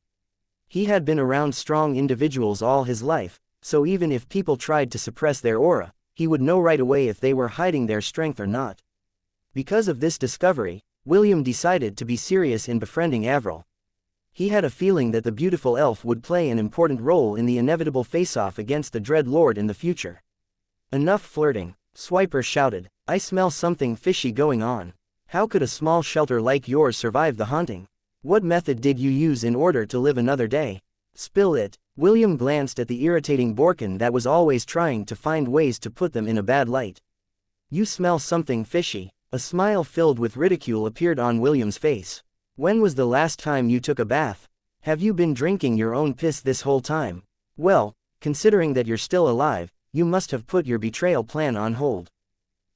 He had been around strong individuals all his life, so even if people tried to suppress their aura, he would know right away if they were hiding their strength or not. Because of this discovery, William decided to be serious in befriending Avril. He had a feeling that the beautiful elf would play an important role in the inevitable face-off against the Dread Lord in the future. Enough flirting, Swiper shouted. I smell something fishy going on. How could a small shelter like yours survive the haunting? What method did you use in order to live another day? Spill it. William glanced at the irritating Borkin that was always trying to find ways to put them in a bad light. You smell something fishy. A smile filled with ridicule appeared on William's face. When was the last time you took a bath? Have you been drinking your own piss this whole time? Well, considering that you're still alive, you must have put your betrayal plan on hold.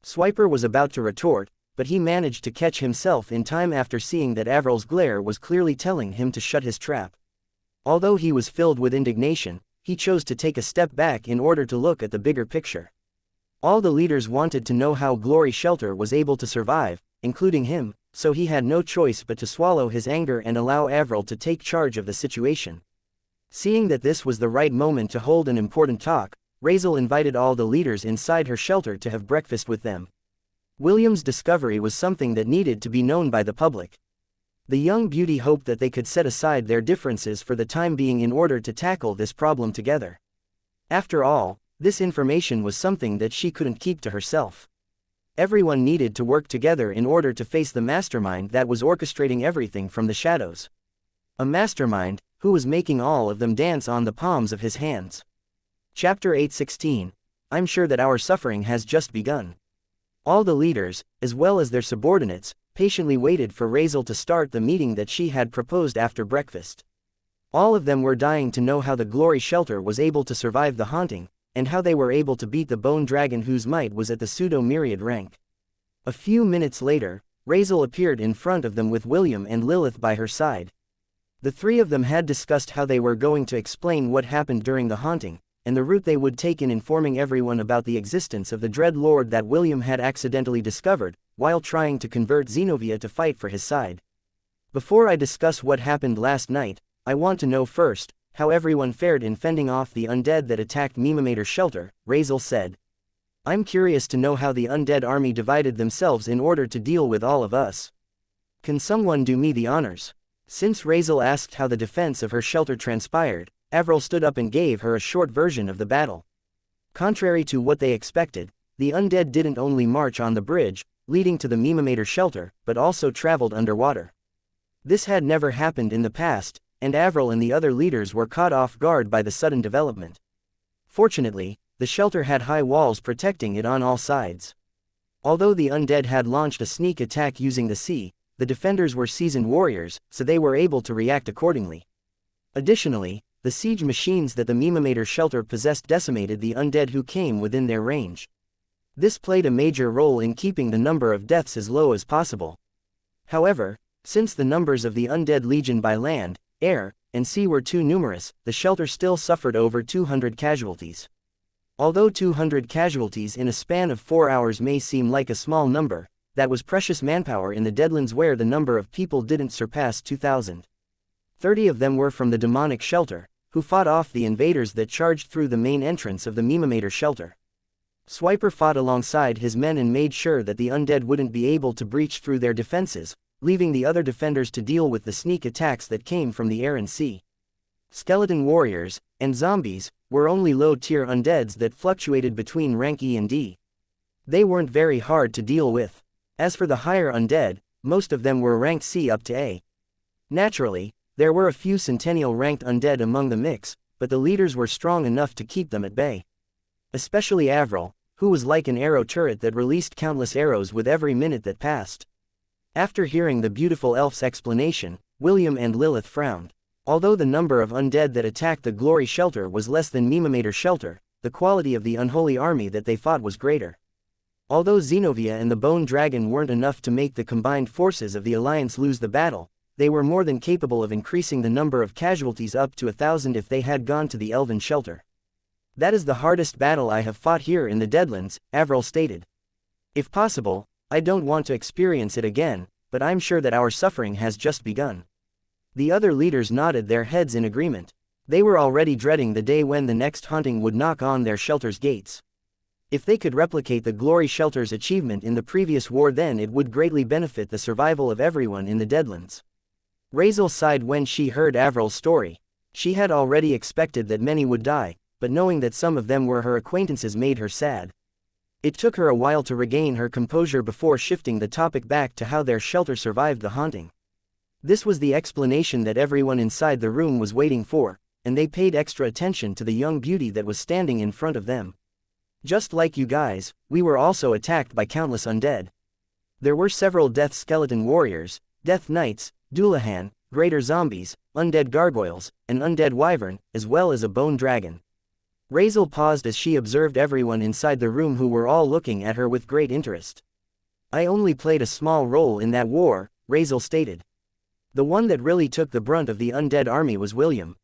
Swiper was about to retort, but he managed to catch himself in time after seeing that Avril's glare was clearly telling him to shut his trap. Although he was filled with indignation, he chose to take a step back in order to look at the bigger picture. All the leaders wanted to know how Glory Shelter was able to survive, including him, so he had no choice but to swallow his anger and allow Avril to take charge of the situation. Seeing that this was the right moment to hold an important talk, Razel invited all the leaders inside her shelter to have breakfast with them. William's discovery was something that needed to be known by the public. The young beauty hoped that they could set aside their differences for the time being in order to tackle this problem together. After all, this information was something that she couldn't keep to herself. Everyone needed to work together in order to face the mastermind that was orchestrating everything from the shadows. A mastermind, who was making all of them dance on the palms of his hands. Chapter 8:16. I'm sure that our suffering has just begun. All the leaders, as well as their subordinates, patiently waited for Razel to start the meeting that she had proposed after breakfast. All of them were dying to know how the Glory Shelter was able to survive the haunting, and how they were able to beat the bone dragon whose might was at the pseudo-myriad rank. A few minutes later, Razel appeared in front of them with William and Lilith by her side. The three of them had discussed how they were going to explain what happened during the haunting, and the route they would take in informing everyone about the existence of the Dread Lord that William had accidentally discovered, while trying to convert Xenovia to fight for his side. Before I discuss what happened last night, I want to know first, how everyone fared in fending off the undead that attacked Mimamator's shelter, Razel said. I'm curious to know how the undead army divided themselves in order to deal with all of us. Can someone do me the honors? Since Razel asked how the defense of her shelter transpired, Avril stood up and gave her a short version of the battle. Contrary to what they expected, the undead didn't only march on the bridge, leading to the Mimamator shelter, but also traveled underwater. This had never happened in the past, and Avril and the other leaders were caught off guard by the sudden development. Fortunately, the shelter had high walls protecting it on all sides. Although the undead had launched a sneak attack using the sea, the defenders were seasoned warriors, so they were able to react accordingly. Additionally, the siege machines that the Mimamator shelter possessed decimated the undead who came within their range. This played a major role in keeping the number of deaths as low as possible. However, since the numbers of the undead legion by land, air, and sea were too numerous, the shelter still suffered over 200 casualties. Although 200 casualties in a span of 4 hours may seem like a small number, that was precious manpower in the Deadlands where the number of people didn't surpass 2,000. 30 of them were from the demonic shelter, who fought off the invaders that charged through the main entrance of the Mimamator shelter. Swiper fought alongside his men and made sure that the undead wouldn't be able to breach through their defenses, leaving the other defenders to deal with the sneak attacks that came from the air and sea. Skeleton warriors, and zombies, were only low-tier undeads that fluctuated between rank E and D. They weren't very hard to deal with. As for the higher undead, most of them were ranked C up to A. Naturally, there were a few centennial-ranked undead among the mix, but the leaders were strong enough to keep them at bay. Especially Avril, who was like an arrow turret that released countless arrows with every minute that passed. After hearing the beautiful elf's explanation, William and Lilith frowned. Although the number of undead that attacked the Glory Shelter was less than Mimamator Shelter, the quality of the unholy army that they fought was greater. Although Xenovia and the Bone Dragon weren't enough to make the combined forces of the Alliance lose the battle, they were more than capable of increasing the number of casualties up to 1,000 if they had gone to the Elven Shelter. That is the hardest battle I have fought here in the Deadlands, Avril stated. If possible, I don't want to experience it again, but I'm sure that our suffering has just begun. The other leaders nodded their heads in agreement. They were already dreading the day when the next haunting would knock on their shelter's gates. If they could replicate the Glory Shelter's achievement in the previous war, then it would greatly benefit the survival of everyone in the Deadlands. Razel sighed when she heard Avril's story. She had already expected that many would die, but knowing that some of them were her acquaintances made her sad. It took her a while to regain her composure before shifting the topic back to how their shelter survived the haunting. This was the explanation that everyone inside the room was waiting for, and they paid extra attention to the young beauty that was standing in front of them. Just like you guys, we were also attacked by countless undead. There were several death skeleton warriors, death knights, Dullahan, greater zombies, undead gargoyles, an undead wyvern, as well as a bone dragon. Razel paused as she observed everyone inside the room, who were all looking at her with great interest. I only played a small role in that war, Razel stated. The one that really took the brunt of the undead army was William.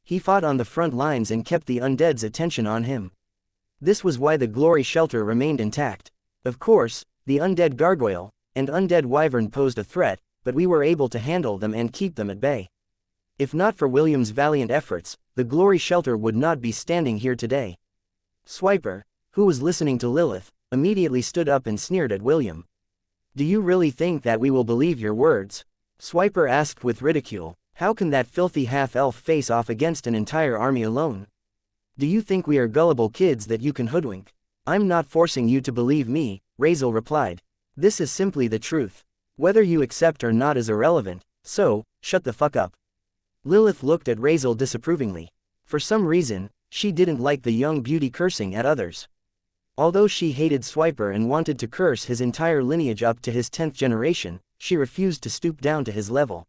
He fought on the front lines and kept the undead's attention on him. This was why the Glory Shelter remained intact. Of course, the undead gargoyle and undead wyvern posed a threat, but we were able to handle them and keep them at bay. If not for William's valiant efforts, the Glory Shelter would not be standing here today. Swiper, who was listening to Lilith, immediately stood up and sneered at William. Do you really think that we will believe your words? Swiper asked with ridicule. How can that filthy half-elf face off against an entire army alone? Do you think we are gullible kids that you can hoodwink? I'm not forcing you to believe me, Razel replied. This is simply the truth. Whether you accept or not is irrelevant, so, shut the fuck up. Lilith looked at Razel disapprovingly. For some reason, she didn't like the young beauty cursing at others. Although she hated Swiper and wanted to curse his entire lineage up to his 10th generation, she refused to stoop down to his level.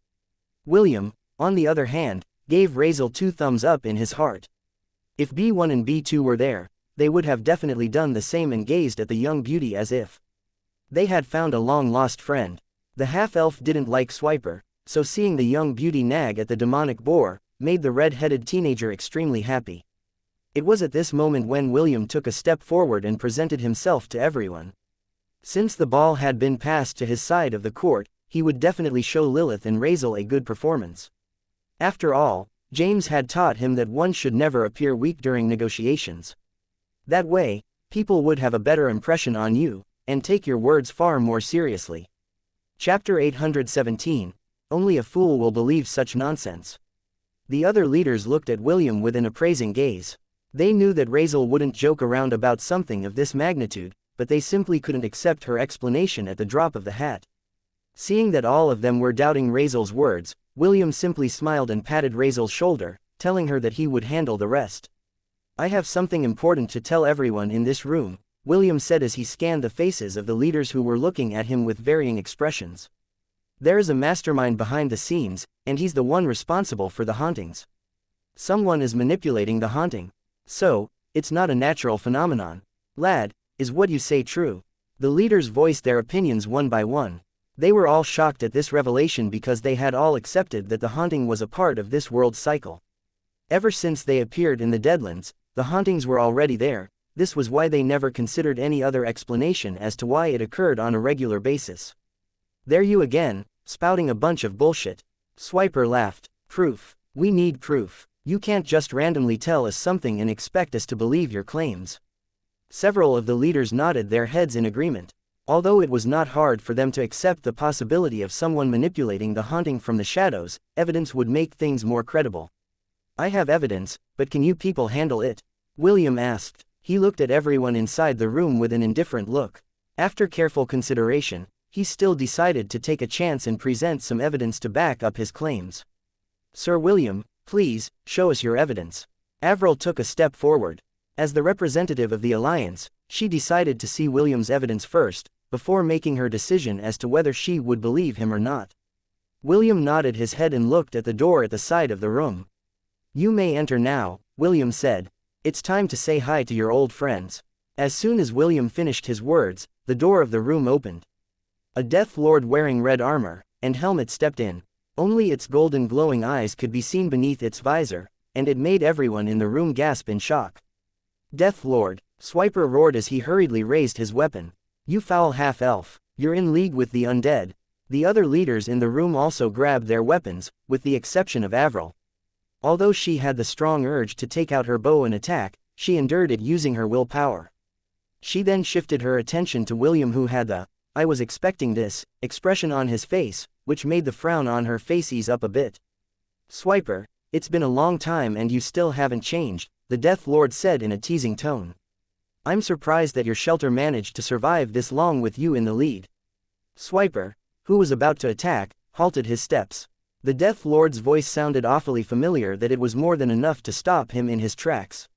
William, on the other hand, gave Razel 2 thumbs up in his heart. If B1 and B2 were there, they would have definitely done the same and gazed at the young beauty as if they had found a long-lost friend. The half-elf didn't like Swiper, so seeing the young beauty nag at the demonic boar, made the red-headed teenager extremely happy. It was at this moment when William took a step forward and presented himself to everyone. Since the ball had been passed to his side of the court, he would definitely show Lilith and Razel a good performance. After all, James had taught him that one should never appear weak during negotiations. That way, people would have a better impression on you, and take your words far more seriously. Chapter 817. Only a fool will believe such nonsense. The other leaders looked at William with an appraising gaze. They knew that Razel wouldn't joke around about something of this magnitude, but they simply couldn't accept her explanation at the drop of the hat. Seeing that all of them were doubting Razel's words, William simply smiled and patted Razel's shoulder, telling her that he would handle the rest. I have something important to tell everyone in this room, William said as he scanned the faces of the leaders who were looking at him with varying expressions. There is a mastermind behind the scenes, and he's the one responsible for the hauntings. Someone is manipulating the haunting. So, it's not a natural phenomenon. Lad, is what you say true? The leaders voiced their opinions one by one. They were all shocked at this revelation because they had all accepted that the haunting was a part of this world's cycle. Ever since they appeared in the Deadlands, the hauntings were already there. This was why they never considered any other explanation as to why it occurred on a regular basis. There you again, spouting a bunch of bullshit. Swiper laughed. Proof. We need proof. You can't just randomly tell us something and expect us to believe your claims. Several of the leaders nodded their heads in agreement. Although it was not hard for them to accept the possibility of someone manipulating the haunting from the shadows, evidence would make things more credible. I have evidence, but can you people handle it? William asked. He looked at everyone inside the room with an indifferent look. After careful consideration, he still decided to take a chance and present some evidence to back up his claims. Sir William, please, show us your evidence. Avril took a step forward. As the representative of the Alliance, she decided to see William's evidence first, before making her decision as to whether she would believe him or not. William nodded his head and looked at the door at the side of the room. "You may enter now," William said. "It's time to say hi to your old friends." As soon as William finished his words, the door of the room opened. A Death Lord wearing red armor and helmet stepped in. Only its golden glowing eyes could be seen beneath its visor, and it made everyone in the room gasp in shock. "Death Lord," Swiper roared as he hurriedly raised his weapon. "You foul half-elf, you're in league with the undead." The other leaders in the room also grabbed their weapons, with the exception of Avril. Although she had the strong urge to take out her bow and attack, she endured it using her willpower. She then shifted her attention to William, who had the "I was expecting this" expression on his face, which made the frown on her face ease up a bit. "Swiper, it's been a long time and you still haven't changed," the Death Lord said in a teasing tone. "I'm surprised that your shelter managed to survive this long with you in the lead." Swiper, who was about to attack, halted his steps. The Death Lord's voice sounded awfully familiar that it was more than enough to stop him in his tracks.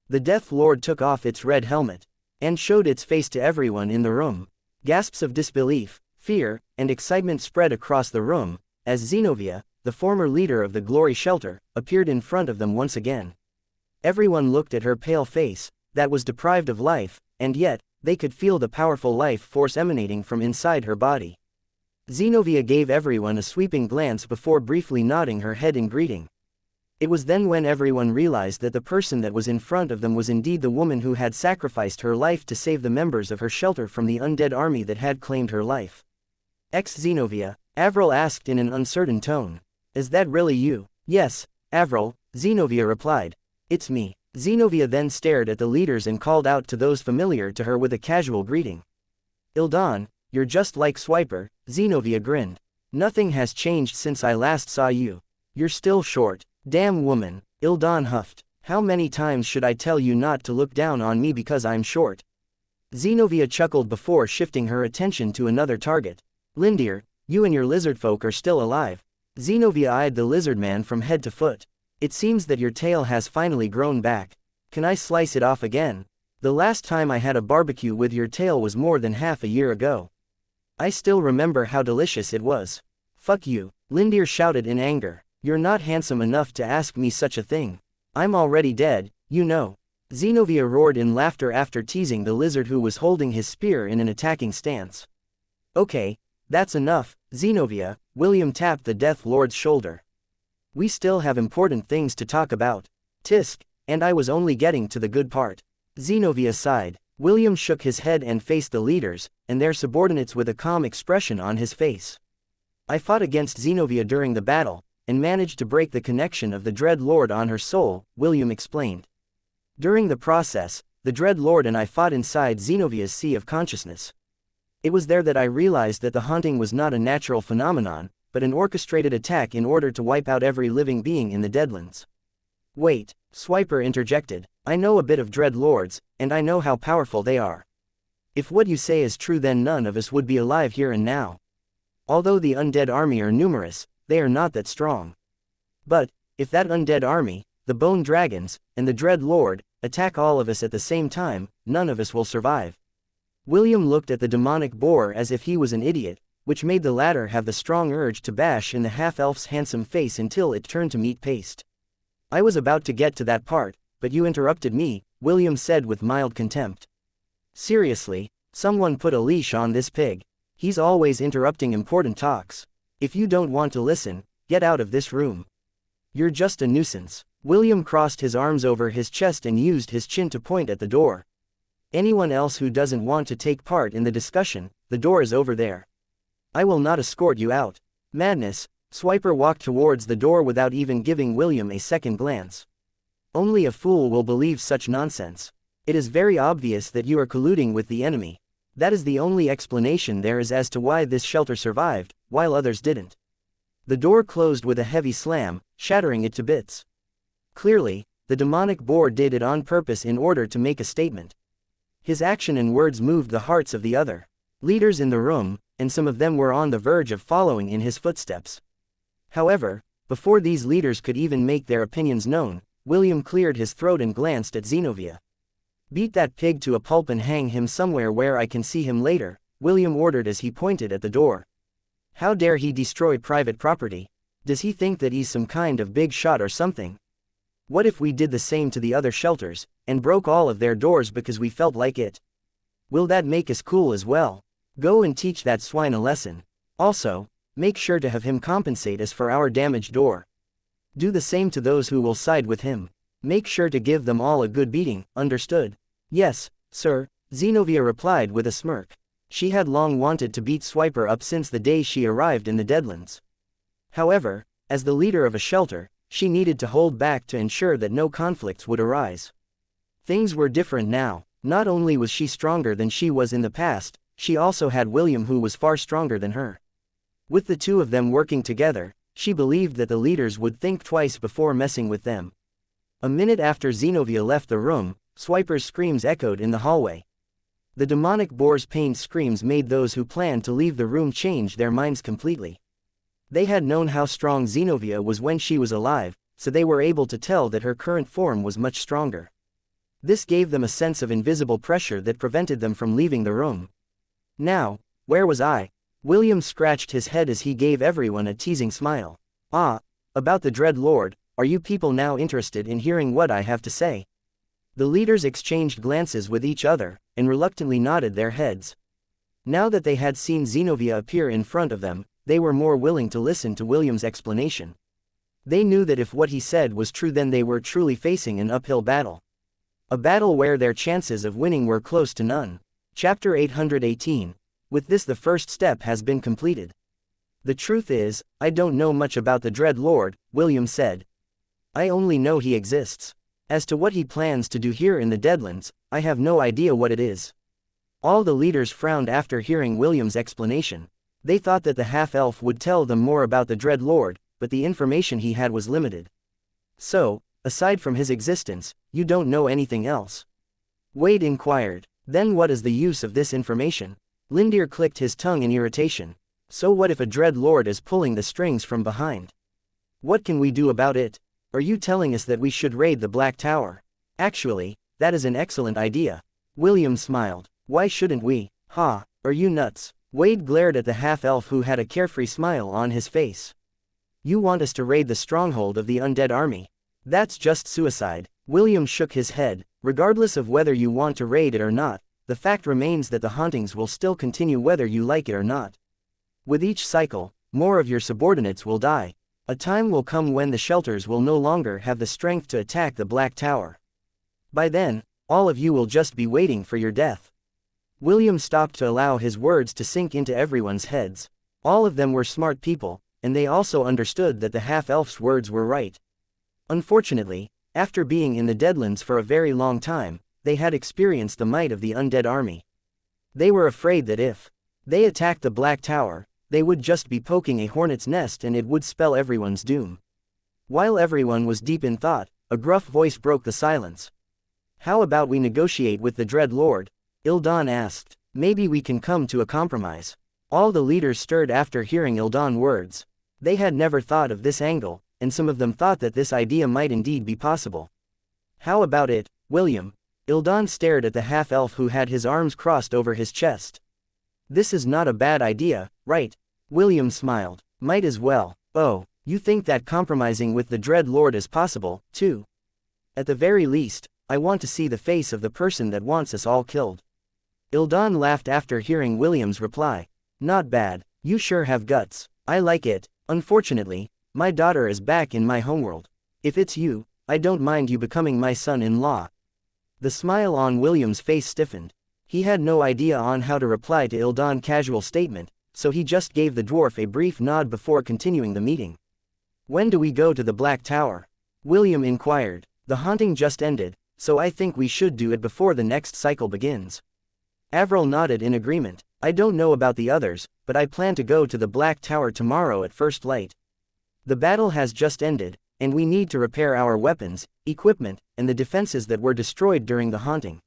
The Death Lord took off its red helmet and showed its face to everyone in the room. Gasps of disbelief, fear, and excitement spread across the room, as Xianxia, the former leader of the Glory Shelter, appeared in front of them once again. Everyone looked at her pale face, that was deprived of life, and yet, they could feel the powerful life force emanating from inside her body. Xianxia gave everyone a sweeping glance before briefly nodding her head in greeting. It was then when everyone realized that the person that was in front of them was indeed the woman who had sacrificed her life to save the members of her shelter from the undead army that had claimed her life. "Xianxia," Avril asked in an uncertain tone. "Is that really you?" "Yes, Avril," Xianxia replied. "It's me." Xianxia then stared at the leaders and called out to those familiar to her with a casual greeting. "Ildan, you're just like Swiper," Xianxia grinned. "Nothing has changed since I last saw you. You're still short." "Damn woman," Ildan huffed. "How many times should I tell you not to look down on me because I'm short?" Xianxia chuckled before shifting her attention to another target. "Lindir, you and your lizard folk are still alive." Xianxia eyed the lizard man from head to foot. "It seems that your tail has finally grown back. Can I slice it off again? The last time I had a barbecue with your tail was more than half a year ago. I still remember how delicious it was." "Fuck you," Lindir shouted in anger. "You're not handsome enough to ask me such a thing. I'm already dead, you know." Xianxia roared in laughter after teasing the lizard who was holding his spear in an attacking stance. "Okay, that's enough, Xianxia," William tapped the Death Lord's shoulder. "We still have important things to talk about." "Tisk, and I was only getting to the good part." Xianxia sighed. William shook his head and faced the leaders, and their subordinates with a calm expression on his face. "I fought against Xianxia during the battle, and managed to break the connection of the Dread Lord on her soul," William explained. "During the process, the Dread Lord and I fought inside Xianxia's sea of consciousness. It was there that I realized that the haunting was not a natural phenomenon, but an orchestrated attack in order to wipe out every living being in the Deadlands." "Wait," Swiper interjected. "I know a bit of Dread Lords, and I know how powerful they are. If what you say is true, then none of us would be alive here and now. Although the undead army are numerous, they are not that strong. But, if that undead army, the Bone Dragons, and the Dread Lord, attack all of us at the same time, none of us will survive." William looked at the demonic boar as if he was an idiot, which made the latter have the strong urge to bash in the half-elf's handsome face until it turned to meat paste. "I was about to get to that part, but you interrupted me," William said with mild contempt. "Seriously, someone put a leash on this pig. He's always interrupting important talks. If you don't want to listen, get out of this room. You're just a nuisance." William crossed his arms over his chest and used his chin to point at the door. "Anyone else who doesn't want to take part in the discussion, the door is over there. I will not escort you out." "Madness," Swiper walked towards the door without even giving William a second glance. "Only a fool will believe such nonsense. It is very obvious that you are colluding with the enemy. That is the only explanation there is as to why this shelter survived, while others didn't." The door closed with a heavy slam, shattering it to bits. Clearly, the demonic boar did it on purpose in order to make a statement. His action and words moved the hearts of the other leaders in the room, and some of them were on the verge of following in his footsteps. However, before these leaders could even make their opinions known, William cleared his throat and glanced at Zenobia. "Beat that pig to a pulp and hang him somewhere where I can see him later," William ordered as he pointed at the door. "How dare he destroy private property? Does he think that he's some kind of big shot or something? What if we did the same to the other shelters, and broke all of their doors because we felt like it? Will that make us cool as well? Go and teach that swine a lesson. Also, make sure to have him compensate us for our damaged door. Do the same to those who will side with him. Make sure to give them all a good beating, understood?" "Yes, sir," Zenobia replied with a smirk. She had long wanted to beat Swiper up since the day she arrived in the Deadlands. However, as the leader of a shelter, she needed to hold back to ensure that no conflicts would arise. Things were different now. Not only was she stronger than she was in the past, she also had William, who was far stronger than her. With the two of them working together, she believed that the leaders would think twice before messing with them. A minute after Zenobia left the room, Swiper's screams echoed in the hallway. The demonic boar's pained screams made those who planned to leave the room change their minds completely. They had known how strong Zenobia was when she was alive, so they were able to tell that her current form was much stronger. This gave them a sense of invisible pressure that prevented them from leaving the room. Now, where was I? William scratched his head as he gave everyone a teasing smile. "Ah, about the Dread Lord, are you people now interested in hearing what I have to say?" The leaders exchanged glances with each other, and reluctantly nodded their heads. Now that they had seen Zenobia appear in front of them, they were more willing to listen to William's explanation. They knew that if what he said was true, then they were truly facing an uphill battle. A battle where their chances of winning were close to none. Chapter 818. With this, the first step has been completed. "The truth is, I don't know much about the Dread Lord," William said. "I only know he exists. As to what he plans to do here in the Deadlands, I have no idea what it is." All the leaders frowned after hearing William's explanation. They thought that the half-elf would tell them more about the Dread Lord, but the information he had was limited. "So, aside from his existence, you don't know anything else?" Wade inquired. "Then what is the use of this information?" Lindir clicked his tongue in irritation. "So what if a Dread Lord is pulling the strings from behind? What can we do about it? Are you telling us that we should raid the Black Tower?" "Actually, that is an excellent idea." William smiled. "Why shouldn't we? Ha, are you nuts?" Wade glared at the half-elf, who had a carefree smile on his face. "You want us to raid the stronghold of the undead army? That's just suicide." William shook his head. "Regardless of whether you want to raid it or not, the fact remains that the hauntings will still continue whether you like it or not. With each cycle, more of your subordinates will die. A time will come when the shelters will no longer have the strength to attack the Black Tower. By then, all of you will just be waiting for your death." William stopped to allow his words to sink into everyone's heads. All of them were smart people, and they also understood that the half-elf's words were right. Unfortunately, after being in the Deadlands for a very long time, they had experienced the might of the undead army. They were afraid that if they attacked the Black Tower, they would just be poking a hornet's nest and it would spell everyone's doom. While everyone was deep in thought, a gruff voice broke the silence. "How about we negotiate with the Dread Lord?" Ildan asked. "Maybe we can come to a compromise." All the leaders stirred after hearing Ildan's words. They had never thought of this angle, and some of them thought that this idea might indeed be possible. "How about it, William?" Ildan stared at the half-elf, who had his arms crossed over his chest. "This is not a bad idea, right?" William smiled. "Might as well." "Oh, you think that compromising with the Dread Lord is possible, too?" "At the very least, I want to see the face of the person that wants us all killed." Ildan laughed after hearing William's reply. "Not bad. You sure have guts. I like it. Unfortunately, my daughter is back in my homeworld. If it's you, I don't mind you becoming my son-in-law." The smile on William's face stiffened. He had no idea on how to reply to Ildan's casual statement, so he just gave the dwarf a brief nod before continuing the meeting. "When do we go to the Black Tower?" William inquired. "The haunting just ended, so I think we should do it before the next cycle begins." Avril nodded in agreement. "I don't know about the others, but I plan to go to the Black Tower tomorrow at first light. The battle has just ended, and we need to repair our weapons, equipment, and the defenses that were destroyed during the haunting.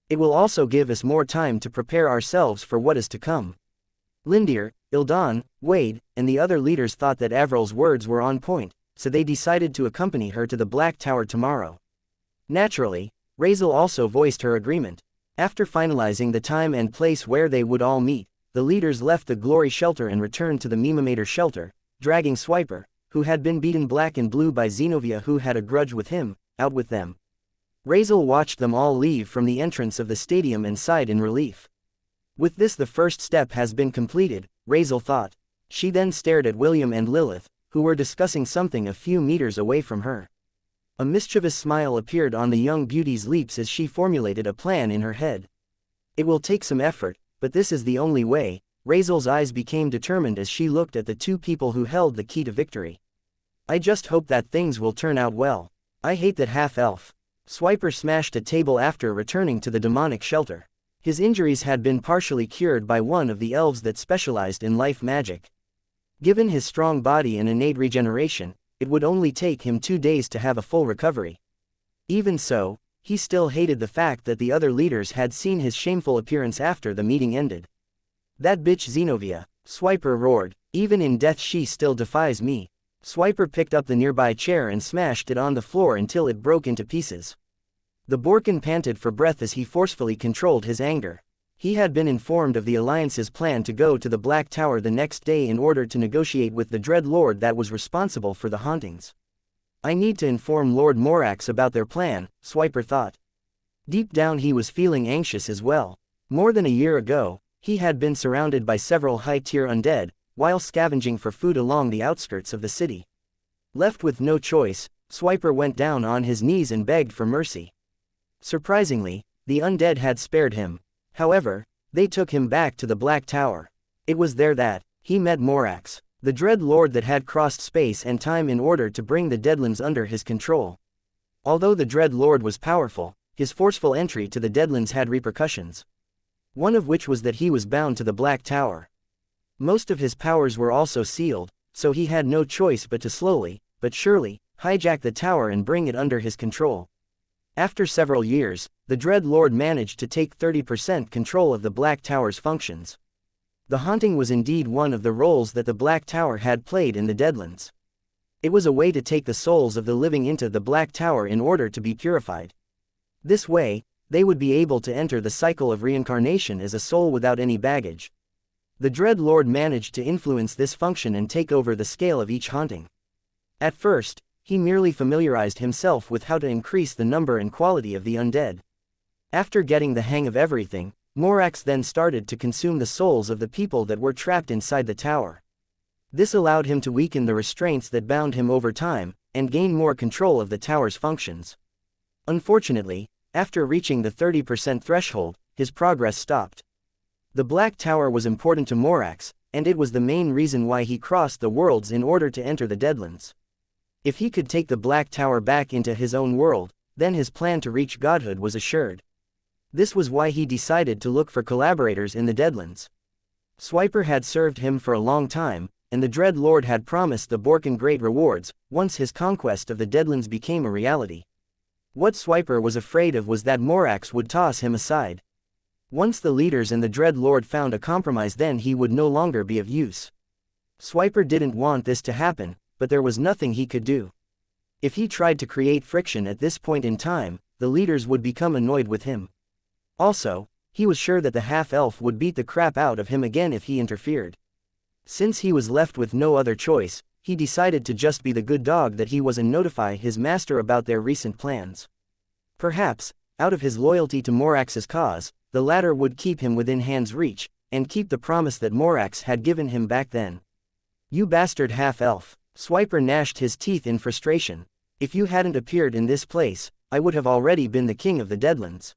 It will also give us more time to prepare ourselves for what is to come." Lindir, Ildan, Wade, and the other leaders thought that Avril's words were on point, so they decided to accompany her to the Black Tower tomorrow. Naturally, Razel also voiced her agreement. After finalizing the time and place where they would all meet, the leaders left the Glory Shelter and returned to the Mimamator Shelter, dragging Swiper, who had been beaten black and blue by Xenovia who had a grudge with him, out with them. Razel watched them all leave from the entrance of the stadium and sighed in relief. With this, the first step has been completed, Razel thought. She then stared at William and Lilith, who were discussing something a few meters away from her. A mischievous smile appeared on the young beauty's lips as she formulated a plan in her head. It will take some effort, but this is the only way. Razel's eyes became determined as she looked at the two people who held the key to victory. I just hope that things will turn out well. I hate that half-elf. Swiper smashed a table after returning to the demonic shelter. His injuries had been partially cured by one of the elves that specialized in life magic. Given his strong body and innate regeneration, it would only take him 2 days to have a full recovery. Even so, he still hated the fact that the other leaders had seen his shameful appearance after the meeting ended. That bitch Xenovia, Swiper roared, even in death she still defies me. Swiper picked up the nearby chair and smashed it on the floor until it broke into pieces. The Borkin panted for breath as he forcefully controlled his anger. He had been informed of the Alliance's plan to go to the Black Tower the next day in order to negotiate with the Dread Lord that was responsible for the hauntings. I need to inform Lord Morax about their plan, Swiper thought. Deep down he was feeling anxious as well. More than a year ago, he had been surrounded by several high-tier undead, while scavenging for food along the outskirts of the city. Left with no choice, Swiper went down on his knees and begged for mercy. Surprisingly, the undead had spared him. However, they took him back to the Black Tower. It was there that he met Morax, the Dread Lord that had crossed space and time in order to bring the Deadlands under his control. Although the Dread Lord was powerful, his forceful entry to the Deadlands had repercussions. One of which was that he was bound to the Black Tower. Most of his powers were also sealed, so he had no choice but to slowly, but surely, hijack the tower and bring it under his control. After several years, the Dread Lord managed to take 30% control of the Black Tower's functions. The haunting was indeed one of the roles that the Black Tower had played in the Deadlands. It was a way to take the souls of the living into the Black Tower in order to be purified. This way, they would be able to enter the cycle of reincarnation as a soul without any baggage. The Dread Lord managed to influence this function and take over the scale of each haunting. At first, he merely familiarized himself with how to increase the number and quality of the undead. After getting the hang of everything, Morax then started to consume the souls of the people that were trapped inside the tower. This allowed him to weaken the restraints that bound him over time, and gain more control of the tower's functions. Unfortunately, after reaching the 30% threshold, his progress stopped. The Black Tower was important to Morax, and it was the main reason why he crossed the worlds in order to enter the Deadlands. If he could take the Black Tower back into his own world, then his plan to reach godhood was assured. This was why he decided to look for collaborators in the Deadlands. Swiper had served him for a long time, and the Dread Lord had promised the Borkin great rewards, once his conquest of the Deadlands became a reality. What Swiper was afraid of was that Morax would toss him aside. Once the leaders and the Dread Lord found a compromise, then he would no longer be of use. Swiper didn't want this to happen, but there was nothing he could do. If he tried to create friction at this point in time, the leaders would become annoyed with him. Also, he was sure that the half-elf would beat the crap out of him again if he interfered. Since he was left with no other choice, he decided to just be the good dog that he was and notify his master about their recent plans. Perhaps, out of his loyalty to Morax's cause, the latter would keep him within hand's reach, and keep the promise that Morax had given him back then. You bastard half-elf. Swiper gnashed his teeth in frustration. If you hadn't appeared in this place, I would have already been the king of the Deadlands.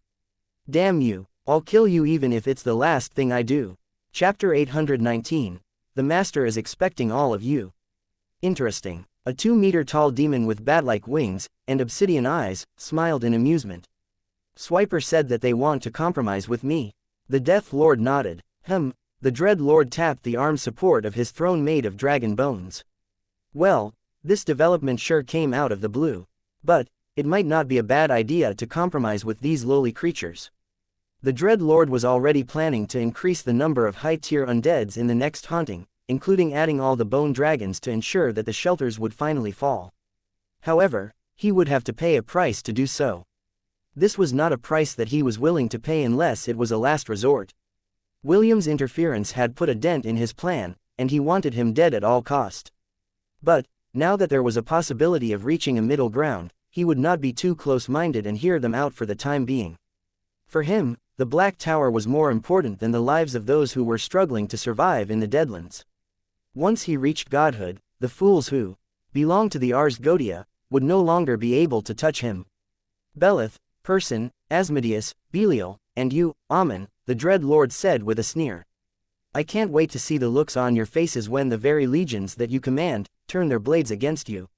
Damn you, I'll kill you even if it's the last thing I do. Chapter 819. The Master is expecting all of you. Interesting. A 2-meter-tall demon with bat-like wings, and obsidian eyes, smiled in amusement. Swiper said that they want to compromise with me. The Death Lord nodded. The Dread Lord tapped the arm support of his throne made of dragon bones. Well, this development sure came out of the blue. But it might not be a bad idea to compromise with these lowly creatures. The Dread Lord was already planning to increase the number of high-tier undeads in the next haunting, including adding all the bone dragons to ensure that the shelters would finally fall. However, he would have to pay a price to do so. This was not a price that he was willing to pay unless it was a last resort. William's interference had put a dent in his plan, and he wanted him dead at all cost. But, now that there was a possibility of reaching a middle ground, he would not be too close-minded and hear them out for the time being. For him, the Black Tower was more important than the lives of those who were struggling to survive in the Deadlands. Once he reached godhood, the fools who belonged to the Ars Godia would no longer be able to touch him. Belith, Person, Asmodeus, Belial, and you, Amun, the Dread Lord said with a sneer. I can't wait to see the looks on your faces when the very legions that you command turn their blades against you.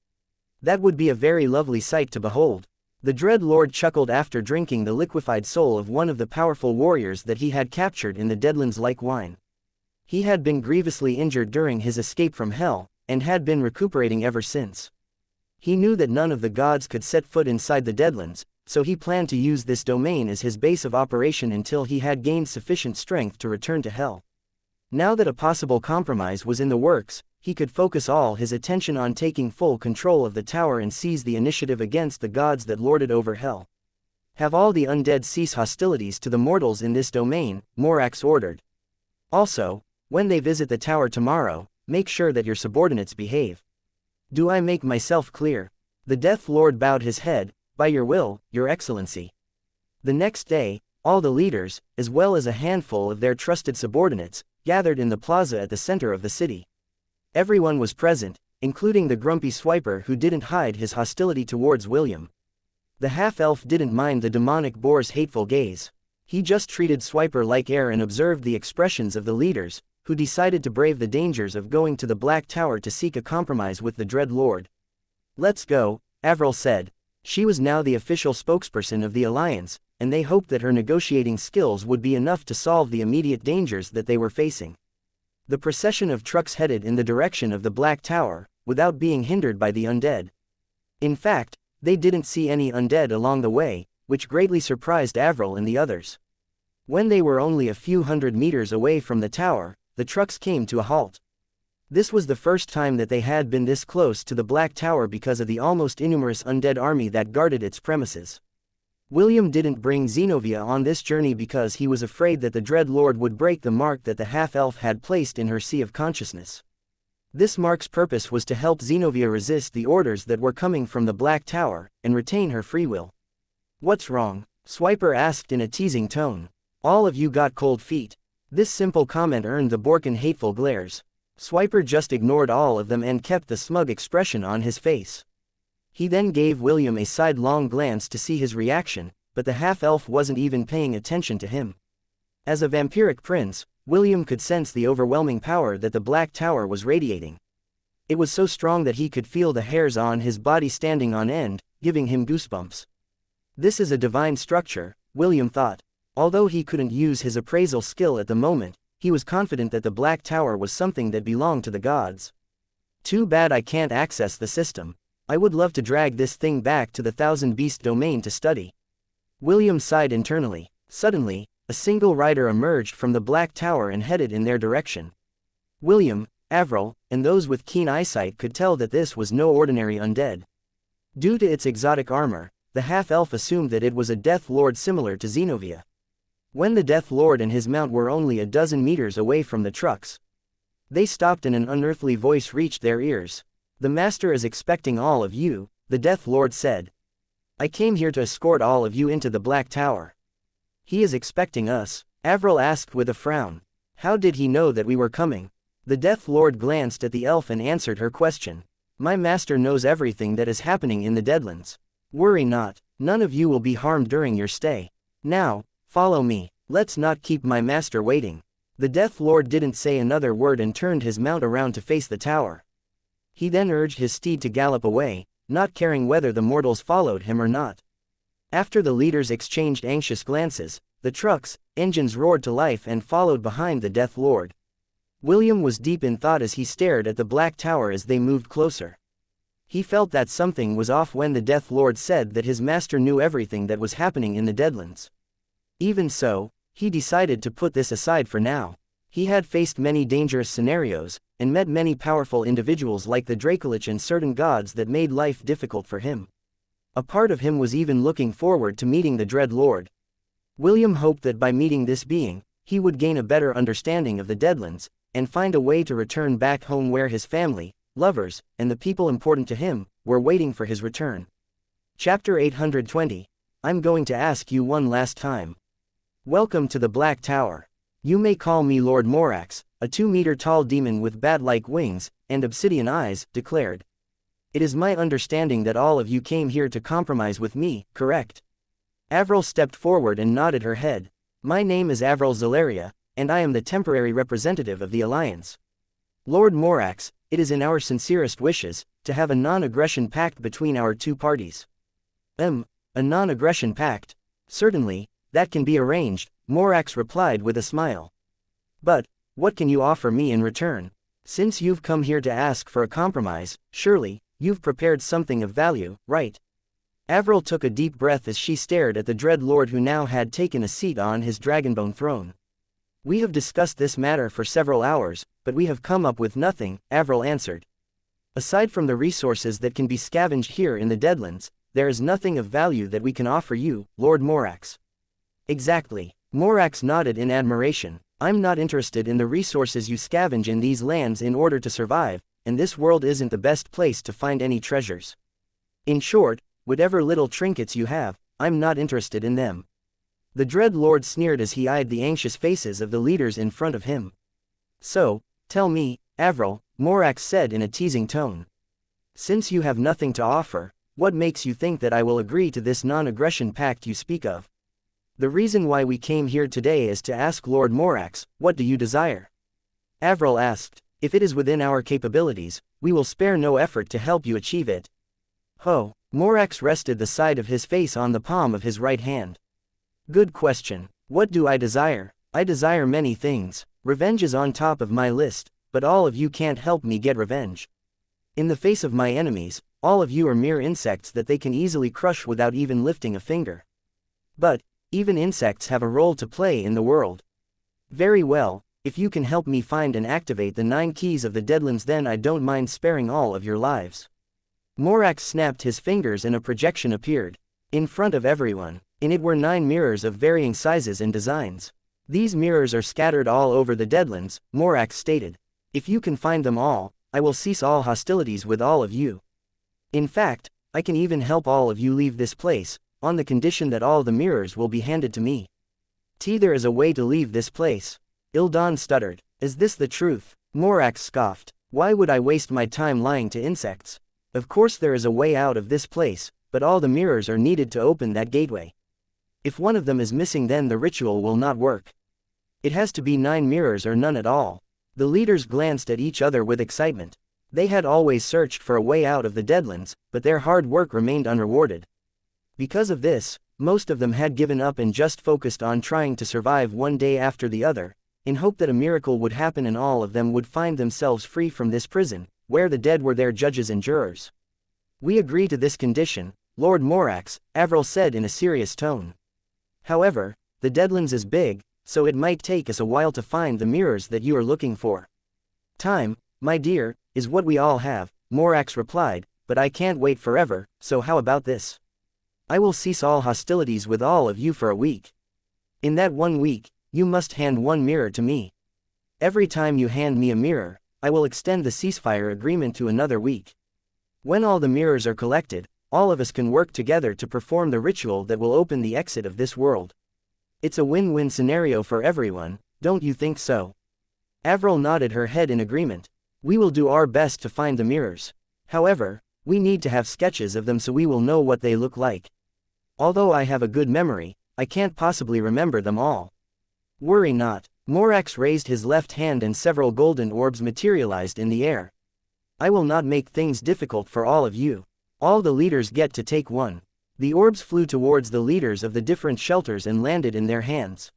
That would be a very lovely sight to behold. The Dread Lord chuckled after drinking the liquefied soul of one of the powerful warriors that he had captured in the Deadlands like wine. He had been grievously injured during his escape from Hell, and had been recuperating ever since. He knew that none of the gods could set foot inside the Deadlands, so he planned to use this domain as his base of operation until he had gained sufficient strength to return to Hell. Now that a possible compromise was in the works, he could focus all his attention on taking full control of the tower and seize the initiative against the gods that lorded over Hell. Have all the undead cease hostilities to the mortals in this domain, Morax ordered. Also, when they visit the tower tomorrow, make sure that your subordinates behave. Do I make myself clear? The Death Lord bowed his head. By your will, your excellency. The next day, all the leaders, as well as a handful of their trusted subordinates, gathered in the plaza at the center of the city. Everyone was present, including the grumpy swiper who didn't hide his hostility towards William. The half-elf didn't mind the demonic boar's hateful gaze. He just treated Swiper like air and observed the expressions of the leaders, who decided to brave the dangers of going to the Black Tower to seek a compromise with the Dread Lord. Let's go, Avril said. She was now the official spokesperson of the Alliance, and they hoped that her negotiating skills would be enough to solve the immediate dangers that they were facing. The procession of trucks headed in the direction of the Black Tower, without being hindered by the undead. In fact, they didn't see any undead along the way, which greatly surprised Avril and the others. When they were only a few hundred meters away from the tower, the trucks came to a halt. This was the first time that they had been this close to the Black Tower because of the almost innumerous undead army that guarded its premises. William didn't bring Zenobia on this journey because he was afraid that the Dread Lord would break the mark that the half-elf had placed in her sea of consciousness. This mark's purpose was to help Zenobia resist the orders that were coming from the Black Tower, and retain her free will. What's wrong? Swiper asked in a teasing tone. All of you got cold feet. This simple comment earned the Borkin hateful glares. Swiper just ignored all of them and kept the smug expression on his face. He then gave William a sidelong glance to see his reaction, but the half-elf wasn't even paying attention to him. As a vampiric prince, William could sense the overwhelming power that the Black Tower was radiating. It was so strong that he could feel the hairs on his body standing on end, giving him goosebumps. This is a divine structure, William thought. Although he couldn't use his appraisal skill at the moment, he was confident that the Black Tower was something that belonged to the gods. Too bad I can't access the system. I would love to drag this thing back to the Thousand Beast domain to study. William sighed internally. Suddenly, a single rider emerged from the Black Tower and headed in their direction. William, Avril, and those with keen eyesight could tell that this was no ordinary undead. Due to its exotic armor, the half-elf assumed that it was a Death Lord similar to Zenobia. When the Death Lord and his mount were only a dozen meters away from the trucks, they stopped and an unearthly voice reached their ears. The Master is expecting all of you, the Death Lord said. I came here to escort all of you into the Black Tower. He is expecting us, Avril asked with a frown. How did he know that we were coming? The Death Lord glanced at the elf and answered her question. My master knows everything that is happening in the Deadlands. Worry not, none of you will be harmed during your stay. Now, follow me, let's not keep my master waiting. The Death Lord didn't say another word and turned his mount around to face the tower. He then urged his steed to gallop away, not caring whether the mortals followed him or not. After the leaders exchanged anxious glances, the trucks, engines roared to life and followed behind the Death Lord. William was deep in thought as he stared at the Black Tower as they moved closer. He felt that something was off when the Death Lord said that his master knew everything that was happening in the Deadlands. Even so, he decided to put this aside for now. He had faced many dangerous scenarios, and met many powerful individuals like the Dracolich and certain gods that made life difficult for him. A part of him was even looking forward to meeting the Dread Lord. William hoped that by meeting this being, he would gain a better understanding of the Deadlands, and find a way to return back home where his family, lovers, and the people important to him, were waiting for his return. Chapter 820. I'm going to ask you one last time. Welcome to the Black Tower. You may call me Lord Morax, a 2-meter-tall demon with bat-like wings, and obsidian eyes, declared. It is my understanding that all of you came here to compromise with me, correct? Avril stepped forward and nodded her head. My name is Avril Zalaria, and I am the temporary representative of the Alliance. Lord Morax, it is in our sincerest wishes, to have a non-aggression pact between our two parties. A non-aggression pact? Certainly, that can be arranged, Morax replied with a smile. But, what can you offer me in return? Since you've come here to ask for a compromise, surely, you've prepared something of value, right? Avril took a deep breath as she stared at the Dread Lord who now had taken a seat on his dragonbone throne. We have discussed this matter for several hours, but we have come up with nothing, Avril answered. Aside from the resources that can be scavenged here in the Deadlands, there is nothing of value that we can offer you, Lord Morax. Exactly. Morax nodded in admiration. I'm not interested in the resources you scavenge in these lands in order to survive, and this world isn't the best place to find any treasures. In short, whatever little trinkets you have, I'm not interested in them. The Dread Lord sneered as he eyed the anxious faces of the leaders in front of him. So, tell me, Avril, Morax said in a teasing tone. Since you have nothing to offer, what makes you think that I will agree to this non-aggression pact you speak of? The reason why we came here today is to ask Lord Morax, what do you desire? Avril asked. If it is within our capabilities, we will spare no effort to help you achieve it. Ho, Morax rested the side of his face on the palm of his right hand. Good question. What do I desire? I desire many things. Revenge is on top of my list, but all of you can't help me get revenge. In the face of my enemies, all of you are mere insects that they can easily crush without even lifting a finger. But, even insects have a role to play in the world. Very well, if you can help me find and activate the 9 keys of the Deadlands, then I don't mind sparing all of your lives. Morax snapped his fingers and a projection appeared. In front of everyone. In it were 9 mirrors of varying sizes and designs. These mirrors are scattered all over the Deadlands, Morax stated. If you can find them all, I will cease all hostilities with all of you. In fact, I can even help all of you leave this place, on the condition that all the mirrors will be handed to me. There is a way to leave this place. Ildan stuttered. Is this the truth? Morax scoffed. Why would I waste my time lying to insects? Of course there is a way out of this place, but all the mirrors are needed to open that gateway. If one of them is missing, then the ritual will not work. It has to be 9 mirrors or none at all. The leaders glanced at each other with excitement. They had always searched for a way out of the Deadlands, but their hard work remained unrewarded. Because of this, most of them had given up and just focused on trying to survive one day after the other, in hope that a miracle would happen and all of them would find themselves free from this prison, where the dead were their judges and jurors. We agree to this condition, Lord Morax, Avril said in a serious tone. However, the Deadlands is big, so it might take us a while to find the mirrors that you are looking for. Time, my dear, is what we all have, Morax replied, but I can't wait forever, so how about this? I will cease all hostilities with all of you for a week. In that 1 week, you must hand 1 mirror to me. Every time you hand me a mirror, I will extend the ceasefire agreement to another week. When all the mirrors are collected, all of us can work together to perform the ritual that will open the exit of this world. It's a win-win scenario for everyone, don't you think so? Avril nodded her head in agreement. We will do our best to find the mirrors. However, we need to have sketches of them so we will know what they look like. Although I have a good memory, I can't possibly remember them all. Worry not. Morax raised his left hand and several golden orbs materialized in the air. I will not make things difficult for all of you. All the leaders get to take one. The orbs flew towards the leaders of the different shelters and landed in their hands.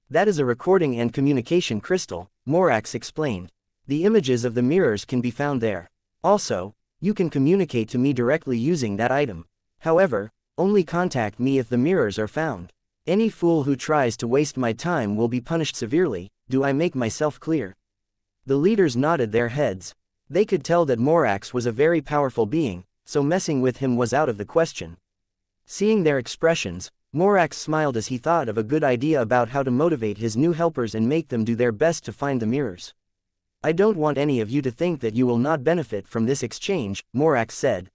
That is a recording and communication crystal, Morax explained. The images of the mirrors can be found there. Also, you can communicate to me directly using that item. However, only contact me if the mirrors are found. Any fool who tries to waste my time will be punished severely. Do I make myself clear? The leaders nodded their heads. They could tell that Morax was a very powerful being, so messing with him was out of the question. Seeing their expressions, Morax smiled as he thought of a good idea about how to motivate his new helpers and make them do their best to find the mirrors. I don't want any of you to think that you will not benefit from this exchange, Morax said.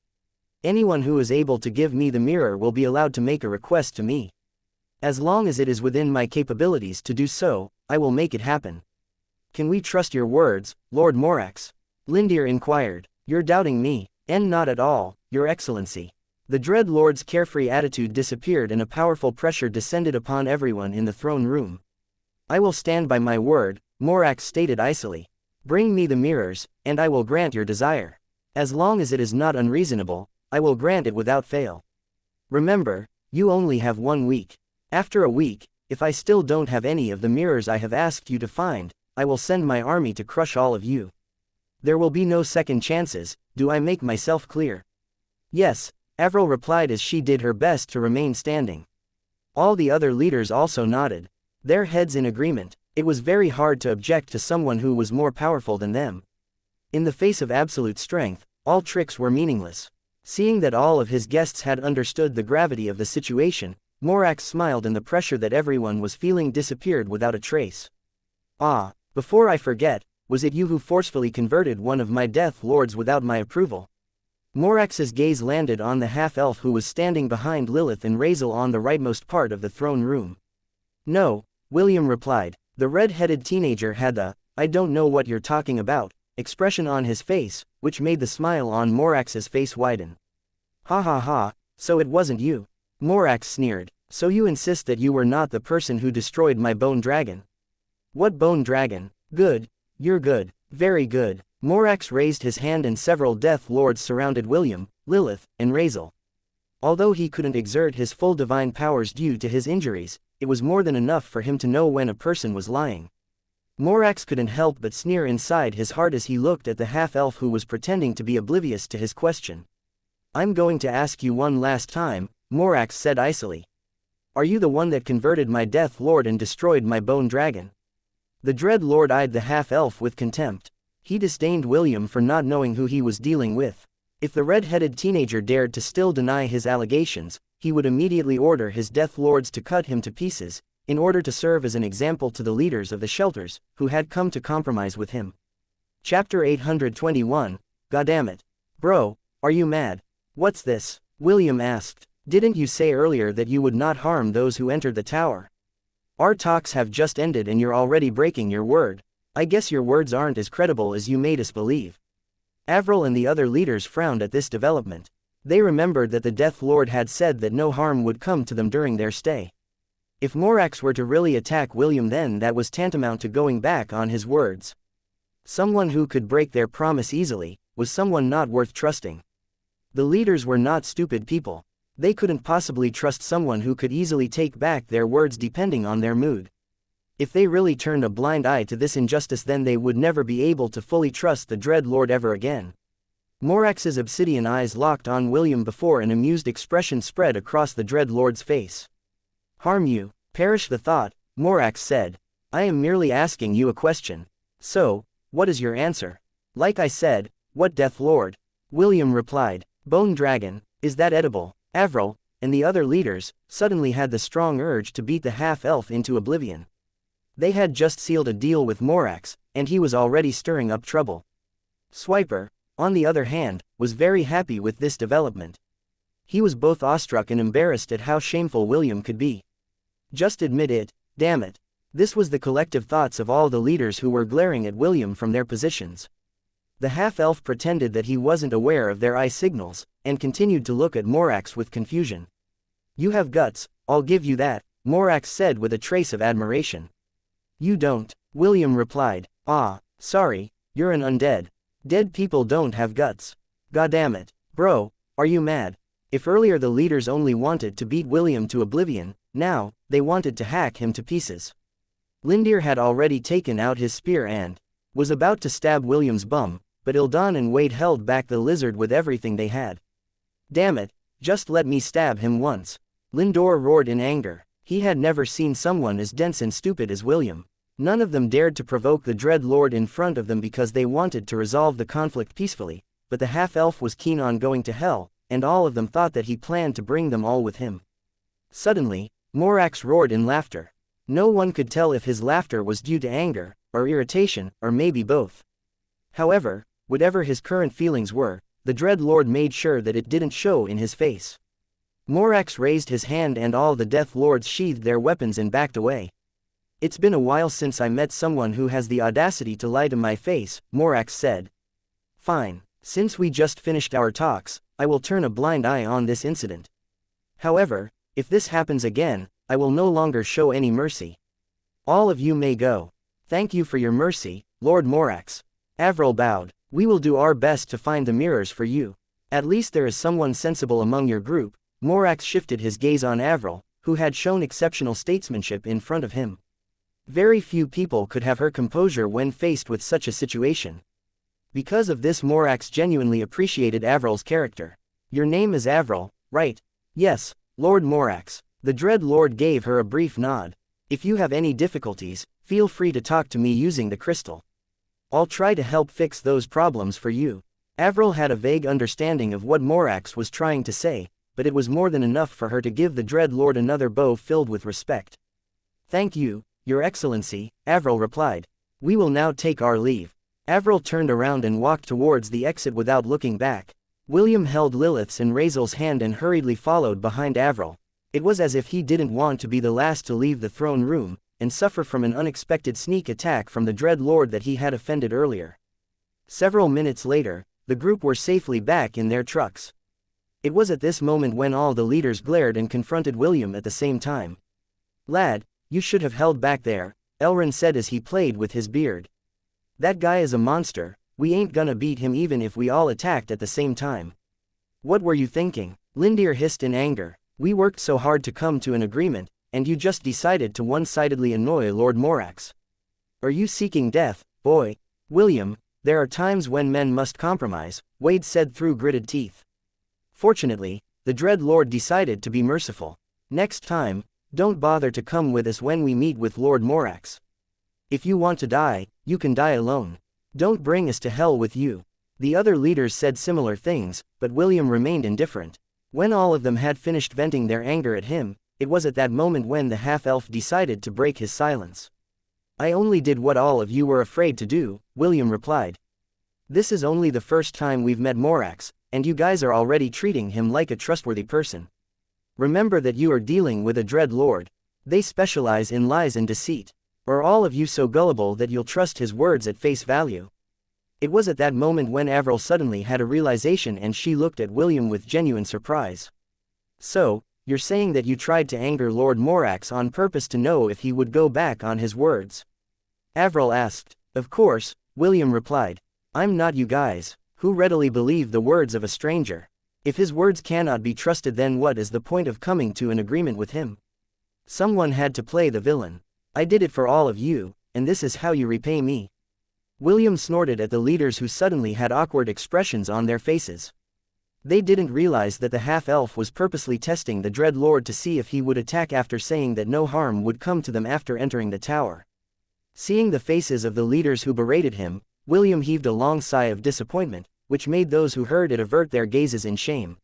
Anyone who is able to give me the mirror will be allowed to make a request to me. As long as it is within my capabilities to do so, I will make it happen. Can we trust your words, Lord Morax? Lindir inquired. You're doubting me. Not at all, Your Excellency. The Dread Lord's carefree attitude disappeared and a powerful pressure descended upon everyone in the throne room. I will stand by my word, Morax stated icily. Bring me the mirrors, and I will grant your desire. As long as it is not unreasonable, I will grant it without fail. Remember, you only have 1 week. After a week, if I still don't have any of the mirrors I have asked you to find, I will send my army to crush all of you. There will be no second chances, do I make myself clear? Yes, Avril replied as she did her best to remain standing. All the other leaders also nodded, their heads in agreement. It was very hard to object to someone who was more powerful than them. In the face of absolute strength, all tricks were meaningless. Seeing that all of his guests had understood the gravity of the situation, Morax smiled and the pressure that everyone was feeling disappeared without a trace. Ah, before I forget, was it you who forcefully converted one of my Death Lords without my approval? Morax's gaze landed on the half-elf who was standing behind Lilith and Razel on the rightmost part of the throne room. No, William replied. The red-headed teenager had the, I don't know what you're talking about, expression on his face, which made the smile on Morax's face widen. Ha ha ha, so it wasn't you. Morax sneered. So you insist that you were not the person who destroyed my bone dragon? What bone dragon? Good. You're good. Very good. Morax raised his hand and several Death Lords surrounded William, Lilith, and Razel. Although he couldn't exert his full divine powers due to his injuries, it was more than enough for him to know when a person was lying. Morax couldn't help but sneer inside his heart as he looked at the half-elf who was pretending to be oblivious to his question. I'm going to ask you one last time, Morax said icily. Are you the one that converted my Death Lord and destroyed my bone dragon? The Dread Lord eyed the half-elf with contempt. He disdained William for not knowing who he was dealing with. If the red-headed teenager dared to still deny his allegations, he would immediately order his Death Lords to cut him to pieces, in order to serve as an example to the leaders of the shelters, who had come to compromise with him. Chapter 821, Goddammit. Bro, are you mad? What's this? William asked. Didn't you say earlier that you would not harm those who entered the tower? Our talks have just ended and you're already breaking your word. I guess your words aren't as credible as you made us believe. Avril and the other leaders frowned at this development. They remembered that the Death Lord had said that no harm would come to them during their stay. If Morax were to really attack William, then that was tantamount to going back on his words. Someone who could break their promise easily was someone not worth trusting. The leaders were not stupid people. They couldn't possibly trust someone who could easily take back their words depending on their mood. If they really turned a blind eye to this injustice, then they would never be able to fully trust the Dread Lord ever again. Morax's obsidian eyes locked on William before an amused expression spread across the Dread Lord's face. Harm you? Perish the thought, Morax said. I am merely asking you a question. So, what is your answer? Like I said, what Death Lord? William replied. Bone dragon, is that edible? Avril, and the other leaders, suddenly had the strong urge to beat the half-elf into oblivion. They had just sealed a deal with Morax, and he was already stirring up trouble. Swiper, on the other hand, was very happy with this development. He was both awestruck and embarrassed at how shameful William could be. Just admit it, damn it. This was the collective thoughts of all the leaders who were glaring at William from their positions. The half-elf pretended that he wasn't aware of their eye signals, and continued to look at Morax with confusion. You have guts, I'll give you that, Morax said with a trace of admiration. You don't, William replied. Ah, sorry, you're an undead. Dead people don't have guts. Goddammit. Bro, are you mad? If earlier the leaders only wanted to beat William to oblivion, now, they wanted to hack him to pieces. Lindir had already taken out his spear and was about to stab William's bum, but Ildan and Wade held back the lizard with everything they had. Damn it, just let me stab him once. Lindor roared in anger. He had never seen someone as dense and stupid as William. None of them dared to provoke the Dread Lord in front of them because they wanted to resolve the conflict peacefully, but the half-elf was keen on going to hell, and all of them thought that he planned to bring them all with him. Suddenly, Morax roared in laughter. No one could tell if his laughter was due to anger, or irritation, or maybe both. However, whatever his current feelings were, the Dread Lord made sure that it didn't show in his face. Morax raised his hand and all the Death Lords sheathed their weapons and backed away. "It's been a while since I met someone who has the audacity to lie to my face," Morax said. "Fine, since we just finished our talks, I will turn a blind eye on this incident. However, if this happens again, I will no longer show any mercy. All of you may go. Thank you for your mercy, Lord Morax." Avril bowed. "We will do our best to find the mirrors for you. At least there is someone sensible among your group." Morax shifted his gaze on Avril, who had shown exceptional statesmanship in front of him. Very few people could have her composure when faced with such a situation. Because of this, Morax genuinely appreciated Avril's character. "Your name is Avril, right?" "Yes, Lord Morax." The Dread Lord gave her a brief nod. "If you have any difficulties, feel free to talk to me using the crystal. I'll try to help fix those problems for you." Avril had a vague understanding of what Morax was trying to say, but it was more than enough for her to give the Dread Lord another bow filled with respect. "Thank you, Your Excellency," Avril replied. "We will now take our leave." Avril turned around and walked towards the exit without looking back. William held Lilith's and Razel's hand and hurriedly followed behind Avril. It was as if he didn't want to be the last to leave the throne room, and suffer from an unexpected sneak attack from the Dread Lord that he had offended earlier. Several minutes later, the group were safely back in their trucks. It was at this moment when all the leaders glared and confronted William at the same time. "Lad, you should have held back there," Elrond said as he played with his beard. "That guy is a monster, we ain't gonna beat him even if we all attacked at the same time." "What were you thinking?" Lindir hissed in anger. "We worked so hard to come to an agreement, and you just decided to one-sidedly annoy Lord Morax. Are you seeking death, boy?" "William, there are times when men must compromise," Wade said through gritted teeth. Fortunately, the Dread Lord decided to be merciful. "Next time, don't bother to come with us when we meet with Lord Morax. If you want to die, you can die alone. Don't bring us to hell with you." The other leaders said similar things, but William remained indifferent. When all of them had finished venting their anger at him, it was at that moment when the half-elf decided to break his silence. "I only did what all of you were afraid to do," William replied. "This is only the first time we've met Morax, and you guys are already treating him like a trustworthy person. Remember that you are dealing with a Dread Lord. They specialize in lies and deceit. Are all of you so gullible that you'll trust his words at face value?" It was at that moment when Avril suddenly had a realization and she looked at William with genuine surprise. "So, you're saying that you tried to anger Lord Morax on purpose to know if he would go back on his words?" Avril asked. "Of course," William replied. "I'm not you guys, who readily believe the words of a stranger. If his words cannot be trusted, then what is the point of coming to an agreement with him? Someone had to play the villain. I did it for all of you, and this is how you repay me." William snorted at the leaders who suddenly had awkward expressions on their faces. They didn't realize that the half-elf was purposely testing the Dread Lord to see if he would attack after saying that no harm would come to them after entering the tower. Seeing the faces of the leaders who berated him, William heaved a long sigh of disappointment, which made those who heard it avert their gazes in shame.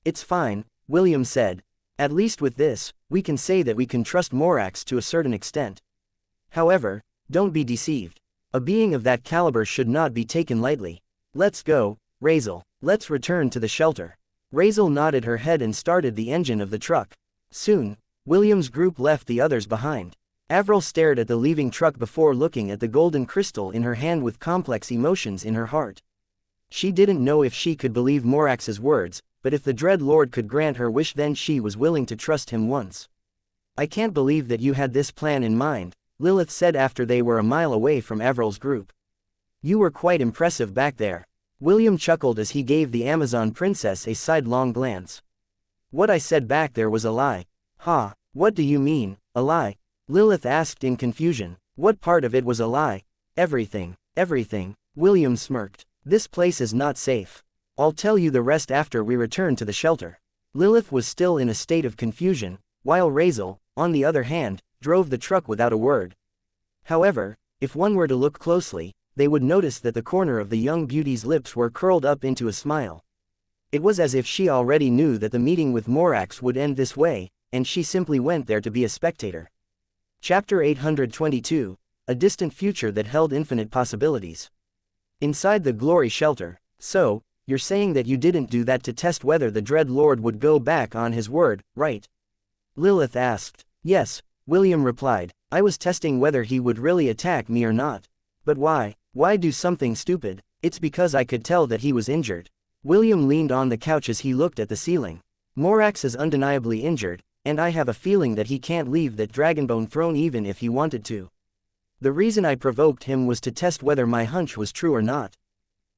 "It's fine," William said. "At least with this, we can say that we can trust Morax to a certain extent. However, don't be deceived. A being of that caliber should not be taken lightly. Let's go, Razel. Let's return to the shelter." Razel nodded her head and started the engine of the truck. Soon, William's group left the others behind. Avril stared at the leaving truck before looking at the golden crystal in her hand with complex emotions in her heart. She didn't know if she could believe Morax's words, but if the Dread Lord could grant her wish, then she was willing to trust him once. "I can't believe that you had this plan in mind," Lilith said after they were a mile away from Avril's group. "You were quite impressive back there." William chuckled as he gave the Amazon princess a sidelong glance. "What I said back there was a lie." "Ha, what do you mean, a lie?" Lilith asked in confusion. "What part of it was a lie?" "Everything, everything," William smirked. "This place is not safe. I'll tell you the rest after we return to the shelter." Lilith was still in a state of confusion, while Razel, on the other hand, drove the truck without a word. However, if one were to look closely, they would notice that the corner of the young beauty's lips were curled up into a smile. It was as if she already knew that the meeting with Morax would end this way, and she simply went there to be a spectator. Chapter 822, A Distant Future That Held Infinite Possibilities. Inside the Glory Shelter. So, you're saying that you didn't do that to test whether the Dread Lord would go back on his word, right? Lilith asked. Yes, William replied. I was testing whether he would really attack me or not. But why? Why do something stupid? It's because I could tell that he was injured. William leaned on the couch as he looked at the ceiling. Morax is undeniably injured, and I have a feeling that he can't leave that Dragonbone throne even if he wanted to. The reason I provoked him was to test whether my hunch was true or not.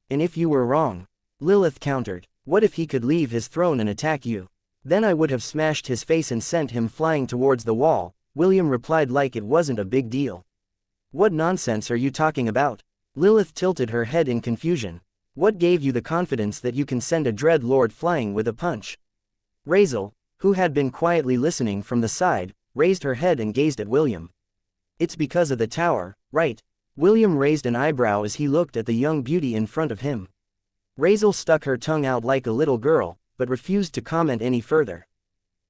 And if you were wrong, Lilith countered, what if he could leave his throne and attack you? Then I would have smashed his face and sent him flying towards the wall, William replied like it wasn't a big deal. What nonsense are you talking about? Lilith tilted her head in confusion. What gave you the confidence that you can send a Dread Lord flying with a punch? Razel, who had been quietly listening from the side, raised her head and gazed at William. It's because of the tower, right? William raised an eyebrow as he looked at the young beauty in front of him. Razel stuck her tongue out like a little girl, but refused to comment any further.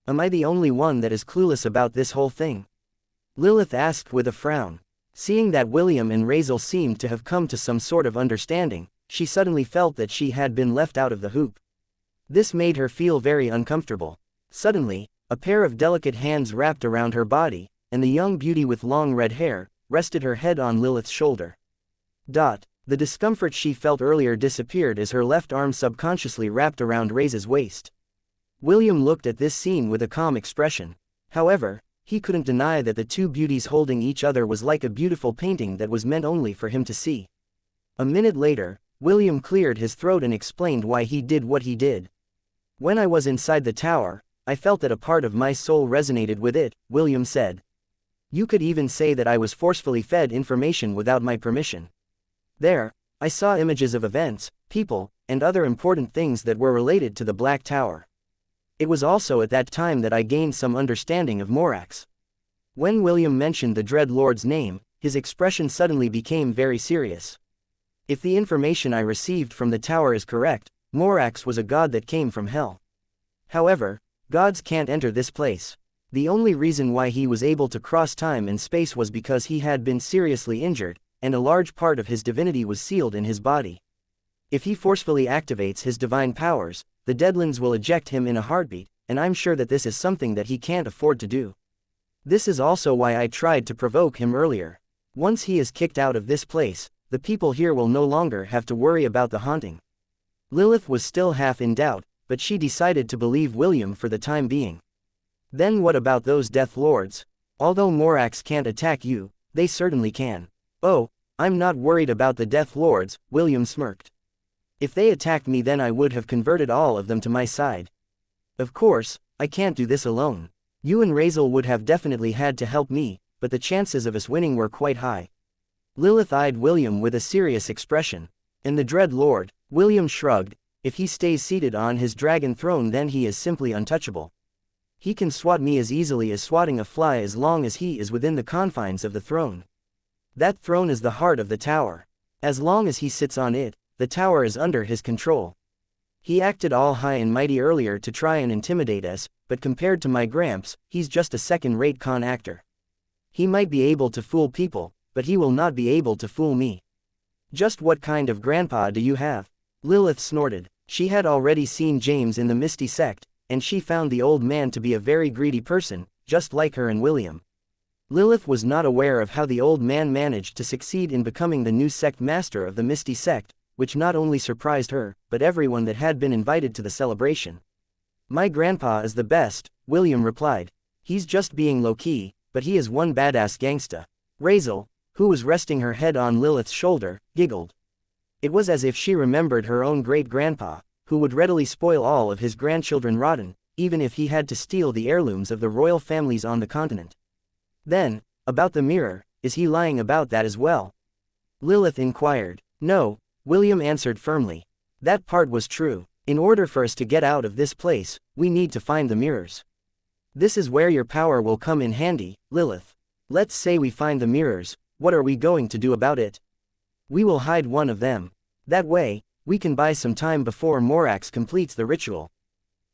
Am I the only one that is clueless about this whole thing? Lilith asked with a frown. Seeing that William and Razel seemed to have come to some sort of understanding, she suddenly felt that she had been left out of the hoop. This made her feel very uncomfortable. Suddenly, a pair of delicate hands wrapped around her body, and the young beauty with long red hair rested her head on Lilith's shoulder. The discomfort she felt earlier disappeared as her left arm subconsciously wrapped around Razel's waist. William looked at this scene with a calm expression. However, he couldn't deny that the two beauties holding each other was like a beautiful painting that was meant only for him to see. A minute later, William cleared his throat and explained why he did what he did. When I was inside the tower, I felt that a part of my soul resonated with it, William said. You could even say that I was forcefully fed information without my permission. There, I saw images of events, people, and other important things that were related to the Black Tower. It was also at that time that I gained some understanding of Morax. When William mentioned the Dread Lord's name, his expression suddenly became very serious. If the information I received from the tower is correct, Morax was a god that came from hell. However, gods can't enter this place. The only reason why he was able to cross time and space was because he had been seriously injured, and a large part of his divinity was sealed in his body. If he forcefully activates his divine powers, the Deadlands will eject him in a heartbeat, and I'm sure that this is something that he can't afford to do. This is also why I tried to provoke him earlier. Once he is kicked out of this place, the people here will no longer have to worry about the haunting. Lilith was still half in doubt, but she decided to believe William for the time being. Then what about those Death Lords? Although Morax can't attack you, they certainly can. Oh, I'm not worried about the Death Lords, William smirked. If they attacked me then I would have converted all of them to my side. Of course, I can't do this alone. You and Razel would have definitely had to help me, but the chances of us winning were quite high. Lilith eyed William with a serious expression. And the Dread Lord, William shrugged, if he stays seated on his dragon throne then he is simply untouchable. He can swat me as easily as swatting a fly as long as he is within the confines of the throne. That throne is the heart of the tower. As long as he sits on it, the tower is under his control. He acted all high and mighty earlier to try and intimidate us, but compared to my Gramps, he's just a second-rate con actor. He might be able to fool people, but he will not be able to fool me. Just what kind of grandpa do you have? Lilith snorted. She had already seen James in the Misty Sect, and she found the old man to be a very greedy person, just like her and William. Lilith was not aware of how the old man managed to succeed in becoming the new sect master of the Misty Sect, which not only surprised her, but everyone that had been invited to the celebration. My grandpa is the best, William replied. He's just being low-key, but he is one badass gangsta. Razel, who was resting her head on Lilith's shoulder, giggled. It was as if she remembered her own great-grandpa, who would readily spoil all of his grandchildren rotten, even if he had to steal the heirlooms of the royal families on the continent. Then, about the mirror, is he lying about that as well? Lilith inquired. No, William answered firmly. That part was true. In order for us to get out of this place, we need to find the mirrors. This is where your power will come in handy, Lilith. Let's say we find the mirrors, What are we going to do about it? We will hide one of them. That way, we can buy some time before Morax completes the ritual.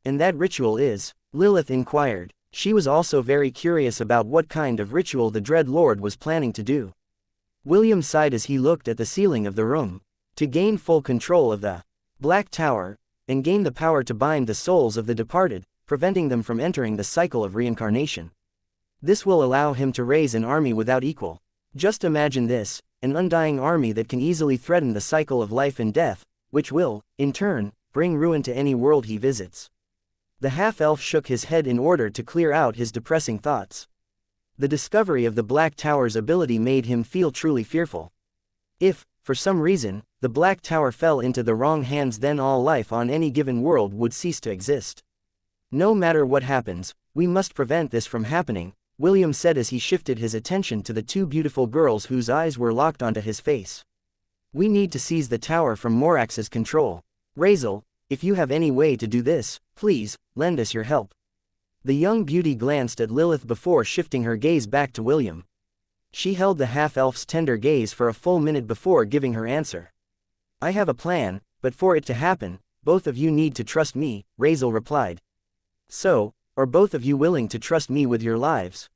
And that ritual is? Lilith inquired. She was also very curious about what kind of ritual the Dread Lord was planning to do. William sighed as he looked at the ceiling of the room. To gain full control of the Black Tower, and gain the power to bind the souls of the departed, preventing them from entering the cycle of reincarnation. This will allow him to raise an army without equal. Just imagine this, an undying army that can easily threaten the cycle of life and death, which will, in turn, bring ruin to any world he visits. The half-elf shook his head in order to clear out his depressing thoughts. The discovery of the Black Tower's ability made him feel truly fearful. If, for some reason, the Black Tower fell into the wrong hands, then all life on any given world would cease to exist. No matter what happens, we must prevent this from happening, William said as he shifted his attention to the two beautiful girls whose eyes were locked onto his face. We need to seize the tower from Morax's control. Razel, if you have any way to do this, please, lend us your help. The young beauty glanced at Lilith before shifting her gaze back to William. She held the half-elf's tender gaze for a full minute before giving her answer. I have a plan, but for it to happen, both of you need to trust me, Razel replied. So, are both of you willing to trust me with your lives?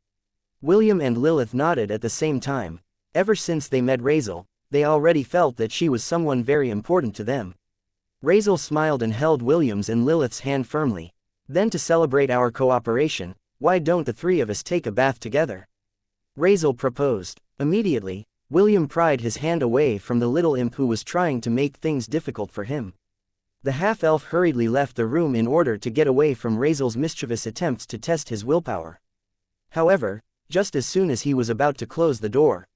William and Lilith nodded at the same time. Ever since they met Razel, they already felt that she was someone very important to them. Razel smiled and held William's and Lilith's hand firmly. Then to celebrate our cooperation, why don't the three of us take a bath together? Razel proposed. Immediately, William pried his hand away from the little imp who was trying to make things difficult for him. The half-elf hurriedly left the room in order to get away from Razel's mischievous attempts to test his willpower. However, just as soon as he was about to close the door,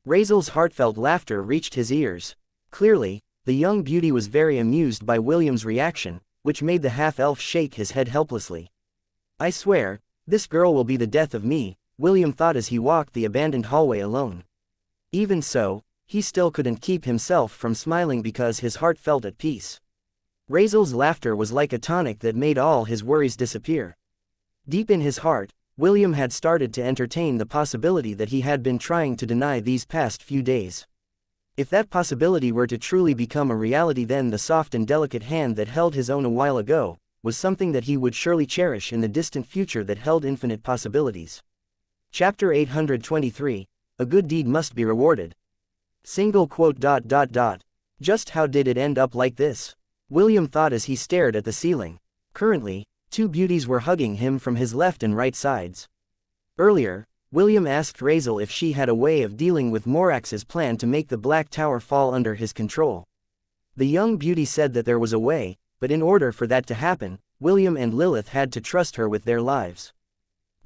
Razel's heartfelt laughter reached his ears. Clearly, the young beauty was very amused by William's reaction, which made the half-elf shake his head helplessly. I swear, this girl will be the death of me, William thought as he walked the abandoned hallway alone. Even so, he still couldn't keep himself from smiling because his heart felt at peace. Razel's laughter was like a tonic that made all his worries disappear. Deep in his heart, William had started to entertain the possibility that he had been trying to deny these past few days. If that possibility were to truly become a reality, then the soft and delicate hand that held his own a while ago was something that he would surely cherish in the distant future that held infinite possibilities. Chapter 823, A Good Deed Must Be Rewarded. Single quote. Just how did it end up like this? William thought as he stared at the ceiling. Currently, two beauties were hugging him from his left and right sides. Earlier, William asked Razel if she had a way of dealing with Morax's plan to make the Black Tower fall under his control. The young beauty said that there was a way, but in order for that to happen, William and Lilith had to trust her with their lives.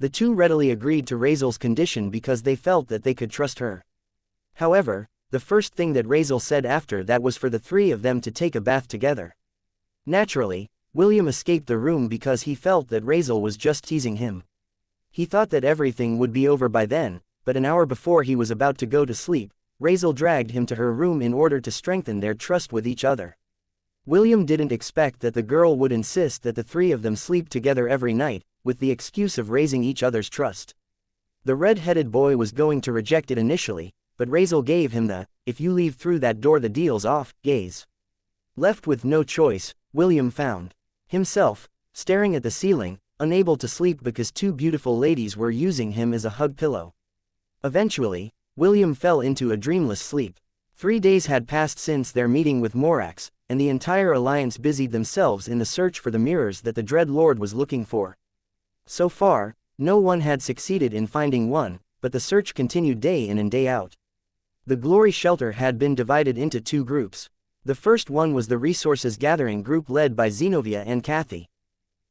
The two readily agreed to Razel's condition because they felt that they could trust her. However, the first thing that Razel said after that was for the three of them to take a bath together. Naturally, William escaped the room because he felt that Razel was just teasing him. He thought that everything would be over by then, but an hour before he was about to go to sleep, Razel dragged him to her room in order to strengthen their trust with each other. William didn't expect that the girl would insist that the three of them sleep together every night, with the excuse of raising each other's trust. The red-headed boy was going to reject it initially, but Razel gave him the, if you leave through that door the deal's off, gaze. Left with no choice, William found himself staring at the ceiling, unable to sleep because two beautiful ladies were using him as a hug pillow. Eventually, William fell into a dreamless sleep. 3 days had passed since their meeting with Morax, and the entire alliance busied themselves in the search for the mirrors that the Dread Lord was looking for. So far, no one had succeeded in finding one, but the search continued day in and day out. The Glory Shelter had been divided into two groups. The first one was the Resources Gathering group led by Zenobia and Kathy.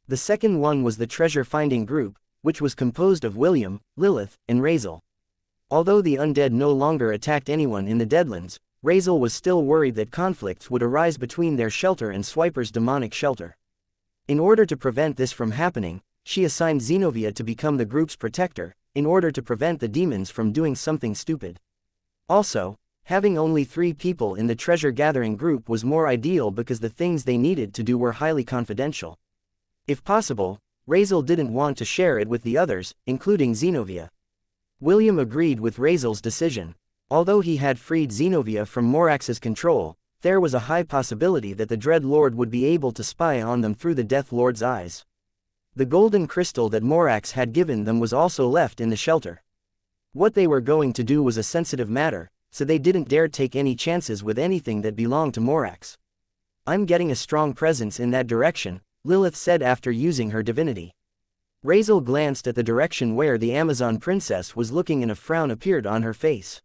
The second one was the Treasure Finding group, which was composed of William, Lilith, and Razel. Although the undead no longer attacked anyone in the Deadlands, Razel was still worried that conflicts would arise between their shelter and Swiper's demonic shelter. In order to prevent this from happening, she assigned Zenobia to become the group's protector, in order to prevent the demons from doing something stupid. Also, having only 3 people in the Treasure Gathering group was more ideal because the things they needed to do were highly confidential. If possible, Razel didn't want to share it with the others, including Zenobia. William agreed with Razel's decision. Although he had freed Xenovia from Morax's control, there was a high possibility that the Dread Lord would be able to spy on them through the Death Lord's eyes. The golden crystal that Morax had given them was also left in the shelter. What they were going to do was a sensitive matter, so they didn't dare take any chances with anything that belonged to Morax. I'm getting a strong presence in that direction, Lilith said after using her divinity. Razel glanced at the direction where the Amazon princess was looking and a frown appeared on her face.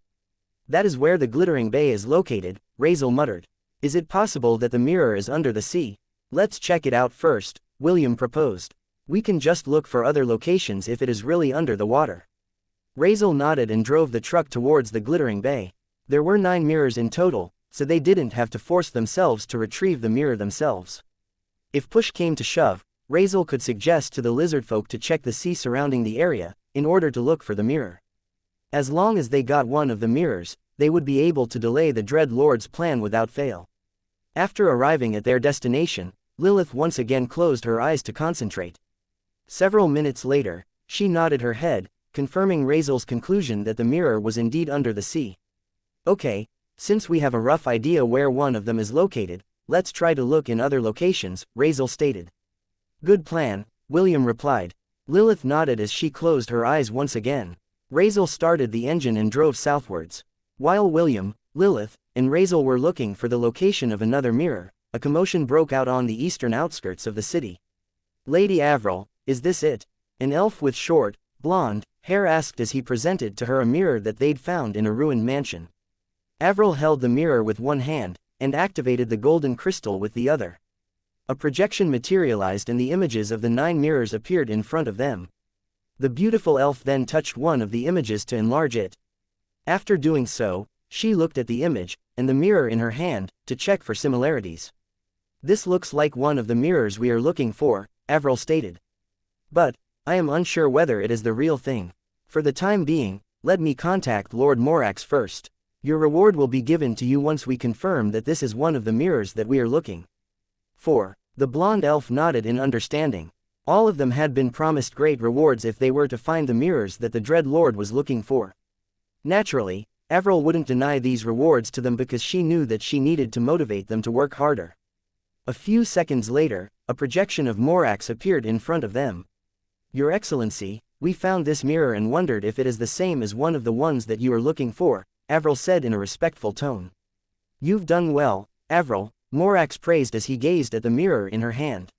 That is where the glittering bay is located, Razel muttered. Is it possible that the mirror is under the sea? Let's check it out first, William proposed. We can just look for other locations if it is really under the water. Razel nodded and drove the truck towards the glittering bay. There were 9 mirrors in total, so they didn't have to force themselves to retrieve the mirror themselves. If push came to shove, Razel could suggest to the lizardfolk to check the sea surrounding the area, in order to look for the mirror. As long as they got one of the mirrors, they would be able to delay the Dread Lord's plan without fail. After arriving at their destination, Lilith once again closed her eyes to concentrate. Several minutes later, she nodded her head, confirming Razel's conclusion that the mirror was indeed under the sea. Okay, since we have a rough idea where one of them is located, let's try to look in other locations, Razel stated. Good plan, William replied. Lilith nodded as she closed her eyes once again. Razel started the engine and drove southwards. While William, Lilith, and Razel were looking for the location of another mirror, a commotion broke out on the eastern outskirts of the city. Lady Avril, is this it? An elf with short, blonde hair asked as he presented to her a mirror that they'd found in a ruined mansion. Avril held the mirror with one hand, and activated the golden crystal with the other. A projection materialized and the images of the 9 mirrors appeared in front of them. The beautiful elf then touched one of the images to enlarge it. After doing so, she looked at the image, and the mirror in her hand, to check for similarities. This looks like one of the mirrors we are looking for, Avril stated. But, I am unsure whether it is the real thing. For the time being, let me contact Lord Morax first. Your reward will be given to you once we confirm that this is one of the mirrors that we are looking for. The blonde elf nodded in understanding. All of them had been promised great rewards if they were to find the mirrors that the Dread Lord was looking for. Naturally, Avril wouldn't deny these rewards to them because she knew that she needed to motivate them to work harder. A few seconds later, a projection of Morax appeared in front of them. Your Excellency, we found this mirror and wondered if it is the same as one of the ones that you are looking for, Avril said in a respectful tone. You've done well, Avril, Morax praised as he gazed at the mirror in her hand.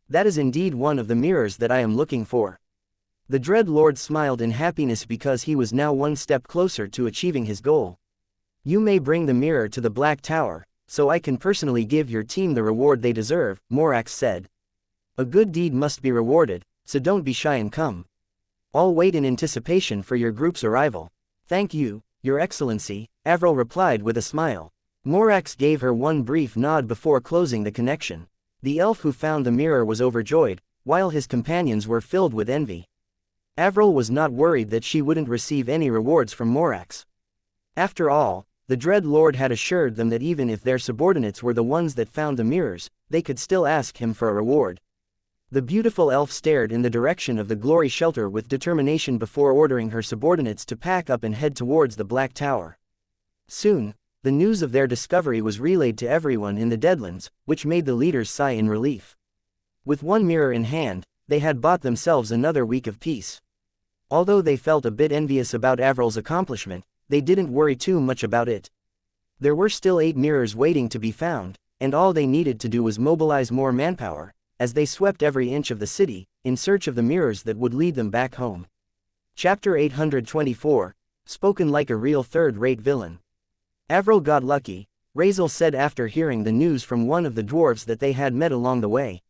That is indeed one of the mirrors that I am looking for. The Dread Lord smiled in happiness because he was now one step closer to achieving his goal. You may bring the mirror to the Black Tower, so I can personally give your team the reward they deserve, Morax said. A good deed must be rewarded, so don't be shy and come. I'll wait in anticipation for your group's arrival. Thank you, Your Excellency, Avril replied with a smile. Morax gave her one brief nod before closing the connection. The elf who found the mirror was overjoyed, while his companions were filled with envy. Avril was not worried that she wouldn't receive any rewards from Morax. After all, the Dread Lord had assured them that even if their subordinates were the ones that found the mirrors, they could still ask him for a reward. The beautiful elf stared in the direction of the glory shelter with determination before ordering her subordinates to pack up and head towards the Black Tower. Soon, the news of their discovery was relayed to everyone in the Deadlands, which made the leaders sigh in relief. With one mirror in hand, they had bought themselves another week of peace. Although they felt a bit envious about Avril's accomplishment, they didn't worry too much about it. There were still 8 mirrors waiting to be found, and all they needed to do was mobilize more manpower, as they swept every inch of the city, in search of the mirrors that would lead them back home. Chapter 824, Spoken like a real third-rate villain. Avril got lucky, Razel said after hearing the news from one of the dwarves that they had met along the way.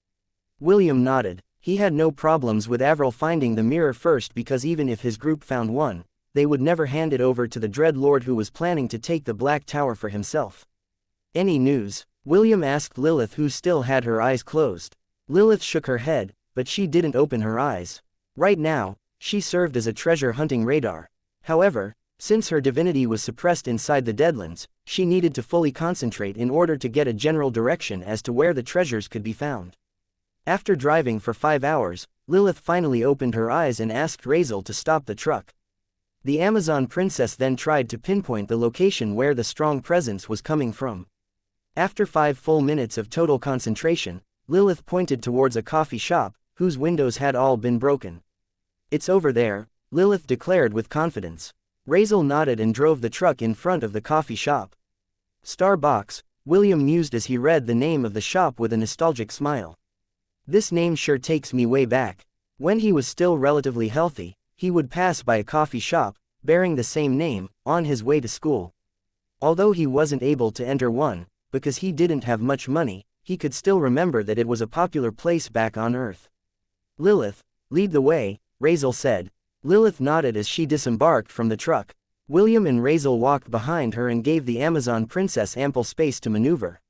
William nodded. He had no problems with Avril finding the mirror first because even if his group found one, they would never hand it over to the Dread Lord who was planning to take the Black Tower for himself. Any news? William asked Lilith, who still had her eyes closed. Lilith shook her head, but she didn't open her eyes. Right now, she served as a treasure-hunting radar. However, since her divinity was suppressed inside the Deadlands, she needed to fully concentrate in order to get a general direction as to where the treasures could be found. After driving for 5 hours, Lilith finally opened her eyes and asked Razel to stop the truck. The Amazon princess then tried to pinpoint the location where the strong presence was coming from. After 5 full minutes of total concentration, Lilith pointed towards a coffee shop, whose windows had all been broken. "It's over there," Lilith declared with confidence. Razel nodded and drove the truck in front of the coffee shop. Starbucks, William mused as he read the name of the shop with a nostalgic smile. This name sure takes me way back. When he was still relatively healthy, he would pass by a coffee shop, bearing the same name, on his way to school. Although he wasn't able to enter one, because he didn't have much money, he could still remember that it was a popular place back on Earth. "Lilith, lead the way," Razel said. Lilith nodded as she disembarked from the truck. William and Razel walked behind her and gave the Amazon princess ample space to maneuver.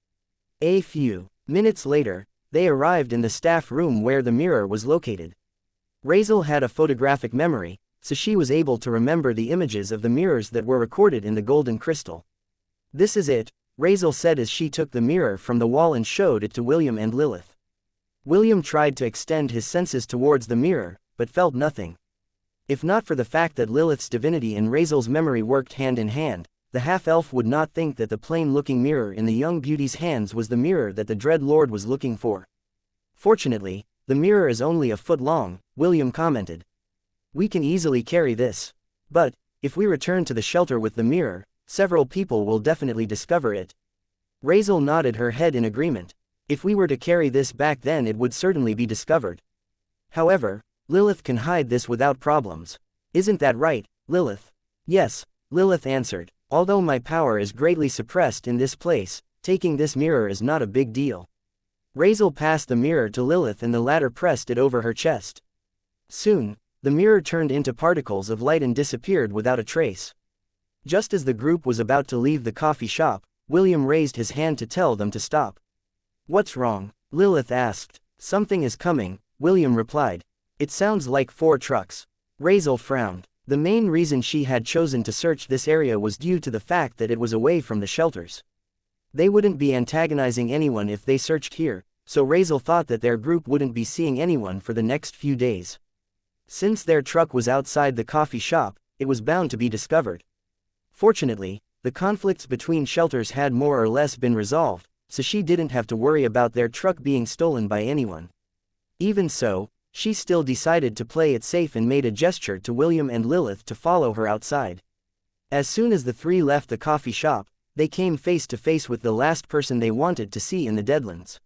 A few minutes later, they arrived in the staff room where the mirror was located. Razel had a photographic memory, so she was able to remember the images of the mirrors that were recorded in the golden crystal. "This is it," Razel said as she took the mirror from the wall and showed it to William and Lilith. William tried to extend his senses towards the mirror, but felt nothing. If not for the fact that Lilith's divinity and Razel's memory worked hand in hand, the half-elf would not think that the plain-looking mirror in the young beauty's hands was the mirror that the Dread Lord was looking for. "Fortunately, the mirror is only a foot long," William commented. "We can easily carry this. But, if we return to the shelter with the mirror, several people will definitely discover it." Razel nodded her head in agreement. "If we were to carry this back, then it would certainly be discovered. However, Lilith can hide this without problems. Isn't that right, Lilith?" "Yes," Lilith answered. "Although my power is greatly suppressed in this place, taking this mirror is not a big deal." Razel passed the mirror to Lilith and the latter pressed it over her chest. Soon, the mirror turned into particles of light and disappeared without a trace. Just as the group was about to leave the coffee shop, William raised his hand to tell them to stop. "What's wrong?" Lilith asked. "Something is coming," William replied. "It sounds like 4 trucks." Razel frowned. The main reason she had chosen to search this area was due to the fact that it was away from the shelters. They wouldn't be antagonizing anyone if they searched here, so Razel thought that their group wouldn't be seeing anyone for the next few days. Since their truck was outside the coffee shop, it was bound to be discovered. Fortunately, the conflicts between shelters had more or less been resolved, so she didn't have to worry about their truck being stolen by anyone. Even so, she still decided to play it safe and made a gesture to William and Lilith to follow her outside. As soon as the 3 left the coffee shop, they came face to face with the last person they wanted to see in the Deadlands.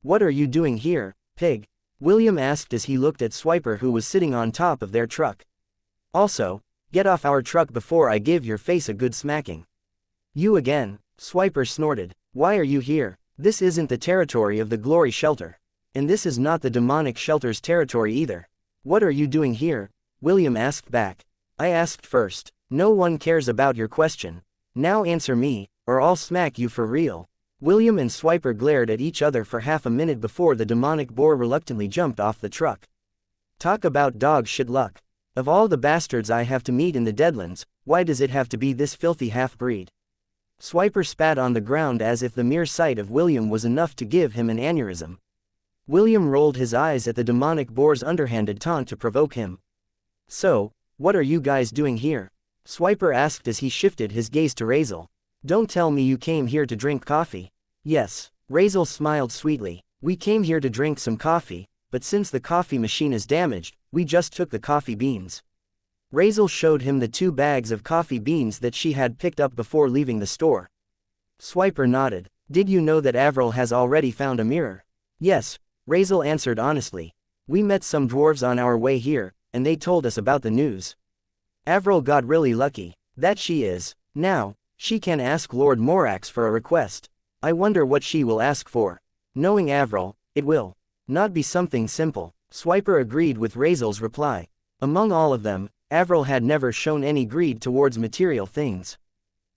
"What are you doing here, pig?" William asked as he looked at Swiper, who was sitting on top of their truck. "Also, get off our truck before I give your face a good smacking." "You again," Swiper snorted. "Why are you here? This isn't the territory of the Glory Shelter. And this is not the Demonic Shelter's territory either." "What are you doing here?" William asked back. "I asked first. No one cares about your question. Now answer me, or I'll smack you for real." William and Swiper glared at each other for half a minute before the demonic boar reluctantly jumped off the truck. "Talk about dog shit luck. Of all the bastards I have to meet in the Deadlands, why does it have to be this filthy half-breed?" Swiper spat on the ground as if the mere sight of William was enough to give him an aneurysm. William rolled his eyes at the demonic boar's underhanded taunt to provoke him. "So, what are you guys doing here?" Swiper asked as he shifted his gaze to Razel. "Don't tell me you came here to drink coffee." "Yes," Razel smiled sweetly. "We came here to drink some coffee, but since the coffee machine is damaged, we just took the coffee beans." Razel showed him the 2 bags of coffee beans that she had picked up before leaving the store. Swiper nodded. "Did you know that Avril has already found a mirror?" "Yes," Razel answered honestly. "We met some dwarves on our way here, and they told us about the news. Avril got really lucky. That she is. Now, she can ask Lord Morax for a request. I wonder what she will ask for. Knowing Avril, it will not be something simple." Swiper agreed with Razel's reply. Among all of them, Avril had never shown any greed towards material things.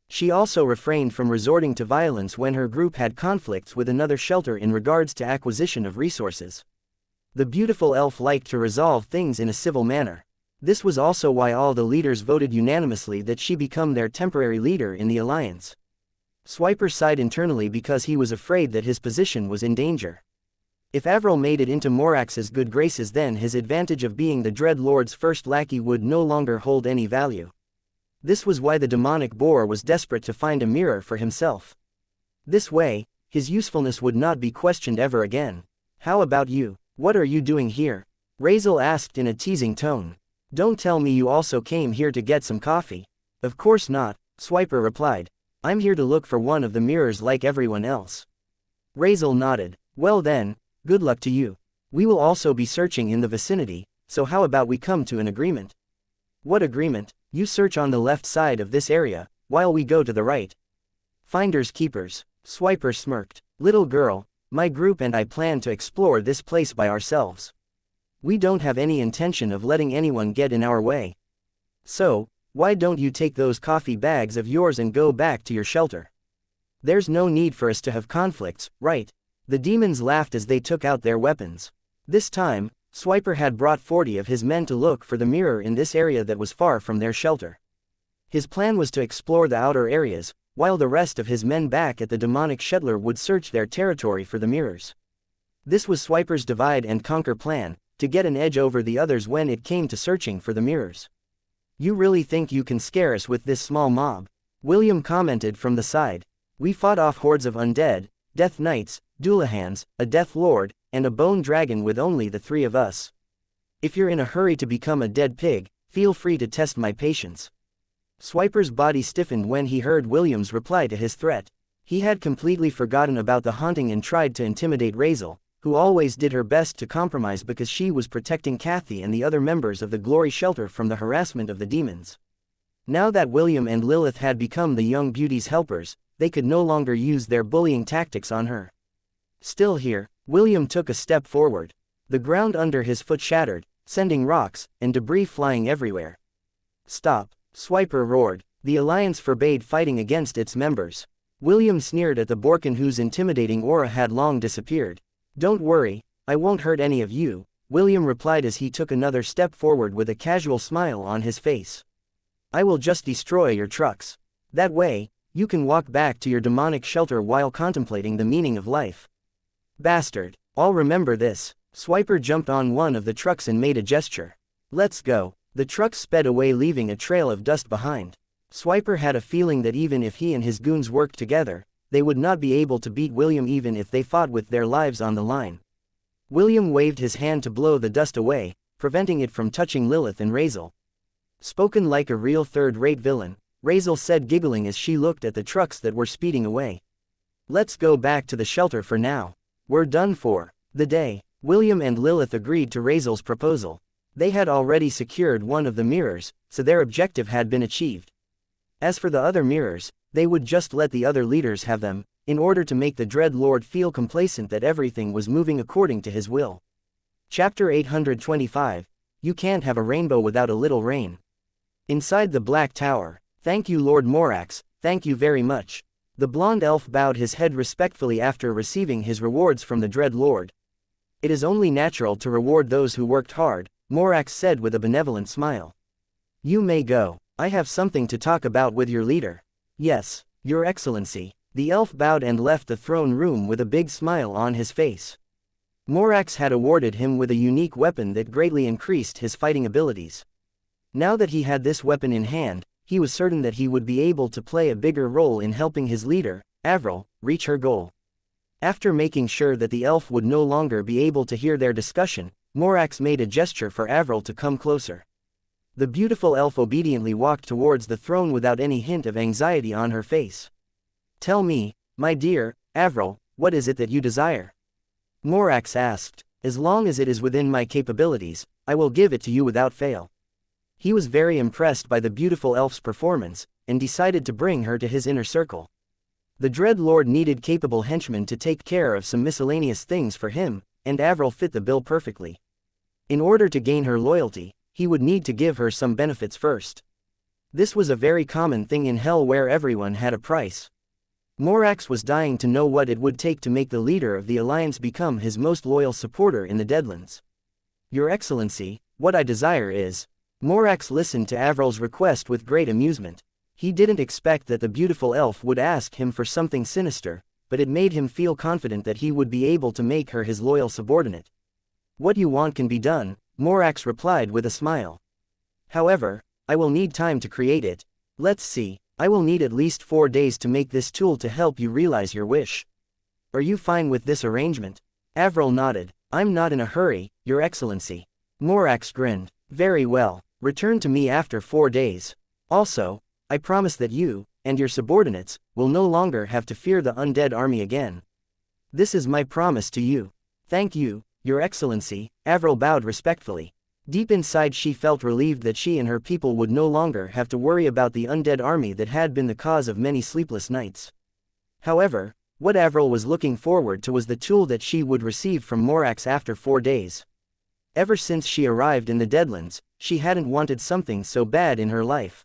She also refrained from resorting to violence when her group had conflicts with another shelter in regards to acquisition of resources. The beautiful elf liked to resolve things in a civil manner. This was also why all the leaders voted unanimously that she become their temporary leader in the alliance. Swiper sighed internally because he was afraid that his position was in danger. If Avril made it into Morax's good graces, then his advantage of being the Dread Lord's first lackey would no longer hold any value. This was why the demonic boar was desperate to find a mirror for himself. This way, his usefulness would not be questioned ever again. How about you? What are you doing here? Razel asked in a teasing tone. Don't tell me you also came here to get some coffee. Of course not, Swiper replied. I'm here to look for one of the mirrors like everyone else. Razel nodded. Well then, good luck to you. We will also be searching in the vicinity, so how about we come to an agreement? What agreement? You search on the left side of this area, while we go to the right. Finders keepers. Swiper smirked. Little girl, my group and I plan to explore this place by ourselves. We don't have any intention of letting anyone get in our way. So, why don't you take those coffee bags of yours and go back to your shelter? There's no need for us to have conflicts, right? The demons laughed as they took out their weapons. This time, Swiper had brought 40 of his men to look for the mirror in this area that was far from their shelter. His plan was to explore the outer areas, while the rest of his men back at the demonic shelter would search their territory for the mirrors. This was Swiper's divide and conquer plan, to get an edge over the others when it came to searching for the mirrors. You really think you can scare us with this small mob? William commented from the side. We fought off hordes of undead, death knights, Doolahans, a death lord, and a bone dragon with only the 3 of us. If you're in a hurry to become a dead pig, feel free to test my patience. Swiper's body stiffened when he heard William's reply to his threat. He had completely forgotten about the haunting and tried to intimidate Razel, who always did her best to compromise because she was protecting Kathy and the other members of the Glory Shelter from the harassment of the demons. Now that William and Lilith had become the young beauty's helpers, they could no longer use their bullying tactics on her. Still here, William took a step forward. The ground under his foot shattered, sending rocks and debris flying everywhere. Stop, Swiper roared. The Alliance forbade fighting against its members. William sneered at the Borkin whose intimidating aura had long disappeared. Don't worry, I won't hurt any of you, William replied as he took another step forward with a casual smile on his face. I will just destroy your trucks. That way, you can walk back to your demonic shelter while contemplating the meaning of life. Bastard, I'll remember this. Swiper jumped on one of the trucks and made a gesture. Let's go. The truck sped away leaving a trail of dust behind. Swiper had a feeling that even if he and his goons worked together, they would not be able to beat William even if they fought with their lives on the line. William waved his hand to blow the dust away, preventing it from touching Lilith and Razel. Spoken like a real third-rate villain, Razel said giggling as she looked at the trucks that were speeding away. Let's go back to the shelter for now. We're done for the day. William and Lilith agreed to Razel's proposal. They had already secured one of the mirrors, so their objective had been achieved. As for the other mirrors, they would just let the other leaders have them, in order to make the Dread Lord feel complacent that everything was moving according to his will. Chapter 825. You can't have a rainbow without a little rain. Inside the Black Tower. Thank you Lord Morax, thank you very much. The blonde elf bowed his head respectfully after receiving his rewards from the Dread Lord. It is only natural to reward those who worked hard, Morax said with a benevolent smile. You may go. I have something to talk about with your leader. Yes, Your Excellency. The elf bowed and left the throne room with a big smile on his face. Morax had awarded him with a unique weapon that greatly increased his fighting abilities. Now that he had this weapon in hand, he was certain that he would be able to play a bigger role in helping his leader, Avril, reach her goal. After making sure that the elf would no longer be able to hear their discussion, Morax made a gesture for Avril to come closer. The beautiful elf obediently walked towards the throne without any hint of anxiety on her face. Tell me, my dear, Avril, what is it that you desire? Morax asked. As long as it is within my capabilities, I will give it to you without fail. He was very impressed by the beautiful elf's performance, and decided to bring her to his inner circle. The Dread Lord needed capable henchmen to take care of some miscellaneous things for him, and Avril fit the bill perfectly. In order to gain her loyalty, he would need to give her some benefits first. This was a very common thing in Hell where everyone had a price. Morax was dying to know what it would take to make the leader of the Alliance become his most loyal supporter in the Deadlands. Your Excellency, what I desire is... Morax listened to Avril's request with great amusement. He didn't expect that the beautiful elf would ask him for something sinister, but it made him feel confident that he would be able to make her his loyal subordinate. What you want can be done, Morax replied with a smile. However, I will need time to create it. Let's see, I will need at least 4 days to make this tool to help you realize your wish. Are you fine with this arrangement? Avril nodded. I'm not in a hurry, Your Excellency. Morax grinned. Very well, return to me after 4 days. Also, I promise that you, and your subordinates, will no longer have to fear the undead army again. This is my promise to you. Thank you, Your Excellency, Avril bowed respectfully. Deep inside she felt relieved that she and her people would no longer have to worry about the undead army that had been the cause of many sleepless nights. However, what Avril was looking forward to was the tool that she would receive from Morax after 4 days. Ever since she arrived in the Deadlands, she hadn't wanted something so bad in her life.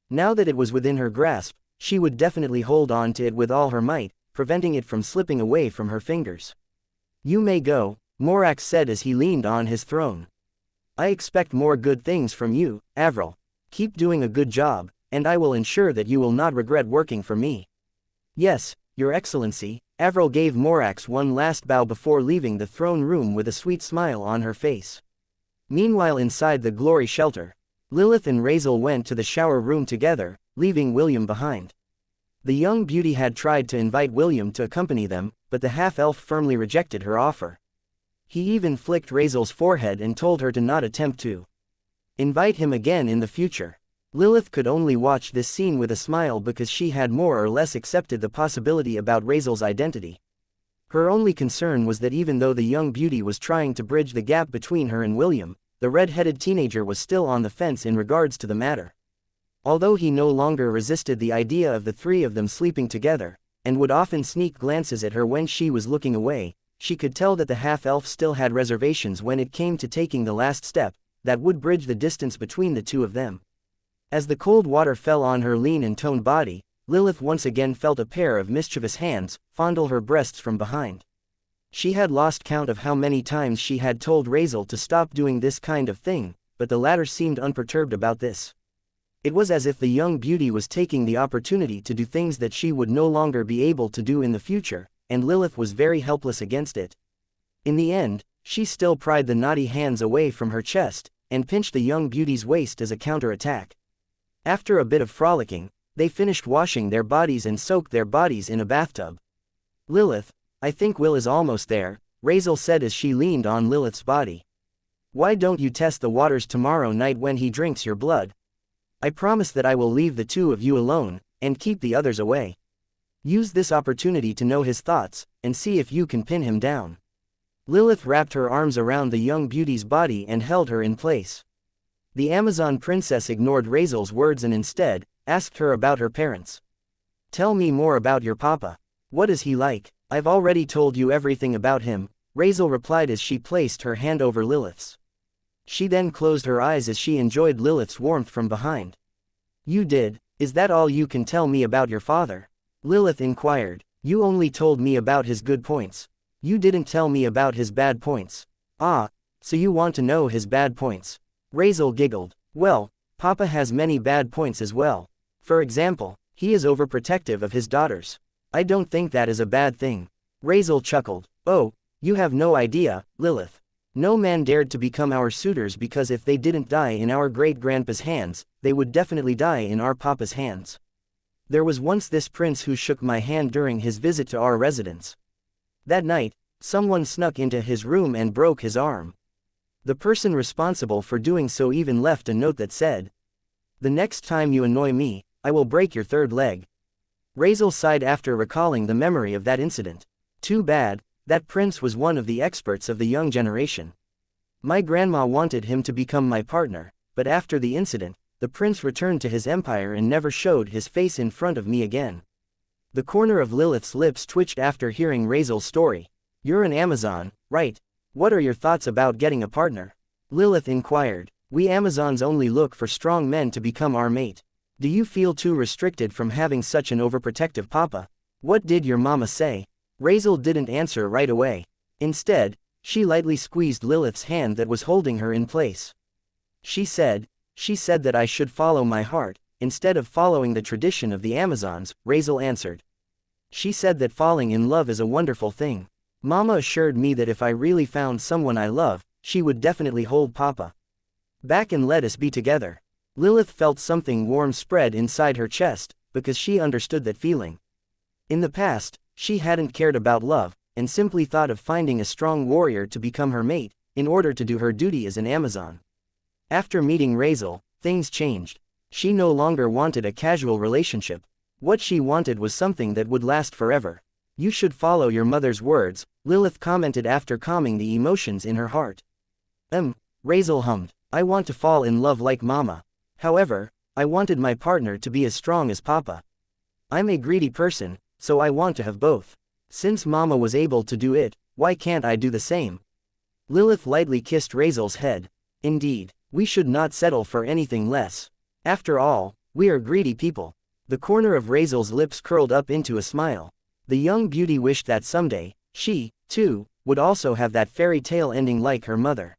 Now that it was within her grasp, she would definitely hold on to it with all her might, preventing it from slipping away from her fingers. You may go, Morax said as he leaned on his throne. I expect more good things from you, Avril. Keep doing a good job, and I will ensure that you will not regret working for me. Yes, Your Excellency, Avril gave Morax one last bow before leaving the throne room with a sweet smile on her face. Meanwhile inside the glory shelter, Lilith and Razel went to the shower room together, leaving William behind. The young beauty had tried to invite William to accompany them, but the half-elf firmly rejected her offer. He even flicked Razel's forehead and told her to not attempt to invite him again in the future. Lilith could only watch this scene with a smile because she had more or less accepted the possibility about Razel's identity. Her only concern was that even though the young beauty was trying to bridge the gap between her and William, the red-headed teenager was still on the fence in regards to the matter. Although he no longer resisted the idea of the three of them sleeping together, and would often sneak glances at her when she was looking away, she could tell that the half-elf still had reservations when it came to taking the last step, that would bridge the distance between the two of them. As the cold water fell on her lean and toned body, Lilith once again felt a pair of mischievous hands fondle her breasts from behind. She had lost count of how many times she had told Razel to stop doing this kind of thing, but the latter seemed unperturbed about this. It was as if the young beauty was taking the opportunity to do things that she would no longer be able to do in the future, and Lilith was very helpless against it. In the end, she still pried the naughty hands away from her chest, and pinched the young beauty's waist as a counterattack. After a bit of frolicking, they finished washing their bodies and soaked their bodies in a bathtub. Lilith, I think Will is almost there, Razel said as she leaned on Lilith's body. Why don't you test the waters tomorrow night when he drinks your blood? I promise that I will leave the two of you alone, and keep the others away. Use this opportunity to know his thoughts, and see if you can pin him down. Lilith wrapped her arms around the young beauty's body and held her in place. The Amazon princess ignored Razel's words and instead asked her about her parents. Tell me more about your papa. What is he like? I've already told you everything about him, Razel replied as she placed her hand over Lilith's. She then closed her eyes as she enjoyed Lilith's warmth from behind. You did? Is that all you can tell me about your father? Lilith inquired. You only told me about his good points. You didn't tell me about his bad points. Ah, so you want to know his bad points. Razel giggled. Well, Papa has many bad points as well. For example, he is overprotective of his daughters. I don't think that is a bad thing. Razel chuckled. Oh, you have no idea, Lilith. No man dared to become our suitors because if they didn't die in our great-grandpa's hands, they would definitely die in our papa's hands. There was once this prince who shook my hand during his visit to our residence. That night, someone snuck into his room and broke his arm. The person responsible for doing so even left a note that said, "The next time you annoy me, I will break your third leg." Razel sighed after recalling the memory of that incident. Too bad, that prince was one of the experts of the young generation. My grandma wanted him to become my partner, but after the incident, the prince returned to his empire and never showed his face in front of me again. The corner of Lilith's lips twitched after hearing Razel's story. You're an Amazon, right? What are your thoughts about getting a partner? Lilith inquired. We Amazons only look for strong men to become our mate. Do you feel too restricted from having such an overprotective papa? What did your mama say? Razel didn't answer right away. Instead, she lightly squeezed Lilith's hand that was holding her in place. She said that I should follow my heart, instead of following the tradition of the Amazons, Razel answered. She said that falling in love is a wonderful thing. Mama assured me that if I really found someone I love, she would definitely hold Papa back and let us be together. Lilith felt something warm spread inside her chest, because she understood that feeling. In the past, she hadn't cared about love, and simply thought of finding a strong warrior to become her mate, in order to do her duty as an Amazon. After meeting Razel, things changed. She no longer wanted a casual relationship. What she wanted was something that would last forever. You should follow your mother's words, Lilith commented after calming the emotions in her heart. Razel hummed. I want to fall in love like Mama. However, I wanted my partner to be as strong as Papa. I'm a greedy person, so I want to have both. Since Mama was able to do it, why can't I do the same? Lilith lightly kissed Razel's head. Indeed, we should not settle for anything less. After all, we are greedy people. The corner of Razel's lips curled up into a smile. The young beauty wished that someday, she, too, would also have that fairy tale ending like her mother.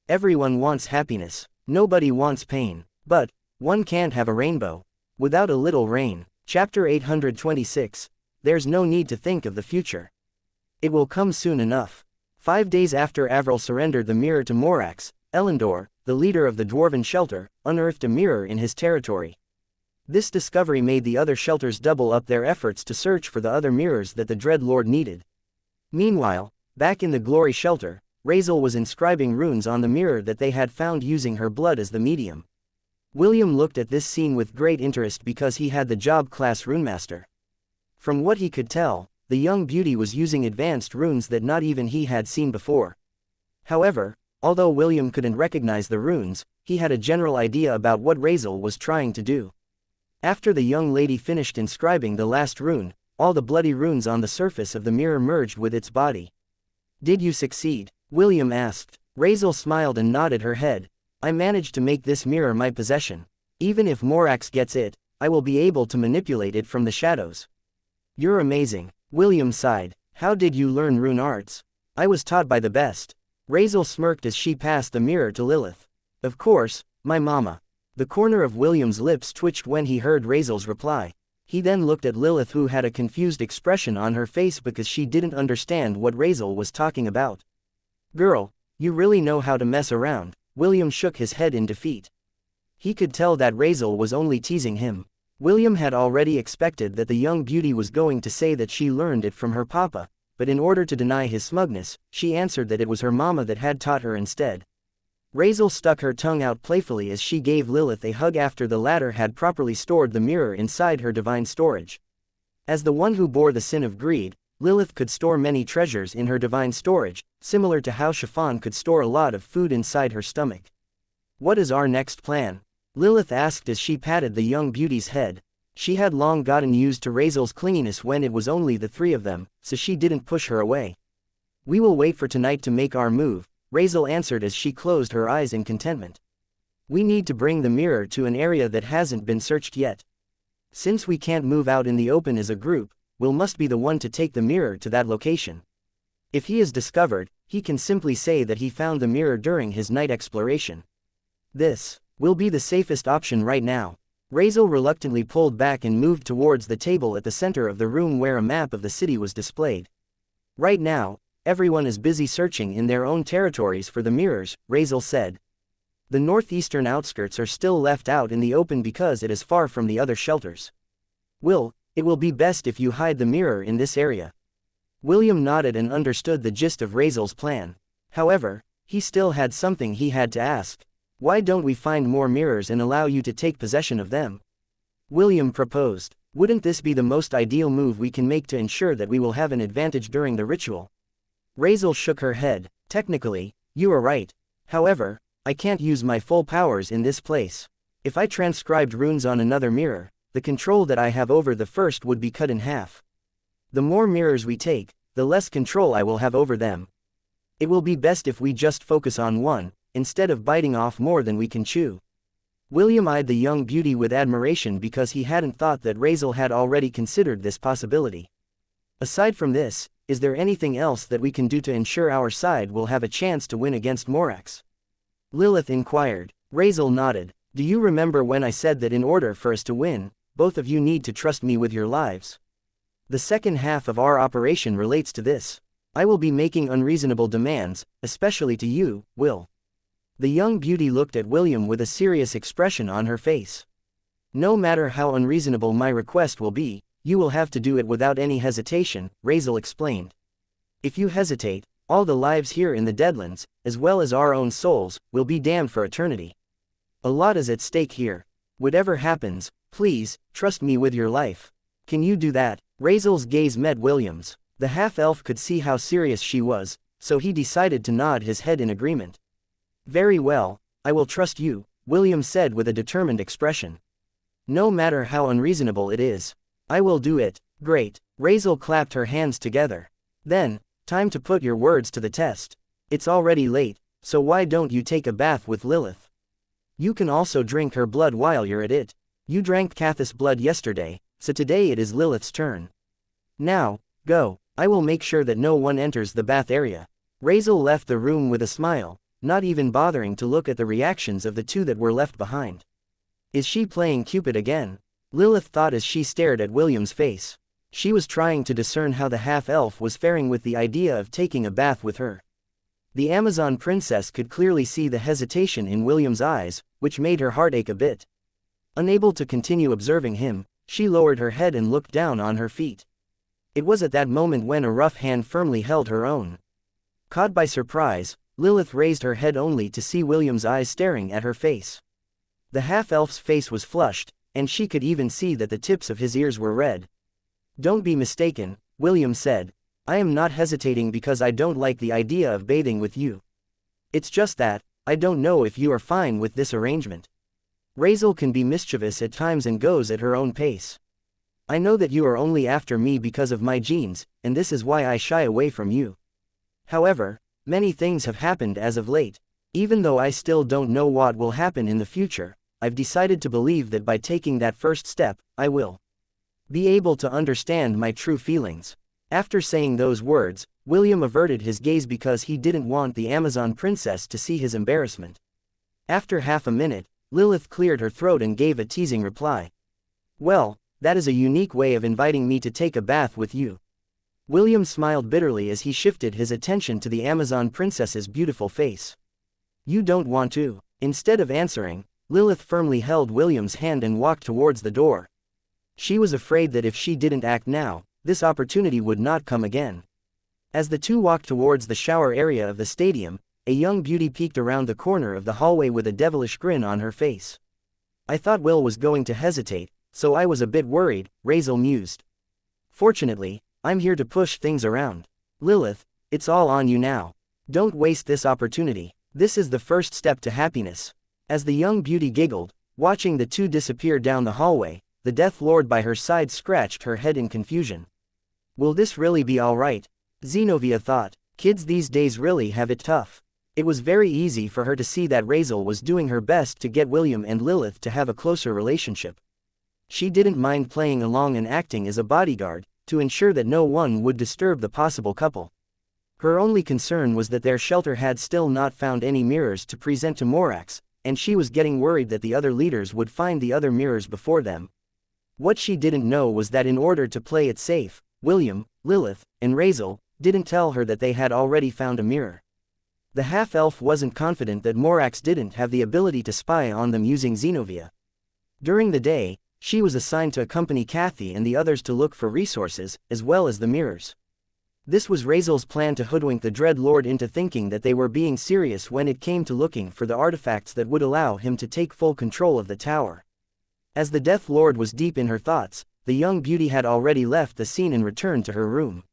Everyone wants happiness. Nobody wants pain. But one can't have a rainbow without a little rain. Chapter 826. There's no need to think of the future. It will come soon enough. 5 days after Avril surrendered the mirror to Morax, Elendor, the leader of the Dwarven shelter, unearthed a mirror in his territory. This discovery made the other shelters double up their efforts to search for the other mirrors that the Dread Lord needed. Meanwhile, back in the Glory shelter, Razel was inscribing runes on the mirror that they had found using her blood as the medium. William looked at this scene with great interest because he had the job class runemaster. From what he could tell, the young beauty was using advanced runes that not even he had seen before. However, although William couldn't recognize the runes, he had a general idea about what Razel was trying to do. After the young lady finished inscribing the last rune, all the bloody runes on the surface of the mirror merged with its body. Did you succeed? William asked. Razel smiled and nodded her head. I managed to make this mirror my possession. Even if Morax gets it, I will be able to manipulate it from the shadows. You're amazing. William sighed. How did you learn rune arts? I was taught by the best. Razel smirked as she passed the mirror to Lilith. Of course, my mama. The corner of William's lips twitched when he heard Razel's reply. He then looked at Lilith, who had a confused expression on her face because she didn't understand what Razel was talking about. Girl, you really know how to mess around. William shook his head in defeat. He could tell that Razel was only teasing him. William had already expected that the young beauty was going to say that she learned it from her papa, but in order to deny his smugness, she answered that it was her mama that had taught her instead. Razel stuck her tongue out playfully as she gave Lilith a hug after the latter had properly stored the mirror inside her divine storage. As the one who bore the sin of greed, Lilith could store many treasures in her divine storage, similar to how Chiffon could store a lot of food inside her stomach. What is our next plan? Lilith asked as she patted the young beauty's head. She had long gotten used to Razel's clinginess when it was only the three of them, so she didn't push her away. We will wait for tonight to make our move, Razel answered as she closed her eyes in contentment. We need to bring the mirror to an area that hasn't been searched yet. Since we can't move out in the open as a group, Will must be the one to take the mirror to that location. If he is discovered, he can simply say that he found the mirror during his night exploration. This will be the safest option right now. Razel reluctantly pulled back and moved towards the table at the center of the room where a map of the city was displayed. Right now, everyone is busy searching in their own territories for the mirrors, Razel said. The northeastern outskirts are still left out in the open because it is far from the other shelters. It will be best if you hide the mirror in this area. William nodded and understood the gist of Razel's plan. However, he still had something he had to ask. Why don't we find more mirrors and allow you to take possession of them? William proposed. Wouldn't this be the most ideal move we can make to ensure that we will have an advantage during the ritual? Razel shook her head. Technically, you are right. However, I can't use my full powers in this place. If I transcribed runes on another mirror, the control that I have over the first would be cut in half. The more mirrors we take, the less control I will have over them. It will be best if we just focus on one, instead of biting off more than we can chew. William eyed the young beauty with admiration because he hadn't thought that Razel had already considered this possibility. Aside from this, is there anything else that we can do to ensure our side will have a chance to win against Morax? Lilith inquired. Razel nodded. Do you remember when I said that in order for us to win, both of you need to trust me with your lives? The second half of our operation relates to this. I will be making unreasonable demands, especially to you, Will. The young beauty looked at William with a serious expression on her face. No matter how unreasonable my request will be, you will have to do it without any hesitation, Razel explained. If you hesitate, all the lives here in the Deadlands, as well as our own souls, will be damned for eternity. A lot is at stake here. Whatever happens, please, trust me with your life. Can you do that? Razel's gaze met William's. The half-elf could see how serious she was, so he decided to nod his head in agreement. Very well, I will trust you, William said with a determined expression. No matter how unreasonable it is. I will do it. Great. Razel clapped her hands together. Then, time to put your words to the test. It's already late, so why don't you take a bath with Lilith? You can also drink her blood while you're at it. You drank Kath's blood yesterday, so today it is Lilith's turn. Now, go. I will make sure that no one enters the bath area. Razel left the room with a smile, not even bothering to look at the reactions of the two that were left behind. Is she playing Cupid again? Lilith thought as she stared at William's face. She was trying to discern how the half-elf was faring with the idea of taking a bath with her. The Amazon princess could clearly see the hesitation in William's eyes, which made her heart ache a bit. Unable to continue observing him, she lowered her head and looked down on her feet. It was at that moment when a rough hand firmly held her own. Caught by surprise, Lilith raised her head only to see William's eyes staring at her face. The half-elf's face was flushed, and she could even see that the tips of his ears were red. Don't be mistaken, William said. I am not hesitating because I don't like the idea of bathing with you. It's just that, I don't know if you are fine with this arrangement. Razel can be mischievous at times and goes at her own pace. I know that you are only after me because of my genes, and this is why I shy away from you. However, many things have happened as of late. Even though I still don't know what will happen in the future, I've decided to believe that by taking that first step, I will be able to understand my true feelings. After saying those words, William averted his gaze because he didn't want the Amazon princess to see his embarrassment. After half a minute, Lilith cleared her throat and gave a teasing reply. Well, that is a unique way of inviting me to take a bath with you. William smiled bitterly as he shifted his attention to the Amazon princess's beautiful face. You don't want to. Instead of answering, Lilith firmly held William's hand and walked towards the door. She was afraid that if she didn't act now, this opportunity would not come again. As the two walked towards the shower area of the stadium, a young beauty peeked around the corner of the hallway with a devilish grin on her face. I thought Will was going to hesitate, so I was a bit worried, Razel mused. Fortunately, I'm here to push things around. Lilith, it's all on you now. Don't waste this opportunity. This is the first step to happiness. As the young beauty giggled, watching the two disappear down the hallway, the Death Lord by her side scratched her head in confusion. Will this really be alright? Zenobia thought. Kids these days really have it tough. It was very easy for her to see that Razel was doing her best to get William and Lilith to have a closer relationship. She didn't mind playing along and acting as a bodyguard, to ensure that no one would disturb the possible couple. Her only concern was that their shelter had still not found any mirrors to present to Morax, and she was getting worried that the other leaders would find the other mirrors before them. What she didn't know was that in order to play it safe, William, Lilith, and Razel didn't tell her that they had already found a mirror. The half-elf wasn't confident that Morax didn't have the ability to spy on them using Zenobia. During the day, she was assigned to accompany Kathy and the others to look for resources, as well as the mirrors. This was Razel's plan to hoodwink the Dread Lord into thinking that they were being serious when it came to looking for the artifacts that would allow him to take full control of the tower. As the Death Lord was deep in her thoughts, the young beauty had already left the scene and returned to her room.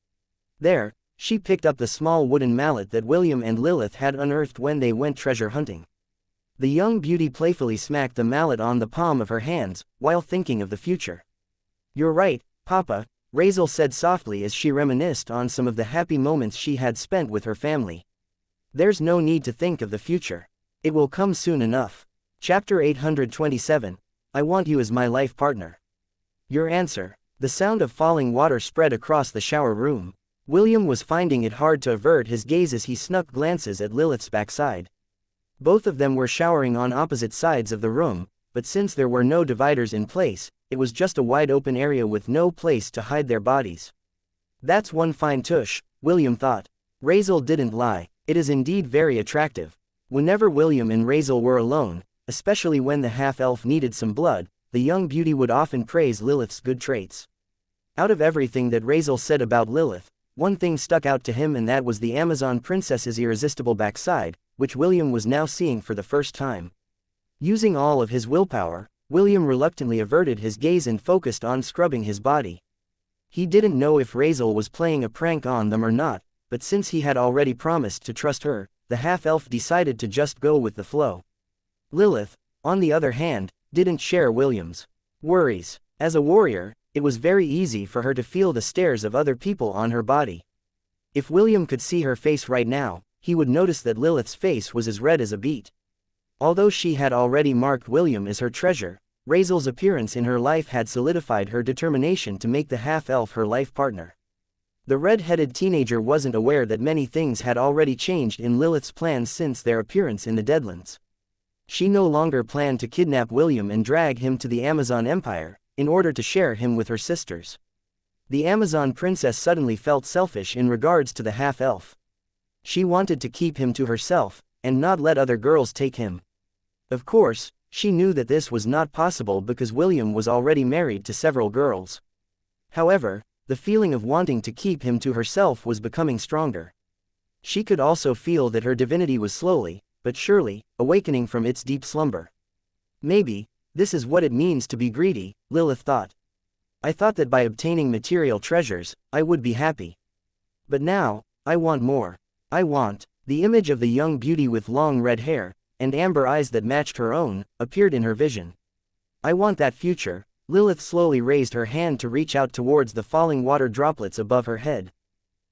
There, she picked up the small wooden mallet that William and Lilith had unearthed when they went treasure hunting. The young beauty playfully smacked the mallet on the palm of her hands, while thinking of the future. You're right, Papa, Razel said softly as she reminisced on some of the happy moments she had spent with her family. There's no need to think of the future. It will come soon enough. Chapter 827. I want you as my life partner. Your answer. The sound of falling water spread across the shower room. William was finding it hard to avert his gaze as he snuck glances at Lilith's backside. Both of them were showering on opposite sides of the room, but since there were no dividers in place, it was just a wide open area with no place to hide their bodies. That's one fine tush, William thought. Razel didn't lie, it is indeed very attractive. Whenever William and Razel were alone, especially when the half-elf needed some blood, the young beauty would often praise Lilith's good traits. Out of everything that Razel said about Lilith, one thing stuck out to him, and that was the Amazon princess's irresistible backside, which William was now seeing for the first time. Using all of his willpower, William reluctantly averted his gaze and focused on scrubbing his body. He didn't know if Razel was playing a prank on them or not, but since he had already promised to trust her, the half-elf decided to just go with the flow. Lilith, on the other hand, didn't share William's worries. As a warrior, it was very easy for her to feel the stares of other people on her body. If William could see her face right now, he would notice that Lilith's face was as red as a beet. Although she had already marked William as her treasure, Razel's appearance in her life had solidified her determination to make the half-elf her life partner. The red-headed teenager wasn't aware that many things had already changed in Lilith's plans since their appearance in the Deadlands. She no longer planned to kidnap William and drag him to the Amazon Empire, in order to share him with her sisters. The Amazon princess suddenly felt selfish in regards to the half-elf. She wanted to keep him to herself, and not let other girls take him. Of course, she knew that this was not possible because William was already married to several girls. However, the feeling of wanting to keep him to herself was becoming stronger. She could also feel that her divinity was slowly, but surely, awakening from its deep slumber. Maybe, this is what it means to be greedy, Lilith thought. I thought that by obtaining material treasures, I would be happy. But now, I want more. I want. The image of the young beauty with long red hair, and amber eyes that matched her own, appeared in her vision. I want that future. Lilith slowly raised her hand to reach out towards the falling water droplets above her head.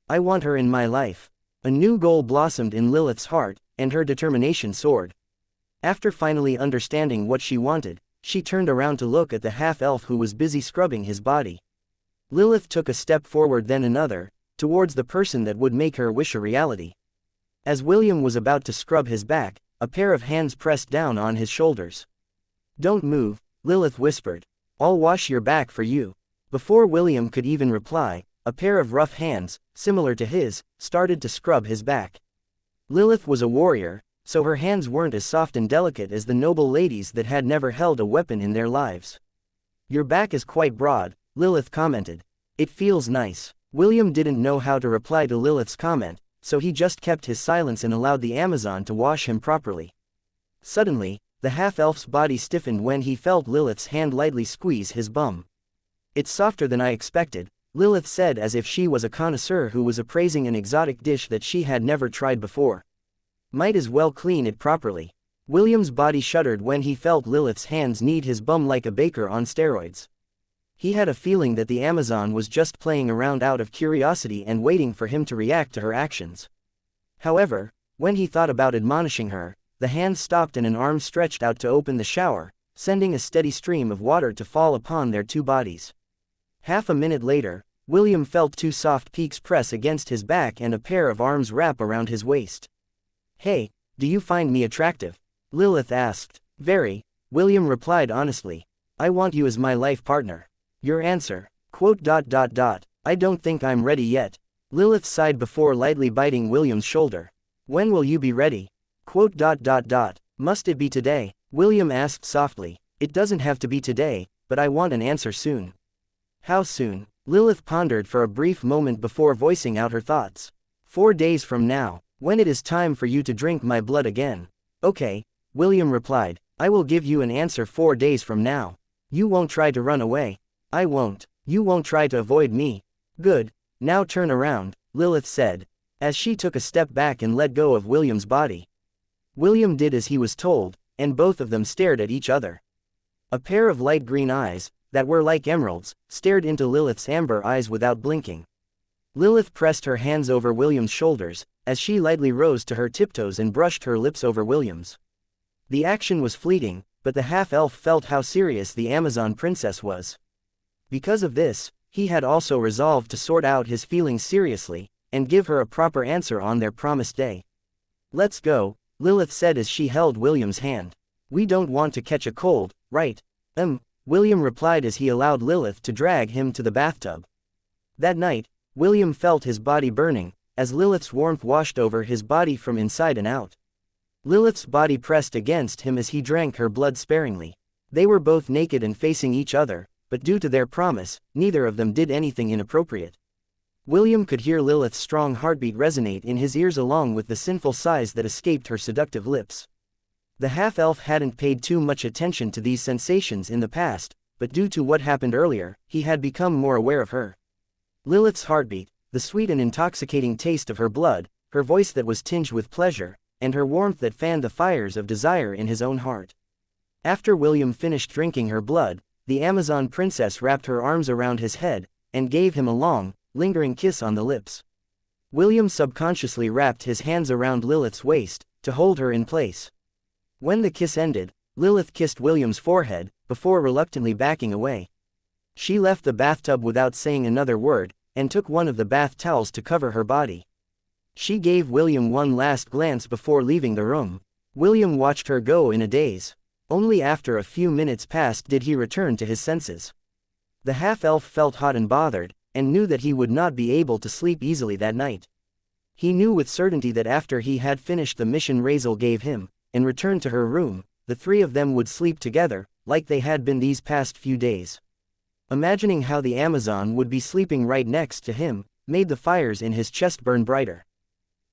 I want her in my life. A new goal blossomed in Lilith's heart, and her determination soared. After finally understanding what she wanted, she turned around to look at the half-elf who was busy scrubbing his body. Lilith took a step forward, then another, towards the person that would make her wish a reality. As William was about to scrub his back, a pair of hands pressed down on his shoulders. Don't move, Lilith whispered. I'll wash your back for you. Before William could even reply, a pair of rough hands, similar to his, started to scrub his back. Lilith was a warrior, so her hands weren't as soft and delicate as the noble ladies that had never held a weapon in their lives. Your back is quite broad, Lilith commented. It feels nice. William didn't know how to reply to Lilith's comment, so he just kept his silence and allowed the Amazon to wash him properly. Suddenly, the half-elf's body stiffened when he felt Lilith's hand lightly squeeze his bum. It's softer than I expected, Lilith said, as if she was a connoisseur who was appraising an exotic dish that she had never tried before. Might as well clean it properly. William's body shuddered when he felt Lilith's hands knead his bum like a baker on steroids. He had a feeling that the Amazon was just playing around out of curiosity and waiting for him to react to her actions. However, when he thought about admonishing her, the hand stopped and an arm stretched out to open the shower, sending a steady stream of water to fall upon their two bodies. Half a minute later, William felt two soft peaks press against his back and a pair of arms wrap around his waist. Hey, do you find me attractive? Lilith asked. Very, William replied honestly. I want you as my life partner. Your answer, ... I don't think I'm ready yet. Lilith sighed before lightly biting William's shoulder. When will you be ready? ... Must it be today? William asked softly. It doesn't have to be today, but I want an answer soon. How soon? Lilith pondered for a brief moment before voicing out her thoughts. 4 days from now, when it is time for you to drink my blood again. Okay, William replied. I will give you an answer 4 days from now. You won't try to run away. I won't. You won't try to avoid me. Good. Now turn around, Lilith said, as she took a step back and let go of William's body. William did as he was told, and both of them stared at each other. A pair of light green eyes, that were like emeralds, stared into Lilith's amber eyes without blinking. Lilith pressed her hands over William's shoulders, as she lightly rose to her tiptoes and brushed her lips over William's. The action was fleeting, but the half-elf felt how serious the Amazon princess was. Because of this, he had also resolved to sort out his feelings seriously, and give her a proper answer on their promised day. Let's go, Lilith said as she held William's hand. We don't want to catch a cold, right? William replied as he allowed Lilith to drag him to the bathtub. That night, William felt his body burning, as Lilith's warmth washed over his body from inside and out. Lilith's body pressed against him as he drank her blood sparingly. They were both naked and facing each other, but due to their promise, neither of them did anything inappropriate. William could hear Lilith's strong heartbeat resonate in his ears along with the sinful sighs that escaped her seductive lips. The half-elf hadn't paid too much attention to these sensations in the past, but due to what happened earlier, he had become more aware of her. Lilith's heartbeat, the sweet and intoxicating taste of her blood, her voice that was tinged with pleasure, and her warmth that fanned the fires of desire in his own heart. After William finished drinking her blood, the Amazon princess wrapped her arms around his head, and gave him a long, lingering kiss on the lips. William subconsciously wrapped his hands around Lilith's waist, to hold her in place. When the kiss ended, Lilith kissed William's forehead, before reluctantly backing away. She left the bathtub without saying another word, and took one of the bath towels to cover her body. She gave William one last glance before leaving the room. William watched her go in a daze. Only after a few minutes passed did he return to his senses. The half-elf felt hot and bothered, and knew that he would not be able to sleep easily that night. He knew with certainty that after he had finished the mission Razel gave him, and returned to her room, the three of them would sleep together, like they had been these past few days. Imagining how the Amazon would be sleeping right next to him, made the fires in his chest burn brighter.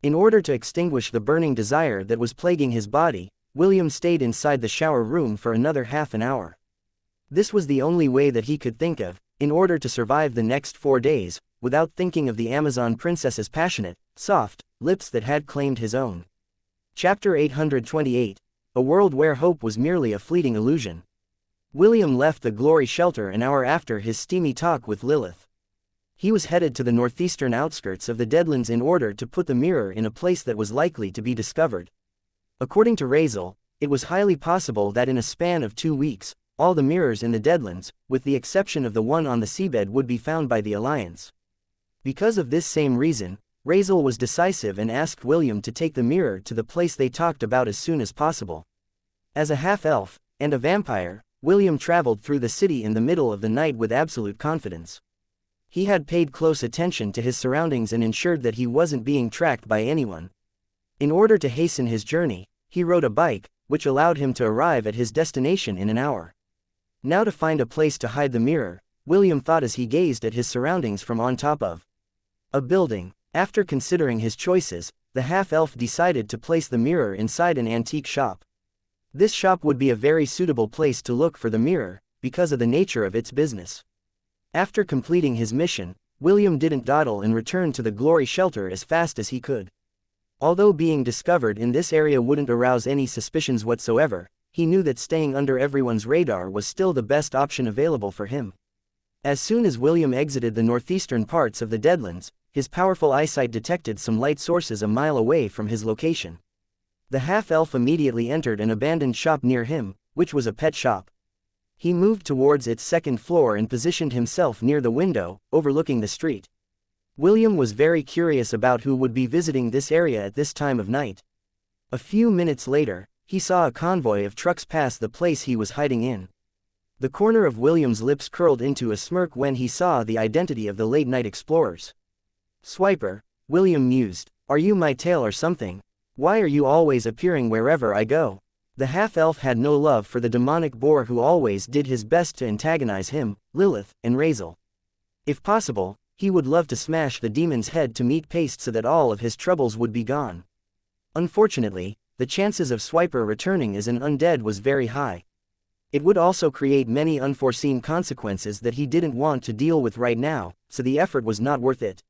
In order to extinguish the burning desire that was plaguing his body, William stayed inside the shower room for another half an hour. This was the only way that he could think of, in order to survive the next 4 days, without thinking of the Amazon princess's passionate, soft, lips that had claimed his own. Chapter 828, A World Where Hope Was Merely a Fleeting Illusion. William left the Glory Shelter an hour after his steamy talk with Lilith. He was headed to the northeastern outskirts of the Deadlands in order to put the mirror in a place that was likely to be discovered. According to Razel, it was highly possible that in a span of 2 weeks, all the mirrors in the Deadlands, with the exception of the one on the seabed, would be found by the Alliance. Because of this same reason, Razel was decisive and asked William to take the mirror to the place they talked about as soon as possible. As a half-elf, and a vampire, William traveled through the city in the middle of the night with absolute confidence. He had paid close attention to his surroundings and ensured that he wasn't being tracked by anyone. In order to hasten his journey, he rode a bike, which allowed him to arrive at his destination in an hour. Now to find a place to hide the mirror, William thought as he gazed at his surroundings from on top of a building. After considering his choices, the half-elf decided to place the mirror inside an antique shop. This shop would be a very suitable place to look for the mirror, because of the nature of its business. After completing his mission, William didn't dawdle and returned to the Glory Shelter as fast as he could. Although being discovered in this area wouldn't arouse any suspicions whatsoever, he knew that staying under everyone's radar was still the best option available for him. As soon as William exited the northeastern parts of the Deadlands, his powerful eyesight detected some light sources a mile away from his location. The half-elf immediately entered an abandoned shop near him, which was a pet shop. He moved towards its second floor and positioned himself near the window, overlooking the street. William was very curious about who would be visiting this area at this time of night. A few minutes later, he saw a convoy of trucks pass the place he was hiding in. The corner of William's lips curled into a smirk when he saw the identity of the late-night explorers. "Swiper," William mused, "are you my tail or something? Why are you always appearing wherever I go?" The half-elf had no love for the demonic boar who always did his best to antagonize him, Lilith, and Razel. If possible, he would love to smash the demon's head to meet paste so that all of his troubles would be gone. Unfortunately, the chances of Swiper returning as an undead was very high. It would also create many unforeseen consequences that he didn't want to deal with right now, so the effort was not worth it.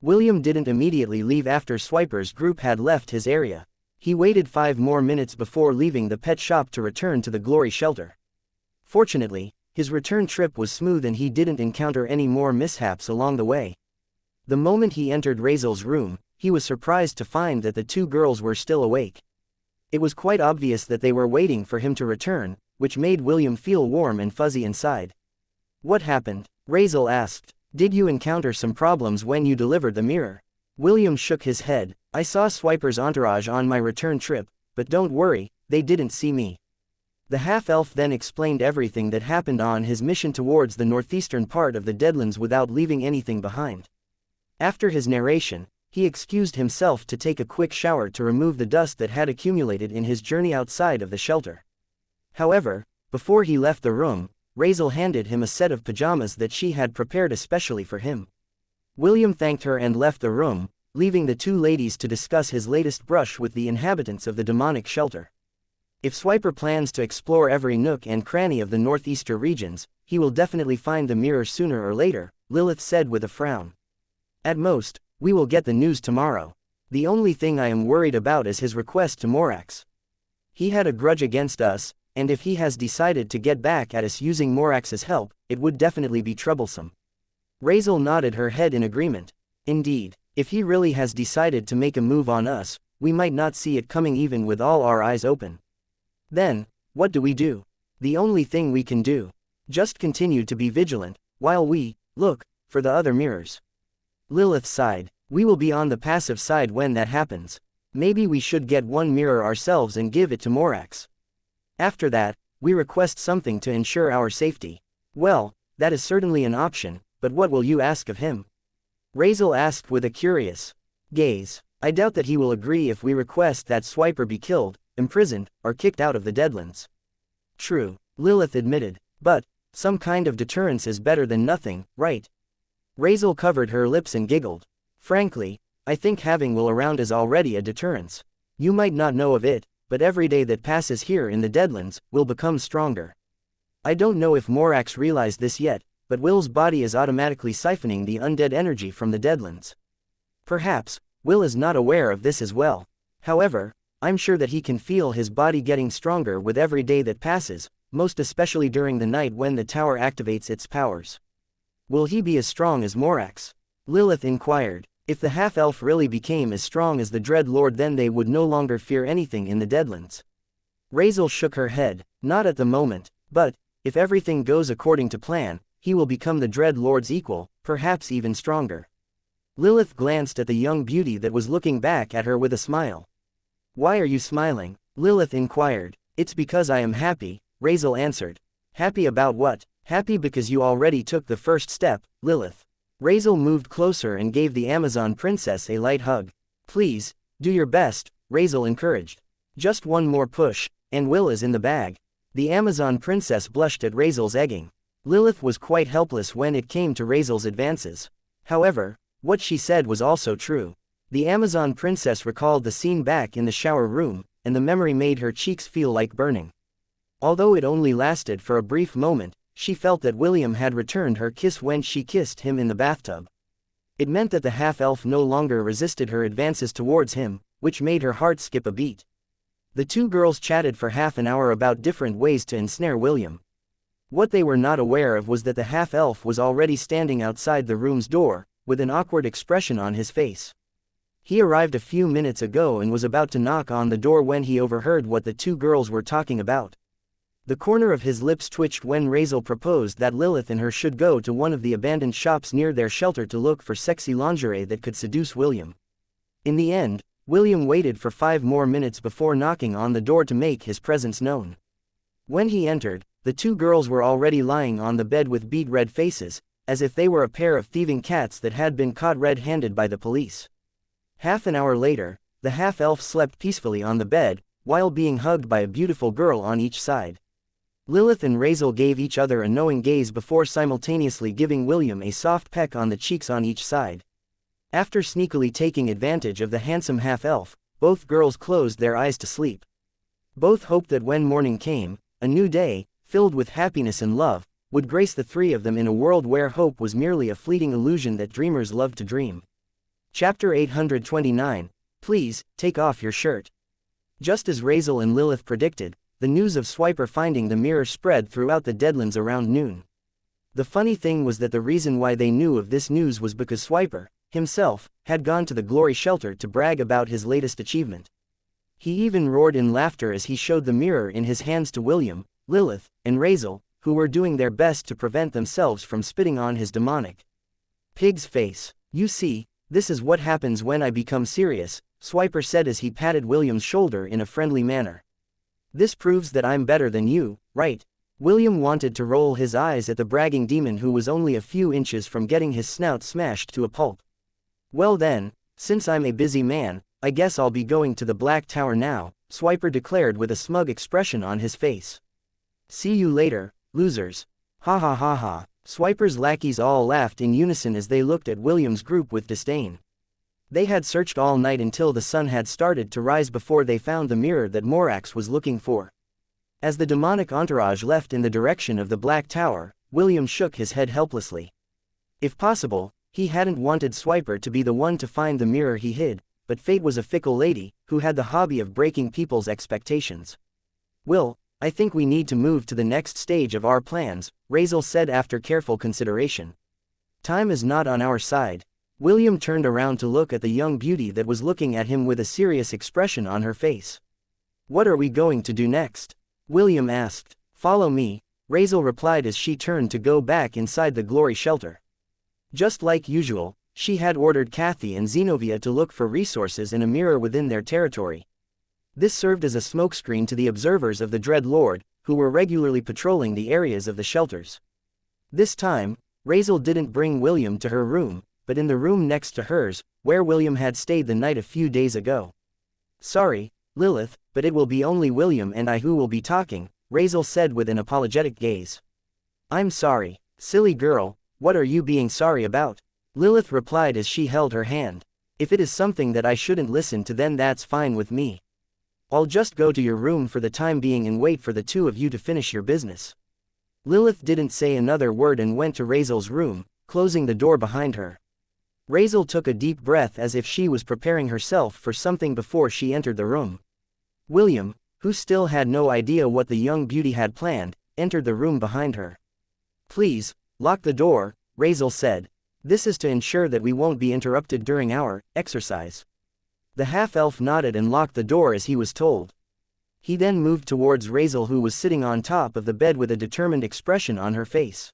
William didn't immediately leave after Swiper's group had left his area. He waited 5 more minutes before leaving the pet shop to return to the Glory Shelter. Fortunately, his return trip was smooth and he didn't encounter any more mishaps along the way. The moment he entered Razel's room, he was surprised to find that the 2 girls were still awake. It was quite obvious that they were waiting for him to return, which made William feel warm and fuzzy inside. "What happened?" Razel asked. "Did you encounter some problems when you delivered the mirror?" William shook his head. "I saw Swiper's entourage on my return trip, but don't worry, they didn't see me." The half-elf then explained everything that happened on his mission towards the northeastern part of the Deadlands without leaving anything behind. After his narration, He excused himself to take a quick shower to remove the dust that had accumulated in his journey outside of the shelter. However, before he left the room, Razel handed him a set of pajamas that she had prepared especially for him. William thanked her and left the room, leaving the two ladies to discuss his latest brush with the inhabitants of the demonic shelter. If Swiper plans to explore every nook and cranny of the northeastern regions, he will definitely find the mirror sooner or later, Lilith said with a frown. At most, we will get the news tomorrow. The only thing I am worried about is his request to Morax. He had a grudge against us, and if he has decided to get back at us using Morax's help, it would definitely be troublesome. Razel nodded her head in agreement. Indeed, if he really has decided to make a move on us, we might not see it coming even with all our eyes open. Then, what do we do? The only thing we can do. Just continue to be vigilant, while we look for the other mirrors. Lilith sighed. We will be on the passive side when that happens. Maybe we should get one mirror ourselves and give it to Morax. After that, we request something to ensure our safety. Well, that is certainly an option, but what will you ask of him? Razel asked with a curious gaze. I doubt that he will agree if we request that Swiper be killed, imprisoned, or kicked out of the Deadlands. True, Lilith admitted, but some kind of deterrence is better than nothing, right? Razel covered her lips and giggled. Frankly, I think having Will around is already a deterrence. You might not know of it, but every day that passes here in the Deadlands will become stronger. I don't know if Morax realized this yet, but Will's body is automatically siphoning the undead energy from the Deadlands. Perhaps, Will is not aware of this as well. However, I'm sure that he can feel his body getting stronger with every day that passes, most especially during the night when the tower activates its powers. Will he be as strong as Morax? Lilith inquired. If the half-elf really became as strong as the Dread Lord, then they would no longer fear anything in the Deadlands. Razel shook her head. Not at the moment, but, if everything goes according to plan, he will become the Dread Lord's equal, perhaps even stronger. Lilith glanced at the young beauty that was looking back at her with a smile. Why are you smiling? Lilith inquired. It's because I am happy, Razel answered. Happy about what? Happy because you already took the first step, Lilith. Razel moved closer and gave the Amazon princess a light hug. Please, do your best, Razel encouraged. Just one more push, and Will is in the bag. The Amazon princess blushed at Razel's egging. Lilith was quite helpless when it came to Razel's advances. However, what she said was also true. The Amazon princess recalled the scene back in the shower room, and the memory made her cheeks feel like burning. Although it only lasted for a brief moment, she felt that William had returned her kiss when she kissed him in the bathtub. It meant that the half-elf no longer resisted her advances towards him, which made her heart skip a beat. The two girls chatted for half an hour about different ways to ensnare William. What they were not aware of was that the half-elf was already standing outside the room's door, with an awkward expression on his face. He arrived a few minutes ago and was about to knock on the door when he overheard what the two girls were talking about. The corner of his lips twitched when Razel proposed that Lilith and her should go to one of the abandoned shops near their shelter to look for sexy lingerie that could seduce William. In the end, William waited for 5 more minutes before knocking on the door to make his presence known. When he entered, the two girls were already lying on the bed with beet red faces, as if they were a pair of thieving cats that had been caught red-handed by the police. Half an hour later, the half-elf slept peacefully on the bed, while being hugged by a beautiful girl on each side. Lilith and Razel gave each other a knowing gaze before simultaneously giving William a soft peck on the cheeks on each side. After sneakily taking advantage of the handsome half-elf, both girls closed their eyes to sleep. Both hoped that when morning came, a new day, filled with happiness and love, would grace the three of them in a world where hope was merely a fleeting illusion that dreamers loved to dream. Chapter 829. Please, take off your shirt. Just as Razel and Lilith predicted, the news of Swiper finding the mirror spread throughout the Deadlands around noon. The funny thing was that the reason why they knew of this news was because Swiper, himself, had gone to the Glory Shelter to brag about his latest achievement. He even roared in laughter as he showed the mirror in his hands to William, Lilith, and Razel, who were doing their best to prevent themselves from spitting on his demonic pig's face. You see, this is what happens when I become serious, Swiper said as he patted William's shoulder in a friendly manner. This proves that I'm better than you, right? William wanted to roll his eyes at the bragging demon who was only a few inches from getting his snout smashed to a pulp. Well then, Since I'm a busy man, I guess I'll be going to the Black Tower now, Swiper declared with a smug expression on his face. See you later, losers. Ha ha ha ha. Swiper's lackeys all laughed in unison as they looked at William's group with disdain. They had searched all night until the sun had started to rise before they found the mirror that Morax was looking for. As the demonic entourage left in the direction of the Black Tower, William shook his head helplessly. If possible, he hadn't wanted Swiper to be the one to find the mirror he hid, but fate was a fickle lady, who had the hobby of breaking people's expectations. Will, I think we need to move to the next stage of our plans, Razel said after careful consideration. Time is not on our side. William turned around to look at the young beauty that was looking at him with a serious expression on her face. What are we going to do next? William asked. Follow me, Razel replied as she turned to go back inside the glory shelter. Just like usual, she had ordered Kathy and Zenobia to look for resources in a mirror within their territory. This served as a smokescreen to the observers of the Dread Lord, who were regularly patrolling the areas of the shelters. This time, Razel didn't bring William to her room, but in the room next to hers, where William had stayed the night a few days ago. Sorry, Lilith, but it will be only William and I who will be talking, Razel said with an apologetic gaze. I'm sorry, silly girl, what are you being sorry about? Lilith replied as she held her hand. If it is something that I shouldn't listen to, then that's fine with me. I'll just go to your room for the time being and wait for the two of you to finish your business. Lilith didn't say another word and went to Razel's room, closing the door behind her. Razel took a deep breath as if she was preparing herself for something before she entered the room. William, who still had no idea what the young beauty had planned, entered the room behind her. Please, lock the door, Razel said. This is to ensure that we won't be interrupted during our exercise. The half-elf nodded and locked the door as he was told. He then moved towards Razel, who was sitting on top of the bed with a determined expression on her face.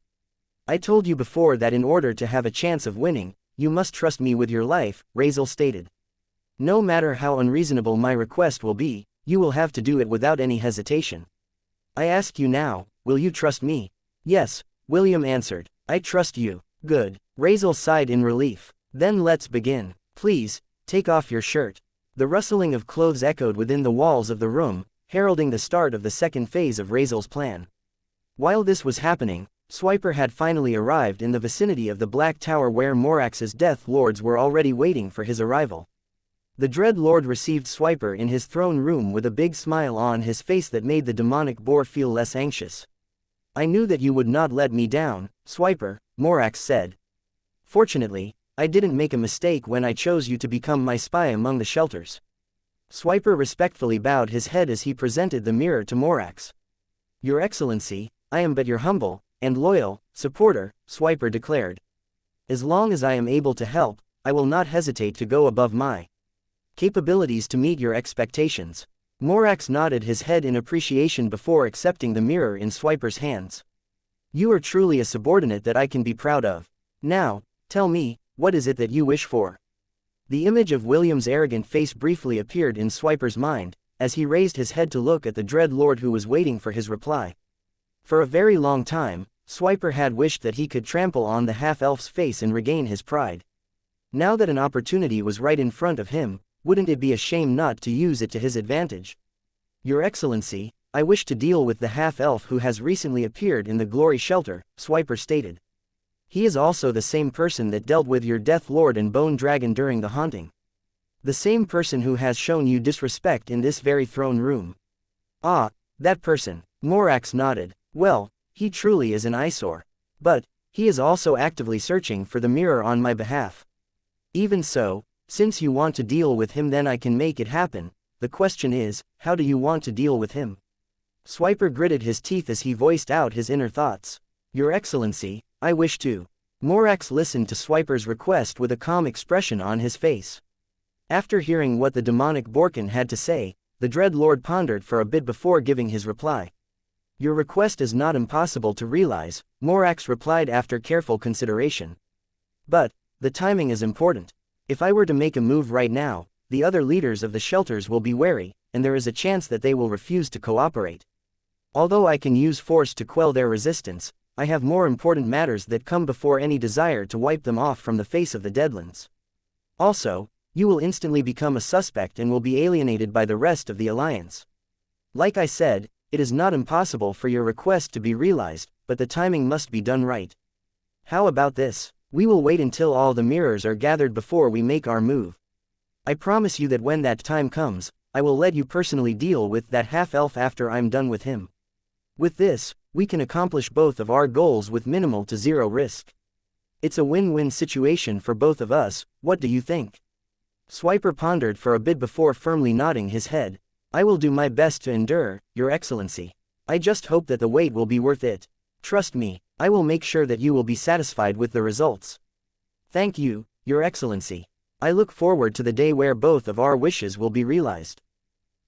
I told you before that in order to have a chance of winning, you must trust me with your life, Razel stated. No matter how unreasonable my request will be, you will have to do it without any hesitation. I ask you now, will you trust me? Yes, William answered. I trust you. Good. Razel sighed in relief. Then let's begin. Please, take off your shirt. The rustling of clothes echoed within the walls of the room, heralding the start of the second phase of Razel's plan. While this was happening, Swiper had finally arrived in the vicinity of the Black Tower where Morax's Death Lords were already waiting for his arrival. The Dread Lord received Swiper in his throne room with a big smile on his face that made the demonic boar feel less anxious. I knew that you would not let me down, Swiper, Morax said. Fortunately, I didn't make a mistake when I chose you to become my spy among the shelters. Swiper respectfully bowed his head as he presented the mirror to Morax. Your Excellency, I am but your humble and loyal supporter, Swiper declared. As long as I am able to help, I will not hesitate to go above my capabilities to meet your expectations. Morax nodded his head in appreciation before accepting the mirror in Swiper's hands. You are truly a subordinate that I can be proud of. Now, tell me, what is it that you wish for? The image of William's arrogant face briefly appeared in Swiper's mind, as he raised his head to look at the Dread Lord who was waiting for his reply. For a very long time, Swiper had wished that he could trample on the half-elf's face and regain his pride. Now that an opportunity was right in front of him, wouldn't it be a shame not to use it to his advantage? Your Excellency, I wish to deal with the half-elf who has recently appeared in the Glory Shelter, Swiper stated. He is also the same person that dealt with your Death Lord and Bone Dragon during the haunting. The same person who has shown you disrespect in this very throne room. Ah, that person, Morax nodded. Well, he truly is an eyesore. But, he is also actively searching for the mirror on my behalf. Even so, since you want to deal with him, then I can make it happen. The question is, how do you want to deal with him? Swiper gritted his teeth as he voiced out his inner thoughts. Your Excellency, I wish to. Morax listened to Swiper's request with a calm expression on his face. After hearing what the demonic Borkin had to say, the Dread Lord pondered for a bit before giving his reply. Your request is not impossible to realize, Morax replied after careful consideration. But, the timing is important. If I were to make a move right now, the other leaders of the shelters will be wary, and there is a chance that they will refuse to cooperate. Although I can use force to quell their resistance, I have more important matters that come before any desire to wipe them off from the face of the Deadlands. Also, You will instantly become a suspect and will be alienated by the rest of the Alliance. Like I said, it is not impossible for your request to be realized, but the timing must be done right. How about this? We will wait until all the mirrors are gathered before we make our move. I promise you that when that time comes, I will let you personally deal with that half-elf after I'm done with him. With this, we can accomplish both of our goals with minimal to zero risk. It's a win-win situation for both of us, what do you think? Swiper pondered for a bit before firmly nodding his head. I will do my best to endure, Your Excellency. I just hope that the wait will be worth it. Trust me, I will make sure that you will be satisfied with the results. Thank you, Your Excellency. I look forward to the day where both of our wishes will be realized.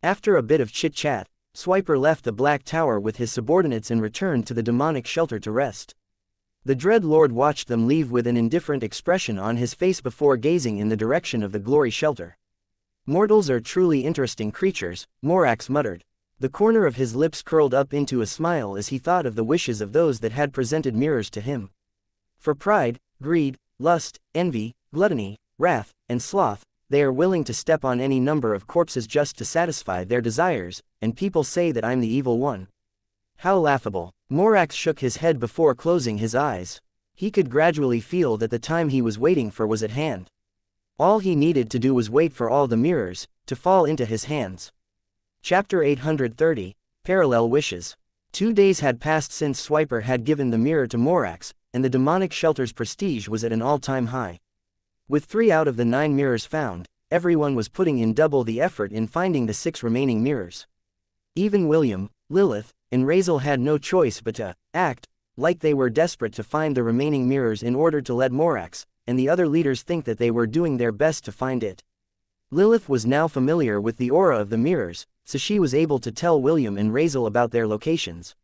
After a bit of chit-chat, Swiper left the Black Tower with his subordinates and returned to the demonic shelter to rest. The Dread Lord watched them leave with an indifferent expression on his face before gazing in the direction of the Glory Shelter. Mortals are truly interesting creatures, Morax muttered. The corner of his lips curled up into a smile as he thought of the wishes of those that had presented mirrors to him. For pride, greed, lust, envy, gluttony, wrath, and sloth, they are willing to step on any number of corpses just to satisfy their desires, and people say that I'm the evil one. How laughable. Morax shook his head before closing his eyes. He could gradually feel that the time he was waiting for was at hand. All he needed to do was wait for all the mirrors to fall into his hands. Chapter 830, Parallel Wishes. 2 days had passed since Swiper had given the mirror to Morax, and the demonic shelter's prestige was at an all-time high. With 3 out of the 9 mirrors found, everyone was putting in double the effort in finding the 6 remaining mirrors. Even William, Lilith, and Razel had no choice but to act like they were desperate to find the remaining mirrors in order to let Morax and the other leaders think that they were doing their best to find it. Lilith was now familiar with the aura of the mirrors, so she was able to tell William and Razel about their locations.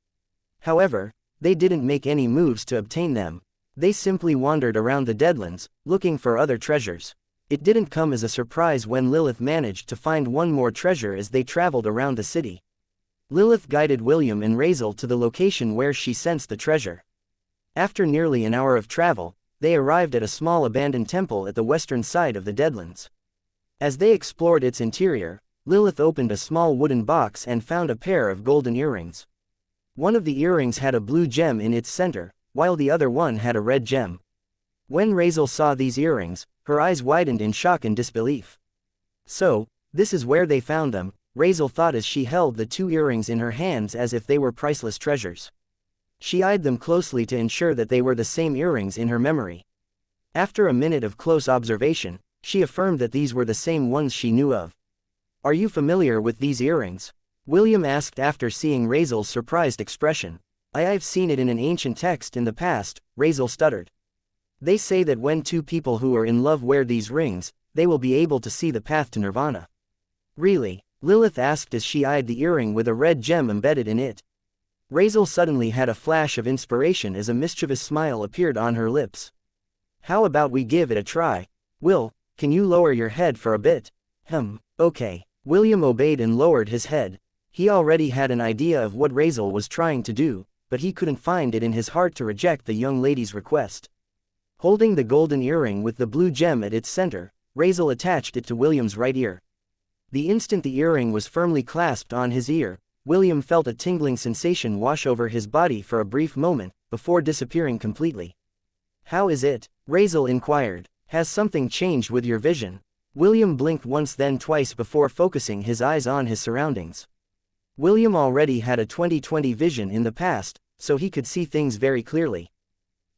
However, they didn't make any moves to obtain them. They simply wandered around the Deadlands, looking for other treasures. It didn't come as a surprise when Lilith managed to find one more treasure as they traveled around the city. Lilith guided William and Razel to the location where she sensed the treasure. After nearly an hour of travel, they arrived at a small abandoned temple at the western side of the Deadlands. As they explored its interior, Lilith opened a small wooden box and found a pair of golden earrings. One of the earrings had a blue gem in its center, while the other one had a red gem. When Razel saw these earrings, her eyes widened in shock and disbelief. So, this is where they found them, Razel thought as she held the 2 earrings in her hands as if they were priceless treasures. She eyed them closely to ensure that they were the same earrings in her memory. After a minute of close observation, she affirmed that these were the same ones she knew of. Are you familiar with these earrings? William asked after seeing Razel's surprised expression. I've seen it in an ancient text in the past, Razel stuttered. They say that when 2 people who are in love wear these rings, they will be able to see the path to nirvana. Really? Lilith asked as she eyed the earring with a red gem embedded in it. Razel suddenly had a flash of inspiration as a mischievous smile appeared on her lips. How about we give it a try? Will, can you lower your head for a bit? Okay. William obeyed and lowered his head. He already had an idea of what Razel was trying to do, but he couldn't find it in his heart to reject the young lady's request. Holding the golden earring with the blue gem at its center, Razel attached it to William's right ear. The instant the earring was firmly clasped on his ear, William felt a tingling sensation wash over his body for a brief moment, before disappearing completely. How is it? Razel inquired. Has something changed with your vision? William blinked once then twice before focusing his eyes on his surroundings. William already had a 20/20 vision in the past, so he could see things very clearly.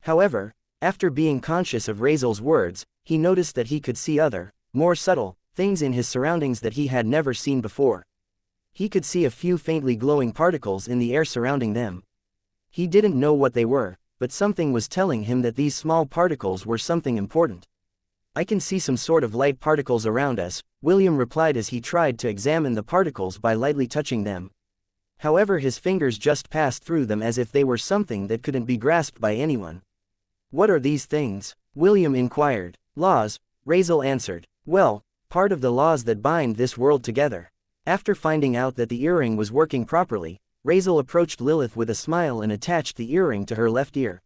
However, after being conscious of Razel's words, he noticed that he could see other, more subtle, things in his surroundings that he had never seen before. He could see a few faintly glowing particles in the air surrounding them. He didn't know what they were, but something was telling him that these small particles were something important. I can see some sort of light particles around us, William replied as he tried to examine the particles by lightly touching them. However, his fingers just passed through them as if they were something that couldn't be grasped by anyone. What are these things? William inquired. Laws, Razel answered. Well, part of the laws that bind this world together. After finding out that the earring was working properly, Razel approached Lilith with a smile and attached the earring to her left ear.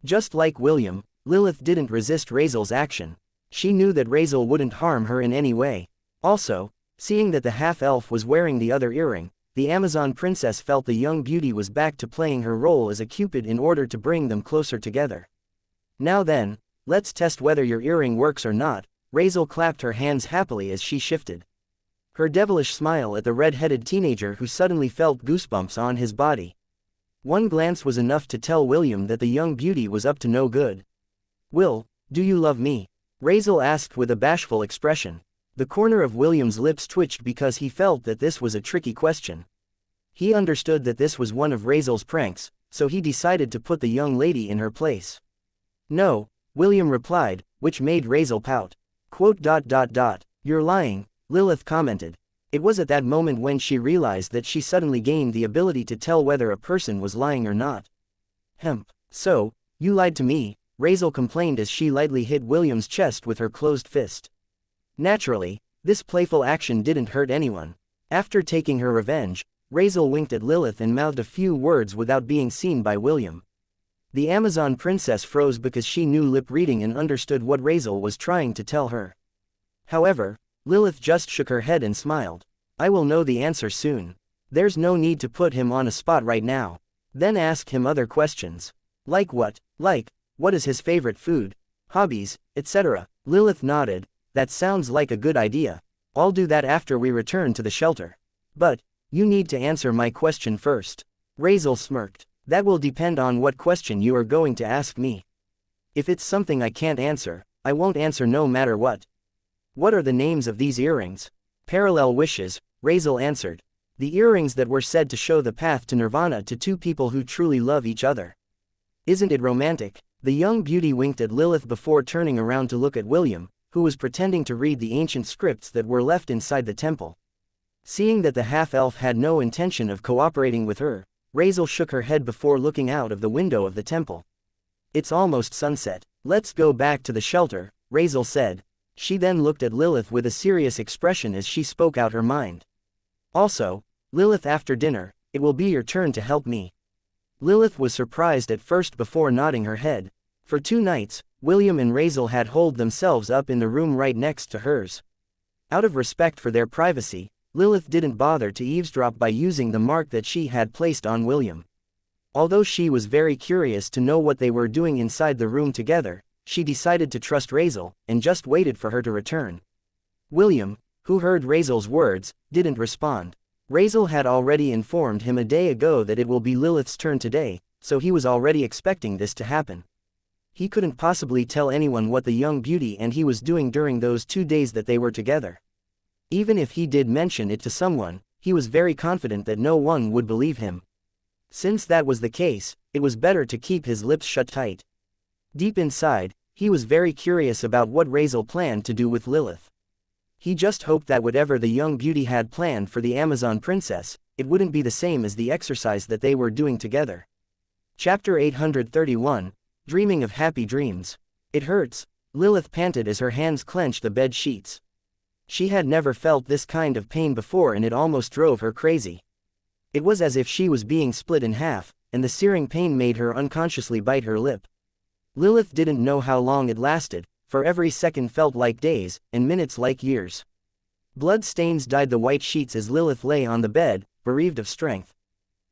Just like William, Lilith didn't resist Razel's action. She knew that Razel wouldn't harm her in any way. Also, seeing that the half-elf was wearing the other earring, the Amazon princess felt the young beauty was back to playing her role as a cupid in order to bring them closer together. Now then, let's test whether your earring works or not. Razel clapped her hands happily as she shifted. Her devilish smile at the red-headed teenager who suddenly felt goosebumps on his body. One glance was enough to tell William that the young beauty was up to no good. "Will, do you love me?" Razel asked with a bashful expression. The corner of William's lips twitched because he felt that this was a tricky question. He understood that this was one of Razel's pranks, so he decided to put the young lady in her place. "No," William replied, which made Razel pout. "You're lying," Lilith commented. It was at that moment when she realized that she suddenly gained the ability to tell whether a person was lying or not. So, you lied to me," Razel complained as she lightly hit William's chest with her closed fist. Naturally, this playful action didn't hurt anyone. After taking her revenge, Razel winked at Lilith and mouthed a few words without being seen by William. The Amazon princess froze because she knew lip reading and understood what Razel was trying to tell her. However, Lilith just shook her head and smiled. "I will know the answer soon. There's no need to put him on a spot right now. Then ask him other questions. Like what? What is his favorite food, hobbies, etc." Lilith nodded. "That sounds like a good idea. I'll do that after we return to the shelter. But, you need to answer my question first." Razel smirked. "That will depend on what question you are going to ask me. If it's something I can't answer, I won't answer no matter what." "What are the names of these earrings?" "Parallel wishes," Razel answered. "The earrings that were said to show the path to nirvana to two people who truly love each other. Isn't it romantic?" The young beauty winked at Lilith before turning around to look at William, who was pretending to read the ancient scripts that were left inside the temple. Seeing that the half-elf had no intention of cooperating with her, Razel shook her head before looking out of the window of the temple. "It's almost sunset. Let's go back to the shelter," Razel said. She then looked at Lilith with a serious expression as she spoke out her mind. "Also, Lilith, after dinner, it will be your turn to help me." Lilith was surprised at first before nodding her head. For 2 nights, William and Razel had holed themselves up in the room right next to hers. Out of respect for their privacy, Lilith didn't bother to eavesdrop by using the mark that she had placed on William. Although she was very curious to know what they were doing inside the room together, she decided to trust Razel, and just waited for her to return. William, who heard Razel's words, didn't respond. Razel had already informed him a day ago that it will be Lilith's turn today, so he was already expecting this to happen. He couldn't possibly tell anyone what the young beauty and he was doing during those 2 days that they were together. Even if he did mention it to someone, he was very confident that no one would believe him. Since that was the case, it was better to keep his lips shut tight. Deep inside, he was very curious about what Razel planned to do with Lilith. He just hoped that whatever the young beauty had planned for the Amazon princess, it wouldn't be the same as the exercise that they were doing together. Chapter 831, Dreaming of Happy Dreams. "It hurts," Lilith panted as her hands clenched the bed sheets. She had never felt this kind of pain before and it almost drove her crazy. It was as if she was being split in half, and the searing pain made her unconsciously bite her lip. Lilith didn't know how long it lasted, for every second felt like days, and minutes like years. Blood stains dyed the white sheets as Lilith lay on the bed, bereaved of strength.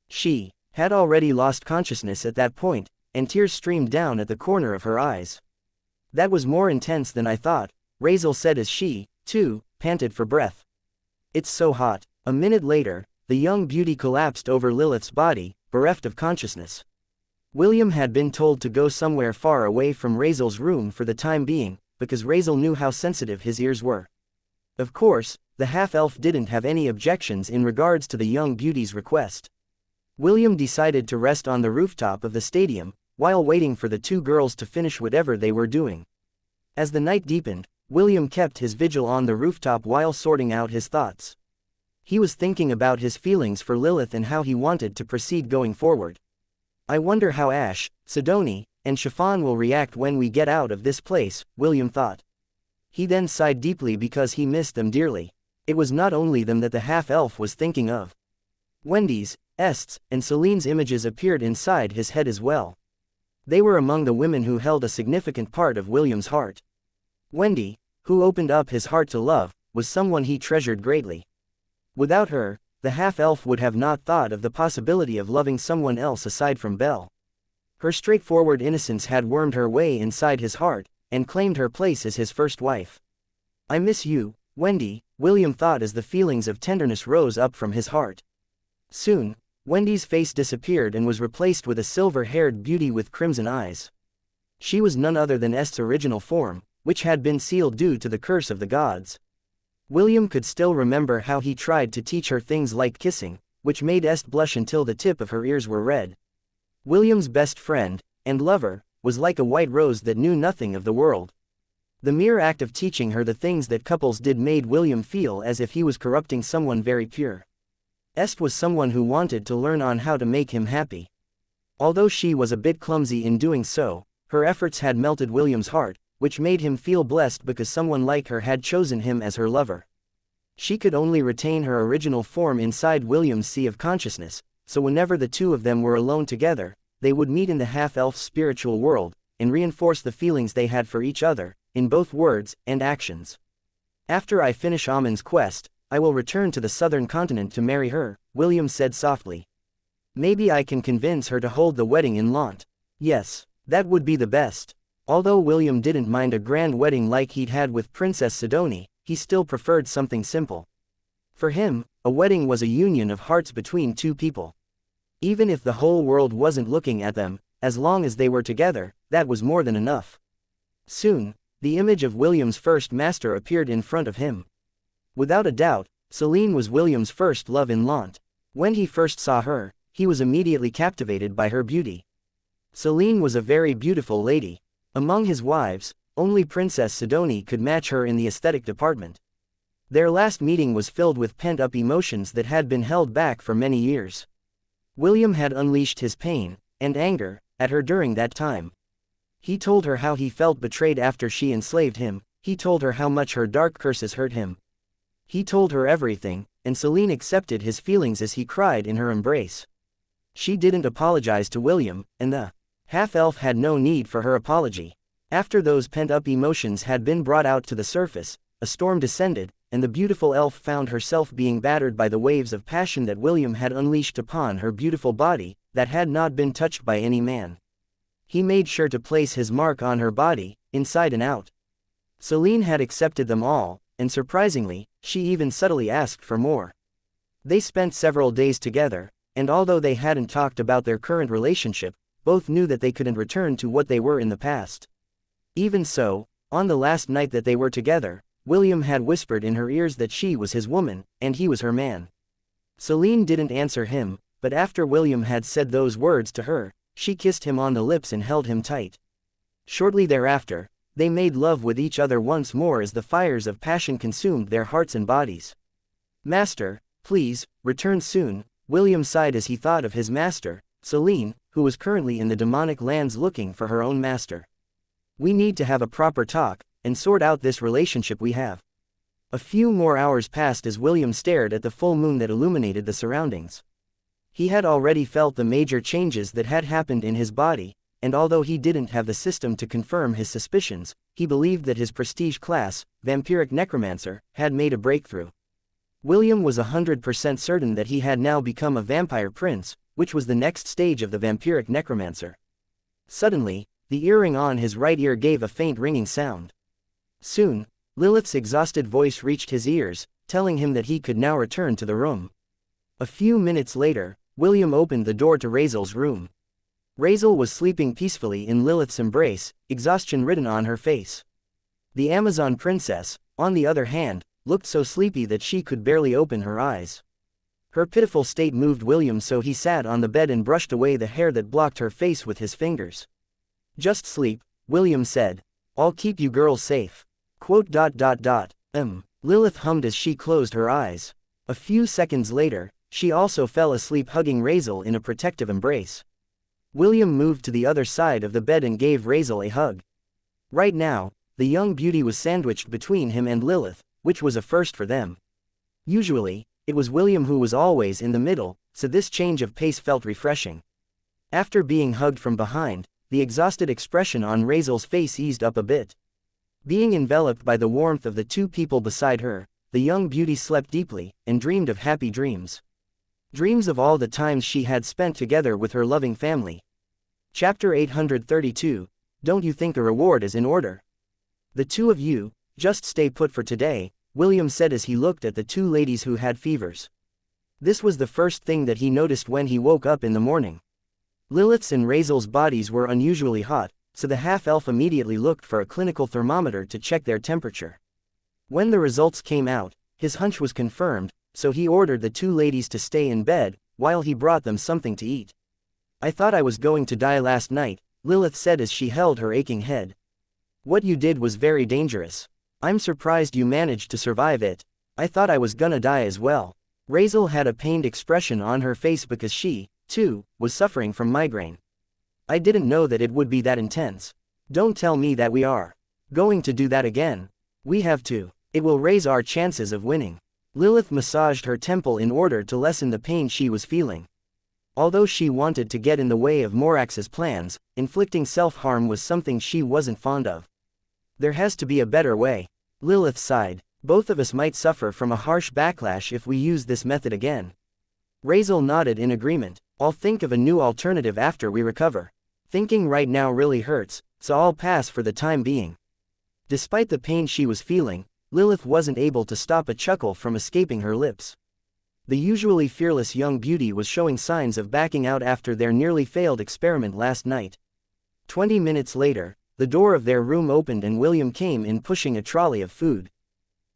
She had already lost consciousness at that point, and tears streamed down at the corner of her eyes. "That was more intense than I thought," Razel said as she, too, panted for breath. "It's so hot." A minute later, the young beauty collapsed over Lilith's body, bereft of consciousness. William had been told to go somewhere far away from Razel's room for the time being, because Razel knew how sensitive his ears were. Of course, the half-elf didn't have any objections in regards to the young beauty's request. William decided to rest on the rooftop of the stadium, while waiting for the 2 girls to finish whatever they were doing. As the night deepened, William kept his vigil on the rooftop while sorting out his thoughts. He was thinking about his feelings for Lilith and how he wanted to proceed going forward. "I wonder how Ash, Sidoni, and Chiffon will react when we get out of this place," William thought. He then sighed deeply because he missed them dearly. It was not only them that the half-elf was thinking of. Wendy's, Est's, and Celine's images appeared inside his head as well. They were among the women who held a significant part of William's heart. Wendy, who opened up his heart to love, was someone he treasured greatly. Without her, the half-elf would have not thought of the possibility of loving someone else aside from Belle. Her straightforward innocence had wormed her way inside his heart, and claimed her place as his first wife. "I miss you, Wendy," William thought as the feelings of tenderness rose up from his heart. Soon, Wendy's face disappeared and was replaced with a silver-haired beauty with crimson eyes. She was none other than Est's original form, which had been sealed due to the curse of the gods. William could still remember how he tried to teach her things like kissing, which made Est blush until the tip of her ears were red. William's best friend, and lover, was like a white rose that knew nothing of the world. The mere act of teaching her the things that couples did made William feel as if he was corrupting someone very pure. Est was someone who wanted to learn on how to make him happy. Although she was a bit clumsy in doing so, her efforts had melted William's heart, which made him feel blessed because someone like her had chosen him as her lover. She could only retain her original form inside William's sea of consciousness, so whenever the two of them were alone together, they would meet in the half-elf's spiritual world, and reinforce the feelings they had for each other, in both words and actions. "After I finish Amun's quest, I will return to the southern continent to marry her," William said softly. "Maybe I can convince her to hold the wedding in Lant. Yes, that would be the best." Although William didn't mind a grand wedding like he'd had with Princess Sidoni, he still preferred something simple. For him, a wedding was a union of hearts between two people. Even if the whole world wasn't looking at them, as long as they were together, that was more than enough. Soon, the image of William's first master appeared in front of him. Without a doubt, Celine was William's first love in Lant. When he first saw her, he was immediately captivated by her beauty. Celine was a very beautiful lady. Among his wives, only Princess Sidoni could match her in the aesthetic department. Their last meeting was filled with pent-up emotions that had been held back for many years. William had unleashed his pain and anger at her during that time. He told her how he felt betrayed after she enslaved him. He told her how much her dark curses hurt him. He told her everything, and Celine accepted his feelings as he cried in her embrace. She didn't apologize to William, and the half-elf had no need for her apology. After those pent-up emotions had been brought out to the surface, a storm descended, and the beautiful elf found herself being battered by the waves of passion that William had unleashed upon her beautiful body, that had not been touched by any man. He made sure to place his mark on her body, inside and out. Celine had accepted them all, and surprisingly, she even subtly asked for more. They spent several days together, and although they hadn't talked about their current relationship, both knew that they couldn't return to what they were in the past. Even so, on the last night that they were together, William had whispered in her ears that she was his woman, and he was her man. Celine didn't answer him, but after William had said those words to her, she kissed him on the lips and held him tight. Shortly thereafter, they made love with each other once more as the fires of passion consumed their hearts and bodies. "Master, please, return soon," William sighed as he thought of his master, Celine, who was currently in the demonic lands looking for her own master. "We need to have a proper talk, and sort out this relationship we have." A few more hours passed as William stared at the full moon that illuminated the surroundings. He had already felt the major changes that had happened in his body, and although he didn't have the system to confirm his suspicions, he believed that his prestige class, vampiric necromancer, had made a breakthrough. William was 100% certain that he had now become a vampire prince, which was the next stage of the vampiric necromancer. Suddenly, the earring on his right ear gave a faint ringing sound. Soon, Lilith's exhausted voice reached his ears, telling him that he could now return to the room. A few minutes later, William opened the door to Razel's room. Razel was sleeping peacefully in Lilith's embrace, exhaustion written on her face. The Amazon princess, on the other hand, looked so sleepy that she could barely open her eyes. Her pitiful state moved William, so he sat on the bed and brushed away the hair that blocked her face with his fingers. "Just sleep," William said. "I'll keep you girls safe." Lilith hummed as she closed her eyes. A few seconds later, she also fell asleep hugging Razel in a protective embrace. William moved to the other side of the bed and gave Razel a hug. Right now, the young beauty was sandwiched between him and Lilith, which was a first for them. Usually, it was William who was always in the middle, so this change of pace felt refreshing. After being hugged from behind, the exhausted expression on Razel's face eased up a bit. Being enveloped by the warmth of the two people beside her, the young beauty slept deeply, and dreamed of happy dreams. Dreams of all the times she had spent together with her loving family. Chapter 832, Don't you think a reward is in order? The two of you, just stay put for today, William said as he looked at the two ladies who had fevers. This was the first thing that he noticed when he woke up in the morning. Lilith's and Razel's bodies were unusually hot, so the half-elf immediately looked for a clinical thermometer to check their temperature. When the results came out, his hunch was confirmed, so he ordered the two ladies to stay in bed, while he brought them something to eat. I thought I was going to die last night, Lilith said as she held her aching head. What you did was very dangerous. I'm surprised you managed to survive it. I thought I was gonna die as well. Razel had a pained expression on her face because she, too, was suffering from migraine. I didn't know that it would be that intense. Don't tell me that we are going to do that again. We have to. It will raise our chances of winning. Lilith massaged her temple in order to lessen the pain she was feeling. Although she wanted to get in the way of Morax's plans, inflicting self-harm was something she wasn't fond of. There has to be a better way. Lilith sighed. Both of us might suffer from a harsh backlash if we use this method again. Razel nodded in agreement. I'll think of a new alternative after we recover. Thinking right now really hurts, so I'll pass for the time being. Despite the pain she was feeling, Lilith wasn't able to stop a chuckle from escaping her lips. The usually fearless young beauty was showing signs of backing out after their nearly failed experiment last night. 20 minutes later, the door of their room opened and William came in pushing a trolley of food.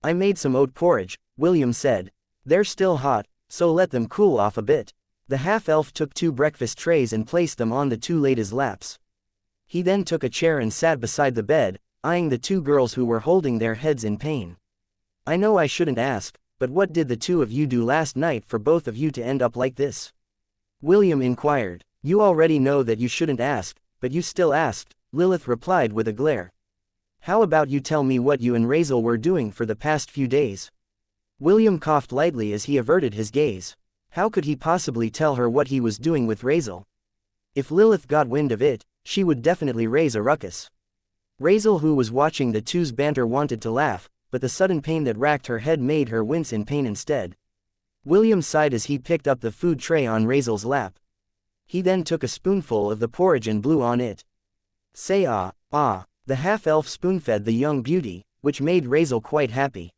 I made some oat porridge, William said. They're still hot, so let them cool off a bit. The half-elf took 2 breakfast trays and placed them on the two ladies' laps. He then took a chair and sat beside the bed, eyeing the two girls who were holding their heads in pain. I know I shouldn't ask, but what did the two of you do last night for both of you to end up like this? William inquired. You already know that you shouldn't ask, but you still asked, Lilith replied with a glare. How about you tell me what you and Razel were doing for the past few days? William coughed lightly as he averted his gaze. How could he possibly tell her what he was doing with Razel? If Lilith got wind of it, she would definitely raise a ruckus. Razel, who was watching the two's banter, wanted to laugh, but the sudden pain that racked her head made her wince in pain instead. William sighed as he picked up the food tray on Razel's lap. He then took a spoonful of the porridge and blew on it. Say ah, ah, the half-elf spoon-fed the young beauty, which made Razel quite happy.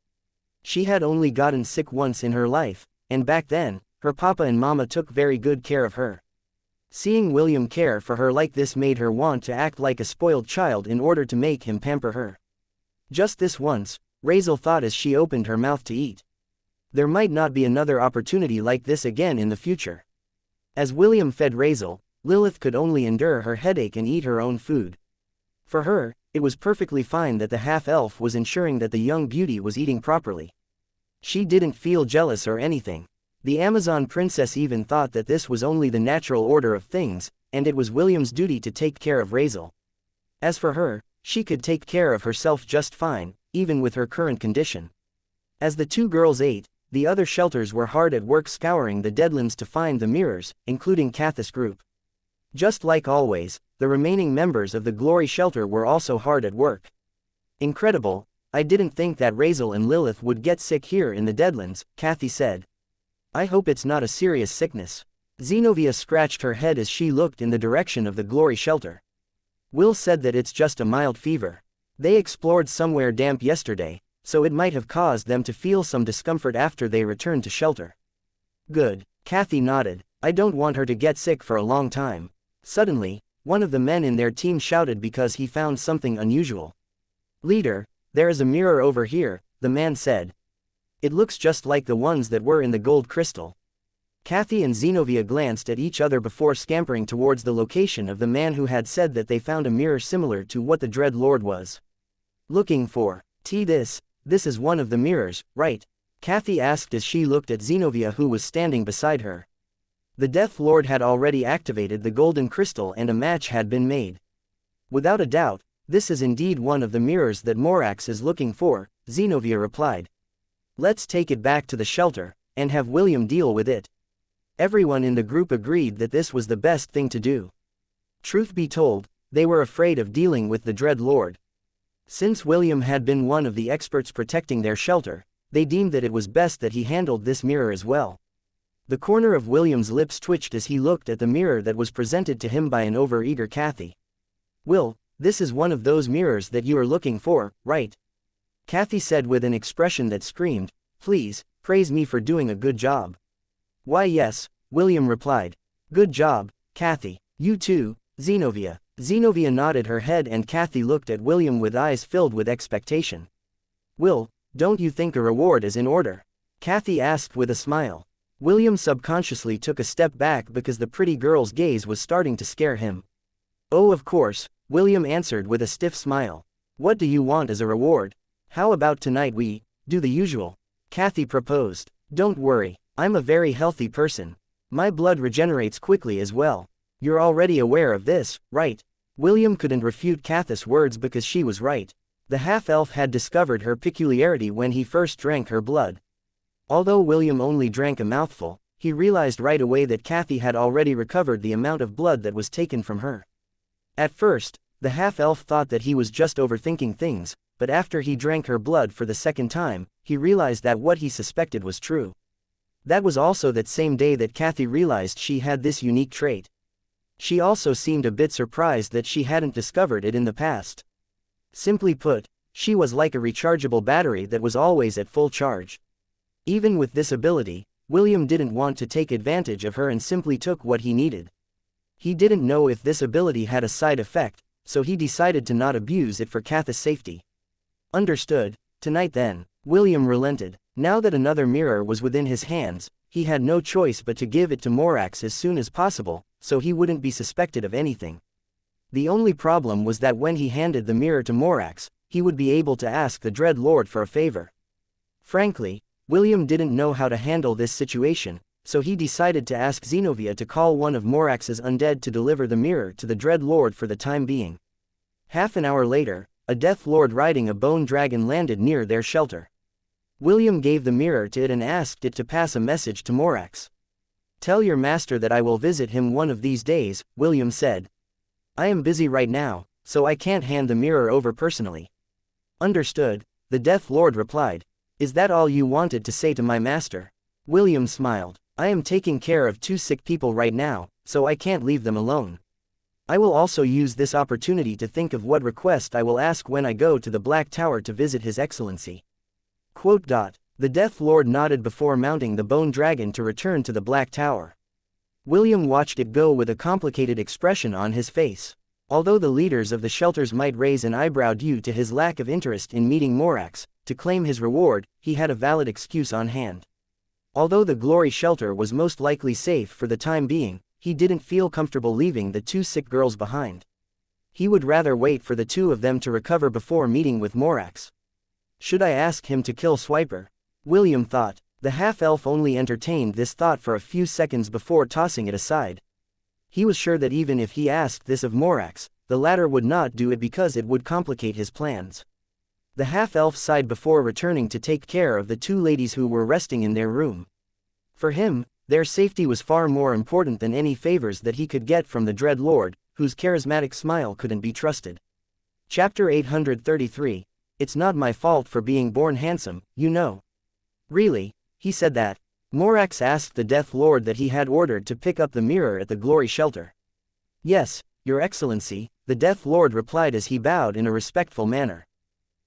She had only gotten sick once in her life, and back then, her papa and mama took very good care of her. Seeing William care for her like this made her want to act like a spoiled child in order to make him pamper her. Just this once, Razel thought as she opened her mouth to eat. There might not be another opportunity like this again in the future. As William fed Razel, Lilith could only endure her headache and eat her own food. For her, it was perfectly fine that the half-elf was ensuring that the young beauty was eating properly. She didn't feel jealous or anything. The Amazon princess even thought that this was only the natural order of things, and it was William's duty to take care of Razel. As for her, she could take care of herself just fine, even with her current condition. As the two girls ate, the other shelters were hard at work scouring the deadlands to find the mirrors, including Kath's group. Just like always, the remaining members of the Glory Shelter were also hard at work. Incredible, I didn't think that Razel and Lilith would get sick here in the deadlands, Kathy said. I hope it's not a serious sickness. Zenobia scratched her head as she looked in the direction of the Glory Shelter. Will said that it's just a mild fever. They explored somewhere damp yesterday, so it might have caused them to feel some discomfort after they returned to shelter. Good, Kathy nodded. I don't want her to get sick for a long time. Suddenly, one of the men in their team shouted because he found something unusual. Leader, there is a mirror over here, the man said. It looks just like the ones that were in the gold crystal. Kathy and Zenobia glanced at each other before scampering towards the location of the man who had said that they found a mirror similar to what the Dread Lord was looking for. This is one of the mirrors, right? Kathy asked as she looked at Zenobia, who was standing beside her. The Death Lord had already activated the golden crystal and a match had been made. Without a doubt, this is indeed one of the mirrors that Morax is looking for, Zenobia replied. Let's take it back to the shelter, and have William deal with it. Everyone in the group agreed that this was the best thing to do. Truth be told, they were afraid of dealing with the Dread Lord. Since William had been one of the experts protecting their shelter, they deemed that it was best that he handled this mirror as well. The corner of William's lips twitched as he looked at the mirror that was presented to him by an overeager Kathy. "Will, this is one of those mirrors that you are looking for, right?" Kathy said with an expression that screamed, "Please, praise me for doing a good job." "Why yes," William replied. "Good job, Kathy. You too, Zenobia." Zenobia nodded her head and Kathy looked at William with eyes filled with expectation. "Will, don't you think a reward is in order?" Kathy asked with a smile. William subconsciously took a step back because the pretty girl's gaze was starting to scare him. "Oh, of course," William answered with a stiff smile. "What do you want as a reward? How about tonight we do the usual?" Kathy proposed. "Don't worry, I'm a very healthy person. My blood regenerates quickly as well. You're already aware of this, right?" William couldn't refute Kathy's words because she was right. The half-elf had discovered her peculiarity when he first drank her blood. Although William only drank a mouthful, he realized right away that Kathy had already recovered the amount of blood that was taken from her. At first, the half-elf thought that he was just overthinking things, but after he drank her blood for the second time, he realized that what he suspected was true. That was also that same day that Kathy realized she had this unique trait. She also seemed a bit surprised that she hadn't discovered it in the past. Simply put, she was like a rechargeable battery that was always at full charge. Even with this ability, William didn't want to take advantage of her and simply took what he needed. He didn't know if this ability had a side effect, so he decided to not abuse it for Kathy's safety. "Understood, tonight then." William relented. Now that another mirror was within his hands, he had no choice but to give it to Morax as soon as possible, so he wouldn't be suspected of anything. The only problem was that when he handed the mirror to Morax, he would be able to ask the Dread Lord for a favor. Frankly, William didn't know how to handle this situation, so he decided to ask Zenobia to call one of Morax's undead to deliver the mirror to the Dread Lord for the time being. Half an hour later, a Death Lord riding a bone dragon landed near their shelter. William gave the mirror to it and asked it to pass a message to Morax. "Tell your master that I will visit him one of these days," William said. "I am busy right now, so I can't hand the mirror over personally." "Understood," the Death Lord replied. "Is that all you wanted to say to my master?" William smiled. "I am taking care of 2 sick people right now, so I can't leave them alone. I will also use this opportunity to think of what request I will ask when I go to the Black Tower to visit His Excellency." The Death Lord nodded before mounting the bone dragon to return to the Black Tower. William watched it go with a complicated expression on his face. Although the leaders of the shelters might raise an eyebrow due to his lack of interest in meeting Morax, to claim his reward, he had a valid excuse on hand. Although the Glory Shelter was most likely safe for the time being, he didn't feel comfortable leaving the 2 sick girls behind. He would rather wait for the 2 of them to recover before meeting with Morax. Should I ask him to kill Swiper? William thought. The half-elf only entertained this thought for a few seconds before tossing it aside. He was sure that even if he asked this of Morax, the latter would not do it because it would complicate his plans. The half-elf sighed before returning to take care of the 2 ladies who were resting in their room. For him, their safety was far more important than any favors that he could get from the Dread Lord, whose charismatic smile couldn't be trusted. Chapter 833. It's not my fault for being born handsome, you know. Really? He said that. Morax asked the Death Lord that he had ordered to pick up the mirror at the Glory Shelter. Yes, Your Excellency, the Death Lord replied as he bowed in a respectful manner.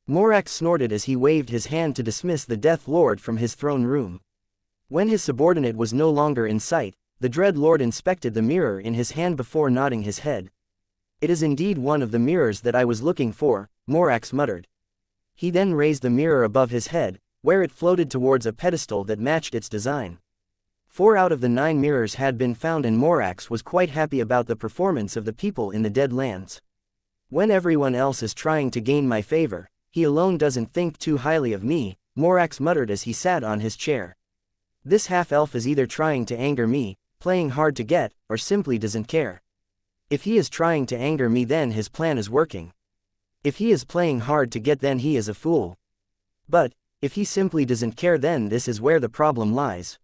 Morax snorted as he waved his hand to dismiss the Death Lord from his throne room. When his subordinate was no longer in sight, the Dread Lord inspected the mirror in his hand before nodding his head. "It is indeed one of the mirrors that I was looking for," Morax muttered. He then raised the mirror above his head, where it floated towards a pedestal that matched its design. 4 out of the 9 mirrors had been found and Morax was quite happy about the performance of the people in the Dead Lands. "When everyone else is trying to gain my favor, he alone doesn't think too highly of me," Morax muttered as he sat on his chair. "This half-elf is either trying to anger me, playing hard to get, or simply doesn't care. If he is trying to anger me then his plan is working. If he is playing hard to get then he is a fool. But, if he simply doesn't care then this is where the problem lies."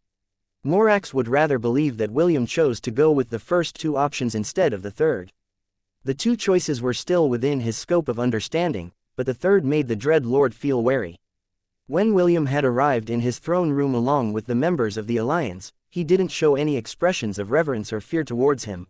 Morax would rather believe that William chose to go with the first 2 options instead of the third. The 2 choices were still within his scope of understanding, but the third made the Dread Lord feel wary. When William had arrived in his throne room along with the members of the Alliance, he didn't show any expressions of reverence or fear towards him.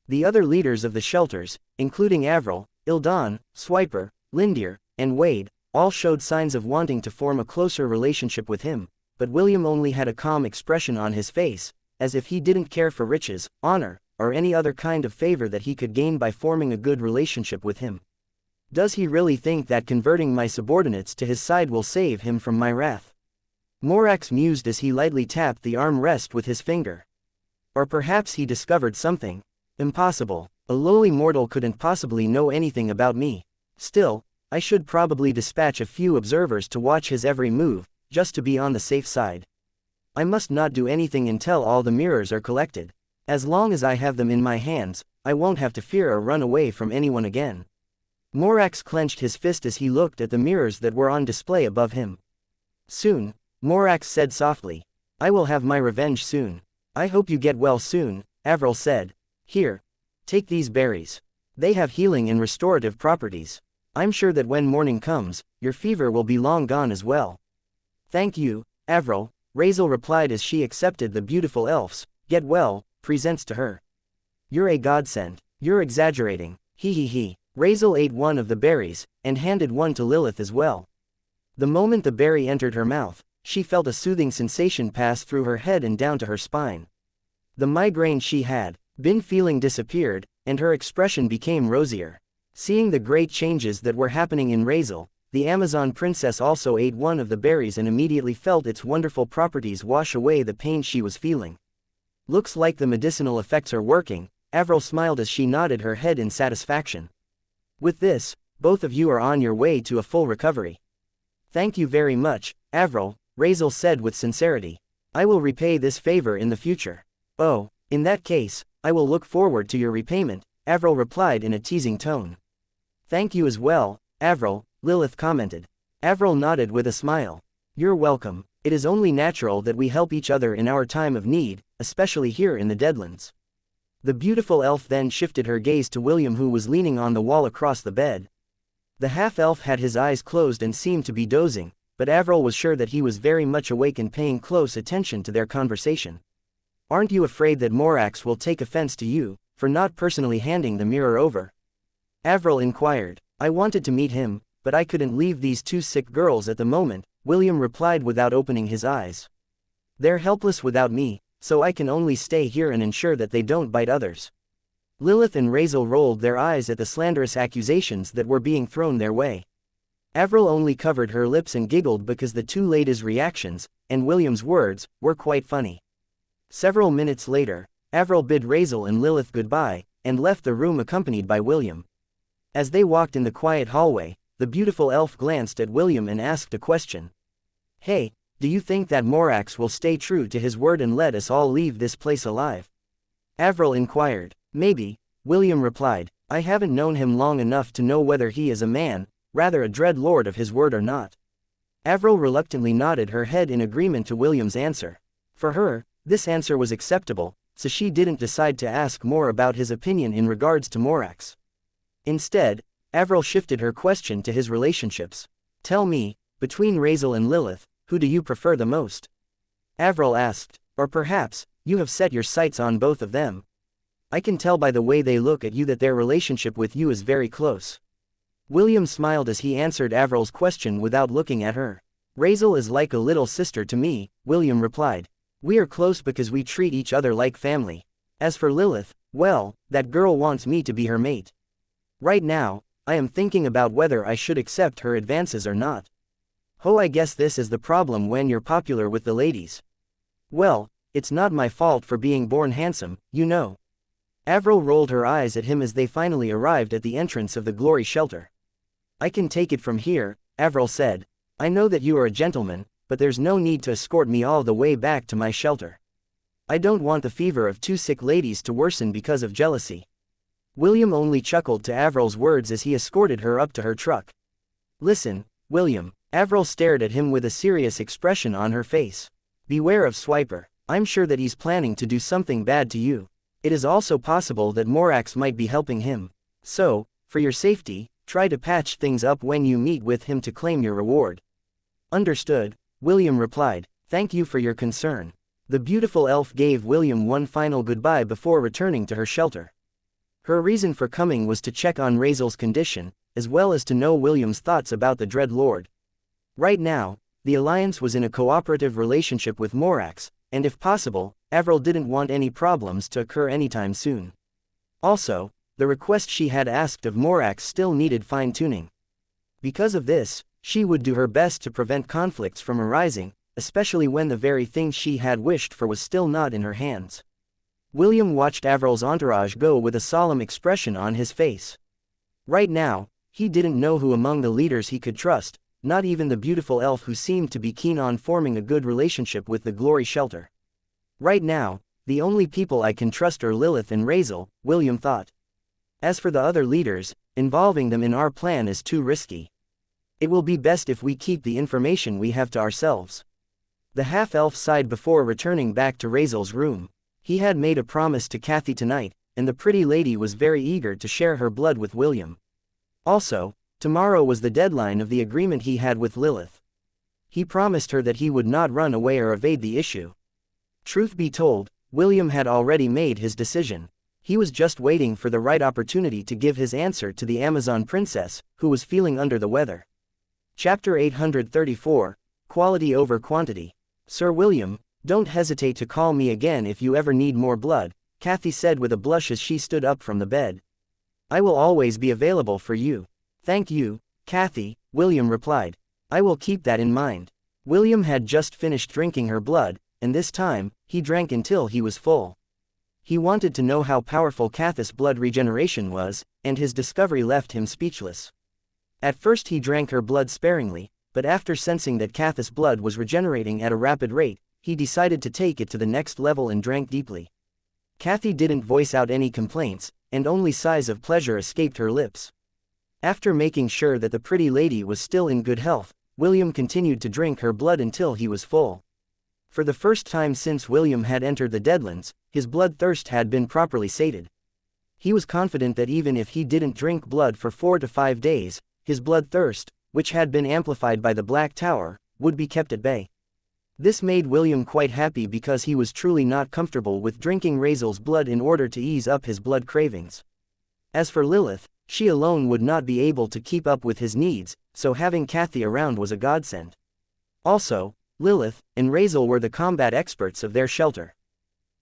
The other leaders of the shelters, including Avril, Ildan, Swiper, Lindir, and Wade, all showed signs of wanting to form a closer relationship with him, but William only had a calm expression on his face, as if he didn't care for riches, honor, or any other kind of favor that he could gain by forming a good relationship with him. Does he really think that converting my subordinates to his side will save him from my wrath? Morax mused as he lightly tapped the arm rest with his finger. Or perhaps he discovered something. Impossible. A lowly mortal couldn't possibly know anything about me. Still, I should probably dispatch a few observers to watch his every move, just to be on the safe side. I must not do anything until all the mirrors are collected. As long as I have them in my hands, I won't have to fear or run away from anyone again. Morax clenched his fist as he looked at the mirrors that were on display above him. Soon, Morax said softly. I will have my revenge soon. I hope you get well soon, Avril said. Here. Take these berries. They have healing and restorative properties. I'm sure that when morning comes, your fever will be long gone as well. Thank you, Avril, Razel replied as she accepted the beautiful elf's get well presents to her. You're a godsend. You're exaggerating. He. Razel ate one of the berries, and handed one to Lilith as well. The moment the berry entered her mouth, she felt a soothing sensation pass through her head and down to her spine. The migraine she had been feeling disappeared, and her expression became rosier. Seeing the great changes that were happening in Razel, the Amazon princess also ate one of the berries and immediately felt its wonderful properties wash away the pain she was feeling. Looks like the medicinal effects are working, Avril smiled as she nodded her head in satisfaction. With this, both of you are on your way to a full recovery. Thank you very much, Avril, Razel said with sincerity. I will repay this favor in the future. Oh, in that case, I will look forward to your repayment, Avril replied in a teasing tone. Thank you as well, Avril, Lilith commented. Avril nodded with a smile. You're welcome. It is only natural that we help each other in our time of need, especially here in the Deadlands. The beautiful elf then shifted her gaze to William, who was leaning on the wall across the bed. The half-elf had his eyes closed and seemed to be dozing, but Avril was sure that he was very much awake and paying close attention to their conversation. Aren't you afraid that Morax will take offense to you, for not personally handing the mirror over? Avril inquired. I wanted to meet him, but I couldn't leave these two sick girls at the moment, William replied without opening his eyes. They're helpless without me, so I can only stay here and ensure that they don't bite others. Lilith and Razel rolled their eyes at the slanderous accusations that were being thrown their way. Avril only covered her lips and giggled because the two ladies' reactions, and William's words, were quite funny. Several minutes later, Avril bid Razel and Lilith goodbye, and left the room accompanied by William. As they walked in the quiet hallway, the beautiful elf glanced at William and asked a question. Hey, do you think that Morax will stay true to his word and let us all leave this place alive? Avril inquired. Maybe, William replied. I haven't known him long enough to know whether he is a man, rather a dread lord of his word or not. Avril reluctantly nodded her head in agreement to William's answer. For her, this answer was acceptable, so she didn't decide to ask more about his opinion in regards to Morax. Instead, Avril shifted her question to his relationships. Tell me, between Razel and Lilith, who do you prefer the most? Avril asked. Or perhaps, you have set your sights on both of them. I can tell by the way they look at you that their relationship with you is very close. William smiled as he answered Avril's question without looking at her. Razel is like a little sister to me, William replied. We are close because we treat each other like family. As for Lilith, well, that girl wants me to be her mate. Right now, I am thinking about whether I should accept her advances or not. Oh, I guess this is the problem when you're popular with the ladies. Well, it's not my fault for being born handsome, you know. Avril rolled her eyes at him as they finally arrived at the entrance of the Glory Shelter. I can take it from here, Avril said. I know that you are a gentleman, but there's no need to escort me all the way back to my shelter. I don't want the fever of two sick ladies to worsen because of jealousy. William only chuckled to Avril's words as he escorted her up to her truck. Listen, William. Avril stared at him with a serious expression on her face. Beware of Swiper. I'm sure that he's planning to do something bad to you. It is also possible that Morax might be helping him. So, for your safety, try to patch things up when you meet with him to claim your reward. Understood, William replied. Thank you for your concern. The beautiful elf gave William one final goodbye before returning to her shelter. Her reason for coming was to check on Razel's condition, as well as to know William's thoughts about the Dread Lord. Right now, the Alliance was in a cooperative relationship with Morax, and if possible, Avril didn't want any problems to occur anytime soon. Also, the request she had asked of Morax still needed fine-tuning. Because of this, she would do her best to prevent conflicts from arising, especially when the very thing she had wished for was still not in her hands. William watched Avril's entourage go with a solemn expression on his face. Right now, he didn't know who among the leaders he could trust, not even the beautiful elf who seemed to be keen on forming a good relationship with the Glory Shelter. Right now, the only people I can trust are Lilith and Razel, William thought. As for the other leaders, involving them in our plan is too risky. It will be best if we keep the information we have to ourselves. The half-elf sighed before returning back to Razel's room. He had made a promise to Kathy tonight, and the pretty lady was very eager to share her blood with William. Also, tomorrow was the deadline of the agreement he had with Lilith. He promised her that he would not run away or evade the issue. Truth be told, William had already made his decision. He was just waiting for the right opportunity to give his answer to the Amazon princess, who was feeling under the weather. Chapter 834, Quality over Quantity. Sir William, don't hesitate to call me again if you ever need more blood, Kathy said with a blush as she stood up from the bed. I will always be available for you. Thank you, Kathy, William replied. I will keep that in mind. William had just finished drinking her blood, and this time, he drank until he was full. He wanted to know how powerful Kathy's blood regeneration was, and his discovery left him speechless. At first he drank her blood sparingly, but after sensing that Kathy's blood was regenerating at a rapid rate, he decided to take it to the next level and drank deeply. Kathy didn't voice out any complaints, and only sighs of pleasure escaped her lips. After making sure that the pretty lady was still in good health, William continued to drink her blood until he was full. For the first time since William had entered the Deadlands, his blood thirst had been properly sated. He was confident that even if he didn't drink blood for 4 to 5 days, his blood thirst, which had been amplified by the Black Tower, would be kept at bay. This made William quite happy because he was truly not comfortable with drinking Razel's blood in order to ease up his blood cravings. As for Lilith, she alone would not be able to keep up with his needs, so having Kathy around was a godsend. Also, Lilith and Razel were the combat experts of their shelter.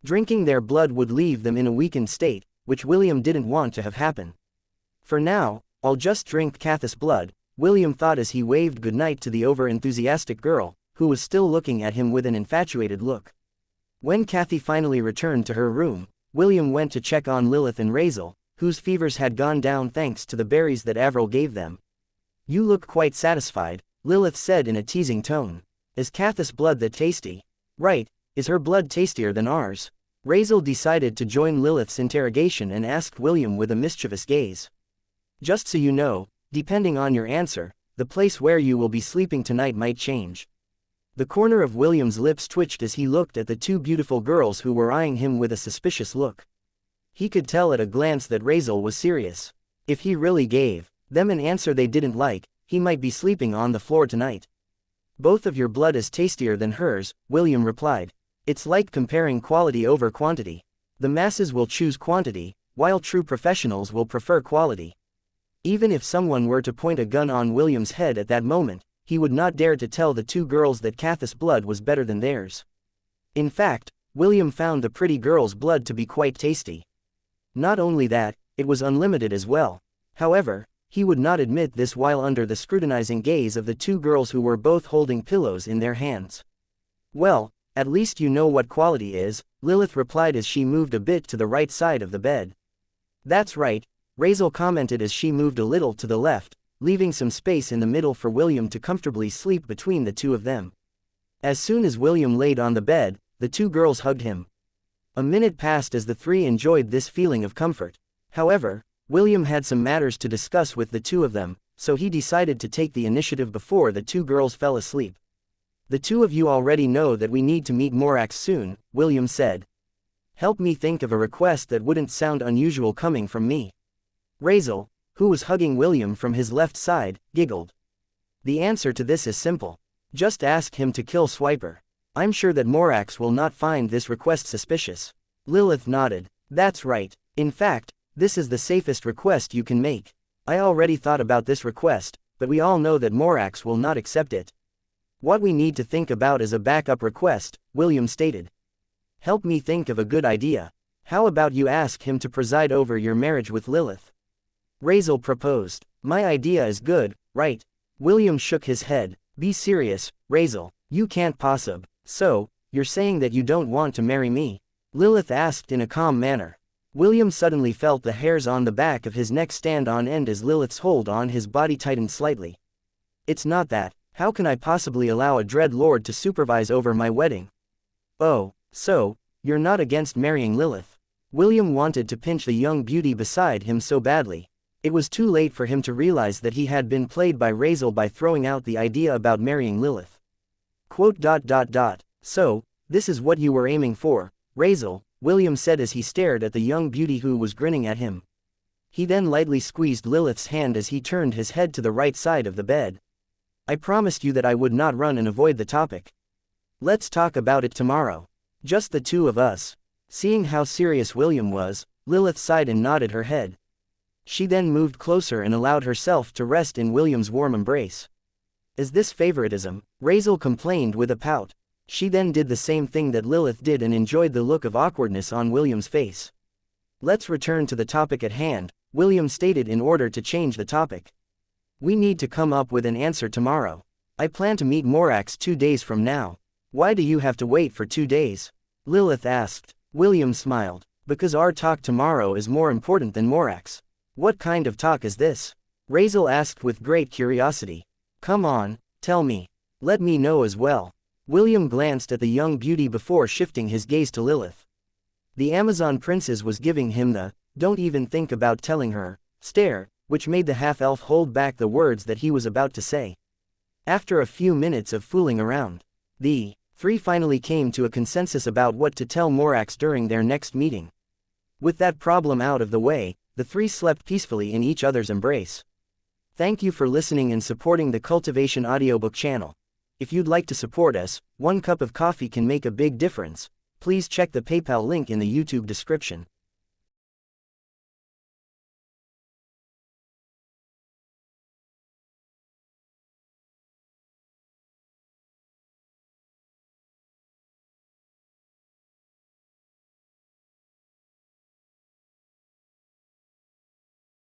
Drinking their blood would leave them in a weakened state, which William didn't want to have happen. For now, I'll just drink Kathy's blood, William thought as he waved goodnight to the over-enthusiastic girl, who was still looking at him with an infatuated look. When Kathy finally returned to her room, William went to check on Lilith and Razel, whose fevers had gone down thanks to the berries that Avril gave them. You look quite satisfied, Lilith said in a teasing tone. Is Kathy's blood that tasty? Right, is her blood tastier than ours? Razel decided to join Lilith's interrogation and asked William with a mischievous gaze. Just so you know, depending on your answer, the place where you will be sleeping tonight might change. The corner of William's lips twitched as he looked at the two beautiful girls who were eyeing him with a suspicious look. He could tell at a glance that Razel was serious. If he really gave them an answer they didn't like, he might be sleeping on the floor tonight. Both of your blood is tastier than hers, William replied. It's like comparing quality over quantity. The masses will choose quantity, while true professionals will prefer quality. Even if someone were to point a gun on William's head at that moment, he would not dare to tell the two girls that Kathy's blood was better than theirs. In fact, William found the pretty girl's blood to be quite tasty. Not only that, it was unlimited as well. However, he would not admit this while under the scrutinizing gaze of the two girls who were both holding pillows in their hands. Well, at least you know what quality is, Lilith replied as she moved a bit to the right side of the bed. That's right, Razel commented as she moved a little to the left, leaving some space in the middle for William to comfortably sleep between the two of them. As soon as William laid on the bed, the two girls hugged him. A minute passed as the three enjoyed this feeling of comfort. However, William had some matters to discuss with the two of them, so he decided to take the initiative before the two girls fell asleep. The two of you already know that we need to meet Morax soon, William said. Help me think of a request that wouldn't sound unusual coming from me. Razel, who was hugging William from his left side, giggled. The answer to this is simple. Just ask him to kill Swiper. I'm sure that Morax will not find this request suspicious. Lilith nodded. That's right. In fact, this is the safest request you can make. I already thought about this request, but we all know that Morax will not accept it. What we need to think about is a backup request, William stated. Help me think of a good idea. How about you ask him to preside over your marriage with Lilith? Razel proposed. My idea is good, right? William shook his head. Be serious, Razel. You can't possibly. So, you're saying that you don't want to marry me? Lilith asked in a calm manner. William suddenly felt the hairs on the back of his neck stand on end as Lilith's hold on his body tightened slightly. It's not that. How can I possibly allow a Dread Lord to supervise over my wedding? Oh, so, you're not against marrying Lilith? William wanted to pinch the young beauty beside him so badly. It was too late for him to realize that he had been played by Razel by throwing out the idea about marrying Lilith. So, this is what you were aiming for, Razel, William said as he stared at the young beauty who was grinning at him. He then lightly squeezed Lilith's hand as he turned his head to the right side of the bed. I promised you that I would not run and avoid the topic. Let's talk about it tomorrow. Just the two of us. Seeing how serious William was, Lilith sighed and nodded her head. She then moved closer and allowed herself to rest in William's warm embrace. Is this favoritism? Razel complained with a pout. She then did the same thing that Lilith did and enjoyed the look of awkwardness on William's face. Let's return to the topic at hand, William stated in order to change the topic. We need to come up with an answer tomorrow. I plan to meet Morax 2 days from now. Why do you have to wait for 2 days? Lilith asked. William smiled. Because our talk tomorrow is more important than Morax. What kind of talk is this? Razel asked with great curiosity. Come on, tell me. Let me know as well. William glanced at the young beauty before shifting his gaze to Lilith. The Amazon princess was giving him the, don't even think about telling her, stare, which made the half-elf hold back the words that he was about to say. After a few minutes of fooling around, the three finally came to a consensus about what to tell Morax during their next meeting. With that problem out of the way, the three slept peacefully in each other's embrace. Thank you for listening and supporting the Cultivation audiobook channel. If you'd like to support us, 1 cup of coffee can make a big difference. Please check the PayPal link in the YouTube description.